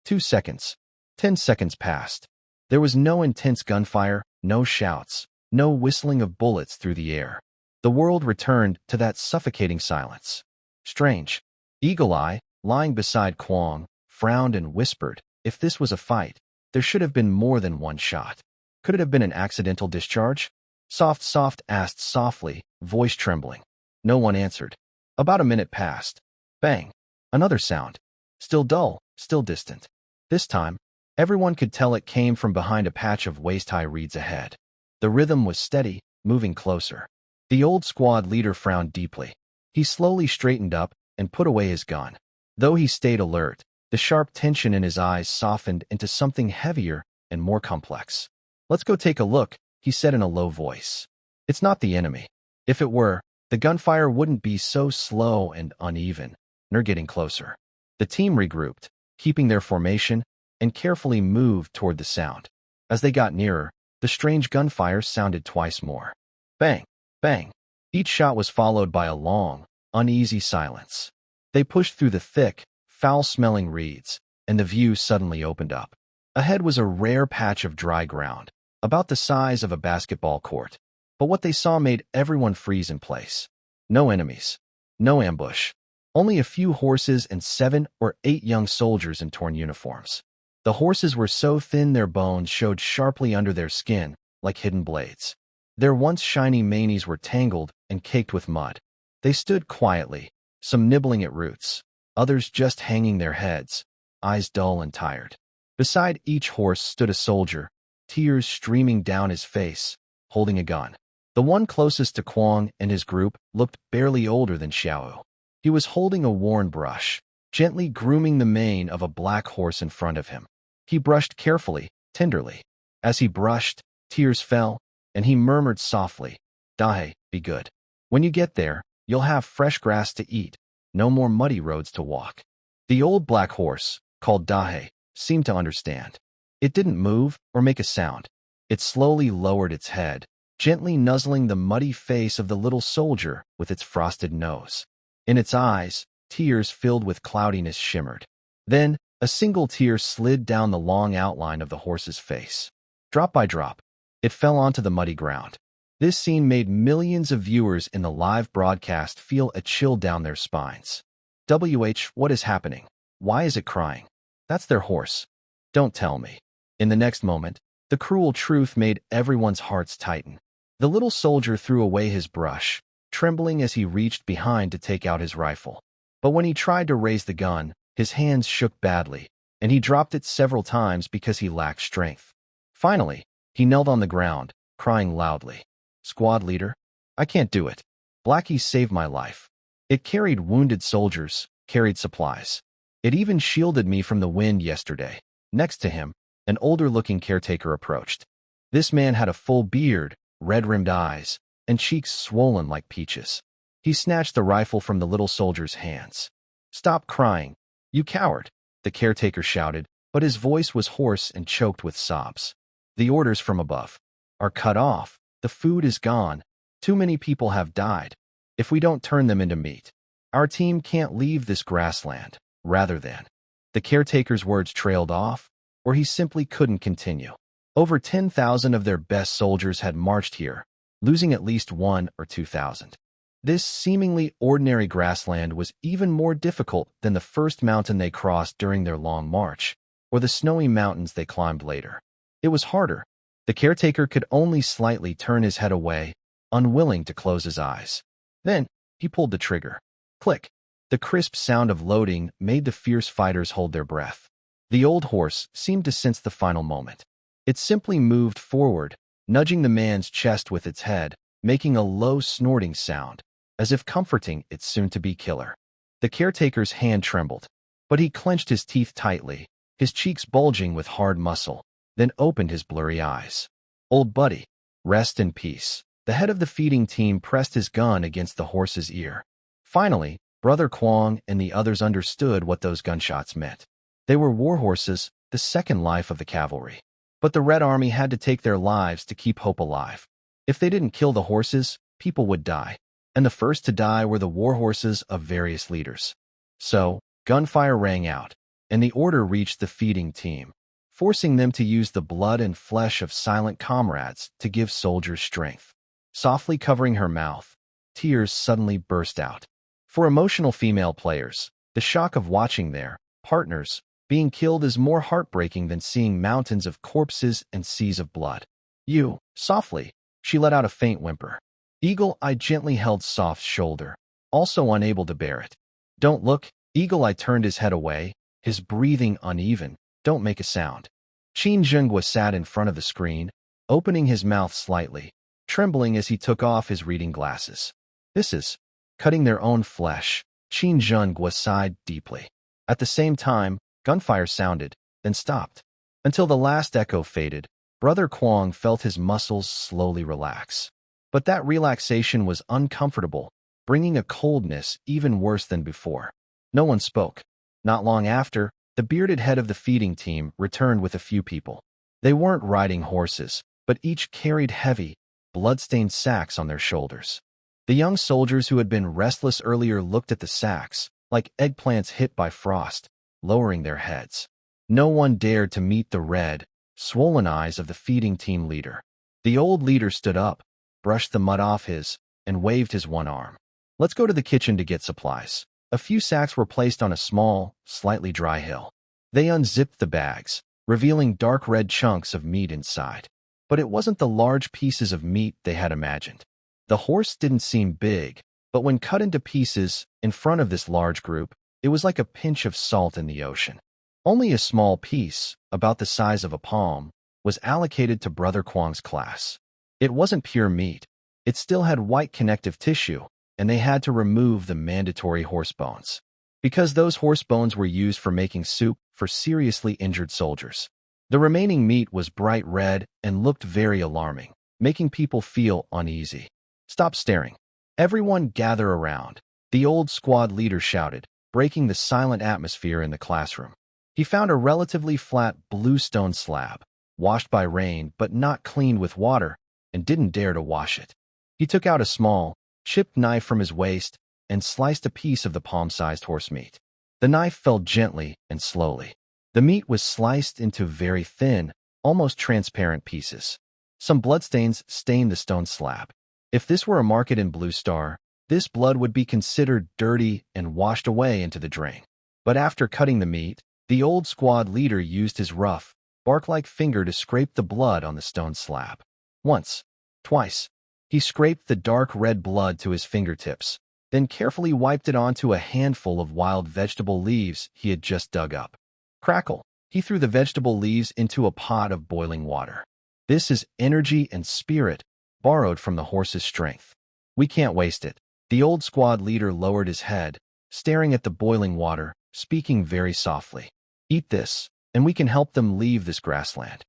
2 seconds, 10 seconds passed. There was no intense gunfire, no shouts, no whistling of bullets through the air. The world returned to that suffocating silence. Strange. Eagle Eye, lying beside Kwang, frowned and whispered, if this was a fight, there should have been more than one shot. Could it have been an accidental discharge? Soft asked softly, voice trembling. No one answered. About a minute passed. Bang. Another sound. Still dull, still distant. This time, everyone could tell it came from behind a patch of waist-high reeds ahead. The rhythm was steady, moving closer. The old squad leader frowned deeply. He slowly straightened up and put away his gun. Though he stayed alert, the sharp tension in his eyes softened into something heavier and more complex. Let's go take a look, he said in a low voice. It's not the enemy. If it were, the gunfire wouldn't be so slow and uneven, nor getting closer. The team regrouped, keeping their formation, and carefully moved toward the sound. As they got nearer, the strange gunfire sounded twice more. Bang, bang. Each shot was followed by a long, uneasy silence. They pushed through the thick, foul-smelling reeds, and the view suddenly opened up. Ahead was a rare patch of dry ground, about the size of a basketball court. But what they saw made everyone freeze in place. No enemies. No ambush. Only a few horses and 7 or 8 young soldiers in torn uniforms. The horses were so thin their bones showed sharply under their skin, like hidden blades. Their once shiny manes were tangled and caked with mud. They stood quietly, some nibbling at roots, others just hanging their heads, eyes dull and tired. Beside each horse stood a soldier, tears streaming down his face, holding a gun. The one closest to Kwang and his group looked barely older than Xiao. He was holding a worn brush, gently grooming the mane of a black horse in front of him. He brushed carefully, tenderly. As he brushed, tears fell, and he murmured softly, "Dahe, be good. When you get there, you'll have fresh grass to eat, no more muddy roads to walk." The old black horse, called Dahe, seemed to understand. It didn't move or make a sound. It slowly lowered its head, gently nuzzling the muddy face of the little soldier with its frosted nose. In its eyes, tears filled with cloudiness shimmered. Then, a single tear slid down the long outline of the horse's face. Drop by drop, it fell onto the muddy ground. This scene made millions of viewers in the live broadcast feel a chill down their spines. What is happening? Why is it crying? That's their horse. Don't tell me. In the next moment, the cruel truth made everyone's hearts tighten. The little soldier threw away his brush, trembling as he reached behind to take out his rifle. But when he tried to raise the gun, his hands shook badly, and he dropped it several times because he lacked strength. Finally, he knelt on the ground, crying loudly. "Squad leader, I can't do it. Blackie saved my life. It carried wounded soldiers, carried supplies. It even shielded me from the wind yesterday." Next to him, an older-looking caretaker approached. This man had a full beard, red-rimmed eyes, and cheeks swollen like peaches. He snatched the rifle from the little soldier's hands. "Stop crying, you coward," the caretaker shouted, but his voice was hoarse and choked with sobs. "The orders from above are cut off. The food is gone. Too many people have died. If we don't turn them into meat, our team can't leave this grassland." Rather than. The caretaker's words trailed off, or he simply couldn't continue. Over 10,000 of their best soldiers had marched here, losing at least 1 or 2,000. This seemingly ordinary grassland was even more difficult than the first mountain they crossed during their long march, or the snowy mountains they climbed later. It was harder. The caretaker could only slightly turn his head away, unwilling to close his eyes. Then, he pulled the trigger. Click. The crisp sound of loading made the fierce fighters hold their breath. The old horse seemed to sense the final moment. It simply moved forward, nudging the man's chest with its head, making a low snorting sound, as if comforting its soon-to-be killer. The caretaker's hand trembled, but he clenched his teeth tightly, his cheeks bulging with hard muscle, then opened his blurry eyes. "Old buddy, rest in peace." The head of the feeding team pressed his gun against the horse's ear. Finally, Brother Kwong and the others understood what those gunshots meant. They were war horses, the second life of the cavalry. But the Red Army had to take their lives to keep hope alive. If they didn't kill the horses, people would die. And the first to die were the war horses of various leaders. So, gunfire rang out, and the order reached the feeding team, forcing them to use the blood and flesh of silent comrades to give soldiers strength. Softly covering her mouth, tears suddenly burst out. For emotional female players, the shock of watching their partners being killed is more heartbreaking than seeing mountains of corpses and seas of blood. "You," softly, she let out a faint whimper. Eagle Eye gently held Soft's shoulder, also unable to bear it. "Don't look." Eagle Eye turned his head away, his breathing uneven. "Don't make a sound." Qin Zhenghua sat in front of the screen, opening his mouth slightly, trembling as he took off his reading glasses. "This is cutting their own flesh." Qin Zhenghua sighed deeply. At the same time, gunfire sounded, then stopped. Until the last echo faded, Brother Kwong felt his muscles slowly relax. But that relaxation was uncomfortable, bringing a coldness even worse than before. No one spoke. Not long after, the bearded head of the feeding team returned with a few people. They weren't riding horses, but each carried heavy, blood-stained sacks on their shoulders. The young soldiers who had been restless earlier looked at the sacks, like eggplants hit by frost, lowering their heads. No one dared to meet the red, swollen eyes of the feeding team leader. The old leader stood up, brushed the mud off his, and waved his one arm. "Let's go to the kitchen to get supplies." A few sacks were placed on a small, slightly dry hill. They unzipped the bags, revealing dark red chunks of meat inside. But it wasn't the large pieces of meat they had imagined. The horse didn't seem big, but when cut into pieces in front of this large group, it was like a pinch of salt in the ocean. Only a small piece, about the size of a palm, was allocated to Brother Kwong's class. It wasn't pure meat. It still had white connective tissue, and they had to remove the mandatory horse bones, because those horse bones were used for making soup for seriously injured soldiers. The remaining meat was bright red and looked very alarming, making people feel uneasy. "Stop staring. Everyone gather around," the old squad leader shouted, breaking the silent atmosphere in the classroom. He found a relatively flat blue stone slab, washed by rain but not cleaned with water, and didn't dare to wash it. He took out a small, chipped knife from his waist and sliced a piece of the palm-sized horse meat. The knife fell gently and slowly. The meat was sliced into very thin, almost transparent pieces. Some bloodstains stained the stone slab. If this were a market in Blue Star, this blood would be considered dirty and washed away into the drain. But after cutting the meat, the old squad leader used his rough, bark-like finger to scrape the blood on the stone slab. Once, twice. He scraped the dark red blood to his fingertips, then carefully wiped it onto a handful of wild vegetable leaves he had just dug up. Crackle! He threw the vegetable leaves into a pot of boiling water. "This is energy and spirit, borrowed from the horse's strength. We can't waste it." The old squad leader lowered his head, staring at the boiling water, speaking very softly. "Eat this, and we can help them leave this grassland."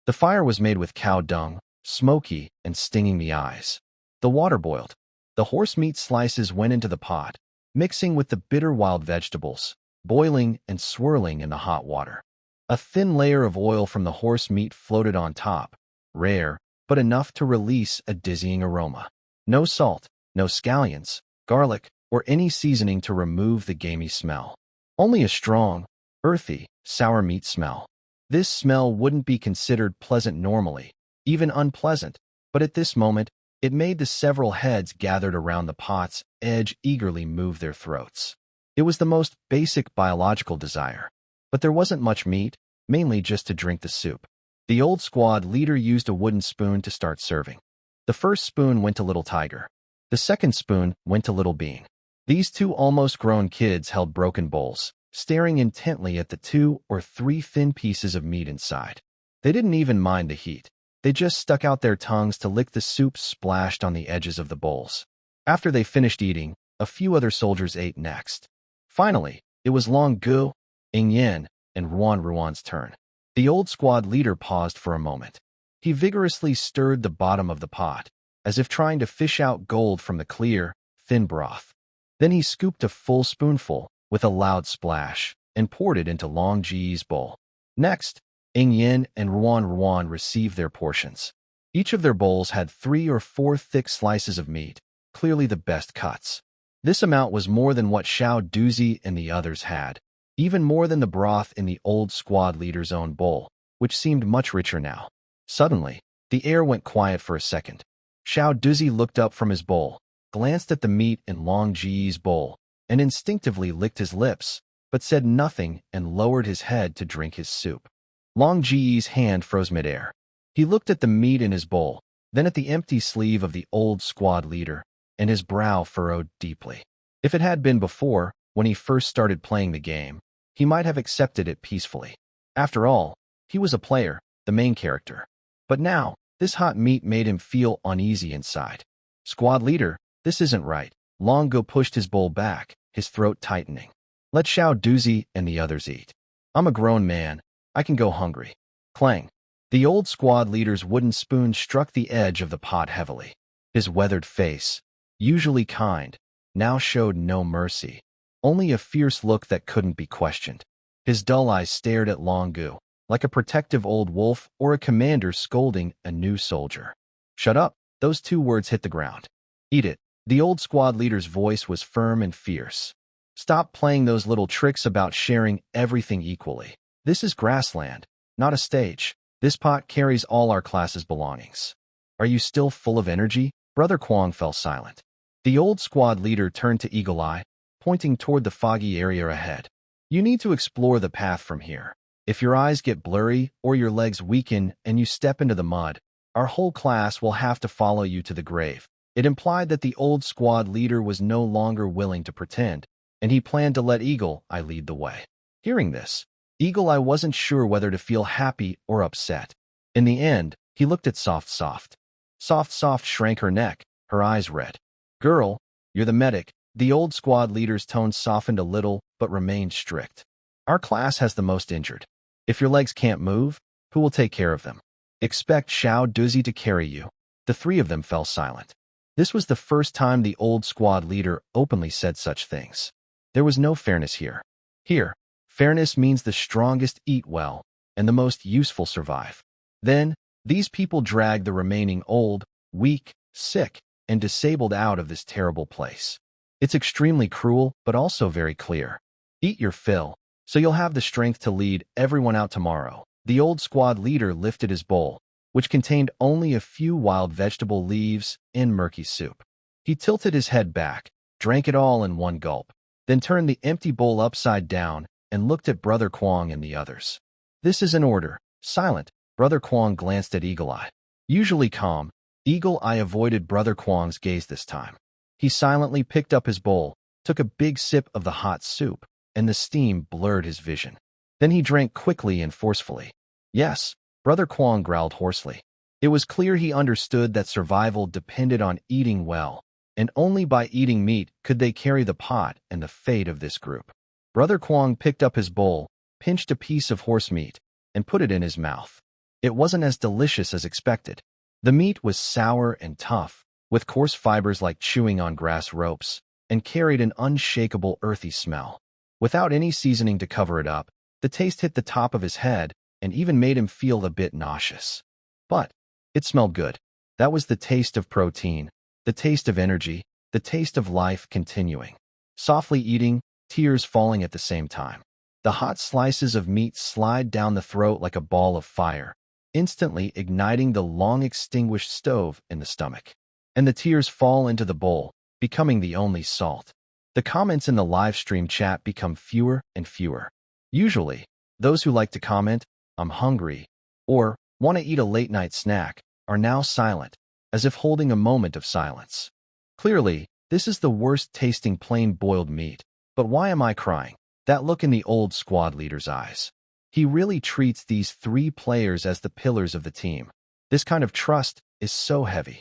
The fire was made with cow dung, smoky and stinging the eyes. The water boiled. The horse meat slices went into the pot, mixing with the bitter wild vegetables, boiling and swirling in the hot water. A thin layer of oil from the horse meat floated on top, rare, but enough to release a dizzying aroma. No salt, no scallions, garlic, or any seasoning to remove the gamey smell. Only a strong, earthy, sour meat smell. This smell wouldn't be considered pleasant normally, even unpleasant, but at this moment, it made the several heads gathered around the pot's edge eagerly move their throats. It was the most basic biological desire. But there wasn't much meat, mainly just to drink the soup. The old squad leader used a wooden spoon to start serving. The first spoon went to Little Tiger. The second spoon went to Little Bean. These two almost grown kids held broken bowls, staring intently at the 2 or 3 thin pieces of meat inside. They didn't even mind the heat. They just stuck out their tongues to lick the soup splashed on the edges of the bowls. After they finished eating, a few other soldiers ate next. Finally, it was Long Gu, Ing Yen, and Ruan's turn. The old squad leader paused for a moment. He vigorously stirred the bottom of the pot, as if trying to fish out gold from the clear, thin broth. Then he scooped a full spoonful, with a loud splash, and poured it into Long Ji's bowl. Next, Ing Yen and Ruan received their portions. Each of their bowls had 3 or 4 thick slices of meat, clearly the best cuts. This amount was more than what Xiao Duzi and the others had, even more than the broth in the old squad leader's own bowl, which seemed much richer now. Suddenly, the air went quiet for a second. Xiao Duzi looked up from his bowl, glanced at the meat in Long Ji's bowl, and instinctively licked his lips, but said nothing and lowered his head to drink his soup. Long Ji's hand froze midair. He looked at the meat in his bowl, then at the empty sleeve of the old squad leader, and his brow furrowed deeply. If it had been before, when he first started playing the game, he might have accepted it peacefully. After all, he was a player, the main character. But now, this hot meat made him feel uneasy inside. Squad leader, this isn't right. Long Gu pushed his bowl back, his throat tightening. Let Xiao Duzi and the others eat. I'm a grown man. I can go hungry. Clang. The old squad leader's wooden spoon struck the edge of the pot heavily. His weathered face, usually kind, now showed no mercy, only a fierce look that couldn't be questioned. His dull eyes stared at Long Gu, like a protective old wolf or a commander scolding a new soldier. Shut up, those 2 words hit the ground. Eat it. The old squad leader's voice was firm and fierce. Stop playing those little tricks about sharing everything equally. This is grassland, not a stage. This pot carries all our class's belongings. Are you still full of energy? Brother Kwong fell silent. The old squad leader turned to Eagle Eye, pointing toward the foggy area ahead. You need to explore the path from here. If your eyes get blurry or your legs weaken and you step into the mud, our whole class will have to follow you to the grave. It implied that the old squad leader was no longer willing to pretend, and he planned to let Eagle Eye lead the way. Hearing this, Eagle Eye wasn't sure whether to feel happy or upset. In the end, he looked at Soft. Soft shrank her neck, her eyes red. Girl, you're the medic. The old squad leader's tone softened a little, but remained strict. Our class has the most injured. If your legs can't move, who will take care of them? Expect Xiao Duzi to carry you. The 3 of them fell silent. This was the first time the old squad leader openly said such things. There was no fairness here. Here, fairness means the strongest eat well, and the most useful survive. Then, these people dragged the remaining old, weak, sick, and disabled out of this terrible place. It's extremely cruel, but also very clear. Eat your fill, so you'll have the strength to lead everyone out tomorrow. The old squad leader lifted his bowl, which contained only a few wild vegetable leaves and murky soup. He tilted his head back, drank it all in one gulp, then turned the empty bowl upside down and looked at Brother Kwong and the others. This is an order. Silent, Brother Kwong glanced at Eagle Eye. Usually calm, Eagle Eye avoided Brother Kwong's gaze this time. He silently picked up his bowl, took a big sip of the hot soup, and the steam blurred his vision. Then he drank quickly and forcefully. Yes, Brother Kwong growled hoarsely. It was clear he understood that survival depended on eating well, and only by eating meat could they carry the pot and the fate of this group. Brother Kwong picked up his bowl, pinched a piece of horse meat, and put it in his mouth. It wasn't as delicious as expected. The meat was sour and tough, with coarse fibers like chewing on grass ropes, and carried an unshakable earthy smell. Without any seasoning to cover it up, the taste hit the top of his head and even made him feel a bit nauseous. But it smelled good. That was the taste of protein, the taste of energy, the taste of life continuing. Softly eating, tears falling at the same time. The hot slices of meat slide down the throat like a ball of fire, instantly igniting the long-extinguished stove in the stomach. And the tears fall into the bowl, becoming the only salt. The comments in the live stream chat become fewer and fewer. Usually, those who like to comment, "I'm hungry," or "want to eat a late-night snack," are now silent, as if holding a moment of silence. Clearly, This is the worst tasting plain boiled meat. But why am I crying? That look in the old squad leader's eyes. He really treats these 3 players as the pillars of the team. This kind of trust is so heavy.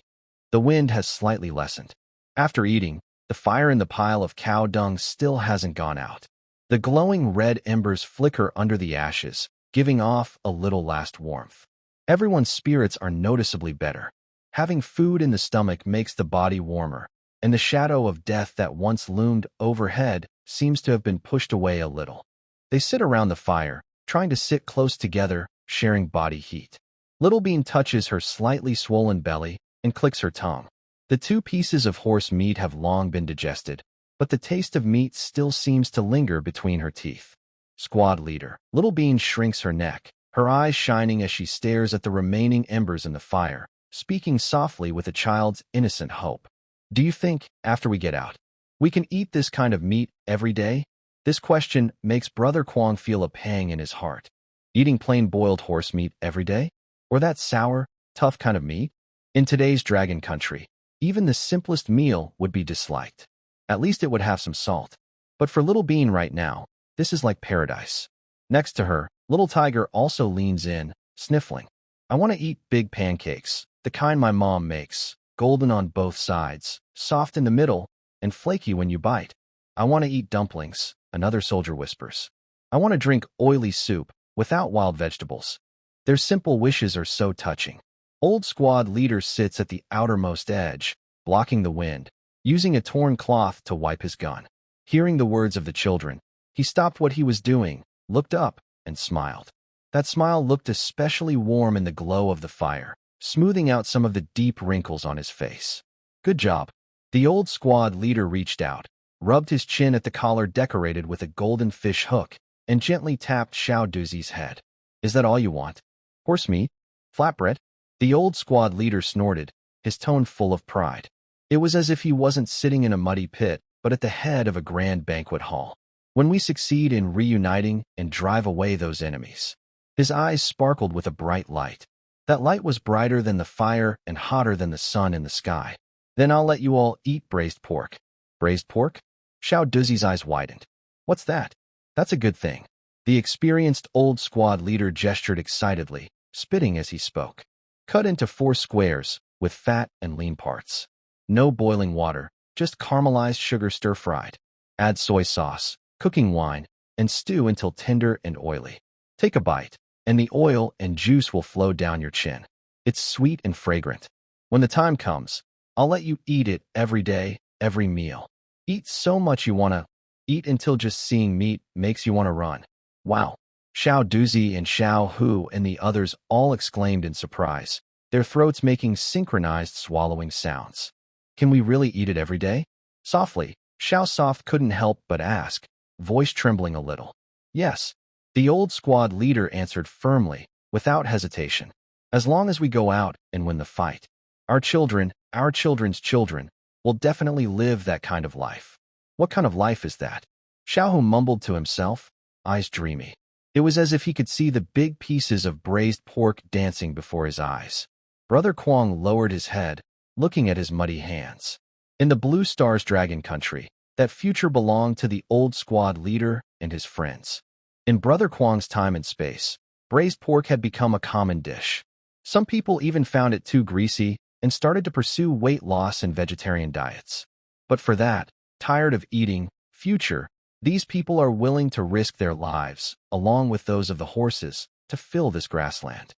The wind has slightly lessened. After eating, the fire in the pile of cow dung still hasn't gone out. The glowing red embers flicker under the ashes, giving off a little last warmth. Everyone's spirits are noticeably better. Having food in the stomach makes the body warmer, and the shadow of death that once loomed overhead seems to have been pushed away a little. They sit around the fire, trying to sit close together, sharing body heat. Little Bean touches her slightly swollen belly and clicks her tongue. The 2 pieces of horse meat have long been digested, but the taste of meat still seems to linger between her teeth. Squad leader. Little Bean shrinks her neck, her eyes shining as she stares at the remaining embers in the fire, speaking softly with a child's innocent hope. Do you think, after we get out, we can eat this kind of meat every day? This question makes Brother Kwong feel a pang in his heart. Eating plain boiled horse meat every day? Or that sour, tough kind of meat? In today's dragon country, even the simplest meal would be disliked. At least it would have some salt. But for Little Bean right now, this is like paradise. Next to her, Little Tiger also leans in, sniffling. I want to eat big pancakes, the kind my mom makes, golden on both sides, soft in the middle, and flaky when you bite. I want to eat dumplings, another soldier whispers. I want to drink oily soup, without wild vegetables. Their simple wishes are so touching. Old squad leader sits at the outermost edge, blocking the wind, using a torn cloth to wipe his gun. Hearing the words of the children, he stopped what he was doing, looked up, and smiled. That smile looked especially warm in the glow of the fire, smoothing out some of the deep wrinkles on his face. Good job. The old squad leader reached out, rubbed his chin at the collar decorated with a golden fish hook, and gently tapped Xiao Duzi's head. Is that all you want? Horse meat? Flatbread? The old squad leader snorted, his tone full of pride. It was as if he wasn't sitting in a muddy pit, but at the head of a grand banquet hall. When we succeed in reuniting and drive away those enemies. His eyes sparkled with a bright light. That light was brighter than the fire and hotter than the sun in the sky. Then I'll let you all eat braised pork. Braised pork? Xiao Duzi's eyes widened. What's that? That's a good thing. The experienced old squad leader gestured excitedly, spitting as he spoke. Cut into 4 squares, with fat and lean parts. No boiling water, just caramelized sugar stir-fried. Add soy sauce, cooking wine, and stew until tender and oily. Take a bite, and the oil and juice will flow down your chin. It's sweet and fragrant. When the time comes, I'll let you eat it every day, every meal. Eat so much you wanna eat until just seeing meat makes you wanna run. Wow. Xiao Duzi and Xiao Hu and the others all exclaimed in surprise, their throats making synchronized swallowing sounds. Can we really eat it every day? Softly, Xiao Soft couldn't help but ask, voice trembling a little. Yes. The old squad leader answered firmly, without hesitation. As long as we go out and win the fight. Our children, our children's children, will definitely live that kind of life. What kind of life is that? Xiao Hu mumbled to himself, eyes dreamy. It was as if he could see the big pieces of braised pork dancing before his eyes. Brother Kwong lowered his head, looking at his muddy hands. In the Blue Star's dragon country, that future belonged to the old squad leader and his friends. In Brother Kwong's time and space, braised pork had become a common dish. Some people even found it too greasy and started to pursue weight loss and vegetarian diets. But for that, tired of eating, future, these people are willing to risk their lives, along with those of the horses, to fill this grassland.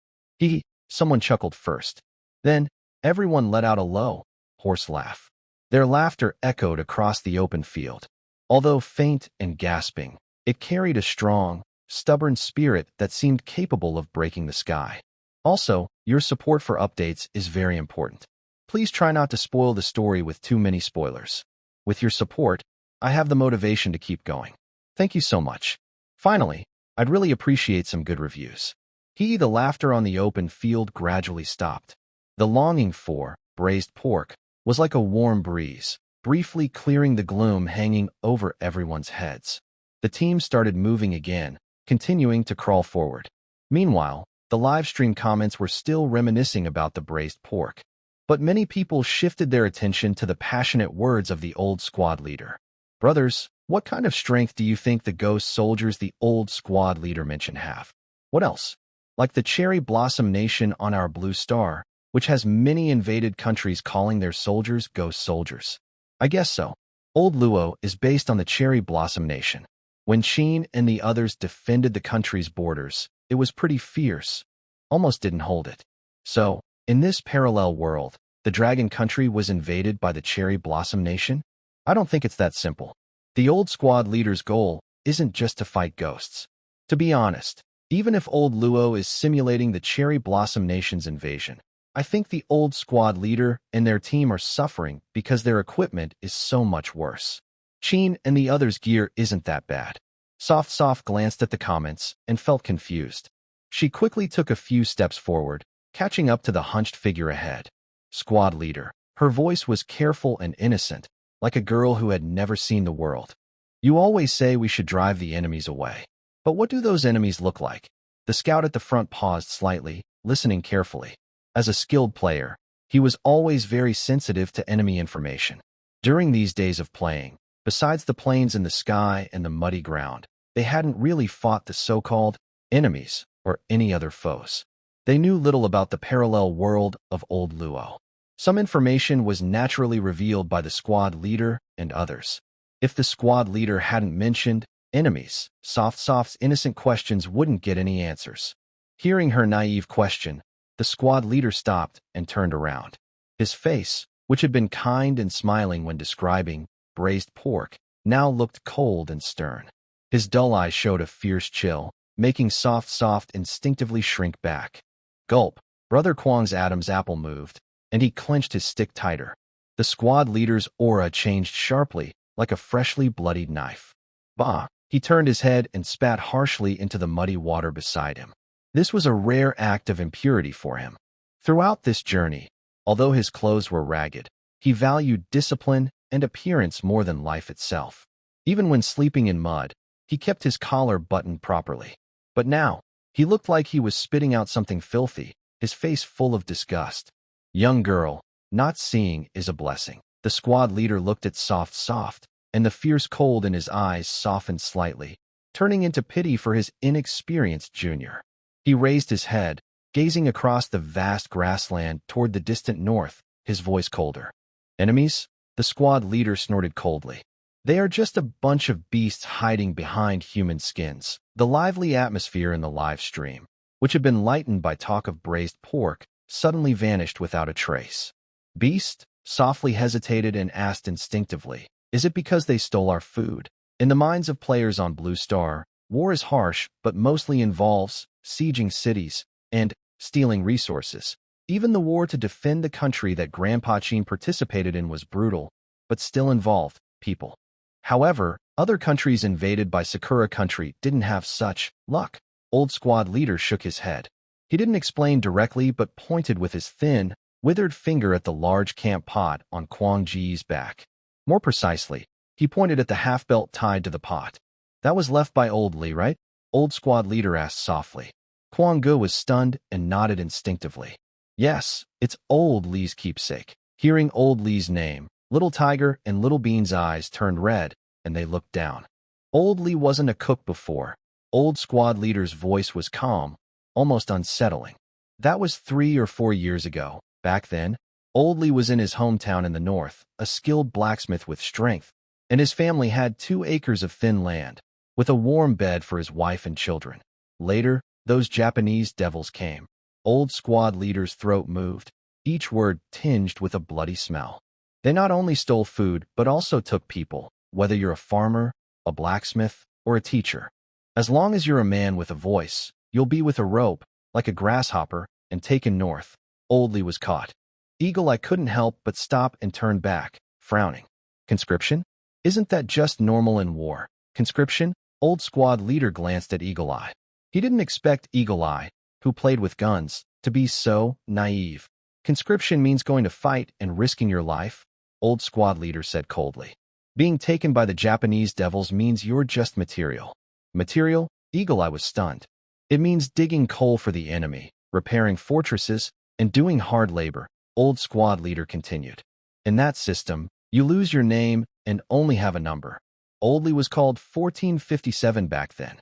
Someone chuckled first. Then, everyone let out a low, hoarse laugh. Their laughter echoed across the open field. Although faint and gasping, it carried a strong, stubborn spirit that seemed capable of breaking the sky. Also, your support for updates is very important. Please try not to spoil the story with too many spoilers. With your support, I have the motivation to keep going. Thank you so much. Finally, I'd really appreciate some good reviews. The laughter on the open field gradually stopped. The longing for braised pork was like a warm breeze, briefly clearing the gloom hanging over everyone's heads. The team started moving again, continuing to crawl forward. Meanwhile, the live stream comments were still reminiscing about the braised pork. But many people shifted their attention to the passionate words of the old squad leader. Brothers, what kind of strength do you think the ghost soldiers the old squad leader mentioned have? What else? Like the cherry blossom nation on our blue star, which has many invaded countries calling their soldiers ghost soldiers. I guess so. Old Luo is based on the cherry blossom nation. When Qin and the others defended the country's borders, it was pretty fierce. Almost didn't hold it. So, in this parallel world, the dragon country was invaded by the cherry blossom nation? I don't think it's that simple. The old squad leader's goal isn't just to fight ghosts. To be honest, even if old Luo is simulating the cherry blossom nation's invasion, I think the old squad leader and their team are suffering because their equipment is so much worse. Qin and the others' gear isn't that bad. Soft glanced at the comments and felt confused. She quickly took a few steps forward, catching up to the hunched figure ahead. Squad leader. Her voice was careful and innocent, like a girl who had never seen the world. You always say we should drive the enemies away. But what do those enemies look like? The scout at the front paused slightly, listening carefully. As a skilled player, he was always very sensitive to enemy information. During these days of playing, besides the planes in the sky and the muddy ground, they hadn't really fought the so-called enemies or any other foes. They knew little about the parallel world of Old Luo. Some information was naturally revealed by the squad leader and others. If the squad leader hadn't mentioned enemies, Soft's innocent questions wouldn't get any answers. Hearing her naive question, the squad leader stopped and turned around. His face, which had been kind and smiling when describing braised pork, now looked cold and stern. His dull eyes showed a fierce chill, making Soft instinctively shrink back. Gulp. Brother Kwang's Adam's apple moved, and he clenched his stick tighter. The squad leader's aura changed sharply, like a freshly bloodied knife. Bah! He turned his head and spat harshly into the muddy water beside him. This was a rare act of impurity for him. Throughout this journey, although his clothes were ragged, he valued discipline and appearance more than life itself. Even when sleeping in mud, he kept his collar buttoned properly. But now, he looked like he was spitting out something filthy, his face full of disgust. Young girl, not seeing is a blessing. The squad leader looked at Soft, and the fierce cold in his eyes softened slightly, turning into pity for his inexperienced junior. He raised his head, gazing across the vast grassland toward the distant north, his voice colder. Enemies? The squad leader snorted coldly. They are just a bunch of beasts hiding behind human skins. The lively atmosphere in the live stream, which had been lightened by talk of braised pork, suddenly vanished without a trace. Beast? Softly hesitated and asked instinctively, is it because they stole our food? In the minds of players on Blue Star, war is harsh but mostly involves sieging cities and stealing resources. Even the war to defend the country that Grandpa Qin participated in was brutal, but still involved people. However, other countries invaded by Sakura country didn't have such luck. Old squad leader shook his head. He didn't explain directly but pointed with his thin, withered finger at the large camp pot on Kwang Ji's back. More precisely, he pointed at the half-belt tied to the pot. That was left by Old Li, right? Old squad leader asked softly. Kwang Gu was stunned and nodded instinctively. Yes, it's Old Li's keepsake. Hearing Old Li's name, Little Tiger and Little Bean's eyes turned red, and they looked down. Old Li wasn't a cook before. Old squad leader's voice was calm, almost unsettling. That was 3 or 4 years ago. Back then, Old Li was in his hometown in the north, a skilled blacksmith with strength, and his family had 2 acres of thin land, with a warm bed for his wife and children. Later, those Japanese devils came. Old squad leader's throat moved, each word tinged with a bloody smell. They not only stole food, but also took people, whether you're a farmer, a blacksmith, or a teacher. As long as you're a man with a voice, you'll be with a rope, like a grasshopper, and taken north. Old Li was caught. Eagle Eye couldn't help but stop and turn back, frowning. Conscription? Isn't that just normal in war? Conscription? Old squad leader glanced at Eagle Eye. He didn't expect Eagle Eye, who played with guns, to be so naive. Conscription means going to fight and risking your life, Old squad leader said coldly. Being taken by the Japanese devils means you're just material. Material? Eagle Eye was stunned. It means digging coal for the enemy, repairing fortresses, and doing hard labor, old squad leader continued. In that system, you lose your name and only have a number. Oldly was called 1457 back then.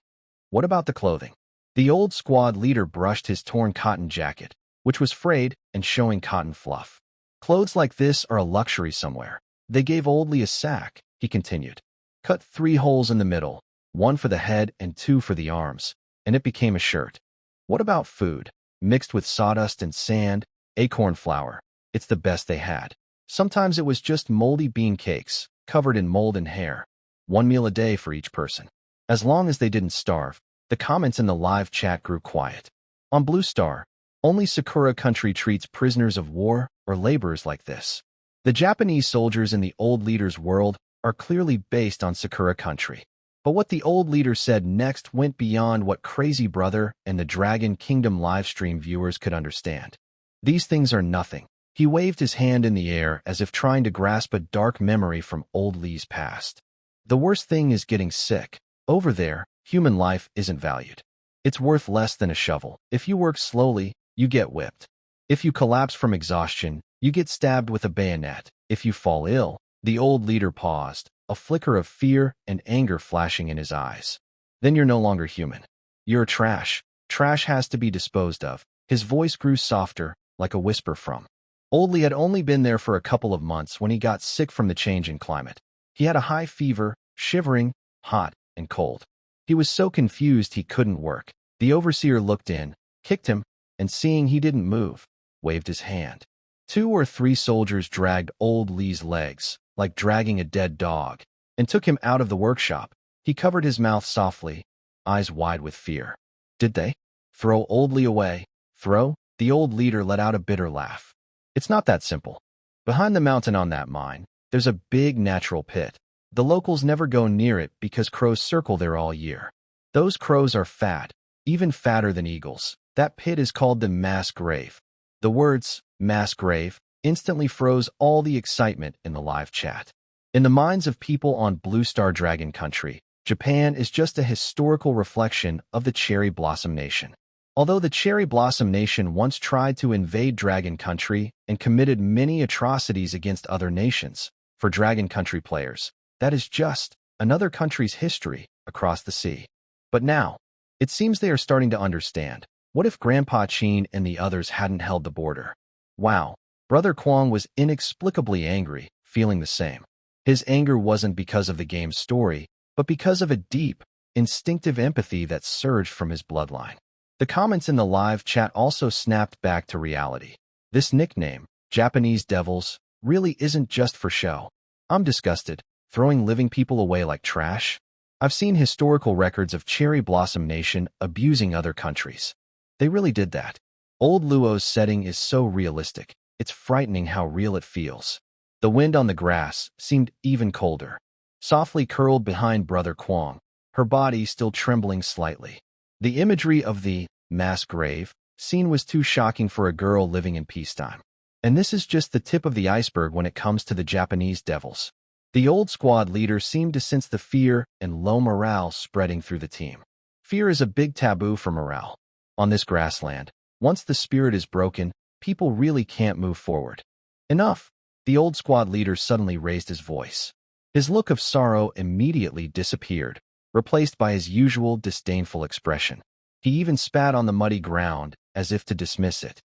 What about the clothing? The old squad leader brushed his torn cotton jacket, which was frayed and showing cotton fluff. Clothes like this are a luxury somewhere. They gave Oldly a sack, he continued. Cut 3 holes in the middle, 1 for the head and 2 for the arms, and it became a shirt. What about food? Mixed with sawdust and sand, acorn flour. It's the best they had. Sometimes it was just moldy bean cakes, covered in mold and hair. 1 meal a day for each person. As long as they didn't starve. The comments in the live chat grew quiet. On Blue Star, only Sakura country treats prisoners of war or laborers like this. The Japanese soldiers in the old leader's world are clearly based on Sakura country. But what the old leader said next went beyond what Crazy Brother and the Dragon Kingdom livestream viewers could understand. These things are nothing. He waved his hand in the air as if trying to grasp a dark memory from Old Lee's past. The worst thing is getting sick. Over there, human life isn't valued. It's worth less than a shovel. If you work slowly, you get whipped. If you collapse from exhaustion, you get stabbed with a bayonet. If you fall ill, the old leader paused, a flicker of fear and anger flashing in his eyes. Then you're no longer human. You're trash. Trash has to be disposed of. His voice grew softer, like a whisper from. Oldly had only been there for a couple of months when he got sick from the change in climate. He had a high fever, shivering, hot, and cold. He was so confused he couldn't work. The overseer looked in, kicked him, and seeing he didn't move, waved his hand. 2 or 3 soldiers dragged Old Lee's legs, like dragging a dead dog, and took him out of the workshop. He covered his mouth softly, eyes wide with fear. Did they? Throw Old Lee away? Throw? The old leader let out a bitter laugh. It's not that simple. Behind the mountain on that mine, there's a big natural pit. The locals never go near it because crows circle there all year. Those crows are fat, even fatter than eagles. That pit is called the mass grave. The words, mass grave, instantly froze all the excitement in the live chat. In the minds of people on Blue Star Dragon Country, Japan is just a historical reflection of the Cherry Blossom Nation. Although the Cherry Blossom Nation once tried to invade Dragon Country and committed many atrocities against other nations, for Dragon Country players, that is just another country's history across the sea. But now, it seems they are starting to understand. What if Grandpa Chin and the others hadn't held the border? Wow, Brother Kwong was inexplicably angry, feeling the same. His anger wasn't because of the game's story, but because of a deep, instinctive empathy that surged from his bloodline. The comments in the live chat also snapped back to reality. This nickname, Japanese Devils, really isn't just for show. I'm disgusted. Throwing living people away like trash? I've seen historical records of Cherry Blossom Nation abusing other countries. They really did that. Old Luo's setting is so realistic. It's frightening how real it feels. The wind on the grass seemed even colder. Softly curled behind Brother Kwong, her body still trembling slightly. The imagery of the mass grave scene was too shocking for a girl living in peacetime. And this is just the tip of the iceberg when it comes to the Japanese Devils. The old squad leader seemed to sense the fear and low morale spreading through the team. Fear is a big taboo for morale. On this grassland, once the spirit is broken, people really can't move forward. Enough! The old squad leader suddenly raised his voice. His look of sorrow immediately disappeared, replaced by his usual disdainful expression. He even spat on the muddy ground, as if to dismiss it.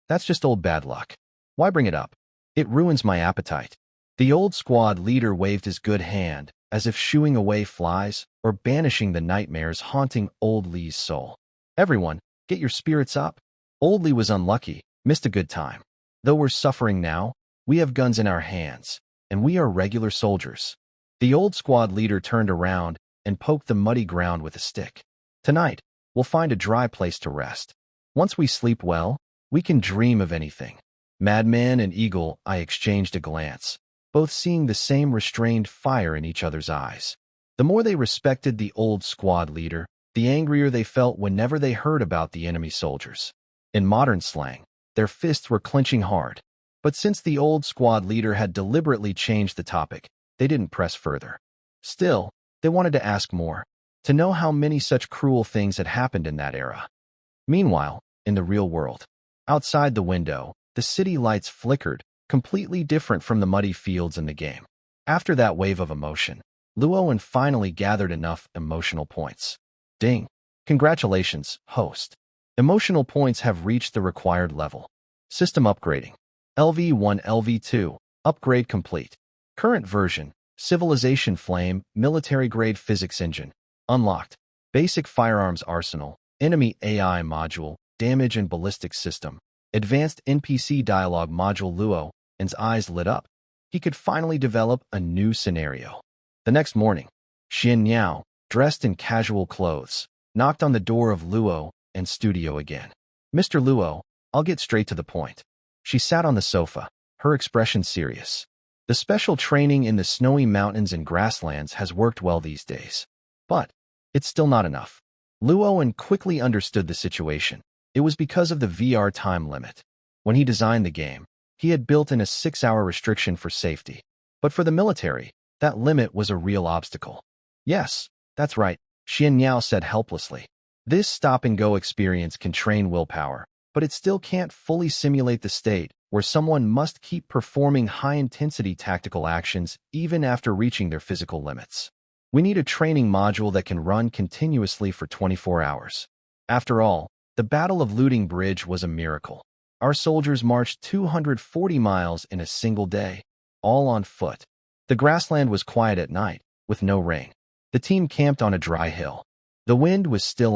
That's just old bad luck. Why bring it up? It ruins my appetite. The old squad leader waved his good hand, as if shooing away flies or banishing the nightmares haunting Old Lee's soul. Everyone, get your spirits up. Old Lee was unlucky, missed a good time. Though we're suffering now, we have guns in our hands, and we are regular soldiers. The old squad leader turned around and poked the muddy ground with a stick. Tonight, we'll find a dry place to rest. Once we sleep well, we can dream of anything. Madman and Eagle Eye exchanged a glance, both seeing the same restrained fire in each other's eyes. The more they respected the old squad leader, the angrier they felt whenever they heard about the enemy soldiers. In modern slang, their fists were clenching hard. But since the old squad leader had deliberately changed the topic, they didn't press further. Still, they wanted to ask more, to know how many such cruel things had happened in that era. Meanwhile, in the real world, outside the window, the city lights flickered, completely different from the muddy fields in the game. After that wave of emotion, Luo finally gathered enough emotional points. Ding! Congratulations, host. Emotional points have reached the required level. System upgrading. LV1 LV2. Upgrade complete. Current version. Civilization Flame, military-grade physics engine. Unlocked. Basic firearms arsenal, enemy AI module, damage and ballistics system. Advanced NPC dialogue module. Luo's eyes lit up. He could finally develop a new scenario. The next morning, Xian Niao, dressed in casual clothes, knocked on the door of Luo's studio again. Mr. Luo, I'll get straight to the point. She sat on the sofa, her expression serious. The special training in the snowy mountains and grasslands has worked well these days. But it's still not enough. Luo quickly understood the situation. It was because of the VR time limit. When he designed the game, he had built in a 6-hour restriction for safety. But for the military, that limit was a real obstacle. Yes, that's right, Xian Niao said helplessly. This stop-and-go experience can train willpower, but it still can't fully simulate the state where someone must keep performing high-intensity tactical actions even after reaching their physical limits. We need a training module that can run continuously for 24 hours. After all, the Battle of Looting Bridge was a miracle. Our soldiers marched 240 miles in a single day, all on foot. The grassland was quiet at night, with no rain. The team camped on a dry hill. The wind was still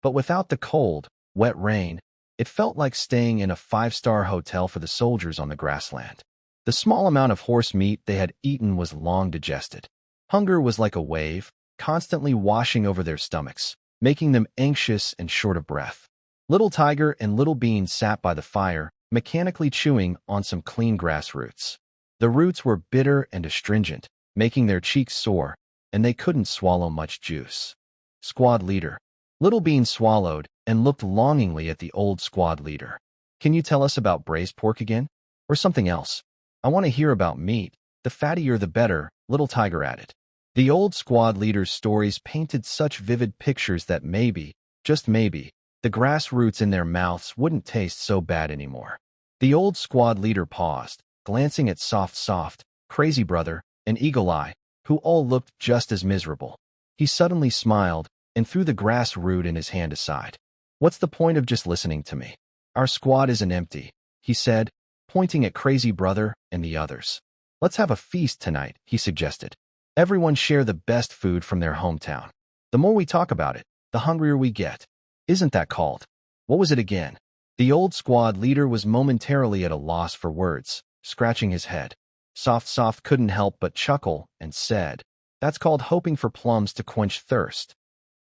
but without the cold, wet rain, it felt like staying in a 5-star hotel for the soldiers on the grassland. The small amount of horse meat they had eaten was long digested. Hunger was like a wave, constantly washing over their stomachs, making them anxious and short of breath. Little Tiger and Little Bean sat by the fire, mechanically chewing on some clean grass roots. The roots were bitter and astringent, making their cheeks sore, and they couldn't swallow much juice. Squad leader. Little Bean swallowed and looked longingly at the old squad leader. Can you tell us about braised pork again? Or something else? I want to hear about meat. The fattier the better, Little Tiger added. The old squad leader's stories painted such vivid pictures that maybe, just maybe, the grass roots in their mouths wouldn't taste so bad anymore. The old squad leader paused, glancing at Soft, Crazy Brother, and Eagle Eye, who all looked just as miserable. He suddenly smiled and threw the grass root in his hand aside. What's the point of just listening to me? Our squad isn't empty, he said, pointing at Crazy Brother and the others. Let's have a feast tonight, he suggested. Everyone share the best food from their hometown. The more we talk about it, the hungrier we get. Isn't that called? What was it again? The old squad leader was momentarily at a loss for words, scratching his head. Soft couldn't help but chuckle and said, That's called hoping for plums to quench thirst.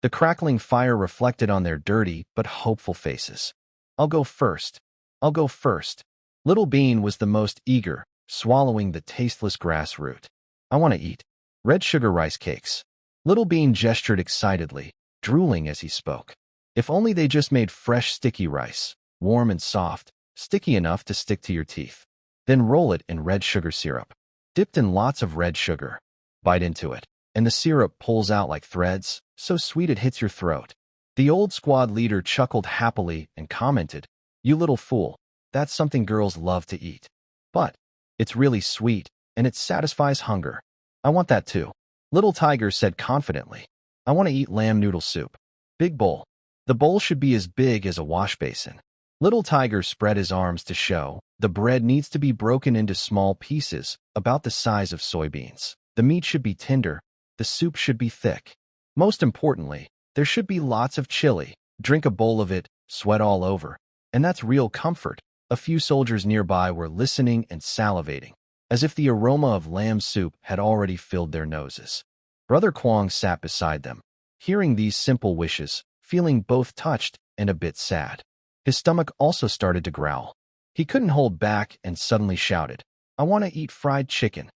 The crackling fire reflected on their dirty but hopeful faces. I'll go first. Little Bean was the most eager, swallowing the tasteless grass root. I want to eat. Red sugar rice cakes. Little Bean gestured excitedly, drooling as he spoke. If only they just made fresh sticky rice, warm and soft, sticky enough to stick to your teeth. Then roll it in red sugar syrup. Dipped in lots of red sugar. Bite into it, and the syrup pulls out like threads, so sweet it hits your throat. The old squad leader chuckled happily and commented, You little fool, that's something girls love to eat. But it's really sweet, and it satisfies hunger. I want that too. Little Tiger said confidently. I want to eat lamb noodle soup. Big bowl. The bowl should be as big as a wash basin. Little Tiger spread his arms to show the bread needs to be broken into small pieces, about the size of soybeans. The meat should be tender. The soup should be thick. Most importantly, there should be lots of chili. Drink a bowl of it, sweat all over. And that's real comfort. A few soldiers nearby were listening and salivating, as if the aroma of lamb soup had already filled their noses. Brother Kwong sat beside them, hearing these simple wishes, feeling both touched and a bit sad. His stomach also started to growl. He couldn't hold back and suddenly shouted, I want to eat fried chicken.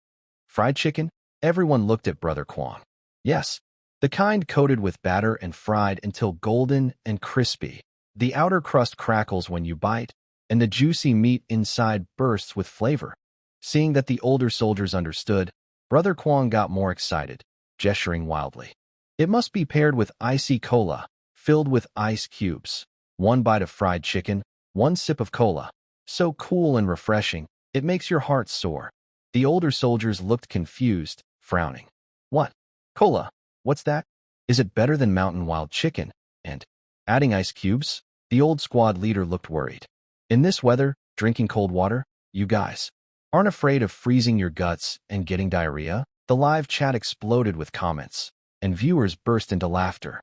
Fried chicken? Everyone looked at Brother Kwong. Yes, the kind coated with batter and fried until golden and crispy. The outer crust crackles when you bite, and the juicy meat inside bursts with flavor. Seeing that the older soldiers understood, Brother Kwong got more excited, gesturing wildly. It must be paired with icy cola, filled with ice cubes. One bite of fried chicken, one sip of cola. So cool and refreshing, it makes your heart soar. The older soldiers looked confused, frowning. What? Cola? What's that? Is it better than mountain wild chicken? And adding ice cubes? The old squad leader looked worried. In this weather, drinking cold water? You guys aren't afraid of freezing your guts and getting diarrhea? The live chat exploded with comments, and viewers burst into laughter.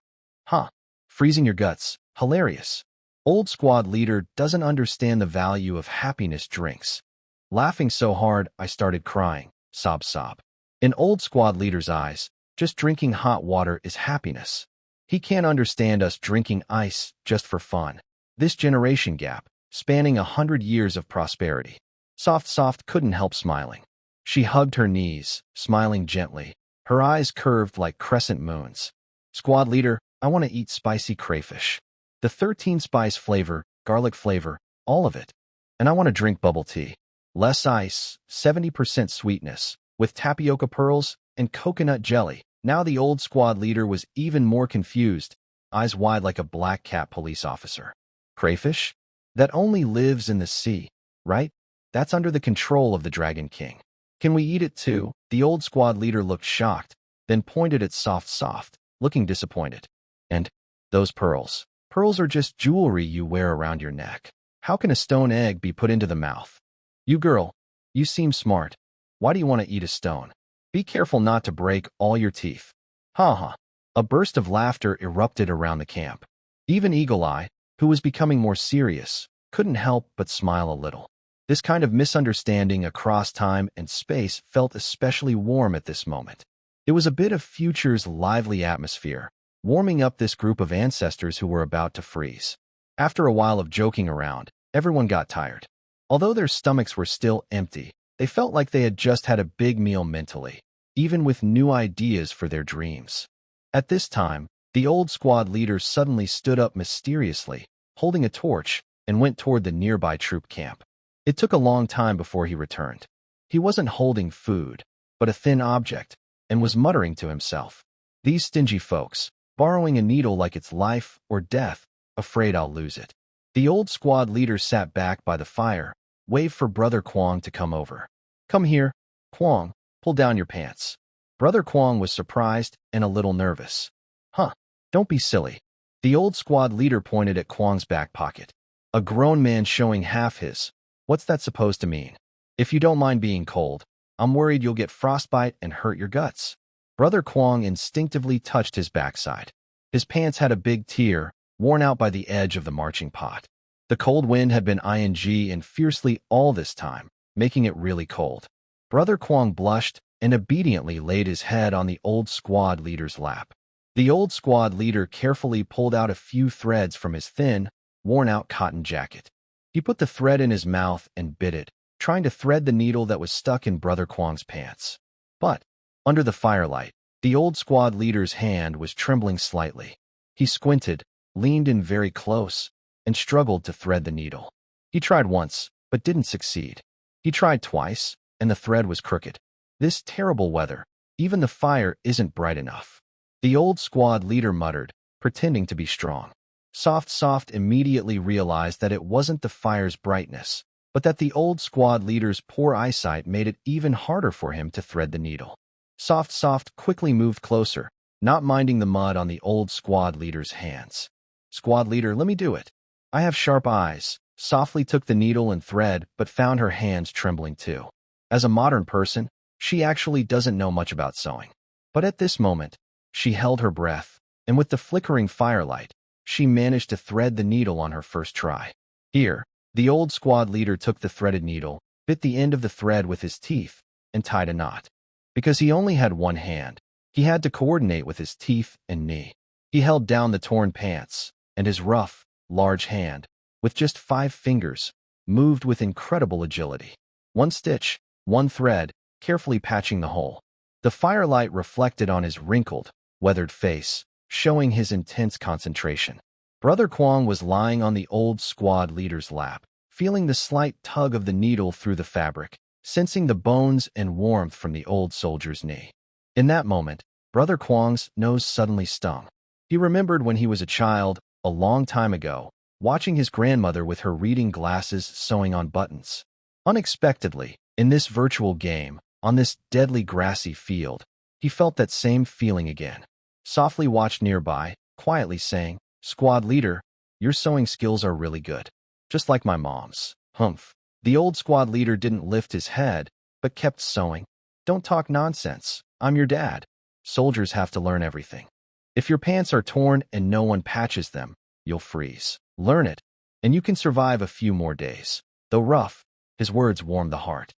Huh. Freezing your guts. Hilarious. Old squad leader doesn't understand the value of happiness drinks. Laughing so hard, I started crying. Sob sob. In old squad leader's eyes, just drinking hot water is happiness. He can't understand us drinking ice just for fun. This generation gap, spanning 100 years of prosperity. Soft couldn't help smiling. She hugged her knees, smiling gently, her eyes curved like crescent moons. Squad leader, I want to eat spicy crayfish. The 13 spice flavor, garlic flavor, all of it. And I want to drink bubble tea. Less ice, 70% sweetness, with tapioca pearls and coconut jelly. Now the old squad leader was even more confused, eyes wide like a black cat police officer. Crayfish? That only lives in the sea, right? That's under the control of the Dragon King. Can we eat it too? The old squad leader looked shocked, then pointed at Soft, looking disappointed. And those pearls. Pearls are just jewelry you wear around your neck. How can a stone egg be put into the mouth? You girl, you seem smart. Why do you want to eat a stone? Be careful not to break all your teeth. Ha ha. A burst of laughter erupted around the camp. Even Eagle Eye, who was becoming more serious, couldn't help but smile a little. This kind of misunderstanding across time and space felt especially warm at this moment. It was a bit of future's lively atmosphere, warming up this group of ancestors who were about to freeze. After a while of joking around, everyone got tired. Although their stomachs were still empty, they felt like they had just had a big meal mentally, even with new ideas for their dreams. At this time, the old squad leader suddenly stood up mysteriously, holding a torch, and went toward the nearby troop camp. It took a long time before he returned. He wasn't holding food, but a thin object, and was muttering to himself. These stingy folks, borrowing a needle like it's life or death, afraid I'll lose it. The old squad leader sat back by the fire, waved for Brother Kwong to come over. Come here, Kwong, pull down your pants. Brother Kwong was surprised and a little nervous. Huh, don't be silly. The old squad leader pointed at Kwong's back pocket. A grown man showing half his. What's that supposed to mean? If you don't mind being cold, I'm worried you'll get frostbite and hurt your guts. Brother Kwong instinctively touched his backside. His pants had a big tear, worn out by the edge of the marching pot. The cold wind had been ing and fiercely all this time, making it really cold. Brother Kwong blushed and obediently laid his head on the old squad leader's lap. The old squad leader carefully pulled out a few threads from his thin, worn-out cotton jacket. He put the thread in his mouth and bit it, trying to thread the needle that was stuck in Brother Kwong's pants. But, under the firelight, the old squad leader's hand was trembling slightly. He squinted, leaned in very close, and struggled to thread the needle. He tried once, but didn't succeed. He tried twice, and the thread was crooked. This terrible weather, even the fire isn't bright enough. The old squad leader muttered, pretending to be strong. Soft immediately realized that it wasn't the fire's brightness, but that the old squad leader's poor eyesight made it even harder for him to thread the needle. Soft quickly moved closer, not minding the mud on the old squad leader's hands. Squad leader, let me do it. I have sharp eyes. Softly took the needle and thread, but found her hands trembling too. As a modern person, she actually doesn't know much about sewing. But at this moment, she held her breath, and with the flickering firelight, she managed to thread the needle on her first try. Here, the old squad leader took the threaded needle, bit the end of the thread with his teeth, and tied a knot. Because he only had one hand, he had to coordinate with his teeth and knee. He held down the torn pants, and his rough, large hand, with just 5 fingers, moved with incredible agility. One stitch, one thread, carefully patching the hole. The firelight reflected on his wrinkled, weathered face, showing his intense concentration. Brother Kwong was lying on the old squad leader's lap, feeling the slight tug of the needle through the fabric, sensing the bones and warmth from the old soldier's knee. In that moment, Brother Kwong's nose suddenly stung. He remembered when he was a child, a long time ago, watching his grandmother with her reading glasses sewing on buttons. Unexpectedly, in this virtual game, on this deadly grassy field, he felt that same feeling again. Softly watched nearby, quietly saying, "Squad leader, your sewing skills are really good. Just like my mom's." Humph. The old squad leader didn't lift his head, but kept sewing. "Don't talk nonsense. I'm your dad. Soldiers have to learn everything. If your pants are torn and no one patches them, you'll freeze. Learn it, and you can survive a few more days." Though rough, his words warmed the heart.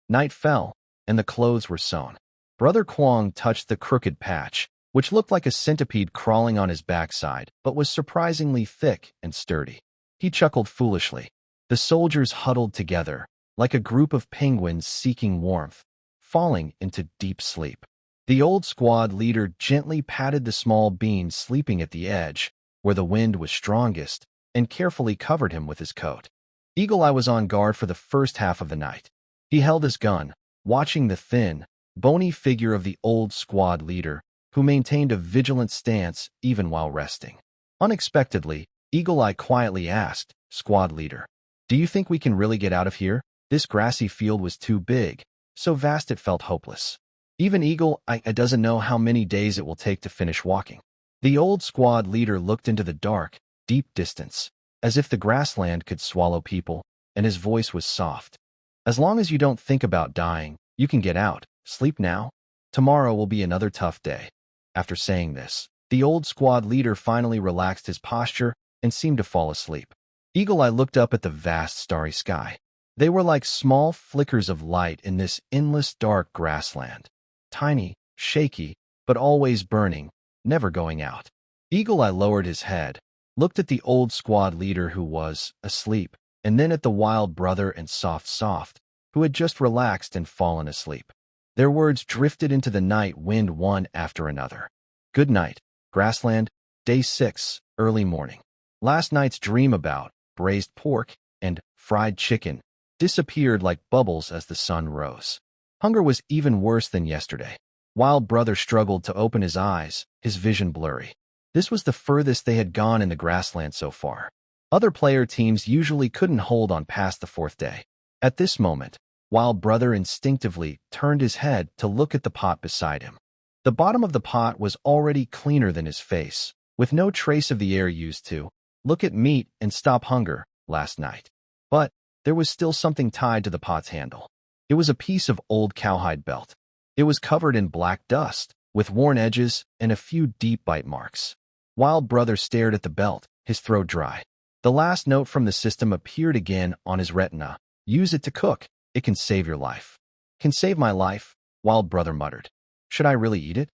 Night fell, and the clothes were sewn. Brother Kwong touched the crooked patch, which looked like a centipede crawling on his backside, but was surprisingly thick and sturdy. He chuckled foolishly. The soldiers huddled together, like a group of penguins seeking warmth, falling into deep sleep. The old squad leader gently patted the small being sleeping at the edge, where the wind was strongest, and carefully covered him with his coat. Eagle Eye was on guard for the first half of the night. He held his gun, watching the thin, bony figure of the old squad leader, who maintained a vigilant stance even while resting. Unexpectedly, Eagle Eye quietly asked, "Squad leader, do you think we can really get out of here?" This grassy field was too big, so vast it felt hopeless. Even Eagle Eye doesn't know how many days it will take to finish walking. The old squad leader looked into the dark, deep distance, as if the grassland could swallow people, and his voice was soft. "As long as you don't think about dying, you can get out. Sleep now. Tomorrow will be another tough day." After saying this, the old squad leader finally relaxed his posture and seemed to fall asleep. Eagle Eye looked up at the vast starry sky. They were like small flickers of light in this endless dark grassland. Tiny, shaky, but always burning, never going out. Eagle Eye lowered his head, looked at the old squad leader who was asleep, and then at the wild brother and Soft, who had just relaxed and fallen asleep. Their words drifted into the night wind one after another. "Good night, grassland, day 6, early morning." Last night's dream about braised pork and fried chicken disappeared like bubbles as the sun rose. Hunger was even worse than yesterday. Wild brother struggled to open his eyes, his vision blurry. This was the furthest they had gone in the grassland so far. Other player teams usually couldn't hold on past the 4th day. At this moment, Wild brother instinctively turned his head to look at the pot beside him. The bottom of the pot was already cleaner than his face, with no trace of the air used to look at meat and stop hunger last night. But there was still something tied to the pot's handle. It was a piece of old cowhide belt. It was covered in black dust, with worn edges and a few deep bite marks. Wild brother stared at the belt, his throat dry. The last note from the system appeared again on his retina. "Use it to cook. It can save your life." "Can save my life," Wild brother muttered. "Should I really eat it?"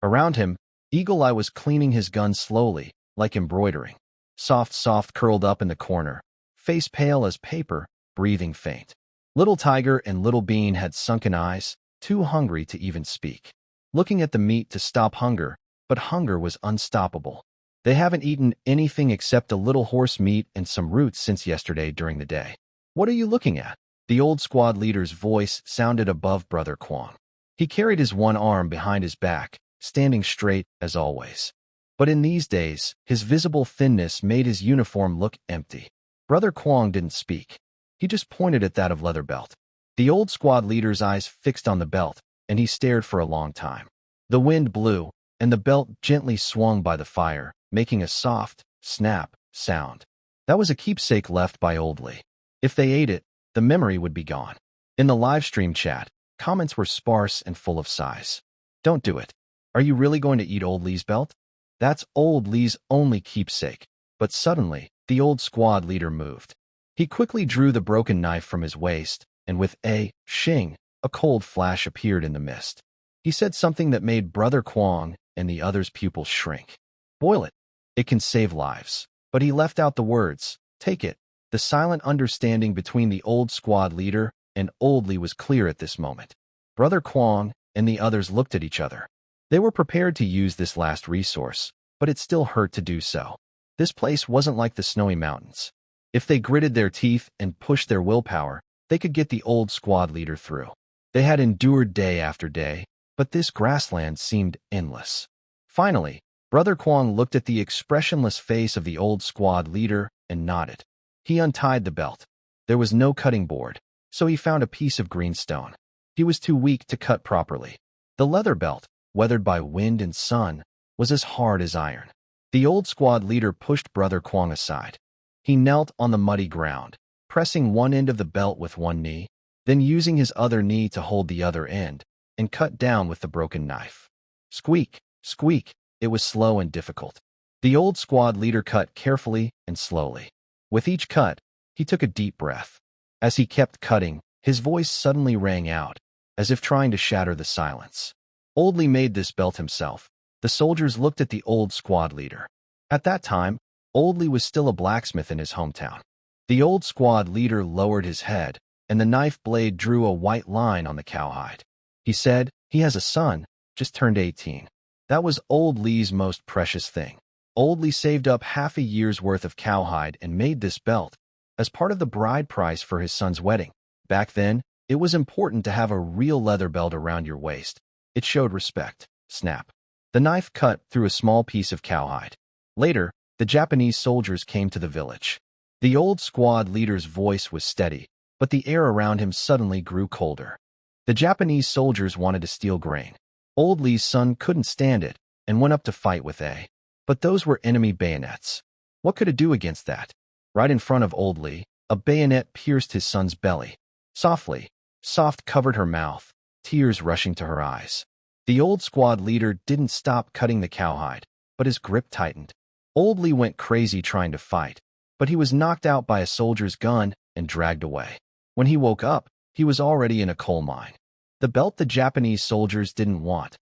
Around him, Eagle Eye was cleaning his gun slowly, like embroidering. Soft curled up in the corner, face pale as paper, breathing faint. Little Tiger and Little Bean had sunken eyes, too hungry to even speak. Looking at the meat to stop hunger, but hunger was unstoppable. They haven't eaten anything except a little horse meat and some roots since yesterday during the day. "What are you looking at?" The old squad leader's voice sounded above Brother Kwong. He carried his one arm behind his back, standing straight as always. But in these days, his visible thinness made his uniform look empty. Brother Kwong didn't speak. He just pointed at that of leather belt. The old squad leader's eyes fixed on the belt, and he stared for a long time. The wind blew, and the belt gently swung by the fire, making a soft, snap sound. That was a keepsake left by Old Lee. If they ate it, the memory would be gone. In the livestream chat, comments were sparse and full of sighs. "Don't do it. Are you really going to eat Old Lee's belt? That's Old Lee's only keepsake." But suddenly, the old squad leader moved. He quickly drew the broken knife from his waist, and with a shing, a cold flash appeared in the mist. He said something that made Brother Kwong and the others' pupils shrink. "Boil it. It can save lives." But he left out the words, "Take it." The silent understanding between the old squad leader and Old Lee was clear at this moment. Brother Kwong and the others looked at each other. They were prepared to use this last resource, but it still hurt to do so. This place wasn't like the snowy mountains. If they gritted their teeth and pushed their willpower, they could get the old squad leader through. They had endured day after day, but this grassland seemed endless. Finally, Brother Kwong looked at the expressionless face of the old squad leader and nodded. He untied the belt. There was no cutting board, so he found a piece of green stone. He was too weak to cut properly. The leather belt, weathered by wind and sun, was as hard as iron. The old squad leader pushed Brother Kwong aside. He knelt on the muddy ground, pressing one end of the belt with one knee, then using his other knee to hold the other end, and cut down with the broken knife. Squeak, squeak, it was slow and difficult. The old squad leader cut carefully and slowly. With each cut, he took a deep breath. As he kept cutting, his voice suddenly rang out, as if trying to shatter the silence. Old Lee made this belt himself. The soldiers looked at the old squad leader. At that time, Old Lee was still a blacksmith in his hometown. The old squad leader lowered his head, and the knife blade drew a white line on the cowhide. He said, "He has a son, just turned 18. That was Old Lee's most precious thing. Old Lee saved up half a year's worth of cowhide and made this belt as part of the bride price for his son's wedding. Back then, it was important to have a real leather belt around your waist. It showed respect." Snap. The knife cut through a small piece of cowhide. Later, the Japanese soldiers came to the village. The old squad leader's voice was steady, but the air around him suddenly grew colder. The Japanese soldiers wanted to steal grain. Old Lee's son couldn't stand it and went up to fight with A. But those were enemy bayonets. What could it do against that? Right in front of Old Lee, a bayonet pierced his son's belly. Softly, soft covered her mouth, tears rushing to her eyes. The old squad leader didn't stop cutting the cowhide, but his grip tightened. Old Lee went crazy trying to fight, but he was knocked out by a soldier's gun and dragged away. When he woke up, he was already in a coal mine. The belt the Japanese soldiers didn't want,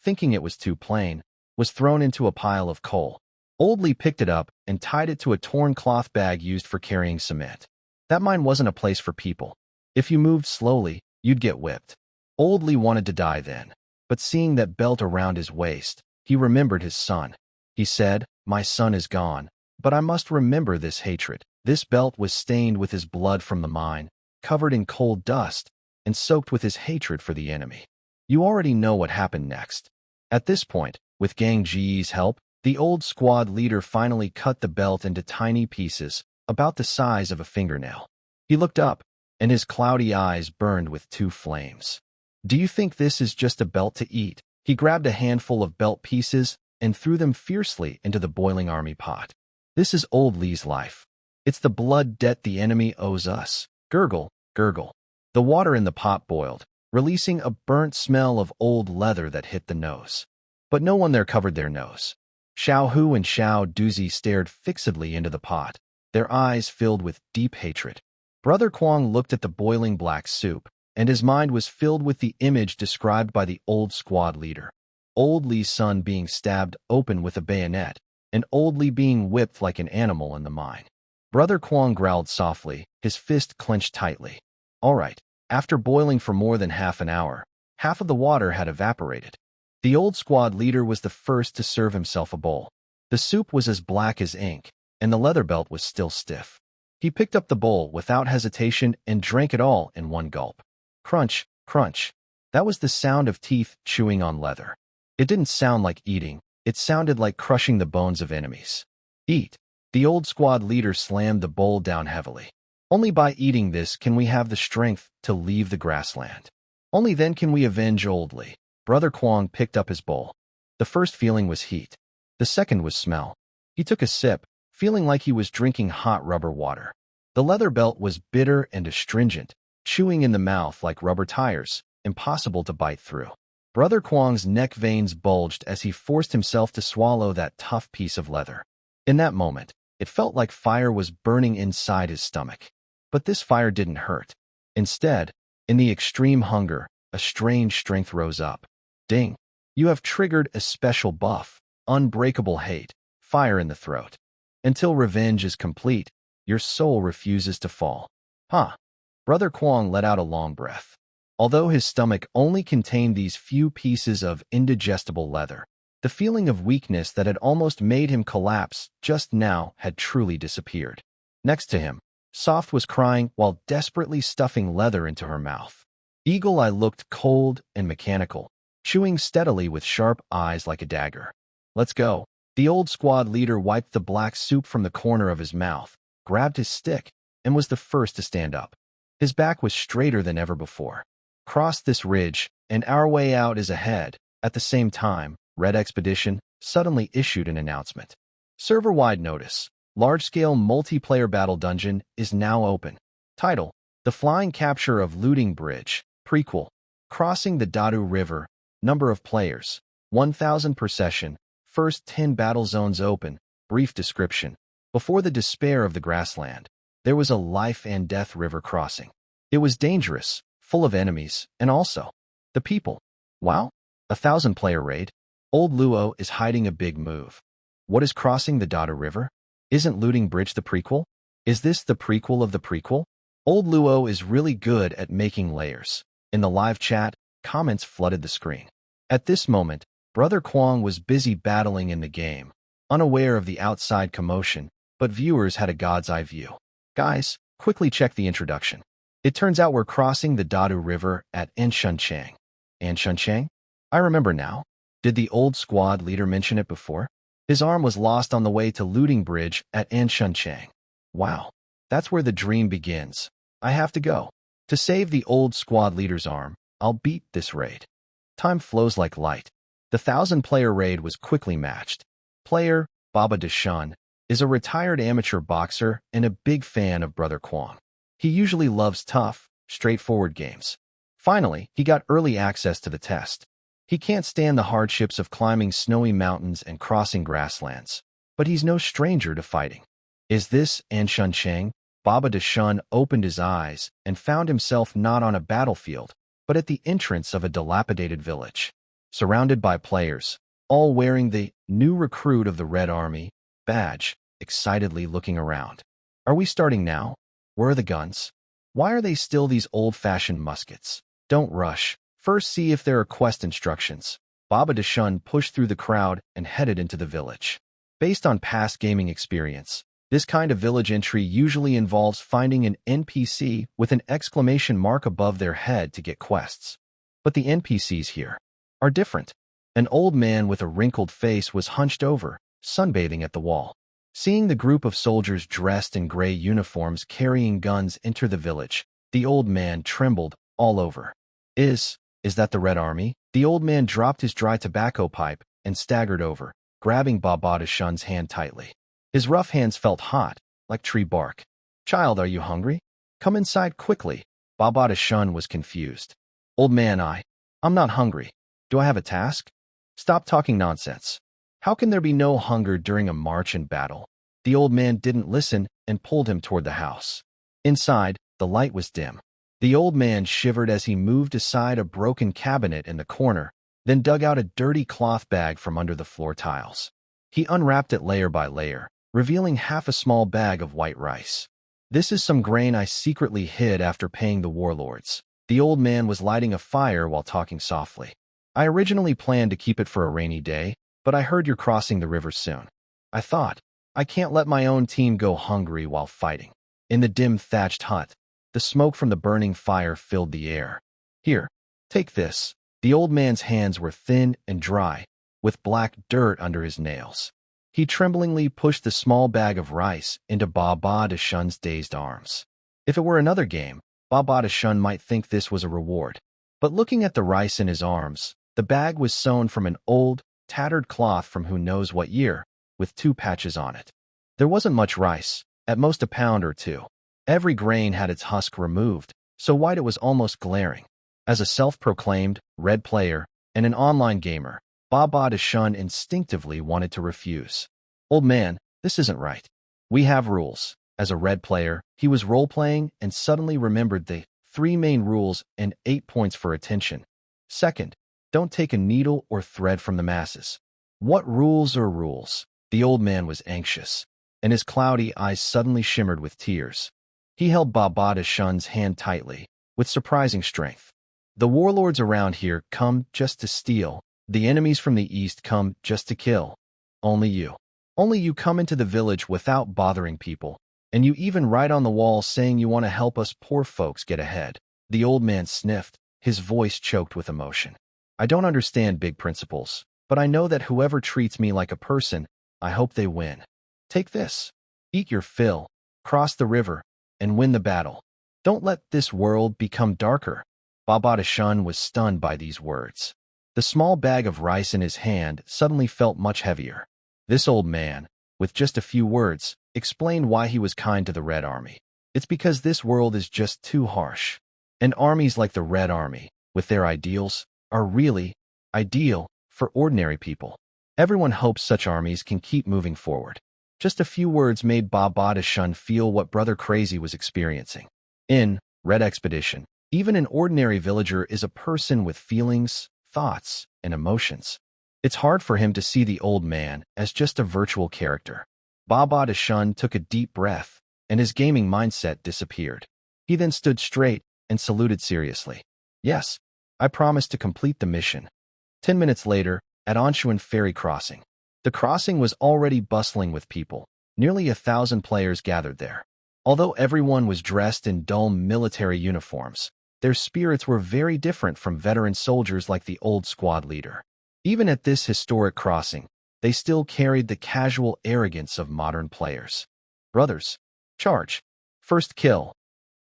thinking it was too plain, was thrown into a pile of coal. Old Lee picked it up and tied it to a torn cloth bag used for carrying cement. That mine wasn't a place for people. If you moved slowly, you'd get whipped. Old Lee wanted to die then, but seeing that belt around his waist, he remembered his son. He said, "My son is gone, but I must remember this hatred." This belt was stained with his blood from the mine, covered in coal dust, and soaked with his hatred for the enemy. You already know what happened next. At this point, with Gang Ji's help, the old squad leader finally cut the belt into tiny pieces, about the size of a fingernail. He looked up, and his cloudy eyes burned with two flames. "Do you think this is just a belt to eat?" He grabbed a handful of belt pieces and threw them fiercely into the boiling army pot. "This is Old Lee's life. It's the blood debt the enemy owes us." Gurgle, gurgle. The water in the pot boiled, releasing a burnt smell of old leather that hit the nose. But no one there covered their nose. Xiao Hu and Xiao Duzi stared fixedly into the pot, their eyes filled with deep hatred. Brother Kwong looked at the boiling black soup, and his mind was filled with the image described by the old squad leader. Old Lee's son being stabbed open with a bayonet, and Old Lee being whipped like an animal in the mine. Brother Kwong growled softly, his fist clenched tightly. All right, after boiling for more than half an hour, half of the water had evaporated. The old squad leader was the first to serve himself a bowl. The soup was as black as ink, and the leather belt was still stiff. He picked up the bowl without hesitation and drank it all in one gulp. Crunch, crunch. That was the sound of teeth chewing on leather. It didn't sound like eating, it sounded like crushing the bones of enemies. Eat. The old squad leader slammed the bowl down heavily. Only by eating this can we have the strength to leave the grassland. Only then can we avenge Old Lee. Brother Kwong picked up his bowl. The first feeling was heat. The second was smell. He took a sip, feeling like he was drinking hot rubber water. The leather belt was bitter and astringent, chewing in the mouth like rubber tires, impossible to bite through. Brother Kwong's neck veins bulged as he forced himself to swallow that tough piece of leather. In that moment, it felt like fire was burning inside his stomach. But this fire didn't hurt. Instead, in the extreme hunger, a strange strength rose up. Ding! You have triggered a special buff, unbreakable hate, fire in the throat. Until revenge is complete, your soul refuses to fall. Huh. Brother Kwong let out a long breath. Although his stomach only contained these few pieces of indigestible leather, the feeling of weakness that had almost made him collapse just now had truly disappeared. Next to him, Soft was crying while desperately stuffing leather into her mouth. Eagle Eye looked cold and mechanical, chewing steadily with sharp eyes like a dagger. Let's go. The old squad leader wiped the black soup from the corner of his mouth, grabbed his stick, and was the first to stand up. His back was straighter than ever before. Cross this ridge, and our way out is ahead. At the same time, Red Expedition suddenly issued an announcement. Server-wide notice. Large-scale multiplayer battle dungeon is now open. Title: The Flying Capture of Looting Bridge. Prequel: Crossing the Dadu River. Number of players: 1,000 per session. First 10 battle zones open. Brief description. Before the despair of the grassland, there was a life-and-death river crossing. It was dangerous, full of enemies, and also the people. Wow, 1,000-player raid. Old Luo is hiding a big move. What is crossing the Dadu River? Isn't Looting Bridge the prequel? Is this the prequel of the prequel? Old Luo is really good at making layers. In the live chat, comments flooded the screen. At this moment, Brother Kwong was busy battling in the game, unaware of the outside commotion, but viewers had a god's eye view. Guys, quickly check the introduction. It turns out we're crossing the Dadu River at Anshunchang. Anshunchang? I remember now. Did the old squad leader mention it before? His arm was lost on the way to Looting Bridge at Anshunchang. Wow, that's where the dream begins. I have to go. To save the old squad leader's arm, I'll beat this raid. Time flows like light. The 1,000-player raid was quickly matched. Player, Baba Dashun, is a retired amateur boxer and a big fan of Brother Kwong. He usually loves tough, straightforward games. Finally, he got early access to the test. He can't stand the hardships of climbing snowy mountains and crossing grasslands, but he's no stranger to fighting. Is this Anshunchang? Baba Dashun opened his eyes and found himself not on a battlefield, but at the entrance of a dilapidated village. Surrounded by players, all wearing the new recruit of the Red Army badge, excitedly looking around. Are we starting now? Where are the guns? Why are they still these old-fashioned muskets? Don't rush. First see if there are quest instructions. Baba Dashun pushed through the crowd and headed into the village. Based on past gaming experience, this kind of village entry usually involves finding an NPC with an exclamation mark above their head to get quests. But the NPCs here are different. An old man with a wrinkled face was hunched over, sunbathing at the wall. Seeing the group of soldiers dressed in gray uniforms carrying guns enter the village, the old man trembled all over. Is that the Red Army? The old man dropped his dry tobacco pipe and staggered over, grabbing Baba Dashun's hand tightly. His rough hands felt hot, like tree bark. Child, are you hungry? Come inside quickly. Baba Dashun was confused. Old man, I'm not hungry. Do I have a task? Stop talking nonsense. How can there be no hunger during a march and battle? The old man didn't listen and pulled him toward the house. Inside, the light was dim. The old man shivered as he moved aside a broken cabinet in the corner, then dug out a dirty cloth bag from under the floor tiles. He unwrapped it layer by layer, revealing half a small bag of white rice. This is some grain I secretly hid after paying the warlords. The old man was lighting a fire while talking softly. I originally planned to keep it for a rainy day, but I heard you're crossing the river soon. I thought, I can't let my own team go hungry while fighting. In the dim thatched hut, the smoke from the burning fire filled the air. Here, take this. The old man's hands were thin and dry, with black dirt under his nails. He tremblingly pushed the small bag of rice into Baba Dashun's dazed arms. If it were another game, Baba Dashun might think this was a reward. But looking at the rice in his arms, the bag was sewn from an old, tattered cloth from who knows what year, with 2 patches on it. There wasn't much rice, at most a pound or 2. Every grain had its husk removed, so white it was almost glaring. As a self-proclaimed red player and an online gamer, Baba Dashun instinctively wanted to refuse. Old man, this isn't right. We have rules. As a red player, he was role-playing and suddenly remembered the 3 main rules and 8 points for attention. Second, don't take a needle or thread from the masses. What rules are rules? The old man was anxious, and his cloudy eyes suddenly shimmered with tears. He held Baba Dashun's hand tightly, with surprising strength. The warlords around here come just to steal. The enemies from the east come just to kill. Only you come into the village without bothering people, and you even write on the wall saying you want to help us poor folks get ahead. The old man sniffed, his voice choked with emotion. I don't understand big principles, but I know that whoever treats me like a person, I hope they win. Take this. Eat your fill. cross the river, and win the battle. Don't let this world become darker. Baba Shun was stunned by these words. The small bag of rice in his hand suddenly felt much heavier. This old man, with just a few words, explained why he was kind to the Red Army. It's because this world is just too harsh. And armies like the Red Army, with their ideals, are really ideal for ordinary people. Everyone hopes such armies can keep moving forward. Just a few words made Baba Shun feel what Brother Crazy was experiencing. In Red Expedition, even an ordinary villager is a person with feelings, thoughts, and emotions. It's hard for him to see the old man as just a virtual character. Baba Shun took a deep breath, and his gaming mindset disappeared. He then stood straight and saluted seriously. Yes, I promised to complete the mission. 10 minutes later, at Anshuan Ferry Crossing. The crossing was already bustling with people. Nearly 1,000 players gathered there. Although everyone was dressed in dull military uniforms, their spirits were very different from veteran soldiers like the old squad leader. Even at this historic crossing, they still carried the casual arrogance of modern players. Brothers, charge. First kill.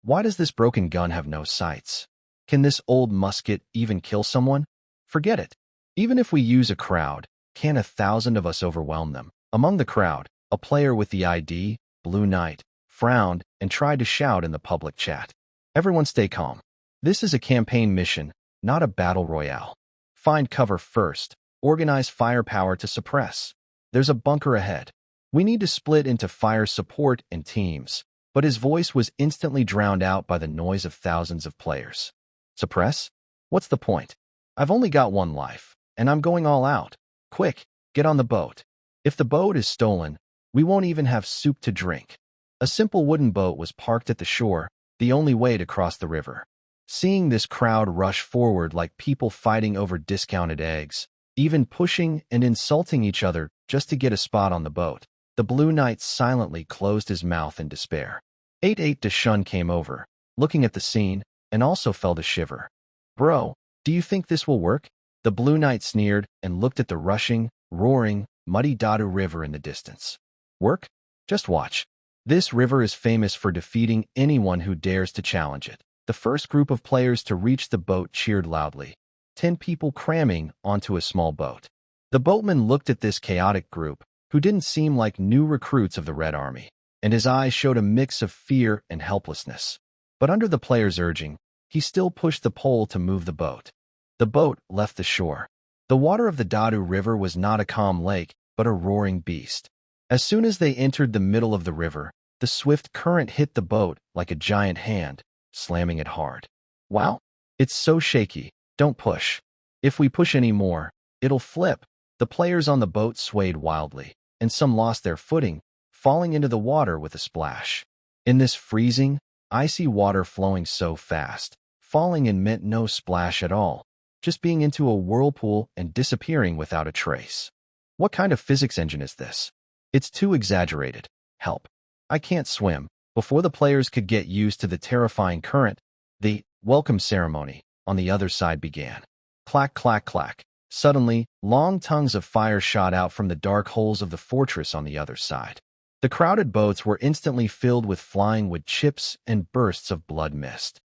Why does this broken gun have no sights? Can this old musket even kill someone? Forget it. Even if we use a crowd, can 1,000 of us overwhelm them? Among the crowd, a player with the ID, Blue Knight, frowned and tried to shout in the public chat. Everyone stay calm. This is a campaign mission, not a battle royale. Find cover first. Organize firepower to suppress. There's a bunker ahead. We need to split into fire support and teams. But his voice was instantly drowned out by the noise of thousands of players. Suppress? What's the point? I've only got one life, and I'm going all out. Quick, get on the boat. If the boat is stolen, we won't even have soup to drink. A simple wooden boat was parked at the shore, the only way to cross the river. Seeing this crowd rush forward like people fighting over discounted eggs, even pushing and insulting each other just to get a spot on the boat, the Blue Knight silently closed his mouth in despair. 8-8 Dashun came over, looking at the scene, and also felt a shiver. Bro, do you think this will work? The Blue Knight sneered and looked at the rushing, roaring, muddy Dadu River in the distance. Work? Just watch. This river is famous for defeating anyone who dares to challenge it. The first group of players to reach the boat cheered loudly. 10 people cramming onto a small boat. The boatman looked at this chaotic group, who didn't seem like new recruits of the Red Army, and his eyes showed a mix of fear and helplessness. But under the players' urging, he still pushed the pole to move the boat. The boat left the shore. The water of the Dadu River was not a calm lake, but a roaring beast. As soon as they entered the middle of the river, the swift current hit the boat like a giant hand, slamming it hard. Wow, it's so shaky. Don't push. If we push any more, it'll flip. The players on the boat swayed wildly, and some lost their footing, falling into the water with a splash. In this freezing, icy water flowing so fast, falling in meant no splash at all, just being into a whirlpool and disappearing without a trace. What kind of physics engine is this? It's too exaggerated. Help. I can't swim. Before the players could get used to the terrifying current, the welcome ceremony on the other side began. Clack, clack, clack. Suddenly, long tongues of fire shot out from the dark holes of the fortress on the other side. The crowded boats were instantly filled with flying wood chips and bursts of blood mist.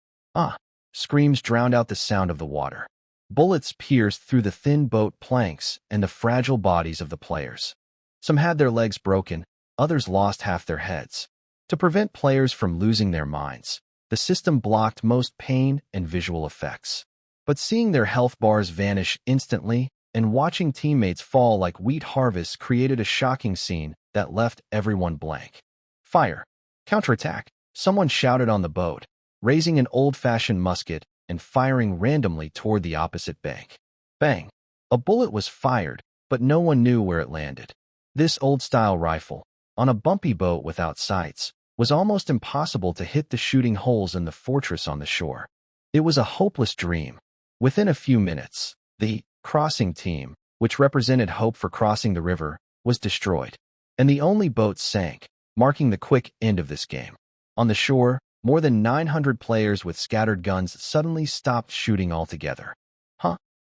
Screams drowned out the sound of the water. Bullets pierced through the thin boat planks and the fragile bodies of the players. Some had their legs broken, others lost half their heads. To prevent players from losing their minds, the system blocked most pain and visual effects. But seeing their health bars vanish instantly and watching teammates fall like wheat harvests created a shocking scene that left everyone blank. Fire! Counterattack! Someone shouted on the boat, raising an old-fashioned musket and firing randomly toward the opposite bank. Bang! A bullet was fired, but no one knew where it landed. This old-style rifle, on a bumpy boat without sights, was almost impossible to hit the shooting holes in the fortress on the shore. It was a hopeless dream. Within a few minutes, the crossing team, which represented hope for crossing the river, was destroyed, and the only boat sank, marking the quick end of this game. On the shore, more than 900 players with scattered guns suddenly stopped shooting altogether.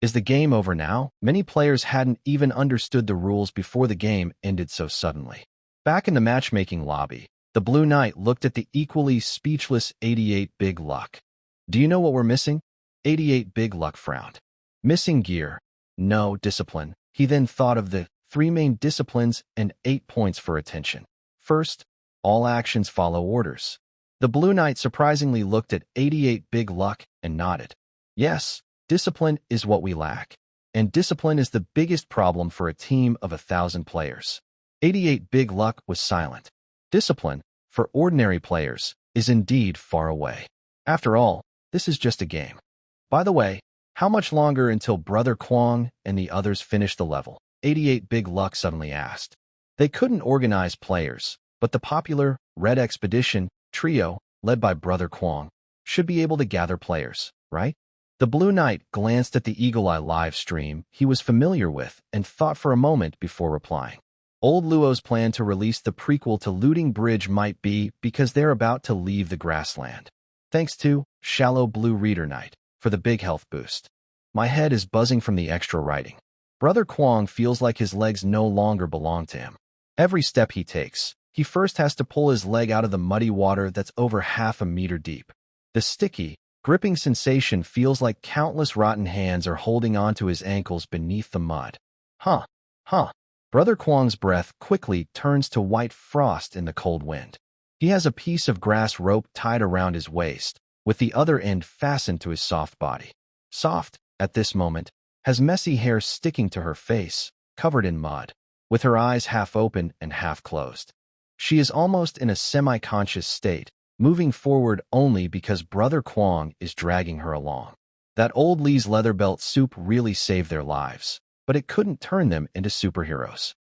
Is the game over now? Many players hadn't even understood the rules before the game ended so suddenly. Back in the matchmaking lobby, The Blue Knight looked at the equally speechless 88 Big Luck. Do you know what we're missing? 88 Big Luck frowned. Missing gear. No, discipline. He then thought of the 3 main disciplines and 8 points for attention. First, all actions follow orders. The Blue Knight surprisingly looked at 88 Big Luck and nodded. Yes, discipline is what we lack. And discipline is the biggest problem for a team of 1,000 players. 88 Big Luck was silent. Discipline, for ordinary players, is indeed far away. After all, this is just a game. By the way, how much longer until Brother Kwong and the others finish the level? 88 Big Luck suddenly asked. They couldn't organize players, but the popular Red Expedition trio, led by Brother Kwong, should be able to gather players, right? The Blue Knight glanced at the Eagle Eye live stream he was familiar with and thought for a moment before replying. Old Luo's plan to release the prequel to Looting Bridge might be because they're about to leave the grassland. Thanks to Shallow Blue Reader Night for the big health boost. My head is buzzing from the extra writing. Brother Kwong feels like his legs no longer belong to him. Every step he takes, he first has to pull his leg out of the muddy water that's over half a meter deep. The sticky, gripping sensation feels like countless rotten hands are holding onto his ankles beneath the mud. Huh. Brother Kwong's breath quickly turns to white frost in the cold wind. He has a piece of grass rope tied around his waist, with the other end fastened to his soft body. Soft, at this moment, has messy hair sticking to her face, covered in mud, with her eyes half open and half closed. She is almost in a semi-conscious state, moving forward only because Brother Kwong is dragging her along. That old Lee's leather belt soup really saved their lives, but it couldn't turn them into superheroes.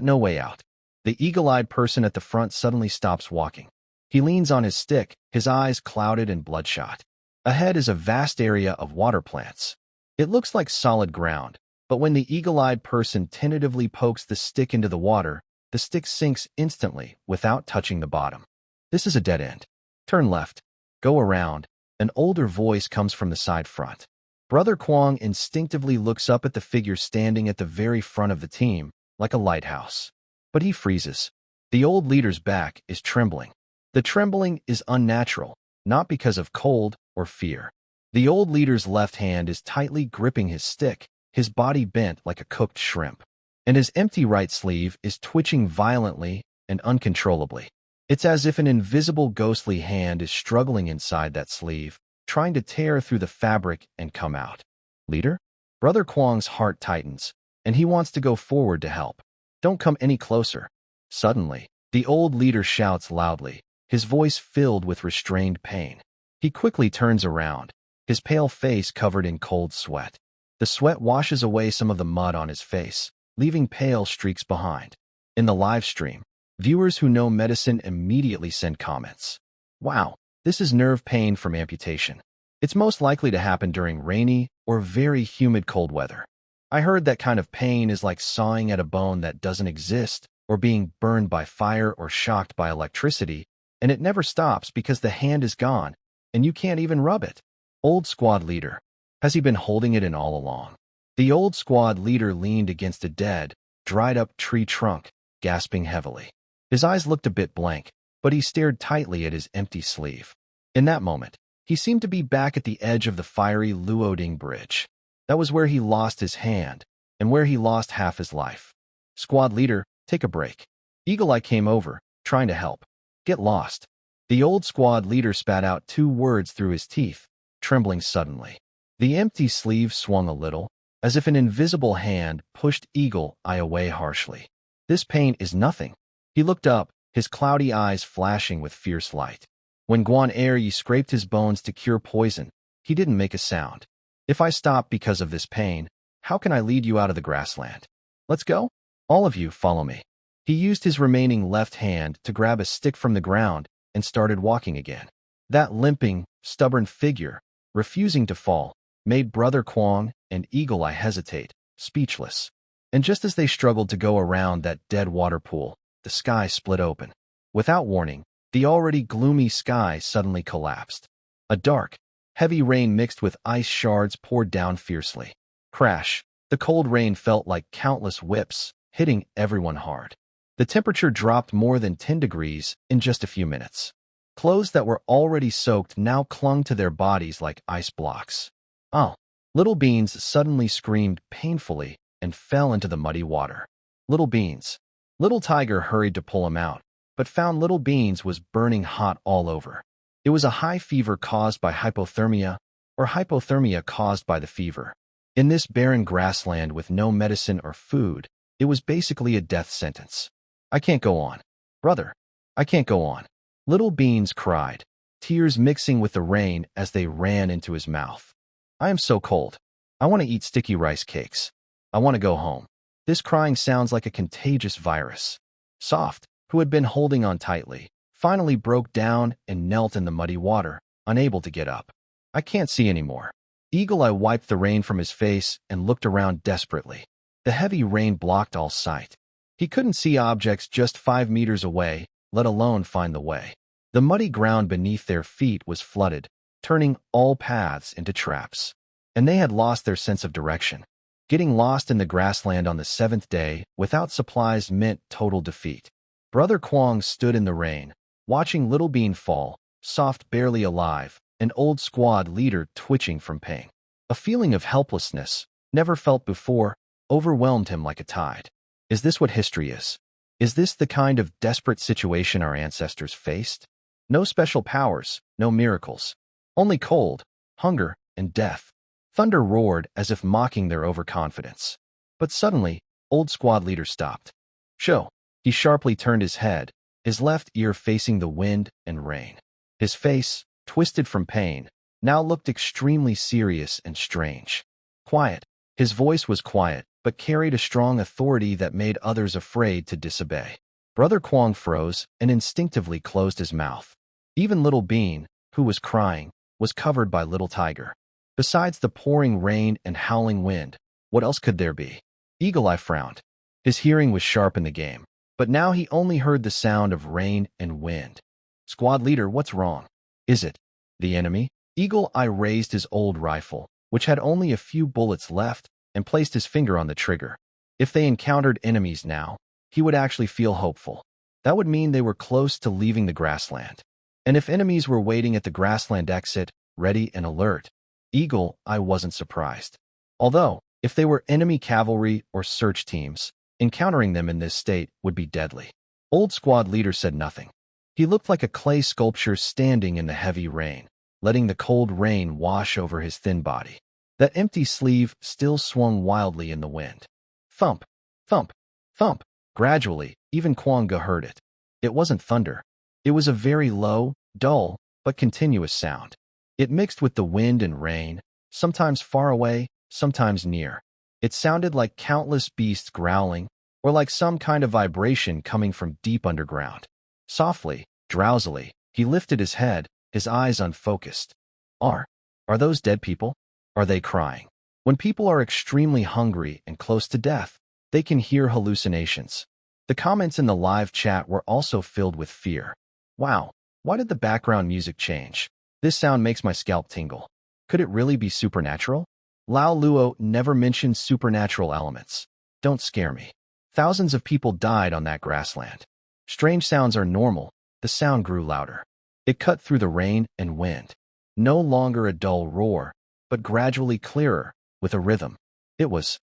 No way out. The eagle-eyed person at the front suddenly stops walking. He leans on his stick, his eyes clouded and bloodshot. Ahead is a vast area of water plants. It looks like solid ground, but when the eagle-eyed person tentatively pokes the stick into the water, the stick sinks instantly without touching the bottom. This is a dead end. Turn left. Go around. An older voice comes from the side front. Brother Kwong instinctively looks up at the figure standing at the very front of the team, like a lighthouse. But he freezes. The old leader's back is trembling. The trembling is unnatural, not because of cold or fear. The old leader's left hand is tightly gripping his stick, his body bent like a cooked shrimp. And his empty right sleeve is twitching violently and uncontrollably. It's as if an invisible ghostly hand is struggling inside that sleeve, trying to tear through the fabric and come out. Leader? Brother Kwong's heart tightens, and he wants to go forward to help. Don't come any closer. Suddenly, the old leader shouts loudly, his voice filled with restrained pain. He quickly turns around, his pale face covered in cold sweat. The sweat washes away some of the mud on his face, leaving pale streaks behind. In the live stream, viewers who know medicine immediately send comments. Wow, this is nerve pain from amputation. It's most likely to happen during rainy or very humid cold weather. I heard that kind of pain is like sawing at a bone that doesn't exist or being burned by fire or shocked by electricity, and it never stops because the hand is gone, and you can't even rub it. Old squad leader. Has he been holding it in all along? The old squad leader leaned against a dead, dried-up tree trunk, gasping heavily. His eyes looked a bit blank, but he stared tightly at his empty sleeve. In that moment, he seemed to be back at the edge of the fiery Luoding Bridge. That was where he lost his hand, and where he lost half his life. Squad leader, take a break. Eagle Eye came over, trying to help. Get lost. The old squad leader spat out 2 words through his teeth, trembling suddenly. The empty sleeve swung a little, as if an invisible hand pushed Eagle Eye away harshly. This pain is nothing. He looked up, his cloudy eyes flashing with fierce light. When Guan Er scraped his bones to cure poison, he didn't make a sound. If I stop because of this pain, how can I lead you out of the grassland? Let's go? All of you, follow me. He used his remaining left hand to grab a stick from the ground and started walking again. That limping, stubborn figure, refusing to fall, made Brother Kwong and Eagle Eye hesitate, speechless. And just as they struggled to go around that dead water pool, the sky split open. Without warning, the already gloomy sky suddenly collapsed. A dark, heavy rain mixed with ice shards poured down fiercely. Crash! The cold rain felt like countless whips, hitting everyone hard. The temperature dropped more than 10 degrees in just a few minutes. Clothes that were already soaked now clung to their bodies like ice blocks. Oh! Little Beans suddenly screamed painfully and fell into the muddy water. Little Beans. Little Tiger hurried to pull him out, but found Little Beans was burning hot all over. It was a high fever caused by hypothermia, or hypothermia caused by the fever. In this barren grassland with no medicine or food, it was basically a death sentence. I can't go on. Brother, I can't go on. Little Beans cried, tears mixing with the rain as they ran into his mouth. I am so cold. I want to eat sticky rice cakes. I want to go home. This crying sounds like a contagious virus. Soft, who had been holding on tightly, finally broke down and knelt in the muddy water, unable to get up. I can't see anymore. Eagle Eye wiped the rain from his face and looked around desperately. The heavy rain blocked all sight. He couldn't see objects just 5 meters away, let alone find the way. The muddy ground beneath their feet was flooded, turning all paths into traps. And they had lost their sense of direction. Getting lost in the grassland on the 7th day without supplies meant total defeat. Brother Kwong stood in the rain, watching Little Bean fall, Soft barely alive, an old squad leader twitching from pain. A feeling of helplessness, never felt before, overwhelmed him like a tide. Is this what history is? Is this the kind of desperate situation our ancestors faced? No special powers, no miracles. Only cold, hunger, and death. Thunder roared as if mocking their overconfidence. But suddenly, old squad leader stopped. Show. He sharply turned his head, his left ear facing the wind and rain. His face, twisted from pain, now looked extremely serious and strange. Quiet. His voice was quiet, but carried a strong authority that made others afraid to disobey. Brother Kwong froze and instinctively closed his mouth. Even Little Bean, who was crying, was covered by Little Tiger. Besides the pouring rain and howling wind, what else could there be? Eagle Eye frowned. His hearing was sharp in the game, but now he only heard the sound of rain and wind. Squad leader, what's wrong? Is it the enemy? Eagle Eye raised his old rifle, which had only a few bullets left, and placed his finger on the trigger. If they encountered enemies now, he would actually feel hopeful. That would mean they were close to leaving the grassland. And if enemies were waiting at the grassland exit, ready and alert, Eagle Eye wasn't surprised. Although, if they were enemy cavalry or search teams, encountering them in this state would be deadly. Old squad leader said nothing. He looked like a clay sculpture standing in the heavy rain, letting the cold rain wash over his thin body. That empty sleeve still swung wildly in the wind. Thump, thump, thump. Gradually, even Kwanga heard it. It wasn't thunder. It was a very low, dull, but continuous sound. It mixed with the wind and rain, sometimes far away, sometimes near. It sounded like countless beasts growling, or like some kind of vibration coming from deep underground. Softly, drowsily, he lifted his head, his eyes unfocused. Are those dead people? Are they crying? When people are extremely hungry and close to death, they can hear hallucinations. The comments in the live chat were also filled with fear. Wow, why did the background music change? This sound makes my scalp tingle. Could it really be supernatural? Lao Luo never mentioned supernatural elements. Don't scare me. Thousands of people died on that grassland. Strange sounds are normal. The sound grew louder. It cut through the rain and wind. No longer a dull roar, but gradually clearer, with a rhythm. It was.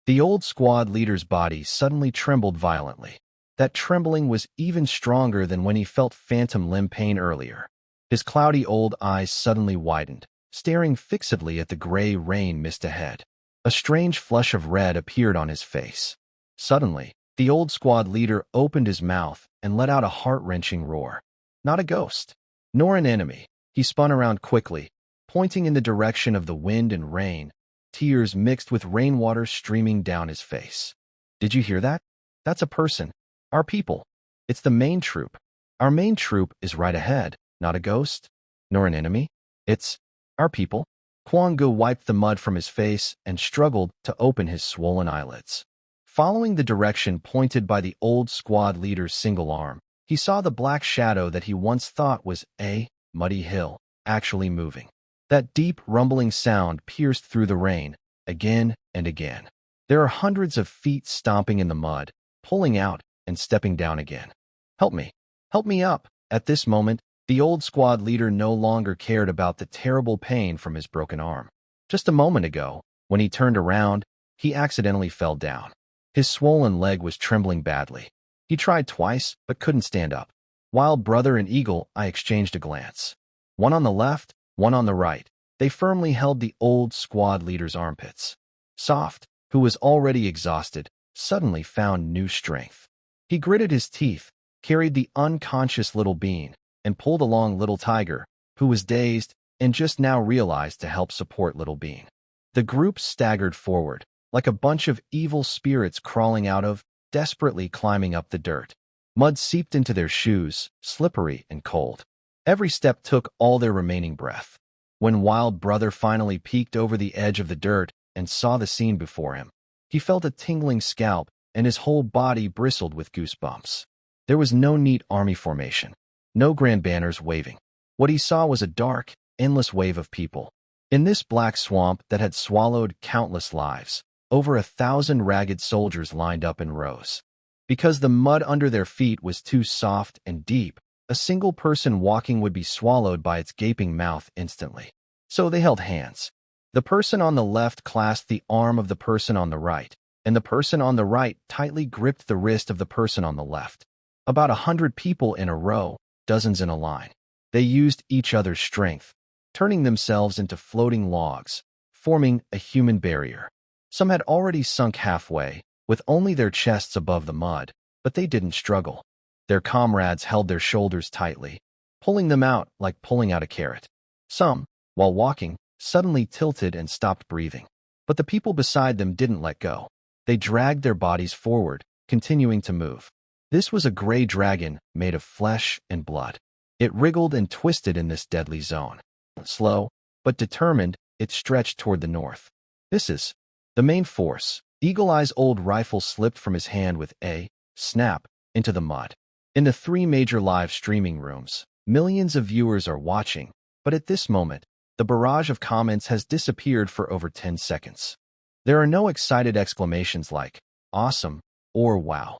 The old squad leader's body suddenly trembled violently. That trembling was even stronger than when he felt phantom limb pain earlier. His cloudy old eyes suddenly widened, staring fixedly at the gray rain mist ahead. A strange flush of red appeared on his face. Suddenly, the old squad leader opened his mouth and let out a heart-wrenching roar. Not a ghost, nor an enemy. He spun around quickly, pointing in the direction of the wind and rain, tears mixed with rainwater streaming down his face. Did you hear that? That's a person. Our people. It's the main troop. Our main troop is right ahead, not a ghost, nor an enemy. It's our people. Kwanga wiped the mud from his face and struggled to open his swollen eyelids. Following the direction pointed by the old squad leader's single arm, he saw the black shadow that he once thought was a muddy hill actually moving. That deep, rumbling sound pierced through the rain, again and again. There are hundreds of feet stomping in the mud, pulling out, and stepping down again. Help me. Help me up. At this moment, the old squad leader no longer cared about the terrible pain from his broken arm. Just a moment ago, when he turned around, he accidentally fell down. His swollen leg was trembling badly. He tried twice, but couldn't stand up. While Brother and Eagle Eye exchanged a glance. One on the left, one on the right. They firmly held the old squad leader's armpits. Soft, who was already exhausted, suddenly found new strength. He gritted his teeth, carried the unconscious Little Bean, and pulled along Little Tiger, who was dazed and just now realized to help support Little Bean. The group staggered forward, like a bunch of evil spirits crawling out of, desperately climbing up the dirt. Mud seeped into their shoes, slippery and cold. Every step took all their remaining breath. When Wild Brother finally peeked over the edge of the dirt and saw the scene before him, he felt a tingling scalp and his whole body bristled with goosebumps. There was no neat army formation, no grand banners waving. What he saw was a dark, endless wave of people. In this black swamp that had swallowed countless lives, over 1,000 ragged soldiers lined up in rows. Because the mud under their feet was too soft and deep, a single person walking would be swallowed by its gaping mouth instantly. So they held hands. The person on the left clasped the arm of the person on the right, and the person on the right tightly gripped the wrist of the person on the left. About 100 people in a row, dozens in a line. They used each other's strength, turning themselves into floating logs, forming a human barrier. Some had already sunk halfway, with only their chests above the mud, but they didn't struggle. Their comrades held their shoulders tightly, pulling them out like pulling out a carrot. Some, while walking, suddenly tilted and stopped breathing. But the people beside them didn't let go. They dragged their bodies forward, continuing to move. This was a gray dragon made of flesh and blood. It wriggled and twisted in this deadly zone. Slow, but determined, it stretched toward the north. This is the main force. Eagle Eye's old rifle slipped from his hand with a snap into the mud. In the 3 major live streaming rooms, millions of viewers are watching, but at this moment, the barrage of comments has disappeared for over 10 seconds. There are no excited exclamations like, awesome, or wow.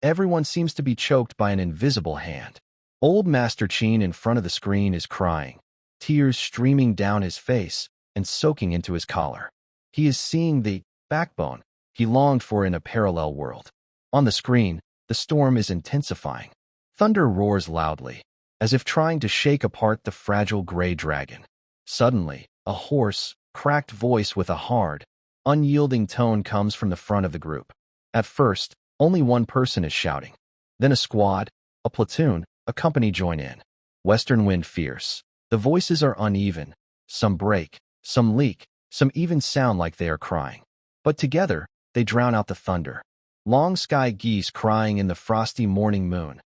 Everyone seems to be choked by an invisible hand. Old Master Chin in front of the screen is crying, tears streaming down his face and soaking into his collar. He is seeing the backbone he longed for in a parallel world. On the screen, the storm is intensifying. Thunder roars loudly, as if trying to shake apart the fragile gray dragon. Suddenly, a hoarse, cracked voice with a hard, unyielding tone comes from the front of the group. At first, only one person is shouting. Then a squad, a platoon, a company join in. Western wind fierce. The voices are uneven. Some break, some leak, some even sound like they are crying. But together, they drown out the thunder. Long sky geese crying in the frosty morning moon,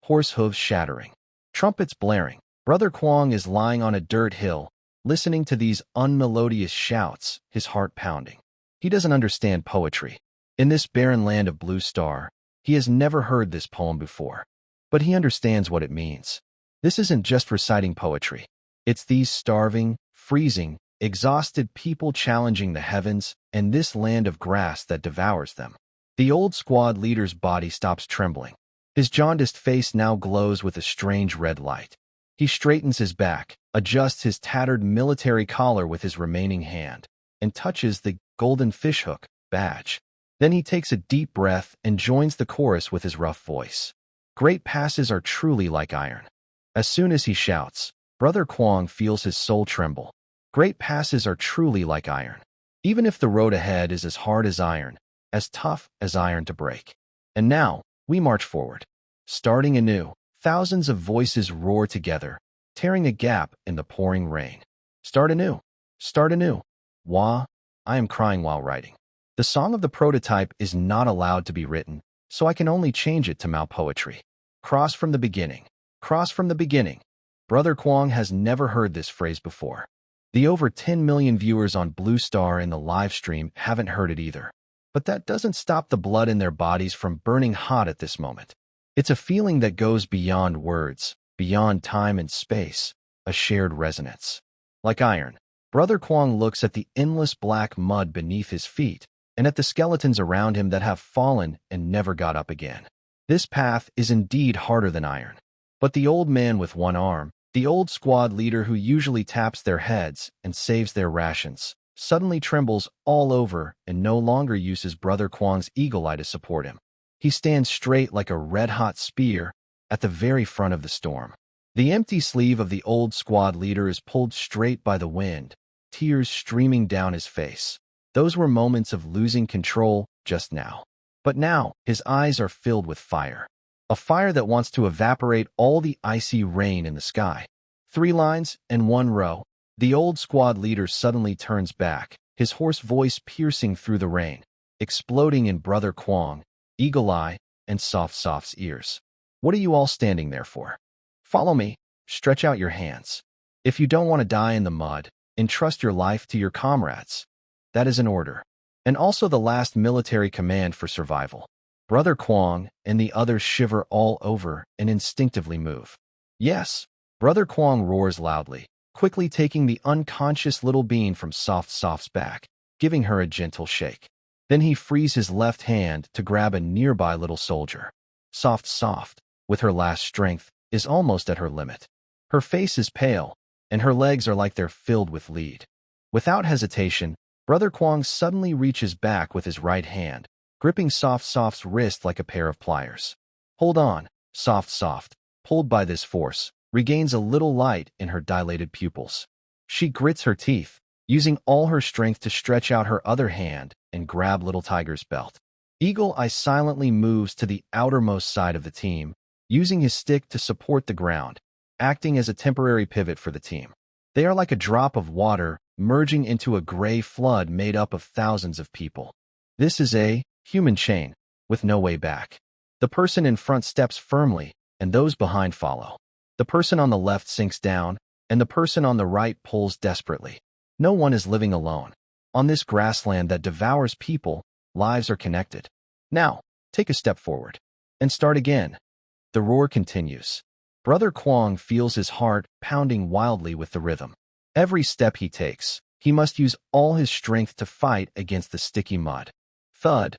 horse hooves shattering, trumpets blaring. Brother Kwong is lying on a dirt hill, listening to these unmelodious shouts, his heart pounding. He doesn't understand poetry. In this barren land of Blue Star, he has never heard this poem before. But he understands what it means. This isn't just reciting poetry. It's these starving, freezing, exhausted people challenging the heavens and this land of grass that devours them. The old squad leader's body stops trembling. His jaundiced face now glows with a strange red light. He straightens his back, adjusts his tattered military collar with his remaining hand, and touches the golden fishhook badge. Then he takes a deep breath and joins the chorus with his rough voice. Great passes are truly like iron. As soon as he shouts, Brother Kwong feels his soul tremble. Great passes are truly like iron. Even if the road ahead is as hard as iron, as tough as iron to break. And now, we march forward. Starting anew, thousands of voices roar together, tearing a gap in the pouring rain. Start anew. Start anew. Wah, I am crying while writing. The song of the prototype is not allowed to be written, so I can only change it to Mao poetry. Cross from the beginning. Cross from the beginning. Brother Kwong has never heard this phrase before. The over 10 million viewers on Blue Star in the live stream haven't heard it either. But that doesn't stop the blood in their bodies from burning hot at this moment. It's a feeling that goes beyond words, beyond time and space, a shared resonance. Like iron, Brother Kwong looks at the endless black mud beneath his feet, and at the skeletons around him that have fallen and never got up again. This path is indeed harder than iron. But the old man with one arm, the old squad leader who usually taps their heads and saves their rations, suddenly trembles all over and no longer uses Brother Kwang's eagle eye to support him. He stands straight like a red-hot spear at the very front of the storm. The empty sleeve of the old squad leader is pulled straight by the wind, tears streaming down his face. Those were moments of losing control just now. But now, his eyes are filled with fire. A fire that wants to evaporate all the icy rain in the sky. 3 lines and 1 row. The old squad leader suddenly turns back, his hoarse voice piercing through the rain, exploding in Brother Kwang, Eagle Eye, and Soft's ears. What are you all standing there for? Follow me. Stretch out your hands. If you don't want to die in the mud, entrust your life to your comrades. That is an order. And also the last military command for survival. Brother Kwang and the others shiver all over and instinctively move. Yes, Brother Kwang roars loudly, quickly taking the unconscious little bean from Soft's back, giving her a gentle shake. Then he frees his left hand to grab a nearby little soldier. Soft, with her last strength, is almost at her limit. Her face is pale, and her legs are like they're filled with lead. Without hesitation, Brother Kwang suddenly reaches back with his right hand, gripping Soft's wrist like a pair of pliers. Hold on, Soft, pulled by this force, regains a little light in her dilated pupils. She grits her teeth, using all her strength to stretch out her other hand and grab Little Tiger's belt. Eagle Eye silently moves to the outermost side of the team, using his stick to support the ground, acting as a temporary pivot for the team. They are like a drop of water merging into a gray flood made up of thousands of people. This is a human chain, with no way back. The person in front steps firmly, and those behind follow. The person on the left sinks down, and the person on the right pulls desperately. No one is living alone. On this grassland that devours people, lives are connected. Now, take a step forward. And start again. The roar continues. Brother Kwang feels his heart pounding wildly with the rhythm. Every step he takes, he must use all his strength to fight against the sticky mud. Thud,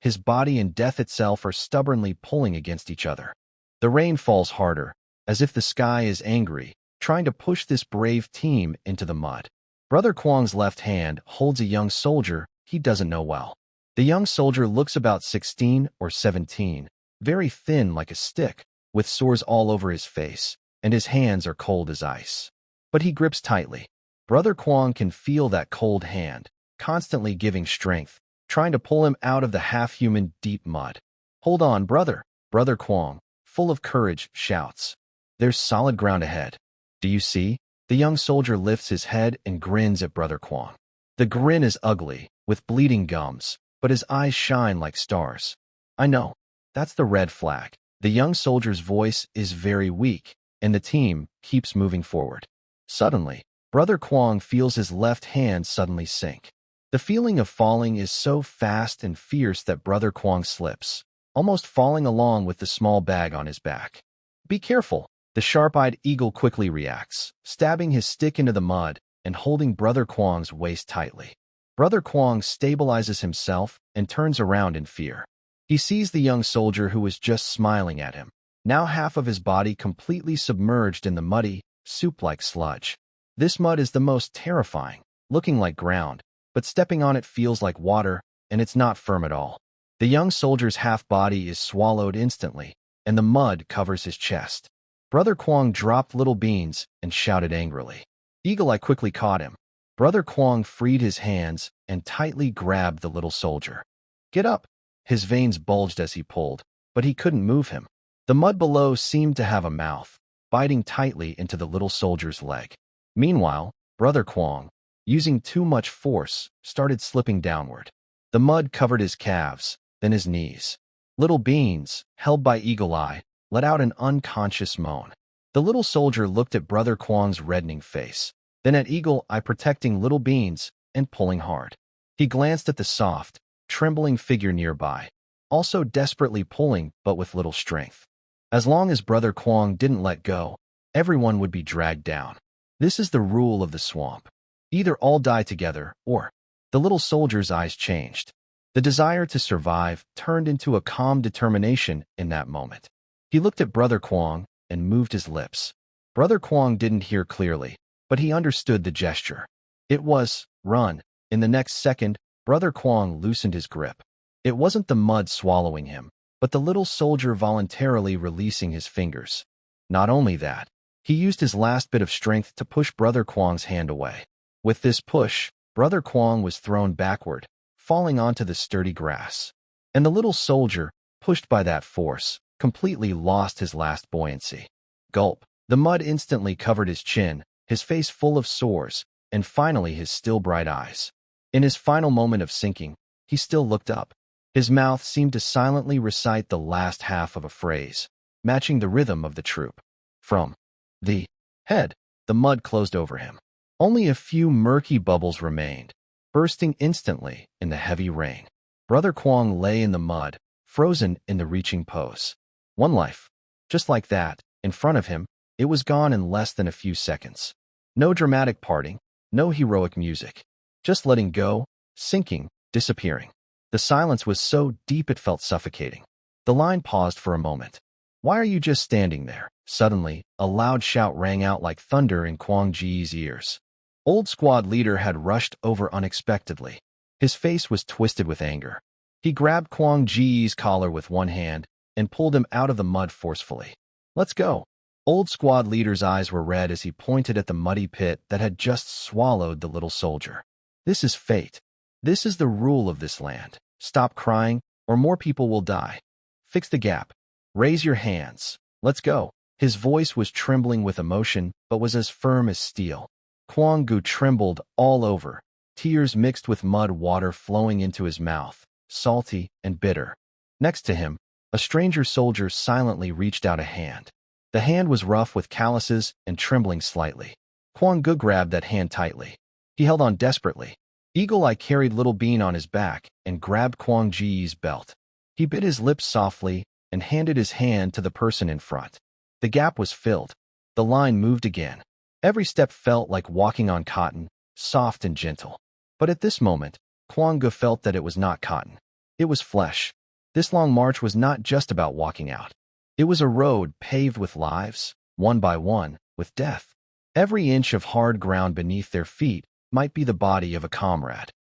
his body and death itself are stubbornly pulling against each other. The rain falls harder, as if the sky is angry, trying to push this brave team into the mud. Brother Kwang's left hand holds a young soldier he doesn't know well. The young soldier looks about 16 or 17, very thin like a stick, with sores all over his face, and his hands are cold as ice. But he grips tightly. Brother Kwang can feel that cold hand, constantly giving strength, trying to pull him out of the half-human deep mud. Hold on, brother, Brother Kwang, full of courage, shouts. There's solid ground ahead. Do you see? The young soldier lifts his head and grins at Brother Kwang. The grin is ugly, with bleeding gums, but his eyes shine like stars. I know. That's the red flag. The young soldier's voice is very weak, and the team keeps moving forward. Suddenly, Brother Kwang feels his left hand suddenly sink. The feeling of falling is so fast and fierce that Brother Kwang slips, almost falling along with the small bag on his back. Be careful, the sharp-eyed eagle quickly reacts, stabbing his stick into the mud and holding Brother Kwang's waist tightly. Brother Kwang stabilizes himself and turns around in fear. He sees the young soldier who was just smiling at him, now half of his body completely submerged in the muddy, soup-like sludge. This mud is the most terrifying, looking like ground, but stepping on it feels like water, and it's not firm at all. The young soldier's half-body is swallowed instantly, and the mud covers his chest. Brother Kwang dropped little beans and shouted angrily. Eagle Eye quickly caught him. Brother Kwang freed his hands and tightly grabbed the little soldier. Get up! His veins bulged as he pulled, but he couldn't move him. The mud below seemed to have a mouth, biting tightly into the little soldier's leg. Meanwhile, Brother Kwang, using too much force, started slipping downward. The mud covered his calves, then his knees. Little Beans, held by Eagle Eye, let out an unconscious moan. The little soldier looked at Brother Kwang's reddening face, then at Eagle Eye protecting Little Beans and pulling hard. He glanced at the soft, trembling figure nearby, also desperately pulling but with little strength. As long as Brother Kwang didn't let go, everyone would be dragged down. This is the rule of the swamp. Either all die together, or... The little soldier's eyes changed. The desire to survive turned into a calm determination in that moment. He looked at Brother Kwong and moved his lips. Brother Kwong didn't hear clearly, but he understood the gesture. It was, run. In the next second, Brother Kwong loosened his grip. It wasn't the mud swallowing him, but the little soldier voluntarily releasing his fingers. Not only that, he used his last bit of strength to push Brother Kwong's hand away. With this push, Brother Kwong was thrown backward, falling onto the sturdy grass. And the little soldier, pushed by that force, completely lost his last buoyancy. Gulp. The mud instantly covered his chin, his face full of sores, and finally his still bright eyes. In his final moment of sinking, he still looked up. His mouth seemed to silently recite the last half of a phrase, matching the rhythm of the troupe. From the head, the mud closed over him. Only a few murky bubbles remained, bursting instantly in the heavy rain. Brother Kwong lay in the mud, frozen in the reaching pose. One life. Just like that, in front of him, it was gone in less than a few seconds. No dramatic parting, no heroic music. Just letting go, sinking, disappearing. The silence was so deep it felt suffocating. The line paused for a moment. Why are you just standing there? Suddenly, a loud shout rang out like thunder in Kwong Ji's ears. Old squad leader had rushed over unexpectedly. His face was twisted with anger. He grabbed Kwong Ji's collar with one hand and pulled him out of the mud forcefully. Let's go. Old squad leader's eyes were red as he pointed at the muddy pit that had just swallowed the little soldier. This is fate. This is the rule of this land. Stop crying, or more people will die. Fix the gap. Raise your hands. Let's go. His voice was trembling with emotion, but was as firm as steel. Kwong Gu trembled all over, tears mixed with mud water flowing into his mouth, salty and bitter. Next to him, a stranger soldier silently reached out a hand. The hand was rough with calluses and trembling slightly. Kwong Gu grabbed that hand tightly. He held on desperately. Eagle Eye carried Little Bean on his back and grabbed Kwong Ji's belt. He bit his lips softly and handed his hand to the person in front. The gap was filled. The line moved again. Every step felt like walking on cotton, soft and gentle. But at this moment, Kwong Gu felt that it was not cotton. It was flesh. This long march was not just about walking out. It was a road paved with lives, one by one, with death. Every inch of hard ground beneath their feet might be the body of a comrade.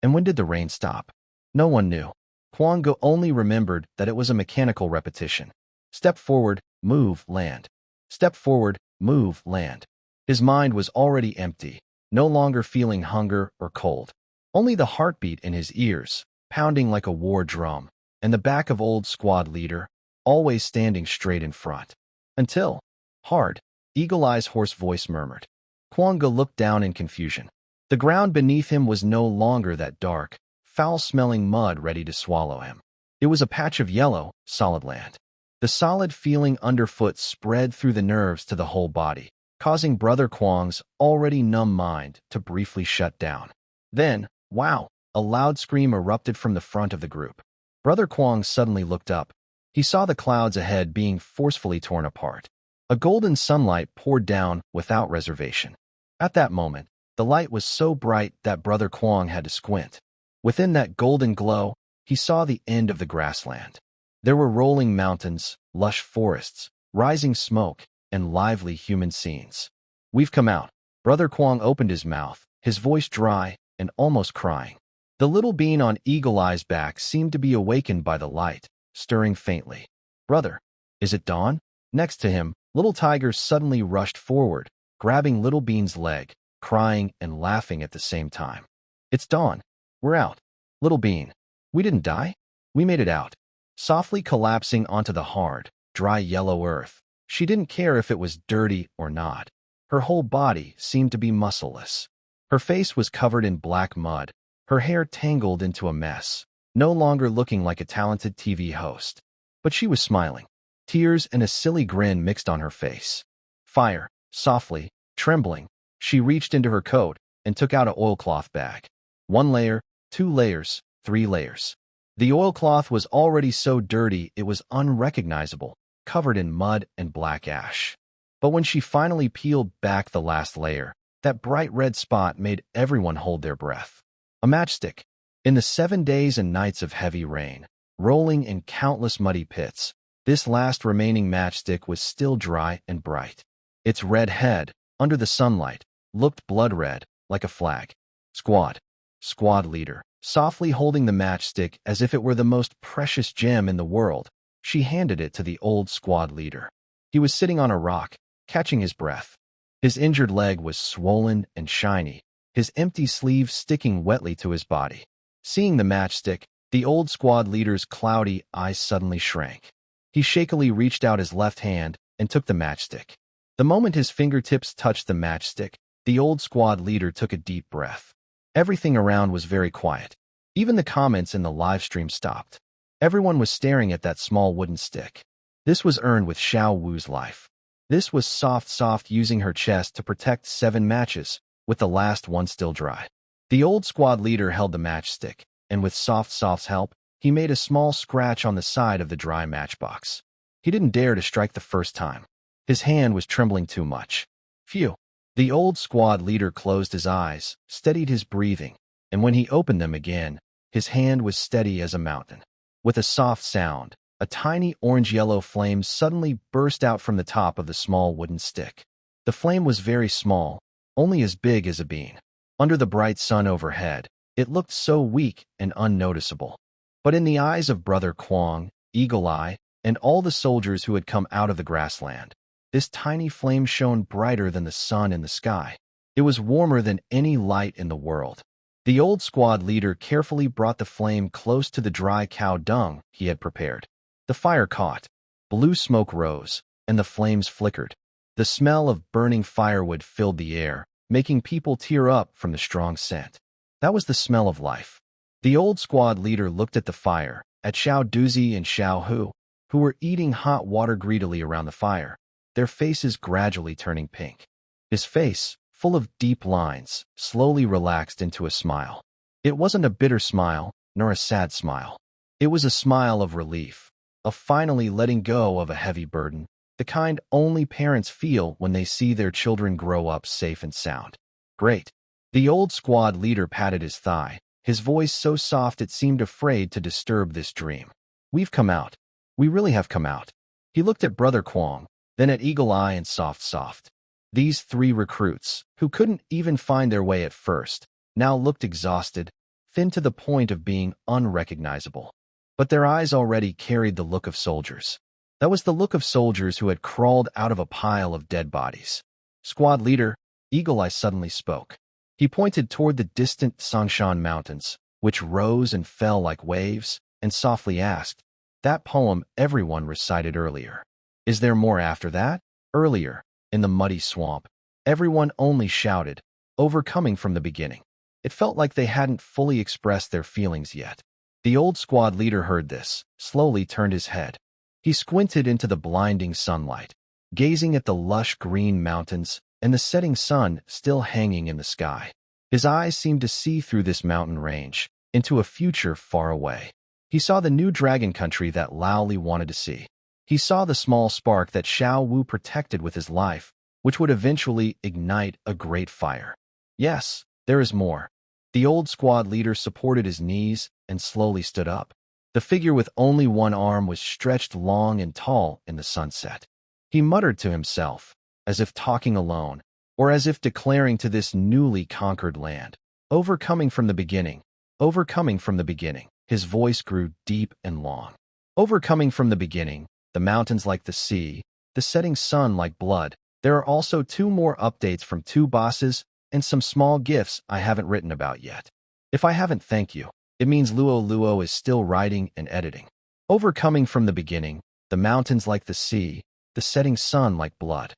And when did the rain stop? No one knew. Kwong Gu only remembered that it was a mechanical repetition. Step forward, move, land. Step forward, move, land. His mind was already empty, no longer feeling hunger or cold. Only the heartbeat in his ears, pounding like a war drum, and the back of old squad leader, always standing straight in front. Until, hard, Eagle Eye's hoarse voice murmured. Kwong Gu looked down in confusion. The ground beneath him was no longer that dark, foul-smelling mud ready to swallow him. It was a patch of yellow, solid land. The solid feeling underfoot spread through the nerves to the whole body, causing Brother Kwong's already numb mind to briefly shut down. Then, wow, a loud scream erupted from the front of the group. Brother Kwong suddenly looked up. He saw the clouds ahead being forcefully torn apart. A golden sunlight poured down without reservation. At that moment, the light was so bright that Brother Kwong had to squint. Within that golden glow, he saw the end of the grassland. There were rolling mountains, lush forests, rising smoke, and lively human scenes. We've come out. Brother Kwong opened his mouth, his voice dry and almost crying. The little bean on Eagle Eye's back seemed to be awakened by the light, stirring faintly. Brother, is it dawn? Next to him, Little Tiger suddenly rushed forward, grabbing Little Bean's leg, crying and laughing at the same time. It's dawn. We're out. Little Bean. We didn't die. We made it out. Softly collapsing onto the hard, dry yellow earth, she didn't care if it was dirty or not. Her whole body seemed to be muscleless. Her face was covered in black mud, her hair tangled into a mess, no longer looking like a talented TV host. But she was smiling. Tears and a silly grin mixed on her face. Fire, softly, trembling, she reached into her coat and took out an oilcloth bag. 1 layer, 2 layers, 3 layers. The oilcloth was already so dirty it was unrecognizable, covered in mud and black ash. But when she finally peeled back the last layer, that bright red spot made everyone hold their breath. A matchstick. In the 7 days and nights of heavy rain, rolling in countless muddy pits, this last remaining matchstick was still dry and bright. Its red head, under the sunlight, looked blood-red, like a flag. Squad. Squad leader, softly holding the matchstick as if it were the most precious gem in the world, she handed it to the old squad leader. He was sitting on a rock, catching his breath. His injured leg was swollen and shiny, his empty sleeve sticking wetly to his body. Seeing the matchstick, the old squad leader's cloudy eyes suddenly shrank. He shakily reached out his left hand and took the matchstick. The moment his fingertips touched the matchstick, the old squad leader took a deep breath. Everything around was very quiet. Even the comments in the live stream stopped. Everyone was staring at that small wooden stick. This was earned with Xiao Wu's life. This was soft using her chest to protect 7 matches, with the last one still dry. The old squad leader held the matchstick, and with Soft's help, he made a small scratch on the side of the dry matchbox. He didn't dare to strike the first time. His hand was trembling too much. Phew. The old squad leader closed his eyes, steadied his breathing, and when he opened them again, his hand was steady as a mountain. With a soft sound, a tiny orange-yellow flame suddenly burst out from the top of the small wooden stick. The flame was very small, only as big as a bean. Under the bright sun overhead, it looked so weak and unnoticeable. But in the eyes of Brother Kwong, Eagle Eye, and all the soldiers who had come out of the grassland, this tiny flame shone brighter than the sun in the sky. It was warmer than any light in the world. The old squad leader carefully brought the flame close to the dry cow dung he had prepared. The fire caught. Blue smoke rose, and the flames flickered. The smell of burning firewood filled the air, making people tear up from the strong scent. That was the smell of life. The old squad leader looked at the fire, at Xiao Duzi and Xiao Hu, who were eating hot water greedily around the fire, their faces gradually turning pink. His face, full of deep lines, slowly relaxed into a smile. It wasn't a bitter smile, nor a sad smile. It was a smile of relief, of finally letting go of a heavy burden, the kind only parents feel when they see their children grow up safe and sound. Great. The old squad leader patted his thigh, his voice so soft it seemed afraid to disturb this dream. We've come out. We really have come out. He looked at Brother Kwong, then at Eagle Eye and Soft. These 3 recruits, who couldn't even find their way at first, now looked exhausted, thin to the point of being unrecognizable. But their eyes already carried the look of soldiers. That was the look of soldiers who had crawled out of a pile of dead bodies. Squad leader, Eagle Eye suddenly spoke. He pointed toward the distant Sangshan Mountains, which rose and fell like waves, and softly asked, "That poem everyone recited earlier. Is there more after that?" Earlier, in the muddy swamp, everyone only shouted, overcoming from the beginning. It felt like they hadn't fully expressed their feelings yet. The old squad leader heard this, slowly turned his head. He squinted into the blinding sunlight, gazing at the lush green mountains and the setting sun still hanging in the sky. His eyes seemed to see through this mountain range, into a future far away. He saw the new dragon country that Lao Li wanted to see. He saw the small spark that Xiao Wu protected with his life, which would eventually ignite a great fire. Yes, there is more. The old squad leader supported his knees and slowly stood up. The figure with only one arm was stretched long and tall in the sunset. He muttered to himself, as if talking alone, or as if declaring to this newly conquered land, overcoming from the beginning, overcoming from the beginning. His voice grew deep and long. Overcoming from the beginning, the mountains like the sea, the setting sun like blood. There are also 2 more updates from 2 bosses and some small gifts I haven't written about yet. If I haven't, thank you. It means Luo is still writing and editing. Overcoming from the beginning, the mountains like the sea, the setting sun like blood.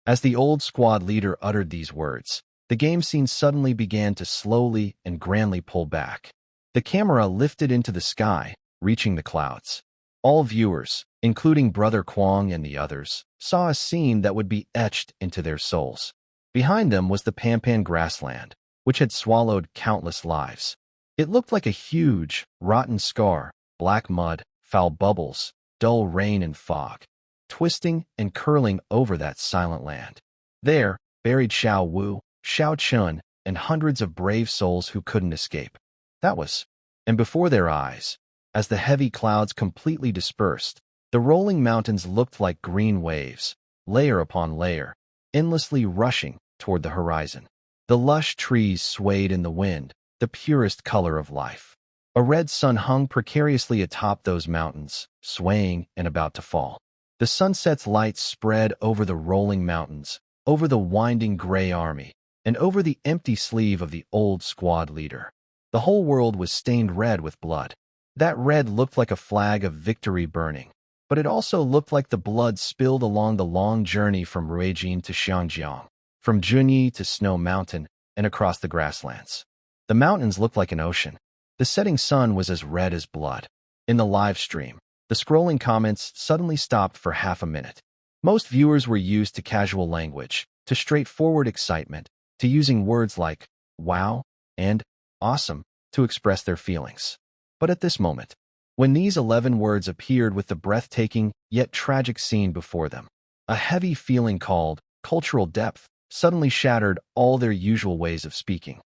As the old squad leader uttered these words, the game scene suddenly began to slowly and grandly pull back. The camera lifted into the sky, reaching the clouds. All viewers, including Brother Kwong and the others, saw a scene that would be etched into their souls. Behind them was the Pampan grassland, which had swallowed countless lives. It looked like a huge, rotten scar, black mud, foul bubbles, dull rain and fog, twisting and curling over that silent land. There, buried Xiao Wu, Xiao Chun, and hundreds of brave souls who couldn't escape. That was. And before their eyes, as the heavy clouds completely dispersed, the rolling mountains looked like green waves, layer upon layer, endlessly rushing toward the horizon. The lush trees swayed in the wind, the purest color of life. A red sun hung precariously atop those mountains, swaying and about to fall. The sunset's light spread over the rolling mountains, over the winding gray army, and over the empty sleeve of the old squad leader. The whole world was stained red with blood. That red looked like a flag of victory burning, but it also looked like the blood spilled along the long journey from Ruijin to Xiangjiang, from Junyi to Snow Mountain, and across the grasslands. The mountains looked like an ocean. The setting sun was as red as blood. In the live stream, the scrolling comments suddenly stopped for half a minute. Most viewers were used to casual language, to straightforward excitement, to using words like wow and awesome to express their feelings. But at this moment, when these 11 words appeared with the breathtaking yet tragic scene before them, a heavy feeling called cultural depth suddenly shattered all their usual ways of speaking.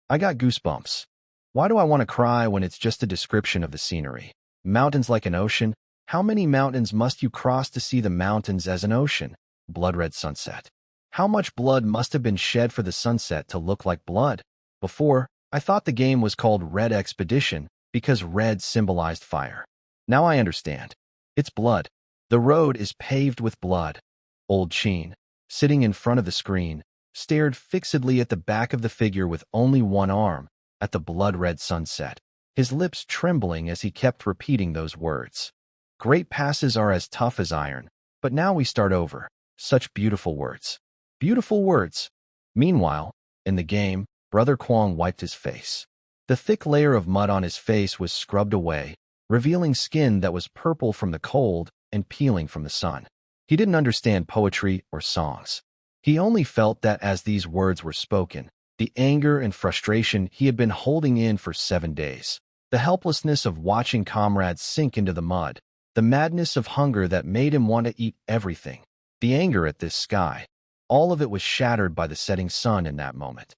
I got goosebumps. Why do I want to cry when it's just a description of the scenery? Mountains like an ocean? How many mountains must you cross to see the mountains as an ocean? Blood-red sunset. How much blood must have been shed for the sunset to look like blood? Before, I thought the game was called Red Expedition because red symbolized fire. Now I understand. It's blood. The road is paved with blood. Old Chin, sitting in front of the screen, stared fixedly at the back of the figure with only one arm, at the blood-red sunset, his lips trembling as he kept repeating those words. Great passes are as tough as iron, but now we start over. Such beautiful words. Beautiful words. Meanwhile, in the game, Brother Kwong wiped his face. The thick layer of mud on his face was scrubbed away, revealing skin that was purple from the cold and peeling from the sun. He didn't understand poetry or songs. He only felt that as these words were spoken, the anger and frustration he had been holding in for 7 days, the helplessness of watching comrades sink into the mud, the madness of hunger that made him want to eat everything, the anger at this sky, all of it was shattered by the setting sun in that moment.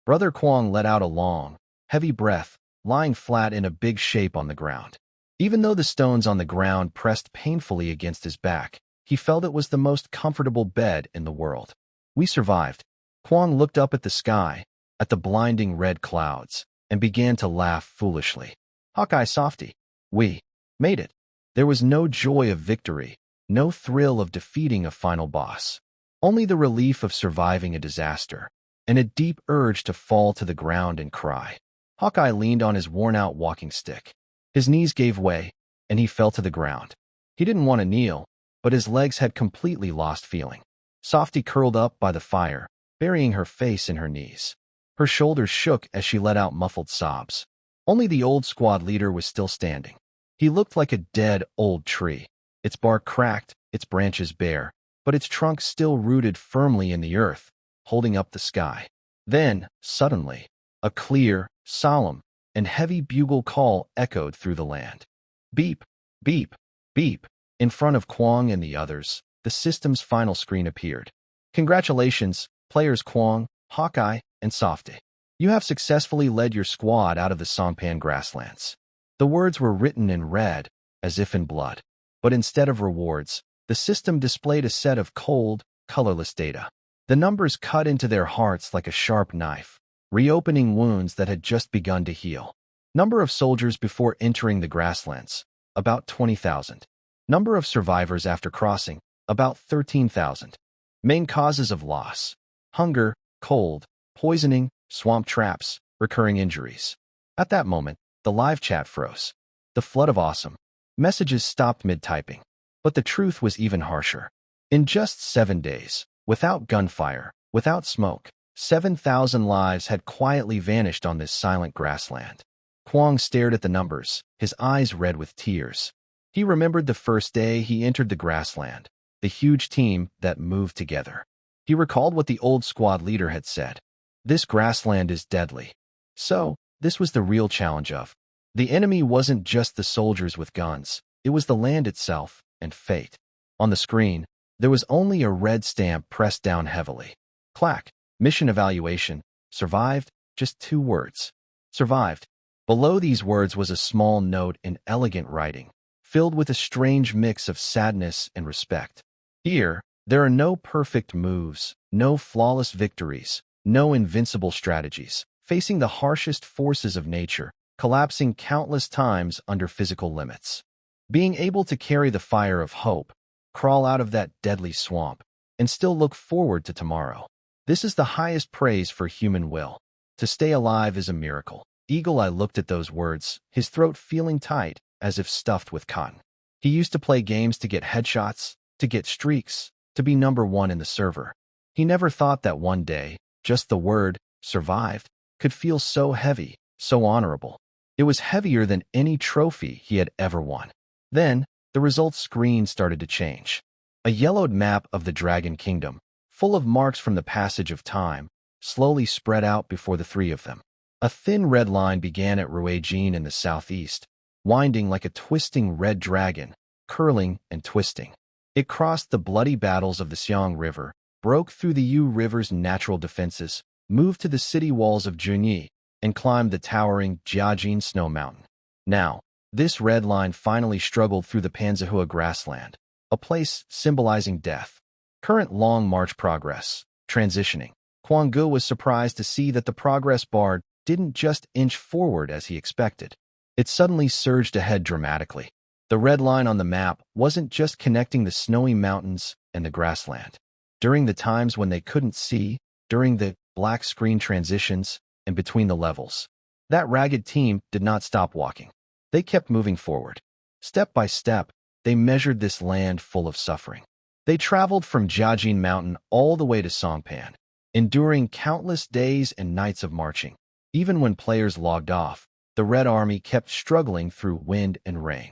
Brother Kwong let out a long, heavy breath, lying flat in a big shape on the ground. Even though the stones on the ground pressed painfully against his back, he felt it was the most comfortable bed in the world. We survived. Kwong looked up at the sky, at the blinding red clouds, and began to laugh foolishly. Hawkeye softy. We made it. There was no joy of victory, no thrill of defeating a final boss. Only the relief of surviving a disaster, and a deep urge to fall to the ground and cry. Hawkeye leaned on his worn-out walking stick. His knees gave way, and he fell to the ground. He didn't want to kneel, but his legs had completely lost feeling. Softy curled up by the fire, burying her face in her knees. Her shoulders shook as she let out muffled sobs. Only the old squad leader was still standing. He looked like a dead, old tree, its bark cracked, its branches bare, but its trunk still rooted firmly in the earth, holding up the sky. Then, suddenly, a clear, solemn, and heavy bugle call echoed through the land. Beep, beep, beep. In front of Kwong and the others, the system's final screen appeared. Congratulations, players Kwong, Hawkeye, and Softy. You have successfully led your squad out of the Songpan grasslands. The words were written in red, as if in blood. But instead of rewards, the system displayed a set of cold, colorless data. The numbers cut into their hearts like a sharp knife, reopening wounds that had just begun to heal. Number of soldiers before entering the grasslands, about 20,000. Number of survivors after crossing, about 13,000. Main causes of loss: hunger, cold, poisoning, swamp traps, recurring injuries. At that moment, the live chat froze. The flood of awesome messages stopped mid-typing. But the truth was even harsher. In just 7 days, without gunfire, without smoke, 7,000 lives had quietly vanished on this silent grassland. Kwong stared at the numbers, his eyes red with tears. He remembered the first day he entered the grassland, the huge team that moved together. He recalled what the old squad leader had said. This grassland is deadly. So, this was the real challenge of. The enemy wasn't just the soldiers with guns, it was the land itself and fate. On the screen, there was only a red stamp pressed down heavily. Clack, mission evaluation, survived, just 2 words. Survived. Below these words was a small note in elegant writing, filled with a strange mix of sadness and respect. Here, there are no perfect moves, no flawless victories, no invincible strategies, facing the harshest forces of nature, collapsing countless times under physical limits. Being able to carry the fire of hope, crawl out of that deadly swamp, and still look forward to tomorrow. This is the highest praise for human will. To stay alive is a miracle. Eagle Eye looked at those words, his throat feeling tight, as if stuffed with cotton. He used to play games to get headshots, to get streaks, to be number one in the server. He never thought that one day, just the word, survived, could feel so heavy, so honorable. It was heavier than any trophy he had ever won. Then, the results screen started to change. A yellowed map of the Dragon Kingdom, full of marks from the passage of time, slowly spread out before the three of them. A thin red line began at Ruijin in the southeast, winding like a twisting red dragon, curling and twisting. It crossed the bloody battles of the Xiang River, broke through the Yu River's natural defenses, moved to the city walls of Junyi, and climbed the towering Jiajin Snow Mountain. Now, this red line finally struggled through the Panzahua grassland, a place symbolizing death. Current long march progress, transitioning. Kuang Gu was surprised to see that the progress bar didn't just inch forward as he expected. It suddenly surged ahead dramatically. The red line on the map wasn't just connecting the snowy mountains and the grassland. During the times when they couldn't see, during the black screen transitions, and between the levels, that ragged team did not stop walking. They kept moving forward. Step by step, they measured this land full of suffering. They traveled from Jiajin Mountain all the way to Songpan, enduring countless days and nights of marching. Even when players logged off, the Red Army kept struggling through wind and rain.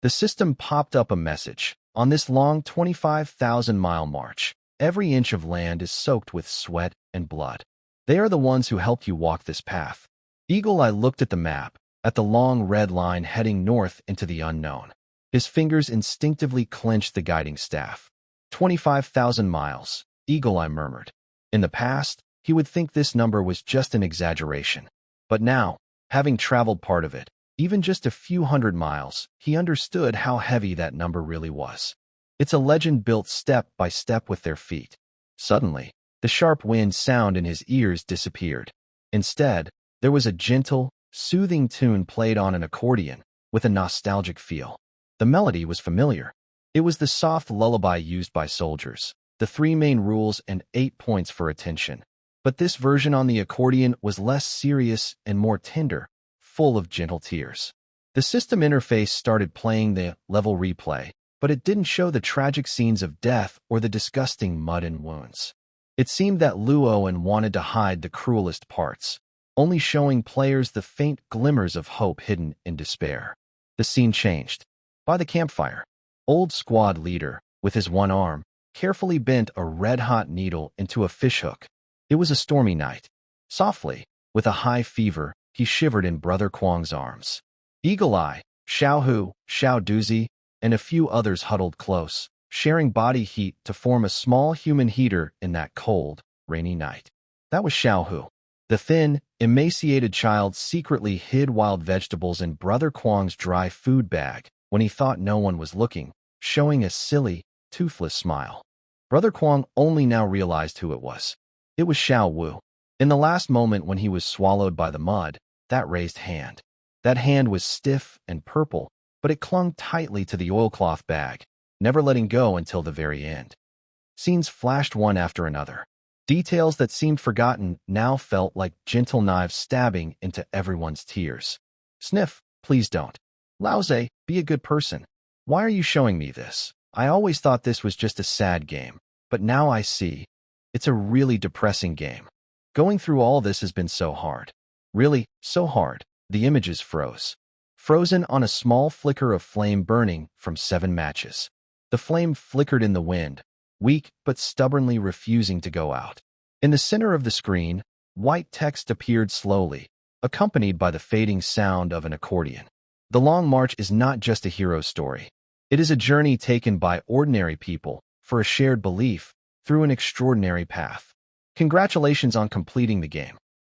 The system popped up a message. On this long 25,000-mile march, every inch of land is soaked with sweat and blood. They are the ones who helped you walk this path. Eagle Eye looked at the map, at the long red line heading north into the unknown. His fingers instinctively clenched the guiding staff. 25,000 miles, Eagle Eye murmured. In the past, he would think this number was just an exaggeration. But now, having traveled part of it, even just a few hundred miles, he understood how heavy that number really was. It's a legend built step by step with their feet. Suddenly, the sharp wind sound in his ears disappeared. Instead, there was a gentle, soothing tune played on an accordion with a nostalgic feel. The melody was familiar. It was the soft lullaby used by soldiers, the 3 main rules and 8 points for attention. But this version on the accordion was less serious and more tender, full of gentle tears. The system interface started playing the level replay, but it didn't show the tragic scenes of death or the disgusting mud and wounds. It seemed that Luoan wanted to hide the cruelest parts, only showing players the faint glimmers of hope hidden in despair. The scene changed. By the campfire, old squad leader, with his one arm, carefully bent a red-hot needle into a fishhook. It was a stormy night. Softly, with a high fever, he shivered in Brother Kuang's arms. Eagle Eye, Xiaohu, Xiao Duzi, and a few others huddled close, sharing body heat to form a small human heater in that cold, rainy night. That was Xiaohu. The thin, emaciated child secretly hid wild vegetables in Brother Kuang's dry food bag when he thought no one was looking, showing a silly, toothless smile. Brother Kuang only now realized who it was. It was Xiao Wu. In the last moment when he was swallowed by the mud, that raised hand. That hand was stiff and purple, but it clung tightly to the oilcloth bag, never letting go until the very end. Scenes flashed one after another. Details that seemed forgotten now felt like gentle knives stabbing into everyone's tears. Sniff, please don't. Laoze, be a good person. Why are you showing me this? I always thought this was just a sad game, but now I see. It's a really depressing game. Going through all this has been so hard. Really, so hard. The images froze. Frozen on a small flicker of flame burning from 7 matches. The flame flickered in the wind, weak but stubbornly refusing to go out. In the center of the screen, white text appeared slowly, accompanied by the fading sound of an accordion. The Long March is not just a hero story. It is a journey taken by ordinary people for a shared belief through an extraordinary path. Congratulations on completing the game.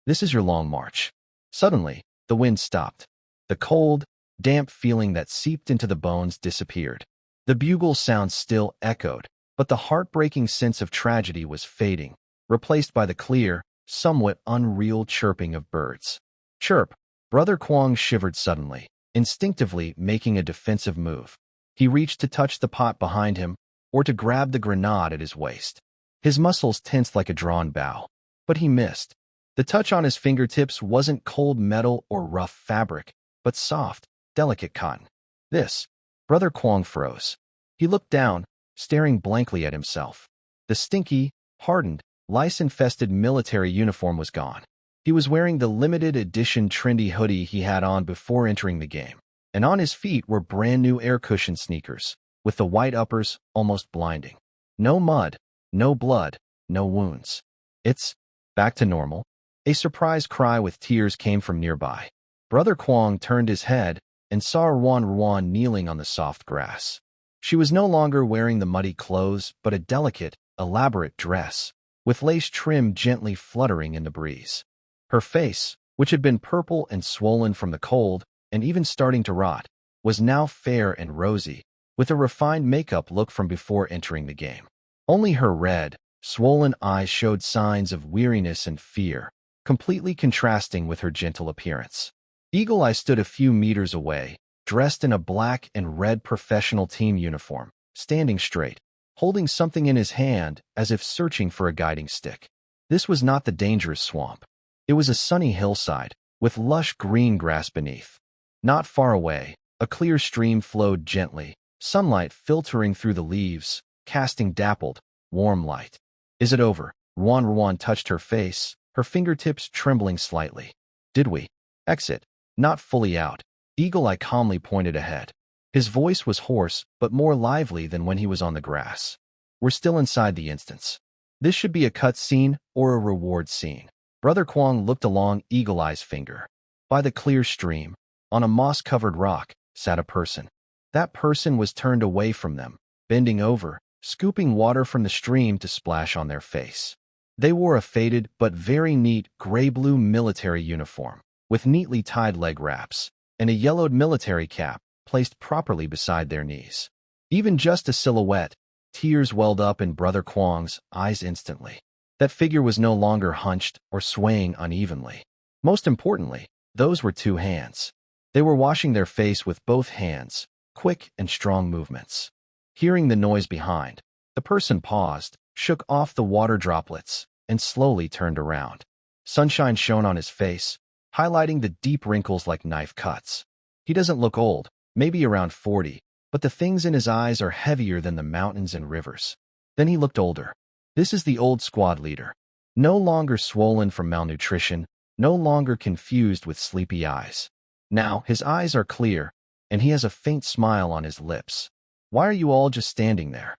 This is your Long March. Suddenly, the wind stopped. The cold, damp feeling that seeped into the bones disappeared. The bugle sound still echoed, but the heartbreaking sense of tragedy was fading, replaced by the clear, somewhat unreal chirping of birds. Chirp! Brother Kwong shivered suddenly, instinctively making a defensive move. He reached to touch the pot behind him, or to grab the grenade at his waist. His muscles tensed like a drawn bow. But he missed. The touch on his fingertips wasn't cold metal or rough fabric, but soft, delicate cotton. This, Brother Kwong froze. He looked down, staring blankly at himself. The stinky, hardened, lice-infested military uniform was gone. He was wearing the limited edition trendy hoodie he had on before entering the game, and on his feet were brand new air cushion sneakers, with the white uppers almost blinding. No mud, no blood, no wounds. It's back to normal. A surprised cry with tears came from nearby. Brother Kwong turned his head and saw Ruan kneeling on the soft grass. She was no longer wearing the muddy clothes, but a delicate, elaborate dress, with lace trim gently fluttering in the breeze. Her face, which had been purple and swollen from the cold, and even starting to rot, was now fair and rosy, with a refined makeup look from before entering the game. Only her red, swollen eyes showed signs of weariness and fear, completely contrasting with her gentle appearance. Eagle Eye stood a few meters away, dressed in a black and red professional team uniform, standing straight, holding something in his hand as if searching for a guiding stick. This was not the dangerous swamp. It was a sunny hillside, with lush green grass beneath. Not far away, a clear stream flowed gently, sunlight filtering through the leaves, casting dappled, warm light. Is it over? Ruan touched her face, her fingertips trembling slightly. Did we exit? Not fully out. Eagle Eye calmly pointed ahead. His voice was hoarse, but more lively than when he was on the grass. We're still inside the instance. This should be a cut scene or a reward scene. Brother Kwong looked along Eagle Eye's finger. By the clear stream, on a moss-covered rock, sat a person. That person was turned away from them, bending over, scooping water from the stream to splash on their face. They wore a faded but very neat gray-blue military uniform, with neatly tied leg wraps, and a yellowed military cap placed properly beside their knees. Even just a silhouette, tears welled up in Brother Kwong's eyes instantly. That figure was no longer hunched or swaying unevenly. Most importantly, those were two hands. They were washing their face with both hands, quick and strong movements. Hearing the noise behind, the person paused, shook off the water droplets, and slowly turned around. Sunshine shone on his face, highlighting the deep wrinkles like knife cuts. He doesn't look old, maybe around 40, but the things in his eyes are heavier than the mountains and rivers. Then he looked older. This is the old squad leader. No longer swollen from malnutrition, no longer confused with sleepy eyes. Now his eyes are clear, and he has a faint smile on his lips. Why are you all just standing there?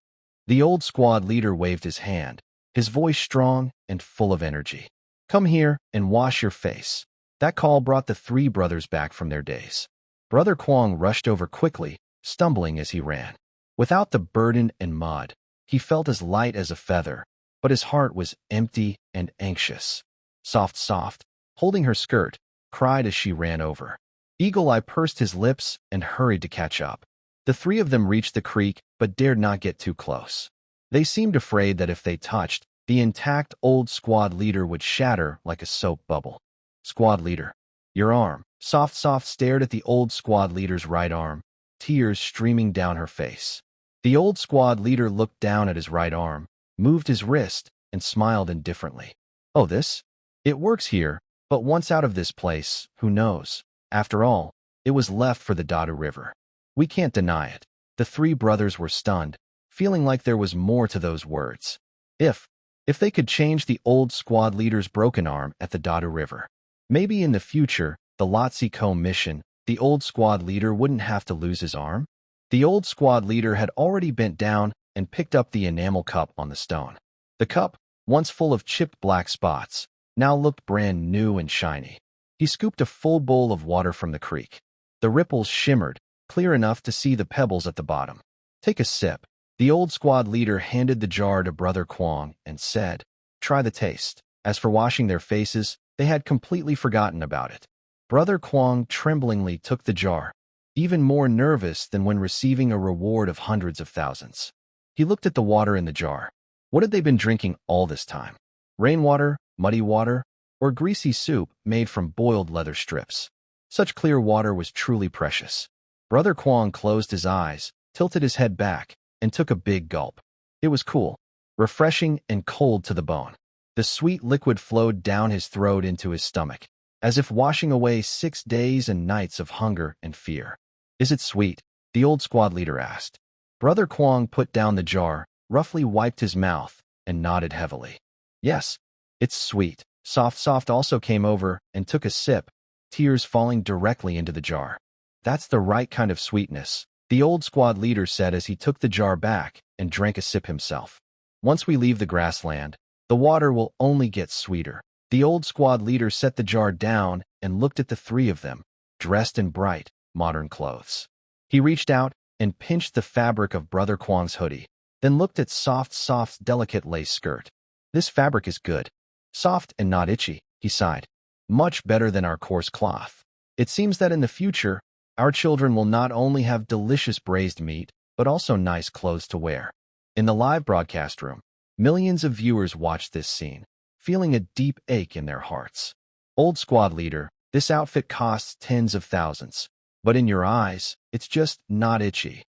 The old squad leader waved his hand, his voice strong and full of energy. Come here and wash your face. That call brought the three brothers back from their days. Brother Kwong rushed over quickly, stumbling as he ran. Without the burden and mud, he felt as light as a feather, but his heart was empty and anxious. Soft, holding her skirt, cried as she ran over. Eagle Eye pursed his lips and hurried to catch up. The three of them reached the creek, but dared not get too close. They seemed afraid that if they touched, the intact old squad leader would shatter like a soap bubble. Squad leader, your arm. Soft stared at the old squad leader's right arm, tears streaming down her face. The old squad leader looked down at his right arm, moved his wrist, and smiled indifferently. Oh, this? It works here, but once out of this place, who knows? After all, it was left for the Dadu River. We can't deny it. The three brothers were stunned, feeling like there was more to those words. If they could change the old squad leader's broken arm at the Dadu River, maybe in the future, the Lhotse Ko mission, the old squad leader wouldn't have to lose his arm. The old squad leader had already bent down and picked up the enamel cup on the stone. The cup, once full of chipped black spots, now looked brand new and shiny. He scooped a full bowl of water from the creek. The ripples shimmered, clear enough to see the pebbles at the bottom. Take a sip. The old squad leader handed the jar to Brother Kwong and said, try the taste. As for washing their faces, they had completely forgotten about it. Brother Kwong tremblingly took the jar, even more nervous than when receiving a reward of hundreds of thousands. He looked at the water in the jar. What had they been drinking all this time? Rainwater, muddy water, or greasy soup made from boiled leather strips? Such clear water was truly precious. Brother Kwong closed his eyes, tilted his head back, and took a big gulp. It was cool, refreshing, and cold to the bone. The sweet liquid flowed down his throat into his stomach, as if washing away 6 days and nights of hunger and fear. "Is it sweet?" the old squad leader asked. Brother Kwong put down the jar, roughly wiped his mouth, and nodded heavily. "Yes, it's sweet." Soft also came over and took a sip, tears falling directly into the jar. "That's the right kind of sweetness," the old squad leader said as he took the jar back and drank a sip himself. "Once we leave the grassland, the water will only get sweeter." The old squad leader set the jar down and looked at the three of them, dressed in bright, modern clothes. He reached out and pinched the fabric of Brother Kwong's hoodie, then looked at Soft's delicate lace skirt. "This fabric is good. Soft and not itchy," he sighed. "Much better than our coarse cloth. It seems that in the future, our children will not only have delicious braised meat, but also nice clothes to wear." In the live broadcast room, millions of viewers watched this scene, feeling a deep ache in their hearts. "Old squad leader, this outfit costs tens of thousands, but in your eyes, it's just not itchy."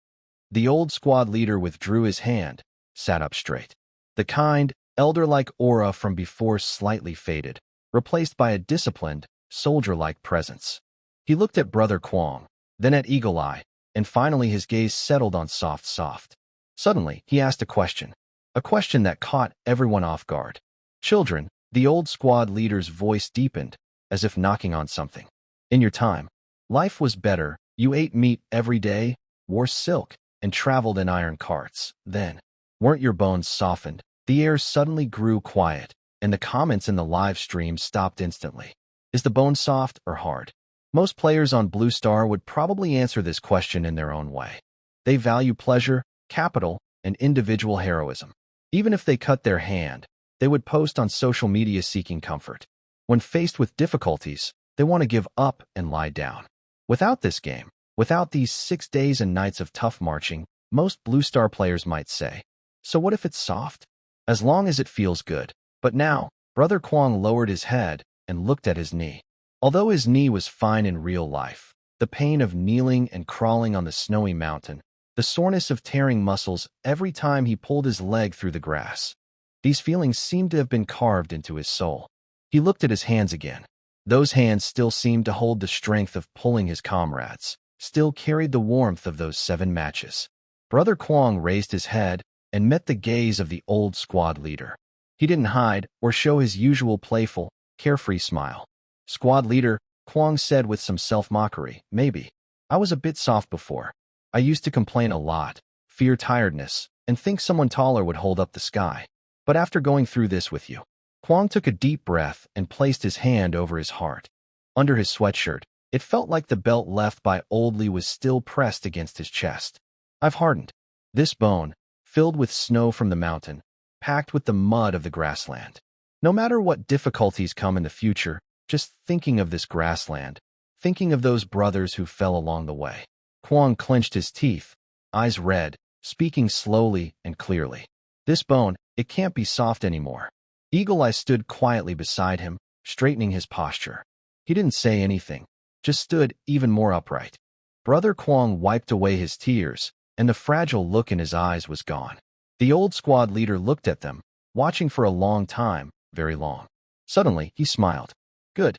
The old squad leader withdrew his hand, sat up straight. The kind, elder-like aura from before slightly faded, replaced by a disciplined, soldier-like presence. He looked at Brother Kwong, then at Eagle Eye, and finally his gaze settled on Soft. Suddenly, he asked a question that caught everyone off guard. "Children," the old squad leader's voice deepened, as if knocking on something. "In your time, life was better. You ate meat every day, wore silk, and traveled in iron carts. Then, weren't your bones softened?" The air suddenly grew quiet, and the comments in the live stream stopped instantly. Is the bone soft or hard? Most players on Blue Star would probably answer this question in their own way. They value pleasure, capital, and individual heroism. Even if they cut their hand, they would post on social media seeking comfort. When faced with difficulties, they want to give up and lie down. Without this game, without these 6 days and nights of tough marching, most Blue Star players might say, "So what if it's soft? As long as it feels good." But now, Brother Kwong lowered his head and looked at his knee. Although his knee was fine in real life, the pain of kneeling and crawling on the snowy mountain, the soreness of tearing muscles every time he pulled his leg through the grass, these feelings seemed to have been carved into his soul. He looked at his hands again. Those hands still seemed to hold the strength of pulling his comrades, still carried the warmth of those 7 matches. Brother Kwong raised his head and met the gaze of the old squad leader. He didn't hide or show his usual playful, carefree smile. "Squad leader," Kwong said with some self-mockery, "maybe I was a bit soft before. I used to complain a lot, fear tiredness, and think someone taller would hold up the sky. But after going through this with you..." Kwong took a deep breath and placed his hand over his heart. Under his sweatshirt, it felt like the belt left by Old Lee was still pressed against his chest. "I've hardened. This bone, filled with snow from the mountain, packed with the mud of the grassland. No matter what difficulties come in the future, just thinking of this grassland, thinking of those brothers who fell along the way." Kwong clenched his teeth, eyes red, speaking slowly and clearly. "This bone, it can't be soft anymore." Eagle Eye stood quietly beside him, straightening his posture. He didn't say anything, just stood even more upright. Brother Kwong wiped away his tears, and the fragile look in his eyes was gone. The old squad leader looked at them, watching for a long time, very long. Suddenly, he smiled. Good.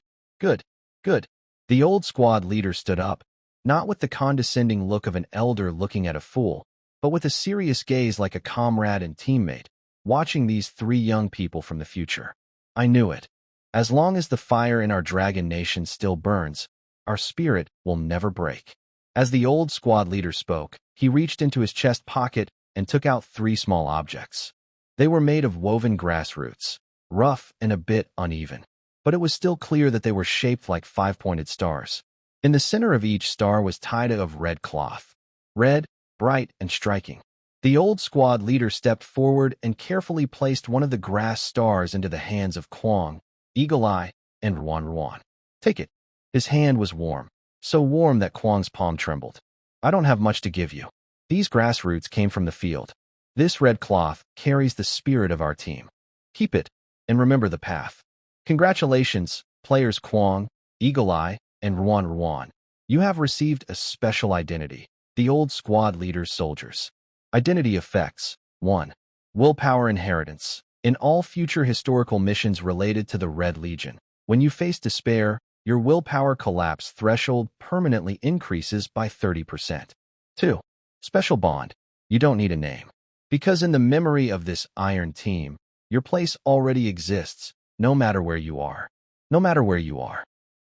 The old squad leader stood up, not with the condescending look of an elder looking at a fool, but with a serious gaze like a comrade and teammate, watching these 3 young people from the future. "I knew it. As long as the fire in our dragon nation still burns, our spirit will never break." As the old squad leader spoke, he reached into his chest pocket and took out 3 small objects. They were made of woven grass roots, rough and a bit uneven, but it was still clear that they were shaped like 5-pointed stars. In the center of each star was tied of red cloth. Red, bright, and striking. The old squad leader stepped forward and carefully placed one of the grass stars into the hands of Kwong, Eagle Eye, and Ruan. "Take it." His hand was warm, so warm that Kwang's palm trembled. I don't have much to give you. These grassroots came from the field. This red cloth carries the spirit of our team. Keep it, and remember the path. Congratulations, players Kwang, Eagle Eye, and Ruan. You have received a special identity, the old squad leader's soldiers. Identity effects. 1. Willpower inheritance. In all future historical missions related to the Red Legion, when you face despair, your willpower collapse threshold permanently increases by 30%. 2. Special bond. You don't need a name. Because in the memory of this iron team, your place already exists, no matter where you are. No matter where you are.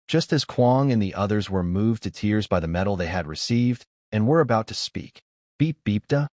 Just as Kwang and the others were moved to tears by the medal they had received and were about to speak. Beep beep da.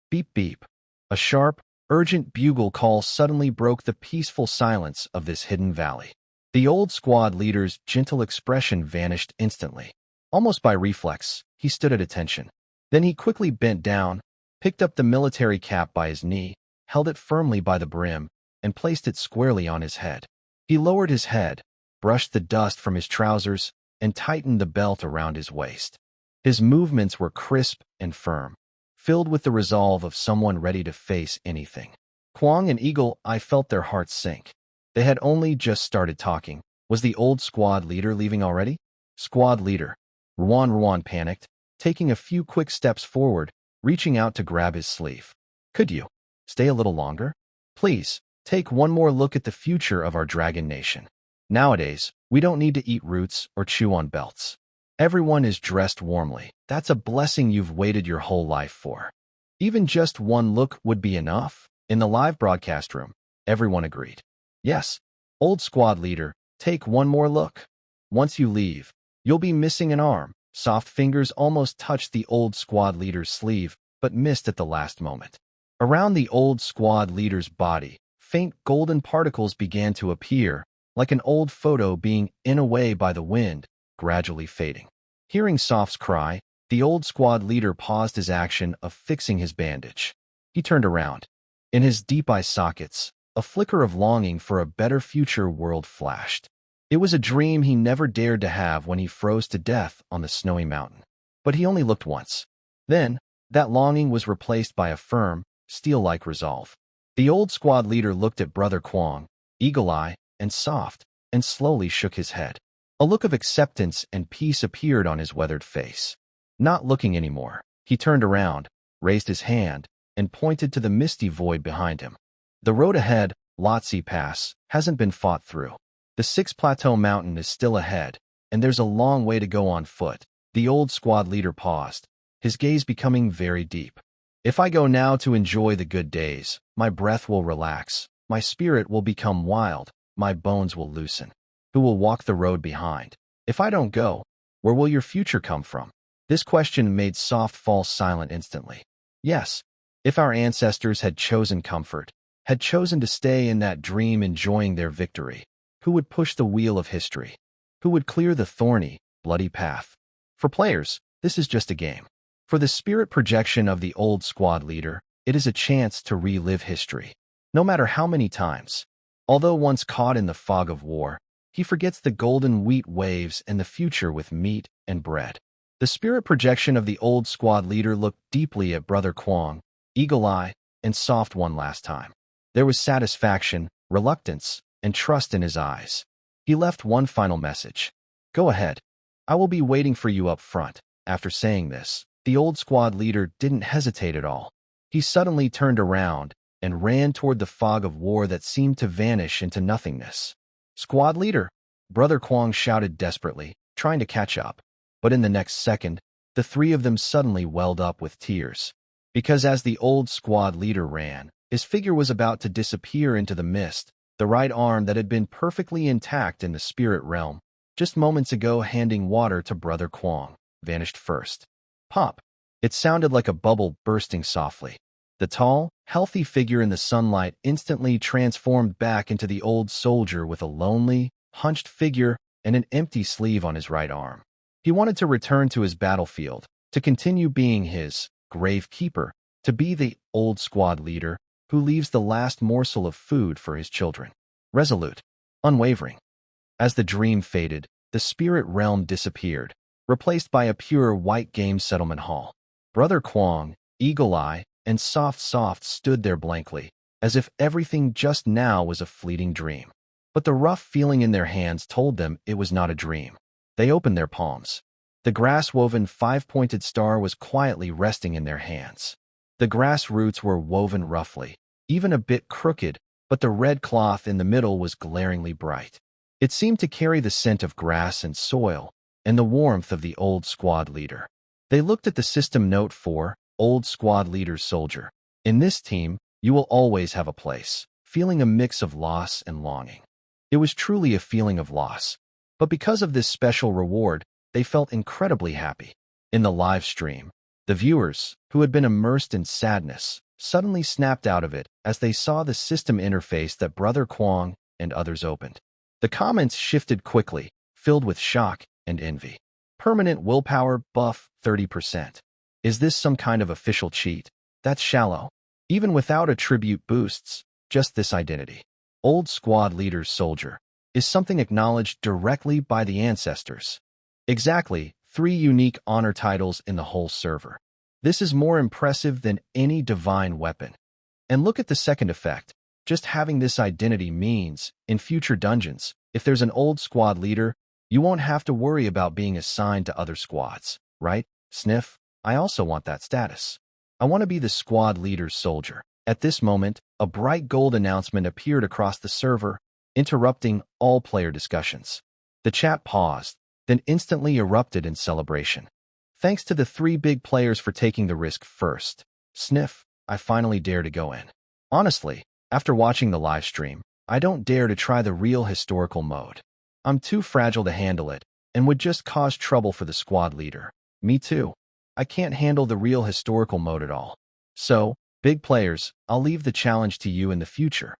Beep beep. A sharp, urgent bugle call suddenly broke the peaceful silence of this hidden valley. The old squad leader's gentle expression vanished instantly. Almost by reflex, he stood at attention. Then he quickly bent down, picked up the military cap by his knee, held it firmly by the brim, and placed it squarely on his head. He lowered his head, brushed the dust from his trousers, and tightened the belt around his waist. His movements were crisp and firm, filled with the resolve of someone ready to face anything. Kwang and Eagle Eye felt their hearts sink. They had only just started talking. Was the old squad leader leaving already? Squad leader. Ruan panicked, taking a few quick steps forward, reaching out to grab his sleeve. Could you stay a little longer? Please, take one more look at the future of our dragon nation. Nowadays, we don't need to eat roots or chew on belts. Everyone is dressed warmly. That's a blessing you've waited your whole life for. Even just one look would be enough. In the live broadcast room, everyone agreed. Yes, old squad leader, take one more look. Once you leave, you'll be missing an arm. Soft fingers almost touched the old squad leader's sleeve, but missed at the last moment. Around the old squad leader's body, faint golden particles began to appear, like an old photo being in away by the wind, gradually fading. Hearing Soft's cry, the old squad leader paused his action of fixing his bandage. He turned around. In his deep eye sockets, a flicker of longing for a better future world flashed. It was a dream he never dared to have when he froze to death on the snowy mountain. But he only looked once. Then, that longing was replaced by a firm, steel-like resolve. The old squad leader looked at Brother Kwang, Eagle Eye, and Soft, and slowly shook his head. A look of acceptance and peace appeared on his weathered face. Not looking anymore, he turned around, raised his hand, and pointed to the misty void behind him. The road ahead, Lhotse Pass, hasn't been fought through. The Six Plateau Mountain is still ahead, and there's a long way to go on foot. The old squad leader paused, his gaze becoming very deep. If I go now to enjoy the good days, my breath will relax, my spirit will become wild, my bones will loosen. Who will walk the road behind? If I don't go, where will your future come from? This question made Soft fall silent instantly. Yes, if our ancestors had chosen comfort, had chosen to stay in that dream enjoying their victory, who would push the wheel of history? Who would clear the thorny, bloody path? For players, this is just a game. For the spirit projection of the old squad leader, it is a chance to relive history. No matter how many times. Although once caught in the fog of war, he forgets the golden wheat waves and the future with meat and bread. The spirit projection of the old squad leader looked deeply at Brother Kwang, Eagle Eye, and Soft one last time. There was satisfaction, reluctance, and trust in his eyes. He left one final message. Go ahead. I will be waiting for you up front. After saying this, the old squad leader didn't hesitate at all. He suddenly turned around and ran toward the fog of war that seemed to vanish into nothingness. Squad leader! Brother Kwang shouted desperately, trying to catch up. But in the next second, the three of them suddenly welled up with tears. Because as the old squad leader ran, his figure was about to disappear into the mist. The right arm that had been perfectly intact in the spirit realm, just moments ago handing water to Brother Kwang, vanished first. Pop! It sounded like a bubble bursting softly. The tall, healthy figure in the sunlight instantly transformed back into the old soldier with a lonely, hunched figure and an empty sleeve on his right arm. He wanted to return to his battlefield, to continue being his grave keeper, to be the old squad leader who leaves the last morsel of food for his children. Resolute, unwavering. As the dream faded, the spirit realm disappeared, replaced by a pure white game settlement hall. Brother Kwong, Eagle Eye, and Soft Soft stood there blankly, as if everything just now was a fleeting dream. But the rough feeling in their hands told them it was not a dream. They opened their palms. The grass-woven five-pointed star was quietly resting in their hands. The grass roots were woven roughly, even a bit crooked, but the red cloth in the middle was glaringly bright. It seemed to carry the scent of grass and soil, and the warmth of the old squad leader. They looked at the system note for Old Squad Leader's Soldier. In this team, you will always have a place, feeling a mix of loss and longing. It was truly a feeling of loss. But because of this special reward, they felt incredibly happy. In the live stream, the viewers, who had been immersed in sadness, suddenly snapped out of it as they saw the system interface that Brother Kwong and others opened. The comments shifted quickly, filled with shock and envy. Permanent willpower buff 30%. Is this some kind of official cheat? That's shallow. Even without attribute boosts, just this identity. Old Squad Leader's Soldier is something acknowledged directly by the ancestors. Exactly 3 unique honor titles in the whole server. This is more impressive than any divine weapon. And look at the second effect. Just having this identity means, in future dungeons, if there's an old squad leader, you won't have to worry about being assigned to other squads, right? Sniff, I also want that status. I want to be the squad leader's soldier. At this moment, a bright gold announcement appeared across the server, interrupting all player discussions. The chat paused, then instantly erupted in celebration. Thanks to the 3 big players for taking the risk first. Sniff, I finally dare to go in. Honestly, after watching the live stream, I don't dare to try the real historical mode. I'm too fragile to handle it, and would just cause trouble for the squad leader. Me too. I can't handle the real historical mode at all. So, big players, I'll leave the challenge to you in the future.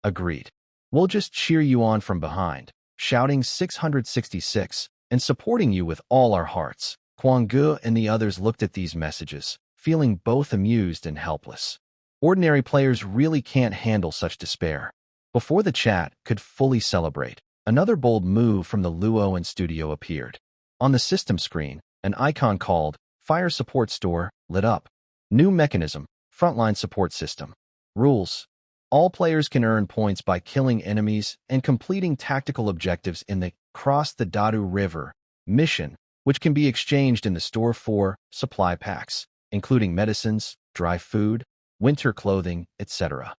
Agreed. We'll just cheer you on from behind, shouting 666, and supporting you with all our hearts. Kwang Gu and the others looked at these messages, feeling both amused and helpless. Ordinary players really can't handle such despair. Before the chat could fully celebrate, another bold move from the Luo and studio appeared. On the system screen, an icon called Fire Support Store lit up. New mechanism, Frontline Support System. Rules. All players can earn points by killing enemies and completing tactical objectives in the Cross the Dadu River mission, which can be exchanged in the store for supply packs, including medicines, dry food, winter clothing, etc.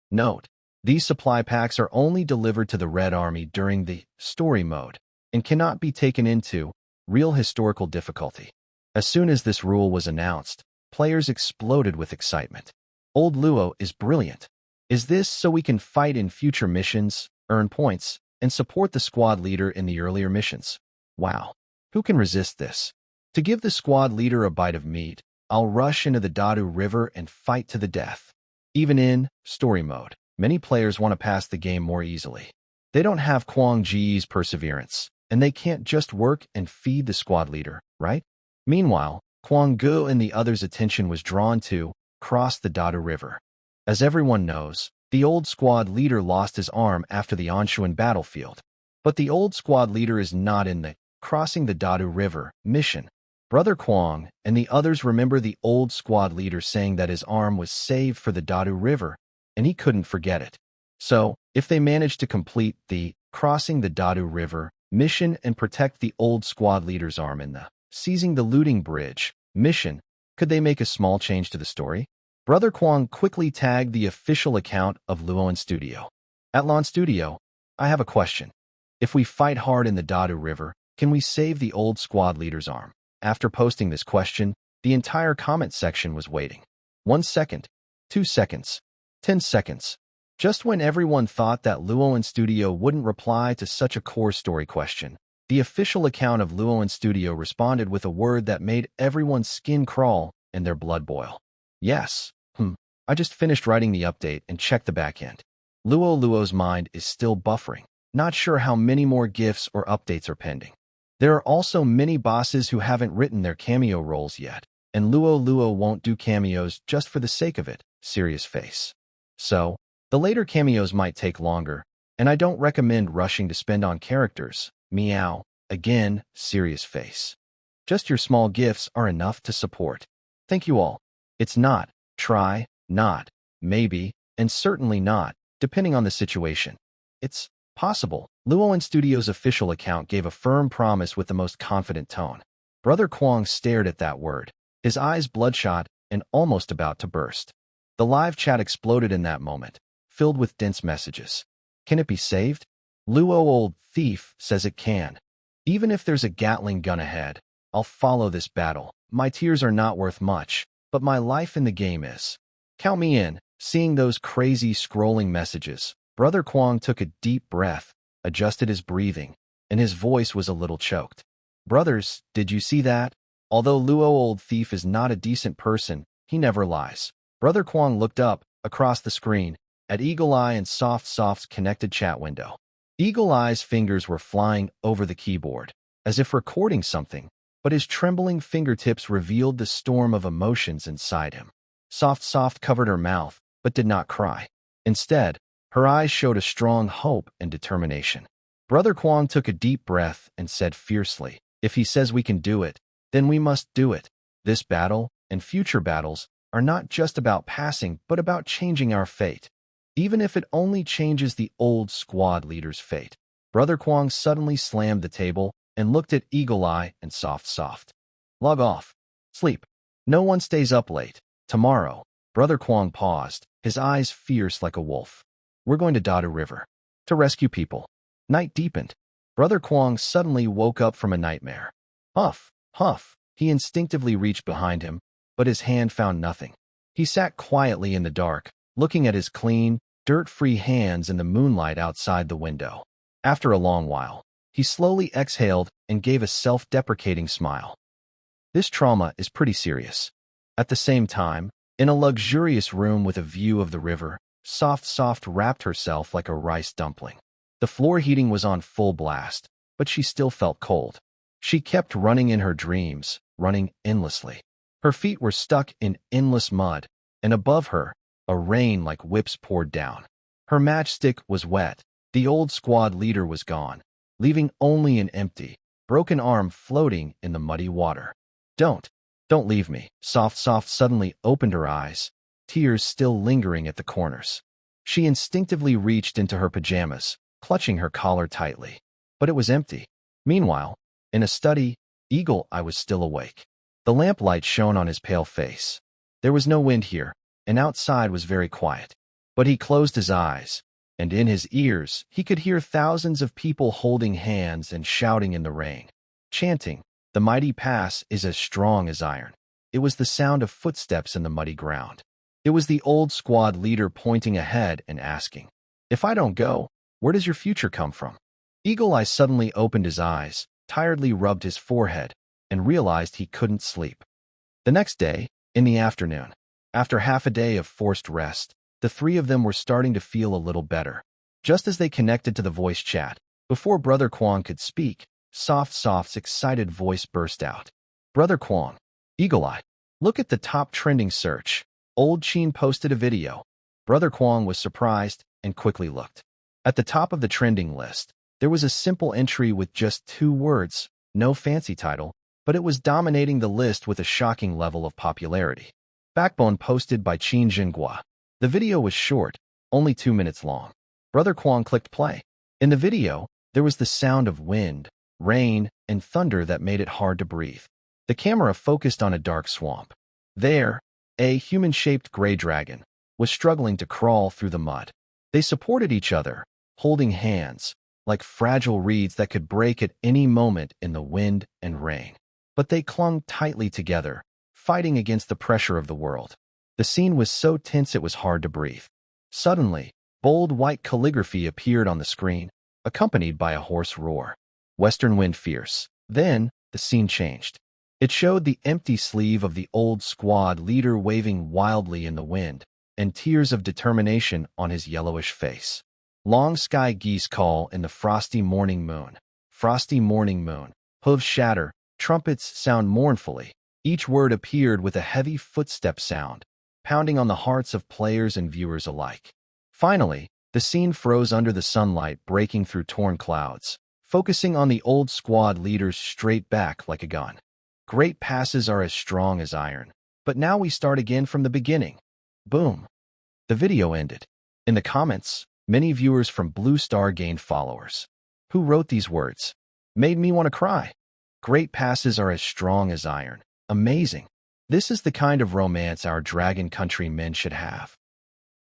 Note, these supply packs are only delivered to the Red Army during the story mode and cannot be taken into real historical difficulty. As soon as this rule was announced, players exploded with excitement. Old Luo is brilliant. Is this so we can fight in future missions, earn points, and support the squad leader in the earlier missions? Wow. Who can resist this? To give the squad leader a bite of meat, I'll rush into the Dadu River and fight to the death. Even in story mode, many players want to pass the game more easily. They don't have Kwang Ji's perseverance, and they can't just work and feed the squad leader, right? Meanwhile, Kwang Gu and the others' attention was drawn to Cross the Dadu River. As everyone knows, the old squad leader lost his arm after the Anshuan battlefield. But the old squad leader is not in the Crossing the Dadu River mission. Brother Kwang and the others remember the old squad leader saying that his arm was saved for the Dadu River, and he couldn't forget it. So, if they managed to complete the Crossing the Dadu River mission and protect the old squad leader's arm in the Seizing the Looting Bridge mission, could they make a small change to the story? Brother Kwang quickly tagged the official account of Luoan Studio. At Lon Studio, I have a question. If we fight hard in the Dadu River, can we save the old squad leader's arm? After posting this question, the entire comment section was waiting. 1 second, 2 seconds, 10 seconds. Just when everyone thought that Luoan Studio wouldn't reply to such a core story question, the official account of Luoan Studio responded with a word that made everyone's skin crawl and their blood boil. Yes. I just finished writing the update and checked the backend. Luo's mind is still buffering, not sure how many more gifts or updates are pending. There are also many bosses who haven't written their cameo roles yet, and Luo won't do cameos just for the sake of it, serious face. So, the later cameos might take longer, and I don't recommend rushing to spend on characters, meow, Again, serious face. Just your small gifts are enough to support. Thank you all. It's not, try, not, maybe, and certainly not, depending on the situation. It's possible. Luoan Studios' official account gave a firm promise with the most confident tone. Brother Kwong stared at that word, his eyes bloodshot and almost about to burst. The live chat exploded in that moment, filled with dense messages. Can it be saved? Luo old thief says it can. Even if there's a Gatling gun ahead, I'll follow this battle. My tears are not worth much, but my life in the game is. Count me in. Seeing those crazy scrolling messages, Brother Kwong took a deep breath, adjusted his breathing, and his voice was a little choked. Brothers, did you see that? Although Luo old thief is not a decent person, he never lies. Brother Kwong looked up, across the screen, at Eagle Eye and Soft's connected chat window. Eagle Eye's fingers were flying over the keyboard, as if recording something, but his trembling fingertips revealed the storm of emotions inside him. Soft covered her mouth, but did not cry. Instead, her eyes showed a strong hope and determination. Brother Kwong took a deep breath and said fiercely, if he says we can do it, then we must do it. This battle, and future battles, are not just about passing, but about changing our fate. Even if it only changes the old squad leader's fate. Brother Kwong suddenly slammed the table and looked at Eagle Eye and Soft. Log off. Sleep. No one stays up late. Tomorrow. Brother Kwong paused, his eyes fierce like a wolf. We're going to Dadu River. To rescue people. Night deepened. Brother Kwong suddenly woke up from a nightmare. Huff. He instinctively reached behind him, but his hand found nothing. He sat quietly in the dark, looking at his clean, dirt-free hands in the moonlight outside the window. After a long while, he slowly exhaled and gave a self-deprecating smile. This trauma is pretty serious. At the same time, in a luxurious room with a view of the river, Soft wrapped herself like a rice dumpling. The floor heating was on full blast, but she still felt cold. She kept running in her dreams, running endlessly. Her feet were stuck in endless mud, and above her, a rain like whips poured down. Her matchstick was wet. The old squad leader was gone, leaving only an empty, broken arm floating in the muddy water. Don't leave me. Soft suddenly opened her eyes, tears still lingering at the corners. She instinctively reached into her pajamas, clutching her collar tightly. But it was empty. Meanwhile, in a study, Eagle Eye was still awake. The lamplight shone on his pale face. There was no wind here, and outside was very quiet. But he closed his eyes, and in his ears he could hear thousands of people holding hands and shouting in the rain, chanting, "The mighty pass is as strong as iron." It was the sound of footsteps in the muddy ground. It was the old squad leader pointing ahead and asking, "If I don't go, where does your future come from?" Eagle Eye suddenly opened his eyes, tiredly rubbed his forehead, and realized he couldn't sleep. The next day, in the afternoon, after half a day of forced rest, the three of them were starting to feel a little better. Just as they connected to the voice chat, before Brother Kwong could speak, Soft's excited voice burst out. "Brother Kwong, Eagle Eye, look at the top trending search. Old Chin posted a video." Brother Kwong was surprised and quickly looked. At the top of the trending list, there was a simple entry with just 2 words, no fancy title, but it was dominating the list with a shocking level of popularity. Backbone posted by Chin Jinghua. The video was short, only 2 minutes long. Brother Kwong clicked play. In the video, there was the sound of wind, rain, and thunder that made it hard to breathe. The camera focused on a dark swamp. There, a human-shaped gray dragon was struggling to crawl through the mud. They supported each other, holding hands, like fragile reeds that could break at any moment in the wind and rain. But they clung tightly together, fighting against the pressure of the world. The scene was so tense it was hard to breathe. Suddenly, bold white calligraphy appeared on the screen, accompanied by a hoarse roar. "Western wind fierce." Then, the scene changed. It showed the empty sleeve of the old squad leader waving wildly in the wind, and tears of determination on his yellowish face. Long sky geese call in the frosty morning moon. Frosty morning moon. Hooves shatter, trumpets sound mournfully. Each word appeared with a heavy footstep sound, pounding on the hearts of players and viewers alike. Finally, the scene froze under the sunlight breaking through torn clouds, focusing on the old squad leader's straight back like a gun. Great passes are as strong as iron. But now we start again from the beginning. Boom. The video ended. In the comments, many viewers from Blue Star gained followers. Who wrote these words? Made me want to cry. Great passes are as strong as iron. Amazing. This is the kind of romance our Dragon Country men should have.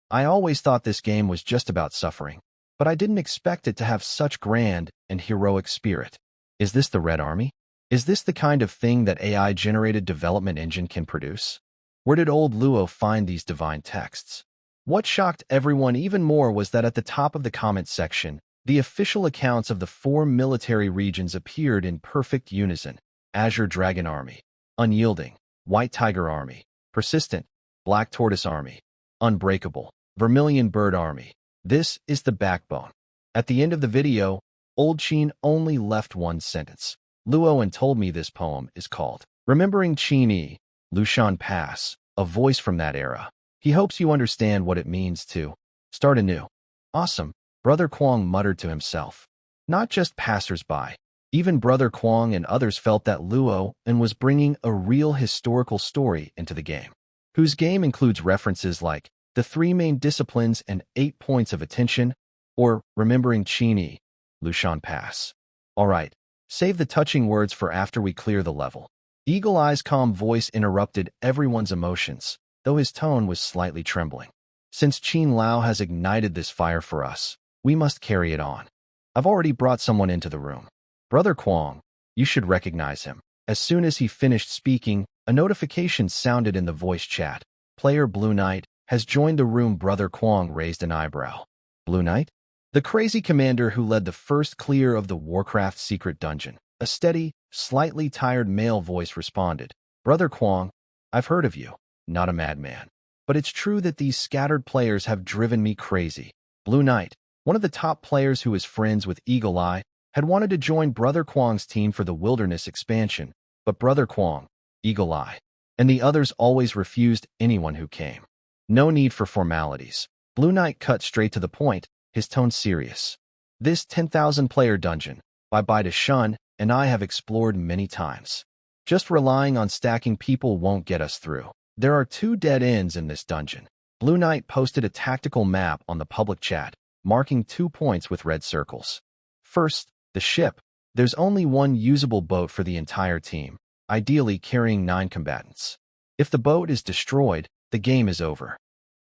I always thought this game was just about suffering, but I didn't expect it to have such grand and heroic spirit. Is this the Red Army? Is this the kind of thing that AI-generated development engine can produce? Where did old Luo find these divine texts? What shocked everyone even more was that at the top of the comment section, the official accounts of the 4 military regions appeared in perfect unison. Azure Dragon Army, Unyielding, White Tiger Army, Persistent, Black Tortoise Army, Unbreakable, Vermilion Bird Army. This is the backbone. At the end of the video, Old Chin only left one sentence. Luo and told me this poem is called Remembering Chin Lushan Pass, a voice from that era. He hopes you understand what it means to start anew. Awesome, Brother Kwong muttered to himself. Not just passers-by. Even Brother Kwong and others felt that Luo and was bringing a real historical story into the game, whose game includes references like the 3 main disciplines and 8 points of attention, or Remembering Chin Lushan Pass. Alright, save the touching words for after we clear the level. Eagle Eye's calm voice interrupted everyone's emotions, though his tone was slightly trembling. Since Chin Lao has ignited this fire for us, we must carry it on. I've already brought someone into the room. Brother Kwong, you should recognize him. As soon as he finished speaking, a notification sounded in the voice chat. Player Blue Knight has joined the room. Brother Kwong raised an eyebrow. Blue Knight? The crazy commander who led the first clear of the Warcraft secret dungeon. A steady, slightly tired male voice responded. Brother Kwong, I've heard of you. Not a madman. But it's true that these scattered players have driven me crazy. Blue Knight, one of the top players who is friends with Eagle Eye, had wanted to join Brother Kwong's team for the Wilderness expansion, but Brother Kwong, Eagle Eye, and the others always refused anyone who came. No need for formalities. Blue Knight cut straight to the point, his tone serious. This 10,000-player dungeon, bye-bye to Shun, and I have explored many times. Just relying on stacking people won't get us through. There are 2 dead ends in this dungeon. Blue Knight posted a tactical map on the public chat, marking 2 points with red circles. First, the ship. There's only one usable boat for the entire team, ideally carrying 9 combatants. If the boat is destroyed, the game is over.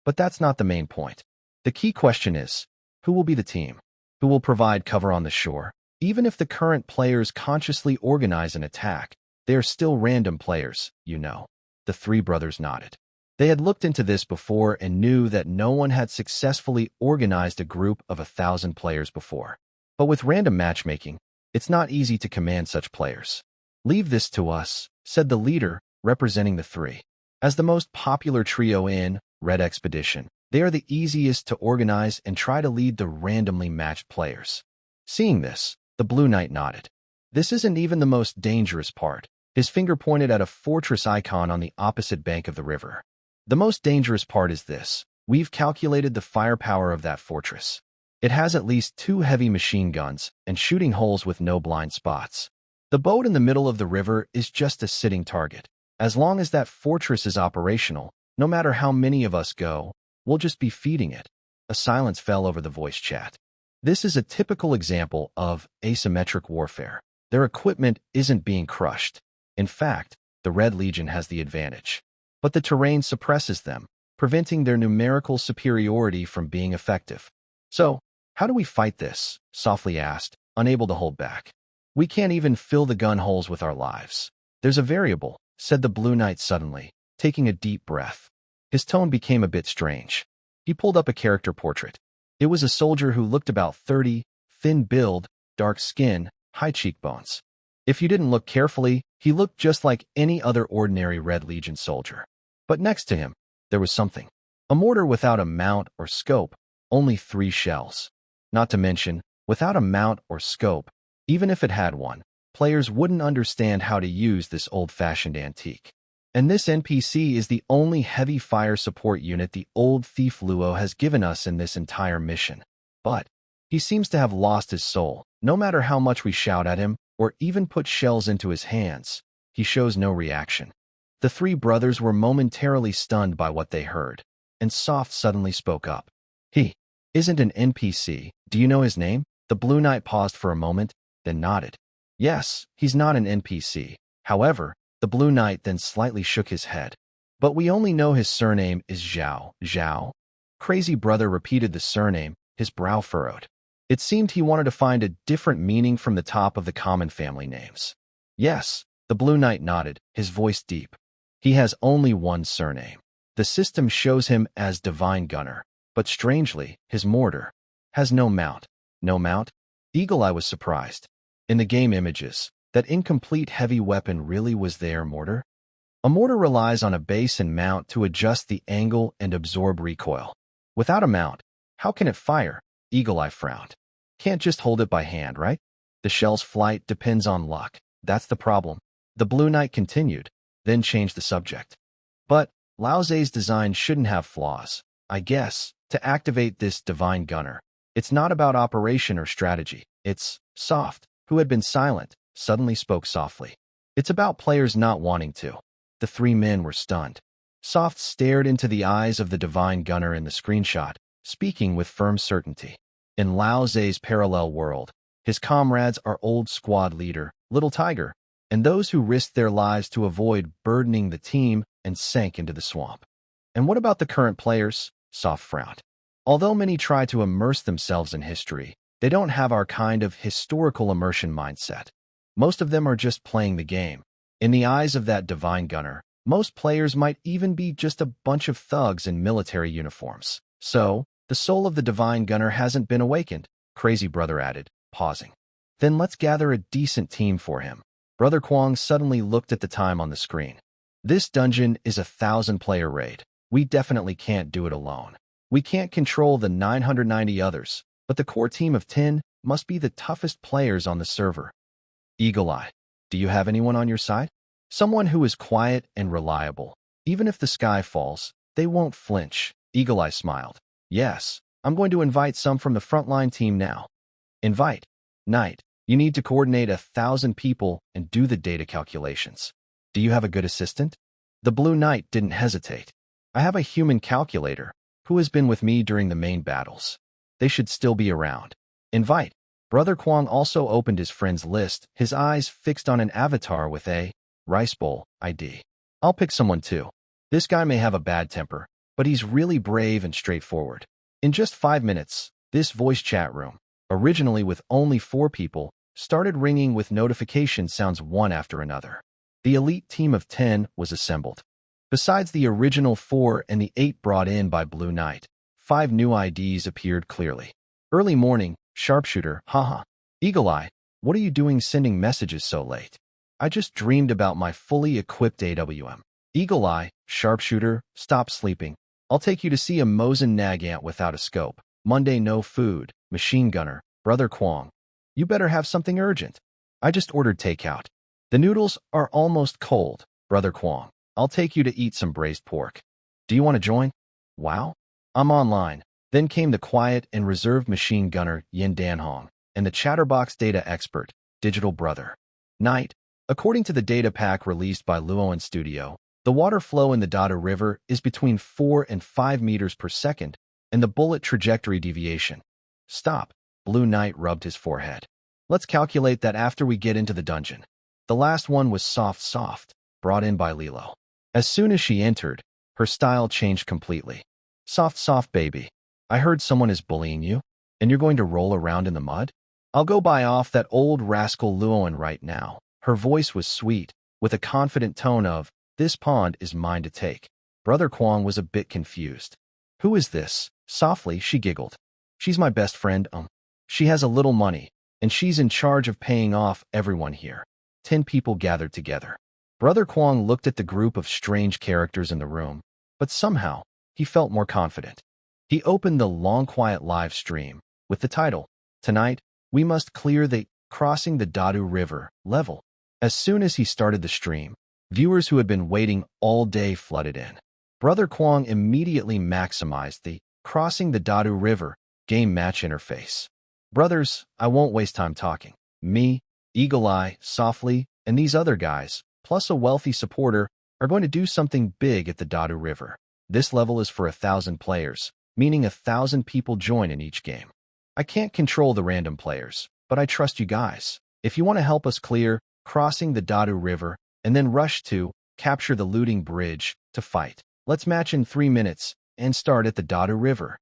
But that's not the main point. The key question is, who will be the team? Who will provide cover on the shore? Even if the current players consciously organize an attack, they are still random players, you know. The 3 brothers nodded. They had looked into this before and knew that no one had successfully organized a group of 1,000 players before. But with random matchmaking, it's not easy to command such players. Leave this to us, said the leader, representing the 3. As the most popular trio in Red Expedition, they are the easiest to organize and try to lead the randomly matched players. Seeing this, the Blue Knight nodded. This isn't even the most dangerous part. His finger pointed at a fortress icon on the opposite bank of the river. The most dangerous part is this. We've calculated the firepower of that fortress. It has at least 2 heavy machine guns and shooting holes with no blind spots. The boat in the middle of the river is just a sitting target. As long as that fortress is operational, no matter how many of us go, we'll just be feeding it. A silence fell over the voice chat. This is a typical example of asymmetric warfare. Their equipment isn't being crushed. In fact, the Red Legion has the advantage. But the terrain suppresses them, preventing their numerical superiority from being effective. So, how do we fight this? Softly asked, unable to hold back. We can't even fill the gun holes with our lives. There's a variable, said the Blue Knight suddenly, taking a deep breath. His tone became a bit strange. He pulled up a character portrait. It was a soldier who looked about 30, thin build, dark skin, high cheekbones. If you didn't look carefully, he looked just like any other ordinary Red Legion soldier. But next to him, there was something. A mortar without a mount or scope, only 3 shells. Not to mention, without a mount or scope, even if it had one, players wouldn't understand how to use this old-fashioned antique. And this NPC is the only heavy fire support unit the old thief Luo has given us in this entire mission. But he seems to have lost his soul, No matter how much we shout at him, or even put shells into his hands, he shows no reaction. The three brothers were momentarily stunned by what they heard, and Soft suddenly spoke up. He isn't an NPC. Do you know his name? The Blue Knight paused for a moment, then nodded. Yes, he's not an NPC. However, the Blue Knight then slightly shook his head. But we only know his surname is Zhao. Zhao? Crazy Brother repeated the surname, his brow furrowed. It seemed he wanted to find a different meaning from the top of the common family names. Yes, the Blue Knight nodded, his voice deep. He has only one surname. The system shows him as Divine Gunner, but strangely, his mortar has no mount. No mount? Eagle Eye was surprised. In the game images, that incomplete heavy weapon really was their mortar? A mortar relies on a base and mount to adjust the angle and absorb recoil. Without a mount, how can it fire? Eagle Eye frowned. Can't just hold it by hand, right? The shell's flight depends on luck. That's the problem. The Blue Knight continued, then changed the subject. But Lao Tze's design shouldn't have flaws. I guess, to activate this Divine Gunner, it's not about operation or strategy. It's Soft, who had been silent, suddenly spoke softly. It's about players not wanting to. The three men were stunned. Soft stared into the eyes of the Divine Gunner in the screenshot, speaking with firm certainty. In Lao Tze's parallel world, his comrades are old squad leader, Little Tiger, and those who risked their lives to avoid burdening the team and sank into the swamp. And what about the current players? Soft frowned. Although many try to immerse themselves in history, they don't have our kind of historical immersion mindset. Most of them are just playing the game. In the eyes of that Divine Gunner, most players might even be just a bunch of thugs in military uniforms. So, the soul of the Divine Gunner hasn't been awakened, Crazy Brother added, pausing. Then let's gather a decent team for him. Brother Kwong suddenly looked at the time on the screen. This dungeon is a 1,000-player raid. We definitely can't do it alone. We can't control the 990 others, but the core team of 10 must be the toughest players on the server. Eagle Eye, do you have anyone on your side? Someone who is quiet and reliable. Even if the sky falls, they won't flinch. Eagle Eye smiled. Yes, I'm going to invite some from the frontline team now. Invite. Knight, you need to coordinate 1,000 people and do the data calculations. Do you have a good assistant? The Blue Knight didn't hesitate. I have a human calculator who has been with me during the main battles. They should still be around. Invite. Brother Kwong also opened his friends list, his eyes fixed on an avatar with a rice bowl ID. I'll pick someone too. This guy may have a bad temper, but he's really brave and straightforward. In just 5 minutes, this voice chat room, originally with only 4 people, started ringing with notification sounds one after another. The elite team of 10 was assembled. Besides the original 4 and the 8 brought in by Blue Knight, 5 new IDs appeared clearly. Early morning, Sharpshooter, haha. Eagle Eye, what are you doing sending messages so late? I just dreamed about my fully equipped AWM. Eagle Eye, Sharpshooter, stop sleeping. I'll take you to see a Mosin Nagant without a scope. Monday no food. Machine Gunner, Brother Kwong. You better have something urgent. I just ordered takeout. The noodles are almost cold, Brother Kwong. I'll take you to eat some braised pork. Do you want to join? Wow. I'm online. Then came the quiet and reserved Machine Gunner, Yin Danhong, and the chatterbox data expert, Digital Brother. Knight. According to the data pack released by Luoan Studio, the water flow in the Dadu River is between 4 and 5 meters per second, and the bullet trajectory deviation. Stop. Blue Knight rubbed his forehead. Let's calculate that after we get into the dungeon. The last one was Soft, brought in by Lilo. As soon as she entered, her style changed completely. Soft baby. I heard someone is bullying you, and you're going to roll around in the mud? I'll go buy off that old rascal Luoan right now. Her voice was sweet, with a confident tone of, this pond is mine to take. Brother Kwong was a bit confused. Who is this? Softly, she giggled. She's my best friend, She has a little money, and she's in charge of paying off everyone here. 10 people gathered together. Brother Kwong looked at the group of strange characters in the room, but somehow, he felt more confident. He opened the long quiet live stream with the title, Tonight, we must clear the Crossing the Dadu River level. As soon as he started the stream, viewers who had been waiting all day flooded in. Brother Kwong immediately maximized the Crossing the Dadu River game match interface. Brothers, I won't waste time talking. Me, Eagle Eye, Softly, and these other guys, plus a wealthy supporter, are going to do something big at the Dadu River. This level is for 1,000 players, meaning 1,000 people join in each game. I can't control the random players, but I trust you guys. If you want to help us clear crossing the Dadu River and then rush to capture the looting bridge to fight, let's match in 3 minutes and start at the Dadu River.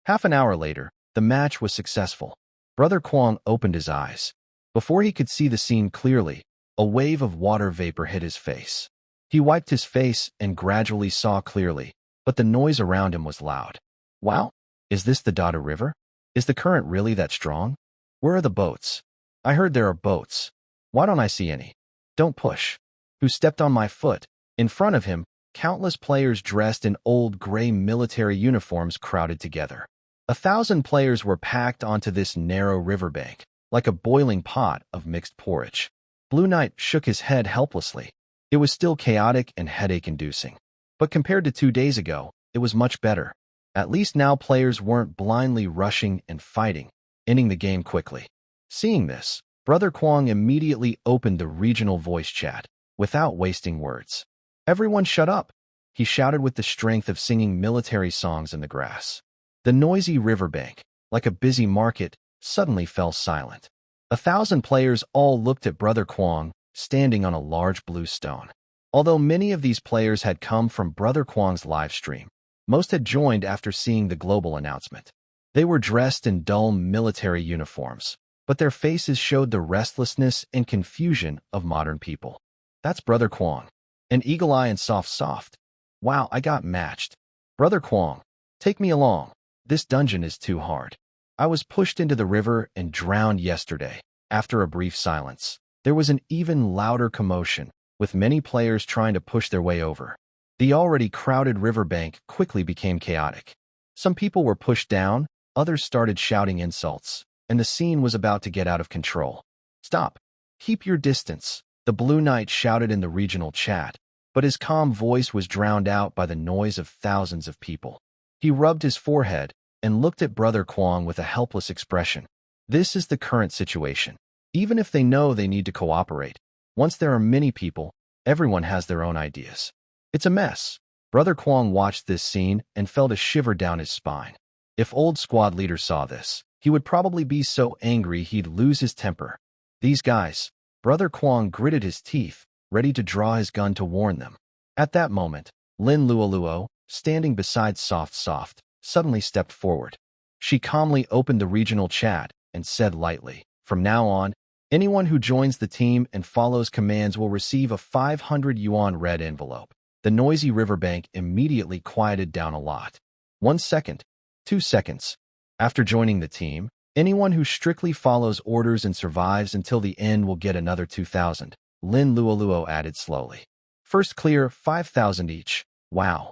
Half an hour later, the match was successful. Brother Kwong opened his eyes. Before he could see the scene clearly, a wave of water vapor hit his face. He wiped his face and gradually saw clearly, but the noise around him was loud. Wow, is this the Dadu River? Is the current really that strong? Where are the boats? I heard there are boats. Why don't I see any? Don't push. Who stepped on my foot? In front of him, countless players dressed in old gray military uniforms crowded together. 1,000 players were packed onto this narrow riverbank, like a boiling pot of mixed porridge. Blue Knight shook his head helplessly. It was still chaotic and headache-inducing. But compared to 2 days ago, it was much better. At least now players weren't blindly rushing and fighting, ending the game quickly. Seeing this, Brother Kwong immediately opened the regional voice chat, without wasting words. Everyone shut up, he shouted with the strength of singing military songs in the grass. The noisy riverbank, like a busy market, suddenly fell silent. 1,000 players all looked at Brother Kwong, standing on a large blue stone. Although many of these players had come from Brother Kwong's live stream, most had joined after seeing the global announcement. They were dressed in dull military uniforms, but their faces showed the restlessness and confusion of modern people. That's Brother Kwong. And Eagle Eye and Soft. Wow, I got matched. Brother Kwong, take me along. This dungeon is too hard. I was pushed into the river and drowned yesterday. After a brief silence, there was an even louder commotion, with many players trying to push their way over. The already crowded riverbank quickly became chaotic. Some people were pushed down, others started shouting insults, and the scene was about to get out of control. Stop. Keep your distance, the Blue Knight shouted in the regional chat, but his calm voice was drowned out by the noise of thousands of people. He rubbed his forehead and looked at Brother Kwong with a helpless expression. This is the current situation. Even if they know they need to cooperate, once there are many people, everyone has their own ideas. It's a mess. Brother Kwong watched this scene and felt a shiver down his spine. If old squad leader saw this, he would probably be so angry he'd lose his temper. These guys, Brother Kwong gritted his teeth, ready to draw his gun to warn them. At that moment, Lin Luoluo, standing beside Soft, suddenly stepped forward. She calmly opened the regional chat and said lightly, "From now on, anyone who joins the team and follows commands will receive a 500 yuan red envelope." The noisy riverbank immediately quieted down a lot. 1 second, 2 seconds. After joining the team, anyone who strictly follows orders and survives until the end will get another 2,000. Lin Luoluo added slowly. First clear, 5,000 each. Wow.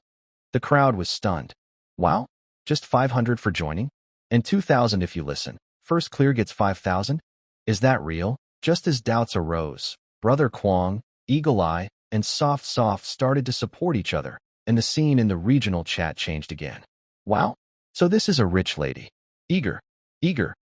The crowd was stunned. Wow? Just 500 for joining? And 2,000 if you listen. First clear gets 5,000? Is that real? Just as doubts arose, Brother Kwong, Eagle Eye, and Soft started to support each other, and the scene in the regional chat changed again. Wow. So this is a rich lady. Eager.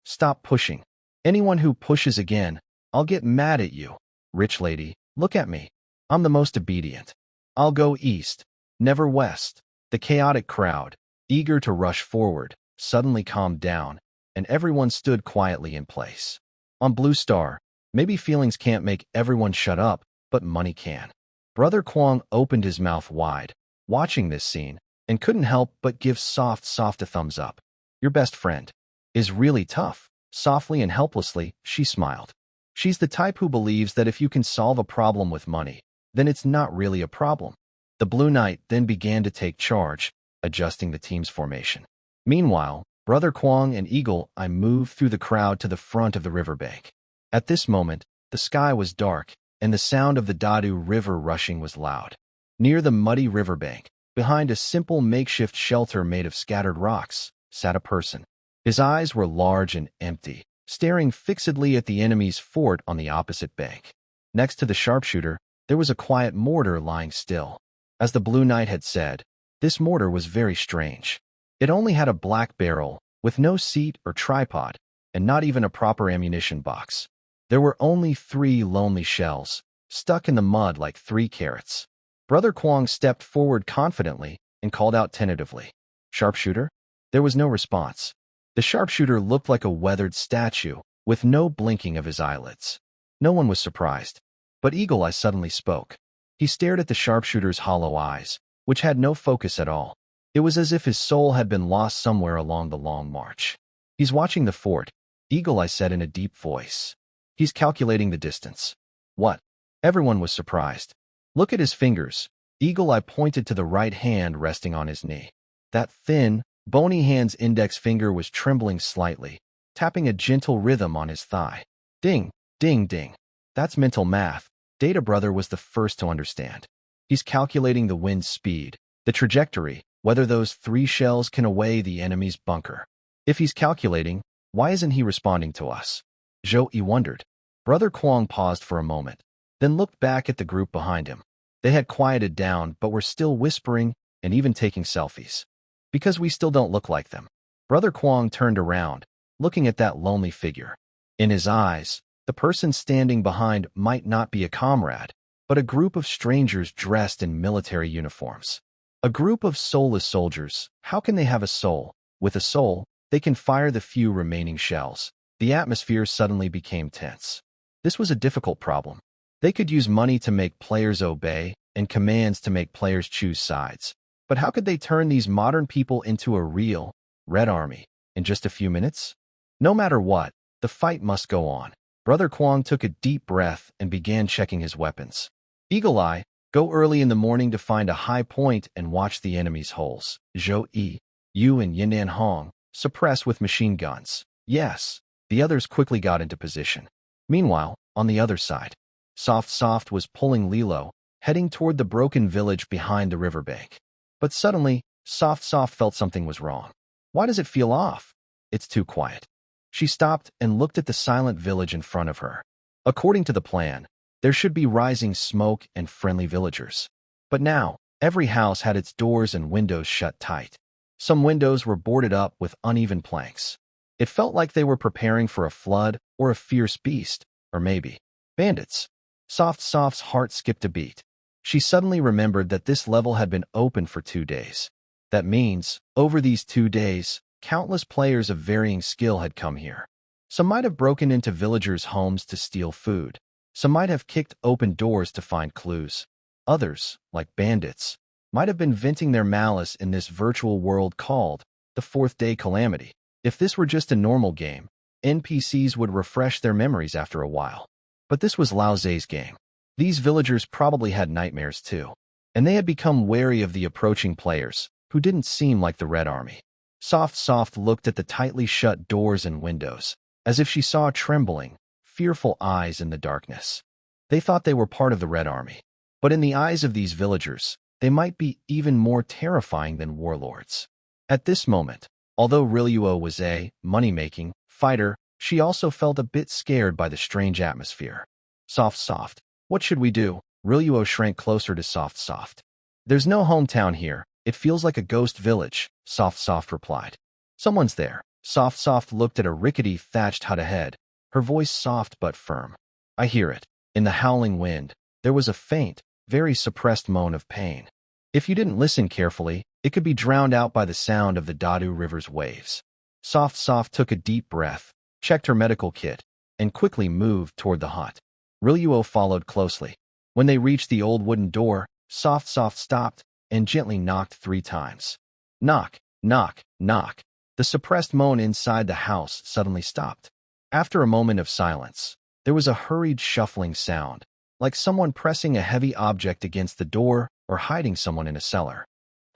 Stop pushing. Anyone who pushes again, I'll get mad at you. Rich lady, look at me. I'm the most obedient. I'll go east, never west. The chaotic crowd, eager to rush forward, suddenly calmed down, and everyone stood quietly in place. On Blue Star, maybe feelings can't make everyone shut up, but money can. Brother Kwong opened his mouth wide, watching this scene, and couldn't help but give Soft a thumbs up. Your best friend is really tough. Softly and helplessly, she smiled. She's the type who believes that if you can solve a problem with money, then it's not really a problem. The Blue Knight then began to take charge, adjusting the team's formation. Meanwhile, Brother Kwong and Eagle Eye moved through the crowd to the front of the riverbank. At this moment, the sky was dark, and the sound of the Dadu River rushing was loud. Near the muddy riverbank, behind a simple makeshift shelter made of scattered rocks, sat a person. His eyes were large and empty, staring fixedly at the enemy's fort on the opposite bank. Next to the sharpshooter, there was a quiet mortar lying still. As the Blue Knight had said, this mortar was very strange. It only had a black barrel, with no seat or tripod, and not even a proper ammunition box. There were only 3 lonely shells, stuck in the mud like 3 carrots. Brother Kwong stepped forward confidently and called out tentatively, "Sharpshooter?" There was no response. The sharpshooter looked like a weathered statue, with no blinking of his eyelids. No one was surprised. But Eagle Eye suddenly spoke. He stared at the sharpshooter's hollow eyes, which had no focus at all. It was as if his soul had been lost somewhere along the long march. "He's watching the fort," Eagle Eye said in a deep voice. "He's calculating the distance." "What?" Everyone was surprised. "Look at his fingers." Eagle Eye pointed to the right hand resting on his knee. That thin, bony hand's index finger was trembling slightly, tapping a gentle rhythm on his thigh. Ding, ding, ding. That's mental math. Data Brother was the first to understand. He's calculating the wind's speed, the trajectory, whether those 3 shells can away the enemy's bunker. If he's calculating, why isn't he responding to us? Zhou wondered. Brother Kwong paused for a moment, then looked back at the group behind him. They had quieted down but were still whispering and even taking selfies. "Because we still don't look like them." Brother Kwong turned around, looking at that lonely figure. In his eyes, the person standing behind might not be a comrade, but a group of strangers dressed in military uniforms. A group of soulless soldiers. How can they have a soul? With a soul, they can fire the few remaining shells. The atmosphere suddenly became tense. This was a difficult problem. They could use money to make players obey and commands to make players choose sides. But how could they turn these modern people into a real, Red Army in just a few minutes? No matter what, the fight must go on. Brother Kwong took a deep breath and began checking his weapons. Eagle Eye, go early in the morning to find a high point and watch the enemy's holes. Zhou, you and Yinan Hong, suppress with machine guns. Yes. The others quickly got into position. Meanwhile, on the other side, Soft was pulling Lilo, heading toward the broken village behind the riverbank. But suddenly, Soft felt something was wrong. Why does it feel off? It's too quiet. She stopped and looked at the silent village in front of her. According to the plan, there should be rising smoke and friendly villagers. But now, every house had its doors and windows shut tight. Some windows were boarded up with uneven planks. It felt like they were preparing for a flood or a fierce beast, or maybe bandits. Soft's heart skipped a beat. She suddenly remembered that this level had been open for 2 days. That means, over these 2 days, countless players of varying skill had come here. Some might have broken into villagers' homes to steal food. Some might have kicked open doors to find clues. Others, like bandits, might have been venting their malice in this virtual world called the 4th Day Calamity. If this were just a normal game, NPCs would refresh their memories after a while. But this was Lao Ze's game. These villagers probably had nightmares too, and they had become wary of the approaching players, who didn't seem like the Red Army. Soft looked at the tightly shut doors and windows, as if she saw trembling, fearful eyes in the darkness. They thought they were part of the Red Army, but in the eyes of these villagers, they might be even more terrifying than warlords. At this moment, although Riluo was a money-making fighter, she also felt a bit scared by the strange atmosphere. Soft, what should we do? Riluo shrank closer to Soft. There's no hometown here. It feels like a ghost village, Soft replied. Someone's there. Soft looked at a rickety thatched hut ahead, her voice soft but firm. I hear it. In the howling wind, there was a faint, very suppressed moan of pain. If you didn't listen carefully, it could be drowned out by the sound of the Dadu River's waves. Soft took a deep breath, checked her medical kit, and quickly moved toward the hut. Riluo followed closely. When they reached the old wooden door, Soft stopped and gently knocked 3 times. Knock, knock, knock. The suppressed moan inside the house suddenly stopped. After a moment of silence, there was a hurried shuffling sound, like someone pressing a heavy object against the door or hiding someone in a cellar.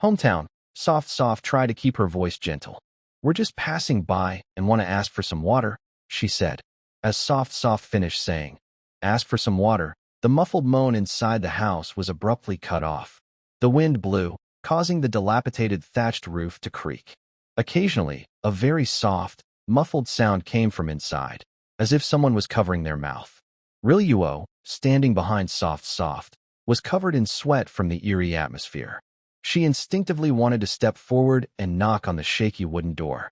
Hometown, Soft tried to keep her voice gentle. We're just passing by and want to ask for some water, she said. As Soft finished saying, ask for some water, the muffled moan inside the house was abruptly cut off. The wind blew, causing the dilapidated thatched roof to creak. Occasionally, a very soft, muffled sound came from inside, as if someone was covering their mouth. Riluo, standing behind Soft, was covered in sweat from the eerie atmosphere. She instinctively wanted to step forward and knock on the shaky wooden door.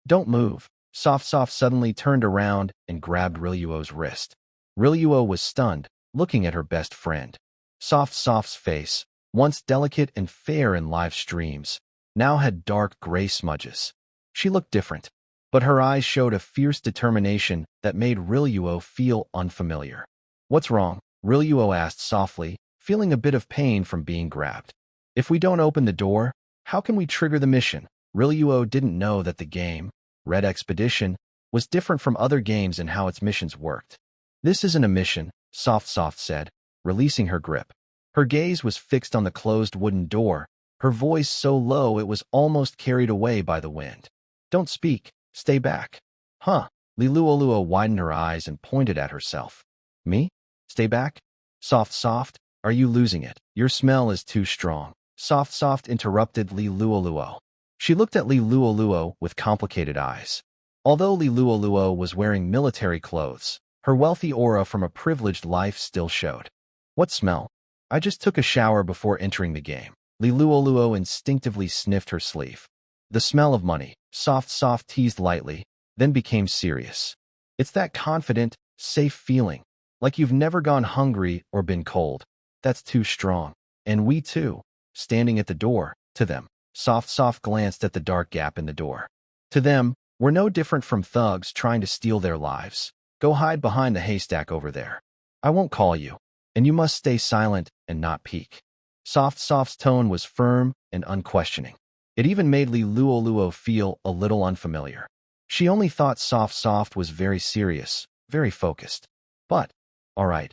Don't move. Soft Soft suddenly turned around and grabbed Rilyuo's wrist. Rilyuo was stunned, looking at her best friend. Soft Soft's face, once delicate and fair in live streams, now had dark gray smudges. She looked different, but her eyes showed a fierce determination that made Rilyuo feel unfamiliar. "What's wrong?" Rilyuo asked softly, feeling a bit of pain from being grabbed. "If we don't open the door, how can we trigger the mission?" Rilyuo didn't know that the game, Red Expedition, was different from other games in how its missions worked. "This isn't a mission," Soft Soft said, releasing her grip. Her gaze was fixed on the closed wooden door, her voice so low it was almost carried away by the wind. "Don't speak. Stay back." "Huh?" Liluoluo widened her eyes and pointed at herself. "Me? Stay back? Soft Soft, are you losing it? Your smell is too strong." Soft Soft interrupted Liluoluo. She looked at Liluoluo with complicated eyes. Although Liluoluo was wearing military clothes, her wealthy aura from a privileged life still showed. "What smell?" "I just took a shower before entering the game." Liluoluo instinctively sniffed her sleeve. "The smell of money," Soft Soft teased lightly, then became serious. "It's that confident, safe feeling, like you've never gone hungry or been cold. That's too strong. And we too." Standing at the door, to them, Soft Soft glanced at the dark gap in the door. "To them, we're no different from thugs trying to steal their lives. Go hide behind the haystack over there. I won't call you, and you must stay silent and not peek." Soft Soft's tone was firm and unquestioning. It even made Liluoluo feel a little unfamiliar. She only thought Soft Soft was very serious, very focused. But, all right,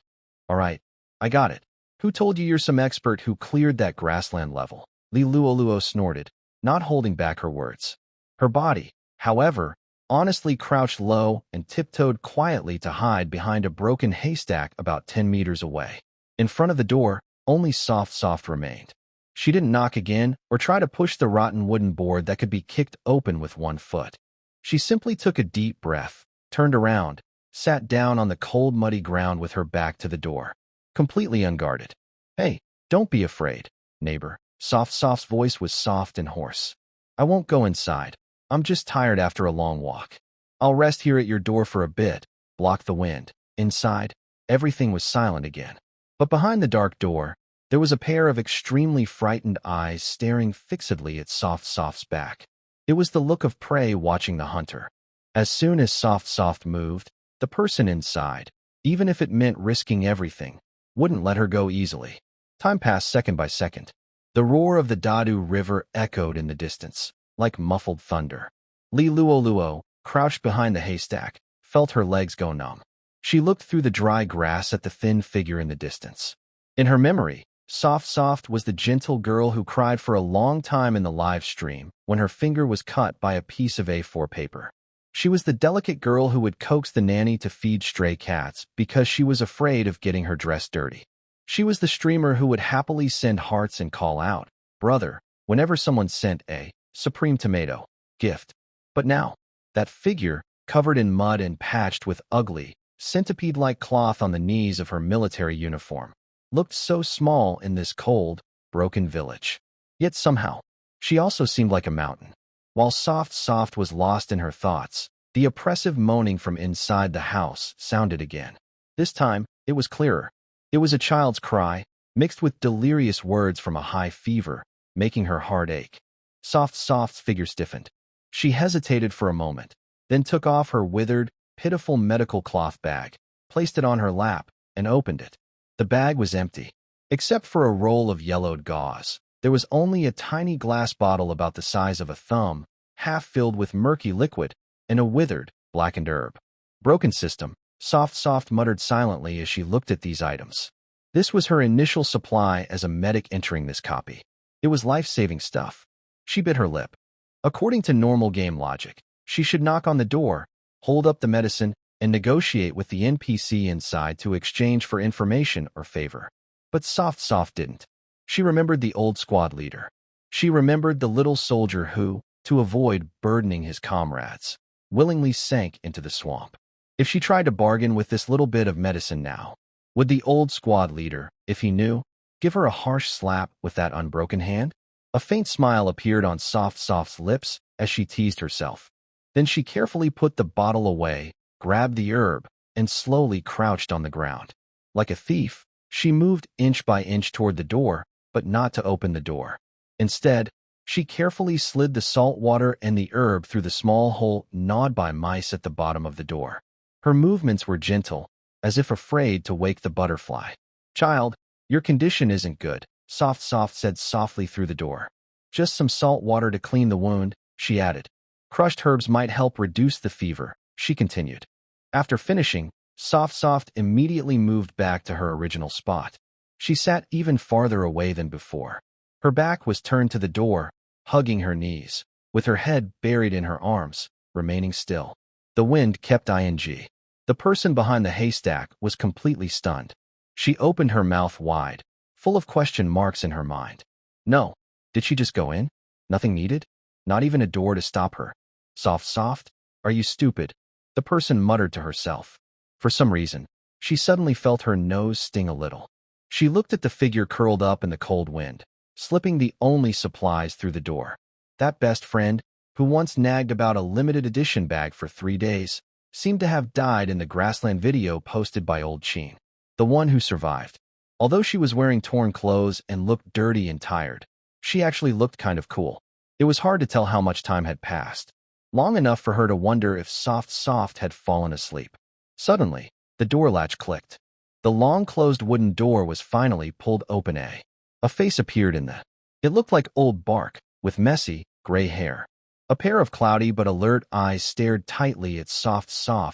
I got it. Who told you you're some expert who cleared that grassland level?" Liluoluo snorted, not holding back her words. Her body, however, honestly crouched low and tiptoed quietly to hide behind a broken haystack about 10 meters away. In front of the door, only Soft Soft remained. She didn't knock again or try to push the rotten wooden board that could be kicked open with one foot. She simply took a deep breath, turned around, sat down on the cold, muddy ground with her back to the door, completely unguarded. "Hey, don't be afraid, neighbor." Soft Soft's voice was soft and hoarse. "I won't go inside. I'm just tired after a long walk. I'll rest here at your door for a bit, block the wind." Inside, everything was silent again. But behind the dark door, there was a pair of extremely frightened eyes staring fixedly at Soft Soft's back. It was the look of prey watching the hunter. As soon as Soft Soft moved, the person inside, even if it meant risking everything, wouldn't let her go easily. Time passed second by second. The roar of the Dadu River echoed in the distance, like muffled thunder. Liluoluo, crouched behind the haystack, felt her legs go numb. She looked through the dry grass at the thin figure in the distance. In her memory, Soft Soft was the gentle girl who cried for a long time in the live stream when her finger was cut by a piece of A4 paper. She was the delicate girl who would coax the nanny to feed stray cats because she was afraid of getting her dress dirty. She was the streamer who would happily send hearts and call out, "Brother," whenever someone sent a Supreme Tomato gift. But now, that figure, covered in mud and patched with ugly, centipede-like cloth on the knees of her military uniform, looked so small in this cold, broken village. Yet somehow, she also seemed like a mountain. While Soft Soft was lost in her thoughts, the oppressive moaning from inside the house sounded again. This time, it was clearer. It was a child's cry, mixed with delirious words from a high fever, making her heart ache. Soft Soft's figure stiffened. She hesitated for a moment, then took off her withered, pitiful medical cloth bag, placed it on her lap, and opened it. The bag was empty. Except for a roll of yellowed gauze, there was only a tiny glass bottle about the size of a thumb, half filled with murky liquid, and a withered, blackened herb. "Broken system," Soft Soft muttered silently as she looked at these items. This was her initial supply as a medic entering this copy. It was life-saving stuff. She bit her lip. According to normal game logic, she should knock on the door, hold up the medicine, and negotiate with the NPC inside to exchange for information or favor. But Soft Soft didn't. She remembered the old squad leader. She remembered the little soldier who, to avoid burdening his comrades, willingly sank into the swamp. If she tried to bargain with this little bit of medicine now, would the old squad leader, if he knew, give her a harsh slap with that unbroken hand? A faint smile appeared on Soft Soft's lips as she teased herself. Then she carefully put the bottle away, grabbed the herb, and slowly crouched on the ground. Like a thief, she moved inch by inch toward the door, but not to open the door. Instead, she carefully slid the salt water and the herb through the small hole gnawed by mice at the bottom of the door. Her movements were gentle, as if afraid to wake the butterfly. "Child, your condition isn't good," Soft said softly through the door. "Just some salt water to clean the wound," she added. "Crushed herbs might help reduce the fever," she continued. After finishing, Soft immediately moved back to her original spot. She sat even farther away than before. Her back was turned to the door, hugging her knees, with her head buried in her arms, remaining still. The wind kept ing. The person behind the haystack was completely stunned. She opened her mouth wide, full of question marks in her mind. No. Did she just go in? Nothing needed? Not even a door to stop her? Soft, are you stupid? The person muttered to herself. For some reason, she suddenly felt her nose sting a little. She looked at the figure curled up in the cold wind, slipping the only supplies through the door. That best friend, who once nagged about a limited edition bag for 3 days, seemed to have died in the grassland video posted by Old Sheen. The one who survived. Although she was wearing torn clothes and looked dirty and tired, she actually looked kind of cool. It was hard to tell how much time had passed. Long enough for her to wonder if Soft had fallen asleep. Suddenly, the door latch clicked. The long-closed wooden door was finally pulled open. A face appeared in the. It looked like old Bark, with messy, gray hair. A pair of cloudy but alert eyes stared tightly at Soft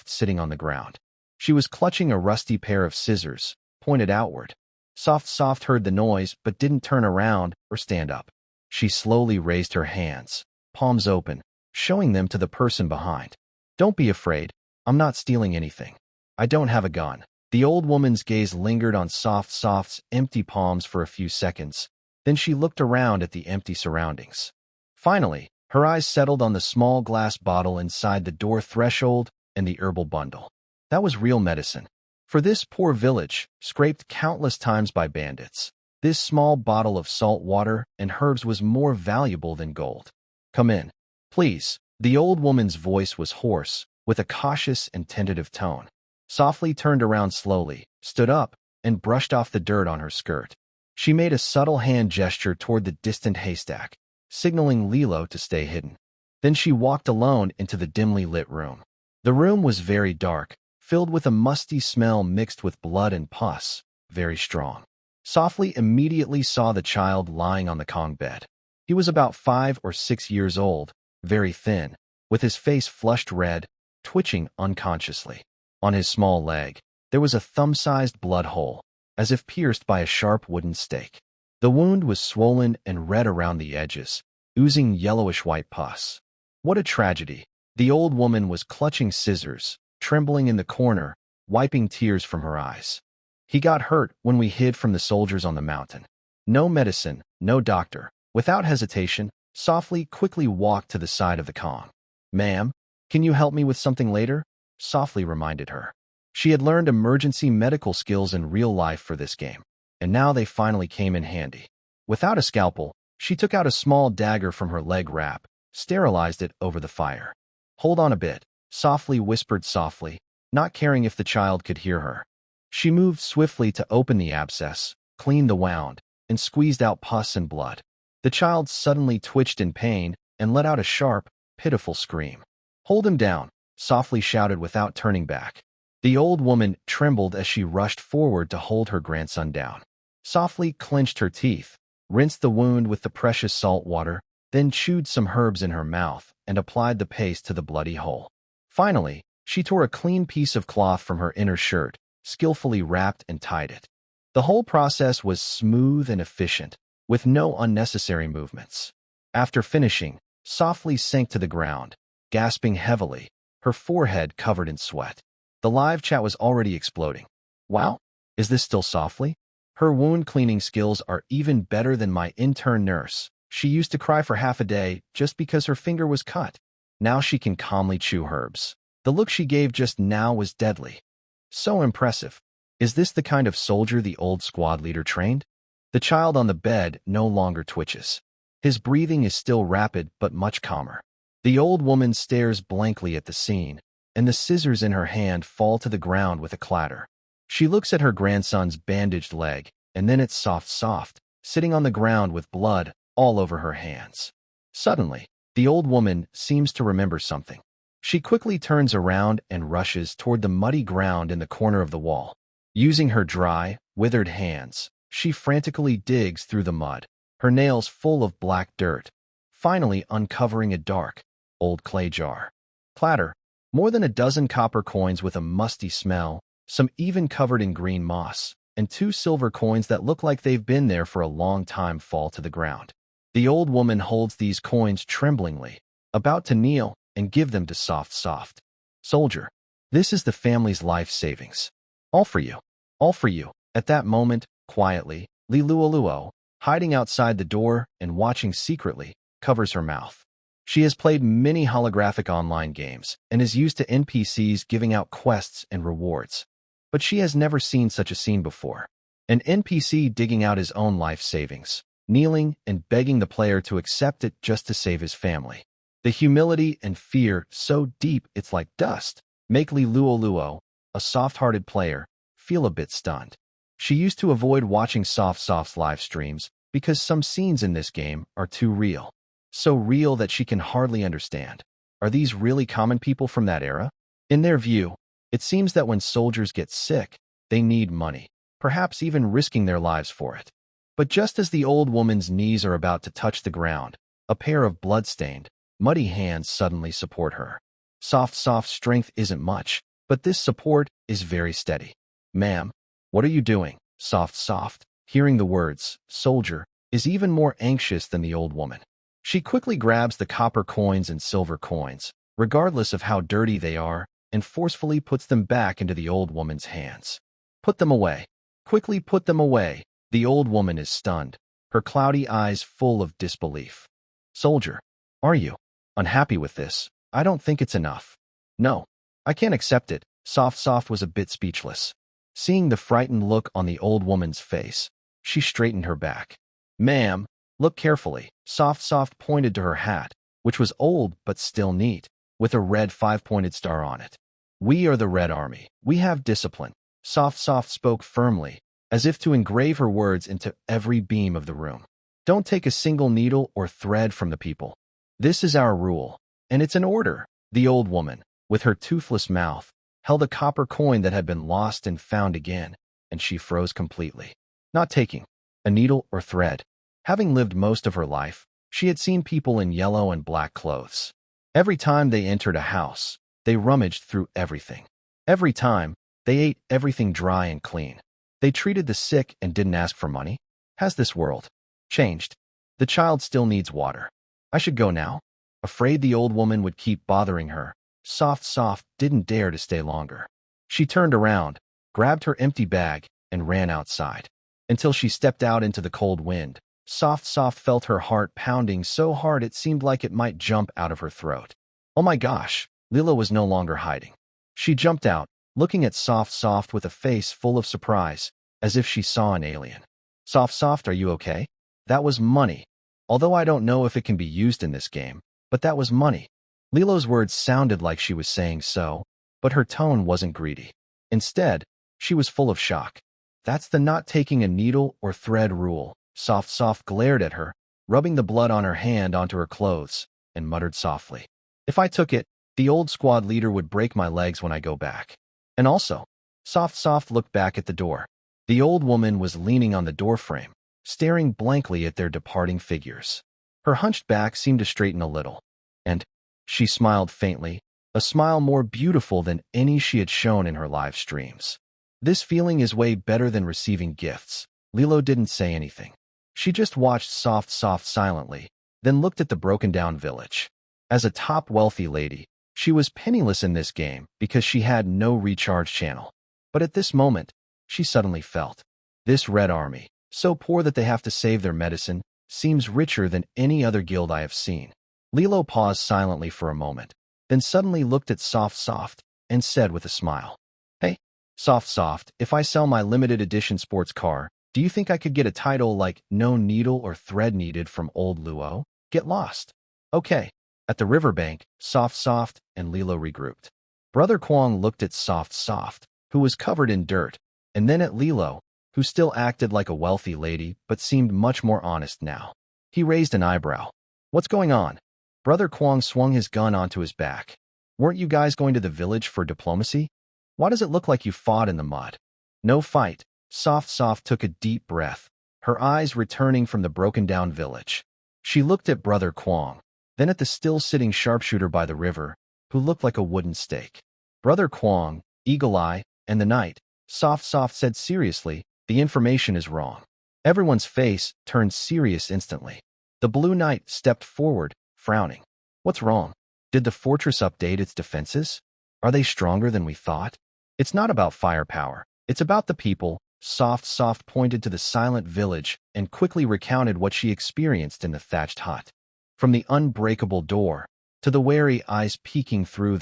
sitting on the ground. She was clutching a rusty pair of scissors, pointed outward. Soft heard the noise but didn't turn around or stand up. She slowly raised her hands, palms open, showing them to the person behind. "Don't be afraid. I'm not stealing anything. I don't have a gun." The old woman's gaze lingered on Soft's empty palms for a few seconds. Then she looked around at the empty surroundings. Finally, her eyes settled on the small glass bottle inside the door threshold and the herbal bundle. That was real medicine. For this poor village, scraped countless times by bandits, this small bottle of salt water and herbs was more valuable than gold. "Come in, please." The old woman's voice was hoarse, with a cautious and tentative tone. Softly turned around slowly, stood up, and brushed off the dirt on her skirt. She made a subtle hand gesture toward the distant haystack, signaling Lilo to stay hidden. Then she walked alone into the dimly lit room. The room was very dark, filled with a musty smell mixed with blood and pus, very strong. Softly immediately saw the child lying on the Kong bed. He was about 5 or 6 years old, very thin, with his face flushed red, twitching unconsciously. On his small leg, there was a thumb-sized blood hole, as if pierced by a sharp wooden stake. The wound was swollen and red around the edges, oozing yellowish-white pus. What a tragedy. The old woman was clutching scissors, trembling in the corner, wiping tears from her eyes. "He got hurt when we hid from the soldiers on the mountain. No medicine, no doctor." Without hesitation, Softly quickly walked to the side of the Kong. "Ma'am, can you help me with something later?" Softly reminded her. She had learned emergency medical skills in real life for this game, and now they finally came in handy. Without a scalpel, she took out a small dagger from her leg wrap, sterilized it over the fire. "Hold on a bit," Softly whispered softly, not caring if the child could hear her. She moved swiftly to open the abscess, cleaned the wound, and squeezed out pus and blood. The child suddenly twitched in pain and let out a sharp, pitiful scream. "Hold him down," Softly shouted without turning back. The old woman trembled as she rushed forward to hold her grandson down. Softly clenched her teeth, rinsed the wound with the precious salt water, then chewed some herbs in her mouth and applied the paste to the bloody hole. Finally, she tore a clean piece of cloth from her inner shirt, skillfully wrapped and tied it. The whole process was smooth and efficient, with no unnecessary movements. After finishing, Softly sank to the ground, gasping heavily, her forehead covered in sweat. The live chat was already exploding. "Wow, is this still Softly? Her wound cleaning skills are even better than my intern nurse. She used to cry for half a day just because her finger was cut. Now she can calmly chew herbs." The look she gave just now was deadly. So impressive. Is this the kind of soldier the old squad leader trained? The child on the bed no longer twitches. His breathing is still rapid but much calmer. The old woman stares blankly at the scene, and the scissors in her hand fall to the ground with a clatter. She looks at her grandson's bandaged leg, and then at soft, sitting on the ground with blood all over her hands. Suddenly, the old woman seems to remember something. She quickly turns around and rushes toward the muddy ground in the corner of the wall. Using her dry, withered hands, she frantically digs through the mud, her nails full of black dirt, finally uncovering a dark, old clay jar. Clatter, more than a dozen copper coins with a musty smell, some even covered in green moss, and 2 silver coins that look like they've been there for a long time fall to the ground. The old woman holds these coins tremblingly, about to kneel and give them to soft. Soldier, this is the family's life savings. All for you. All for you. At that moment, quietly, Liluoluo, hiding outside the door and watching secretly, covers her mouth. She has played many holographic online games and is used to NPCs giving out quests and rewards. But she has never seen such a scene before. An NPC digging out his own life savings, kneeling and begging the player to accept it just to save his family. The humility and fear so deep it's like dust make Liluoluo, a soft-hearted player, feel a bit stunned. She used to avoid watching Soft's live streams because some scenes in this game are too real. So real that she can hardly understand. Are these really common people from that era? In their view, it seems that when soldiers get sick, they need money, perhaps even risking their lives for it. But just as the old woman's knees are about to touch the ground, a pair of blood-stained, muddy hands suddenly support her. Soft's strength isn't much, but this support is very steady. Ma'am, what are you doing? Soft, hearing the words, soldier, is even more anxious than the old woman. She quickly grabs the copper coins and silver coins, regardless of how dirty they are, and forcefully puts them back into the old woman's hands. Put them away. Quickly put them away. The old woman is stunned, her cloudy eyes full of disbelief. Soldier, are you unhappy with this? I don't think it's enough. No, I can't accept it. Soft was a bit speechless. Seeing the frightened look on the old woman's face, she straightened her back. Ma'am, look carefully. Soft pointed to her hat, which was old but still neat, with a red 5-pointed star on it. We are the Red Army. We have discipline. Soft spoke firmly, as if to engrave her words into every beam of the room. Don't take a single needle or thread from the people. This is our rule, and it's an order. The old woman, with her toothless mouth, held a copper coin that had been lost and found again, and she froze completely. Not taking a needle or thread. Having lived most of her life, she had seen people in yellow and black clothes. Every time they entered a house, they rummaged through everything. Every time, they ate everything dry and clean. They treated the sick and didn't ask for money. Has this world changed? The child still needs water. I should go now. Afraid the old woman would keep bothering her, Soft didn't dare to stay longer. She turned around, grabbed her empty bag, and ran outside. Until she stepped out into the cold wind, Soft felt her heart pounding so hard it seemed like it might jump out of her throat. Oh my gosh, Lila was no longer hiding. She jumped out, looking at Soft with a face full of surprise, as if she saw an alien. Soft, are you okay? That was money. Although I don't know if it can be used in this game, but that was money. Lilo's words sounded like she was saying so, but her tone wasn't greedy. Instead, she was full of shock. That's the not taking a needle or thread rule. Soft glared at her, rubbing the blood on her hand onto her clothes, and muttered softly. If I took it, the old squad leader would break my legs when I go back. And also, Soft looked back at the door. The old woman was leaning on the doorframe, staring blankly at their departing figures. Her hunched back seemed to straighten a little, and she smiled faintly, a smile more beautiful than any she had shown in her live streams. This feeling is way better than receiving gifts. Lilo didn't say anything. She just watched Soft silently, then looked at the broken-down village. As a top wealthy lady, she was penniless in this game because she had no recharge channel. But at this moment, she suddenly felt, this Red Army, so poor that they have to save their medicine, seems richer than any other guild I have seen. Lilo paused silently for a moment, then suddenly looked at Soft and said with a smile, Hey, Soft, if I sell my limited edition sports car, do you think I could get a title like No Needle or Thread Needed from Old Luo? Get lost. Okay, At the riverbank, Soft and Lilo regrouped. Brother Kwong looked at Soft, who was covered in dirt, and then at Lilo, who still acted like a wealthy lady but seemed much more honest now. He raised an eyebrow. What's going on? Brother Kwong swung his gun onto his back. Weren't you guys going to the village for diplomacy? Why does it look like you fought in the mud? No fight. Soft took a deep breath, her eyes returning from the broken-down village. She looked at Brother Kwong, then at the still-sitting sharpshooter by the river, who looked like a wooden stake. Brother Kwong, Eagle Eye, and the knight, Soft said seriously, the information is wrong. Everyone's face turned serious instantly. The Blue Knight stepped forward, frowning. What's wrong? Did the fortress update its defenses? Are they stronger than we thought? It's not about firepower. It's about the people. Soft pointed to the silent village and quickly recounted what she experienced in the thatched hut. From the unbreakable door, to the wary eyes peeking through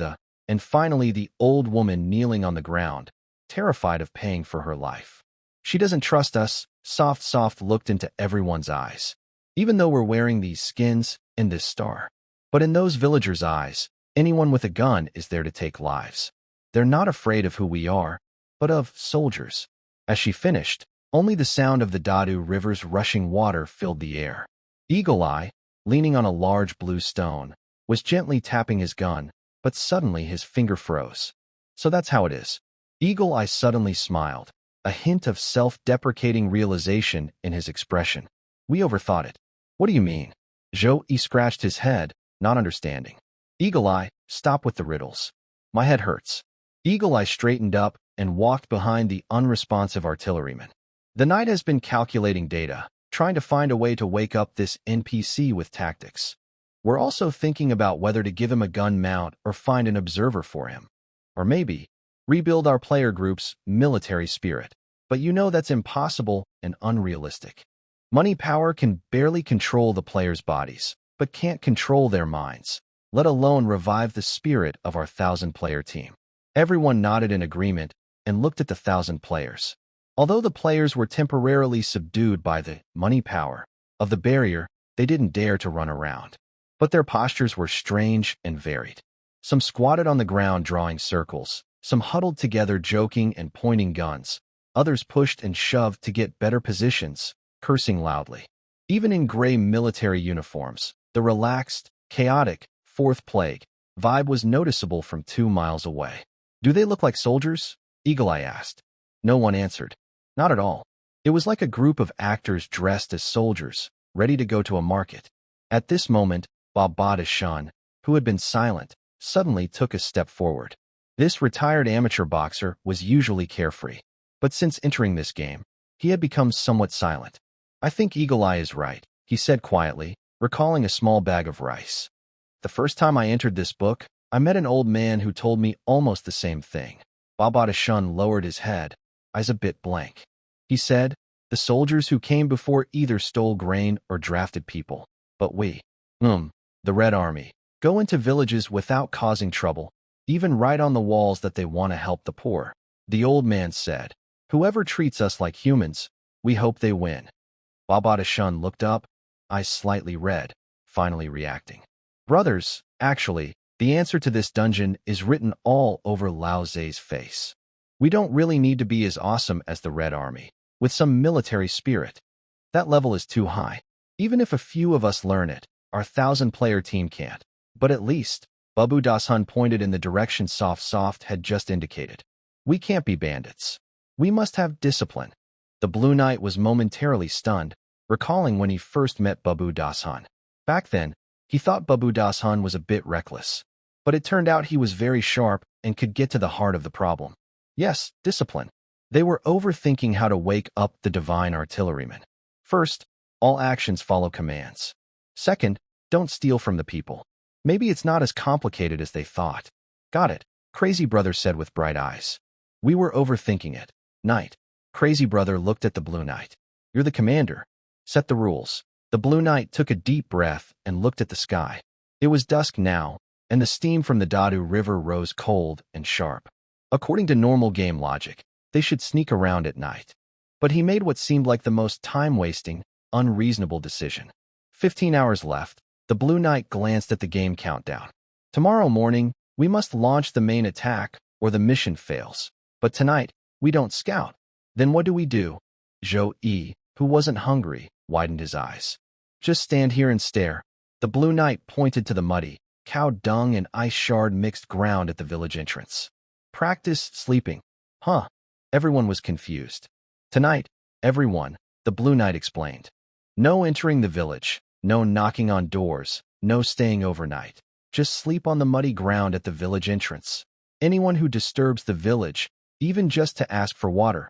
and finally the old woman kneeling on the ground, terrified of paying for her life. She doesn't trust us. Soft looked into everyone's eyes. Even though we're wearing these skins and this star. But in those villagers' eyes, anyone with a gun is there to take lives. They're not afraid of who we are, but of soldiers. As she finished, only the sound of the Dadu River's rushing water filled the air. Eagle Eye, leaning on a large blue stone, was gently tapping his gun, but suddenly his finger froze. So that's how it is. Eagle Eye suddenly smiled, a hint of self-deprecating realization in his expression. We overthought it. What do you mean? Zhou scratched his head, not understanding. Eagle Eye, stop with the riddles. My head hurts. Eagle Eye straightened up and walked behind the unresponsive artilleryman. The knight has been calculating data, trying to find a way to wake up this NPC with tactics. We're also thinking about whether to give him a gun mount or find an observer for him. Or maybe rebuild our player group's military spirit. But you know that's impossible and unrealistic. Money power can barely control the players' bodies, but can't control their minds, let alone revive the spirit of our 1,000-player team. Everyone nodded in agreement and looked at the 1,000 players. Although the players were temporarily subdued by the money power of the barrier, they didn't dare to run around. But their postures were strange and varied. Some squatted on the ground drawing circles, some huddled together joking and pointing guns, others pushed and shoved to get better positions, cursing loudly. Even in gray military uniforms, the relaxed, chaotic, fourth plague vibe was noticeable from 2 miles away. Do they look like soldiers? Eagle Eye asked. No one answered. Not at all. It was like a group of actors dressed as soldiers, ready to go to a market. At this moment, Dadu River, who had been silent, suddenly took a step forward. This retired amateur boxer was usually carefree, but since entering this game, he had become somewhat silent. I think Eagle Eye is right, he said quietly, recalling a small bag of rice. The first time I entered this book, I met an old man who told me almost the same thing. Dadu River lowered his head, eyes a bit blank. He said, the soldiers who came before either stole grain or drafted people. But we, the Red Army, go into villages without causing trouble, even write on the walls that they want to help the poor. The old man said, whoever treats us like humans, we hope they win. Dadu River looked up, eyes slightly red, finally reacting. Brothers, actually, the answer to this dungeon is written all over Lao Ze's face. We don't really need to be as awesome as the Red Army, with some military spirit. That level is too high. Even if a few of us learn it, our 1,000-player team can't. But at least, Babu Dasan pointed in the direction Soft had just indicated. We can't be bandits. We must have discipline. The Blue Knight was momentarily stunned, recalling when he first met Babu Dasan. Back then, he thought Babu Dasan was a bit reckless. But it turned out he was very sharp and could get to the heart of the problem. Yes, discipline. They were overthinking how to wake up the divine artilleryman. First, all actions follow commands. Second, don't steal from the people. Maybe it's not as complicated as they thought. Got it, Crazy Brother said with bright eyes. We were overthinking it. Knight. Crazy Brother looked at the Blue Knight. You're the commander. Set the rules. The Blue Knight took a deep breath and looked at the sky. It was dusk now, and the steam from the Dadu River rose cold and sharp. According to normal game logic, they should sneak around at night. But he made what seemed like the most time-wasting, unreasonable decision. 15 hours left, The Blue Knight glanced at the game countdown. Tomorrow morning, we must launch the main attack or the mission fails. But tonight, we don't scout. Then what do we do? Zhou Yi, who wasn't hungry, widened his eyes. Just stand here and stare. The Blue Knight pointed to the muddy, cow dung and ice shard mixed ground at the village entrance. Practice sleeping. Huh. Everyone was confused. Tonight, everyone, the Blue Knight explained. No entering the village, no knocking on doors, no staying overnight. Just sleep on the muddy ground at the village entrance. Anyone who disturbs the village, even just to ask for water,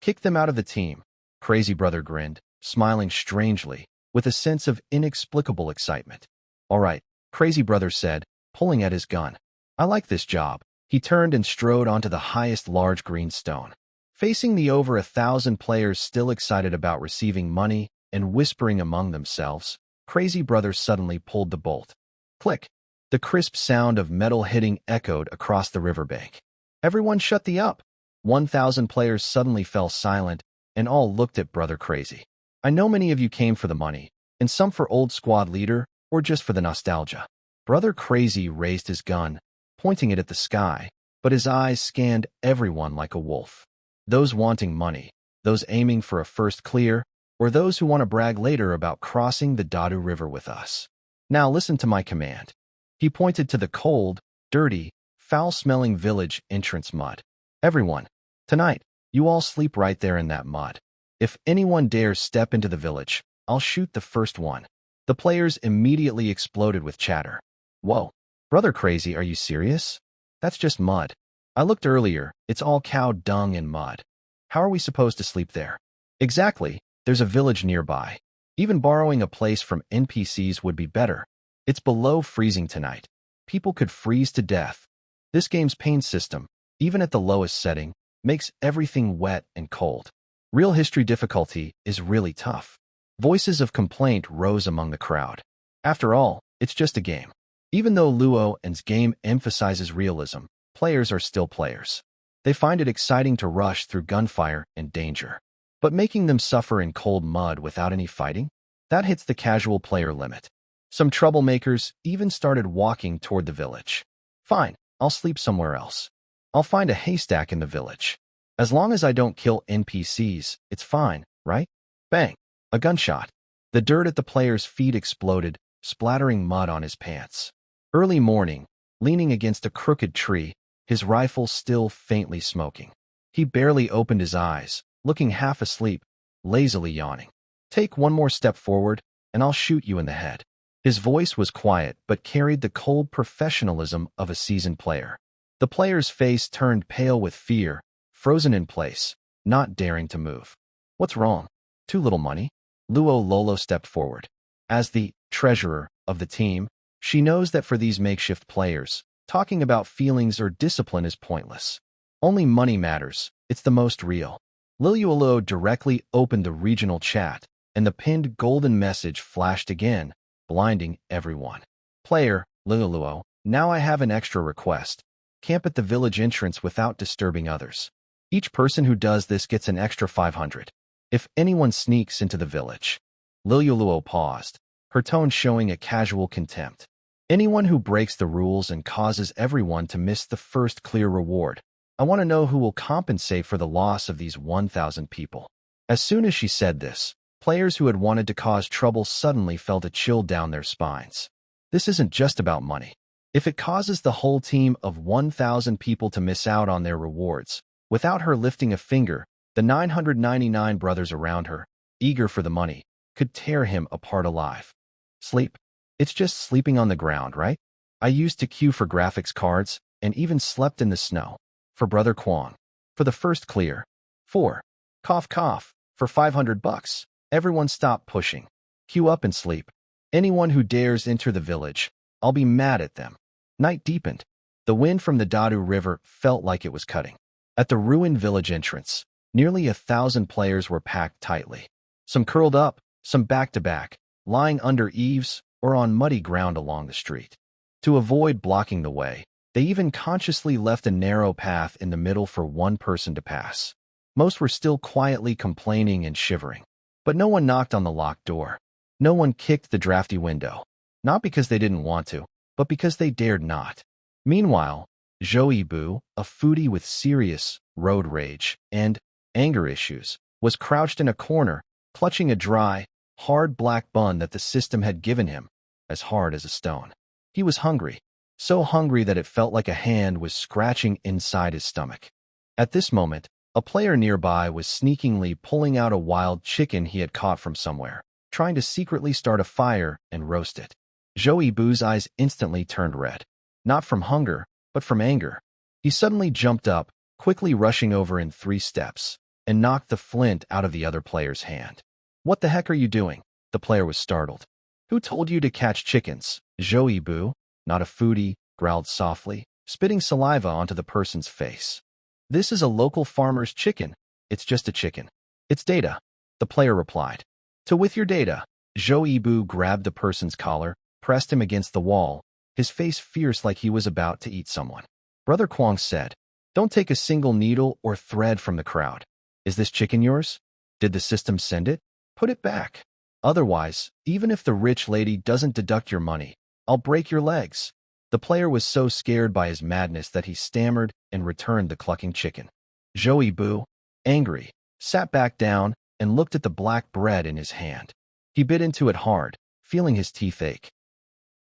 kick them out of the team. Crazy Brother grinned, smiling strangely, with a sense of inexplicable excitement. All right, Crazy Brother said, pulling at his gun. I like this job. He turned and strode onto the highest large green stone. Facing the over 1,000 players still excited about receiving money and whispering among themselves, Crazy Brother suddenly pulled the bolt. Click. The crisp sound of metal hitting echoed across the riverbank. Everyone shut the up. 1,000 players suddenly fell silent, and all looked at Brother Crazy. I know many of you came for the money, and some for old squad leader, or just for the nostalgia. Brother Crazy raised his gun, pointing it at the sky, but his eyes scanned everyone like a wolf. Those wanting money, those aiming for a first clear, or those who want to brag later about crossing the Dadu River with us. Now listen to my command. He pointed to the cold, dirty, foul-smelling village entrance mud. Everyone, tonight, you all sleep right there in that mud. If anyone dares step into the village, I'll shoot the first one. The players immediately exploded with chatter. Whoa, Brother Crazy, are you serious? That's just mud. I looked earlier, it's all cow dung and mud. How are we supposed to sleep there? Exactly, there's a village nearby. Even borrowing a place from NPCs would be better. It's below freezing tonight. People could freeze to death. This game's pain system, even at the lowest setting, makes everything wet and cold. Real history difficulty is really tough. Voices of complaint rose among the crowd. After all, it's just a game. Even though Luo's game emphasizes realism, players are still players. They find it exciting to rush through gunfire and danger. But making them suffer in cold mud without any fighting? That hits the casual player limit. Some troublemakers even started walking toward the village. Fine, I'll sleep somewhere else. I'll find a haystack in the village. As long as I don't kill NPCs, it's fine, right? Bang! A gunshot. The dirt at the player's feet exploded, splattering mud on his pants. Early morning, leaning against a crooked tree, his rifle still faintly smoking. He barely opened his eyes, looking half asleep, lazily yawning. Take one more step forward, and I'll shoot you in the head. His voice was quiet but carried the cold professionalism of a seasoned player. The player's face turned pale with fear, frozen in place, not daring to move. What's wrong? Too little money? Luo Lolo stepped forward. As the treasurer of the team, she knows that for these makeshift players, talking about feelings or discipline is pointless. Only money matters. It's the most real. Liluo directly opened the regional chat, and the pinned golden message flashed again, blinding everyone. Player, Liluo, now I have an extra request. Camp at the village entrance without disturbing others. Each person who does this gets an extra 500. If anyone sneaks into the village. Liluo paused, her tone showing a casual contempt. Anyone who breaks the rules and causes everyone to miss the first clear reward. I want to know who will compensate for the loss of these 1,000 people. As soon as she said this, players who had wanted to cause trouble suddenly felt a chill down their spines. This isn't just about money. If it causes the whole team of 1,000 people to miss out on their rewards, without her lifting a finger, the 999 brothers around her, eager for the money, could tear him apart alive. Sleep. It's just sleeping on the ground, right? I used to queue for graphics cards, and even slept in the snow. For Brother Kwong. For the first clear. 4. Cough cough. For 500 bucks. Everyone stop pushing. Queue up and sleep. Anyone who dares enter the village, I'll be mad at them. Night deepened. The wind from the Dadu River felt like it was cutting. At the ruined village entrance, nearly 1,000 players were packed tightly. Some curled up, some back-to-back, lying under eaves or on muddy ground along the street. To avoid blocking the way, they even consciously left a narrow path in the middle for one person to pass. Most were still quietly complaining and shivering. But no one knocked on the locked door. No one kicked the drafty window. not because they didn't want to, but because they dared not. Meanwhile, Zhou Bu, a foodie with serious road rage and anger issues, was crouched in a corner, clutching a dry, hard black bun that the system had given him, as hard as a stone. He was hungry, so hungry that it felt like a hand was scratching inside his stomach. At this moment, a player nearby was sneakingly pulling out a wild chicken he had caught from somewhere, trying to secretly start a fire and roast it. Zhou Bu's eyes instantly turned red, not from hunger, but from anger. He suddenly jumped up, quickly rushing over in 3 steps, and knocked the flint out of the other player's hand. "What the heck are you doing?" The player was startled. "Who told you to catch chickens?" Zhou Bu, not a foodie, growled softly, spitting saliva onto the person's face. "This is a local farmer's chicken. It's just a chicken. It's data," the player replied. "To with your data." Zhou Bu grabbed the person's collar, pressed him against the wall, his face fierce like he was about to eat someone. Brother Kwong said, "Don't take a single needle or thread from the crowd. Is this chicken yours? Did the system send it? Put it back. Otherwise, even if the rich lady doesn't deduct your money, I'll break your legs." The player was so scared by his madness that he stammered and returned the clucking chicken. Zhou Bu, angry, sat back down and looked at the black bread in his hand. He bit into it hard, feeling his teeth ache.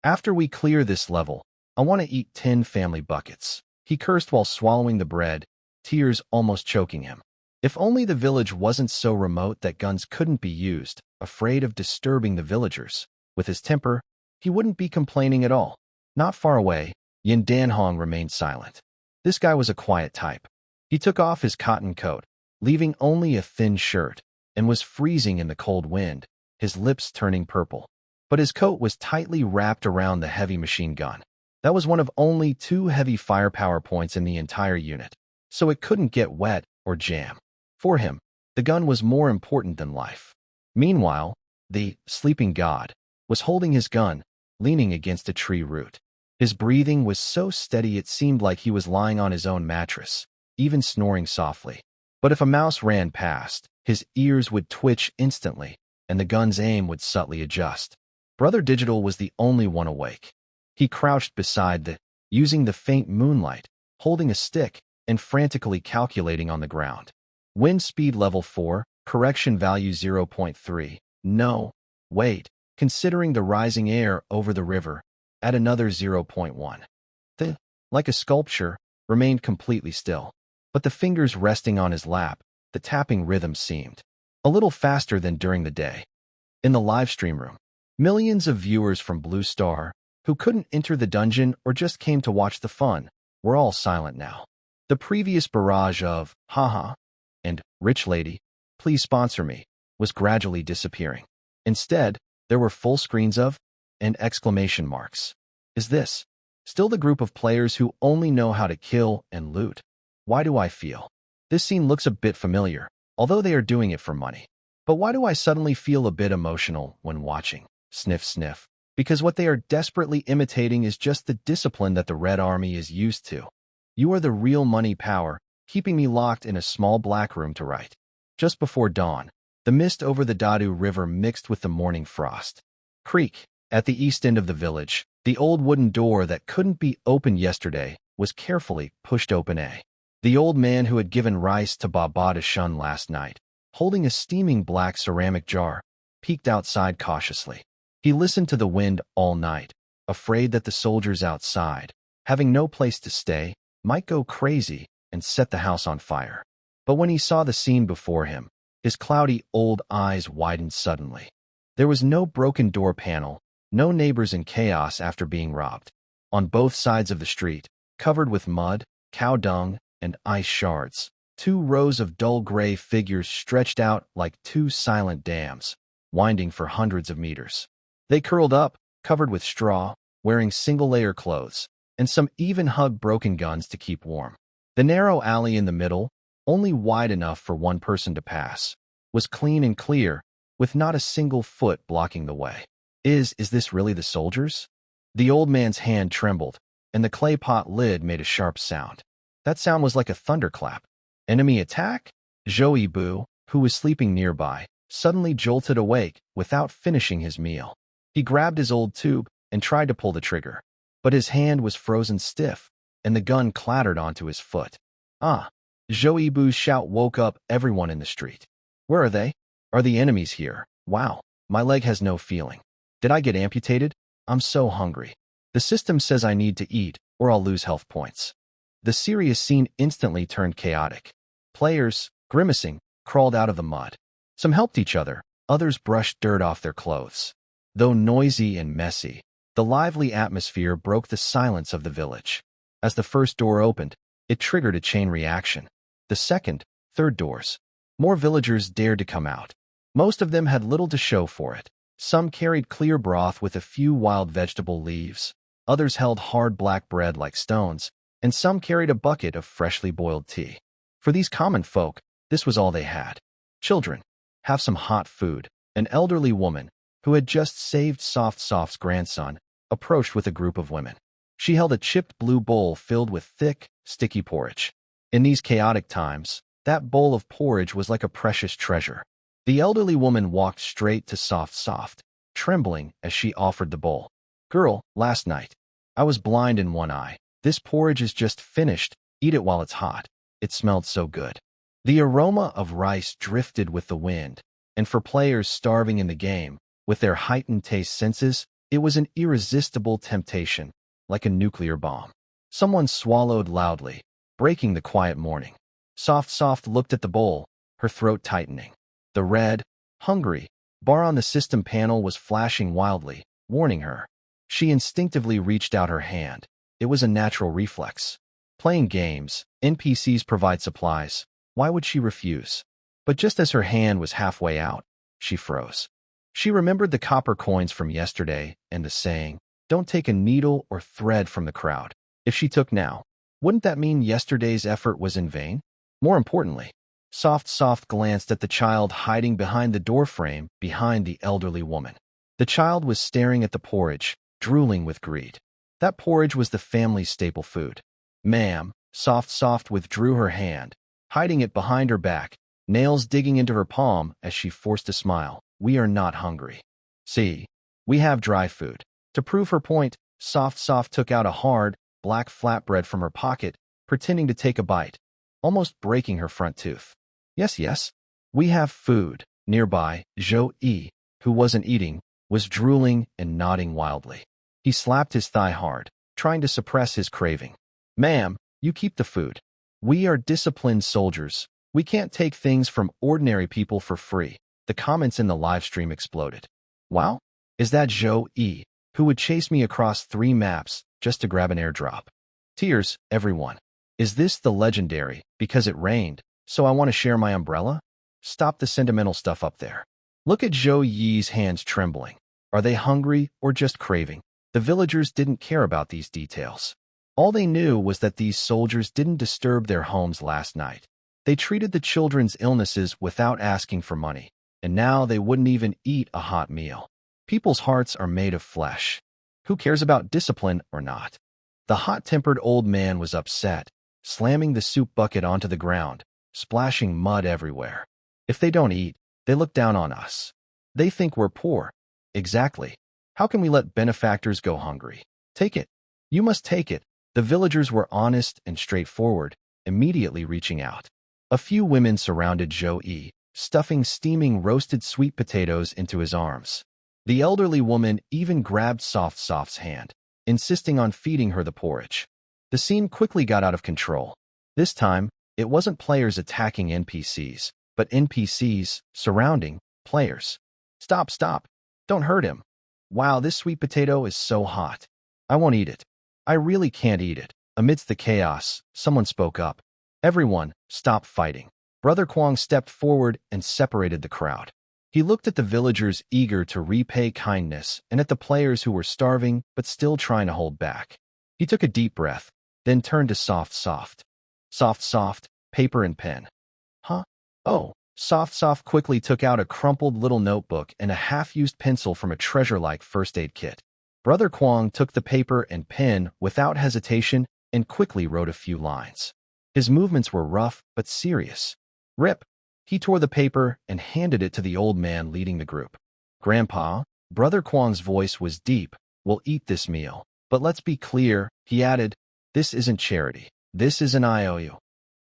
"After we clear this level, I want to eat 10 family buckets," he cursed while swallowing the bread, tears almost choking him. If only the village wasn't so remote that guns couldn't be used, afraid of disturbing the villagers. With his temper, he wouldn't be complaining at all. Not far away, Yin Danhong remained silent. This guy was a quiet type. He took off his cotton coat, leaving only a thin shirt, and was freezing in the cold wind, his lips turning purple. But his coat was tightly wrapped around the heavy machine gun. That was one of only 2 heavy firepower points in the entire unit, so it couldn't get wet or jam. For him, the gun was more important than life. Meanwhile, the sleeping god was holding his gun, leaning against a tree root. His breathing was so steady it seemed like he was lying on his own mattress, even snoring softly. But if a mouse ran past, his ears would twitch instantly, and the gun's aim would subtly adjust. Brother Digital was the only one awake. He crouched beside using the faint moonlight, holding a stick, and frantically calculating on the ground. Wind speed level 4, correction value 0.3. No, wait, considering the rising air over the river, at another 0.1. Like a sculpture, remained completely still. But the fingers resting on his lap, the tapping rhythm seemed a little faster than during the day. In the live stream room, millions of viewers from Blue Star, who couldn't enter the dungeon or just came to watch the fun, were all silent now. The previous barrage of, haha, and rich lady, please sponsor me, was gradually disappearing. Instead, there were full screens of, and exclamation marks. Is this still the group of players who only know how to kill and loot? Why do I feel this scene looks a bit familiar, although they are doing it for money? But why do I suddenly feel a bit emotional when watching? Sniff, sniff. Because what they are desperately imitating is just the discipline that the Red Army is used to. You are the real money power, keeping me locked in a small black room to write. Just before dawn, the mist over the Dadu River mixed with the morning frost. Creek. At the east end of the village, the old wooden door that couldn't be opened yesterday was carefully pushed open. The old man who had given rice to Baba to shun last night, holding a steaming black ceramic jar, peeked outside cautiously. He listened to the wind all night, afraid that the soldiers outside, having no place to stay, might go crazy and set the house on fire. But when he saw the scene before him, his cloudy old eyes widened suddenly. There was no broken door panel, no neighbors in chaos after being robbed. On both sides of the street, covered with mud, cow dung, and ice shards, 2 rows of dull gray figures stretched out like 2 silent dams, winding for hundreds of meters. They curled up, covered with straw, wearing single-layer clothes, and some even hugged broken guns to keep warm. The narrow alley in the middle, only wide enough for one person to pass, was clean and clear, with not a single foot blocking the way. Is this really the soldiers? The old man's hand trembled, and the clay pot lid made a sharp sound. That sound was like a thunderclap. Enemy attack? Zhou Bu, who was sleeping nearby, suddenly jolted awake without finishing his meal. He grabbed his old tube, and tried to pull the trigger. But his hand was frozen stiff, and the gun clattered onto his foot. Ah! Zhou Yibu's shout woke up everyone in the street. Where are they? Are the enemies here? Wow, my leg has no feeling. Did I get amputated? I'm so hungry. The system says I need to eat, or I'll lose health points. The serious scene instantly turned chaotic. Players, grimacing, crawled out of the mud. Some helped each other, others brushed dirt off their clothes. Though noisy and messy, the lively atmosphere broke the silence of the village. As the first door opened, it triggered a chain reaction. The second, third doors. More villagers dared to come out. Most of them had little to show for it. Some carried clear broth with a few wild vegetable leaves. Others held hard black bread like stones, and some carried a bucket of freshly boiled tea. For these common folk, this was all they had. Children, have some hot food. An elderly woman, who had just saved Soft's grandson, approached with a group of women. She held a chipped blue bowl filled with thick, sticky porridge. In these chaotic times, that bowl of porridge was like a precious treasure. The elderly woman walked straight to Soft, trembling as she offered the bowl. Girl, last night, I was blind in one eye. This porridge is just finished. Eat it while it's hot. It smelled so good. The aroma of rice drifted with the wind, and for players starving in the game, with their heightened taste senses, it was an irresistible temptation, like a nuclear bomb. Someone swallowed loudly, breaking the quiet morning. Soft looked at the bowl, her throat tightening. The red, hungry, bar on the system panel was flashing wildly, warning her. She instinctively reached out her hand. It was a natural reflex. Playing games, NPCs provide supplies. Why would she refuse? But just as her hand was halfway out, she froze. She remembered the copper coins from yesterday and the saying, "Don't take a needle or thread from the crowd." If she took now, wouldn't that mean yesterday's effort was in vain? More importantly, Soft glanced at the child hiding behind the doorframe behind the elderly woman. The child was staring at the porridge, drooling with greed. That porridge was the family's staple food. Ma'am, Soft withdrew her hand, hiding it behind her back, nails digging into her palm as she forced a smile. We are not hungry. See, we have dry food. To prove her point, Soft took out a hard, black flatbread from her pocket, pretending to take a bite, almost breaking her front tooth. Yes, we have food. Nearby, Zhou Yi, who wasn't eating, was drooling and nodding wildly. He slapped his thigh hard, trying to suppress his craving. Ma'am, you keep the food. We are disciplined soldiers. We can't take things from ordinary people for free. The comments in the live stream exploded. Wow, is that Zhou Yi, who would chase me across 3 maps just to grab an airdrop? Tears, everyone. Is this the legendary, because it rained, so I want to share my umbrella? Stop the sentimental stuff up there. Look at Zhou Yi's hands trembling. Are they hungry or just craving? The villagers didn't care about these details. All they knew was that these soldiers didn't disturb their homes last night. They treated the children's illnesses without asking for money, and now they wouldn't even eat a hot meal. People's hearts are made of flesh. Who cares about discipline or not? The hot-tempered old man was upset, slamming the soup bucket onto the ground, splashing mud everywhere. If they don't eat, they look down on us. They think we're poor. Exactly. How can we let benefactors go hungry? Take it. You must take it. The villagers were honest and straightforward, immediately reaching out. A few women surrounded Zhou Yi, stuffing steaming roasted sweet potatoes into his arms. The elderly woman even grabbed Soft's hand, insisting on feeding her the porridge. The scene quickly got out of control. This time, it wasn't players attacking NPCs, but NPCs surrounding players. Stop. Don't hurt him. Wow, this sweet potato is so hot. I won't eat it. I really can't eat it. Amidst the chaos, someone spoke up. Everyone, stop fighting. Brother Kwong stepped forward and separated the crowd. He looked at the villagers eager to repay kindness and at the players who were starving but still trying to hold back. He took a deep breath, then turned to Soft, paper and pen. Huh? Oh, Soft quickly took out a crumpled little notebook and a half-used pencil from a treasure-like first aid kit. Brother Kwong took the paper and pen without hesitation and quickly wrote a few lines. His movements were rough but serious. Rip. He tore the paper and handed it to the old man leading the group. Grandpa, Brother Kwong's voice was deep, we'll eat this meal. But let's be clear, he added, this isn't charity. This is an IOU.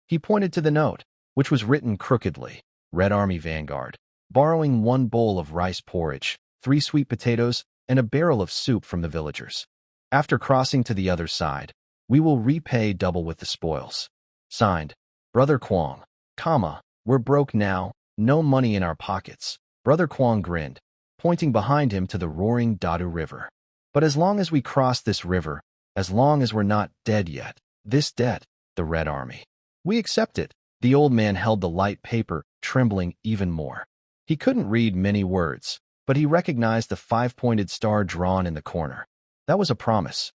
He pointed to the note, which was written crookedly, Red Army Vanguard, borrowing 1 bowl of rice porridge, 3 sweet potatoes, and a barrel of soup from the villagers. After crossing to the other side, we will repay double with the spoils. Signed, Brother Kwong, we're broke now, no money in our pockets. Brother Kwong grinned, pointing behind him to the roaring Dadu River. But as long as we cross this river, as long as we're not dead yet, this debt, the Red Army, we accept it. The old man held the light paper, trembling even more. He couldn't read many words, but he recognized the 5-pointed star drawn in the corner. That was a promise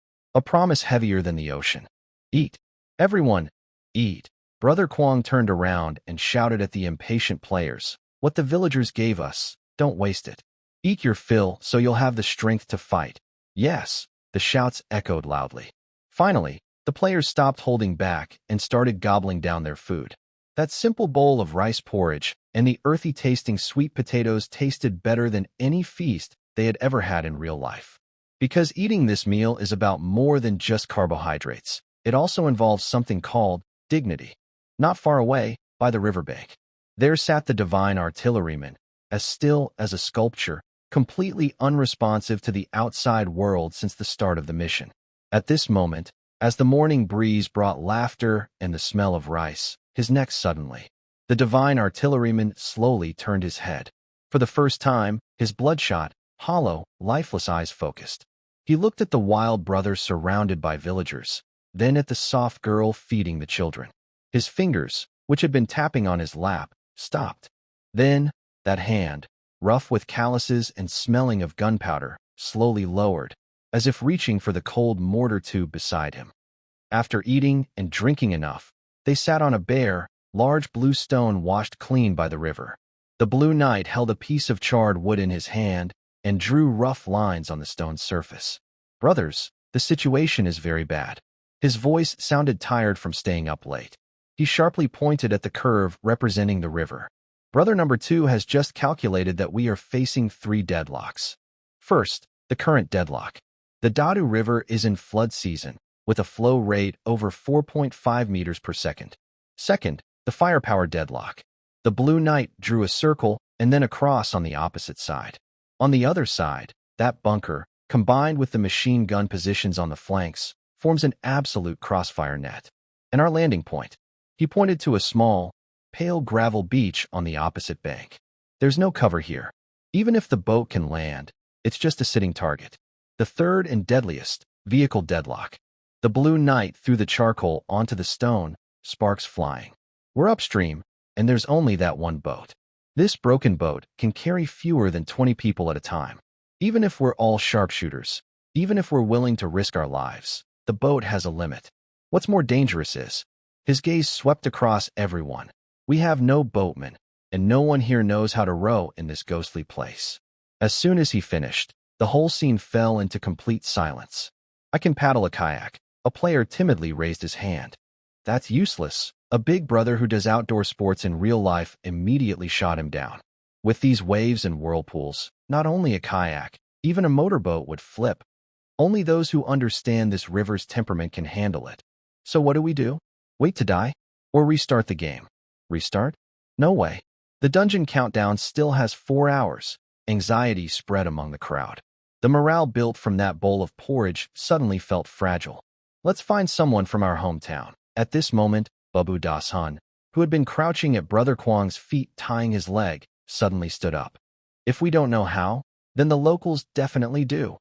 heavier than the ocean. Eat. Everyone, eat. Brother Kwong turned around and shouted at the impatient players, what the villagers gave us, don't waste it. Eat your fill so you'll have the strength to fight. Yes, the shouts echoed loudly. Finally, the players stopped holding back and started gobbling down their food. That simple bowl of rice porridge and the earthy-tasting sweet potatoes tasted better than any feast they had ever had in real life. Because eating this meal is about more than just carbohydrates. It also involves something called dignity. Not far away, by the riverbank, there sat the divine artilleryman, as still as a sculpture, completely unresponsive to the outside world since the start of the mission. At this moment, as the morning breeze brought laughter and the smell of rice, his neck suddenly. The divine artilleryman slowly turned his head. For the first time, his bloodshot, hollow, lifeless eyes focused. He looked at the wild brother surrounded by villagers, then at the soft girl feeding the children. His fingers, which had been tapping on his lap, stopped. Then, that hand, rough with calluses and smelling of gunpowder, slowly lowered, as if reaching for the cold mortar tube beside him. After eating and drinking enough, they sat on a bare, large blue stone washed clean by the river. The Blue Knight held a piece of charred wood in his hand and drew rough lines on the stone's surface. Brothers, the situation is very bad. His voice sounded tired from staying up late. He sharply pointed at the curve representing the river. Brother number 2 has just calculated that we are facing 3 deadlocks. First, the current deadlock. The Dadu River is in flood season, with a flow rate over 4.5 meters per second. Second, the firepower deadlock. The Blue Knight drew a circle and then a cross on the opposite side. On the other side, that bunker, combined with the machine gun positions on the flanks, forms an absolute crossfire net. And our landing point. He pointed to a small, pale gravel beach on the opposite bank. There's no cover here. Even if the boat can land, it's just a sitting target. The third and deadliest, vehicle deadlock. The Blue Knight threw the charcoal onto the stone, sparks flying. We're upstream, and there's only that one boat. This broken boat can carry fewer than 20 people at a time. Even if we're all sharpshooters, even if we're willing to risk our lives, the boat has a limit. What's more dangerous is, his gaze swept across everyone. We have no boatmen, and no one here knows how to row in this ghostly place. As soon as he finished, the whole scene fell into complete silence. I can paddle a kayak. A player timidly raised his hand. That's useless. A big brother who does outdoor sports in real life immediately shot him down. With these waves and whirlpools, not only a kayak, even a motorboat would flip. Only those who understand this river's temperament can handle it. So what do? Wait to die? Or restart the game? Restart? No way. The dungeon countdown still has 4 hours. Anxiety spread among the crowd. The morale built from that bowl of porridge suddenly felt fragile. Let's find someone from our hometown. At this moment, Babu Das Han, who had been crouching at Brother Kwong's feet tying his leg, suddenly stood up. If we don't know how, then the locals definitely do.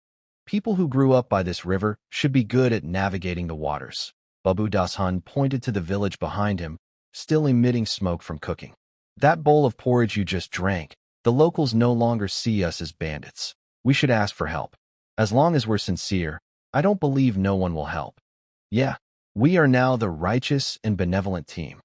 People who grew up by this river should be good at navigating the waters. Babu Das Han pointed to the village behind him, still emitting smoke from cooking. That bowl of porridge you just drank, the locals no longer see us as bandits. We should ask for help. As long as we're sincere, I don't believe no one will help. Yeah, we are now the righteous and benevolent team.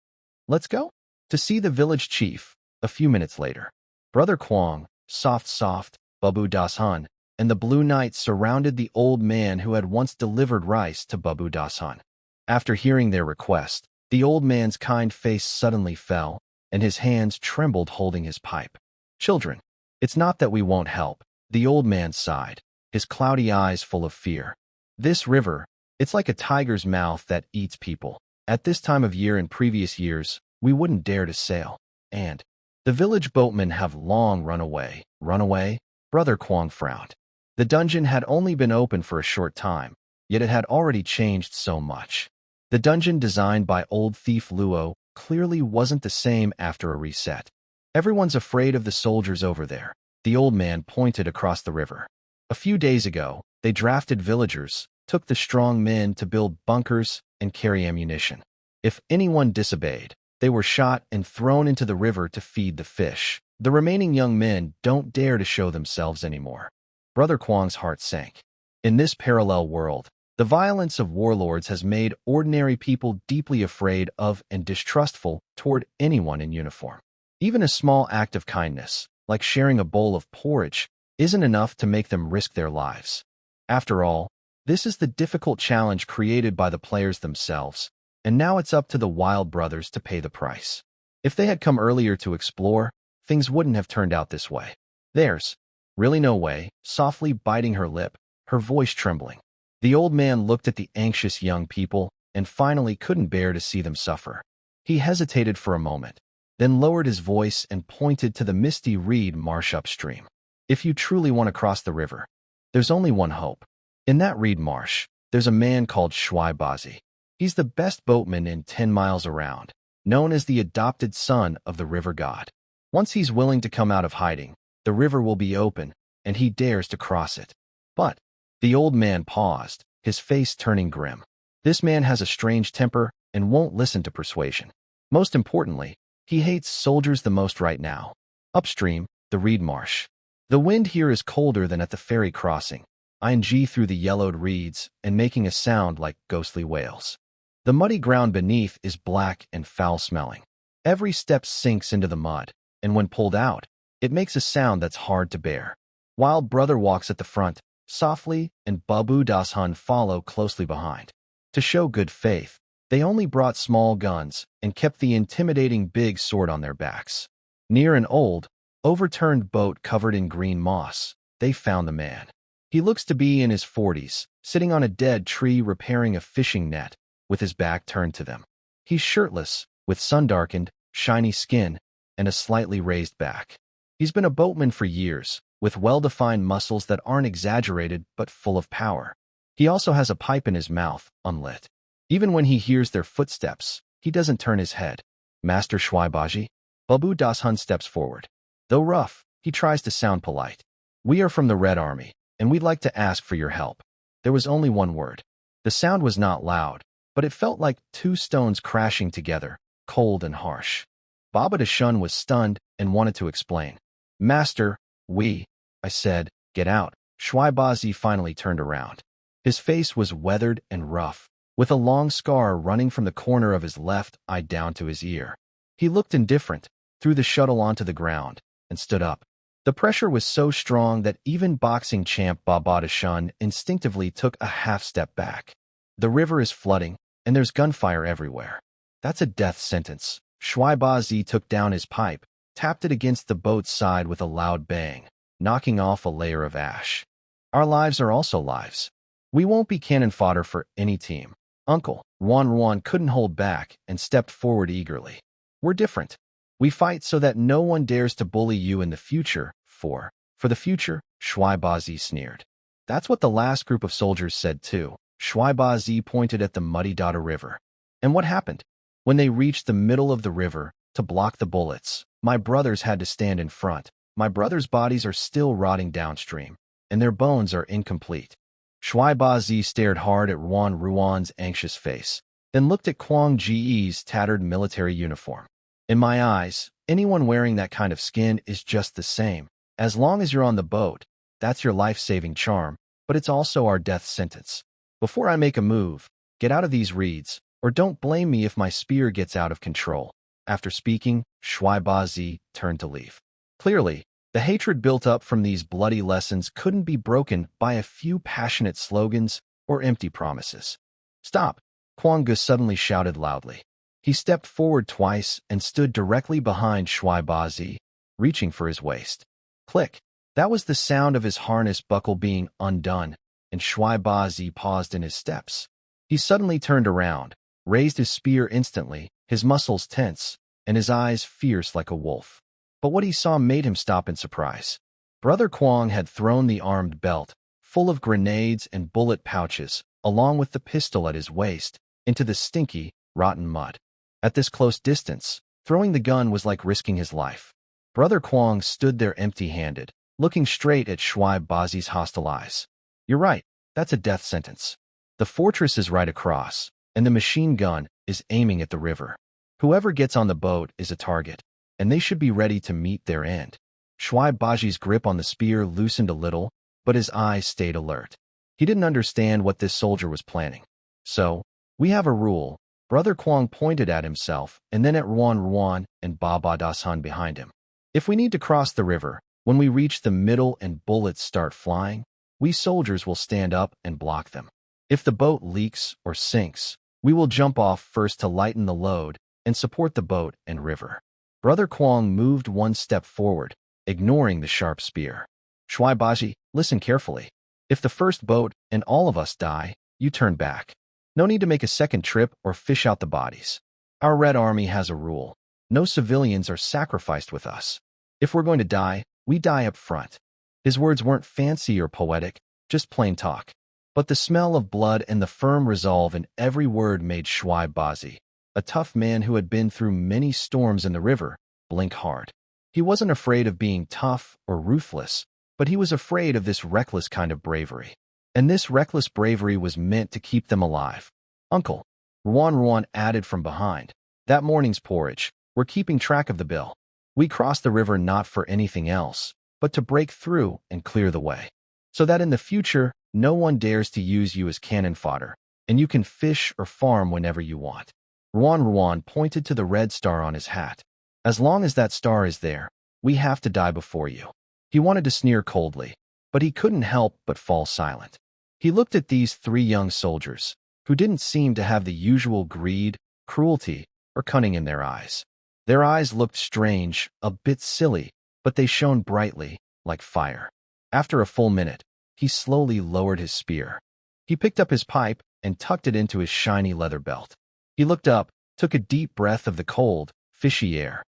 Let's go. To see the village chief, a few minutes later. Brother Kwong, soft, Babu Das Han, and the Blue Knight surrounded the old man who had once delivered rice to Babu Das Han. After hearing their request, the old man's kind face suddenly fell, and his hands trembled holding his pipe. Children, it's not that we won't help, the old man sighed. his cloudy eyes full of fear. This river, it's like a tiger's mouth that eats people. At this time of year in previous years, we wouldn't dare to sail. And the village boatmen have long run away. Run away? Brother Kwong frowned. The dungeon had only been open for a short time, yet it had already changed so much. The dungeon designed by old thief Luo clearly wasn't the same after a reset. Everyone's afraid of the soldiers over there. The old man pointed across the river. A few days ago, they drafted villagers, took the strong men to build bunkers and carry ammunition. If anyone disobeyed, they were shot and thrown into the river to feed the fish. The remaining young men don't dare to show themselves anymore. Brother Kwong's heart sank. In this parallel world, the violence of warlords has made ordinary people deeply afraid of and distrustful toward anyone in uniform. Even a small act of kindness, like sharing a bowl of porridge, isn't enough to make them risk their lives. After all, this is the difficult challenge created by the players themselves, and now it's up to the Wild Brothers to pay the price. If they had come earlier to explore, things wouldn't have turned out this way. There's really no way, softly biting her lip, her voice trembling. The old man looked at the anxious young people and finally couldn't bear to see them suffer. He hesitated for a moment, then lowered his voice and pointed to the misty reed marsh upstream. If you truly want to cross the river, there's only one hope. In that reed marsh, there's a man called Shuai Bazi. He's the best boatman in 10 miles around, known as the adopted son of the river god. Once he's willing to come out of hiding, the river will be open, and he dares to cross it. But the old man paused, his face turning grim. This man has a strange temper and won't listen to persuasion. Most importantly, he hates soldiers the most right now. Upstream, the reed marsh. The wind here is colder than at the ferry crossing, ing through the yellowed reeds and making a sound like ghostly wails. The muddy ground beneath is black and foul-smelling. Every step sinks into the mud, and when pulled out, it makes a sound that's hard to bear. Wild Brother walks at the front, softly, and Babu Dashan follow closely behind. To show good faith, they only brought small guns and kept the intimidating big sword on their backs. Near an old, overturned boat covered in green moss, they found the man. He looks to be in his 40s, sitting on a dead tree repairing a fishing net, with his back turned to them. He's shirtless, with sun-darkened, shiny skin, and a slightly raised back. He's been a boatman for years, with well-defined muscles that aren't exaggerated but full of power. He also has a pipe in his mouth, unlit. Even when he hears their footsteps, he doesn't turn his head. Master Shuaibaji? Babu Dashan steps forward. Though rough, he tries to sound polite. We are from the Red Army, and we'd like to ask for your help. There was only one word. The sound was not loud, but it felt like two stones crashing together, cold and harsh. Baba Dashan was stunned and wanted to explain. Master, I said, get out. Shuaibazi finally turned around. His face was weathered and rough, with a long scar running from the corner of his left eye down to his ear. He looked indifferent, threw the shuttle onto the ground, and stood up. The pressure was so strong that even boxing champ Baba Dashan instinctively took a half-step back. The river is flooding, and there's gunfire everywhere. That's a death sentence. Shuaibazi took down his pipe, tapped it against the boat's side with a loud bang, knocking off a layer of ash. Our lives are also lives. We won't be cannon fodder for any team. Uncle, Ruan couldn't hold back and stepped forward eagerly. We're different. We fight so that no one dares to bully you in the future. For the future, Shuaibazi sneered. That's what the last group of soldiers said too. Shuaibazi pointed at the muddy Dadu River. And what happened? When they reached the middle of the river, to block the bullets, my brothers had to stand in front. My brothers' bodies are still rotting downstream, and their bones are incomplete. Shuaibazi stared hard at Ruan's anxious face, then looked at Kwang Ji's tattered military uniform. In my eyes, anyone wearing that kind of skin is just the same. As long as you're on the boat, that's your life-saving charm, but it's also our death sentence. Before I make a move, get out of these reeds, or don't blame me if my spear gets out of control. After speaking, Shuaibazi turned to leave. Clearly, the hatred built up from these bloody lessons couldn't be broken by a few passionate slogans or empty promises. Stop! Kwang Gu suddenly shouted loudly. He stepped forward twice and stood directly behind Shuaibazi, reaching for his waist. Click! That was the sound of his harness buckle being undone, and Shuai Bazi paused in his steps. He suddenly turned around, raised his spear instantly, his muscles tense, and his eyes fierce like a wolf. But what he saw made him stop in surprise. Brother Kwong had thrown the armed belt, full of grenades and bullet pouches, along with the pistol at his waist, into the stinky, rotten mud. At this close distance, throwing the gun was like risking his life. Brother Kwong stood there empty-handed, looking straight at Shuai Bazi's hostile eyes. "You're right, that's a death sentence. The fortress is right across, and the machine gun is aiming at the river. Whoever gets on the boat is a target, and they should be ready to meet their end." Shuai Baji's grip on the spear loosened a little, but his eyes stayed alert. He didn't understand what this soldier was planning. "So, we have a rule." Brother Kwong pointed at himself and then at Ruan and Baba Dasan behind him. "If we need to cross the river, when we reach the middle and bullets start flying, we soldiers will stand up and block them. If the boat leaks or sinks, we will jump off first to lighten the load and support the boat and river." Brother Kwong moved one step forward, ignoring the sharp spear. "Shuai Baji, listen carefully. If the first boat and all of us die, you turn back. No need to make a second trip or fish out the bodies. Our Red Army has a rule. No civilians are sacrificed with us. If we're going to die, we die up front." His words weren't fancy or poetic, just plain talk. But the smell of blood and the firm resolve in every word made Shuai Bazi, a tough man who had been through many storms in the river, blink hard. He wasn't afraid of being tough or ruthless, but he was afraid of this reckless kind of bravery. And this reckless bravery was meant to keep them alive. "Uncle," Ruan added from behind, "that morning's porridge, we're keeping track of the bill. We crossed the river not for anything else, but to break through and clear the way, so that in the future, no one dares to use you as cannon fodder, and you can fish or farm whenever you want." Ruan pointed to the red star on his hat. "As long as that star is there, we have to die before you." He wanted to sneer coldly, but he couldn't help but fall silent. He looked at these three young soldiers, who didn't seem to have the usual greed, cruelty, or cunning in their eyes. Their eyes looked strange, a bit silly, but they shone brightly, like fire. After a full minute, he slowly lowered his spear. He picked up his pipe and tucked it into his shiny leather belt. He looked up, took a deep breath of the cold, fishy air.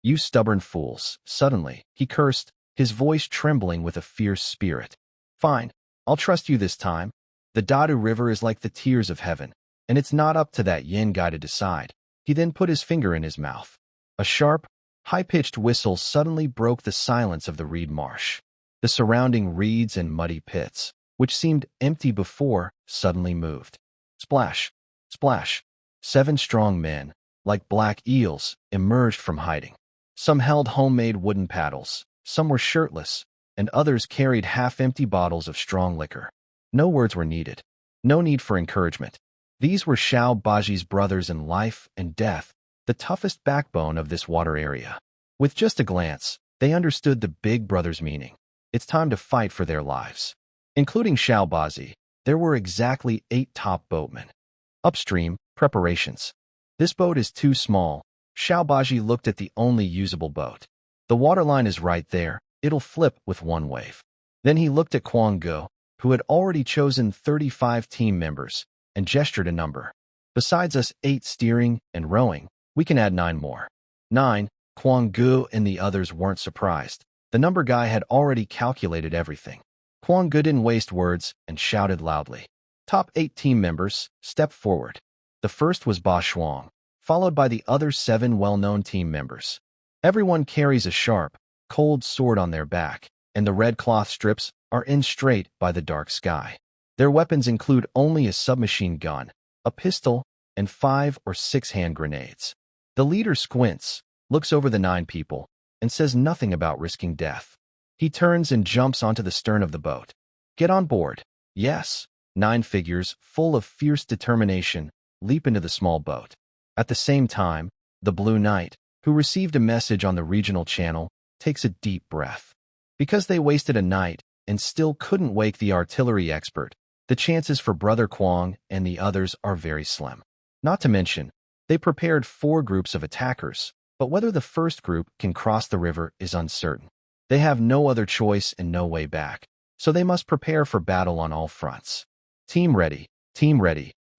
"You stubborn fools." Suddenly, he cursed, his voice trembling with a fierce spirit. "Fine, I'll trust you this time. The Dadu River is like the tears of heaven, and it's not up to that yin guy to decide." He then put his finger in his mouth. A sharp, high-pitched whistle suddenly broke the silence of the reed marsh. The surrounding reeds and muddy pits, which seemed empty before, suddenly moved. Splash, splash. 7 strong men, like black eels, emerged from hiding. Some held homemade wooden paddles, some were shirtless, and others carried half-empty bottles of strong liquor. No words were needed. No need for encouragement. These were Xiao Baji's brothers in life and death, the toughest backbone of this water area. With just a glance, they understood the big brother's meaning. It's time to fight for their lives. Including Xiao Baji, there were exactly 8 top boatmen. Upstream, preparations. "This boat is too small." Xiao Baji looked at the only usable boat. "The waterline is right there. It'll flip with one wave." Then he looked at Kwang Go, who had already chosen 35 team members, and gestured a number. "Besides us 8 steering and rowing, we can add 9 more." 9, Kwang Go and the others weren't surprised. The number guy had already calculated everything. Kwang Go didn't waste words and shouted loudly. Top 8 team members, step forward. The first was Ba Shuang, followed by the other 7 well-known team members. Everyone carries a sharp, cold sword on their back, and the red cloth strips are in straight by the dark sky. Their weapons include only a submachine gun, a pistol, and 5 or 6 hand grenades. The leader squints, looks over the 9 people, and says nothing about risking death. He turns and jumps onto the stern of the boat. "Get on board." "Yes." 9 figures, full of fierce determination, leap into the small boat. At the same time, the Blue Knight, who received a message on the regional channel, takes a deep breath. Because they wasted a night and still couldn't wake the artillery expert, the chances for Brother Kwong and the others are very slim. Not to mention, they prepared 4 groups of attackers, but whether the first group can cross the river is uncertain. They have no other choice and no way back, so they must prepare for battle on all fronts. Team ready,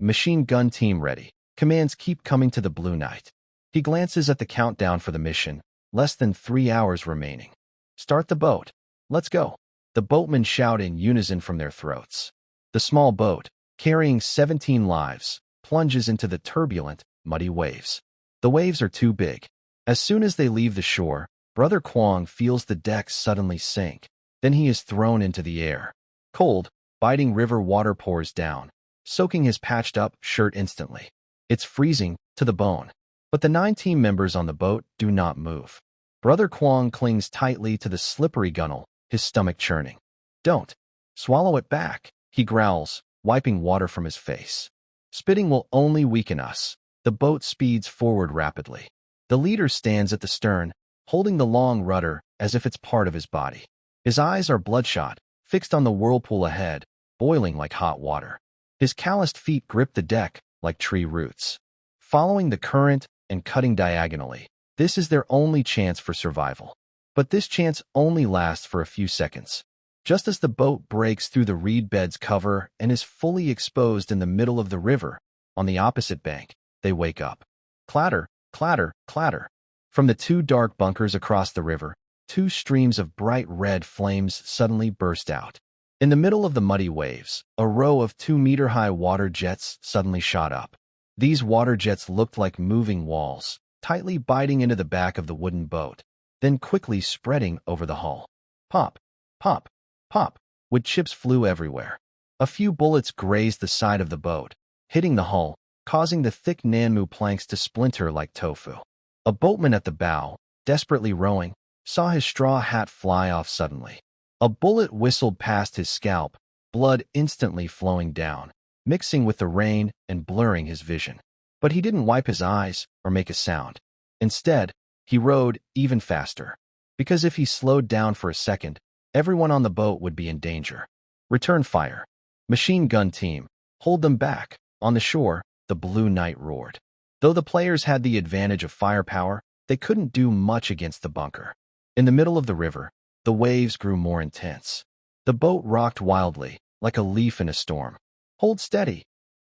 machine gun team ready. Commands keep coming to the Blue Knight. He glances at the countdown for the mission, less than 3 hours remaining. Start the boat. Let's go. The boatmen shout in unison from their throats. The small boat, carrying 17 lives, plunges into the turbulent, muddy waves. The waves are too big. As soon as they leave the shore, Brother Kwong feels the deck suddenly sink. Then he is thrown into the air. Cold, biting river water pours down, soaking his patched-up shirt instantly. It's freezing to the bone. But the 9 team members on the boat do not move. Brother Kwong clings tightly to the slippery gunwale, his stomach churning. Don't swallow it back, he growls, wiping water from his face. Spitting will only weaken us. The boat speeds forward rapidly. The leader stands at the stern, holding the long rudder as if it's part of his body. His eyes are bloodshot, fixed on the whirlpool ahead, boiling like hot water. His calloused feet grip the deck like tree roots. Following the current and cutting diagonally, this is their only chance for survival. But this chance only lasts for a few seconds. Just as the boat breaks through the reed bed's cover and is fully exposed in the middle of the river, on the opposite bank, they wake up. Clatter, clatter, clatter. From the 2 dark bunkers across the river, 2 streams of bright red flames suddenly burst out. In the middle of the muddy waves, a row of 2-meter-high water jets suddenly shot up. These water jets looked like moving walls, tightly biting into the back of the wooden boat, then quickly spreading over the hull. Pop, pop, pop, wood chips flew everywhere. A few bullets grazed the side of the boat, hitting the hull, causing the thick Nanmu planks to splinter like tofu. A boatman at the bow, desperately rowing, saw his straw hat fly off suddenly. A bullet whistled past his scalp, blood instantly flowing down, mixing with the rain and blurring his vision. But he didn't wipe his eyes or make a sound. Instead, he rowed even faster, because if he slowed down for a second, everyone on the boat would be in danger. Return fire. Machine gun team, hold them back. On the shore, the Blue Knight roared. Though the players had the advantage of firepower, they couldn't do much against the bunker. In the middle of the river, the waves grew more intense. The boat rocked wildly, like a leaf in a storm. Hold steady,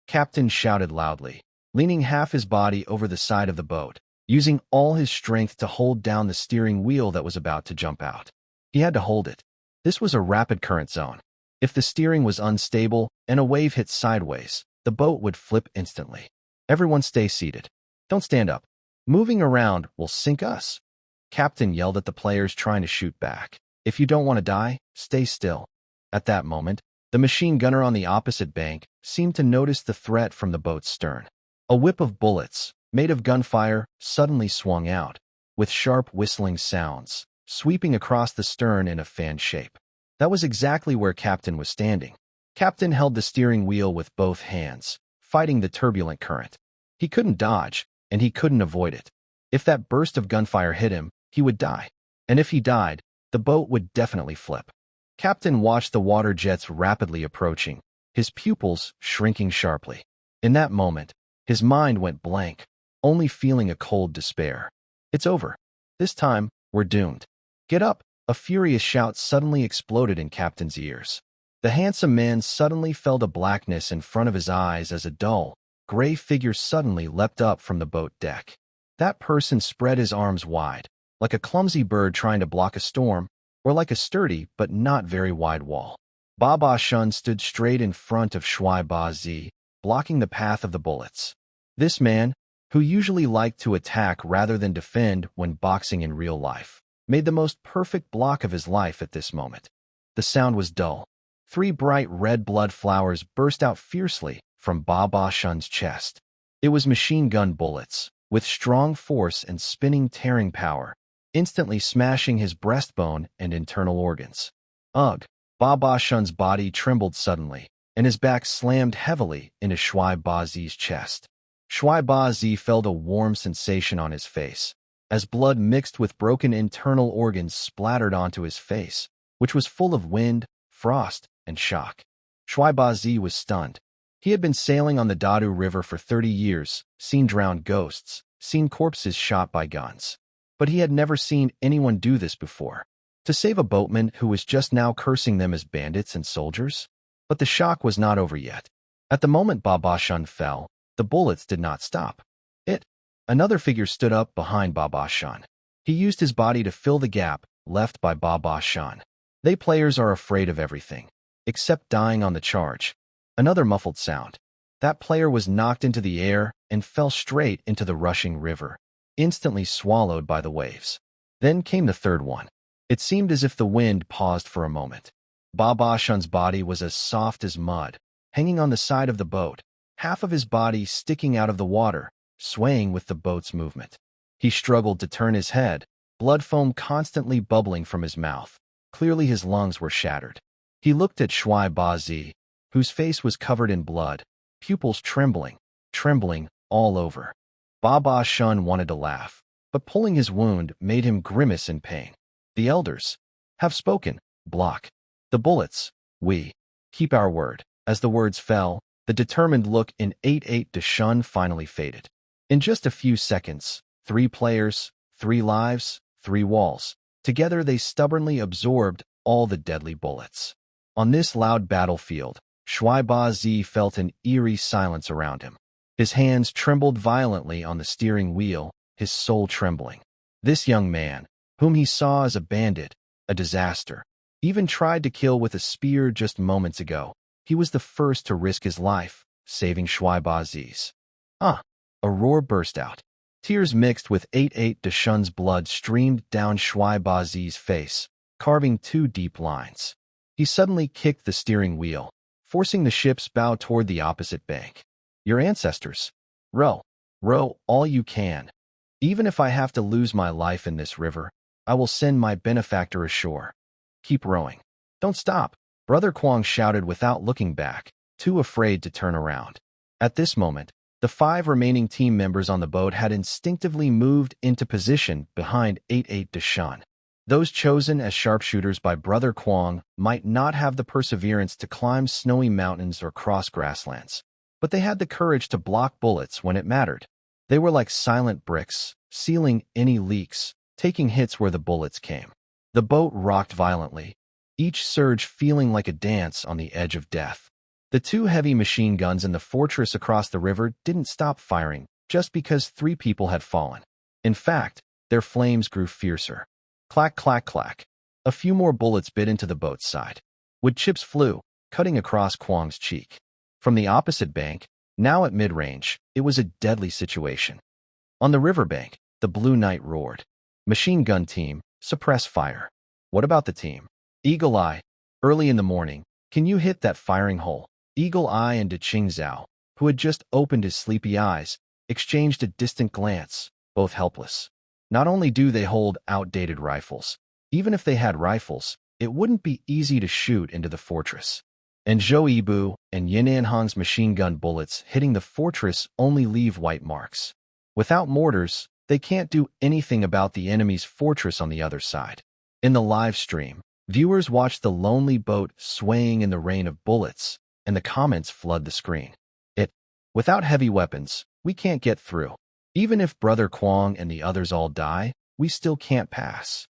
Captain shouted loudly, leaning half his body over the side of the boat, using all his strength to hold down the steering wheel that was about to jump out. He had to hold it. This was a rapid current zone. If the steering was unstable and a wave hit sideways, the boat would flip instantly. Everyone stay seated. Don't stand up. Moving around will sink us. Captain yelled at the players trying to shoot back. If you don't want to die, stay still. At that moment, the machine gunner on the opposite bank seemed to notice the threat from the boat's stern. A whip of bullets, made of gunfire, suddenly swung out, with sharp whistling sounds, sweeping across the stern in a fan shape. That was exactly where Captain was standing. Captain held the steering wheel with both hands, fighting the turbulent current. He couldn't dodge, and he couldn't avoid it. If that burst of gunfire hit him, he would die. And if he died, the boat would definitely flip. Captain watched the water jets rapidly approaching, his pupils shrinking sharply. In that moment, his mind went blank, only feeling a cold despair. It's over. This time, we're doomed. Get up! A furious shout suddenly exploded in Captain's ears. The handsome man suddenly felt a blackness in front of his eyes as a dull, gray figure suddenly leapt up from the boat deck. That person spread his arms wide, like a clumsy bird trying to block a storm, or like a sturdy but not very wide wall. Baba Shun stood straight in front of Shui Ba Zi, blocking the path of the bullets. This man, who usually liked to attack rather than defend when boxing in real life, made the most perfect block of his life at this moment. The sound was dull. 3 bright red blood flowers burst out fiercely from Baba Shun's chest. It was machine gun bullets, with strong force and spinning tearing power, instantly smashing his breastbone and internal organs. Ugh! Baba Shun's body trembled suddenly, and his back slammed heavily into Shui Ba Zi's chest. Shui Ba Zi felt a warm sensation on his face, as blood mixed with broken internal organs splattered onto his face, which was full of wind, frost, and shock. Shui Ba Zi was stunned. He had been sailing on the Dadu River for 30 years, seen drowned ghosts, seen corpses shot by guns. But he had never seen anyone do this before. To save a boatman who was just now cursing them as bandits and soldiers? But the shock was not over yet. At the moment Baba Shun fell, the bullets did not stop. Another figure stood up behind Baba Shun. He used his body to fill the gap left by Baba Shun. They players are afraid of everything, except dying on the charge. Another muffled sound. That player was knocked into the air and fell straight into the rushing river, instantly swallowed by the waves. Then came the third one. It seemed as if the wind paused for a moment. Baba Shun's body was as soft as mud, hanging on the side of the boat, half of his body sticking out of the water, swaying with the boat's movement. He struggled to turn his head, blood foam constantly bubbling from his mouth. Clearly his lungs were shattered. He looked at Shui Ba Zi, whose face was covered in blood, pupils trembling all over. Baba Shun wanted to laugh, but pulling his wound made him grimace in pain. The elders have spoken. Block the bullets. We keep our word. As the words fell, the determined look in 88 Shun finally faded. In just a few seconds, 3 players, 3 lives, 3 walls. Together they stubbornly absorbed all the deadly bullets. On this loud battlefield, Shui Ba Zi felt an eerie silence around him. His hands trembled violently on the steering wheel, his soul trembling. This young man, whom he saw as a bandit, a disaster, even tried to kill with a spear just moments ago. He was the first to risk his life, saving Shui Ba Zi's. A roar burst out. Tears mixed with 88 Shun's blood streamed down Shui Ba Zi's face, carving 2 deep lines. He suddenly kicked the steering wheel, forcing the ship's bow toward the opposite bank. Your ancestors. Row all you can. Even if I have to lose my life in this river, I will send my benefactor ashore. Keep rowing. Don't stop, Brother Kwong shouted without looking back, too afraid to turn around. At this moment, the 5 remaining team members on the boat had instinctively moved into position behind 88 Shun. Those chosen as sharpshooters by Brother Kwong might not have the perseverance to climb snowy mountains or cross grasslands, but they had the courage to block bullets when it mattered. They were like silent bricks, sealing any leaks, taking hits where the bullets came. The boat rocked violently, each surge feeling like a dance on the edge of death. The 2 heavy machine guns in the fortress across the river didn't stop firing just because 3 people had fallen. In fact, their flames grew fiercer. Clack, clack, clack. A few more bullets bit into the boat's side. Wood chips flew, cutting across Kwong's cheek. From the opposite bank, now at mid-range, it was a deadly situation. On the riverbank, the Blue Knight roared. Machine gun team, suppress fire. What about the team? Eagle Eye, early in the morning, can you hit that firing hole? Eagle Eye and De Qing Zhao, who had just opened his sleepy eyes, exchanged a distant glance, both helpless. Not only do they hold outdated rifles, even if they had rifles, it wouldn't be easy to shoot into the fortress. And Zhou Yibu and Yin Anhang's machine gun bullets hitting the fortress only leave white marks. Without mortars, they can't do anything about the enemy's fortress on the other side. In the live stream, viewers watch the lonely boat swaying in the rain of bullets, and the comments flood the screen. Without heavy weapons, we can't get through. Even if Brother Kwong and the others all die, we still can't pass.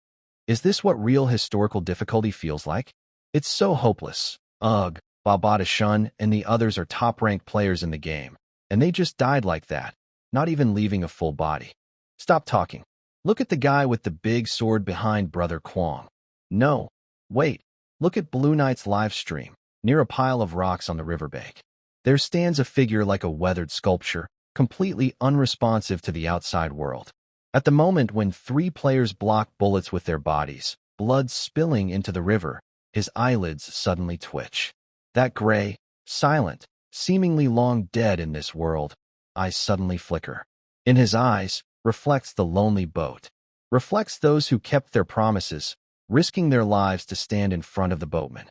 Is this what real historical difficulty feels like? It's so hopeless. Ugh, Baba Shun and the others are top-ranked players in the game, and they just died like that, not even leaving a full body. Stop talking. Look at the guy with the big sword behind Brother Kwong. No, wait, look at Blue Knight's live stream. Near a pile of rocks on the riverbank, there stands a figure like a weathered sculpture, completely unresponsive to the outside world. At the moment when 3 players block bullets with their bodies, blood spilling into the river, his eyelids suddenly twitch. That gray, silent, seemingly long dead in this world, eyes suddenly flicker. In his eyes reflects the lonely boat, reflects those who kept their promises, risking their lives to stand in front of the boatman.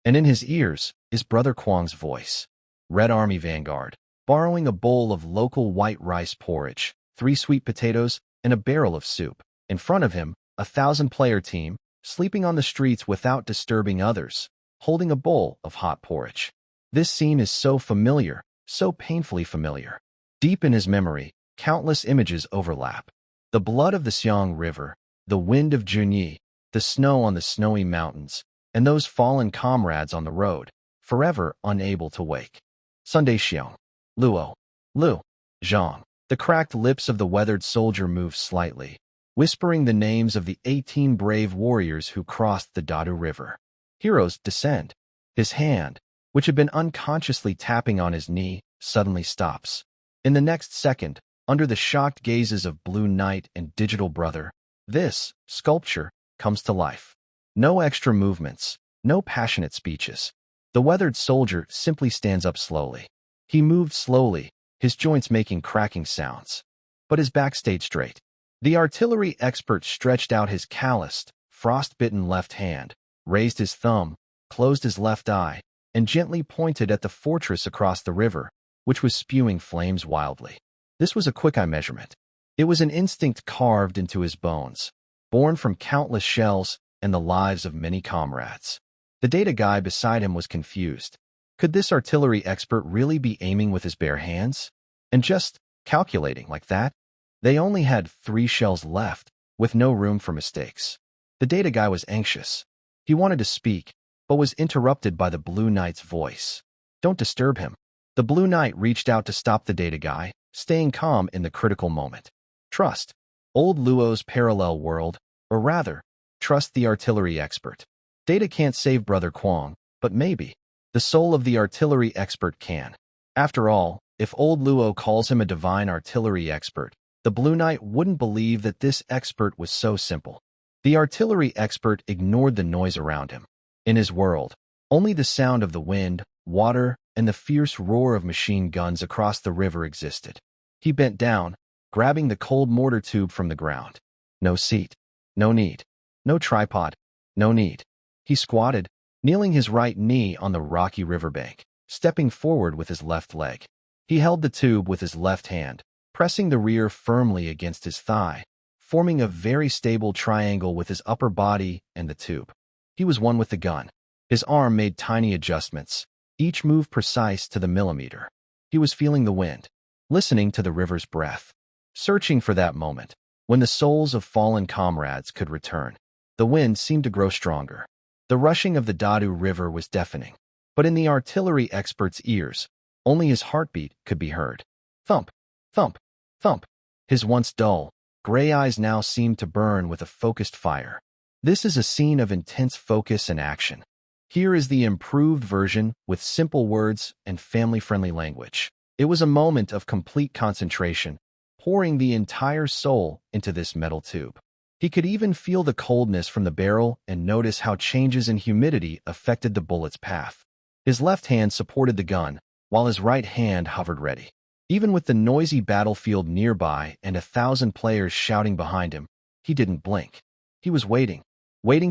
And in his ears is Brother Kwong's voice. Red Army Vanguard, borrowing a bowl of local white rice porridge, 3 sweet potatoes, and a barrel of soup. In front of him, a 1,000-player team, sleeping on the streets without disturbing others, holding a bowl of hot porridge. This scene is so familiar, so painfully familiar. Deep in his memory, countless images overlap. The blood of the Xiang River, the wind of Junyi, the snow on the snowy mountains, and those fallen comrades on the road, forever unable to wake. Sunday Xiong. Luo. Lu. Zhang. The cracked lips of the weathered soldier moved slightly, whispering the names of the 18 brave warriors who crossed the Dadu River. Heroes descend. His hand, which had been unconsciously tapping on his knee, suddenly stops. In the next second, under the shocked gazes of Blue Knight and Digital Brother, this sculpture comes to life. No extra movements, no passionate speeches. The weathered soldier simply stands up slowly. He moved slowly, his joints making cracking sounds. But his back stayed straight. The artillery expert stretched out his calloused, frost-bitten left hand, raised his thumb, closed his left eye, and gently pointed at the fortress across the river, which was spewing flames wildly. This was a quick-eye measurement. It was an instinct carved into his bones, born from countless shells and the lives of many comrades. The data guy beside him was confused. Could this artillery expert really be aiming with his bare hands? And just calculating like that? They only had 3 shells left, with no room for mistakes. The data guy was anxious. He wanted to speak, but was interrupted by the Blue Knight's voice. Don't disturb him. The Blue Knight reached out to stop the data guy, staying calm in the critical moment. Trust. Old Luo's parallel world, or rather, trust the artillery expert. Data can't save Brother Kwong, but maybe the soul of the artillery expert can. After all, if old Luo calls him a divine artillery expert, the Blue Knight wouldn't believe that this expert was so simple. The artillery expert ignored the noise around him. In his world, only the sound of the wind, water, and the fierce roar of machine guns across the river existed. He bent down, grabbing the cold mortar tube from the ground. No seat. No need. No tripod. No need. He squatted, kneeling his right knee on the rocky riverbank, stepping forward with his left leg. He held the tube with his left hand, pressing the rear firmly against his thigh, forming a very stable triangle with his upper body and the tube. He was one with the gun. His arm made tiny adjustments, each move precise to the millimeter. He was feeling the wind, listening to the river's breath, searching for that moment when the souls of fallen comrades could return. The wind seemed to grow stronger. The rushing of the Dadu River was deafening, but in the artillery expert's ears, only his heartbeat could be heard. Thump, thump, thump. His once dull, gray eyes now seemed to burn with a focused fire. This is a scene of intense focus and action. Here is the improved version with simple words and family-friendly language. It was a moment of complete concentration, pouring the entire soul into this metal tube. He could even feel the coldness from the barrel and notice how changes in humidity affected the bullet's path. His left hand supported the gun, while his right hand hovered ready. Even with the noisy battlefield nearby and 1,000 players shouting behind him, he didn't blink. He was waiting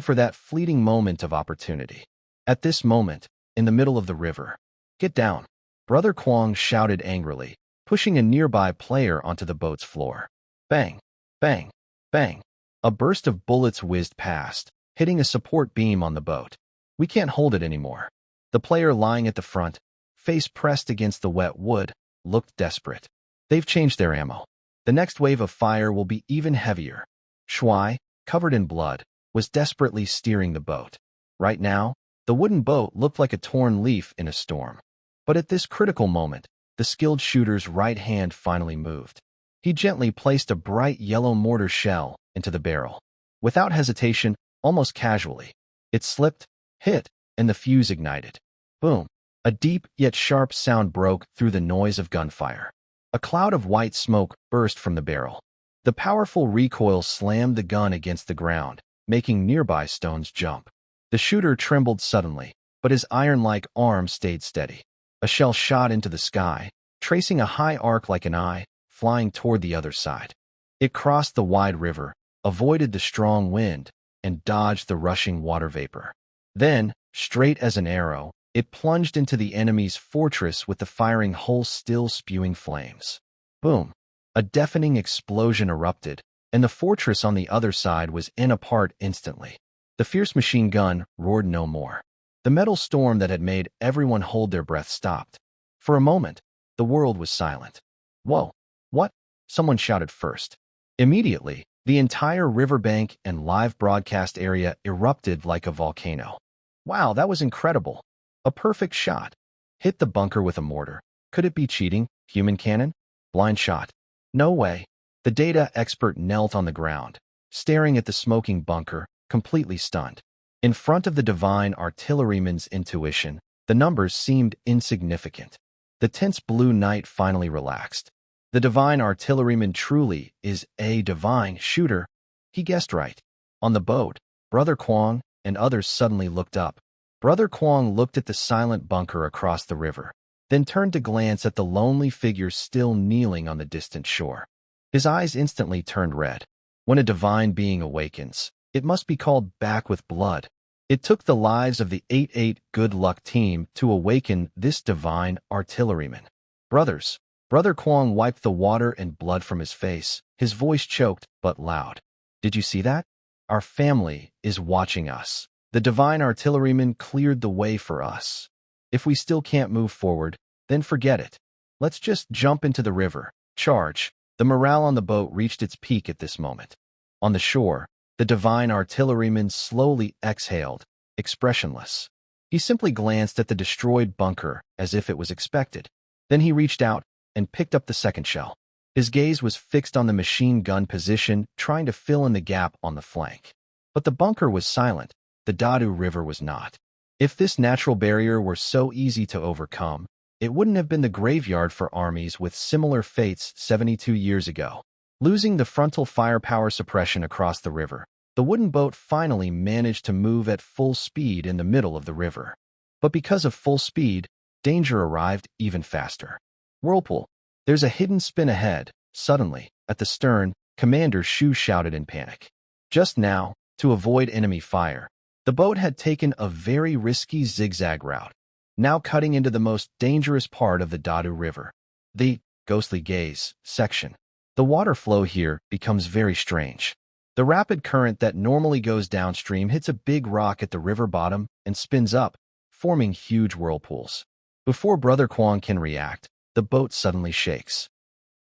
for that fleeting moment of opportunity. At this moment, in the middle of the river, "Get down!" Brother Kwong shouted angrily, pushing a nearby player onto the boat's floor. Bang! Bang! Bang! A burst of bullets whizzed past, hitting a support beam on the boat. "We can't hold it anymore." The player lying at the front, face pressed against the wet wood, looked desperate. They've changed their ammo. The next wave of fire will be even heavier. Shuai, covered in blood, was desperately steering the boat. Right now, the wooden boat looked like a torn leaf in a storm. But at this critical moment, the skilled shooter's right hand finally moved. He gently placed a bright yellow mortar shell into the barrel. Without hesitation, almost casually, it slipped, hit, and the fuse ignited. Boom! A deep yet sharp sound broke through the noise of gunfire. A cloud of white smoke burst from the barrel. The powerful recoil slammed the gun against the ground, making nearby stones jump. The shooter trembled suddenly, but his iron-like arm stayed steady. A shell shot into the sky, tracing a high arc like an eye, flying toward the other side. It crossed the wide river, avoided the strong wind, and dodged the rushing water vapor. Then, straight as an arrow, it plunged into the enemy's fortress with the firing hull still spewing flames. Boom! A deafening explosion erupted, and the fortress on the other side was apart instantly. The fierce machine gun roared no more. The metal storm that had made everyone hold their breath stopped. For a moment, the world was silent. "Whoa! What?" someone shouted first. Immediately, The entire riverbank and live broadcast area erupted like a volcano. Wow, that was incredible. A perfect shot. Hit the bunker with a mortar. Could it be cheating? Human cannon? Blind shot. No way. The data expert knelt on the ground, staring at the smoking bunker, completely stunned. In front of the divine artilleryman's intuition, the numbers seemed insignificant. The tense blue night finally relaxed. The divine artilleryman truly is a divine shooter. He guessed right. On the boat, Brother Kwong and others suddenly looked up. Brother Kwong looked at the silent bunker across the river, then turned to glance at the lonely figure still kneeling on the distant shore. His eyes instantly turned red. When a divine being awakens, it must be called back with blood. It took the lives of the 8-8 good luck team to awaken this divine artilleryman. Brothers, Brother Kwong wiped the water and blood from his face, his voice choked but loud. Did you see that? Our family is watching us. The divine artilleryman cleared the way for us. If we still can't move forward, then forget it. Let's just jump into the river. Charge. The morale on the boat reached its peak at this moment. On the shore, the divine artilleryman slowly exhaled, expressionless. He simply glanced at the destroyed bunker as if it was expected. Then he reached out and picked up the second shell. His gaze was fixed on the machine gun position, trying to fill in the gap on the flank. But the bunker was silent. The Dadu River was not. If this natural barrier were so easy to overcome, it wouldn't have been the graveyard for armies with similar fates 72 years ago. Losing the frontal firepower suppression across the river, the wooden boat finally managed to move at full speed in the middle of the river. But because of full speed, danger arrived even faster. Whirlpool. There's a hidden spin ahead. Suddenly, at the stern, Commander Shu shouted in panic. Just now, to avoid enemy fire, the boat had taken a very risky zigzag route, now cutting into the most dangerous part of the Dadu River, the ghostly gaze section. The water flow here becomes very strange. The rapid current that normally goes downstream hits a big rock at the river bottom and spins up, forming huge whirlpools. Before Brother Kwong can react, the boat suddenly shakes.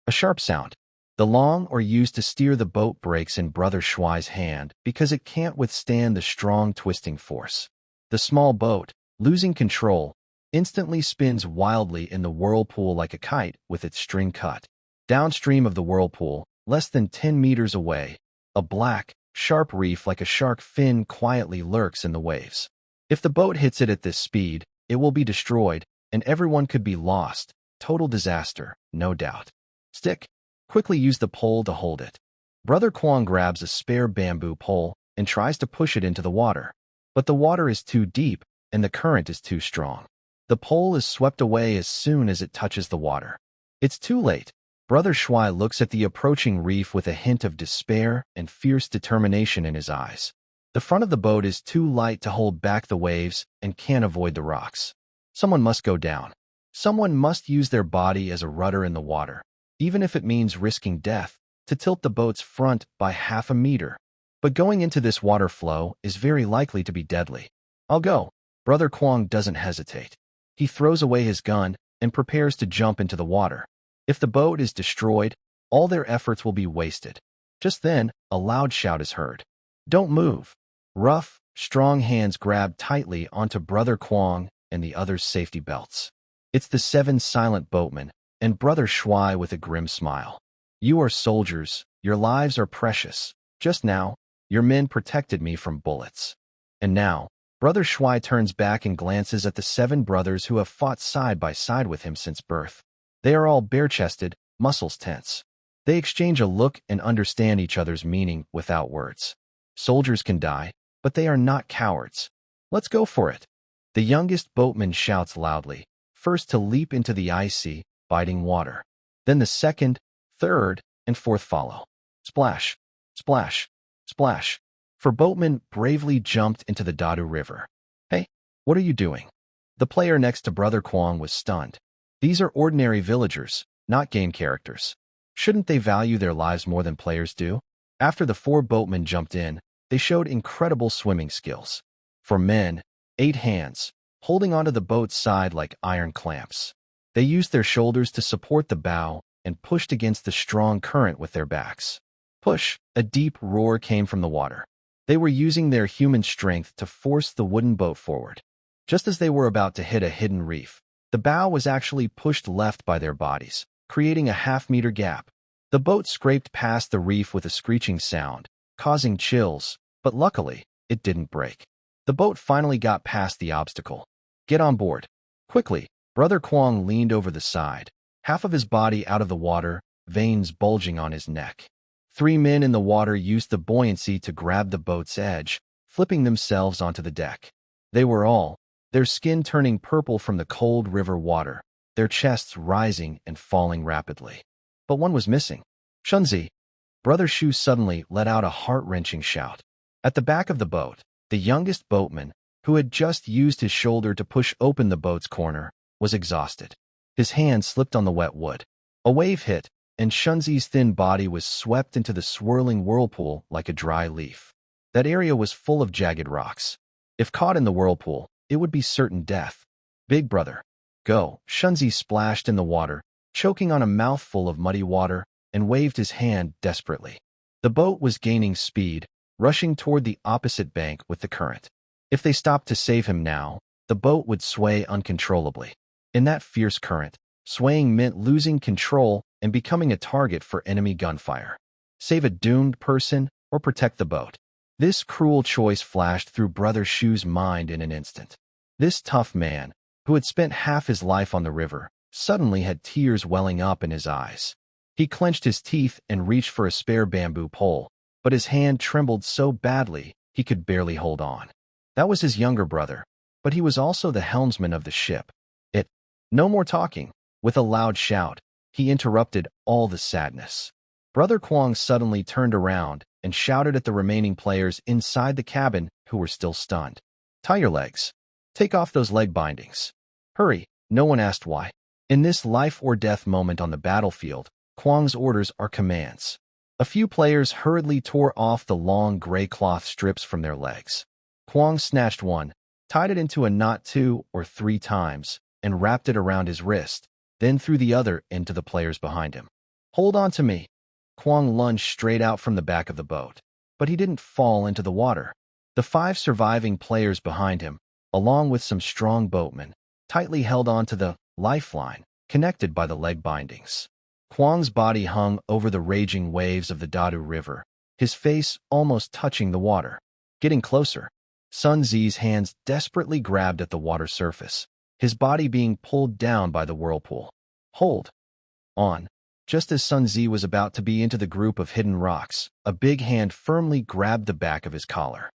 A sharp sound. The long or used to steer the boat breaks in Brother Shuai's hand because it can't withstand the strong twisting force. The small boat, losing control, instantly spins wildly in the whirlpool like a kite with its string cut. Downstream of the whirlpool, less than 10 meters away, a black, sharp reef like a shark fin quietly lurks in the waves. If the boat hits it at this speed, it will be destroyed, and everyone could be lost. Total disaster, no doubt. Stick. Quickly use the pole to hold it. Brother Kwong grabs a spare bamboo pole and tries to push it into the water. But the water is too deep, and the current is too strong. The pole is swept away as soon as it touches the water. It's too late. Brother Shuai looks at the approaching reef with a hint of despair and fierce determination in his eyes. The front of the boat is too light to hold back the waves and can't avoid the rocks. Someone must go down. Someone must use their body as a rudder in the water, even if it means risking death, to tilt the boat's front by half a meter. But going into this water flow is very likely to be deadly. I'll go. Brother Kwong doesn't hesitate. He throws away his gun and prepares to jump into the water. If the boat is destroyed, all their efforts will be wasted. Just then, a loud shout is heard. Don't move. Rough, strong hands grab tightly onto Brother Kwong and the others' safety belts. It's the 7 silent boatmen, and Brother Shuai with a grim smile. You are soldiers, your lives are precious. Just now, your men protected me from bullets. And now, Brother Shuai turns back and glances at the 7 brothers who have fought side by side with him since birth. They are all bare-chested, muscles tense. They exchange a look and understand each other's meaning without words. Soldiers can die, but they are not cowards. Let's go for it. The youngest boatman shouts loudly, first to leap into the icy, biting water. Then the second, third, and fourth follow. Splash, splash, splash. For boatmen bravely jumped into the Dadu River. Hey, what are you doing? The player next to Brother Kwong was stunned. These are ordinary villagers, not game characters. Shouldn't they value their lives more than players do? After the 4 boatmen jumped in, they showed incredible swimming skills. For men, 8 hands, holding onto the boat's side like iron clamps. They used their shoulders to support the bow and pushed against the strong current with their backs. Push! A deep roar came from the water. They were using their human strength to force the wooden boat forward. Just as they were about to hit a hidden reef, the bow was actually pushed left by their bodies, creating a half-meter gap. The boat scraped past the reef with a screeching sound, causing chills, but luckily, it didn't break. The boat finally got past the obstacle. Get on board. Quickly, Brother Kwong leaned over the side, half of his body out of the water, veins bulging on his neck. 3 men in the water used the buoyancy to grab the boat's edge, flipping themselves onto the deck. They were all, their skin turning purple from the cold river water, their chests rising and falling rapidly. But one was missing. Shunzi! Brother Shu suddenly let out a heart-wrenching shout. At the back of the boat, the youngest boatman, who had just used his shoulder to push open the boat's corner, was exhausted. His hand slipped on the wet wood. A wave hit, and Shunzi's thin body was swept into the swirling whirlpool like a dry leaf. That area was full of jagged rocks. If caught in the whirlpool, it would be certain death. Big brother, go! Shunzi splashed in the water, choking on a mouthful of muddy water, and waved his hand desperately. The boat was gaining speed, rushing toward the opposite bank with the current. If they stopped to save him now, the boat would sway uncontrollably. In that fierce current, swaying meant losing control and becoming a target for enemy gunfire. Save a doomed person or protect the boat. This cruel choice flashed through Brother Shu's mind in an instant. This tough man, who had spent half his life on the river, suddenly had tears welling up in his eyes. He clenched his teeth and reached for a spare bamboo pole, but his hand trembled so badly he could barely hold on. That was his younger brother, but he was also the helmsman of the ship. No more talking. With a loud shout, he interrupted all the sadness. Brother Kwong suddenly turned around and shouted at the remaining players inside the cabin who were still stunned. Tie your legs. Take off those leg bindings. Hurry, no one asked why. In this life-or-death moment on the battlefield, Kwong's orders are commands. A few players hurriedly tore off the long gray cloth strips from their legs. Kwong snatched one, tied it into a knot 2 or 3 times, and wrapped it around his wrist, then threw the other into the players behind him. Hold on to me. Kwong lunged straight out from the back of the boat, but he didn't fall into the water. The 5 surviving players behind him, along with some strong boatmen, tightly held on to the lifeline connected by the leg bindings. Kwong's body hung over the raging waves of the Dadu River, his face almost touching the water. Getting closer, Sun Zi's hands desperately grabbed at the water surface, his body being pulled down by the whirlpool. Hold on. Just as Sun Zi was about to be into the group of hidden rocks, a big hand firmly grabbed the back of his collar.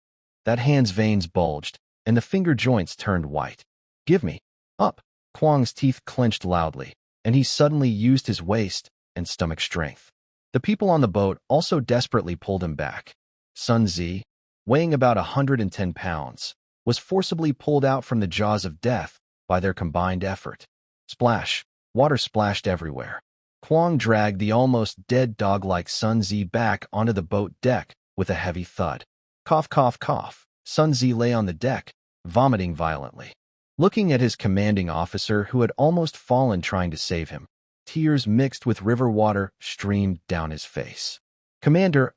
That hand's veins bulged, and the finger joints turned white. Give me up. Kwong's teeth clenched loudly, and he suddenly used his waist and stomach strength. The people on the boat also desperately pulled him back. Sun Zi, weighing about 110 pounds, was forcibly pulled out from the jaws of death by their combined effort. Splash! Water splashed everywhere. Kwong dragged the almost dead dog-like Sun Zi back onto the boat deck with a heavy thud. Cough, cough, cough. Sun Zi lay on the deck, vomiting violently. Looking at his commanding officer who had almost fallen trying to save him, tears mixed with river water streamed down his face. Commander,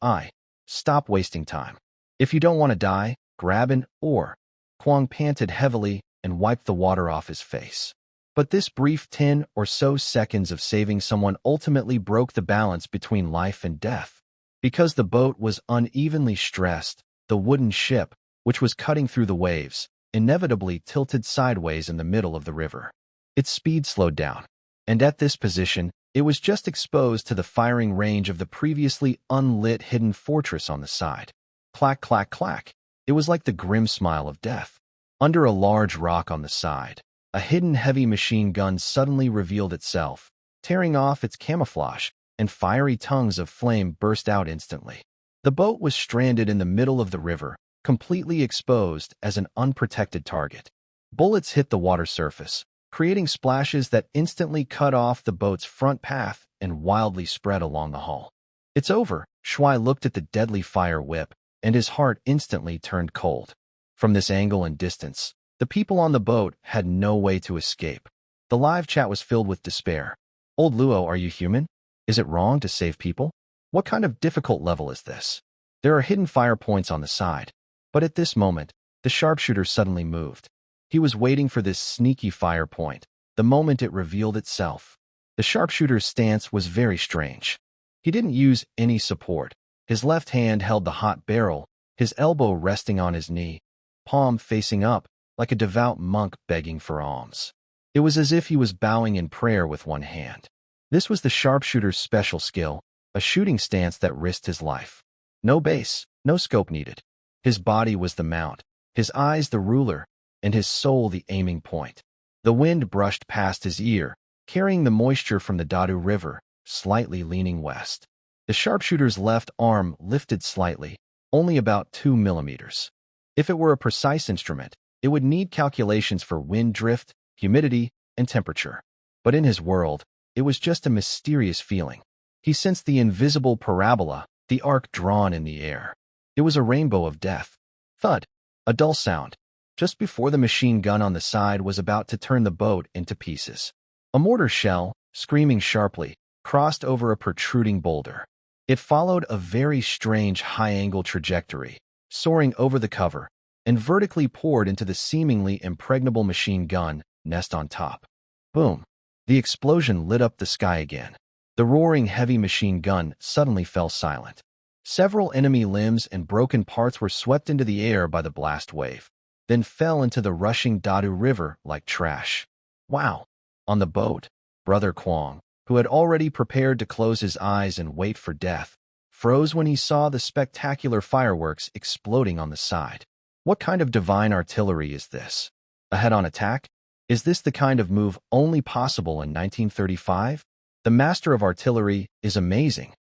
stop wasting time. If you don't want to die, grab an oar. Kwong panted heavily and wiped the water off his face. But this brief 10 or so seconds of saving someone ultimately broke the balance between life and death. Because the boat was unevenly stressed, the wooden ship, which was cutting through the waves, inevitably tilted sideways in the middle of the river. Its speed slowed down, and at this position, it was just exposed to the firing range of the previously unlit hidden fortress on the side. Clack, clack, clack. It was like the grim smile of death. Under a large rock on the side, a hidden heavy machine gun suddenly revealed itself, tearing off its camouflage, and fiery tongues of flame burst out instantly. The boat was stranded in the middle of the river, completely exposed as an unprotected target. Bullets hit the water surface, creating splashes that instantly cut off the boat's front path and wildly spread along the hull. It's over. Shui looked at the deadly fire whip, and his heart instantly turned cold. From this angle and distance, the people on the boat had no way to escape. The live chat was filled with despair. Old Luo, are you human? Is it wrong to save people? What kind of difficult level is this? There are hidden fire points on the side. But at this moment, the sharpshooter suddenly moved. He was waiting for this sneaky fire point, the moment it revealed itself. The sharpshooter's stance was very strange. He didn't use any support. His left hand held the hot barrel, his elbow resting on his knee, palm facing up, like a devout monk begging for alms. It was as if he was bowing in prayer with one hand. This was the sharpshooter's special skill, a shooting stance that risked his life. No base, no scope needed. His body was the mount, his eyes the ruler, and his soul the aiming point. The wind brushed past his ear, carrying the moisture from the Dadu River, slightly leaning west. The sharpshooter's left arm lifted slightly, only about 2 millimeters. If it were a precise instrument, it would need calculations for wind drift, humidity, and temperature. But in his world, it was just a mysterious feeling. He sensed the invisible parabola, the arc drawn in the air. It was a rainbow of death. Thud, a dull sound, just before the machine gun on the side was about to turn the boat into pieces. A mortar shell, screaming sharply, crossed over a protruding boulder. It followed a very strange high-angle trajectory, soaring over the cover, and vertically poured into the seemingly impregnable machine gun nest on top. Boom! The explosion lit up the sky again. The roaring heavy machine gun suddenly fell silent. Several enemy limbs and broken parts were swept into the air by the blast wave, then fell into the rushing Dadu River like trash. Wow! On the boat, Brother Kwong, who had already prepared to close his eyes and wait for death, froze when he saw the spectacular fireworks exploding on the side. What kind of divine artillery is this? A head-on attack? Is this the kind of move only possible in 1935? The master of artillery is amazing.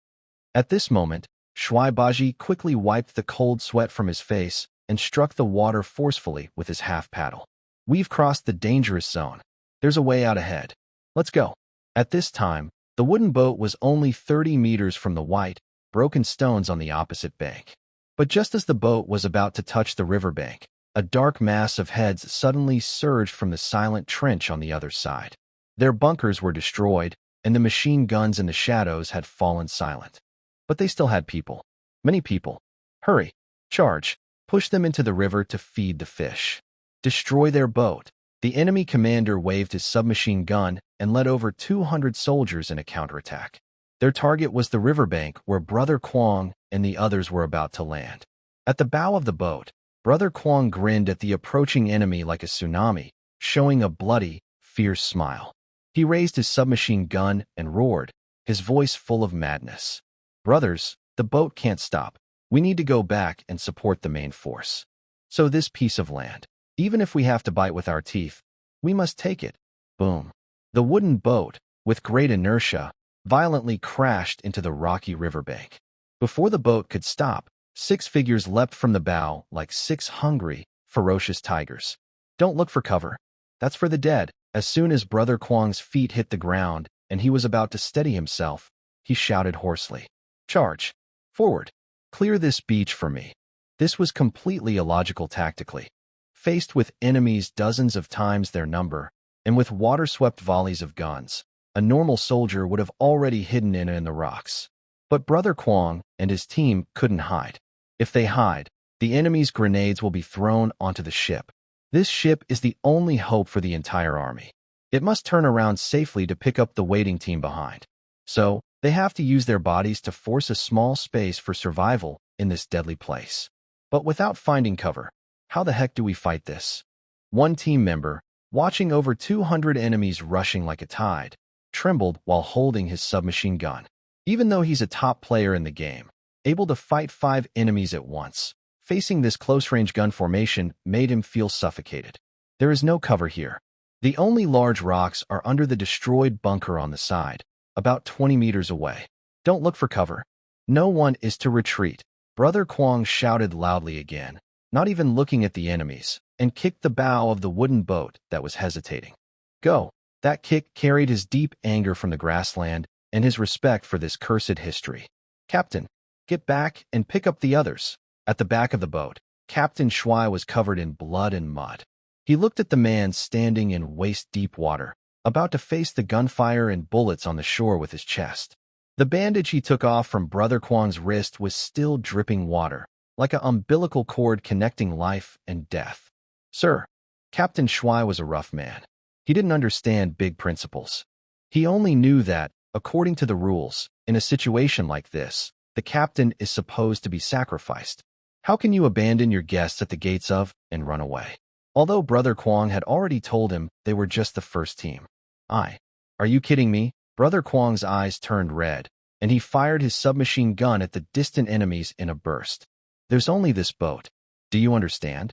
At this moment, Shuai Baji quickly wiped the cold sweat from his face and struck the water forcefully with his half-paddle. We've crossed the dangerous zone. There's a way out ahead. Let's go. At this time, the wooden boat was only 30 meters from the white, broken stones on the opposite bank. But just as the boat was about to touch the riverbank, a dark mass of heads suddenly surged from the silent trench on the other side. Their bunkers were destroyed, and the machine guns in the shadows had fallen silent. But they still had people. Many people. Hurry. Charge. Push them into the river to feed the fish. Destroy their boat. The enemy commander waved his submachine gun and led over 200 soldiers in a counterattack. Their target was the riverbank where Brother Kwong and the others were about to land. At the bow of the boat, Brother Kwong grinned at the approaching enemy like a tsunami, showing a bloody, fierce smile. He raised his submachine gun and roared, his voice full of madness. Brothers, the boat can't stop. We need to go back and support the main force. So this piece of land, even if we have to bite with our teeth, we must take it. Boom. The wooden boat, with great inertia, violently crashed into the rocky riverbank. Before the boat could stop, 6 figures leapt from the bow like 6 hungry, ferocious tigers. Don't look for cover. That's for the dead. As soon as Brother Kwong's feet hit the ground and he was about to steady himself, he shouted hoarsely, "Charge! Forward! Clear this beach for me." This was completely illogical tactically. Faced with enemies dozens of times their number, and with water-swept volleys of guns, a normal soldier would have already hidden in the rocks. But Brother Kwong and his team couldn't hide. If they hide, the enemy's grenades will be thrown onto the ship. This ship is the only hope for the entire army. It must turn around safely to pick up the waiting team behind. So, they have to use their bodies to force a small space for survival in this deadly place. But without finding cover, how the heck do we fight this? One team member, watching over 200 enemies rushing like a tide, trembled while holding his submachine gun. Even though he's a top player in the game, able to fight 5 enemies at once, facing this close-range gun formation made him feel suffocated. There is no cover here. The only large rocks are under the destroyed bunker on the side, about 20 meters away. Don't look for cover. No one is to retreat. Brother Kwong shouted loudly again, not even looking at the enemies, and kicked the bow of the wooden boat that was hesitating. Go! That kick carried his deep anger from the grassland and his respect for this cursed history. Captain, get back and pick up the others. At the back of the boat, Captain Shuai was covered in blood and mud. He looked at the man standing in waist-deep water, about to face the gunfire and bullets on the shore with his chest. The bandage he took off from Brother Kwang's wrist was still dripping water, like an umbilical cord connecting life and death. Sir, Captain Shuai was a rough man. He didn't understand big principles. He only knew that, according to the rules, in a situation like this, the captain is supposed to be sacrificed. How can you abandon your guests at the gates of and run away? Although Brother Kwang had already told him they were just the first team. Are you kidding me? Brother Kwang's eyes turned red, and he fired his submachine gun at the distant enemies in a burst. There's only this boat. Do you understand?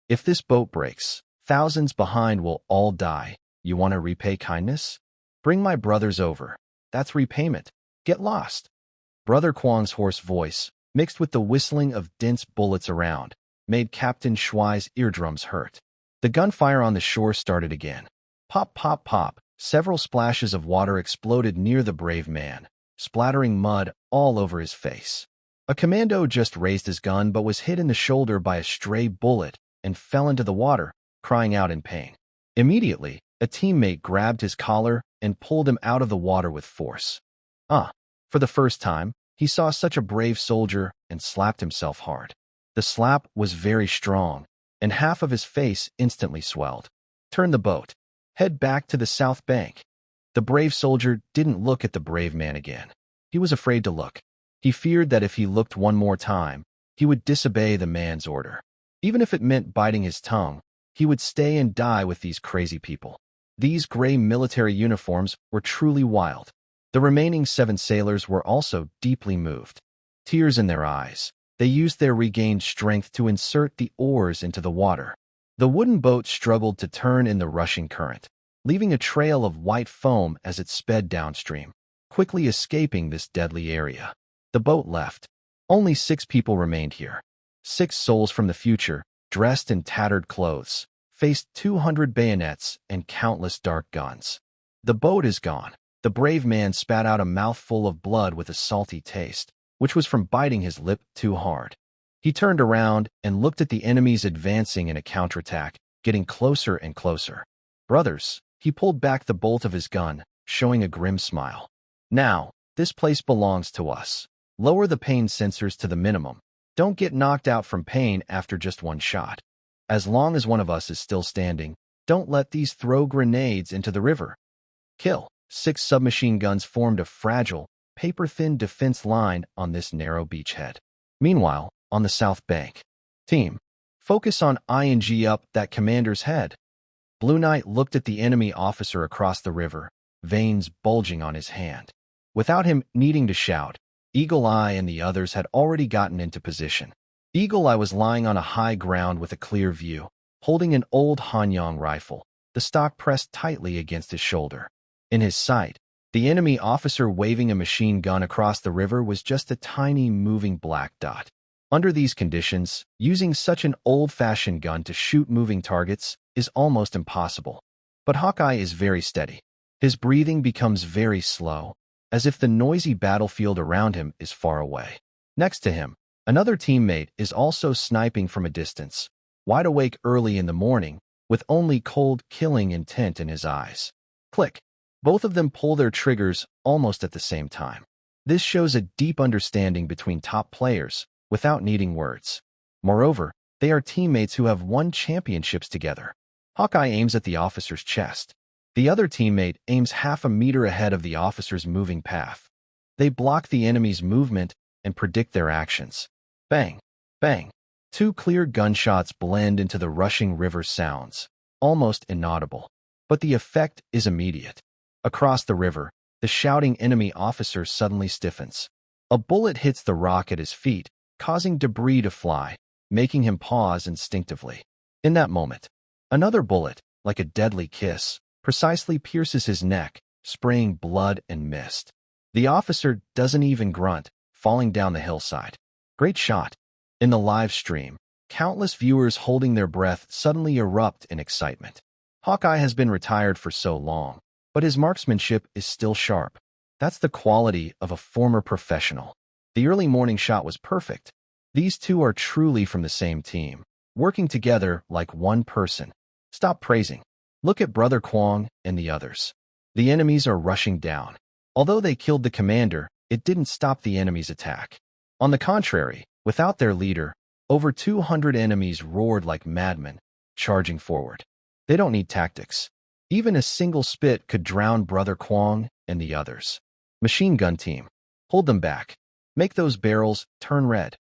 If this boat breaks, thousands behind will all die. You want to repay kindness? Bring my brothers over. That's repayment. Get lost. Brother Kwang's hoarse voice, mixed with the whistling of dense bullets around, made Captain Shuai's eardrums hurt. The gunfire on the shore started again. Pop, pop, pop. Several splashes of water exploded near the brave man, splattering mud all over his face. A commando just raised his gun but was hit in the shoulder by a stray bullet and fell into the water, crying out in pain. Immediately, a teammate grabbed his collar and pulled him out of the water with force. For the first time, he saw such a brave soldier and slapped himself hard. The slap was very strong, and half of his face instantly swelled. Turn the boat. Head back to the south bank. The brave soldier didn't look at the brave man again. He was afraid to look. He feared that if he looked one more time, he would disobey the man's order. Even if it meant biting his tongue, he would stay and die with these crazy people. These gray military uniforms were truly wild. The remaining 7 sailors were also deeply moved. Tears in their eyes, they used their regained strength to insert the oars into the water. The wooden boat struggled to turn in the rushing current, leaving a trail of white foam as it sped downstream, quickly escaping this deadly area. The boat left. Only 6 people remained here. 6 souls from the future, dressed in tattered clothes, faced 200 bayonets and countless dark guns. The boat is gone. The brave man spat out a mouthful of blood with a salty taste, which was from biting his lip too hard. He turned around and looked at the enemies advancing in a counterattack, getting closer and closer. Brothers, he pulled back the bolt of his gun, showing a grim smile. Now, this place belongs to us. Lower the pain sensors to the minimum. Don't get knocked out from pain after just one shot. As long as one of us is still standing, don't let these throw grenades into the river. Kill. 6 submachine guns formed a fragile, paper-thin defense line on this narrow beachhead. Meanwhile, on the south bank. Team, focus on ing up that commander's head. Blue Knight looked at the enemy officer across the river, veins bulging on his hand. Without him needing to shout, Eagle Eye and the others had already gotten into position. Eagle Eye was lying on a high ground with a clear view, holding an old Hanyang rifle, the stock pressed tightly against his shoulder. In his sight, the enemy officer waving a machine gun across the river was just a tiny moving black dot. Under these conditions, using such an old-fashioned gun to shoot moving targets is almost impossible. But Hawkeye is very steady. His breathing becomes very slow, as if the noisy battlefield around him is far away. Next to him, another teammate is also sniping from a distance, wide awake early in the morning, with only cold, killing intent in his eyes. Click. Both of them pull their triggers almost at the same time. This shows a deep understanding between top players, without needing words. Moreover, they are teammates who have won championships together. Hawkeye aims at the officer's chest. The other teammate aims half a meter ahead of the officer's moving path. They block the enemy's movement and predict their actions. Bang! Bang! 2 clear gunshots blend into the rushing river sounds, almost inaudible. But the effect is immediate. Across the river, the shouting enemy officer suddenly stiffens. A bullet hits the rock at his feet, causing debris to fly, making him pause instinctively. In that moment, another bullet, like a deadly kiss, precisely pierces his neck, spraying blood and mist. The officer doesn't even grunt, falling down the hillside. Great shot. In the live stream, countless viewers holding their breath suddenly erupt in excitement. Hawkeye has been retired for so long, but his marksmanship is still sharp. That's the quality of a former professional. The early morning shot was perfect. These two are truly from the same team, working together like one person. Stop praising. Look at Brother Kwang and the others. The enemies are rushing down. Although they killed the commander, it didn't stop the enemy's attack. On the contrary, without their leader, over 200 enemies roared like madmen, charging forward. They don't need tactics. Even a single spit could drown Brother Kwong and the others. Machine gun team. Hold them back. Make those barrels turn red.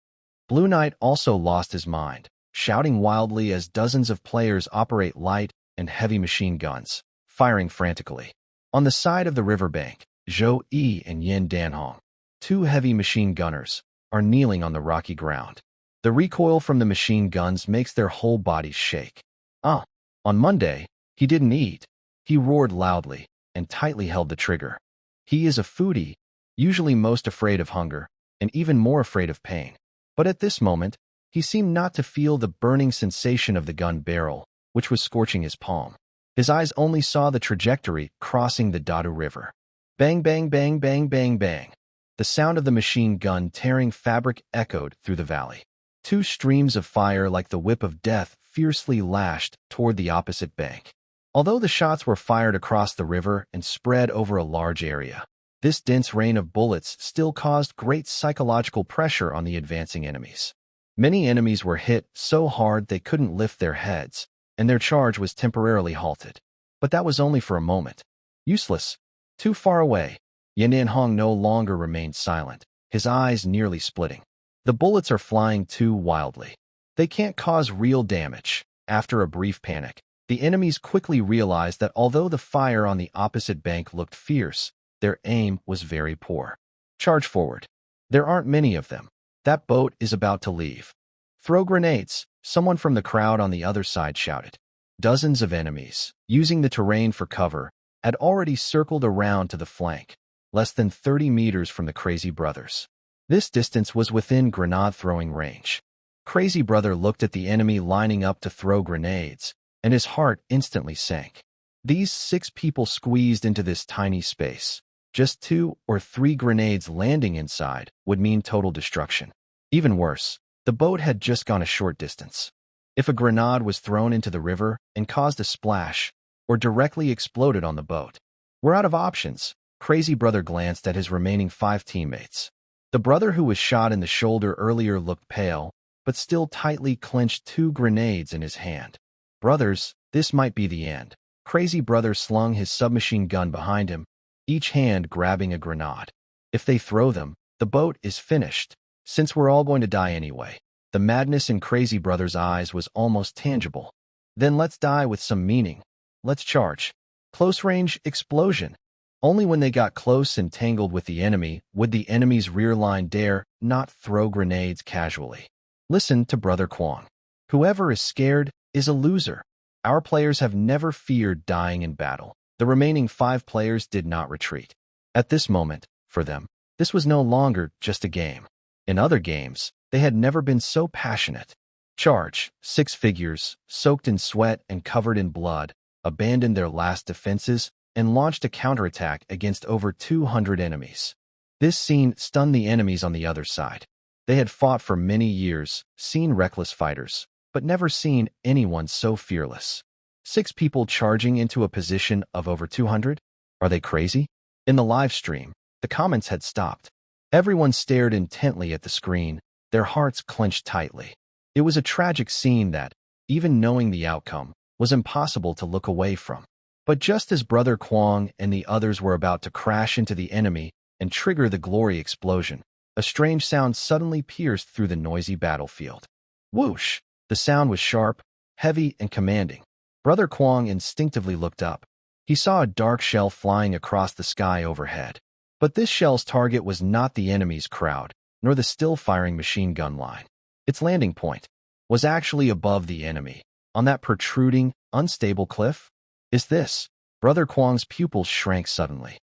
Blue Knight also lost his mind, shouting wildly as dozens of players operate light and heavy machine guns, firing frantically. On the side of the riverbank, Zhou Yi and Yin Danhong, two heavy machine gunners, are kneeling on the rocky ground. The recoil from the machine guns makes their whole bodies shake. On Monday, he didn't eat. He roared loudly and tightly held the trigger. He is a foodie, usually most afraid of hunger, and even more afraid of pain. But at this moment, he seemed not to feel the burning sensation of the gun barrel, which was scorching his palm. His eyes only saw the trajectory crossing the Dadu River. Bang, bang, bang, bang, bang, bang. The sound of the machine gun tearing fabric echoed through the valley. Two streams of fire like the whip of death fiercely lashed toward the opposite bank. Although the shots were fired across the river and spread over a large area, this dense rain of bullets still caused great psychological pressure on the advancing enemies. Many enemies were hit so hard they couldn't lift their heads, and their charge was temporarily halted. But that was only for a moment. Useless. Too far away. Yan Danhong no longer remained silent, his eyes nearly splitting. The bullets are flying too wildly. They can't cause real damage. After a brief panic, the enemies quickly realized that although the fire on the opposite bank looked fierce, their aim was very poor. Charge forward. There aren't many of them. That boat is about to leave. Throw grenades, someone from the crowd on the other side shouted. Dozens of enemies, using the terrain for cover, had already circled around to the flank, less than 30 meters from the Crazy Brothers. This distance was within grenade-throwing range. Crazy Brother looked at the enemy lining up to throw grenades, and his heart instantly sank. These 6 people squeezed into this tiny space. Just 2 or 3 grenades landing inside would mean total destruction. Even worse, the boat had just gone a short distance. If a grenade was thrown into the river and caused a splash, or directly exploded on the boat, we're out of options. Crazy Brother glanced at his remaining 5 teammates. The brother who was shot in the shoulder earlier looked pale, but still tightly clenched 2 grenades in his hand. Brothers, this might be the end. Crazy Brother slung his submachine gun behind him, each hand grabbing a grenade. If they throw them, the boat is finished. Since we're all going to die anyway. The madness in Crazy Brother's eyes was almost tangible. Then let's die with some meaning. Let's charge. Close-range explosion. Only when they got close and tangled with the enemy would the enemy's rear line dare not throw grenades casually. Listen to Brother Kwong. Whoever is scared is a loser. Our players have never feared dying in battle. The remaining 5 players did not retreat. At this moment, for them, this was no longer just a game. In other games, they had never been so passionate. Charge, 6 figures, soaked in sweat and covered in blood, abandoned their last defenses and launched a counterattack against over 200 enemies. This scene stunned the enemies on the other side. They had fought for many years, seen reckless fighters, but never seen anyone so fearless. 6 people charging into a position of over 200? Are they crazy? In the live stream, the comments had stopped. Everyone stared intently at the screen, their hearts clenched tightly. It was a tragic scene that, even knowing the outcome, was impossible to look away from. But just as Brother Kwong and the others were about to crash into the enemy and trigger the glory explosion, a strange sound suddenly pierced through the noisy battlefield. Whoosh! The sound was sharp, heavy, and commanding. Brother Kwong instinctively looked up. He saw a dark shell flying across the sky overhead. But this shell's target was not the enemy's crowd, nor the still-firing machine gun line. Its landing point was actually above the enemy, on that protruding, unstable cliff. Is this? Brother Kwong's pupils shrank suddenly.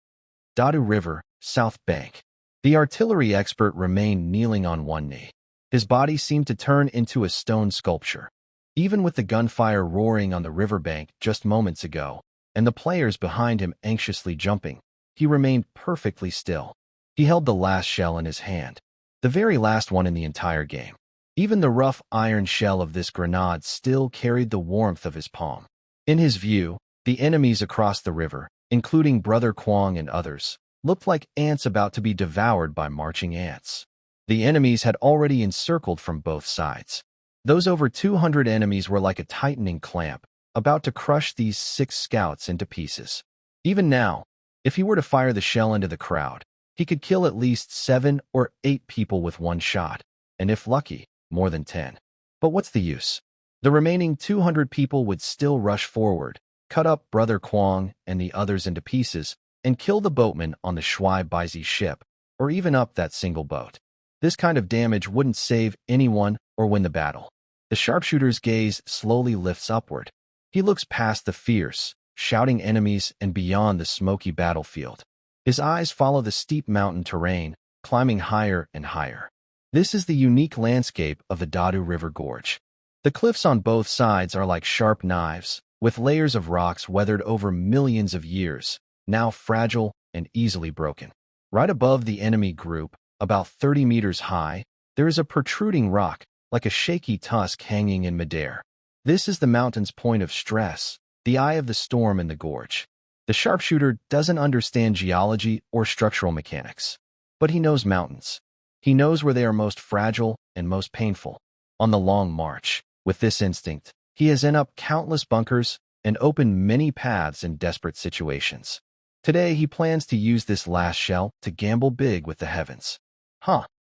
Dadu River, South Bank. The artillery expert remained kneeling on one knee. His body seemed to turn into a stone sculpture. Even with the gunfire roaring on the riverbank just moments ago, and the players behind him anxiously jumping, he remained perfectly still. He held the last shell in his hand, the very last one in the entire game. Even the rough iron shell of this grenade still carried the warmth of his palm. In his view, the enemies across the river, including Brother Kwong and others, looked like ants about to be devoured by marching ants. The enemies had already encircled from both sides. Those over 200 enemies were like a tightening clamp, about to crush these 6 scouts into pieces. Even now, if he were to fire the shell into the crowd, he could kill at least 7 or 8 people with one shot, and if lucky, more than 10. But what's the use? The remaining 200 people would still rush forward, cut up Brother Kwong and the others into pieces, and kill the boatman on the Shui Baizi ship, or even up that single boat. This kind of damage wouldn't save anyone or win the battle. The sharpshooter's gaze slowly lifts upward. He looks past the fierce, shouting enemies and beyond the smoky battlefield. His eyes follow the steep mountain terrain, climbing higher and higher. This is the unique landscape of the Dadu River Gorge. The cliffs on both sides are like sharp knives, with layers of rocks weathered over millions of years, now fragile and easily broken. Right above the enemy group, about 30 meters high, there is a protruding rock, like a shaky tusk hanging in midair. This is the mountain's point of stress, the eye of the storm in the gorge. The sharpshooter doesn't understand geology or structural mechanics, but he knows mountains. He knows where they are most fragile and most painful. On the long march, with this instinct, he has set up countless bunkers and opened many paths in desperate situations. Today, he plans to use this last shell to gamble big with the heavens.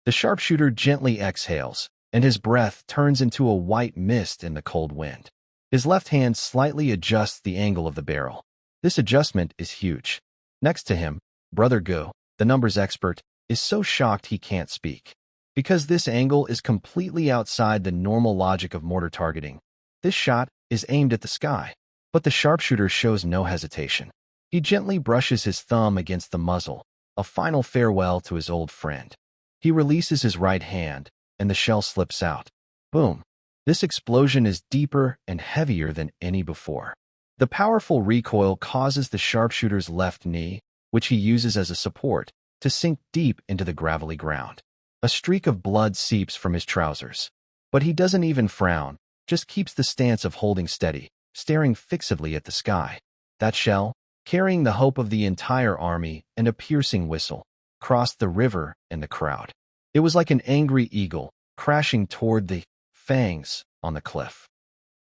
The sharpshooter gently exhales, and his breath turns into a white mist in the cold wind. His left hand slightly adjusts the angle of the barrel. This adjustment is huge. Next to him, Brother Go, the numbers expert, is so shocked he can't speak. Because this angle is completely outside the normal logic of mortar targeting. This shot is aimed at the sky, but the sharpshooter shows no hesitation. He gently brushes his thumb against the muzzle, a final farewell to his old friend. He releases his right hand, and the shell slips out. Boom! This explosion is deeper and heavier than any before. The powerful recoil causes the sharpshooter's left knee, which he uses as a support, to sink deep into the gravelly ground. A streak of blood seeps from his trousers. But he doesn't even frown, just keeps the stance of holding steady, staring fixedly at the sky. That shell, carrying the hope of the entire army and a piercing whistle, crossed the river and the crowd. It was like an angry eagle, crashing toward the fangs on the cliff.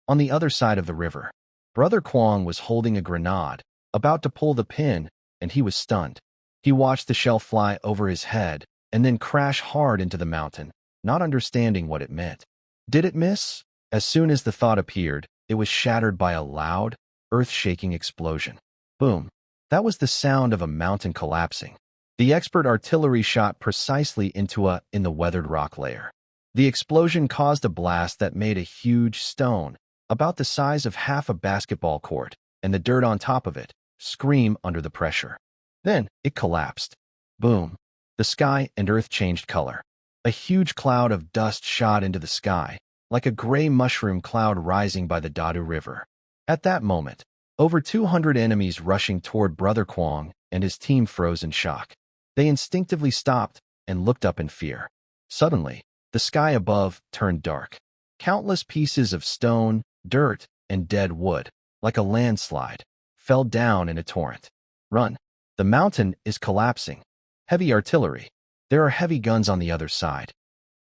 On the other side of the river, Brother Kwong was holding a grenade, about to pull the pin, and he was stunned. He watched the shell fly over his head and then crash hard into the mountain, not understanding what it meant. Did it miss? As soon as the thought appeared, it was shattered by a loud, earth-shaking explosion. Boom! That was the sound of a mountain collapsing. The expert artillery shot precisely into in the weathered rock layer. The explosion caused a blast that made a huge stone, about the size of half a basketball court, and the dirt on top of it, scream under the pressure. Then it collapsed. Boom! The sky and earth changed color. A huge cloud of dust shot into the sky, like a gray mushroom cloud rising by the Dadu River. At that moment, over 200 enemies rushing toward Brother Kwong and his team froze in shock. They instinctively stopped and looked up in fear. Suddenly, the sky above turned dark. Countless pieces of stone, dirt, and dead wood, like a landslide, fell down in a torrent. Run! The mountain is collapsing. Heavy artillery. There are heavy guns on the other side.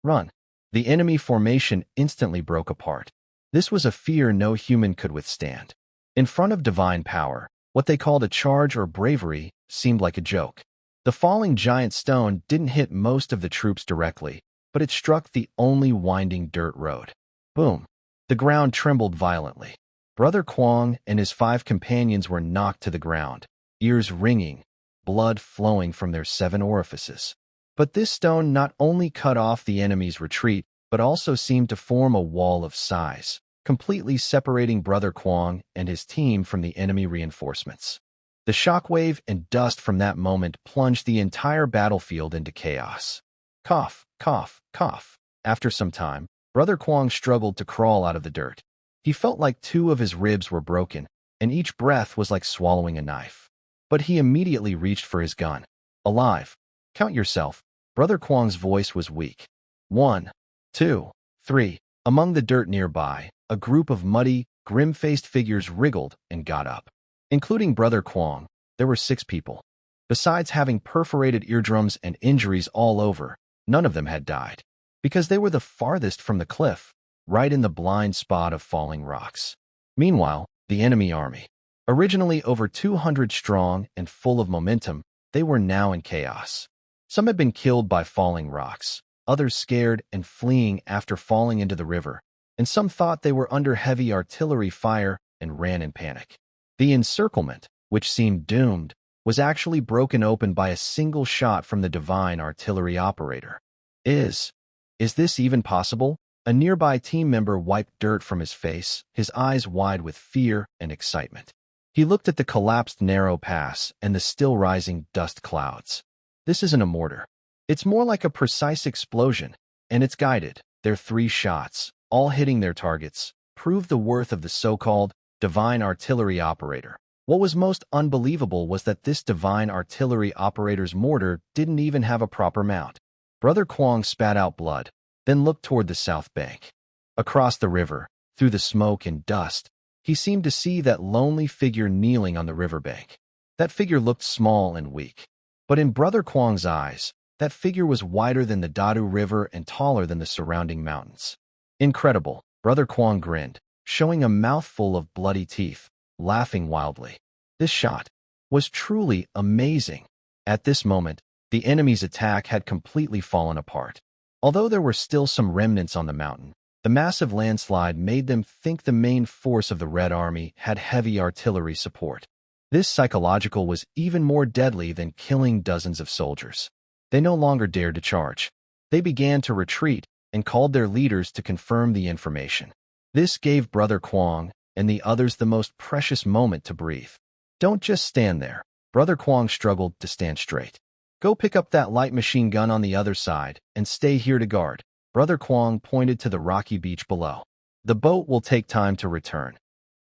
Run! The enemy formation instantly broke apart. This was a fear no human could withstand. In front of divine power, what they called a charge or bravery seemed like a joke. The falling giant stone didn't hit most of the troops directly, but it struck the only winding dirt road. Boom! The ground trembled violently. Brother Kwong and his 5 companions were knocked to the ground, ears ringing, blood flowing from their 7 orifices. But this stone not only cut off the enemy's retreat, but also seemed to form a wall of size, completely separating Brother Kwong and his team from the enemy reinforcements. The shockwave and dust from that moment plunged the entire battlefield into chaos. Cough, cough, cough. After some time, Brother Kwong struggled to crawl out of the dirt. He felt like 2 of his ribs were broken, and each breath was like swallowing a knife. But he immediately reached for his gun. Alive. Count yourself. Brother Kwong's voice was weak. 1, 2, 3. Among the dirt nearby, a group of muddy, grim-faced figures wriggled and got up. Including Brother Kwong, there were 6 people. Besides having perforated eardrums and injuries all over, none of them had died, because they were the farthest from the cliff, right in the blind spot of falling rocks. Meanwhile, the enemy army, originally over 200 strong and full of momentum, they were now in chaos. Some had been killed by falling rocks, others scared and fleeing after falling into the river, and some thought they were under heavy artillery fire and ran in panic. The encirclement, which seemed doomed, was actually broken open by a single shot from the divine artillery operator. Is this even possible? A nearby team member wiped dirt from his face, his eyes wide with fear and excitement. He looked at the collapsed narrow pass and the still rising dust clouds. This isn't a mortar. It's more like a precise explosion, and it's guided. Their 3 shots, all hitting their targets, proved the worth of the so-called divine artillery operator. What was most unbelievable was that this divine artillery operator's mortar didn't even have a proper mount. Brother Kwong spat out blood, then looked toward the south bank. Across the river, through the smoke and dust, he seemed to see that lonely figure kneeling on the riverbank. That figure looked small and weak. But in Brother Kwong's eyes, that figure was wider than the Dadu River and taller than the surrounding mountains. Incredible, Brother Kwong grinned, showing a mouthful of bloody teeth, laughing wildly. This shot was truly amazing. At this moment, the enemy's attack had completely fallen apart. Although there were still some remnants on the mountain, the massive landslide made them think the main force of the Red Army had heavy artillery support. This psychological was even more deadly than killing dozens of soldiers. They no longer dared to charge. They began to retreat and called their leaders to confirm the information. This gave Brother Kwong and the others the most precious moment to breathe. Don't just stand there. Brother Kwong struggled to stand straight. Go pick up that light machine gun on the other side and stay here to guard. Brother Kwong pointed to the rocky beach below. The boat will take time to return.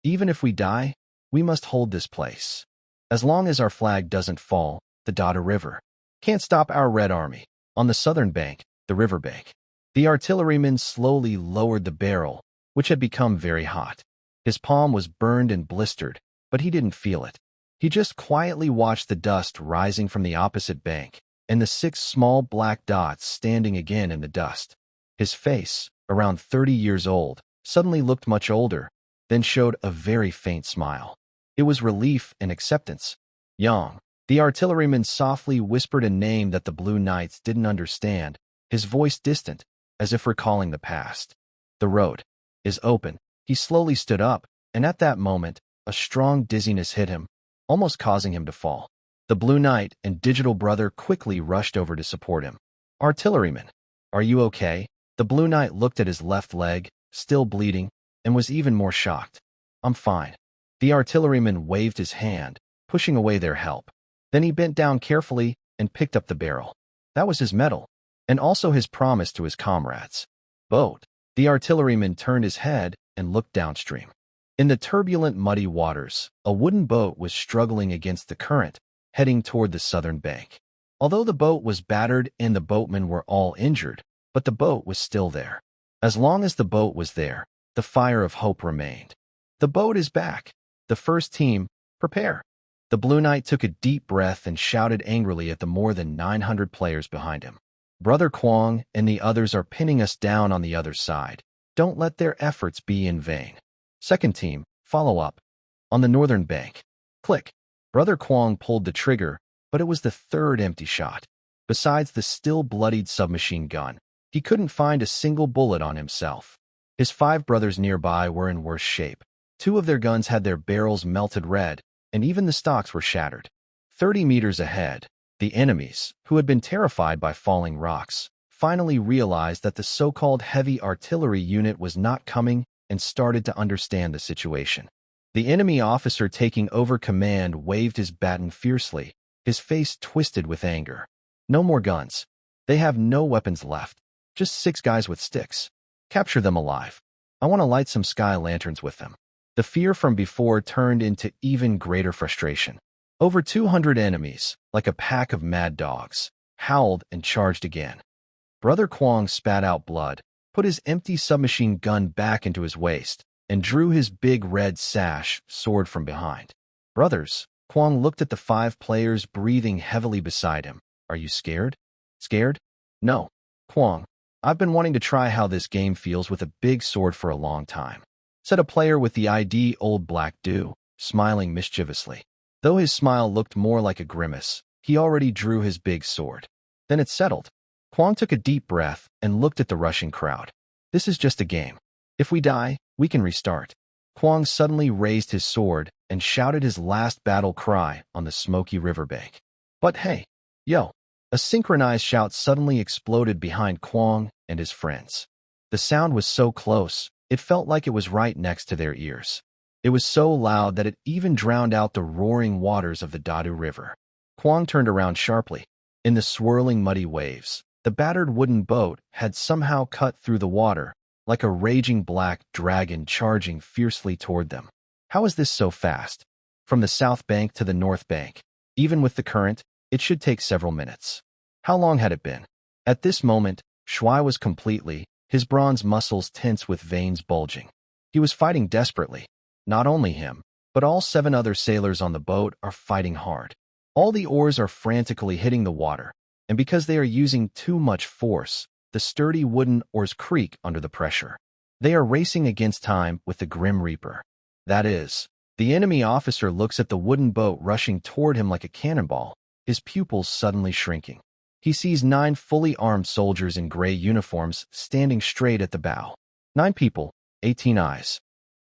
Even if we die, we must hold this place. As long as our flag doesn't fall, the Dadu River can't stop our Red Army. On the southern bank, the riverbank, the artilleryman slowly lowered the barrel, which had become very hot. His palm was burned and blistered, but he didn't feel it. He just quietly watched the dust rising from the opposite bank, and the 6 small black dots standing again in the dust. His face, around 30 years old, suddenly looked much older, then showed a very faint smile. It was relief and acceptance. Yang, the artilleryman softly whispered a name that the Blue Knights didn't understand, his voice distant, as if recalling the past. The road is open. He slowly stood up, and at that moment, a strong dizziness hit him, almost causing him to fall. The Blue Knight and Digital Brother quickly rushed over to support him. Artilleryman, are you okay? The Blue Knight looked at his left leg, still bleeding, and was even more shocked. I'm fine. The artilleryman waved his hand, pushing away their help. Then he bent down carefully and picked up the barrel. That was his medal, and also his promise to his comrades. Boat. The artilleryman turned his head and looked downstream. In the turbulent, muddy waters, a wooden boat was struggling against the current, heading toward the southern bank. Although the boat was battered and the boatmen were all injured, but the boat was still there. As long as the boat was there, the fire of hope remained. The boat is back. The first team, prepare. The Blue Knight took a deep breath and shouted angrily at the more than 900 players behind him. Brother Kwong and the others are pinning us down on the other side. Don't let their efforts be in vain. Second team, follow up. On the northern bank. Click. Brother Kwong pulled the trigger, but it was the 3rd empty shot. Besides the still bloodied submachine gun, he couldn't find a single bullet on himself. His 5 brothers nearby were in worse shape. 2 of their guns had their barrels melted red, and even the stocks were shattered. 30 meters ahead, the enemies, who had been terrified by falling rocks, finally realized that the so-called heavy artillery unit was not coming and started to understand the situation. The enemy officer taking over command waved his baton fiercely, his face twisted with anger. No more guns. They have no weapons left. Just 6 guys with sticks. Capture them alive. I want to light some sky lanterns with them. The fear from before turned into even greater frustration. Over 200 enemies, like a pack of mad dogs, howled and charged again. Brother Kwong spat out blood, put his empty submachine gun back into his waist, and drew his big red sash sword from behind. Brothers, Kwang looked at the 5 players breathing heavily beside him. Are you scared? Scared? No. Kwang, I've been wanting to try how this game feels with a big sword for a long time, said a player with the ID Old Black Dew, smiling mischievously. Though his smile looked more like a grimace, he already drew his big sword. Then it settled. Kwang took a deep breath and looked at the rushing crowd. This is just a game. If we die, we can restart. Kwang suddenly raised his sword and shouted his last battle cry on the smoky riverbank. But hey, yo! A synchronized shout suddenly exploded behind Kwang and his friends. The sound was so close, it felt like it was right next to their ears. It was so loud that it even drowned out the roaring waters of the Dadu River. Kwang turned around sharply. In the swirling muddy waves, the battered wooden boat had somehow cut through the water, like a raging black dragon charging fiercely toward them. How is this so fast? From the south bank to the north bank, even with the current, it should take several minutes. How long had it been? At this moment, Shuai was completely, his bronze muscles tense with veins bulging. He was fighting desperately. Not only him, but all 7 other sailors on the boat are fighting hard. All the oars are frantically hitting the water, and because they are using too much force, the sturdy wooden oars creak under the pressure. They are racing against time with the Grim Reaper. That is, the enemy officer looks at the wooden boat rushing toward him like a cannonball, his pupils suddenly shrinking. He sees 9 fully armed soldiers in gray uniforms standing straight at the bow. 9 people, 18 eyes.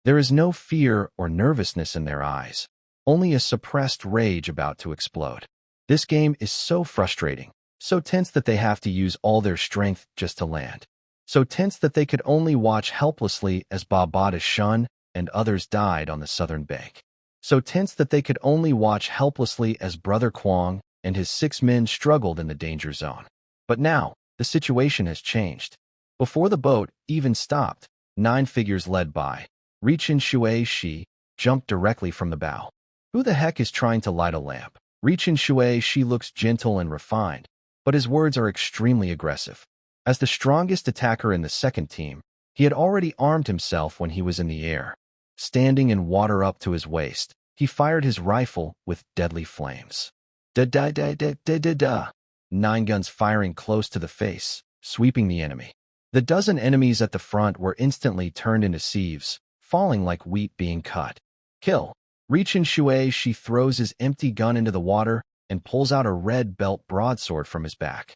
There is no fear or nervousness in their eyes, only a suppressed rage about to explode. This game is so frustrating, so tense that they have to use all their strength just to land. So tense that they could only watch helplessly as Baba Shun and others died on the southern bank. So tense that they could only watch helplessly as Brother Kwang and his 6 men struggled in the danger zone. But now, the situation has changed. Before the boat even stopped, 9 figures led by Richin Shui Shi jumped directly from the bow. Who the heck is trying to light a lamp? Richin Shui Shi looks gentle and refined, but his words are extremely aggressive. As the strongest attacker in the second team, he had already armed himself when he was in the air. Standing in water up to his waist, he fired his rifle with deadly flames. Da-da-da-da-da-da-da. 9 guns firing close to the face, sweeping the enemy. The dozen enemies at the front were instantly turned into sieves, falling like wheat being cut. Kill. Richin Shui Shi throws his empty gun into the water and pulls out a red belt broadsword from his back.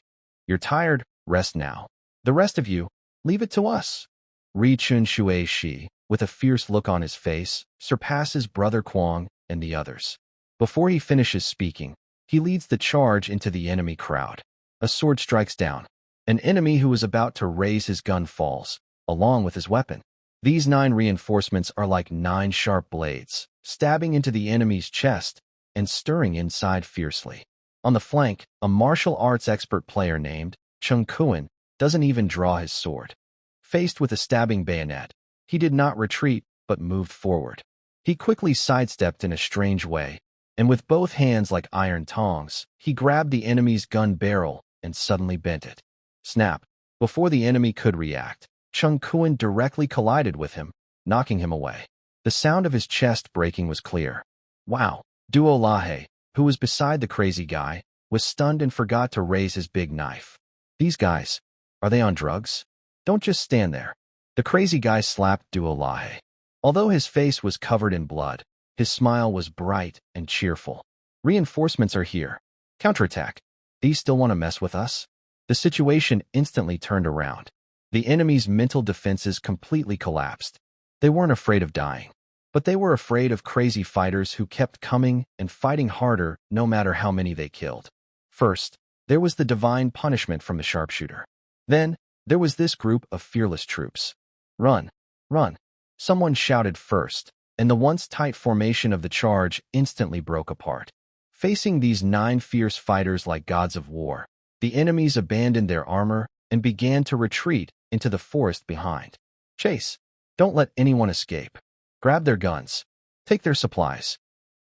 You're tired, rest now. The rest of you, leave it to us. Richin Shui Shi, with a fierce look on his face, surpasses Brother Kwang and the others. Before he finishes speaking, he leads the charge into the enemy crowd. A sword strikes down. An enemy who is about to raise his gun falls, along with his weapon. These 9 reinforcements are like 9 sharp blades, stabbing into the enemy's chest and stirring inside fiercely. On the flank, a martial arts expert player named Chung Kuan doesn't even draw his sword. Faced with a stabbing bayonet, he did not retreat but moved forward. He quickly sidestepped in a strange way, and with both hands like iron tongs, he grabbed the enemy's gun barrel and suddenly bent it. Snap! Before the enemy could react, Chung Kuan directly collided with him, knocking him away. The sound of his chest breaking was clear. Wow! Duo Lahe, who was beside the crazy guy, was stunned and forgot to raise his big knife. These guys, are they on drugs? Don't just stand there. The crazy guy slapped Duo Lahe. Although his face was covered in blood, his smile was bright and cheerful. Reinforcements are here. Counterattack. These still want to mess with us? The situation instantly turned around. The enemy's mental defenses completely collapsed. They weren't afraid of dying, but they were afraid of crazy fighters who kept coming and fighting harder no matter how many they killed. First, there was the divine punishment from the sharpshooter. Then, there was this group of fearless troops. Run! Run! Someone shouted first, and the once tight formation of the charge instantly broke apart. Facing these 9 fierce fighters like gods of war, the enemies abandoned their armor and began to retreat into the forest behind. Chase! Don't let anyone escape. Grab their guns. Take their supplies.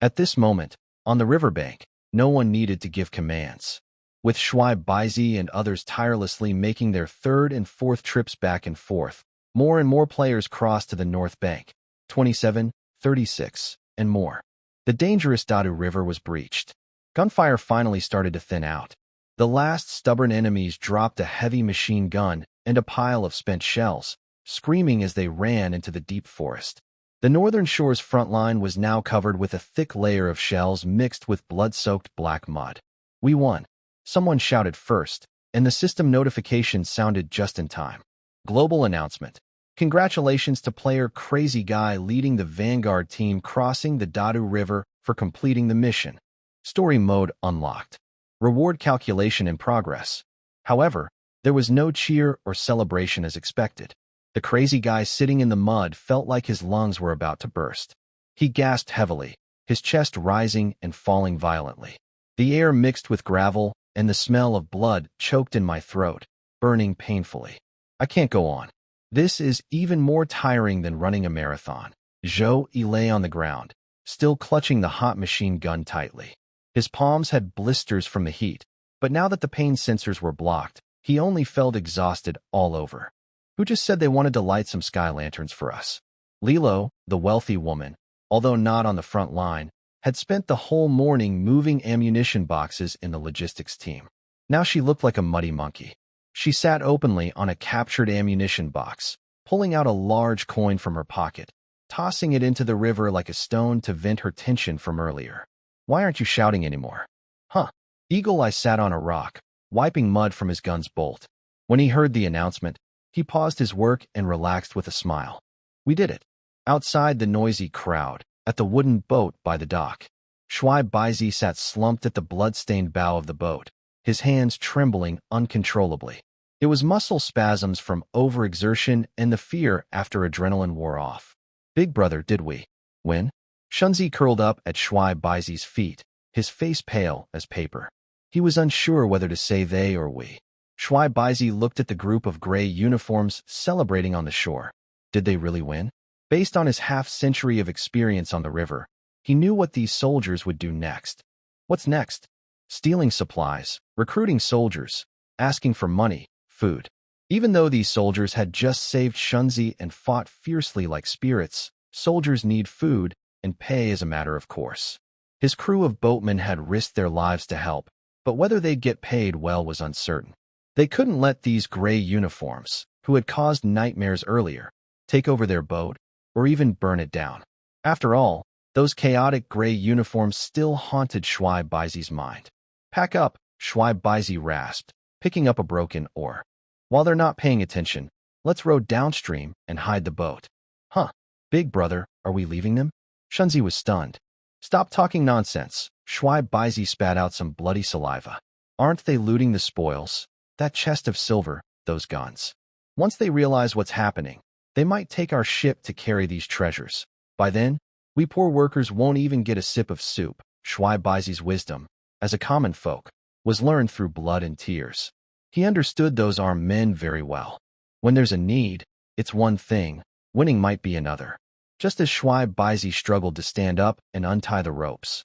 At this moment, on the riverbank, no one needed to give commands. With Shuai Baizi and others tirelessly making their 3rd and 4th trips back and forth, more and more players crossed to the north bank, 27, 36, and more. The dangerous Dadu River was breached. Gunfire finally started to thin out. The last stubborn enemies dropped a heavy machine gun and a pile of spent shells, screaming as they ran into the deep forest. The northern shore's front line was now covered with a thick layer of shells mixed with blood-soaked black mud. We won. Someone shouted first, and the system notification sounded just in time. Global announcement. Congratulations to player Crazy Guy leading the Vanguard team crossing the Dadu River for completing the mission. Story mode unlocked. Reward calculation in progress. However, there was no cheer or celebration as expected. The Crazy Guy sitting in the mud felt like his lungs were about to burst. He gasped heavily, his chest rising and falling violently. The air mixed with gravel, and the smell of blood choked in my throat, burning painfully. I can't go on. This is even more tiring than running a marathon. Zhou Yi lay on the ground, still clutching the hot machine gun tightly. His palms had blisters from the heat, but now that the pain sensors were blocked, he only felt exhausted all over. Who just said they wanted to light some sky lanterns for us? Lilo, the wealthy woman, although not on the front line, had spent the whole morning moving ammunition boxes in the logistics team. Now she looked like a muddy monkey. She sat openly on a captured ammunition box, pulling out a large coin from her pocket, tossing it into the river like a stone to vent her tension from earlier. Why aren't you shouting anymore? Huh. Eagle Eye sat on a rock, wiping mud from his gun's bolt. When he heard the announcement, he paused his work and relaxed with a smile. We did it. Outside the noisy crowd, at the wooden boat by the dock, Shui Baizi sat slumped at the blood-stained bow of the boat, his hands trembling uncontrollably. It was muscle spasms from overexertion and the fear after adrenaline wore off. Big brother, did we win? Shunzi curled up at Shui Baizi's feet, his face pale as paper. He was unsure whether to say they or we. Shui Baizi looked at the group of gray uniforms celebrating on the shore. Did they really win? Based on his half-century of experience on the river, he knew what these soldiers would do next. What's next? Stealing supplies, recruiting soldiers, asking for money, food. Even though these soldiers had just saved Shunzi and fought fiercely like spirits, soldiers need food, and pay is a matter of course. His crew of boatmen had risked their lives to help, but whether they'd get paid well was uncertain. They couldn't let these gray uniforms, who had caused nightmares earlier, take over their boat, or even burn it down. After all, those chaotic gray uniforms still haunted Shui Baizi's mind. Pack up, Shui Baizi rasped, picking up a broken oar. While they're not paying attention, let's row downstream and hide the boat. Huh, big brother, are we leaving them? Shunzi was stunned. Stop talking nonsense. Shui Baizi spat out some bloody saliva. Aren't they looting the spoils? That chest of silver, those guns. Once they realize what's happening, they might take our ship to carry these treasures. By then, we poor workers won't even get a sip of soup. Shui Baizi's wisdom, as a common folk, was learned through blood and tears. He understood those armed men very well. When there's a need, it's one thing, winning might be another. Just as Shui Baizi struggled to stand up and untie the ropes.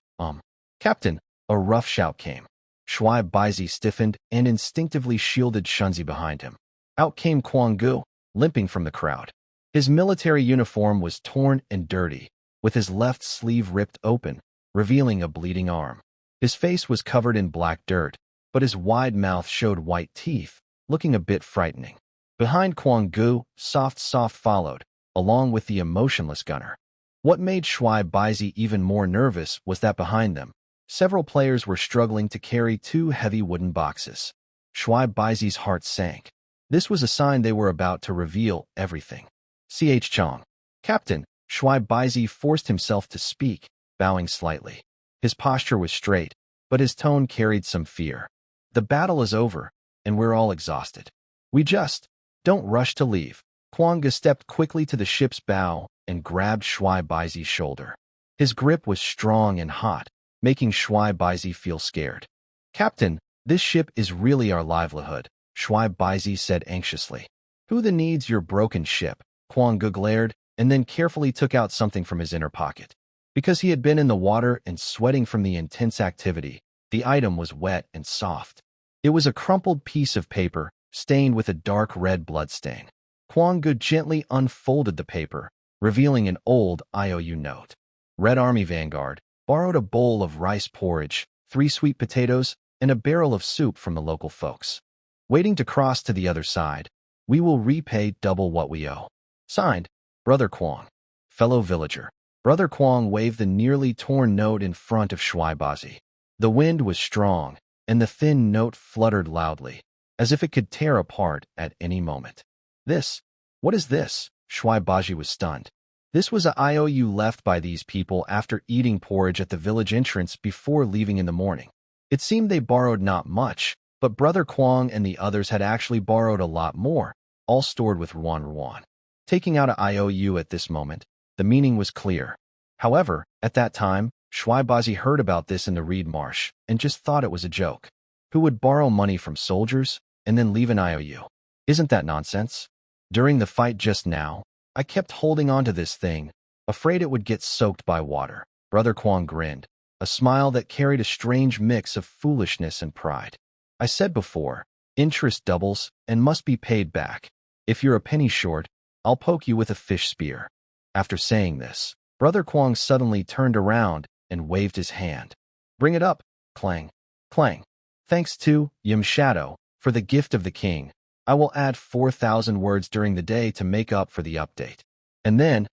Captain, a rough shout came. Shui Baizi stiffened and instinctively shielded Shunzi behind him. Out came Kuang Gu, limping from the crowd. His military uniform was torn and dirty, with his left sleeve ripped open, revealing a bleeding arm. His face was covered in black dirt, but his wide mouth showed white teeth, looking a bit frightening. Behind Kuang Gu, Soft followed, along with the emotionless gunner. What made Shui Baizi even more nervous was that behind them, several players were struggling to carry two heavy wooden boxes. Shui Baizi's heart sank. This was a sign they were about to reveal everything. Ch. Chong. Captain, Shui Baizi forced himself to speak, bowing slightly. His posture was straight, but his tone carried some fear. The battle is over, and we're all exhausted. Don't rush to leave. Kuanga stepped quickly to the ship's bow and grabbed Shui Baizi's shoulder. His grip was strong and hot, making Shui Baizi feel scared. Captain, this ship is really our livelihood, Shui Baizi said anxiously. Who the needs your broken ship? Kuanga glared, and then carefully took out something from his inner pocket. Because he had been in the water and sweating from the intense activity, the item was wet and soft. It was a crumpled piece of paper, stained with a dark red bloodstain. Kuanga gently unfolded the paper, revealing an old IOU note. Red Army Vanguard, borrowed a bowl of rice porridge, 3 sweet potatoes, and a barrel of soup from the local folks. Waiting to cross to the other side, we will repay double what we owe. Signed, Brother Kwong. Fellow villager. Brother Kwong waved the nearly torn note in front of Shuaibazi. The wind was strong, and the thin note fluttered loudly, as if it could tear apart at any moment. What is this? Shuaibazi was stunned. This was a IOU left by these people after eating porridge at the village entrance before leaving in the morning. It seemed they borrowed not much, but Brother Kwong and the others had actually borrowed a lot more, all stored with ruan. Taking out a IOU at this moment, the meaning was clear. However, at that time, Shuaibazi heard about this in the reed marsh and just thought it was a joke. Who would borrow money from soldiers and then leave an IOU? Isn't that nonsense? During the fight just now, I kept holding on to this thing, afraid it would get soaked by water. Brother Kwong grinned, a smile that carried a strange mix of foolishness and pride. I said before, interest doubles and must be paid back. If you're a penny short, I'll poke you with a fish spear. After saying this, Brother Kwong suddenly turned around and waved his hand. Bring it up, clang, clang. Thanks to Yim Shadow for the gift of the king. I will add 4,000 words during the day to make up for the update. And then,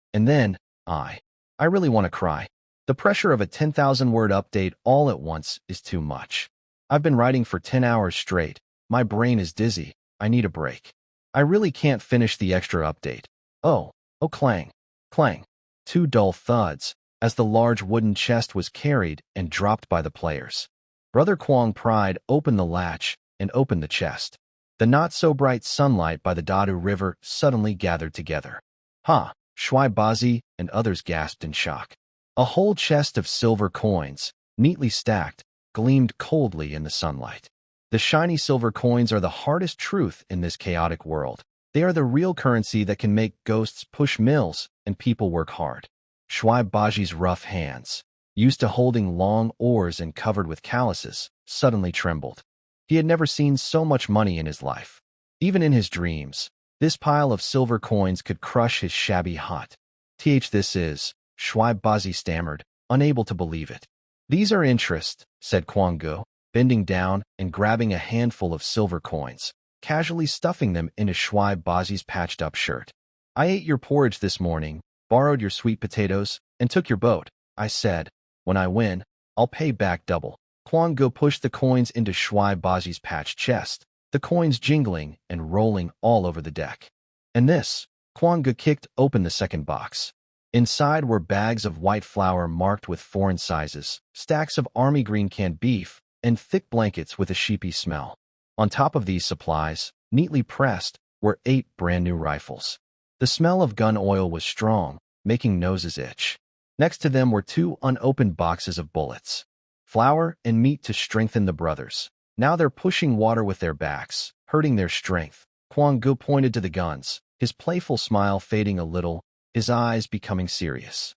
I really want to cry. The pressure of a 10,000-word update all at once is too much. I've been writing for 10 hours straight. My brain is dizzy. I need a break. I really can't finish the extra update. Oh, clang, clang. 2 dull thuds as the large wooden chest was carried and dropped by the players. Brother Kwong pried open the latch and opened the chest. The not-so-bright sunlight by the Dadu River suddenly gathered together. Shuaibazi and others gasped in shock. A whole chest of silver coins, neatly stacked, gleamed coldly in the sunlight. The shiny silver coins are the hardest truth in this chaotic world. They are the real currency that can make ghosts push mills and people work hard. Shuaibazi's rough hands, used to holding long oars and covered with calluses, suddenly trembled. He had never seen so much money in his life. Even in his dreams, this pile of silver coins could crush his shabby hut. This is, Shuaibazi stammered, unable to believe it. These are interest, said Kwang-gu, bending down and grabbing a handful of silver coins, casually stuffing them into Shuaibazi's patched-up shirt. I ate your porridge this morning, borrowed your sweet potatoes, and took your boat. I said, when I win, I'll pay back double. Kwang-gu pushed the coins into Shuaibazi's patched chest, the coins jingling and rolling all over the deck. And this, Kwang-gu kicked open the second box. Inside were bags of white flour marked with foreign sizes, stacks of army green canned beef, and thick blankets with a sheepy smell. On top of these supplies, neatly pressed, were 8 brand-new rifles. The smell of gun oil was strong, making noses itch. Next to them were 2 unopened boxes of bullets. Flour and meat to strengthen the brothers. Now they're pushing water with their backs, hurting their strength. Kwang-gu pointed to the guns, his playful smile fading a little, his eyes becoming serious.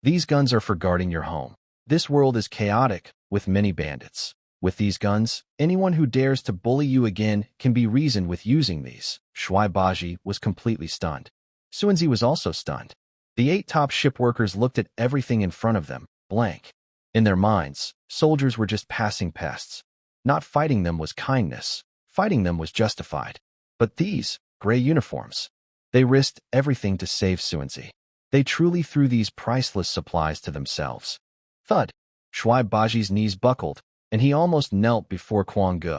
These guns are for guarding your home. This world is chaotic, with many bandits. With these guns, anyone who dares to bully you again can be reasoned with using these. Shuaibazi was completely stunned. Suanzi was also stunned. The 8 top ship workers looked at everything in front of them, blank. In their minds, soldiers were just passing pests. Not fighting them was kindness. Fighting them was justified. But these, gray uniforms, they risked everything to save Suanzi. They truly threw these priceless supplies to themselves. Thud! Shuaibazi's knees buckled, and he almost knelt before Kwang-gu.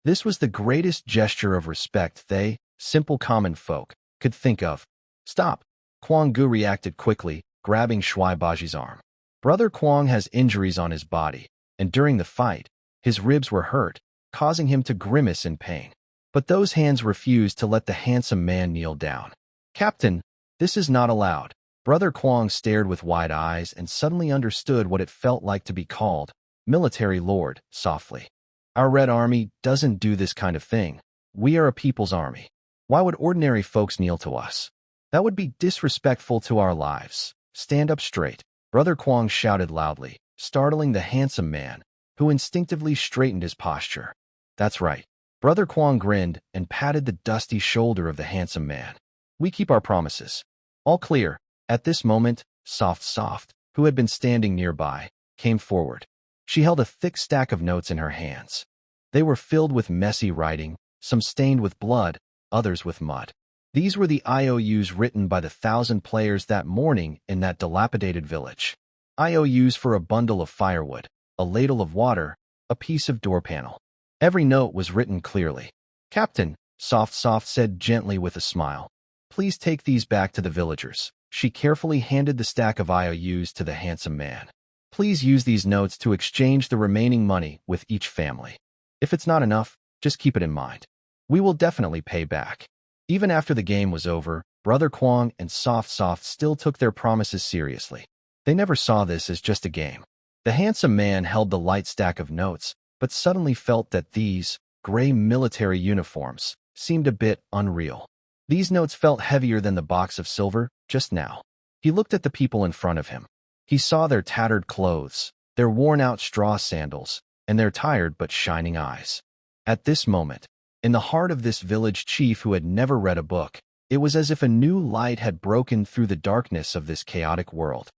This was the greatest gesture of respect they, simple common folk, could think of. Stop! Kwang-gu reacted quickly, grabbing Shuaibazi's arm. Brother Kwong has injuries on his body, and during the fight, his ribs were hurt, causing him to grimace in pain. But those hands refused to let the handsome man kneel down. Captain, this is not allowed. Brother Kwong stared with wide eyes and suddenly understood what it felt like to be called military lord, softly. Our Red Army doesn't do this kind of thing. We are a people's army. Why would ordinary folks kneel to us? That would be disrespectful to our lives. Stand up straight. Brother Kwong shouted loudly, startling the handsome man, who instinctively straightened his posture. That's right. Brother Kwong grinned and patted the dusty shoulder of the handsome man. We keep our promises. All clear. At this moment, Soft, who had been standing nearby, came forward. She held a thick stack of notes in her hands. They were filled with messy writing, some stained with blood, others with mud. These were the IOUs written by the 1,000 players that morning in that dilapidated village. IOUs for a bundle of firewood, a ladle of water, a piece of door panel. Every note was written clearly. "Captain," Soft said gently with a smile, "please take these back to the villagers." She carefully handed the stack of IOUs to the handsome man. "Please use these notes to exchange the remaining money with each family. If it's not enough, just keep it in mind. We will definitely pay back." Even after the game was over, Brother Kwong and Soft still took their promises seriously. They never saw this as just a game. The handsome man held the light stack of notes, but suddenly felt that these gray military uniforms seemed a bit unreal. These notes felt heavier than the box of silver just now. He looked at the people in front of him. He saw their tattered clothes, their worn-out straw sandals, and their tired but shining eyes. At this moment, in the heart of this village chief who had never read a book, it was as if a new light had broken through the darkness of this chaotic world.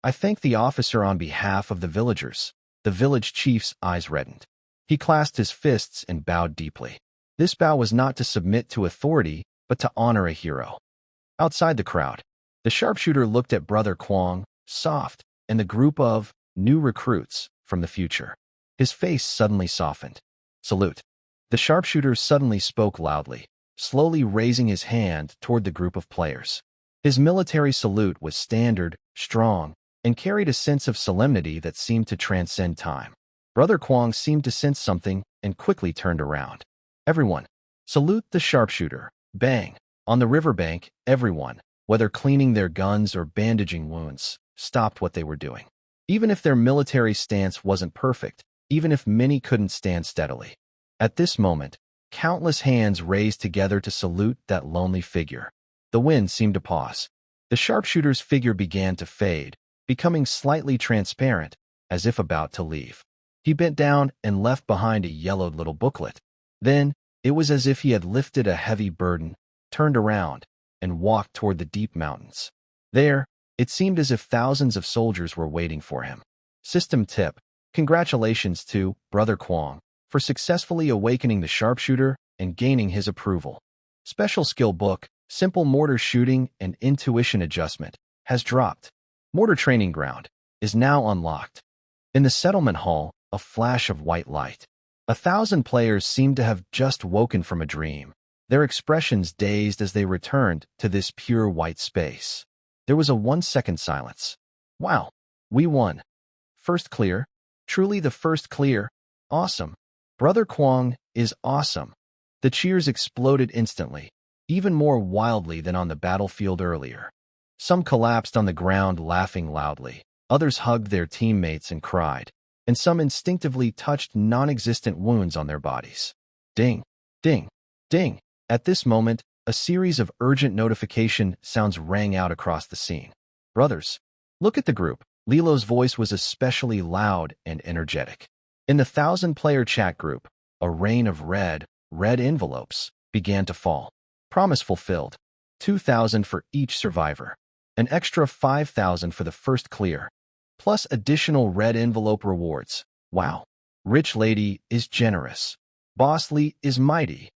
I thank the officer on behalf of the villagers." The village chief's eyes reddened. He clasped his fists and bowed deeply. This bow was not to submit to authority, but to honor a hero. Outside the crowd, the sharpshooter looked at Brother Kwong, Soft, and the group of new recruits from the future. His face suddenly softened. "Salute." The sharpshooter suddenly spoke loudly, slowly raising his hand toward the group of players. His military salute was standard, strong, and carried a sense of solemnity that seemed to transcend time. Brother Kwong seemed to sense something and quickly turned around. "Everyone, salute the sharpshooter." Bang! On the riverbank, everyone, whether cleaning their guns or bandaging wounds, stopped what they were doing. Even if their military stance wasn't perfect, even if many couldn't stand steadily. At this moment, countless hands raised together to salute that lonely figure. The wind seemed to pause. The sharpshooter's figure began to fade, becoming slightly transparent, as if about to leave. He bent down and left behind a yellowed little booklet. Then, it was as if he had lifted a heavy burden, turned around, and walked toward the deep mountains. There, it seemed as if thousands of soldiers were waiting for him. System tip: congratulations to Brother Kwong for successfully awakening the sharpshooter and gaining his approval. Special skill book, Simple Mortar Shooting and Intuition Adjustment, has dropped. Mortar Training Ground is now unlocked. In the settlement hall, a flash of white light. 1,000 players seemed to have just woken from a dream, their expressions dazed as they returned to this pure white space. There was a 1-second silence. "Wow, we won. First clear. Truly the first clear. Awesome. Brother Kwong is awesome." The cheers exploded instantly, even more wildly than on the battlefield earlier. Some collapsed on the ground laughing loudly, others hugged their teammates and cried, and some instinctively touched non-existent wounds on their bodies. Ding, ding, ding. At this moment, a series of urgent notification sounds rang out across the scene. "Brothers, look at the group." Lilo's voice was especially loud and energetic. In the 1,000-player chat group, a rain of red envelopes began to fall. Promise fulfilled. 2,000 for each survivor. An extra 5,000 for the first clear. Plus additional red envelope rewards. Wow. Rich lady is generous. Boss Lee is mighty.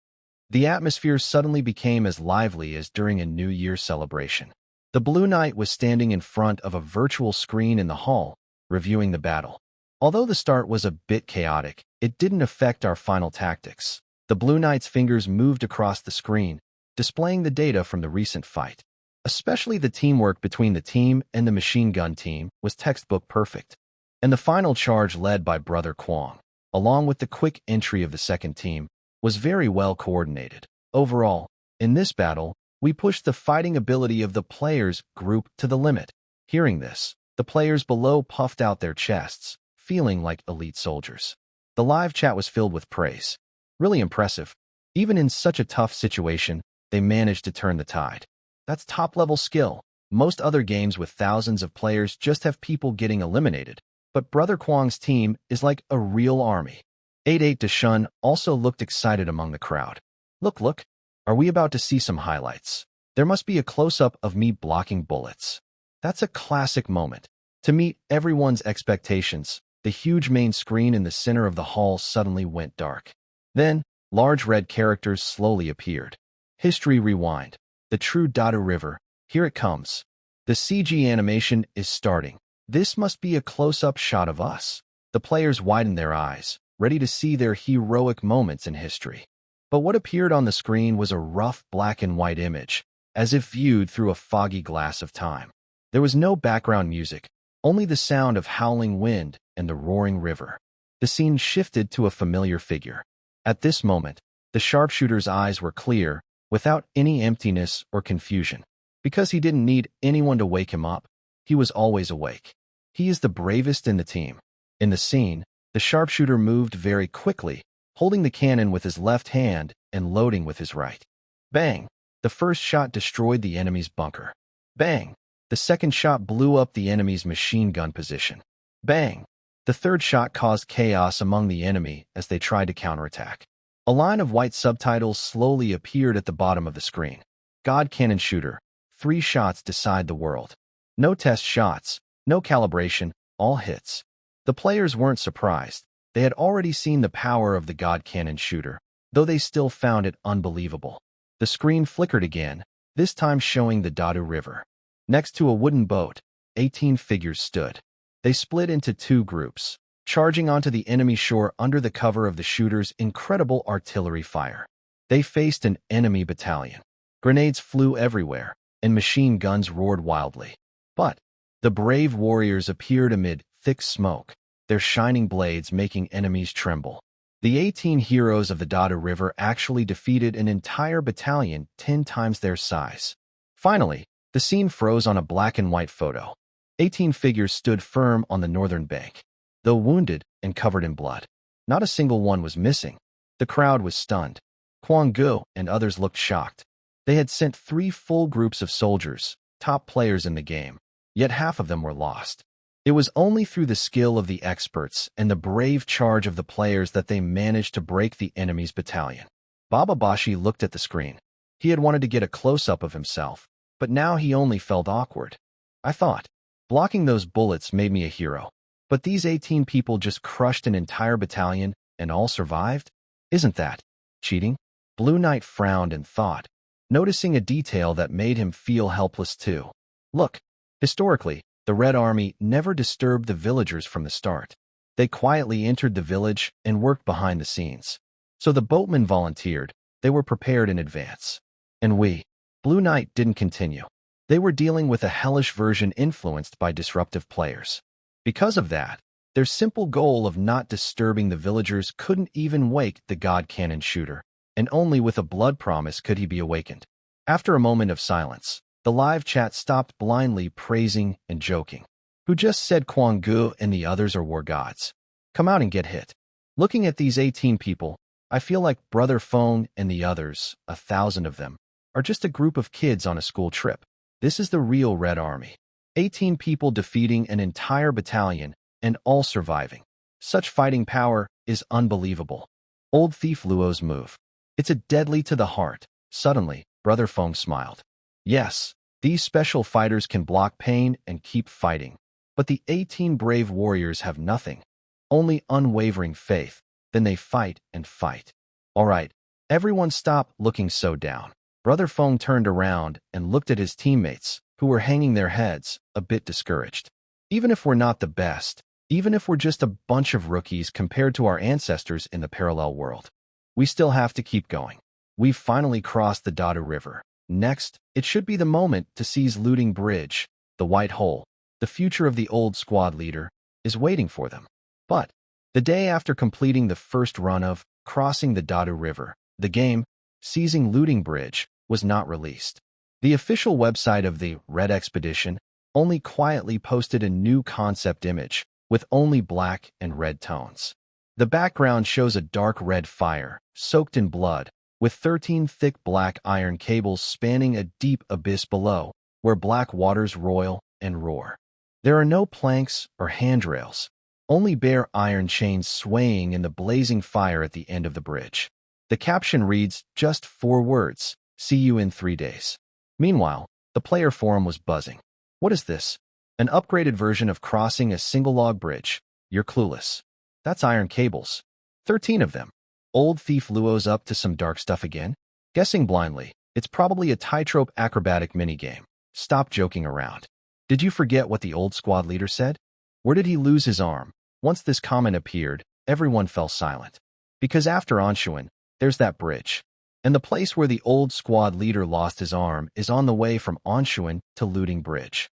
The atmosphere suddenly became as lively as during a New Year's celebration. The Blue Knight was standing in front of a virtual screen in the hall, reviewing the battle. Although the start was a bit chaotic, it didn't affect our final tactics. The Blue Knight's fingers moved across the screen, displaying the data from the recent fight. Especially the teamwork between the team and the machine gun team was textbook perfect. And the final charge led by Brother Kwong, along with the quick entry of the second team, was very well coordinated. Overall, in this battle, we pushed the fighting ability of the players group to the limit. Hearing this, the players below puffed out their chests, feeling like elite soldiers. The live chat was filled with praise. Really impressive. Even in such a tough situation, they managed to turn the tide. That's top-level skill. Most other games with thousands of players just have people getting eliminated, but Brother Kwong's team is like a real army. 88 Dashun also looked excited among the crowd. Look, are we about to see some highlights? There must be a close-up of me blocking bullets. That's a classic moment. To meet everyone's expectations, the huge main screen in the center of the hall suddenly went dark. Then, large red characters slowly appeared. History rewind. The true Dadu River. Here it comes. The CG animation is starting. This must be a close-up shot of us. The players widened their eyes, ready to see their heroic moments in history. But what appeared on the screen was a rough black and white image, as if viewed through a foggy glass of time. There was no background music, only the sound of howling wind and the roaring river. The scene shifted to a familiar figure. At this moment, the sharpshooter's eyes were clear, without any emptiness or confusion. Because he didn't need anyone to wake him up, he was always awake. He is the bravest in the team. In the scene, the sharpshooter moved very quickly, holding the cannon with his left hand and loading with his right. Bang! The first shot destroyed the enemy's bunker. Bang! The second shot blew up the enemy's machine gun position. Bang! The third shot caused chaos among the enemy as they tried to counterattack. A line of white subtitles slowly appeared at the bottom of the screen. God Cannon Shooter. 3 shots decide the world. No test shots, no calibration, all hits. The players weren't surprised. They had already seen the power of the God Cannon Shooter, though they still found it unbelievable. The screen flickered again, this time showing the Dadu River. Next to a wooden boat, 18 figures stood. They split into 2 groups, charging onto the enemy shore under the cover of the shooter's incredible artillery fire. They faced an enemy battalion. Grenades flew everywhere, and machine guns roared wildly. But the brave warriors appeared amid thick smoke, their shining blades making enemies tremble. The 18 heroes of the Dadu River actually defeated an entire battalion 10 times their size. Finally, the scene froze on a black and white photo. 18 figures stood firm on the northern bank, though wounded and covered in blood. Not a single one was missing. The crowd was stunned. Kwang Gu and others looked shocked. They had sent 3 full groups of soldiers, top players in the game, yet half of them were lost. It was only through the skill of the experts and the brave charge of the players that they managed to break the enemy's battalion. Baba Bashi looked at the screen. He had wanted to get a close-up of himself, but now he only felt awkward. I thought, blocking those bullets made me a hero. But these 18 people just crushed an entire battalion and all survived? Isn't that cheating? Blue Knight frowned and thought, noticing a detail that made him feel helpless too. Look, historically, the Red Army never disturbed the villagers from the start. They quietly entered the village and worked behind the scenes. So the boatmen volunteered. They were prepared in advance. And we, Blue Knight, didn't continue. They were dealing with a hellish version influenced by disruptive players. Because of that, their simple goal of not disturbing the villagers couldn't even wake the God Cannon Shooter, and only with a blood promise could he be awakened. After a moment of silence, the live chat stopped blindly praising and joking. Who just said Kwang Gu and the others are war gods? Come out and get hit. Looking at these 18 people, I feel like Brother Fong and the others, 1,000 of them, are just a group of kids on a school trip. This is the real Red Army. 18 people defeating an entire battalion and all surviving. Such fighting power is unbelievable. Old Thief Luo's move. It's a deadly to the heart. Suddenly, Brother Fong smiled. Yes, these special fighters can block pain and keep fighting. But the 18 brave warriors have nothing. Only unwavering faith. Then they fight and fight. All right, everyone stop looking so down. Brother Fong turned around and looked at his teammates, who were hanging their heads, a bit discouraged. Even if we're not the best, even if we're just a bunch of rookies compared to our ancestors in the parallel world, we still have to keep going. We've finally crossed the Dadu River. Next, it should be the moment to seize Looting Bridge. The White Hole, the future of the old squad leader, is waiting for them. But the day after completing the first run of Crossing the Dadu River, the game, Seizing Looting Bridge, was not released. The official website of the Red Expedition only quietly posted a new concept image with only black and red tones. The background shows a dark red fire, soaked in blood, with 13 thick black iron cables spanning a deep abyss below, where black waters roil and roar. There are no planks or handrails, only bare iron chains swaying in the blazing fire at the end of the bridge. The caption reads just 4 words, "See you in 3 days." Meanwhile, the player forum was buzzing. What is this? An upgraded version of crossing a single log bridge. You're clueless. That's iron cables. 13 of them. Old thief Luo's up to some dark stuff again? Guessing blindly, it's probably a tightrope acrobatic minigame. Stop joking around. Did you forget what the old squad leader said? Where did he lose his arm? Once this comment appeared, everyone fell silent. Because after Anshuan, there's that bridge. And the place where the old squad leader lost his arm is on the way from Anshuan to Looting Bridge.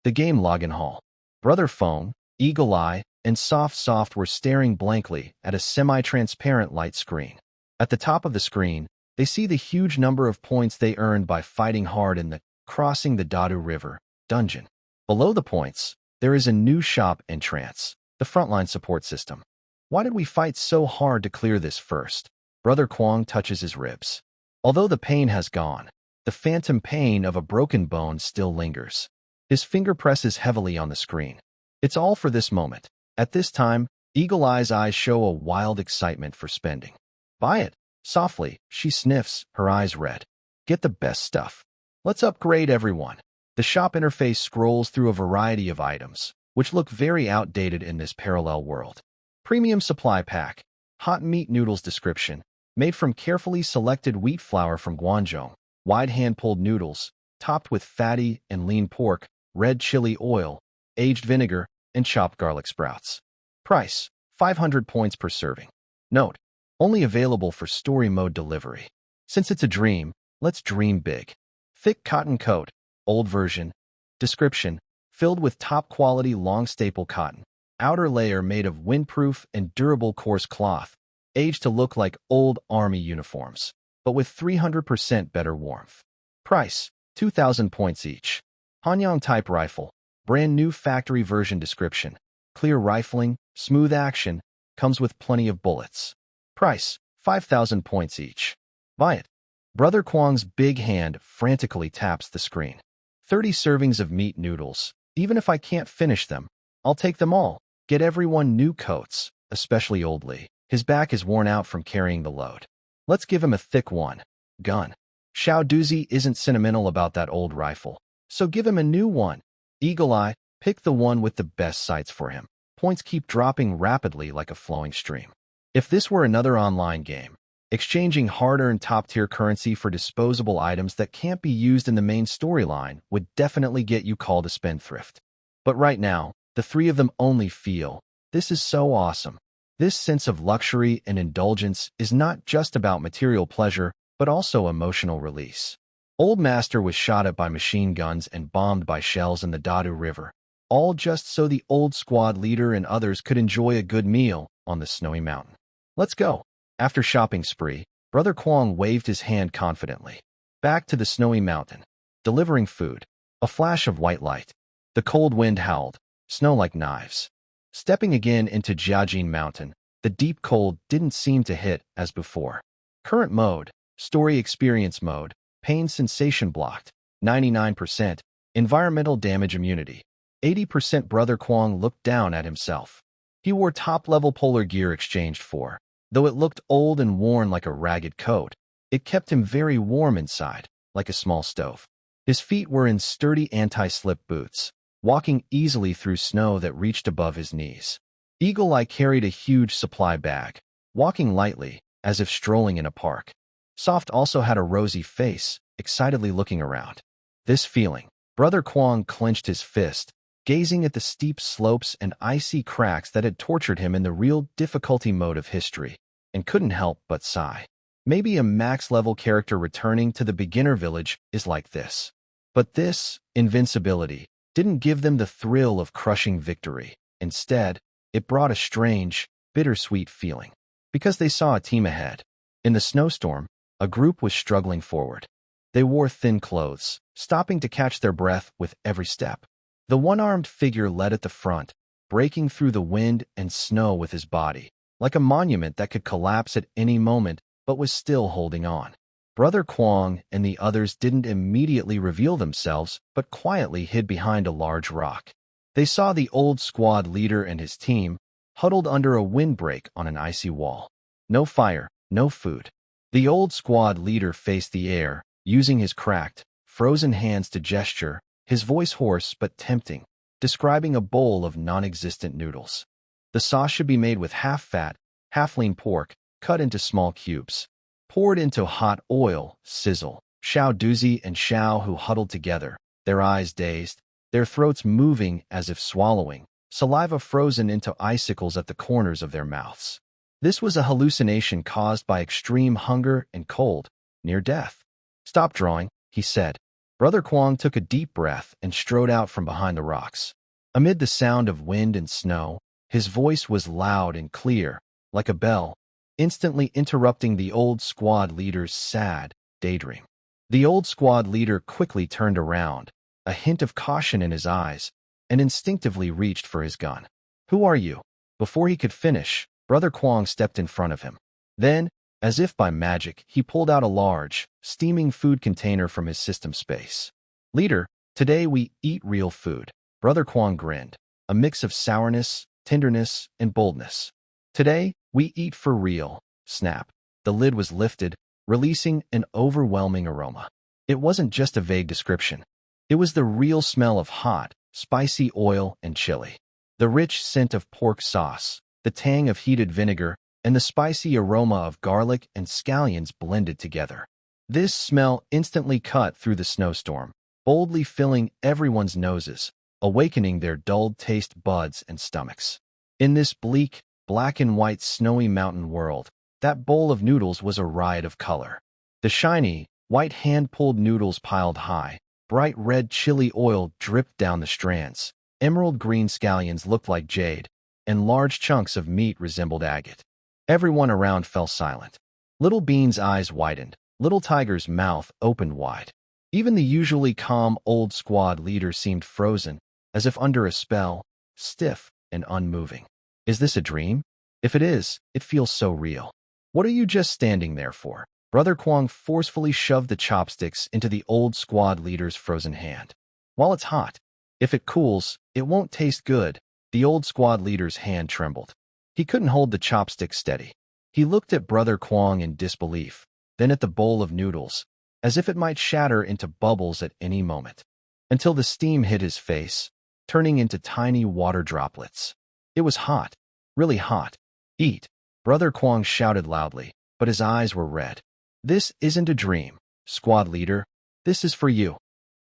The game login hall. Brother Fong, Eagle Eye, and Soft were staring blankly at a semi-transparent light screen. At the top of the screen, they see the huge number of points they earned by fighting hard in the Crossing the Dadu River dungeon. Below the points, there is a new shop entrance, the frontline support system. Why did we fight so hard to clear this first? Brother Kwong touches his ribs. Although the pain has gone, the phantom pain of a broken bone still lingers. His finger presses heavily on the screen. It's all for this moment. At this time, Eagle Eye's eyes show a wild excitement for spending. Buy it. Softly, she sniffs, her eyes red. Get the best stuff. Let's upgrade everyone. The shop interface scrolls through a variety of items, which look very outdated in this parallel world. Premium supply pack. Hot meat noodles description. Made from carefully selected wheat flour from Guangzhou. Wide hand-pulled noodles, topped with fatty and lean pork, red chili oil, aged vinegar, and chopped garlic sprouts. Price, 500 points per serving. Note, only available for story mode delivery. Since it's a dream, let's dream big. Thick cotton coat, old version. Description, filled with top-quality long staple cotton. Outer layer made of windproof and durable coarse cloth, aged to look like old army uniforms, but with 300% better warmth. Price, 2,000 points each. Hanyang type rifle, brand new factory version description. Clear rifling, smooth action, comes with plenty of bullets. Price, 5,000 points each. Buy it. Brother Kwong's big hand frantically taps the screen. 30 servings of meat noodles. Even if I can't finish them, I'll take them all. Get everyone new coats, especially Old Lee. His back is worn out from carrying the load. Let's give him a thick one. Gun. Xiao Duzi isn't sentimental about that old rifle, so give him a new one. Eagle Eye, pick the one with the best sights for him. Points keep dropping rapidly like a flowing stream. If this were another online game, exchanging hard-earned top-tier currency for disposable items that can't be used in the main storyline would definitely get you called a spendthrift. But right now, the three of them only feel, this is so awesome. This sense of luxury and indulgence is not just about material pleasure, but also emotional release. Old Master was shot at by machine guns and bombed by shells in the Dadu River, all just so the old squad leader and others could enjoy a good meal on the snowy mountain. Let's go. After shopping spree, Brother Kwong waved his hand confidently. Back to the snowy mountain, delivering food. A flash of white light. The cold wind howled, snow like knives. Stepping again into Jiajin Mountain, the deep cold didn't seem to hit as before. Current mode, story experience mode, pain sensation blocked, 99%, environmental damage immunity, 80%. Brother Kwong looked down at himself. He wore top-level polar gear exchanged for. Though it looked old and worn like a ragged coat, it kept him very warm inside, like a small stove. His feet were in sturdy anti-slip boots, walking easily through snow that reached above his knees. Eagle Eye carried a huge supply bag, walking lightly, as if strolling in a park. Soft also had a rosy face, excitedly looking around. This feeling, Brother Kwong clenched his fist, gazing at the steep slopes and icy cracks that had tortured him in the real difficulty mode of history, and couldn't help but sigh. Maybe a max-level character returning to the beginner village is like this. But this, invincibility, didn't give them the thrill of crushing victory. Instead, it brought a strange, bittersweet feeling. Because they saw a team ahead. In the snowstorm, a group was struggling forward. They wore thin clothes, stopping to catch their breath with every step. The one-armed figure led at the front, breaking through the wind and snow with his body, like a monument that could collapse at any moment but was still holding on. Brother Kwong and the others didn't immediately reveal themselves, but quietly hid behind a large rock. They saw the old squad leader and his team, huddled under a windbreak on an icy wall. No fire, no food. The old squad leader faced the air, using his cracked, frozen hands to gesture, his voice hoarse but tempting. describing a bowl of non-existent noodles. The sauce should be made with half-fat, half-lean pork, cut into small cubes. Poured into hot oil, sizzle. Xiao Duzi and Xiao Hu huddled together, their eyes dazed, their throats moving as if swallowing, saliva frozen into icicles at the corners of their mouths. This was a hallucination caused by extreme hunger and cold, near death. "Stop drawing," he said. Brother Kwong took a deep breath and strode out from behind the rocks. Amid the sound of wind and snow, his voice was loud and clear, like a bell, instantly interrupting the old squad leader's sad daydream. The old squad leader quickly turned around, a hint of caution in his eyes, and instinctively reached for his gun. "Who are you?" Before he could finish, Brother Kwong stepped in front of him. Then, as if by magic, he pulled out a large, steaming food container from his system space. "Leader, today we eat real food." Brother Kwong grinned, a mix of sourness, tenderness, and boldness. "Today, we eat for real." Snap. The lid was lifted, releasing an overwhelming aroma. It wasn't just a vague description. It was the real smell of hot, spicy oil and chili. The rich scent of pork sauce, the tang of heated vinegar, and the spicy aroma of garlic and scallions blended together. This smell instantly cut through the snowstorm, boldly filling everyone's noses, awakening their dulled taste buds and stomachs. In this bleak, black and white snowy mountain world, that bowl of noodles was a riot of color. The shiny, white hand-pulled noodles piled high, bright red chili oil dripped down the strands, emerald green scallions looked like jade, and large chunks of meat resembled agate. Everyone around fell silent. Little Bean's eyes widened, Little Tiger's mouth opened wide. Even the usually calm old squad leader seemed frozen, as if under a spell, stiff and unmoving. "Is this a dream? If it is, it feels so real. What are you just standing there for?" Brother Kwong forcefully shoved the chopsticks into the old squad leader's frozen hand. "While it's hot. If it cools, it won't taste good." The old squad leader's hand trembled. He couldn't hold the chopstick steady. He looked at Brother Kwong in disbelief, then at the bowl of noodles, as if it might shatter into bubbles at any moment, until the steam hit his face, turning into tiny water droplets. It was hot, really hot. "Eat!" Brother Kwong shouted loudly, but his eyes were red. "This isn't a dream, squad leader. This is for you."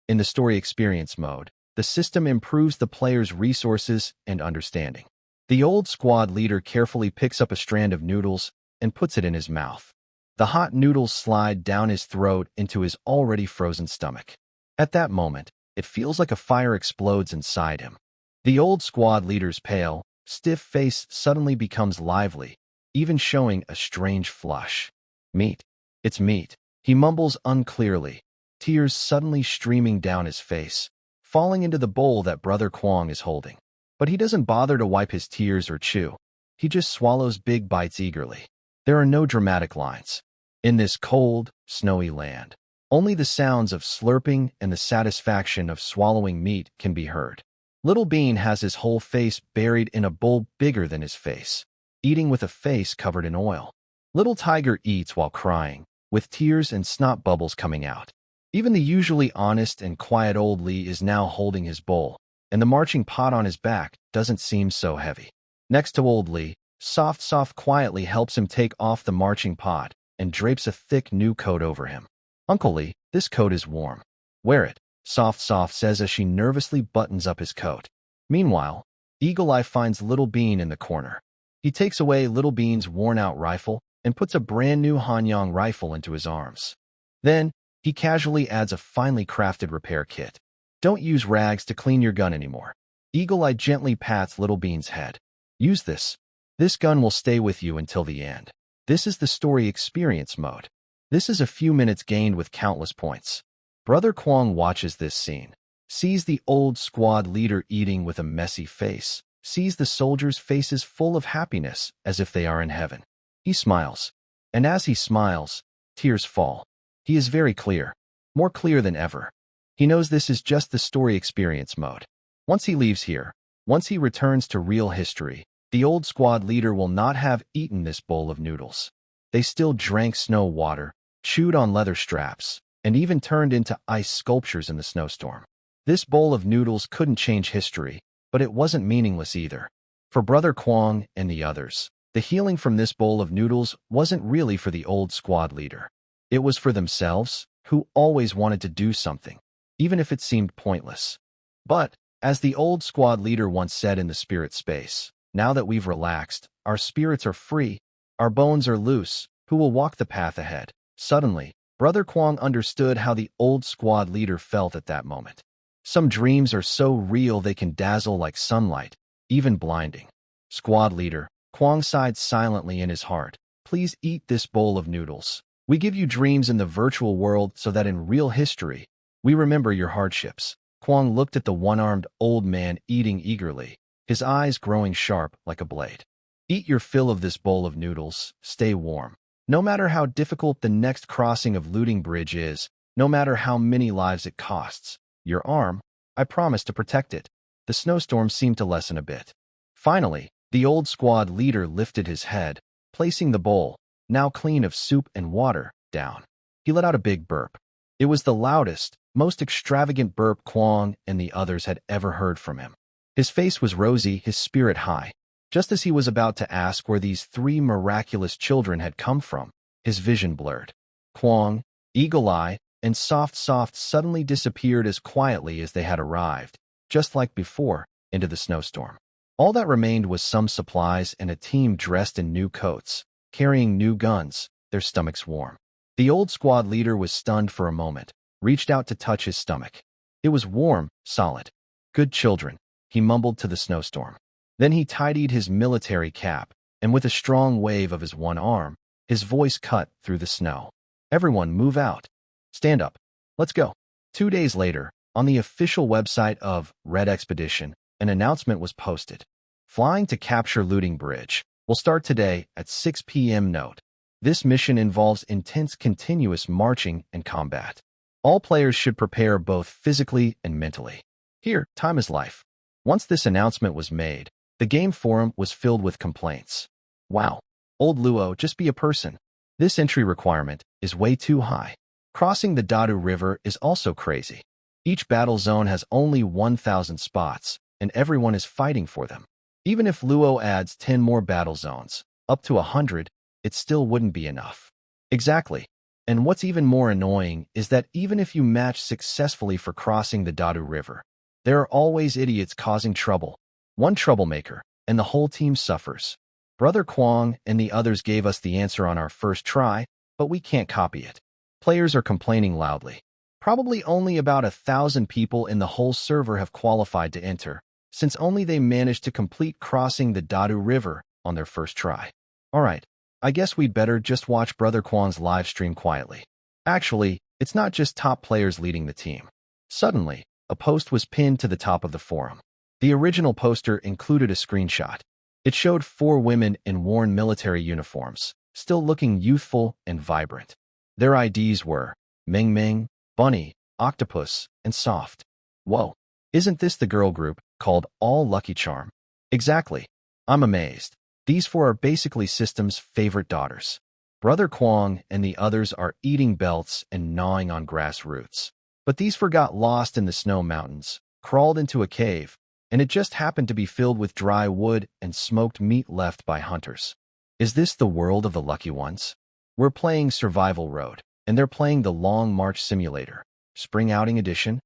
In the story experience mode, the system improves the player's resources and understanding. The old squad leader carefully picks up a strand of noodles and puts it in his mouth. The hot noodles slide down his throat into his already frozen stomach. At that moment, it feels like a fire explodes inside him. The old squad leader's pale, stiff face suddenly becomes lively, even showing a strange flush. "Meat. It's meat," he mumbles unclearly, tears suddenly streaming down his face, falling into the bowl that Brother Kwong is holding. But he doesn't bother to wipe his tears or chew. He just swallows big bites eagerly. There are no dramatic lines. In this cold, snowy land, only the sounds of slurping and the satisfaction of swallowing meat can be heard. Little Bean has his whole face buried in a bowl bigger than his face, eating with a face covered in oil. Little Tiger eats while crying, with tears and snot bubbles coming out. Even the usually honest and quiet old Lee is now holding his bowl, and the marching pot on his back doesn't seem so heavy. Next to old Lee, Soft quietly helps him take off the marching pot and drapes a thick new coat over him. "Uncle Lee, this coat is warm. Wear it," Soft says as she nervously buttons up his coat. Meanwhile, Eagle Eye finds Little Bean in the corner. He takes away Little Bean's worn-out rifle and puts a brand-new Hanyang rifle into his arms. Then, he casually adds a finely crafted repair kit. "Don't use rags to clean your gun anymore." Eagle Eye gently pats Little Bean's head. "Use this. This gun will stay with you until the end." This is the story experience mode. This is a few minutes gained with countless points. Brother Kwong watches this scene, sees the old squad leader eating with a messy face, sees the soldiers' faces full of happiness as if they are in heaven. He smiles. And as he smiles, tears fall. He is very clear, more clear than ever. He knows this is just the story experience mode. Once he leaves here, once he returns to real history, the old squad leader will not have eaten this bowl of noodles. They still drank snow water, chewed on leather straps, and even turned into ice sculptures in the snowstorm. This bowl of noodles couldn't change history, but it wasn't meaningless either. For Brother Kwong and the others, the healing from this bowl of noodles wasn't really for the old squad leader. It was for themselves, who always wanted to do something, even if it seemed pointless. But, as the old squad leader once said in the spirit space, now that we've relaxed, our spirits are free, our bones are loose, who will walk the path ahead? Suddenly, Brother Kwong understood how the old squad leader felt at that moment. Some dreams are so real they can dazzle like sunlight, even blinding. Squad leader, Kwong sighed silently in his heart. Please eat this bowl of noodles. We give you dreams in the virtual world so that in real history, we remember your hardships. Kwong looked at the one-armed old man eating eagerly, his eyes growing sharp like a blade. Eat your fill of this bowl of noodles, stay warm. No matter how difficult the next crossing of Looting Bridge is, no matter how many lives it costs, your arm, I promise to protect it. The snowstorm seemed to lessen a bit. Finally, the old squad leader lifted his head, placing the bowl, now clean of soup and water, down. He let out a big burp. It was the loudest, most extravagant burp Kwong and the others had ever heard from him. His face was rosy, his spirit high. Just as he was about to ask where these three miraculous children had come from, his vision blurred. Kwong, Eagle Eye, and Soft suddenly disappeared as quietly as they had arrived, just like before, into the snowstorm. All that remained was some supplies and a team dressed in new coats, carrying new guns, their stomachs warm. The old squad leader was stunned for a moment, reached out to touch his stomach. It was warm, solid. Good children, he mumbled to the snowstorm. Then he tidied his military cap, and with a strong wave of his one arm, his voice cut through the snow. Everyone move out. Stand up. Let's go. 2 days later, on the official website of Red Expedition, an announcement was posted. Flying to capture Looting Bridge will start today at 6 p.m. Note. This mission involves intense continuous marching and combat. All players should prepare both physically and mentally. Here, time is life. Once this announcement was made, the game forum was filled with complaints. Wow, old Luo, just be a person. This entry requirement is way too high. Crossing the Dadu River is also crazy. Each battle zone has only 1,000 spots, and everyone is fighting for them. Even if Luo adds 10 more battle zones, up to 100, it still wouldn't be enough. Exactly. And what's even more annoying is that even if you match successfully for crossing the Dadu River, there are always idiots causing trouble. One troublemaker, and the whole team suffers. Brother Kwong and the others gave us the answer on our first try, but we can't copy it. Players are complaining loudly. Probably only about 1,000 people in the whole server have qualified to enter, since only they managed to complete crossing the Dadu River on their first try. Alright, I guess we'd better just watch Brother Kwong's live stream quietly. Actually, it's not just top players leading the team. Suddenly, a post was pinned to the top of the forum. The original poster included a screenshot. It showed 4 women in worn military uniforms, still looking youthful and vibrant. Their IDs were Ming Ming, Bunny, Octopus, and Soft. Whoa, isn't this the girl group called All Lucky Charm? Exactly. I'm amazed. These 4 are basically System's favorite daughters. Brother Kwong and the others are eating belts and gnawing on grass roots. But these 4 got lost in the snow mountains, crawled into a cave, and it just happened to be filled with dry wood and smoked meat left by hunters. Is this the world of the lucky ones? We're playing Survival Road, and they're playing the Long March Simulator, Spring Outing Edition.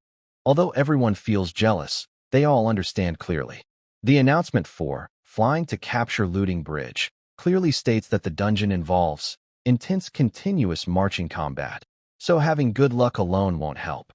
Although everyone feels jealous, they all understand clearly. The announcement for Flying to Capture Looting Bridge clearly states that the dungeon involves intense continuous marching combat, so having good luck alone won't help.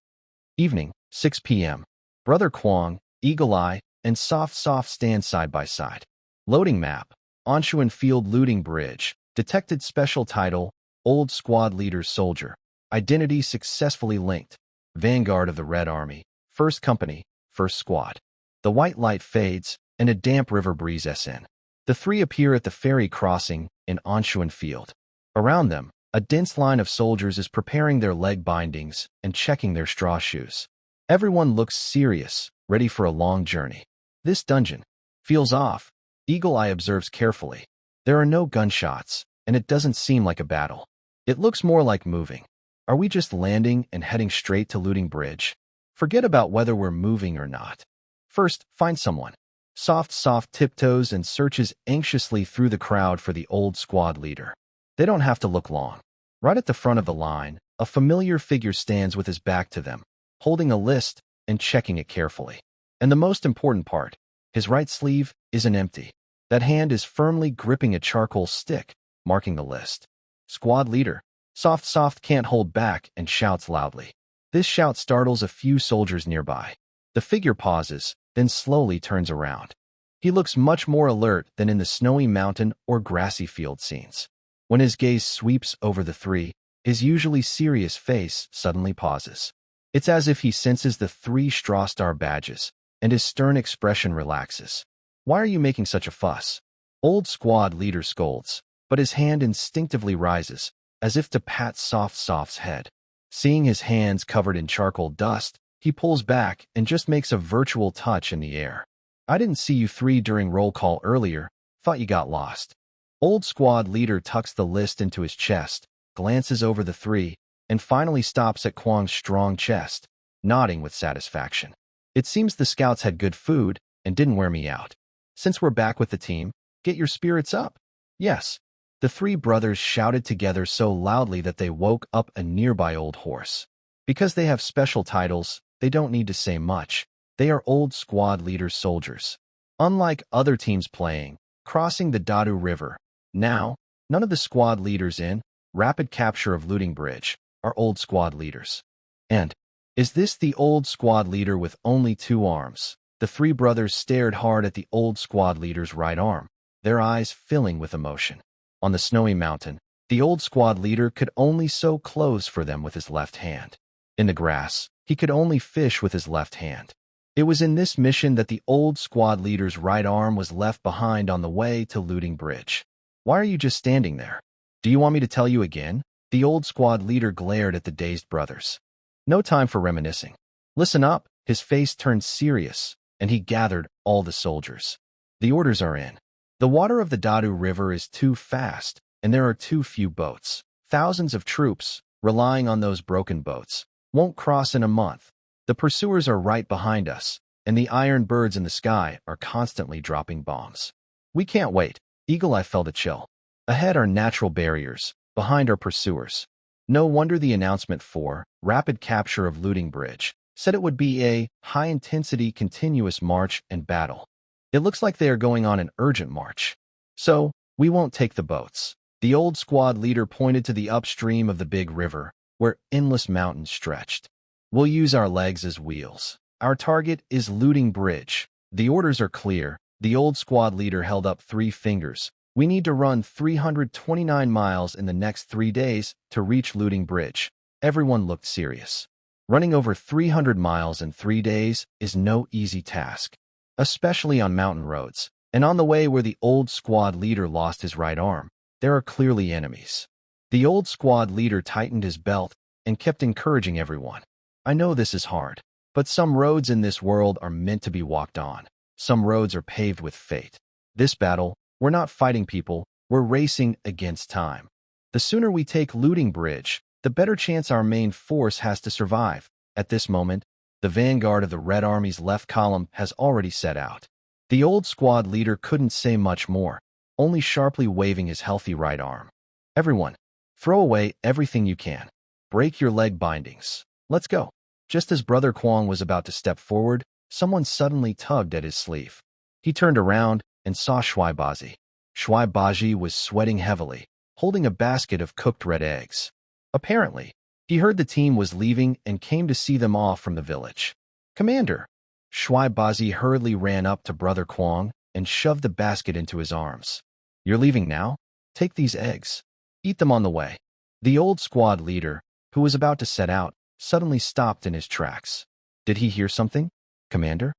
Evening, 6 p.m. Brother Kwong, Eagle Eye, and Soft stand side by side. Loading map, Anshuan Field Looting Bridge, detected special title, Old Squad Leader Soldier, identity successfully linked, Vanguard of the Red Army, 1st Company, 1st Squad. The white light fades, and a damp river breeze sets in. The 3 appear at the ferry crossing in Anshuan Field. Around them, a dense line of soldiers is preparing their leg bindings and checking their straw shoes. Everyone looks serious, ready for a long journey. This dungeon feels off. Eagle Eye observes carefully. There are no gunshots, and it doesn't seem like a battle. It looks more like moving. Are we just landing and heading straight to Looting Bridge? Forget about whether we're moving or not. First, find someone. Soft tiptoes and searches anxiously through the crowd for the old squad leader. They don't have to look long. Right at the front of the line, a familiar figure stands with his back to them, holding a list and checking it carefully. And the most important part, his right sleeve isn't empty. That hand is firmly gripping a charcoal stick, marking the list. Squad leader. Soft can't hold back and shouts loudly. This shout startles a few soldiers nearby. The figure pauses, then slowly turns around. He looks much more alert than in the snowy mountain or grassy field scenes. When his gaze sweeps over the three, his usually serious face suddenly pauses. It's as if he senses the 3 straw star badges, and his stern expression relaxes. Why are you making such a fuss? Old squad leader scolds, but his hand instinctively rises, as if to pat Soft's head. Seeing his hands covered in charcoal dust, he pulls back and just makes a virtual touch in the air. I didn't see you 3 during roll call earlier, thought you got lost. Old squad leader tucks the list into his chest, glances over the 3, and finally stops at Kwang's strong chest, nodding with satisfaction. It seems the scouts had good food and didn't wear me out. Since we're back with the team, get your spirits up. Yes. The 3 brothers shouted together so loudly that they woke up a nearby old horse. Because they have special titles, they don't need to say much. They are old squad leader soldiers. Unlike other teams playing, crossing the Dadu River, now, none of the squad leaders in rapid capture of looting bridge are old squad leaders. And, is this the old squad leader with only 2 arms? The 3 brothers stared hard at the old squad leader's right arm, their eyes filling with emotion. On the snowy mountain, the old squad leader could only sew clothes for them with his left hand. In the grass, he could only fish with his left hand. It was in this mission that the old squad leader's right arm was left behind on the way to looting bridge. Why are you just standing there? Do you want me to tell you again? The old squad leader glared at the dazed brothers. No time for reminiscing. Listen up. His face turned serious, and he gathered all the soldiers. The orders are in. The water of the Dadu River is too fast, and there are too few boats. Thousands of troops, relying on those broken boats, won't cross in a month. The pursuers are right behind us, and the iron birds in the sky are constantly dropping bombs. We can't wait. Eagle Eye felt a chill. Ahead are natural barriers, behind are pursuers. No wonder the announcement for rapid capture of looting bridge said it would be a high-intensity continuous march and battle. It looks like they are going on an urgent march. So, we won't take the boats. The old squad leader pointed to the upstream of the big river, where endless mountains stretched. We'll use our legs as wheels. Our target is looting bridge. The orders are clear. The old squad leader held up 3 fingers. We need to run 329 miles in the next 3 days to reach looting bridge. Everyone looked serious. Running over 300 miles in 3 days is no easy task, especially on mountain roads. And on the way where the old squad leader lost his right arm, there are clearly enemies. The old squad leader tightened his belt and kept encouraging everyone. I know this is hard, but some roads in this world are meant to be walked on. Some roads are paved with fate. This battle, we're not fighting people, we're racing against time. The sooner we take looting bridge, the better chance our main force has to survive. At this moment, the vanguard of the Red Army's left column has already set out. The old squad leader couldn't say much more, only sharply waving his healthy right arm. Everyone, throw away everything you can. Break your leg bindings. Let's go. Just as Brother Kwang was about to step forward, someone suddenly tugged at his sleeve. He turned around and saw Shuaibaji. Shuaibaji was sweating heavily, holding a basket of cooked red eggs. Apparently, he heard the team was leaving and came to see them off from the village. Commander! Shuaibaji hurriedly ran up to Brother Kwang and shoved the basket into his arms. You're leaving now? Take these eggs. Eat them on the way. The old squad leader, who was about to set out, suddenly stopped in his tracks. Did he hear something? Commander?